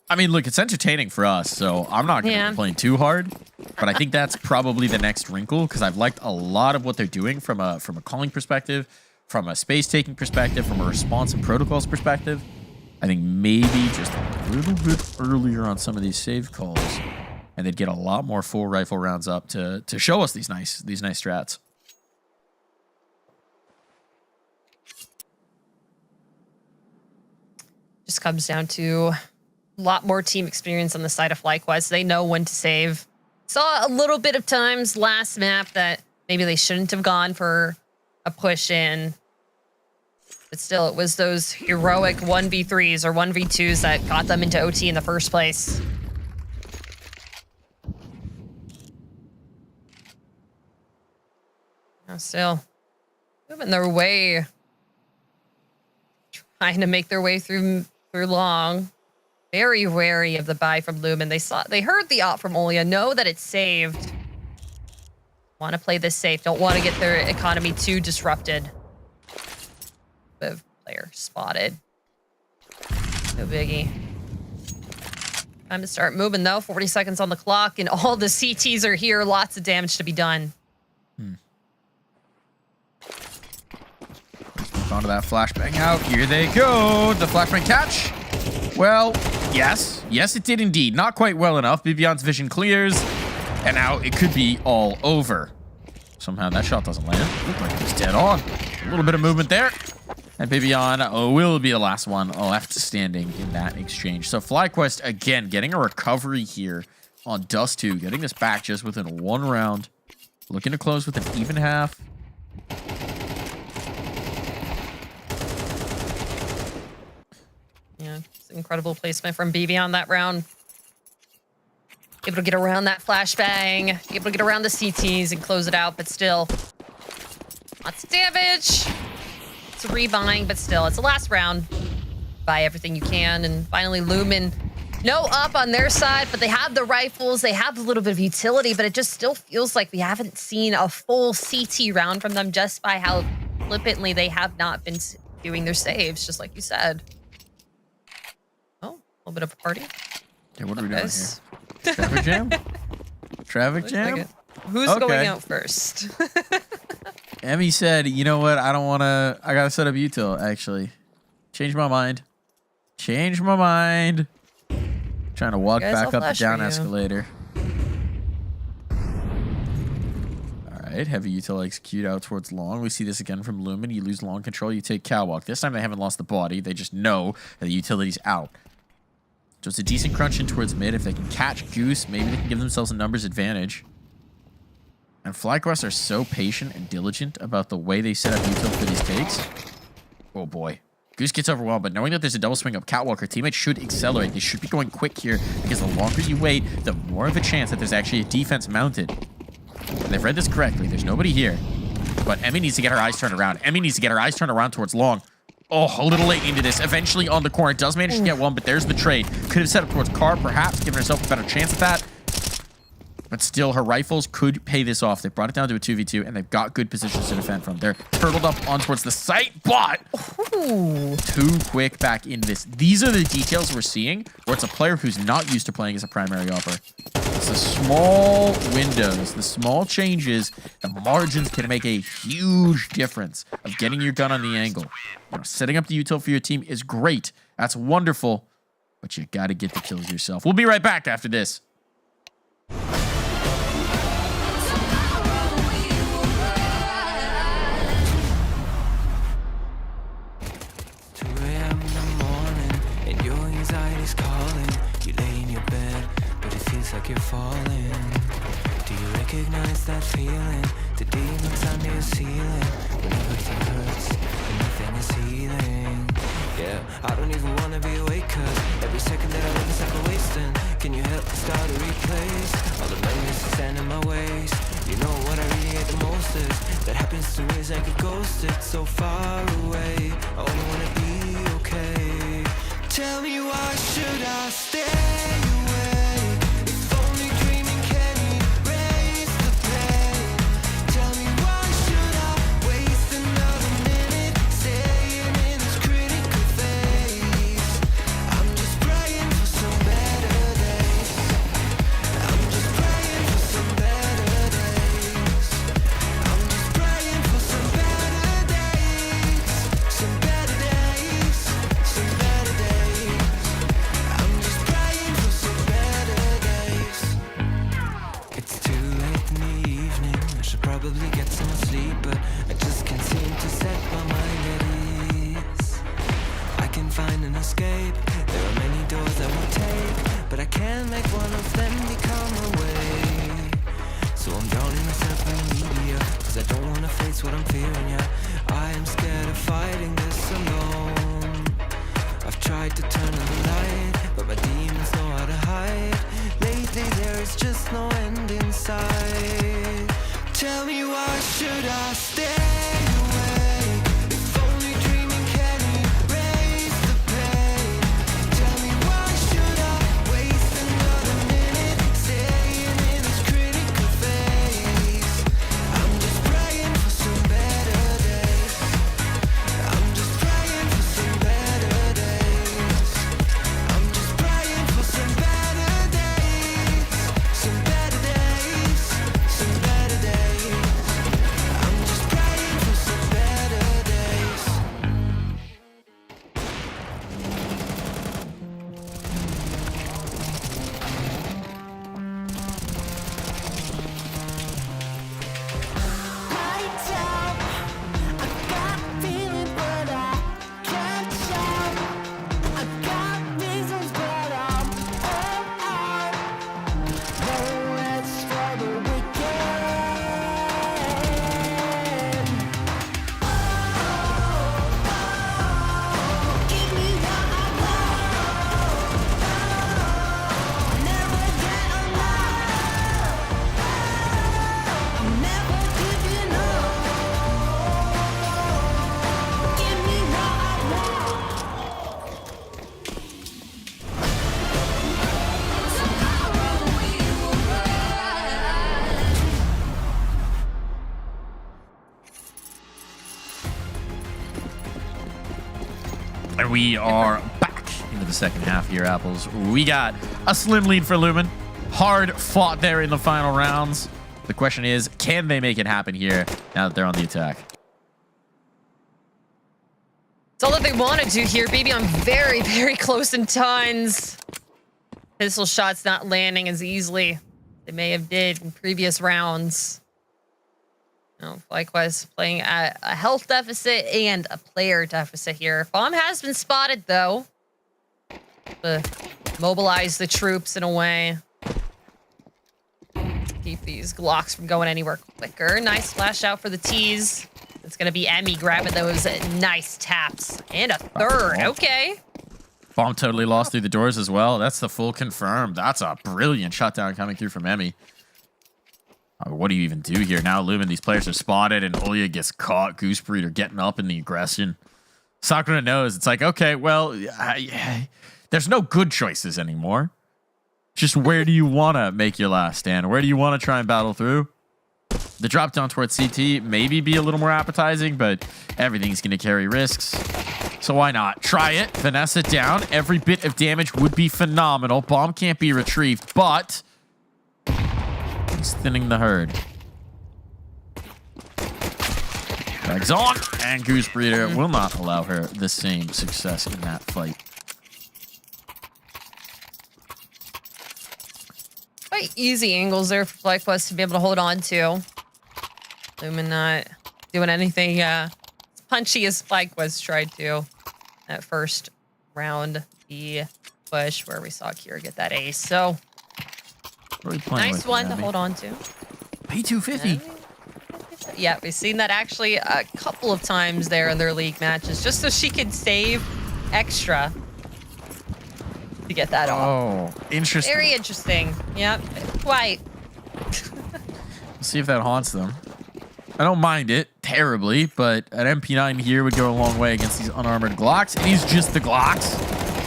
I mean, look, it's entertaining for us, so I'm not going to complain too hard. But I think that's probably the next wrinkle, because I've liked a lot of what they're doing from a calling perspective, from a space-taking perspective, from a response and protocols perspective. I think maybe just a little bit earlier on some of these save calls, and they'd get a lot more full rifle rounds up to show us these nice strats. Just comes down to a lot more team experience on the side of FlyQuest. They know when to save. Saw a little bit of times last map that maybe they shouldn't have gone for a push in. But still, it was those heroic 1v3s or 1v2s that got them into OT in the first place. Now still moving their way, trying to make their way through long. Very wary of the buy from Lumen. They heard the op from Olya, know that it's saved. Want to play this safe. Don't want to get their economy too disrupted. Player spotted. No biggie. Time to start moving though. 40 seconds on the clock and all the CTs are here. Lots of damage to be done. Onto that flashbang out. Here they go. The flashbang catch. Well, yes. Yes, it did indeed. Not quite well enough. Bibion's vision clears. And now it could be all over. Somehow that shot doesn't land. Looked like he's dead on. A little bit of movement there. And Bibion will be the last one left standing in that exchange. So FlyQuest, again, getting a recovery here on Dust 2. Getting this back just within one round. Looking to close with an even half. Yeah, it's incredible placement from BB on that round. Able to get around that flashbang, able to get around the CTs and close it out, but still. Lots of damage. It's a rebuying, but still, it's the last round. Buy everything you can, and finally Lumen, no up on their side, but they have the rifles, they have a little bit of utility, but it just still feels like we haven't seen a full CT round from them just by how flippantly they have not been doing their saves, just like you said. Oh, a little bit of a party. Yeah, what are we doing here? Traffic jam? Traffic jam? Who's going out first? Emmy said, you know what? I don't want to. I got to set up util, actually. Change my mind. Change my mind. Trying to walk back up the down escalator. All right. Heavy util execute out towards long. We see this again from Lumen. You lose long control. You take catwalk. This time they haven't lost the body. They just know that the utility's out. So it's a decent crunch in towards mid. If they can catch Goose, maybe they can give themselves a numbers advantage. And FlyQuest are so patient and diligent about the way they set up util for these takes. Oh boy. Goose gets overwhelmed, but knowing that there's a double swing up catwalk, our teammates should accelerate. They should be going quick here, because the longer you wait, the more of a chance that there's actually a defense mounted. And they've read this correctly. There's nobody here. But Emmy needs to get her eyes turned around. Emmy needs to get her eyes turned around towards long. Oh, a little late into this. Eventually on the corner. Does manage to get one, but there's the trade. Could have set up towards car, perhaps, giving herself a better chance at that. But still, her rifles could pay this off. They brought it down to a 2v2, and they've got good positions to defend from. They're turtled up on towards the site, but too quick back in this. These are the details we're seeing, where it's a player who's not used to playing as a primary offer. It's the small windows, the small changes, the margins can make a huge difference of getting your gun on the angle. You know, setting up the util for your team is great. That's wonderful, but you got to get the kills yourself. We'll be right back after this. Like you're falling. Do you recognize that feeling? The demons under your ceiling. When everything hurts and nothing is healing. Yeah, I don't even wanna be awake, cause every second that I live is like a wasting. Can you help me start to replace all the memories that stand in my ways? You know what I really hate the most is that happens to me is like a ghost. It's so far away. I only wanna be okay. Tell me why should I stay? Probably get some sleep, but I just can't seem to set my mind at ease. I can find an escape. There are many doors that will take, but I can't make one of them become a way. So I'm drowning myself in media, cause I don't wanna face what I'm fearing, yeah. I am scared of fighting this alone. I've tried to turn on the light, but my demons know how to hide. Lately there is just no end in sight. Tell me why should I stay away? If only dreaming can erase the pain. Tell me why should I waste another minute staying in this critical phase? And we are back into the second half here, Apples. We got a slim lead for Lumen. Hard fought there in the final rounds. The question is, can they make it happen here now that they're on the attack? It's all that they want to do here. Baby, I'm very, very close in tons. Pistol shots not landing as easily as they may have did in previous rounds. FlyQuest playing at a health deficit and a player deficit here. Bomb has been spotted, though. To mobilize the troops in a way. Keep these Glocks from going anywhere quicker. Nice flash out for the tease. It's going to be Emmy grabbing those nice taps. And a third. Okay. Bomb totally lost through the doors as well. That's the full confirmed. That's a brilliant shutdown coming through from Emmy. What do you even do here? Now Lumen, these players are spotted, and Olya gets caught. Goose Breeder getting up in the aggression. Sakura knows. It's like, okay, well, there's no good choices anymore. Just where do you want to make your last stand? Where do you want to try and battle through? The drop down towards CT maybe be a little more appetizing, but everything's going to carry risks. So why not? Try it. Finesse it down. Every bit of damage would be phenomenal. Bomb can't be retrieved, but he's thinning the herd. Drags on, and Goose Breeder will not allow her the same success in that fight. Quite easy angles there for FlyQuest to be able to hold on to. Lumen not doing anything as punchy as FlyQuest tried to that first round. The push where we saw Kira get that ace. So nice one to hold on to. Pay 250. Yeah, we've seen that actually a couple of times there in their league matches, just so she could save extra to get that off. Oh, interesting. Very interesting. Yep, quite. Let's see if that haunts them. I don't mind it terribly, but an MP9 here would go a long way against these unarmored Glocks. And these just the Glocks,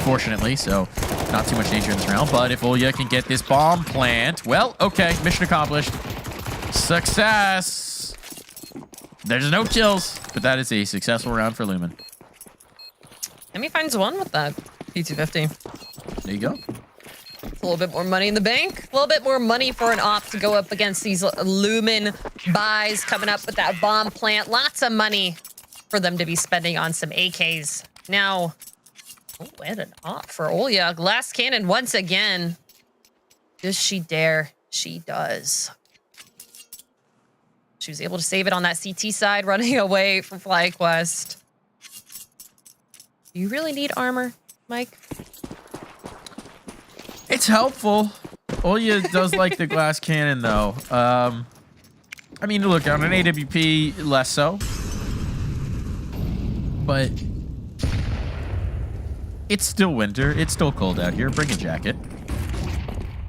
fortunately, so not too much danger in this round. But if Olya can get this bomb plant, well, okay, mission accomplished. Success. There's no kills, but that is a successful round for Lumen. Emmy finds one with that P250. There you go. It's a little bit more money in the bank. A little bit more money for an op to go up against these Lumen buys coming up with that bomb plant. Lots of money for them to be spending on some AKs. Now, oh, and an op for Olya. Glass cannon once again. Does she dare? She does. She was able to save it on that CT side, running away from FlyQuest. Do you really need armor, Mike? It's helpful. Olya does like the glass cannon, though. I mean, look, on an AWP, less so. But it's still winter. It's still cold out here. Bring a jacket.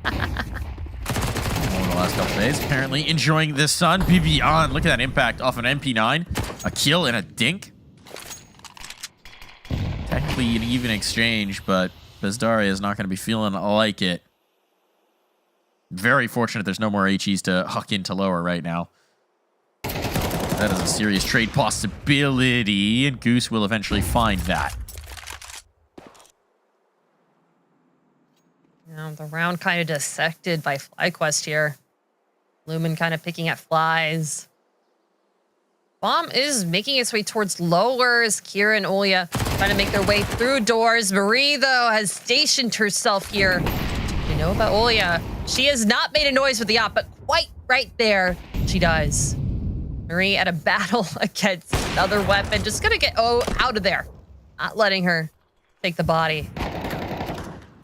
The last couple days, apparently enjoying the sun. Beyond. Look at that impact off an MP9. A kill and a dink. Technically an even exchange, but Bezdaria is not going to be feeling like it. Very fortunate there's no more HEs to huck into lower right now. That is a serious trade possibility, and Goose will eventually find that. The round kind of dissected by FlyQuest here. Lumen kind of picking at flies. Bomb is making its way towards lowers. Kira and Olya trying to make their way through doors. Marie, though, has stationed herself here. You know about Olya. She has not made a noise with the op, but quite right there, she does. Marie at a battle against another weapon. Just gonna get out of there. Not letting her take the body.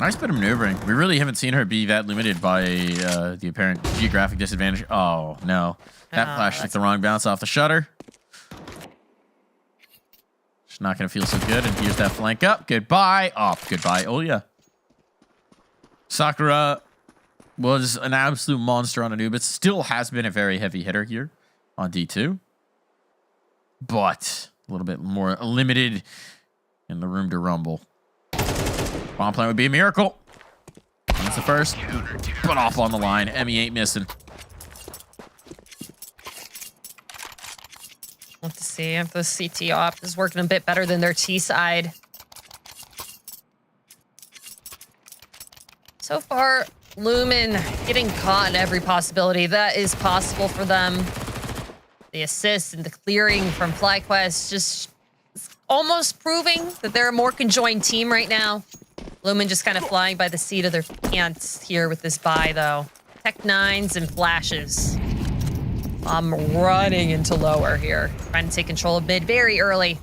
Nice bit of maneuvering. We really haven't seen her be that limited by the apparent geographic disadvantage. Oh, no. That flash hit the wrong bounce off the shutter. She's not going to feel so good. And here's that flank up. Goodbye. Oh, goodbye, Olya. Sakura was an absolute monster on Anubis. Still has been a very heavy hitter here on D2. But a little bit more limited in the room to rumble. Bomb plant would be a miracle. That's the first. But off on the line. Emmy ain't missing. Want to see if the CT op is working a bit better than their T side. So far, Lumen getting caught in every possibility that is possible for them. The assist and the clearing from FlyQuest just almost proving that they're a more conjoined team right now. Lumen just kind of flying by the seat of their pants here with this buy, though. Tech 9s and flashes. I'm running into lower here. Trying to take control of mid very early.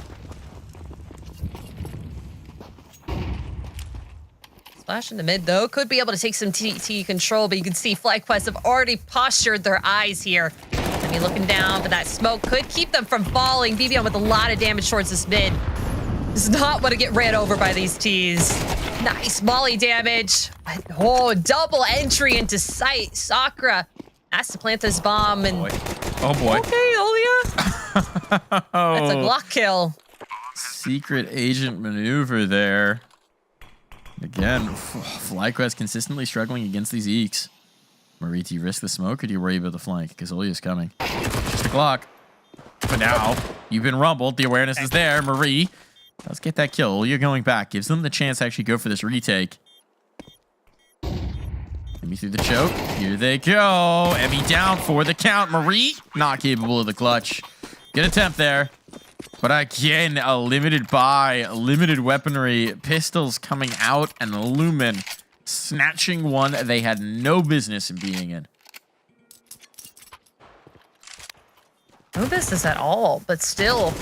Splash in the mid, though. Could be able to take some TT control, but you can see FlyQuest have already postured their eyes here. I mean, looking down, but that smoke could keep them from falling. BBM with a lot of damage towards this mid. Does not want to get ran over by these T's. Nice molly damage. Oh, double entry into sight. Sakura has to plant this bomb and... Oh boy. Okay, Olia. That's a Glock kill. Secret agent maneuver there. Again, FlyQuest consistently struggling against these Eeks. Marie, do you risk the smoke or do you worry about the flank? Because Olia's coming. Just a Glock. But now, you've been rumbled. The awareness is there. Marie, let's get that kill. Olia going back. Gives them the chance to actually go for this retake. Emmy through the choke. Here they go. Emmy down for the count. Marie, not capable of the clutch. Good attempt there. But again, a limited buy, limited weaponry, pistols coming out, and Lumen snatching one they had no business in being in. No business at all, but still,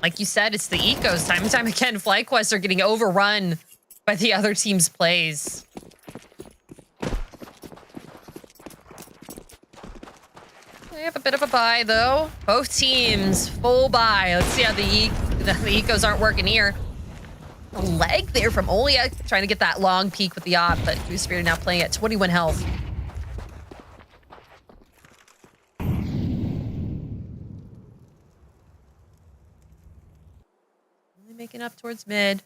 like you said, it's the ecos. Time and time again, FlyQuest are getting overrun by the other team's plays. They have a bit of a buy, though. Both teams, full buy. Let's see how the ecos aren't working here. A leg there from Olia, trying to get that long peek with the op, but Goose Spirit now playing at 21 health. Really making up towards mid.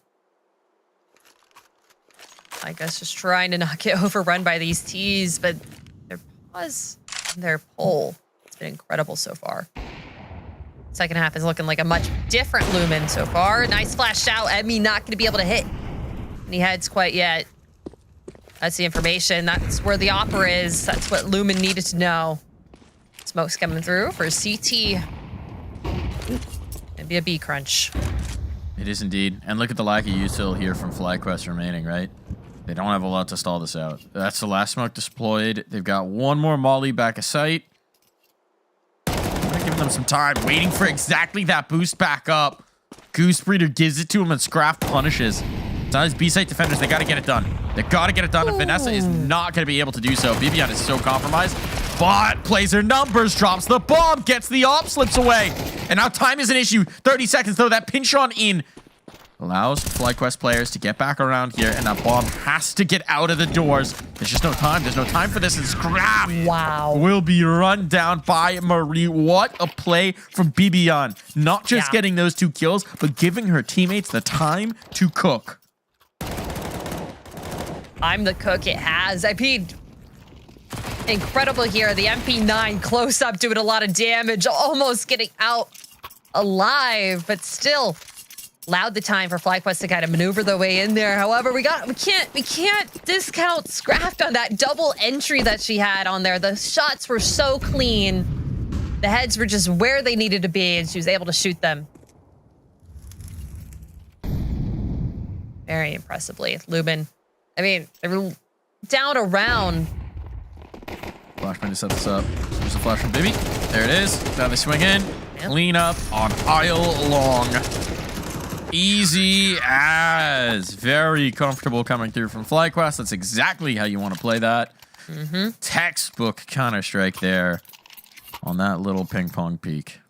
I guess just trying to not get overrun by these T's, but their pause and their pull. Been incredible so far. Second half is looking like a much different Lumen so far. Nice flash out. Emmy not going to be able to hit any heads quite yet. That's the information. That's where the opera is. That's what Lumen needed to know. Smoke's coming through for CT. Maybe a B crunch. It is indeed. And look at the lack of util here from FlyQuest remaining, right? They don't have a lot to stall this out. That's the last smoke deployed. They've got one more molly back of sight. Giving them some time, waiting for exactly that boost back up. Goose Breeder gives it to him and Scraft punishes. It's not his B-site defenders. They got to get it done. They got to get it done. And Vanessa is not going to be able to do so. Vivian is so compromised. But plays her numbers, drops the bomb, gets the op, slips away. And now time is an issue. 30 seconds, though. That pinch on in allows FlyQuest players to get back around here, and that bomb has to get out of the doors. There's just no time. There's no time for this. And Scrap will be run down by Marie. What a play from Bibian. Not just getting those 2 kills, but giving her teammates the time to cook. I'm the cook. It has. I mean, incredible here. The MP9 close up doing a lot of damage, almost getting out alive, but still allowed the time for FlyQuest to kind of maneuver their way in there. However, we can't discount Scraft on that double entry that she had on there. The shots were so clean. The heads were just where they needed to be, and she was able to shoot them. Very impressively. Lumen, I mean, they were down a round. Flashbang to set this up. There's a flash from Bibi. There it is. Now they swing in. Clean up on aisle long. Easy as. Very comfortable coming through from FlyQuest. That's exactly how you want to play that. Textbook Counter-Strike there on that little ping pong peak.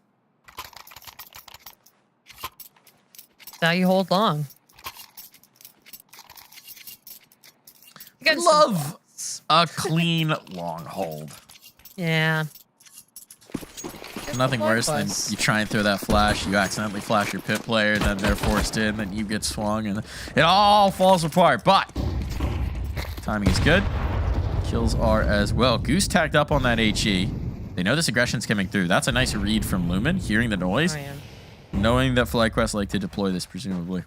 Now you hold long. Love a clean long hold. Yeah. Nothing worse than you try and throw that flash, you accidentally flash your pit player, then they're forced in, then you get swung, and it all falls apart. But timing is good. Kills are as well. Goose tagged up on that HE. They know this aggression's coming through. That's a nice read from Lumen, hearing the noise, knowing that FlyQuest like to deploy this, presumably.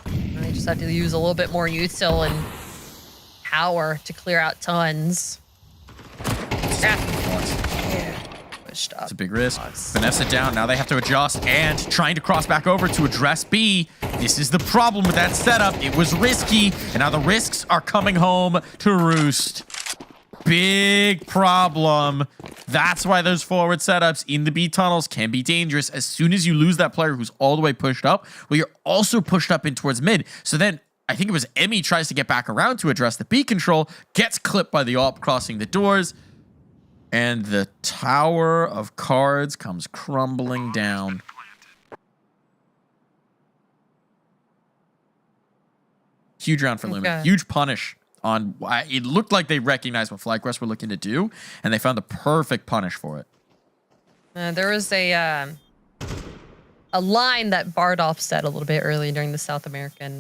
They just had to use a little bit more util and tower to clear out tons. Pushed up. It's a big risk. Vanessa down. Now they have to adjust and trying to cross back over to address B. This is the problem with that setup. It was risky, and now the risks are coming home to roost. Big problem. That's why those forward setups in the B tunnels can be dangerous. As soon as you lose that player who's all the way pushed up, well, you're also pushed up in towards mid. So then I think it was Emmy tries to get back around to address the B control, gets clipped by the AWP crossing the doors, and the tower of cards comes crumbling down. Huge round for Lumen. Huge punish on. It looked like they recognized what FlyQuest were looking to do, and they found the perfect punish for it. There was a line that Bardolph said a little bit earlier during the South American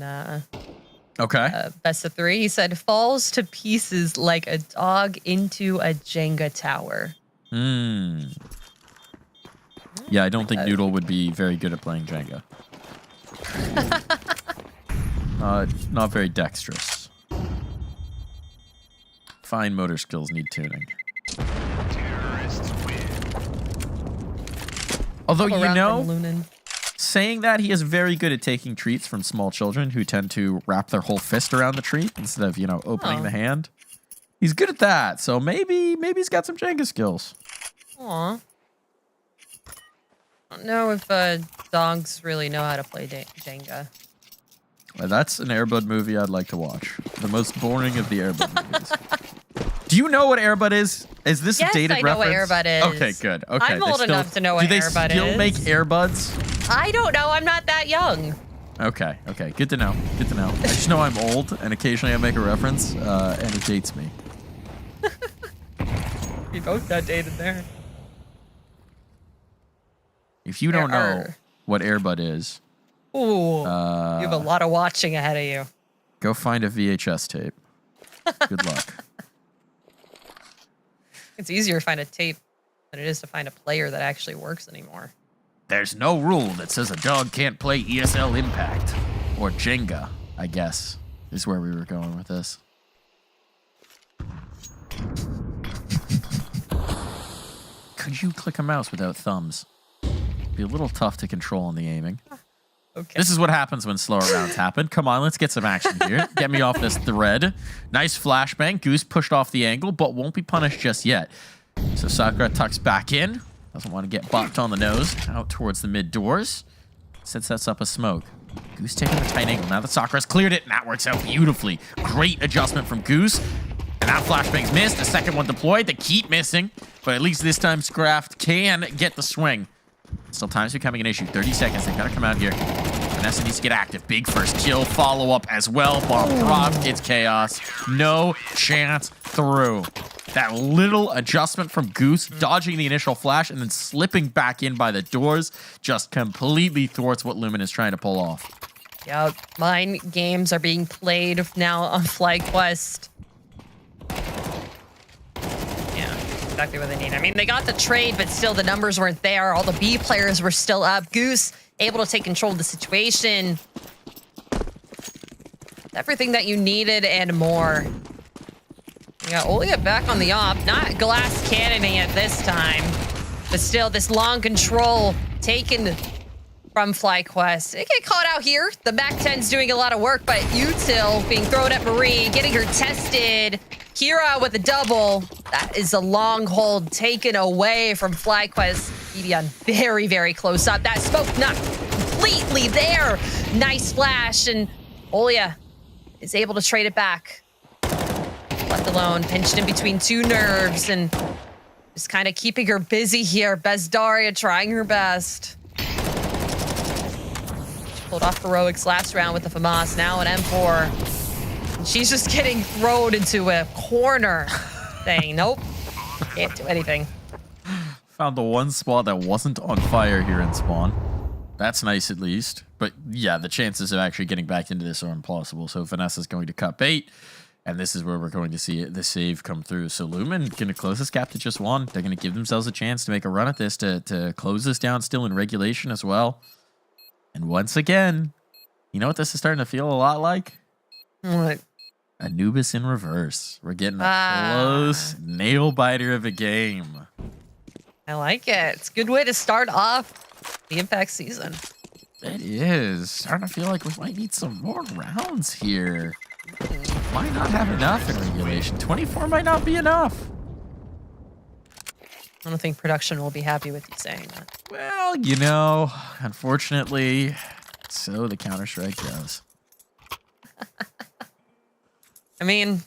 best of 3. He said, falls to pieces like a dog into a Jenga tower. Yeah, I don't think Noodle would be very good at playing Jenga. Not very dexterous. Fine motor skills need tuning. Although, you know, saying that, he is very good at taking treats from small children who tend to wrap their whole fist around the treat instead of, you know, opening the hand. He's good at that, so maybe he's got some Jenga skills. Aw. I don't know if dogs really know how to play Jenga. That's an Air Bud movie I'd like to watch. The most boring of the Air Bud movies. Do you know what Air Bud is? Is this a dated reference? Yes, I know what Air Bud is. Okay, good. Okay, I'm old enough to know what Air Bud is. Do they still make Air Buds? I don't know. I'm not that young. Okay, okay. Good to know. Good to know. I just know I'm old, and occasionally I make a reference, and it dates me. We both got dated there. If you don't know what Air Bud is... Ooh, you have a lot of watching ahead of you. Go find a VHS tape. Good luck. It's easier to find a tape than it is to find a player that actually works anymore. There's no rule that says a dog can't play ESL Impact. Or Jenga, I guess, is where we were going with this. Could you click a mouse without thumbs? Be a little tough to control on the aiming. Okay. This is what happens when slower rounds happen. Come on, let's get some action here. Get me off this thread. Nice flashbang. Goose pushed off the angle, but won't be punished just yet. So Sakura tucks back in. Doesn't want to get bopped on the nose. Out towards the mid doors. Sets up a smoke. Goose taking the tight angle. Now that Sakura's cleared it, and that works out beautifully. Great adjustment from Goose. And that flashbang's missed. The second one deployed. They keep missing. But at least this time, Scraft can get the swing. Still, time's becoming an issue. 30 seconds. They've got to come out here. Vanessa needs to get active. Big first kill. Follow-up as well. Bomb dropped. It's chaos. No chance through. That little adjustment from Goose, dodging the initial flash and then slipping back in by the doors, just completely thwarts what Lumen is trying to pull off. Yeah, mind games are being played now on FlyQuest. Exactly what they need. I mean, they got the trade, but still the numbers weren't there. All the B players were still up. Goose able to take control of the situation. Everything that you needed and more. You got Olia back on the op. Not glass cannoning it this time. But still, this long control taken from FlyQuest. It get caught out here. The MAC-10's doing a lot of work, but Util being thrown at Marie, getting her tested. Kira with a double. That is a long hold taken away from FlyQuest. Evian very, very close up. That smoke not completely there. Nice flash, and Olia is able to trade it back. Left alone, pinched in between two nerves, and just kind of keeping her busy here. Bezdaria trying her best. She pulled off heroics last round with the FAMAS, now an M4. She's just getting thrown into a corner, saying, nope, can't do anything. Found the one spot that wasn't on fire here in Spawn. That's nice at least. But yeah, the chances of actually getting back into this are impossible. So Vanessa's going to cut bait. And this is where we're going to see the save come through. So Lumen going to close this gap to just one. They're going to give themselves a chance to make a run at this, to close this down still in regulation as well. And once again, you know what this is starting to feel a lot like? What? Anubis in reverse. We're getting a close nail biter of a game. I like it. It's a good way to start off the Impact season. It is. Starting to feel like we might need some more rounds here. Might not have enough in regulation. 24 might not be enough. I don't think production will be happy with you saying that. Well, you know, unfortunately, so the Counter-Strike goes. I mean,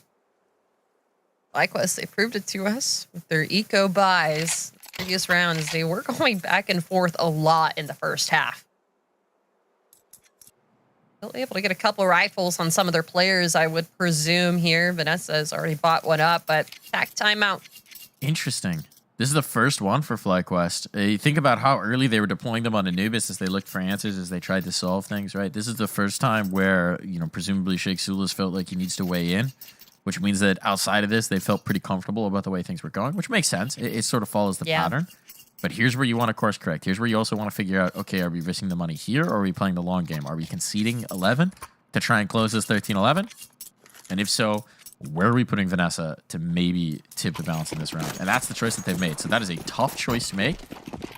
FlyQuest, they proved it to us with their eco buys. Previous rounds, they were going back and forth a lot in the first half. Still able to get a couple rifles on some of their players, I would presume here. Vanessa has already bought one up, but tack timeout. Interesting. This is the first one for FlyQuest. You think about how early they were deploying them on Anubis as they looked for answers, as they tried to solve things, right? This is the first time where, you know, presumably Sheikh Sulas felt like he needs to weigh in, which means that outside of this, they felt pretty comfortable about the way things were going, which makes sense. It sort of follows the pattern. But here's where you want to course correct. Here's where you also want to figure out, okay, are we risking the money here or are we playing the long game? Are we conceding 11 to try and close this 13-11? And if so, where are we putting Vanessa to maybe tip the balance in this round? And that's the choice that they've made. So that is a tough choice to make.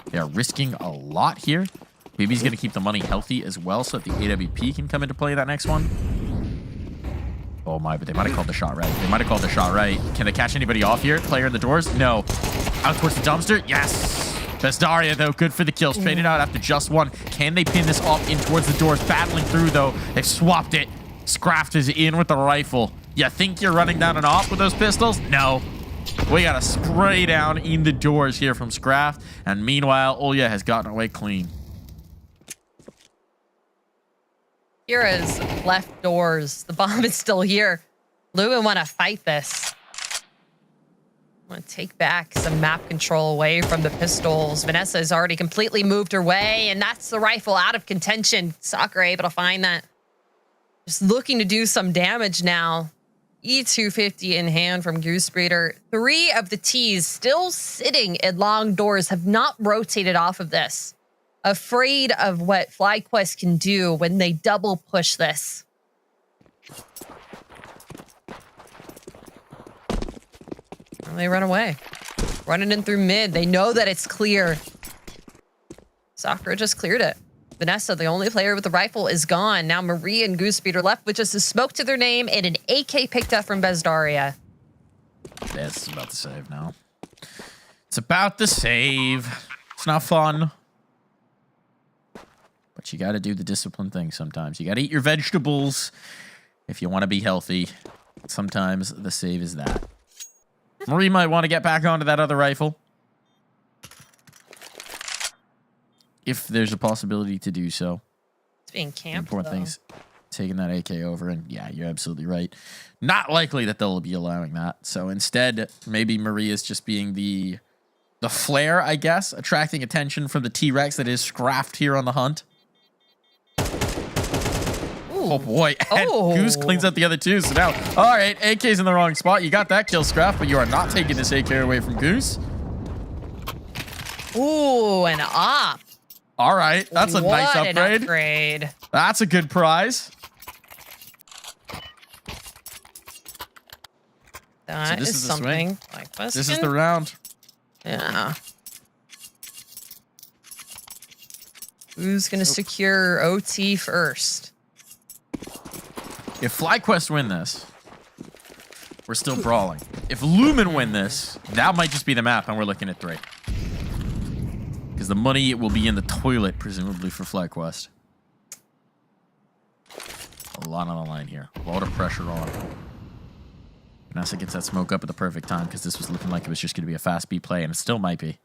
They are risking a lot here. Bibi's going to keep the money healthy as well so that the AWP can come into play that next one. Oh my, but they might have called the shot right. They might have called the shot right. Can they catch anybody off here? Player in the doors? No. Out towards the dumpster? Yes. Daria, though, good for the kill. Straight it out after just one. Can they pin this off in towards the doors? Battling through, though. They've swapped it. Scraft is in with the rifle. You think you're running down and off with those pistols? No. We got a spray down in the doors here from Scraft. And meanwhile, Olya has gotten away clean. Kira's left doors. The bomb is still here. Lumen want to fight this. Want to take back some map control away from the pistols. Vanessa has already completely moved her way, and that's the rifle out of contention. Soccer able to find that. Just looking to do some damage now. E250 in hand from Goosebreeder. 3 of the T's still sitting in long doors, have not rotated off of this. Afraid of what FlyQuest can do when they double push this. Well, they run away. Running in through mid. They know that it's clear. Sakura just cleared it. Vanessa, the only player with the rifle, is gone. Now Marie and Goosebreeder left with just a smoke to their name and an AK picked up from Bezdaria. Yeah, it's about the save now. It's about the save. It's not fun. But you got to do the disciplined thing sometimes. You got to eat your vegetables if you want to be healthy. Sometimes the save is that. Marie might want to get back onto that other rifle. If there's a possibility to do so. It's being camped, important things. Taking that AK over, and yeah, you're absolutely right. Not likely that they'll be allowing that. So instead, maybe Marie is just being the flare, I guess, attracting attention from the T-Rex that is Scraft here on the hunt. Oh boy, and Goose cleans up the other two. So now, all right, AK's in the wrong spot. You got that kill, Scraft, but you are not taking this AK away from Goose. Ooh, an op. All right, that's a nice upgrade. An upgrade. That's a good prize. That so this is the something. This is the round. Yeah. Who's going to secure OT first? If FlyQuest win this, we're still brawling. If Lumen win this, that might just be the map, and we're looking at 3. Because the money will be in the toilet, presumably, for FlyQuest. A lot on the line here. A lot of pressure on. Vanessa gets that smoke up at the perfect time, because this was looking like it was just going to be a fast B play, and it still might be.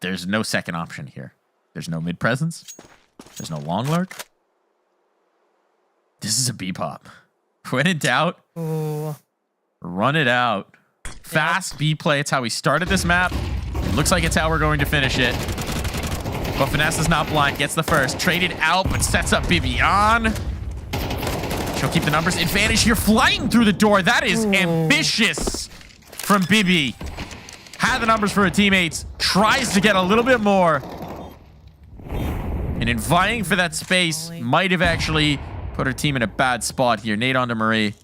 There's no second option here. There's no mid presence. There's no long lurk. This is a B-pop. When in doubt, run it out. Fast B play. It's how we started this map. It looks like it's how we're going to finish it. But Vanessa's not blind. Gets the first. Traded out, but sets up Bibian. She'll keep the numbers. Advantage here. Flying through the door. That is ambitious from Bibi. Had the numbers for her teammates. Tries to get a little bit more. And in vying for that space, might have actually put her team in a bad spot here. Nade onto Marie.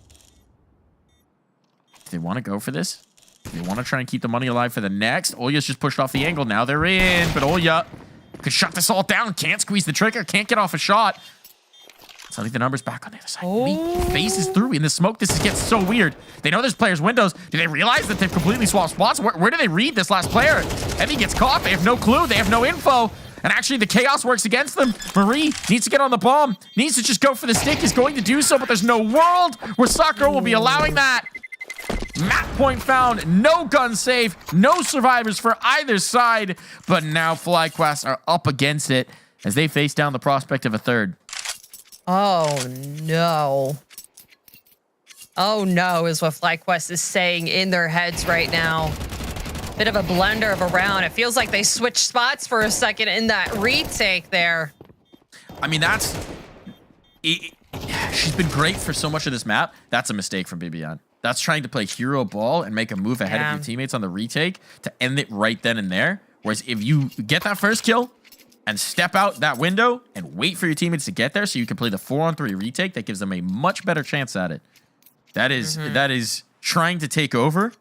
they want to go for this, they want to try and keep the money alive for the next. Olya's just pushed off the angle. Now they're in, but Olya could shut this all down. Can't squeeze the trigger. Can't get off a shot. Suddenly the numbers back on the other side. He phases through in the smoke. This gets so weird. They know there's players' windows. Do they realize that they've completely swapped spots? Where do they read this last player? Emmy gets caught. They have no clue. They have no info. And actually, the chaos works against them. Marie needs to get on the bomb. Needs to just go for the stick. He's going to do so, but there's no world where Sakura will be allowing that. Map point found. No gun save. No survivors for either side. But now FlyQuest are up against it as they face down the prospect of a third. Oh, no. Oh, no, is what FlyQuest is saying in their heads right now. Bit of a blender of a round. It feels like they switched spots for a second in that retake there. I mean, she's been great for so much of this map. That's a mistake from Bibian. That's trying to play hero ball and make a move ahead of your teammates on the retake to end it right then and there. Whereas if you get that first kill and step out that window and wait for your teammates to get there so you can play the 4-on-3 retake, that gives them a much better chance at it. That is trying to take over.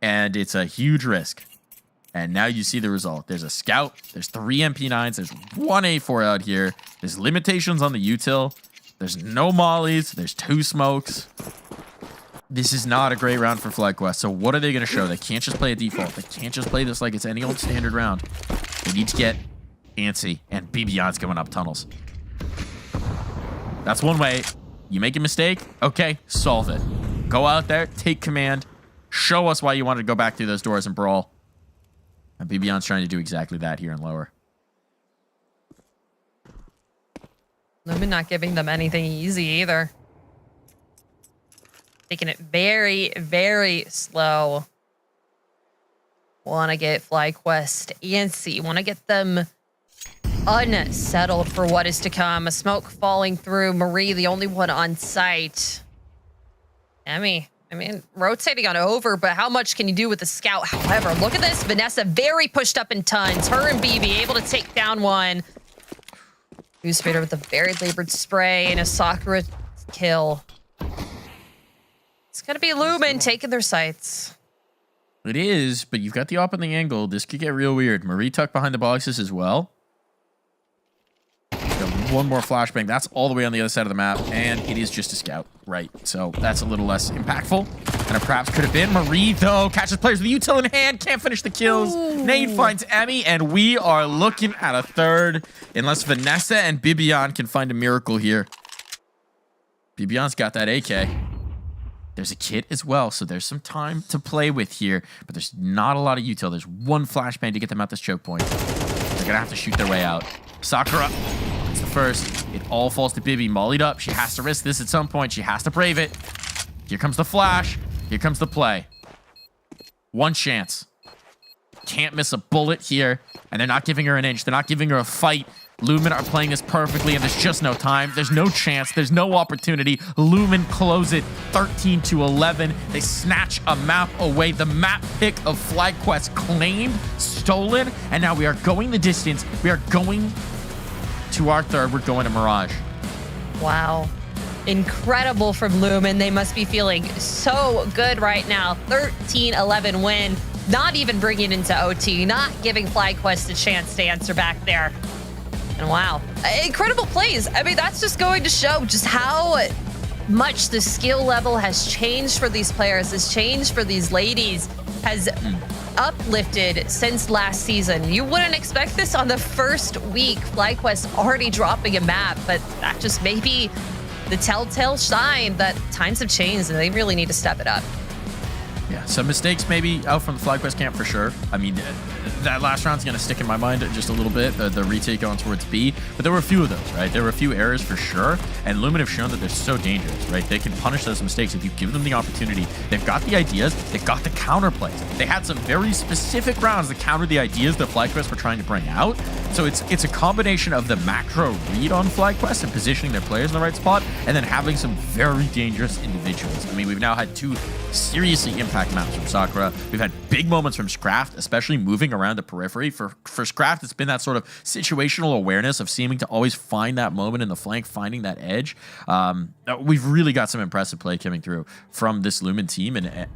And it's a huge risk. And now you see the result. There's a scout. There's 3 MP9s. There's 1 A4 out here. There's limitations on the util. There's no mollies. There's 2 smokes. This is not a great round for FlyQuest. So what are they going to show? They can't just play a default. They can't just play this like it's any old standard round. They need to get antsy. And Bibion's going up tunnels. That's one way. You make a mistake. Okay, solve it. Go out there. Take command. Show us why you wanted to go back through those doors and brawl. And Bibion's trying to do exactly that here in lower. Lumen not giving them anything easy either. Taking it very, very slow. Want to get FlyQuest antsy. Want to get them unsettled for what is to come. A smoke falling through. Marie, the only one on site. Emmy. I mean, rotating on over, but how much can you do with the scout? However, look at this. Vanessa very pushed up in tons. Her and BB able to take down one. Goose Vader with a very labored spray and a Sakura kill. It's going to be Lumen taking their sights. It is, but you've got the op on the angle. This could get real weird. Marie tucked behind the boxes as well. One more flashbang. That's all the way on the other side of the map, and it is just a scout, right? So that's a little less impactful than it perhaps could have been. Marie, though, catches players with the util in hand, can't finish the kills. Nade finds Emmy, and we are looking at a third, unless Vanessa and Bibion can find a miracle here. Bibion's got that AK. There's a kit as well, so there's some time to play with here, but there's not a lot of util. There's one flashbang to get them out this choke point. They're gonna have to shoot their way out. Sakura. It's the first. It all falls to Bibi. Mollied up. She has to risk this at some point. She has to brave it. Here comes the flash. Here comes the play. One chance. Can't miss a bullet here. And they're not giving her an inch. They're not giving her a fight. Lumen are playing this perfectly, and there's just no time. There's no chance. There's no opportunity. Lumen close it 13-11. They snatch a map away. The map pick of FlyQuest claimed, stolen, and now we are going the distance. We are going to our third. We're going to Mirage. Wow. Incredible from Lumen. They must be feeling so good right now. 13-11 win. Not even bringing into OT. Not giving FlyQuest a chance to answer back there. And wow, incredible plays. I mean, that's just going to show just how much the skill level has changed for these players, has changed for these ladies, has uplifted since last season. You wouldn't expect this on the first week. FlyQuest already dropping a map, but that just may be the telltale sign that times have changed and they really need to step it up. Yeah, some mistakes maybe out from the FlyQuest camp for sure. I mean, that last round's going to stick in my mind just a little bit, the retake on towards B. But there were a few of those, right? There were a few errors for sure. And Lumen have shown that they're so dangerous, right? They can punish those mistakes if you give them the opportunity. They've got the ideas. They've got the counterplays. They had some very specific rounds that countered the ideas that FlyQuest were trying to bring out. So it's a combination of the macro read on FlyQuest and positioning their players in the right spot, and then having some very dangerous individuals. I mean, we've now had 2 seriously impact maps from Sakura. We've had big moments from Scraft, especially moving around the periphery. For Scraft, it's been that sort of situational awareness of seeming to always find that moment in the flank, finding that edge. We've really got some impressive play coming through from this Lumen team. And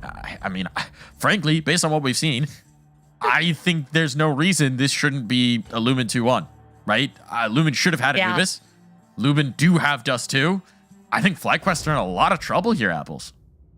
I mean, frankly, based on what we've seen, I think there's no reason this shouldn't be a Lumen 2-1, right? Lumen should have had Anubis. Lumen do have Dust 2. I think FlyQuest are in a lot of trouble here, Apples.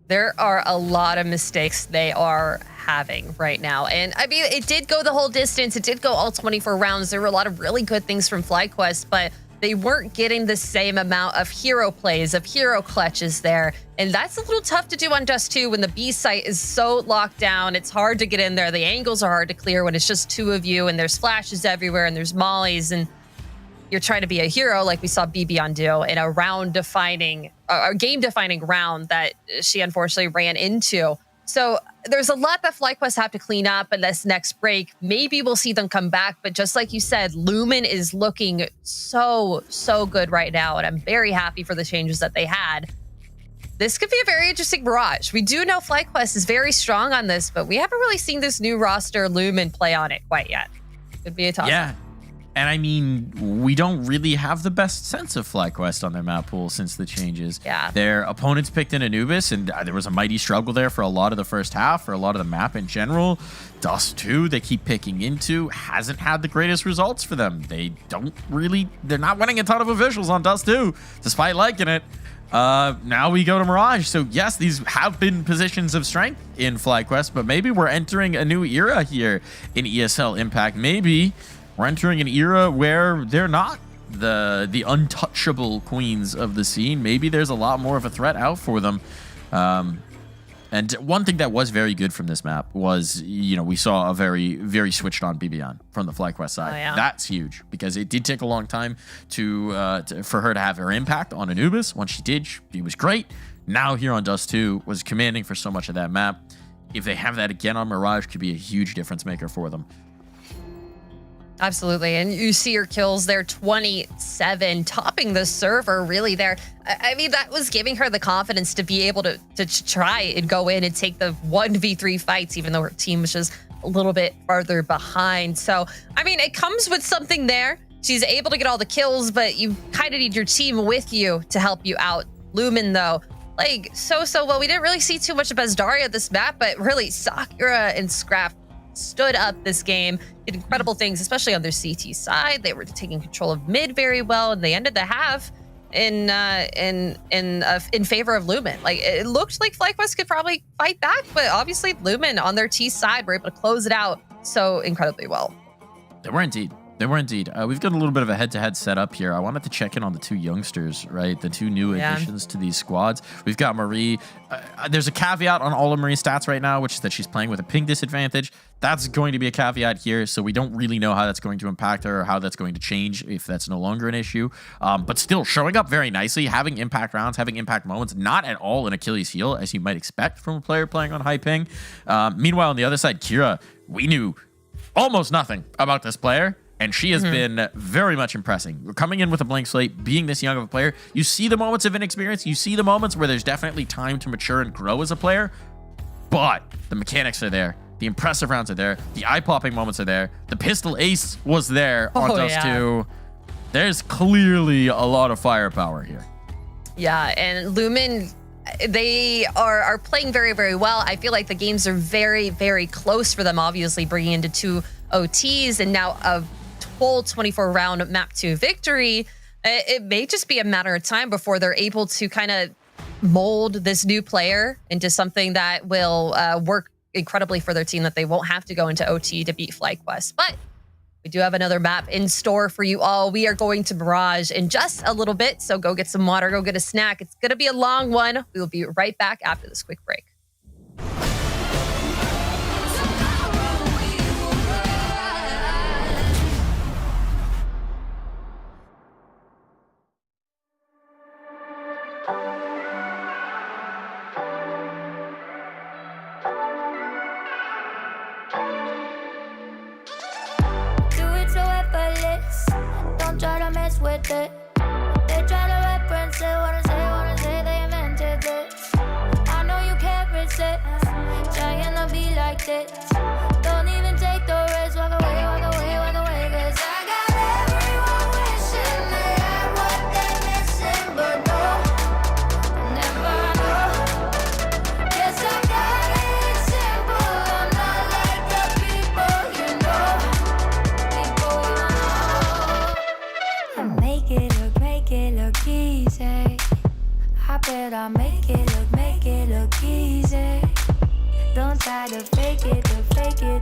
There are a lot of mistakes they are having right now. And I mean, it did go the whole distance. It did go all 24 rounds. There were a lot of really good things from FlyQuest, but they weren't getting the same amount of hero plays, of hero clutches there. And that's a little tough to do on Dust 2 when the B site is so locked down. It's hard to get in there. The angles are hard to clear when it's just two of you and there's flashes everywhere and there's mollies and you're trying to be a hero like we saw Bibian do in a game-defining round that she unfortunately ran into. So there's a lot that FlyQuest have to clean up in this next break. Maybe we'll see them come back, but just like you said, Lumen is looking so good right now, and I'm very happy for the changes that they had. This could be a very interesting Mirage. We do know FlyQuest is very strong on this, but we haven't really seen this new roster Lumen play on it quite yet. Could be a tough. Yeah. And I mean, we don't really have the best sense of FlyQuest on their map pool since the changes. Yeah. Their opponents picked in Anubis, and there was a mighty struggle there for a lot of the first half, for a lot of the map in general. Dust 2, they keep picking into, hasn't had the greatest results for them. They're not winning a ton of officials on Dust 2, despite liking it. Now we go to Mirage. So yes, these have been positions of strength in FlyQuest, but maybe we're entering a new era here in ESL Impact. Maybe we're entering an era where they're not the untouchable queens of the scene. Maybe there's a lot more of a threat out for them. And one thing that was very good from this map was, we saw a very switched on Bibian from the FlyQuest side. Oh, yeah. That's huge because it did take a long time for her to have her impact on Anubis. Once she did, she was great. Now here on Dust 2 was commanding for so much of that map. If they have that again on Mirage, could be a huge difference maker for them. Absolutely. And you see her kills there, 27, topping the server really there. I mean, that was giving her the confidence to be able to try and go in and take the 1v3 fights, even though her team was just a little bit farther behind. So, I mean, it comes with something there. She's able to get all the kills, but you kind of need your team with you to help you out. Lumen, though, like, so well. We didn't really see too much of Azdaria this map, but really, Sakura and Scrap stood up this game, did incredible things, especially on their CT side. They were taking control of mid very well, and they ended the half in favor of Lumen. Like, it looked like FlyQuest could probably fight back, but obviously Lumen on their T side were able to close it out so incredibly well. They were indeed. We've got a little bit of a head-to-head set up here. I wanted to check in on the two youngsters, right? The two new additions to these squads. We've got Marie. There's a caveat on all of Marie's stats right now, which is that she's playing with a ping disadvantage. That's going to be a caveat here, so we don't really know how that's going to impact her or how that's going to change if that's no longer an issue. But still, showing up very nicely, having impact rounds, having impact moments, not at all an Achilles heel, as you might expect from a player playing on high ping. Meanwhile, on the other side, Kira, we knew almost nothing about this player, and she has been very much impressing. Coming in with a blank slate, being this young of a player, you see the moments of inexperience, you see the moments where there's definitely time to mature and grow as a player, but the mechanics are there. The impressive rounds are there. The eye-popping moments are there. The pistol ace was there on Dust 2. There's clearly a lot of firepower here. Yeah, and Lumen, they are playing very, very well. I feel like the games are very, very close for them, obviously bringing into 2 OTs and now a full 24-round map 2 victory. It may just be a matter of time before they're able to kind of mold this new player into something that will work incredibly for their team, that they won't have to go into OT to beat FlyQuest. But we do have another map in store for you all. We are going to Mirage in just a little bit, so go get some water, go get a snack. It's going to be a long one. We will be right back after this quick break. With it. They try to reference it, wanna say they invented this. I know you can't resist. Giant distance. Don't even take the risk. Walk away, walk away, walk away. 'Cause I got everyone wishing they had what they're missing, but no, never know. Guess I got it simple. I'm not like the people you know. People you know. I make it look easy. I bet I make it look easy. Don't try to fake it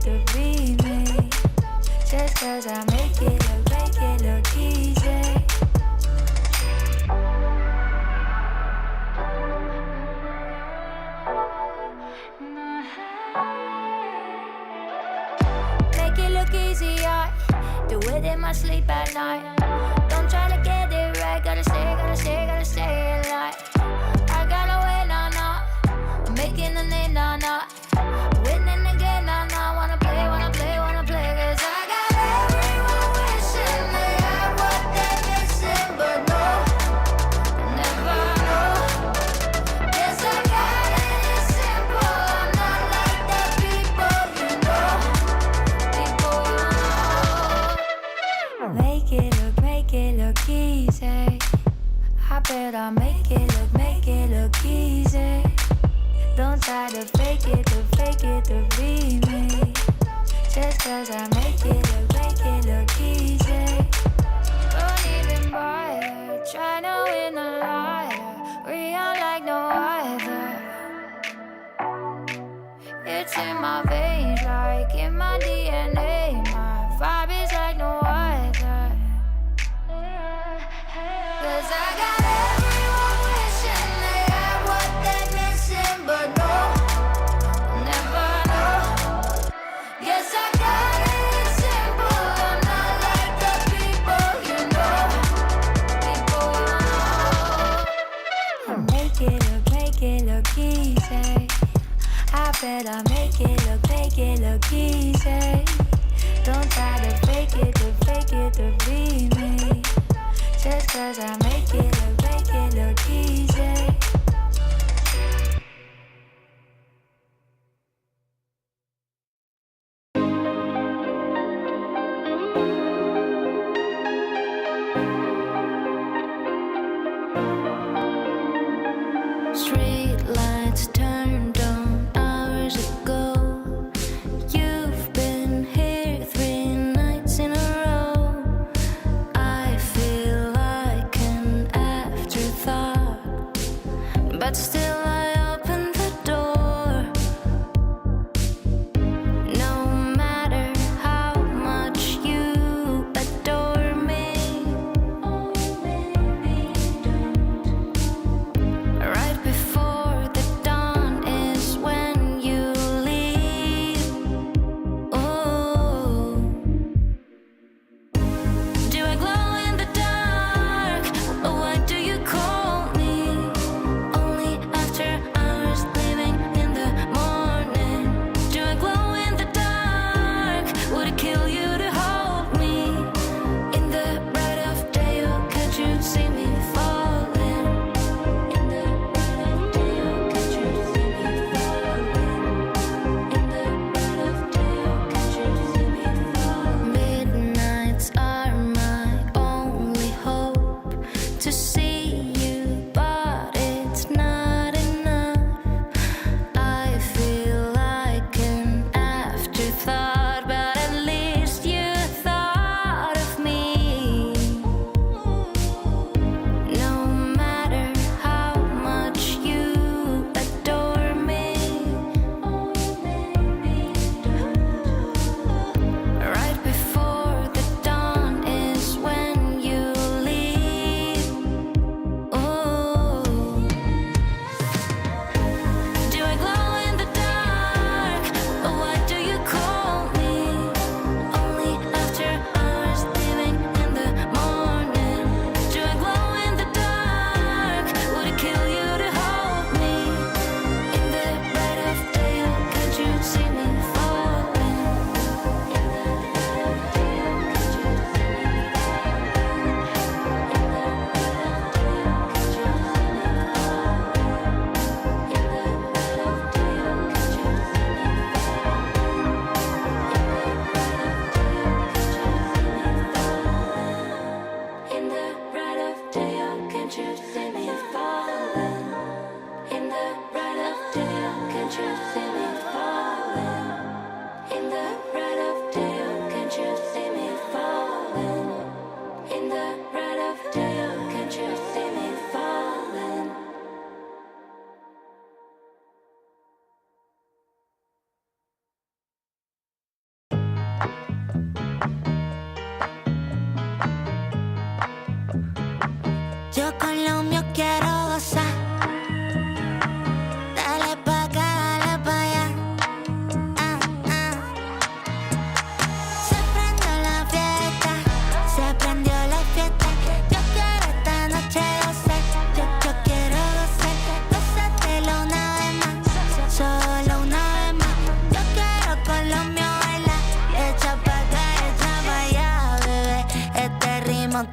to be me. Just 'cause I make it look easy. Make it look easy, I do it in my sleep at night. Don't try to get it right, gotta stay alive. I gotta win, nah. I'm making a name, nah. Winning again, nah. Wanna play. 'Cause I got everyone wishing they had what they're missing, but no, never know. Guess I got it simple. I'm not like the people you know. People you know. Make it look easy. I bet I make it look easy. Don't try to fake it to be me. Just 'cause I make it look easy. Don't even bother, try to win a liar. Real like no other. It's in my veins, like in my DNA. My vibe is like no other. 'Cause I got everyone wishing they had what they're missing, but no, never know. Guess I got it simple. I'm not like the people you know. People you know. I make it look easy. I bet I make it look easy. Don't try to fake it to be me. Just 'cause I make it look easy. Street lights turned on hours ago. You've been here 3 nights in a row. I feel I can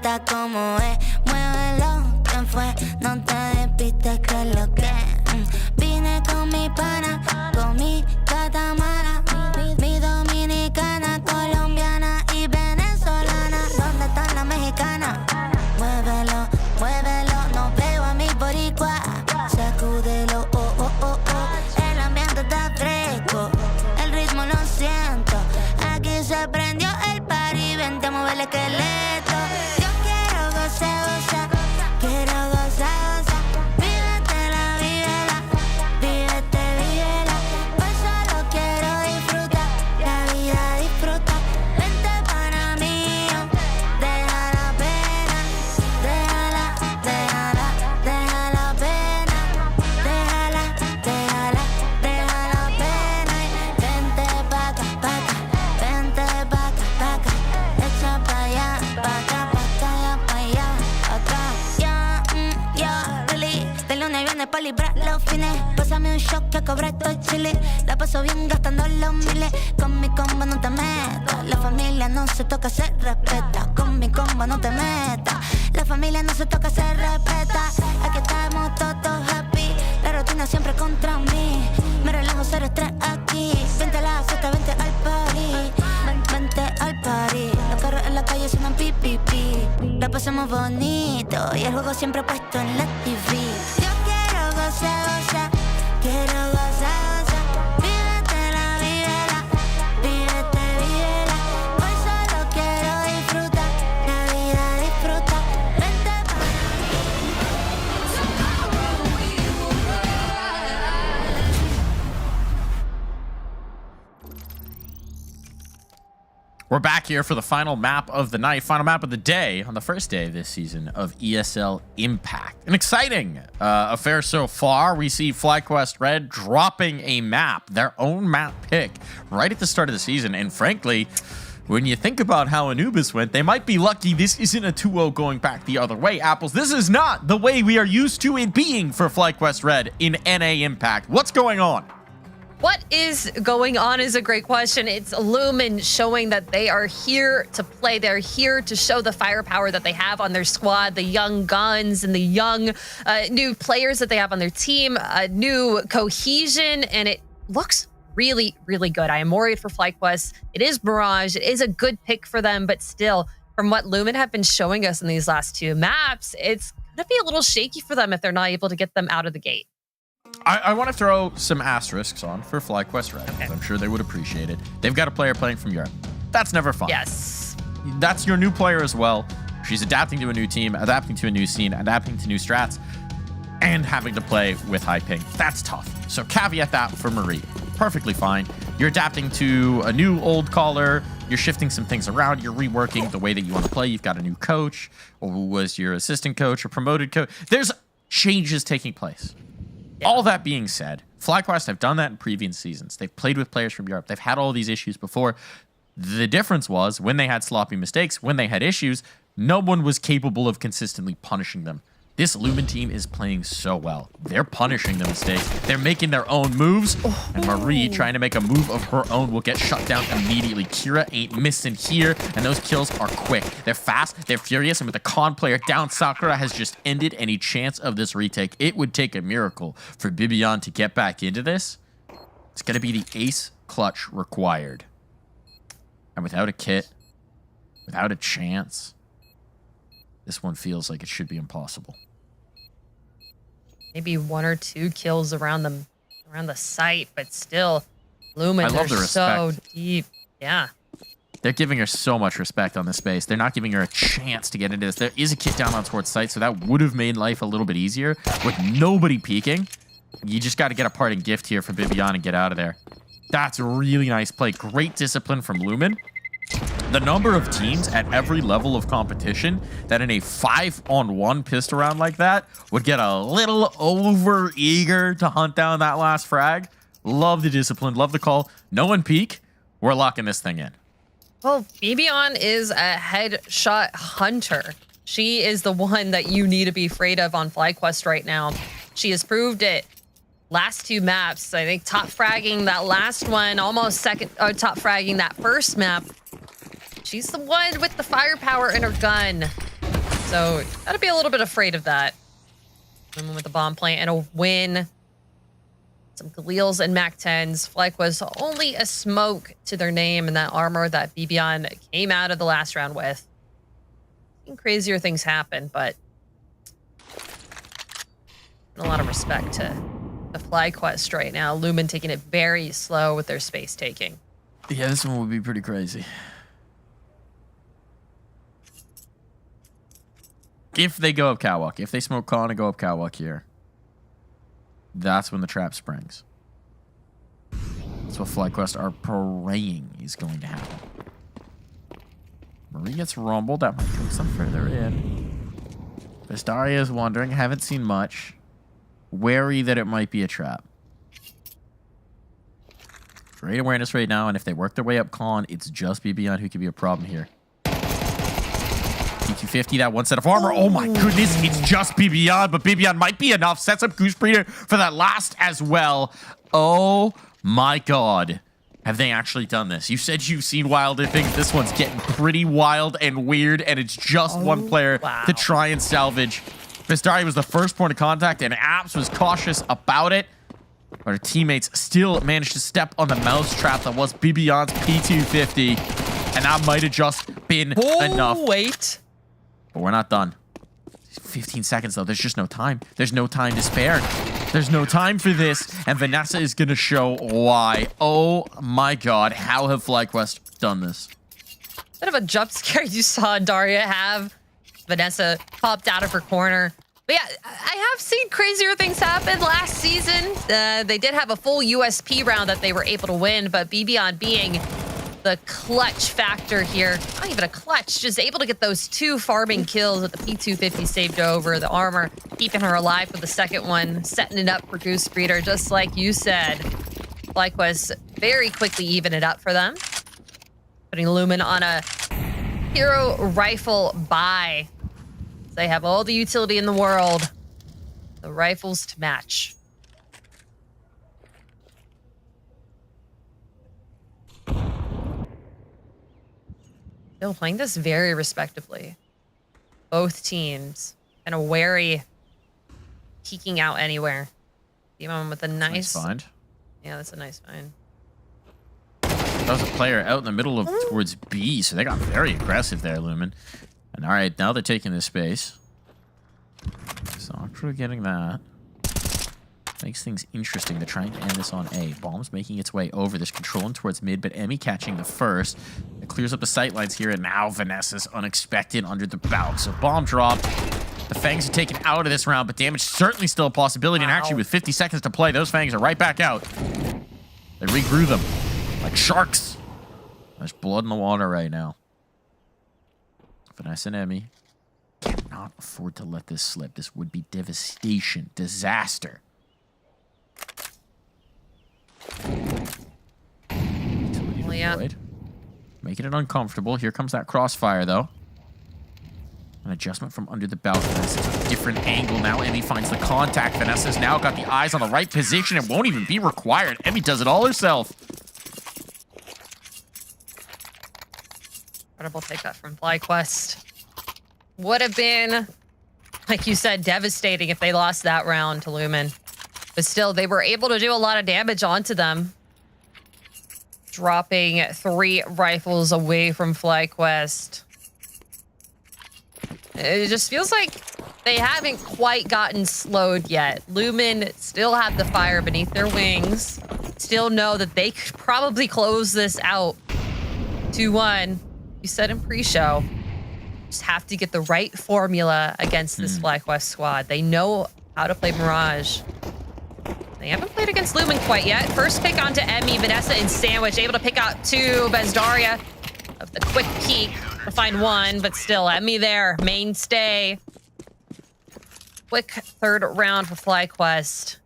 respeta como es. Muévelo, ¿quién fue? No te despistes que es lo que vine con mi pana, con mi catamara, mi dominicana, colombiana y venezolana. ¿Dónde están las mexicanas? Muévelo, muévelo, no veo a mi boricua. Sacúdelo, oh, oh, oh, oh. El ambiente está fresco, el ritmo lo siento. Aquí se prendió el party, vente a mover el esqueleto. Yo quiero gozar, gozar, quiero gozar, gozar. Vívetela, vívela, vívete, vívela. Hoy solo quiero disfrutar, la vida disfruta. Vente para mí, deja la pena, déjala, déjala, deja la pena, déjala, déjala, deja la pena. Y vente pa' acá, vente pa' acá, echa pa' allá, pa' acá, pa' allá, acá. Ya, really, de lunes a viernes pa' librar los fines. Pásame un shot que cobré estos chiles. La paso bien gastando los miles. Con mi combo no te metas. La familia no se toca, se respeta. Con mi combo no te metas. La familia no se toca, se respeta. Aquí estamos todos happy. La rutina siempre contra mí. Me relajo, cero estrés aquí. Vente a la fiesta, vente al party. Vente al party. Los carros en la calle suenan pi, pi, pi. La pasamos bonito y el juego siempre puesto en la TV. Yo quiero gozar, gozar, quiero gozar, gozar. Vívetela, vívela, vívete, vívela. Hoy solo quiero disfrutar, la vida disfruta. Vente We're back here for the final map of the night, final map of the day on the first day of this season of ESL Impact. An exciting affair so far. We see FlyQuest Red dropping a map, their own map pick, right at the start of the season. And frankly, when you think about how Anubis went, they might be lucky this isn't a 2-0 going back the other way. Apples, this is not the way we are used to it being for FlyQuest Red in NA Impact. What's going on? What is going on is a great question. It's Lumen showing that they are here to play. They're here to show the firepower that they have on their squad, the young guns and the young new players that they have on their team, new cohesion, and it looks really, really good. I am worried for FlyQuest. It is Mirage. It is a good pick for them, but still, from what Lumen have been showing us in these last two maps, it's going to be a little shaky for them if they're not able to get them out of the gate. I want to throw some asterisks on for FlyQuest Red, because I'm sure they would appreciate it. They've got a player playing from Europe. That's never fun. Yes. That's your new player as well. She's adapting to a new team, adapting to a new scene, adapting to new strats, and having to play with high ping. That's tough. So caveat that for Marie. Perfectly fine. You're adapting to a new old caller. You're shifting some things around. You're reworking the way that you want to play. You've got a new coach, or who was your assistant coach or promoted coach. There's changes taking place. All that being said, FlyQuest have done that in previous seasons. They've played with players from Europe. They've had all these issues before. The difference was when they had sloppy mistakes, when they had issues, no one was capable of consistently punishing them. This Lumen team is playing so well. They're punishing the mistakes. They're making their own moves. And Marie, trying to make a move of her own, will get shut down immediately. Kira ain't missing here, and those kills are quick. They're fast, they're furious, and with the con player down, Sakura has just ended any chance of this retake. It would take a miracle for Bibian to get back into this. It's going to be the ace clutch required. And without a kit, without a chance, this one feels like it should be impossible. Maybe one or two kills around the site, but still, Lumen, I love the they're so respect. deep. Yeah. They're giving her so much respect on this space. They're not giving her a chance to get into this. There is a kit down on towards site, so that would have made life a little bit easier. With nobody peeking, you just got to get a parting gift here for Bibian and get out of there. That's a really nice play. Great discipline from Lumen. The number of teams at every level of competition that in a 5-on-1 pistol round like that would get a little over eager to hunt down that last frag. Love the discipline, love the call. No one peek. We're locking this thing in. Well, Bibian is a headshot hunter. She is the one that you need to be afraid of on FlyQuest right now. She has proved it. Last two maps, I think top fragging that last one, almost top fragging that first map. She's the one with the firepower in her gun. So gotta be a little bit afraid of that. Lumen with the bomb plant and a win. Some Galils and Mac 10s. FlyQuest only a smoke to their name and that armor that Bibian came out of the last round with. Seen crazier things happen, but a lot of respect to the FlyQuest right now. Lumen taking it very slow with their space taking. Yeah, this one would be pretty crazy. If they go up catwalk, if they smoke con and go up catwalk here, that's when the trap springs. That's what FlyQuest are praying is going to happen. Marie gets rumbled. That might cook some further in. Vestaria is wondering. Haven't seen much. Wary that it might be a trap. Great awareness right now, and if they work their way up con, it's just Bibian who could be a problem here. T250, that one set of armor. Oh my goodness, it's just Bibian, but Bibian might be enough. Sets up Goose Breeder for that last as well. Oh my god. Have they actually done this? You said you've seen wilder things. This one's getting pretty wild and weird, and it's just one player to try and salvage. Vestaria was the first point of contact, and Apps was cautious about it. But her teammates still managed to step on the mousetrap that was Bibian's P250. And that might have just been enough. Wait. But we're not done. 15 seconds, though. There's just no time. There's no time to spare. There's no time for this. And Vanessa is going to show why. Oh, my God. How have FlyQuest done this? Bit of a jump scare you saw Daria have. Vanessa popped out of her corner. But yeah, I have seen crazier things happen last season. They did have a full USP round that they were able to win, but Bibian being the clutch factor here. Not even a clutch, just able to get those 2 farming kills with the P250 saved over, the armor, keeping her alive for the second one, setting it up for Goose Breeder, just like you said. FlyQuest very quickly even it up for them. Putting Lumen on a hero rifle buy. They have all the utility in the world. The rifles to match. Still playing this very respectively. Both teams kind of wary, peeking out anywhere. Demon with a nice find. Yeah, that's a nice find. That was a player out in the middle of towards B, so they got very aggressive there, Lumen. And all right, now they're taking this space. Sakura getting that. Makes things interesting. They're trying to end this on A. Bomb's making its way over. There's controlling towards mid, but Emmy catching the first. It clears up the sightlines here, and now Vanessa's unexpected under the bout. So bomb drop. The Fangs are taken out of this round, but damage certainly still a possibility. And actually, with 50 seconds to play, those Fangs are right back out. They regrew them like sharks. There's blood in the water right now. Vanessa and Emmy cannot afford to let this slip. This would be devastation, disaster. Well, yeah. Making it uncomfortable. Here comes that crossfire, though. An adjustment from under the belt. Vanessa's a different angle now. Emmy finds the contact. Vanessa's now got the eyes on the right position. It won't even be required. Emmy does it all herself. Incredible take that from FlyQuest. Would have been, like you said, devastating if they lost that round to Lumen. But still, they were able to do a lot of damage onto them. Dropping 3 rifles away from FlyQuest. It just feels like they haven't quite gotten slowed yet. Lumen still have the fire beneath their wings. Still know that they could probably close this out 2-1. You said in pre-show. Just have to get the right formula against this FlyQuest squad. They know how to play Mirage. They haven't played against Lumen quite yet. First pick onto Emmy, Vanessa, and Sandwich. Able to pick out 2. Bezdaria of the quick peek to find 1, but still, Emmy there. Mainstay. Quick 3rd round for FlyQuest.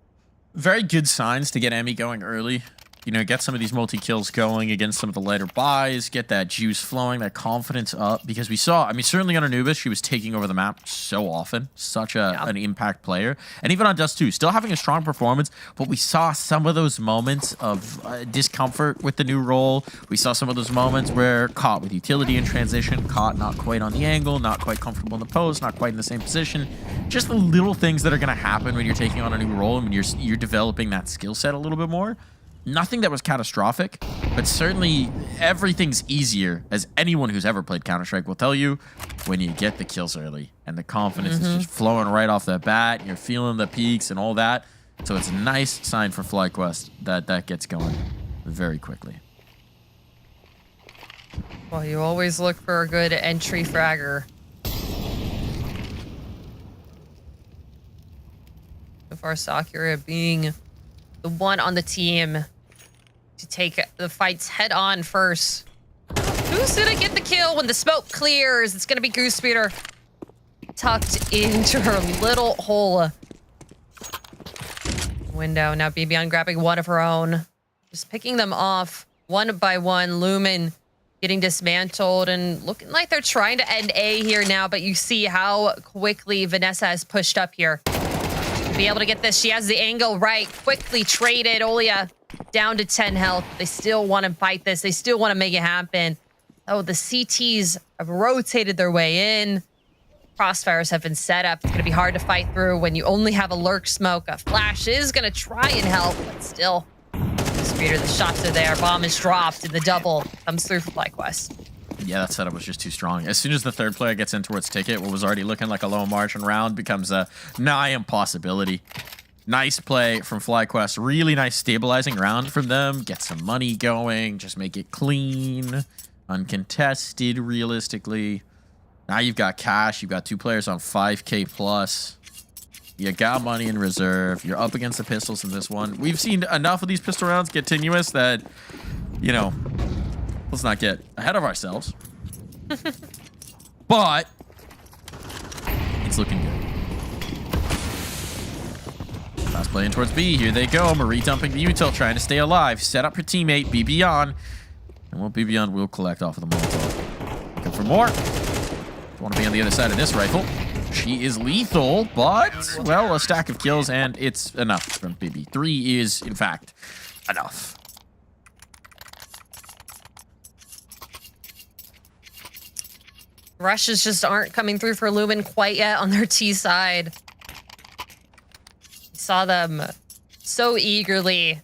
Very good signs to get Emmy going early. you know, get some of these multi-kills going against some of the lighter buys, get that juice flowing, that confidence up. Because we saw, I mean, certainly on Anubis, she was taking over the map so often. Such an impact player. And even on Dust 2, still having a strong performance, but we saw some of those moments of discomfort with the new role. We saw some of those moments where caught with utility in transition, caught not quite on the angle, not quite comfortable in the post, not quite in the same position. Just the little things that are going to happen when you're taking on a new role and when you're developing that skill set a little bit more. Nothing that was catastrophic, but certainly everything's easier, as anyone who's ever played Counter-Strike will tell you, when you get the kills early and the confidence is just flowing right off the bat. And you're feeling the peaks and all that. So it's a nice sign for FlyQuest that gets going very quickly. Well, you always look for a good entry fragger. So far, Sakura being the one on the team to take the fights head on first. Who's gonna get the kill when the smoke clears? It's gonna be Goose Speeder tucked into her little hole window. Now Bibian grabbing one of her own, just picking them off one by one. Lumen getting dismantled and looking like they're trying to end A here now, but you see how quickly Vanessa has pushed up here to be able to get this. She has the angle right, quickly traded. Olia down to 10 health. They still want to fight this. They still want to make it happen. Oh, the CTs have rotated their way in. Crossfires have been set up. It's going to be hard to fight through when you only have a lurk smoke. A flash is going to try and help, but still. Speeder, the shots are there. Bomb is dropped, and the double comes through for FlyQuest. Yeah, that setup was just too strong. As soon as the third player gets in towards Ticket, what was already looking like a low margin round becomes a nigh impossibility. Nice play from FlyQuest. Really nice stabilizing round from them. Get some money going. Just make it clean. Uncontested, realistically. Now you've got cash. You've got two players on 5K plus. You got money in reserve. You're up against the pistols in this one. We've seen enough of these pistol rounds get tenuous that, you know, let's not get ahead of ourselves. But it's looking good. Fast play in towards B. Here they go. Marie dumping the util, trying to stay alive. Set up her teammate, BB on. And what BB on will collect off of the Molotov. Looking for more. Want to be on the other side of this rifle. She is lethal, but, well, a stack of kills, and it's enough from BB. 3 is, in fact, enough. Rushes just aren't coming through for Lumen quite yet on their T side. You saw them so eagerly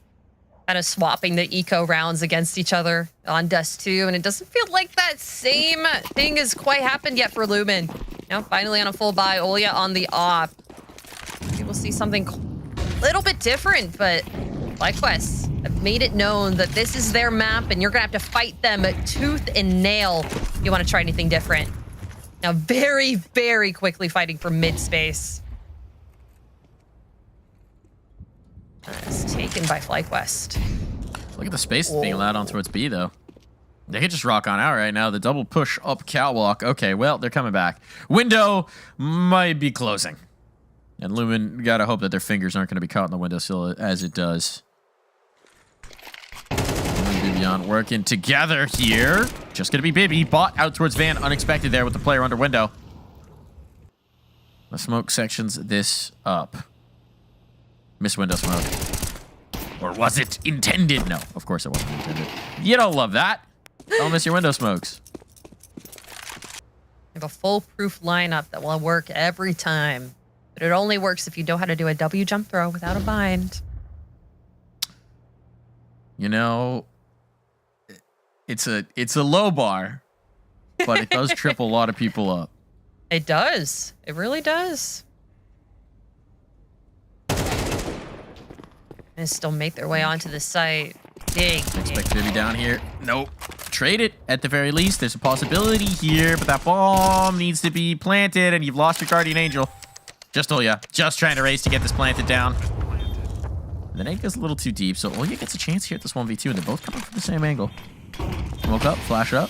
kind of swapping the eco rounds against each other on Dust 2, and it doesn't feel like that same thing has quite happened yet for Lumen. Now, finally on a full buy, Olia on the op. We will see something a little bit different, but FlyQuest have made it known that this is their map, and you're gonna have to fight them tooth and nail if you want to try anything different. Now, very, very quickly fighting for mid space. That's taken by FlyQuest. Look at the space that's being allowed on towards B, though. They could just rock on out right now. The double push up catwalk. Okay, well, they're coming back. Window might be closing. And Lumen gotta hope that their fingers aren't going to be caught in the windowsill as it does. Bibian working together here. Just going to be Bibby. Bot out towards Van. Unexpected there with the player under window. The smoke sections this up. Miss window smoke. Or was it intended? No, of course it wasn't intended. You don't love that. Don't miss your window smokes. You have a foolproof lineup that will work every time. But it only works if you know how to do a W jump throw without a bind. You know, it's a low bar, but it does trip a lot of people up. It does. It really does. And still make their way onto the site. Dig. Expect Bibby down here. Nope. Trade it at the very least. There's a possibility here, but that bomb needs to be planted, and you've lost your guardian angel. Just Olya. Just trying to race to get this planted down. The nade goes a little too deep, so Olya gets a chance here at this 1v2, and they're both coming from the same angle. Smoke up, flash up.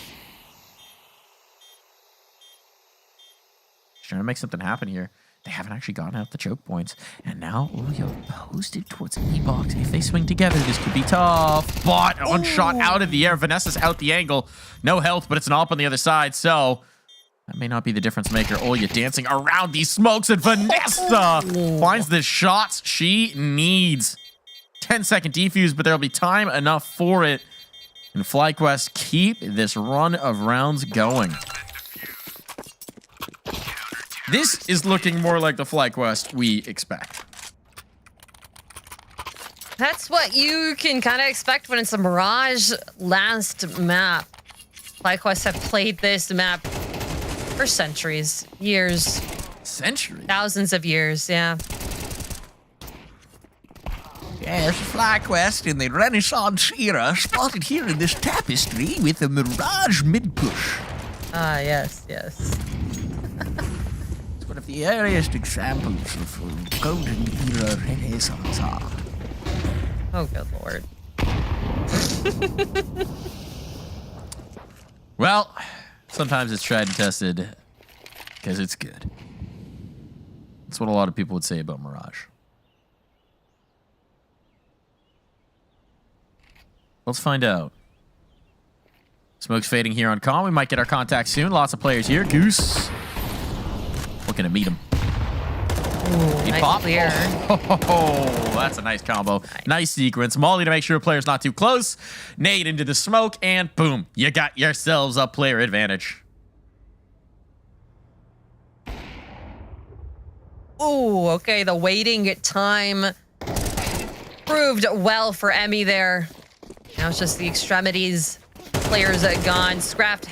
Just trying to make something happen here. They haven't actually gotten out the choke points. And now Ulyo posted towards the E-box. If they swing together, this could be tough. But one shot out of the air. Vanessa's out the angle. No health, but it's an AWP on the other side. So that may not be the difference maker. Ulyo dancing around these smokes. And Vanessa finds the shots she needs. 10-second defuse, but there'll be time enough for it. And FlyQuest keep this run of rounds going. This is looking more like the FlyQuest we expect. That's what you can kind of expect when it's a Mirage last map. FlyQuest have played this map for centuries, years. Centuries? Thousands of years, yeah. Yes, FlyQuest in the Renaissance era spotted here in this tapestry with the Mirage mid-push. Ah, yes, yes. It's one of the earliest examples of golden era Renaissance art. Oh, good lord. Well, sometimes it's tried and tested because it's good. That's what a lot of people would say about Mirage. Let's find out. Smoke's fading here on Con. We might get our contact soon. Lots of players here. Goose. Looking to meet him. He nice popped. clear. Oh, that's a nice combo. Nice sequence. Molly to make sure a player's not too close. Nade into the smoke, and boom. You got yourselves a player advantage. Ooh, okay. The waiting time proved well for Emmy there. Now it's just the extremities. Players gone. Scrapped.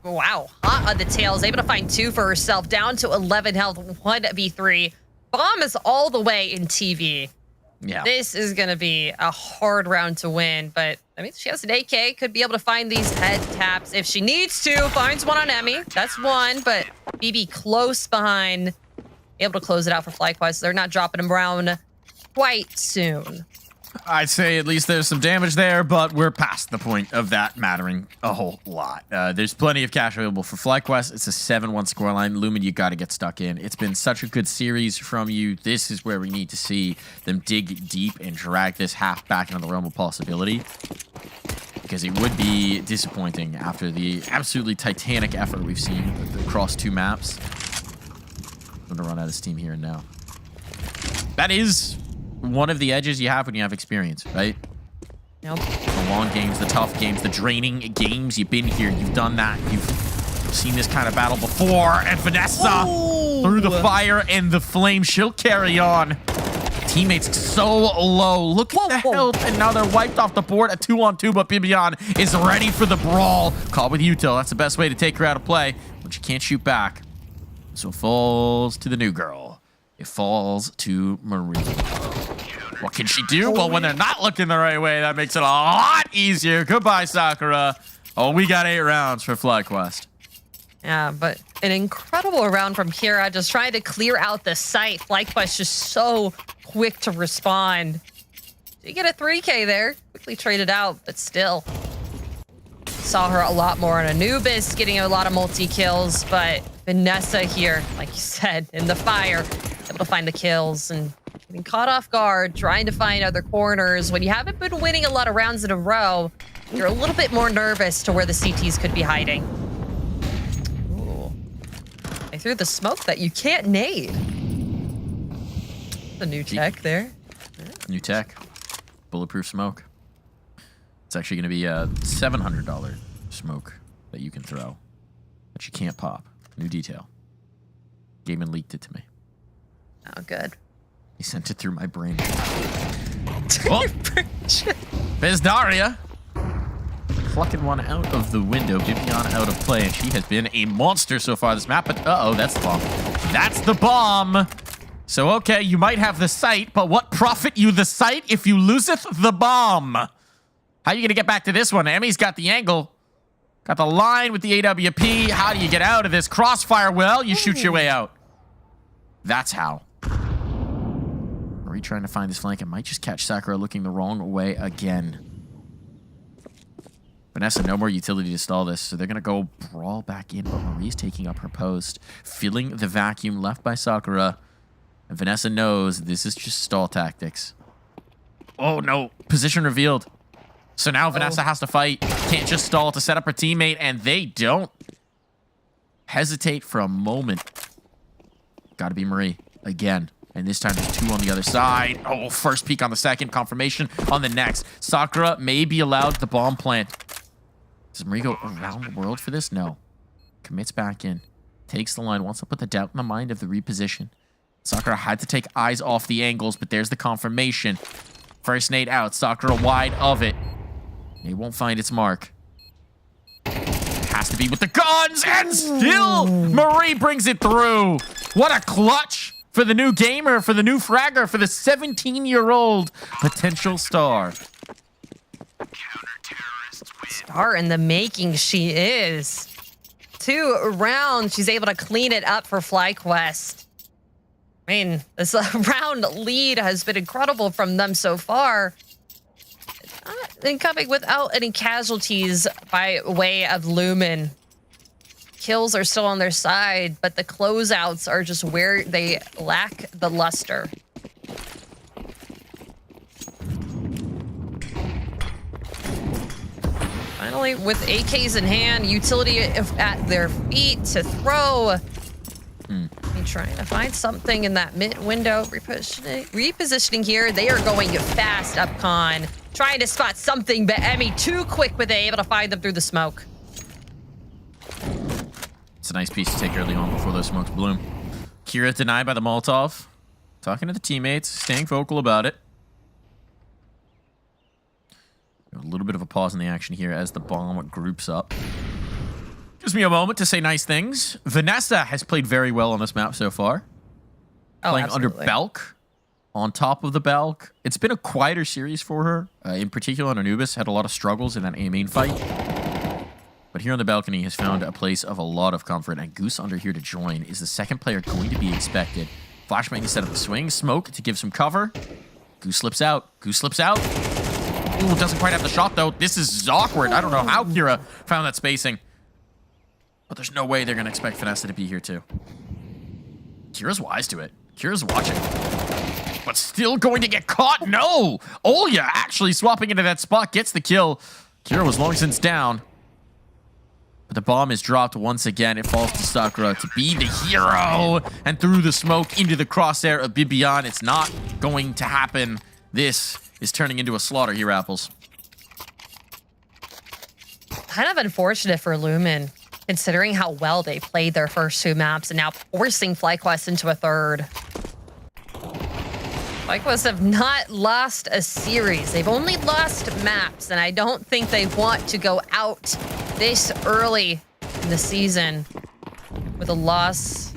Wow. Hot on the tails. Able to find 2 for herself. Down to 11 health. 1v3. Bomb is all the way in TV. Yeah. This is going to be a hard round to win. But, I mean, she has an AK. Could be able to find these head taps if she needs to. Finds one on Emmy. That's one. But BB close behind. Able to close it out for FlyQuest. They're not dropping him around quite soon. I'd say at least there's some damage there, but we're past the point of that mattering a whole lot. There's plenty of cash available for FlyQuest. It's a 7-1 scoreline. Lumen, you got to get stuck in. It's been such a good series from you. This is where we need to see them dig deep and drag this half back into the realm of possibility. Because it would be disappointing after the absolutely titanic effort we've seen across 2 maps. I'm going to run out of steam here and now. That is one of the edges you have when you have experience, right? Nope. The long games, the tough games, the draining games. You've been here. You've done that. You've seen this kind of battle before. And Vanessa through the fire and the flame. She'll carry on. Teammates so low. Look at the health. And now they're wiped off the board. A 2-on-2, but Bibian is ready for the brawl. Caught with Util. That's the best way to take her out of play. But you can't shoot back. So it falls to the new girl. It falls to Marie. What can she do? Well, when they're not looking the right way, that makes it a lot easier. Goodbye, Sakura. Oh, we got 8 rounds for FlyQuest. Yeah, but an incredible round from Kira, just trying to clear out the site. FlyQuest just so quick to respond. You get a 3K there. Quickly traded out, but still. Saw her a lot more on Anubis, getting a lot of multi-kills, but Vanessa here, like you said, in the fire, able to find the kills and getting caught off guard, trying to find other corners. When you haven't been winning a lot of rounds in a row, you're a little bit more nervous to where the CTs could be hiding. Ooh. I threw the smoke that you can't nade. The new tech there. New tech. Bulletproof smoke. It's actually going to be a $700 smoke that you can throw, but you can't pop. New detail. Gaiman leaked it to me. Oh, good. He sent it through my brain. Oh. Bezdaria. Plucking one out of the window. Viviana out of play, and she has been a monster so far this map, but uh-oh, that's the bomb. That's the bomb. So, okay, you might have the site, but what profit you the site if you loseth the bomb? How are you going to get back to this one? Emmy's got the angle. Got the line with the AWP. How do you get out of this? Crossfire, well, you shoot your way out. That's how. Are we trying to find this flank? It might just catch Sakura looking the wrong way again. Vanessa, no more utility to stall this, so they're going to go brawl back in, but Marie's taking up her post, filling the vacuum left by Sakura. And Vanessa knows this is just stall tactics. Oh, no. Position revealed. So now Vanessa has to fight. Can't just stall to set up her teammate, and they don't hesitate for a moment. Gotta be Marie again. And this time there's 2 on the other side. Oh, first peek on the second, confirmation on the next. Sakura may be allowed the bomb plant. Does Marie go around the world for this? No. Commits back in. Takes the line. Wants to put the doubt in the mind of the reposition. Sakura had to take eyes off the angles, but there's the confirmation. First nade out. Sakura wide of it. It won't find its mark. Has to be with the guns, and still Marie brings it through. What a clutch for the new gamer, for the new fragger, for the 17-year-old potential star. Star in the making, she is. 2 rounds, she's able to clean it up for FlyQuest. I mean, this round lead has been incredible from them so far. And coming without any casualties by way of Lumen. Kills are still on their side, but the closeouts are just where they lack the luster. Finally, with AKs in hand, utility at their feet to throw. Trying to find something in that mid window. Repositioning here. They are going fast up con. Trying to spot something, but Emmy too quick with it, able to find them through the smoke. It's a nice piece to take early on before those smokes bloom. Kira denied by the Molotov. Talking to the teammates, staying vocal about it. A little bit of a pause in the action here as the bomb groups up. Gives me a moment to say nice things. Vanessa has played very well on this map so far. Playing under Belk, on top of the Belk. It's been a quieter series for her. In particular, Anubis had a lot of struggles in that A main fight. But here on the balcony has found a place of a lot of comfort, and Goose under here to join. Is the second player going to be expected? Flashbang to set up the swing. Smoke to give some cover. Goose slips out. Goose slips out. Ooh, doesn't quite have the shot, though. This is awkward. I don't know how Kira found that spacing. But there's no way they're going to expect Vanessa to be here, too. Kira's wise to it. Kira's watching. But still going to get caught? No! Olya actually swapping into that spot gets the kill. Kira was long since down. But the bomb is dropped once again. It falls to Sakura to be the hero. And through the smoke into the crosshair of Bibian. It's not going to happen. This is turning into a slaughter here, Apples. Kind of unfortunate for Lumen, considering how well they played their first 2 maps and now forcing FlyQuest into a third. FlyQuest have not lost a series. They've only lost maps, and I don't think they want to go out this early in the season with a loss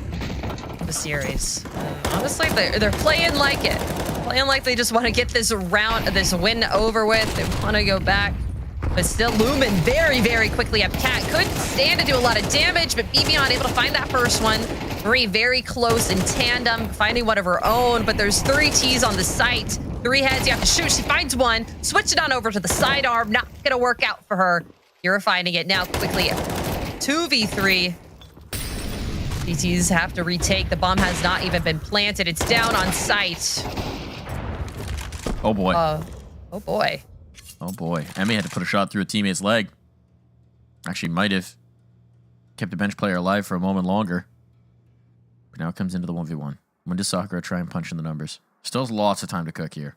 of a series. Honestly, they're playing like it. Playing like they just want to get this round, this win over with. They want to go back. But still, Lumen very, very quickly up. Cat couldn't stand to do a lot of damage, but Bibian able to find that first one. Marie very close in tandem, finding one of her own, but there's 3 Ts on the site. 3 heads you have to shoot. She finds one, switch it on over to the sidearm. Not gonna work out for her. You're finding it now quickly. 2v3. DTs have to retake. The bomb has not even been planted. It's down on site. Oh boy. Oh boy. Oh boy. Emmy had to put a shot through a teammate's leg. Actually might have kept a bench player alive for a moment longer. But now it comes into the 1v1. When does Sakura try and punch in the numbers? Still has lots of time to cook here.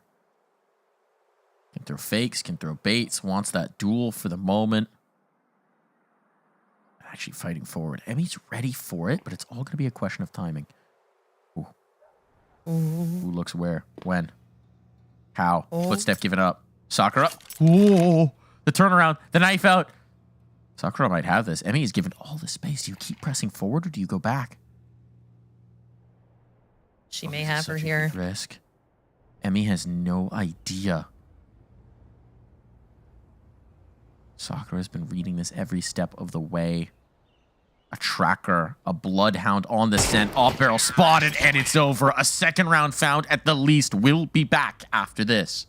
Can throw fakes, can throw baits, wants that duel for the moment. Actually fighting forward. Emmy's ready for it, but it's all going to be a question of timing. Ooh. Who looks where? When? How? Footstep given up. Sakura. Ooh. The turnaround. The knife out. Sakura might have this. Emmy is given all the space. Do you keep pressing forward or do you go back? She may have her here. Risk. Emmy has no idea. Sakura has been reading this every step of the way. A tracker, a bloodhound on the scent, off barrel spotted, and it's over. A second round found at the least. We'll be back after this.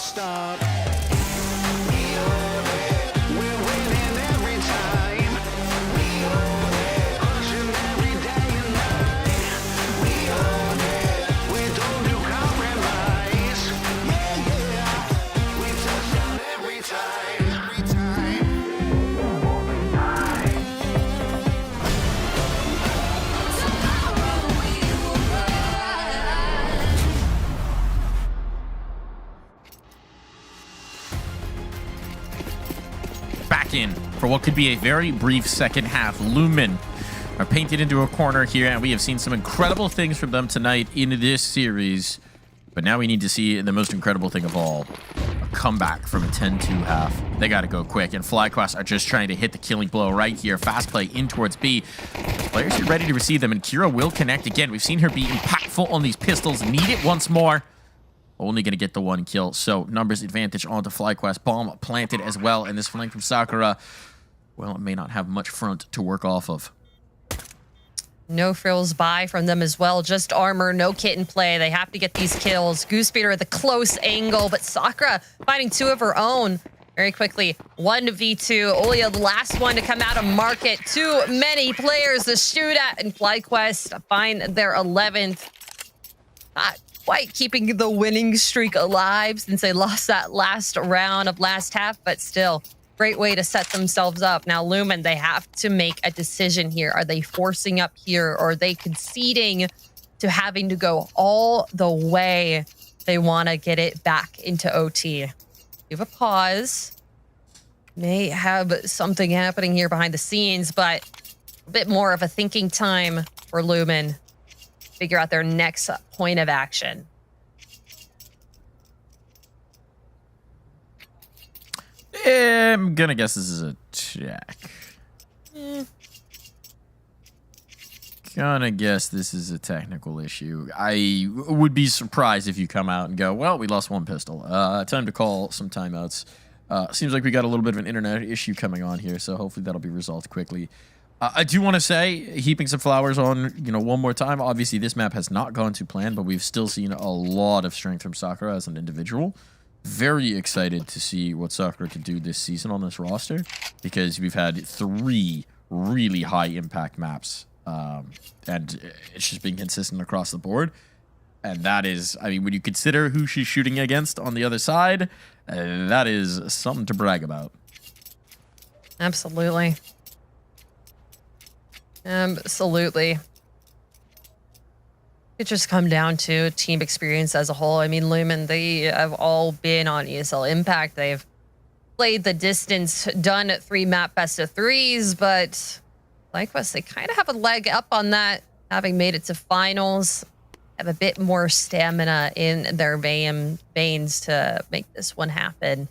stop. We own it. We're winning every time. We own it. Pushing every day and night. We own it. We don't do compromise. Yeah, yeah. We touch down every time. Every time. Back in for what could be a very brief second half. Lumen are painted into a corner here, and we have seen some incredible things from them tonight in this series. But now we need to see the most incredible thing of all, a comeback from a 10-2 half. They got to go quick, and FlyQuest are just trying to hit the killing blow right here. Fast play in towards B. Players are ready to receive them, and Kira will connect again. We've seen her be impactful on these pistols. Need it once more. Only going to get the one kill. So numbers advantage onto FlyQuest. Bomb planted as well. And this flank from Sakura, well, it may not have much front to work off of. No frills by from them as well. Just armor, no kit in play. They have to get these kills. Goosebeater at the close angle, but Sakura finding two of her own very quickly. 1v2. Olia, the last one to come out of market. Too many players to shoot at, and FlyQuest find their 11th. Not quite keeping the winning streak alive since they lost that last round of last half, but still, great way to set themselves up. Now, Lumen, they have to make a decision here. Are they forcing up here, or are they conceding to having to go all the way? They want to get it back into OT. Give a pause. May have something happening here behind the scenes, but a bit more of a thinking time for Lumen. Figure out their next point of action. I'm gonna guess this is a check. Gonna guess this is a technical issue. I would be surprised if you come out and go, well, we lost one pistol. Time to call some timeouts. Seems like we got a little bit of an internet issue coming on here, so hopefully that'll be resolved quickly. I do want to say, heaping some flowers on, one more time. Obviously, this map has not gone to plan, but we've still seen a lot of strength from Sakura as an individual. Very excited to see what Sakura could do this season on this roster, because we've had 3 really high impact maps, and it's just been consistent across the board. And that is, I mean, when you consider who she's shooting against on the other side, that is something to brag about. Absolutely. Absolutely. It just come down to team experience as a whole. I mean, Lumen, they have all been on ESL Impact. They've played the distance, done 3 map best of 3s, but FlyQuest, they kind of have a leg up on that, having made it to finals, have a bit more stamina in their veins to make this one happen.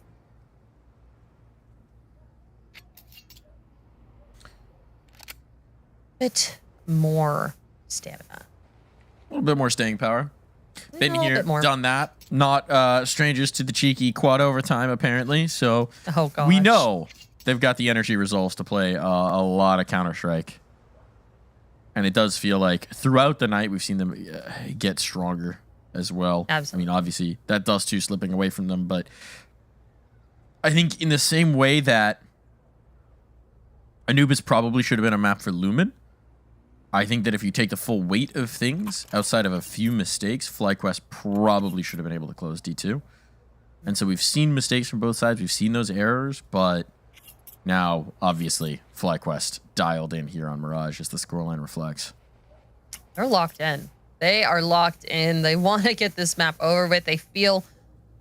Bit more stamina. A little bit more staying power. Been A little here, bit more. done that. Not strangers to the cheeky quad overtime, apparently. So Oh, gosh. we know they've got the energy resolves to play a lot of Counter-Strike. And it does feel like throughout the night we've seen them get stronger as well. Absolutely. I mean, obviously, that Dust 2 slipping away from them. But I think in the same way that Anubis probably should have been a map for Lumen, I think that if you take the full weight of things, outside of a few mistakes, FlyQuest probably should have been able to close D2. And so we've seen mistakes from both sides. We've seen those errors, but now, obviously, FlyQuest dialed in here on Mirage as the scoreline reflects. They're locked in. They are locked in. They want to get this map over with. They feel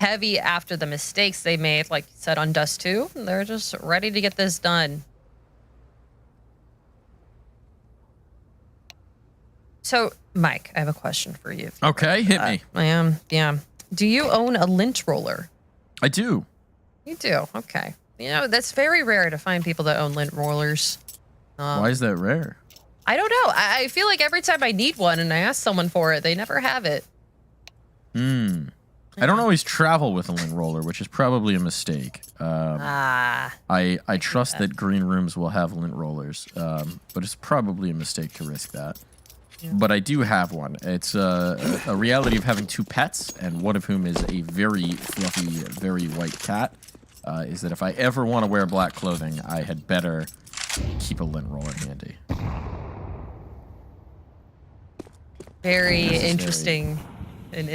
heavy after the mistakes they made, like you said, on Dust 2. They're just ready to get this done. So, Mike, I have a question for you. Okay, hit me. Yeah. Do you own a lint roller? I do. You do? Okay. That's very rare to find people that own lint rollers. Why is that rare? I don't know. I feel like every time I need one and I ask someone for it, they never have it. I don't always travel with a lint roller, which is probably a mistake. I trust that green rooms will have lint rollers, but it's probably a mistake to risk that. but I do have one. It's a reality of having two pets, and one of whom is a very fluffy, very white cat. Is that if I ever want to wear black clothing, I had better keep a lint roller handy. Very interesting and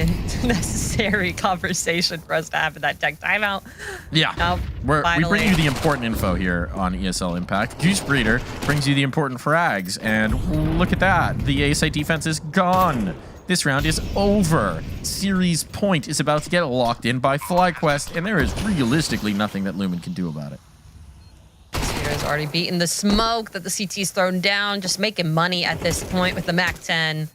necessary conversation for us to have in that tech timeout. Yeah, Now, we bring you the important info here on ESL Impact. Goose Breeder brings you the important frags, and look at that. The A site defense is gone. This round is over. Series point is about to get locked in by FlyQuest, and there is realistically nothing that Lumen can do about it. Speeder's already beaten the smoke that the CT's thrown down, just making money at this point with the MAC-10.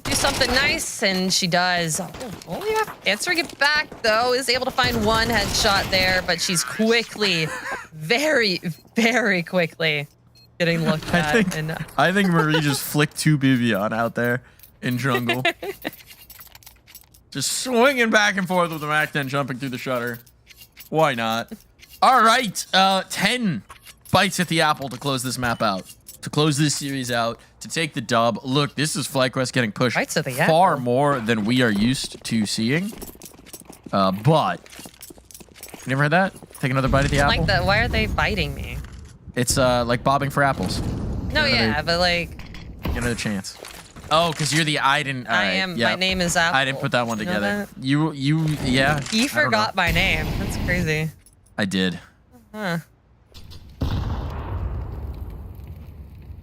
Do something nice, and she does. Oh yeah, answering it back, though, is able to find one headshot there, but she's quickly, very, very quickly getting looked at. I think Marie just flicked 2 Bibion out there in jungle. Just swinging back and forth with the MAC-10 jumping through the shutter. Why not? All right, 10 bites at the apple to close this map out. To close this series out, to take the dub. Look, this is FlyQuest getting pushed far more than we are used to seeing. But, you never heard that? Take another bite at the apple? Like that. Why are they biting me? It's like bobbing for apples. No, yeah, but like... Get another chance. Oh, because you're the I didn't... I am, my name is Apple. I didn't put that one You know together. that? Yeah. He forgot my name. That's crazy. I did. Huh.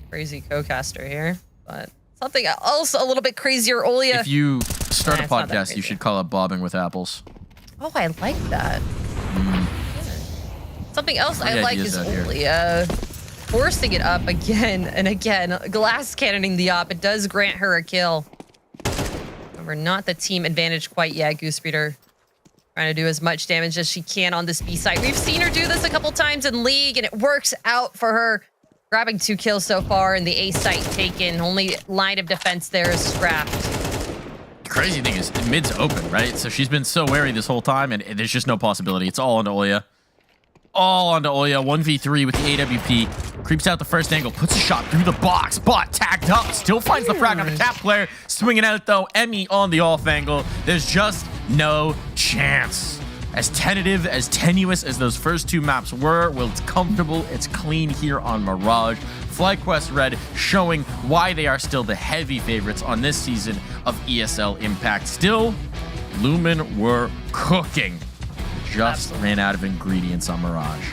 Crazy co-caster here, but something else a little bit crazier. Olia. If you start a it's not that podcast, you should call it Bobbing with Apples. Oh, I like that. Something else I Good like ideas is out here. Olia forcing it up again and again. Glass cannoning the op. It does grant her a kill. We're not the team advantage quite yet. Goose Breeder trying to do as much damage as she can on this B site. We've seen her do this a couple times in League, and it works out for her. Grabbing 2 kills so far, and the A site taken. Only line of defense there is scrapped. The crazy thing is, mid's open, right? So she's been so wary this whole time, and there's just no possibility. It's all onto Oya. All onto Oya. 1v3 with the AWP. Creeps out the first angle, puts a shot through the box, but tagged up. Still finds the frag on the cap player. Swinging out, though. Emmy on the off angle. There's just no chance. As tentative, as tenuous as those first 2 maps were, well, it's comfortable, it's clean here on Mirage. FlyQuest Red showing why they are still the heavy favorites on this season of ESL Impact. Still, Lumen were cooking. Just ran out of ingredients on Mirage.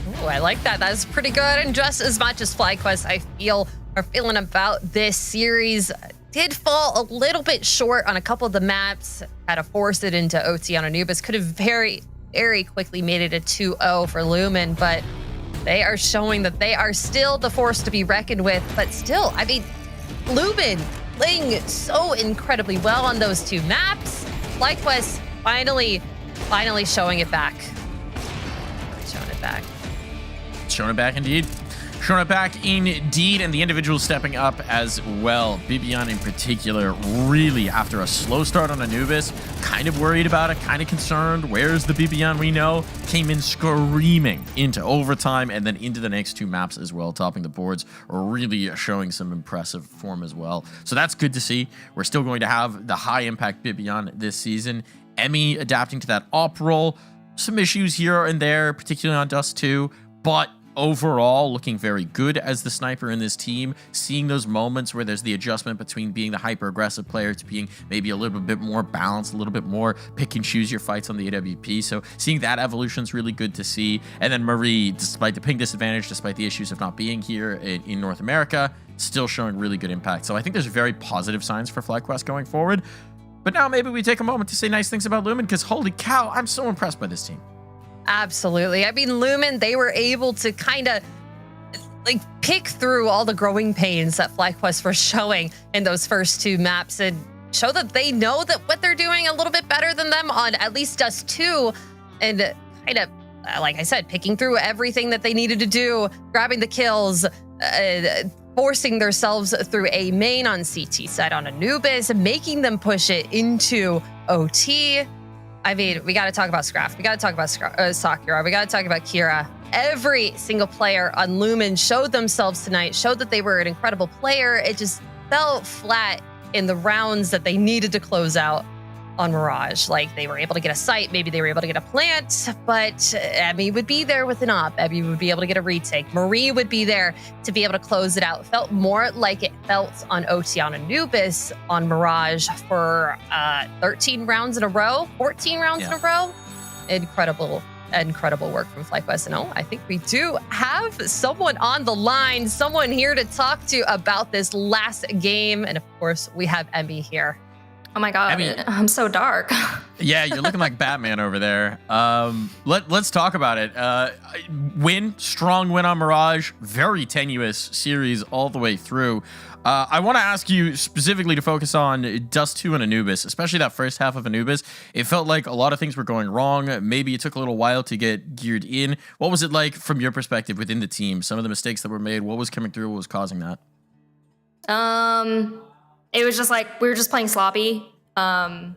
Ooh, I like that. That's pretty good. And just as much as FlyQuest, I feel, are feeling about this series, did fall a little bit short on a couple of the maps. Had to force it into OT on Anubis. Could have very, very quickly made it a 2-0 for Lumen, but they are showing that they are still the force to be reckoned with. But still, I mean, Lumen playing so incredibly well on those 2 maps. FlyQuest finally showing it back. Showing it back. Showing it back indeed. Showing it back indeed, and the individual stepping up as well. Bibion in particular, really, after a slow start on Anubis, kind of worried about it, kind of concerned. Where's the Bibion we know? Came in screaming into overtime and then into the next 2 maps as well, topping the boards, really showing some impressive form as well. So that's good to see. We're still going to have the high-impact Bibion this season. Emmy adapting to that op role. Some issues here and there, particularly on Dust 2, but overall, looking very good as the sniper in this team. Seeing those moments where there's the adjustment between being the hyper-aggressive player to being maybe a little bit more balanced, a little bit more pick and choose your fights on the AWP. So seeing that evolution is really good to see. And then Marie, despite the ping disadvantage, despite the issues of not being here in North America, still showing really good impact. So I think there's very positive signs for FlyQuest going forward. But now maybe we take a moment to say nice things about Lumen, because holy cow, I'm so impressed by this team. Absolutely. I mean, Lumen, they were able to kind of like pick through all the growing pains that FlyQuest were showing in those first 2 maps and show that they know that what they're doing a little bit better than them on at least Dust 2, and kind of, like I said, picking through everything that they needed to do, grabbing the kills, forcing themselves through a main on CT side on Anubis, making them push it into OT. I mean, we got to talk about Scraf. We got to talk about Sakura. We got to talk about Kira. Every single player on Lumen showed themselves tonight, showed that they were an incredible player. It just fell flat in the rounds that they needed to close out on Mirage. Like, they were able to get a site, maybe they were able to get a plant, but Abby would be there with an op. Abby would be able to get a retake. Marie would be there to be able to close it out. It felt more like it felt on OT on Anubis on Mirage for 13 rounds in a row, 14 rounds in a row. Incredible work from FlyQuest. And I think we do have someone on the line, someone here to talk to about this last game. And of course, we have Emmy here. Oh my God, I'm so dark. Yeah, you're looking like Batman over there. Let's talk about it. Strong win on Mirage. Very tenuous series all the way through. I want to ask you specifically to focus on Dust 2 and Anubis, especially that first half of Anubis. It felt like a lot of things were going wrong. Maybe it took a little while to get geared in. What was it like from your perspective within the team? Some of the mistakes that were made, what was coming through, what was causing that? It was just like, we were just playing sloppy. That's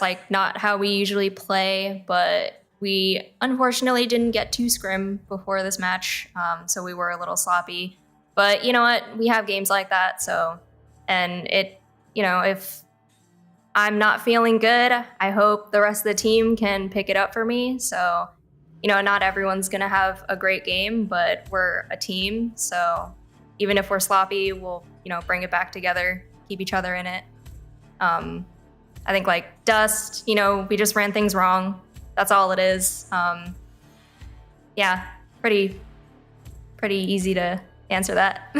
like not how we usually play, but we unfortunately didn't get to scrim before this match. So we were a little sloppy, but you know what? We have games like that. So, and if I'm not feeling good, I hope the rest of the team can pick it up for me. So, not everyone's going to have a great game, but we're a team. So even if we're sloppy, we'll, bring it back together, keep each other in it. I think like Dust, we just ran things wrong. That's all it is. Pretty easy to answer that.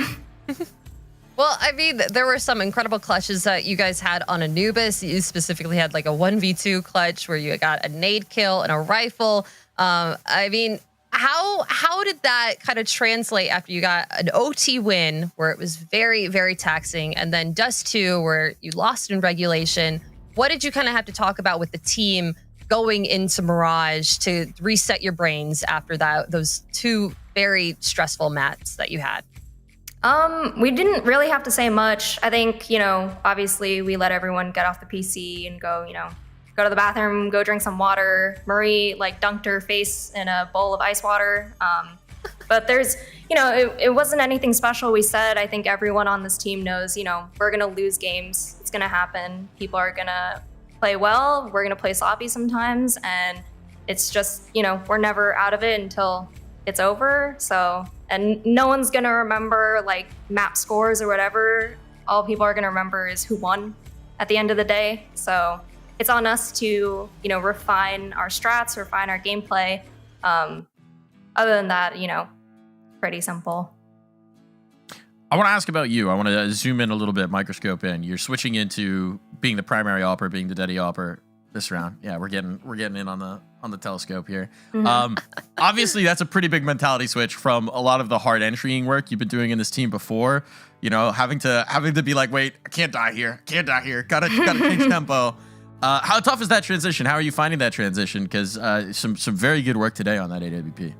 Well, I mean, there were some incredible clutches that you guys had on Anubis. You specifically had like a 1v2 clutch where you got a nade kill and a rifle. I mean, how did that kind of translate after you got an OT win where it was very, very taxing, and then Dust 2 where you lost in regulation? What did you kind of have to talk about with the team going into Mirage to reset your brains after those two very stressful mats that you had? We didn't really have to say much. I think, obviously we let everyone get off the PC and go, go to the bathroom, go drink some water. Marie dunked her face in a bowl of ice water. But there's, it wasn't anything special we said. I think everyone on this team knows, we're going to lose games. It's going to happen. People are going to play well. We're going to play sloppy sometimes. And it's just, we're never out of it until it's over. So, and no one's going to remember map scores or whatever. All people are going to remember is who won at the end of the day. So it's on us to, refine our strats, refine our gameplay. Other than that, pretty simple. I want to ask about you. I want to zoom in a little bit, microscope in. You're switching into being the primary opper, being the daddy opper this round. Yeah, we're getting in on the telescope here. Mm-hmm. Obviously, that's a pretty big mentality switch from a lot of the hard entrying work you've been doing in this team before. Having to be like, wait, I can't die here. Gotta change tempo. How tough is that transition? How are you finding that transition? Because some very good work today on that AWP.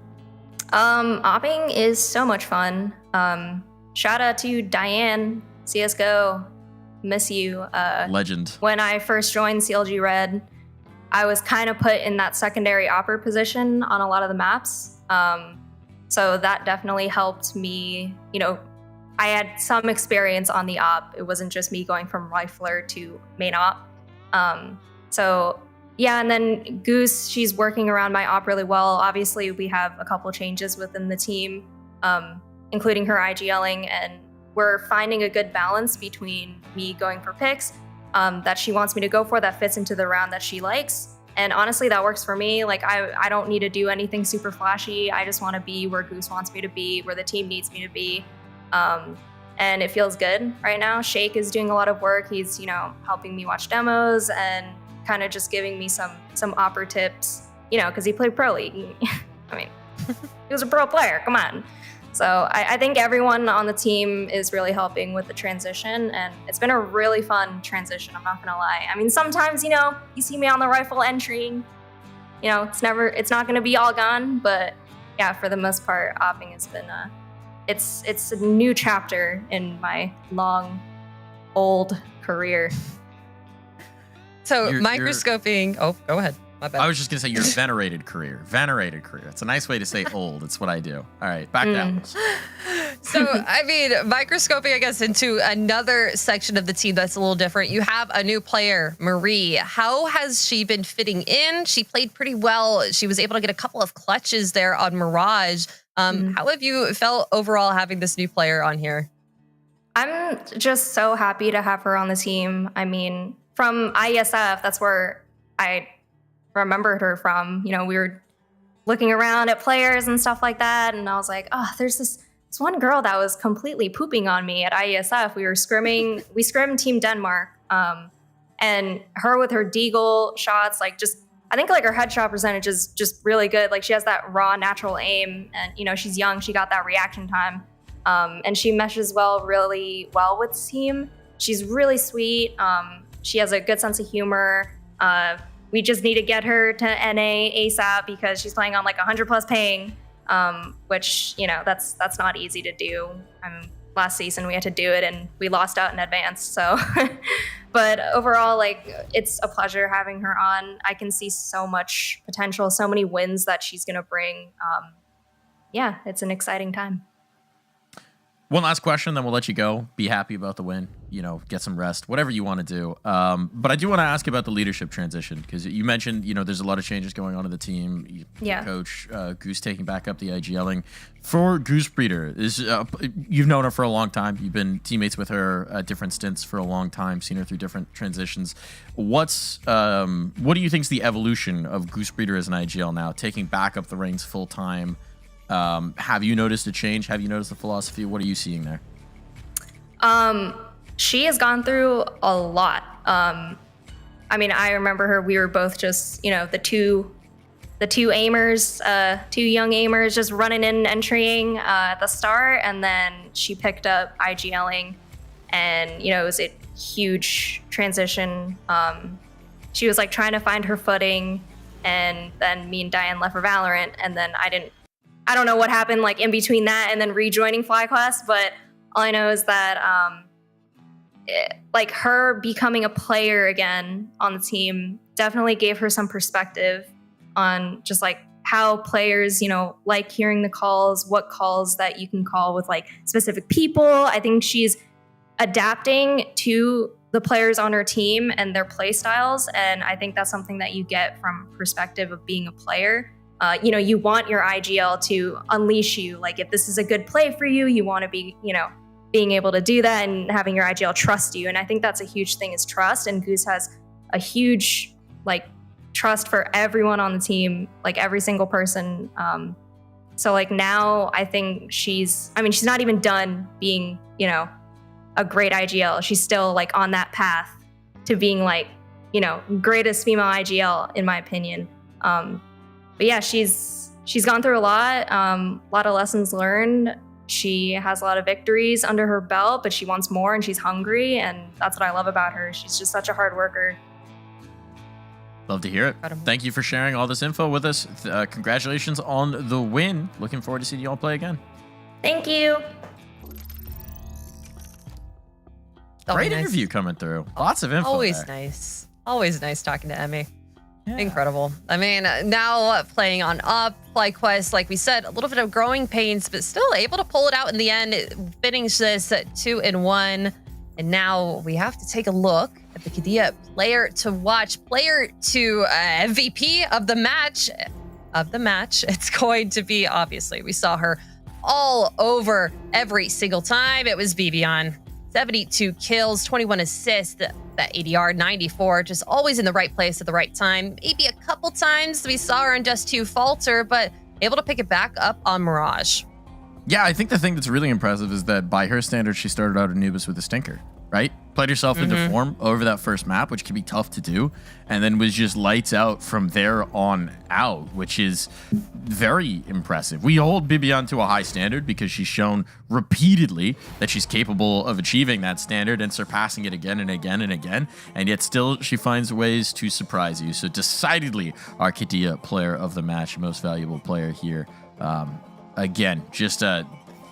Opping is so much fun. Shout out to Diane, CSGO, miss you. Legend. When I first joined CLG Red, I was kind of put in that secondary opper position on a lot of the maps. So that definitely helped me. I had some experience on the op. It wasn't just me going from rifler to main op. And then Goose, she's working around my op really well. Obviously, we have a couple changes within the team, including her IGLing, and we're finding a good balance between me going for picks that she wants me to go for that fits into the round that she likes. And honestly, that works for me. I don't need to do anything super flashy. I just want to be where Goose wants me to be, where the team needs me to be. And it feels good right now. Shake is doing a lot of work. He's, helping me watch demos and kind of just giving me some opper tips, because he played Pro League. I mean, he was a pro player, come on. So I think everyone on the team is really helping with the transition, and it's been a really fun transition, I'm not gonna lie. I mean, sometimes, you see me on the rifle entry, it's not gonna be all gone, but yeah, for the most part, opping has been it's a new chapter in my long, old career. So Your- microscoping. Oh, go ahead. My bad. I was just gonna say your venerated career. Venerated career. It's a nice way to say old. It's what I do. All right, back down. So, I mean, microscoping, I guess, into another section of the team that's a little different. You have a new player, Marie. How has she been fitting in? She played pretty well. She was able to get a couple of clutches there on Mirage. How have you felt overall having this new player on here? I'm just so happy to have her on the team. I mean, from ISF, that's where I remembered her from. You know, we were looking around at players and stuff like that, and I was like, oh, there's this one girl that was completely pooping on me at IESF. We were scrimming, we scrimmed Team Denmark, and her with her deagle shots, like just, I think like her headshot percentage is just really good. Like she has that raw natural aim, and you know, she's young, she got that reaction time, and she meshes really well with the team. She's really sweet. She has a good sense of humor. We just need to get her to NA ASAP because she's playing on like 100+ ping. Which, you know, that's not easy to do. Last season we had to do it and we lost out in advance. So, but overall, like, it's a pleasure having her on. I can see so much potential, so many wins that she's going to bring. Yeah, it's an exciting time. One last question, then we'll let you go. Be happy about the win. You know, get some rest, whatever you want to do. But I do want to ask about the leadership transition because you mentioned, you know, there's a lot of changes going on in the team. Coach Goose taking back up the IGLing. For Goose Breeder, you've known her for a long time. You've been teammates with her at different stints for a long time, seen her through different transitions. What do you think is the evolution of Goose Breeder as an IGL now, taking back up the reins full time? Have you noticed a change? Have you noticed the philosophy? What are you seeing there? She has gone through a lot. I mean, I remember her, we were both just, you know, the two aimers, two young aimers just running in, entering at the start, and then she picked up IGLing, and, you know, it was a huge transition. She was like trying to find her footing, and then me and Diane left for Valorant, and then I don't know what happened like in between that and then rejoining FlyQuest, but all I know is that like her becoming a player again on the team definitely gave her some perspective on just like how players, you know, like hearing the calls, what calls that you can call with like specific people. I think she's adapting to the players on her team and their play styles, and I think that's something that you get from perspective of being a player. You know, you want your IGL to unleash you. Like if this is a good play for you, you want to be, you know, being able to do that and having your IGL trust you. And I think that's a huge thing is trust. And Goose has a huge like trust for everyone on the team, like every single person. So like now I think she's not even done being, you know, a great IGL. She's still like on that path to being like, you know, greatest female IGL in my opinion. But yeah, she's gone through a lot of lessons learned. She has a lot of victories under her belt, but she wants more and she's hungry, and that's what I love about her. She's just such a hard worker. Love to hear it. Thank you for sharing all this info with us. Congratulations on the win. Looking forward to seeing you all play again. Thank you. Great interview coming through. Lots of info. Always there. nice. Always nice talking to Emmy. Incredible. I mean, now playing on up, FlyQuest, like we said, a little bit of growing pains, but still able to pull it out in the end, finish this at 2-1. And now we have to take a look at the Qiddiya player to watch, player to MVP of the match. It's going to be, obviously, we saw her all over every single time. It was Bibian. 72 kills, 21 assists, that ADR 94, just always in the right place at the right time. Maybe a couple times we saw her in Dust 2 falter, but able to pick it back up on Mirage. Yeah, I think the thing that's really impressive is that by her standards, she started out Anubis with a stinker, right? Played herself into form over that first map, which can be tough to do, and then was just lights out from there on out, which is very impressive. We hold Bibian to a high standard because she's shown repeatedly that she's capable of achieving that standard and surpassing it again and again and again, and yet still she finds ways to surprise you. So decidedly our Qiddiya player of the match, most valuable player here. Again, just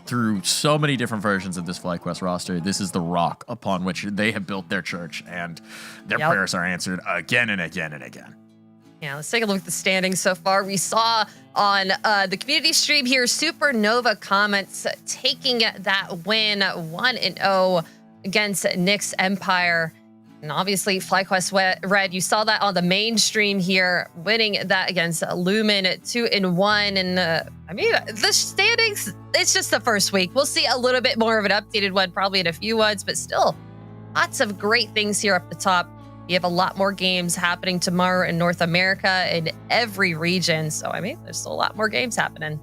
through so many different versions of this FlyQuest roster, this is the rock upon which they have built their church, and their prayers are answered again and again and again. Yeah, let's take a look at the standings so far. We saw on the community stream here, Supernova Comments taking that win 1-0 against Nyx Empire. And obviously, FlyQuest Red, you saw that on the main stream here, winning that against Lumen 2-1. And I mean, the standings, it's just the first week. We'll see a little bit more of an updated one, probably in a few months, but still lots of great things here up the top. You have a lot more games happening tomorrow in North America in every region. So, I mean, there's still a lot more games happening.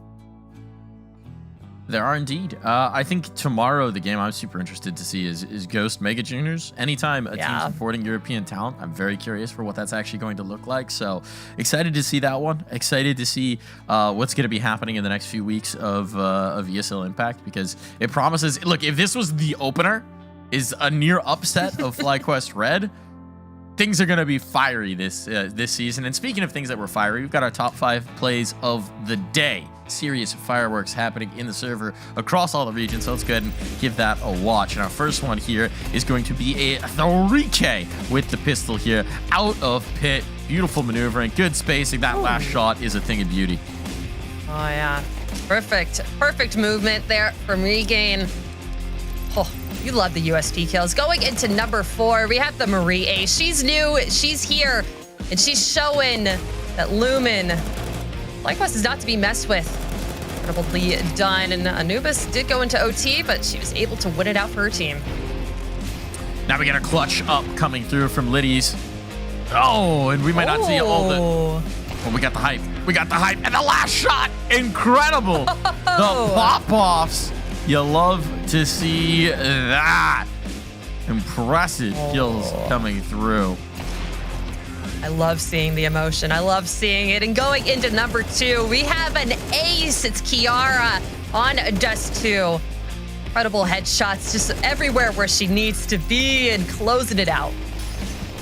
There are indeed. I think tomorrow the game I'm super interested to see is Ghost Mega Juniors. Anytime a team's importing European talent, I'm very curious for what that's actually going to look like. So excited to see that one. Excited to see what's going to be happening in the next few weeks of ESL Impact, because it promises. Look, if this was the opener, is a near upset of FlyQuest Red, things are going to be fiery this season. And speaking of things that were fiery, we've got our top 5 plays of the day. Serious fireworks happening in the server across all the regions, so let's go ahead and give that a watch. And our first one here is going to be a 3K with the pistol here out of pit. Beautiful maneuvering, good spacing. That last shot is a thing of beauty. Oh yeah, perfect movement there from Regain. Oh, you love the USP kills. Going into number 4, we have the Marie A. She's new, she's here, and she's showing that Lumen, FlyQuest is not to be messed with. Incredibly done, and Anubis did go into OT, but she was able to win it out for her team. Now we get a clutch up coming through from Liddy's. Oh, and we might not see all the... Well, we got the hype. We got the hype, and the last shot, incredible. The pop-offs. You love to see that. Impressive kills coming through. I love seeing the emotion. I love seeing it. And going into number 2, we have an ace. It's Kiara on Dust 2. Incredible headshots just everywhere where she needs to be and closing it out.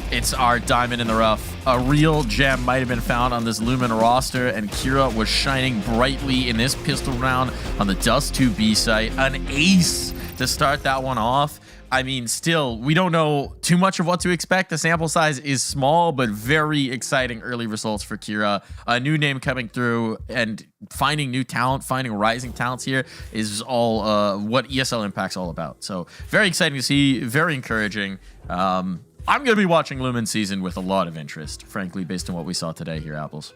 It's our diamond in the rough. A real gem might have been found on this Lumen roster, and Kira was shining brightly in this pistol round on the Dust 2B site. An ace to start that one off. I mean, still, we don't know too much of what to expect. The sample size is small, but very exciting early results for Kira. A new name coming through, and finding new talent, finding rising talents here is all what ESL Impact's all about. So very exciting to see, very encouraging. I'm going to be watching Lumen season with a lot of interest, frankly, based on what we saw today here, Apples.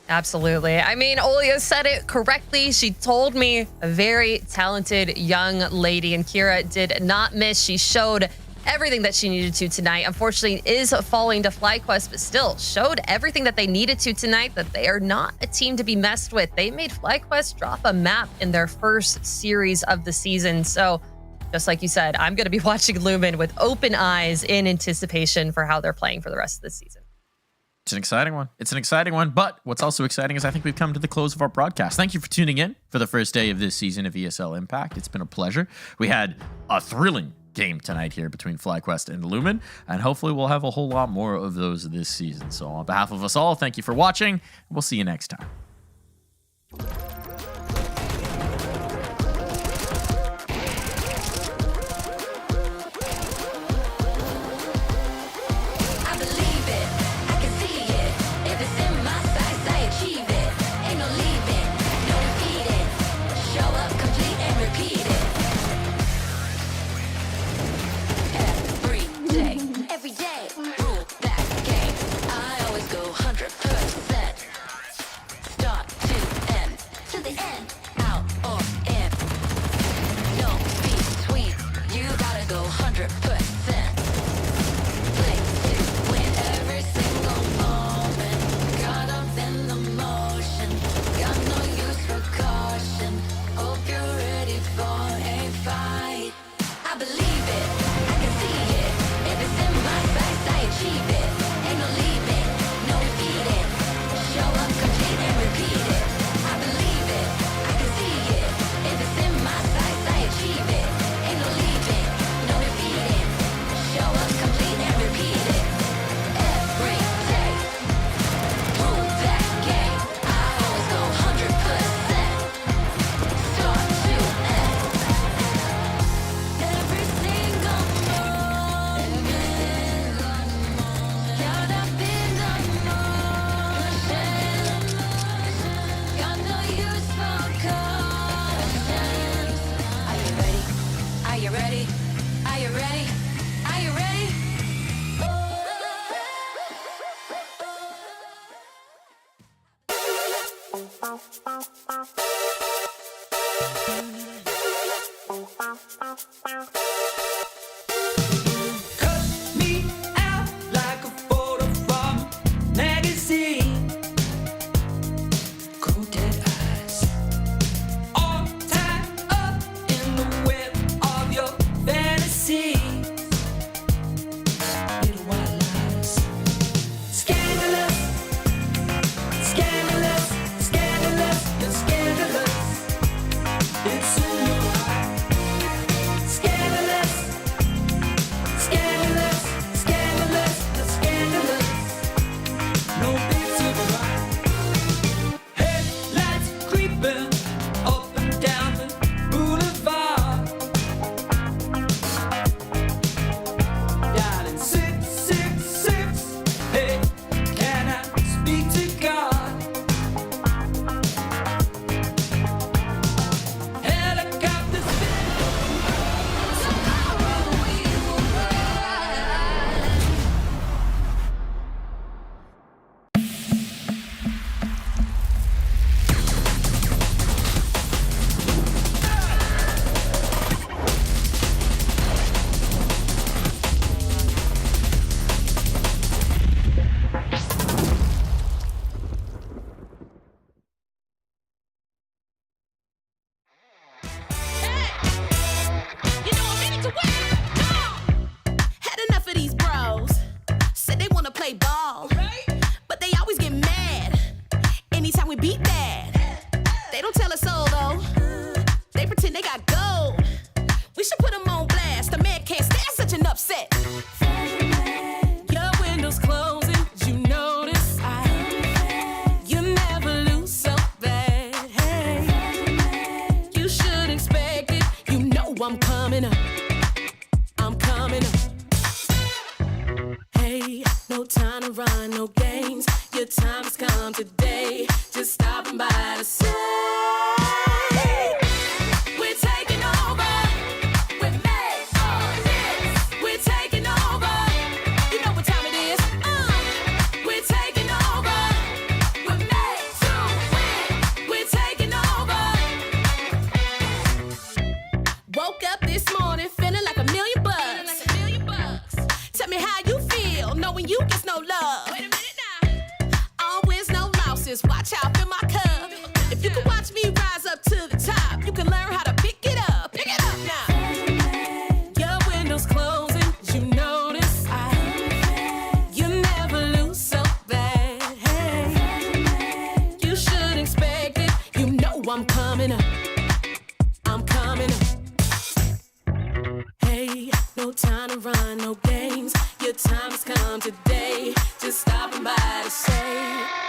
Absolutely. I mean, Olia said it correctly. She told me a very talented young lady, and Kira did not miss. She showed everything that she needed to tonight. Unfortunately, is falling to FlyQuest, but still showed everything that they needed to tonight, that they are not a team to be messed with. They made FlyQuest drop a map in their first series of the season. So just like you said, I'm going to be watching Lumen with open eyes in anticipation for how they're playing for the rest of the season. It's an exciting one. It's an exciting one. But what's also exciting is I think we've come to the close of our broadcast. Thank you for tuning in for the first day of this season of ESL Impact. It's been a pleasure. We had a thrilling game tonight here between FlyQuest and Lumen, and hopefully we'll have a whole lot more of those this season. So on behalf of us all, thank you for watching. We'll see you next time. Every day, rule that game. I always go 100%. Cut me out like a photo from a magazine. Cold dead eyes, all tied up in the web of your fantasy. Little white lies, scandalous, scandalous, scandalous. You're scandalous. It's in your eye. Scandalous, scandalous, scandalous. You're scandalous. No big surprise. Headlights creeping up and down the boulevard. Dialing 666. Hey, can I speak to God? Helicopters Had enough of these bros. Said they wanna play ball, but they always get mad anytime we beat that. They don't tell us so though. They pretend they got gold. We should put them on blast. The man can't stand such an upset. Your window's closing, you notice. You never lose so bad. Hey, you should expect it. You know I'm coming up. I'm coming up. Hey, no time to run, no games. Your time has come today. Just stopping by to say we're taking over. We're made for this. We're taking over. You know what time it is. We're taking over. We're made to win. We're taking over. Woke up this morning feeling like $1 million bucks. Tell me how you feel knowing you get no love. Wait a minute now. All wins, no losses. Watch out, fill my cup. If you can watch me rise up to the top, you can learn how to pick it up. Pick it up now. Your window's closing, you notice. You never lose so bad. Hey, you should expect it. You know I'm coming up. I'm coming up. Hey, no time to run, no games. Your time has come today. Just stopping by to say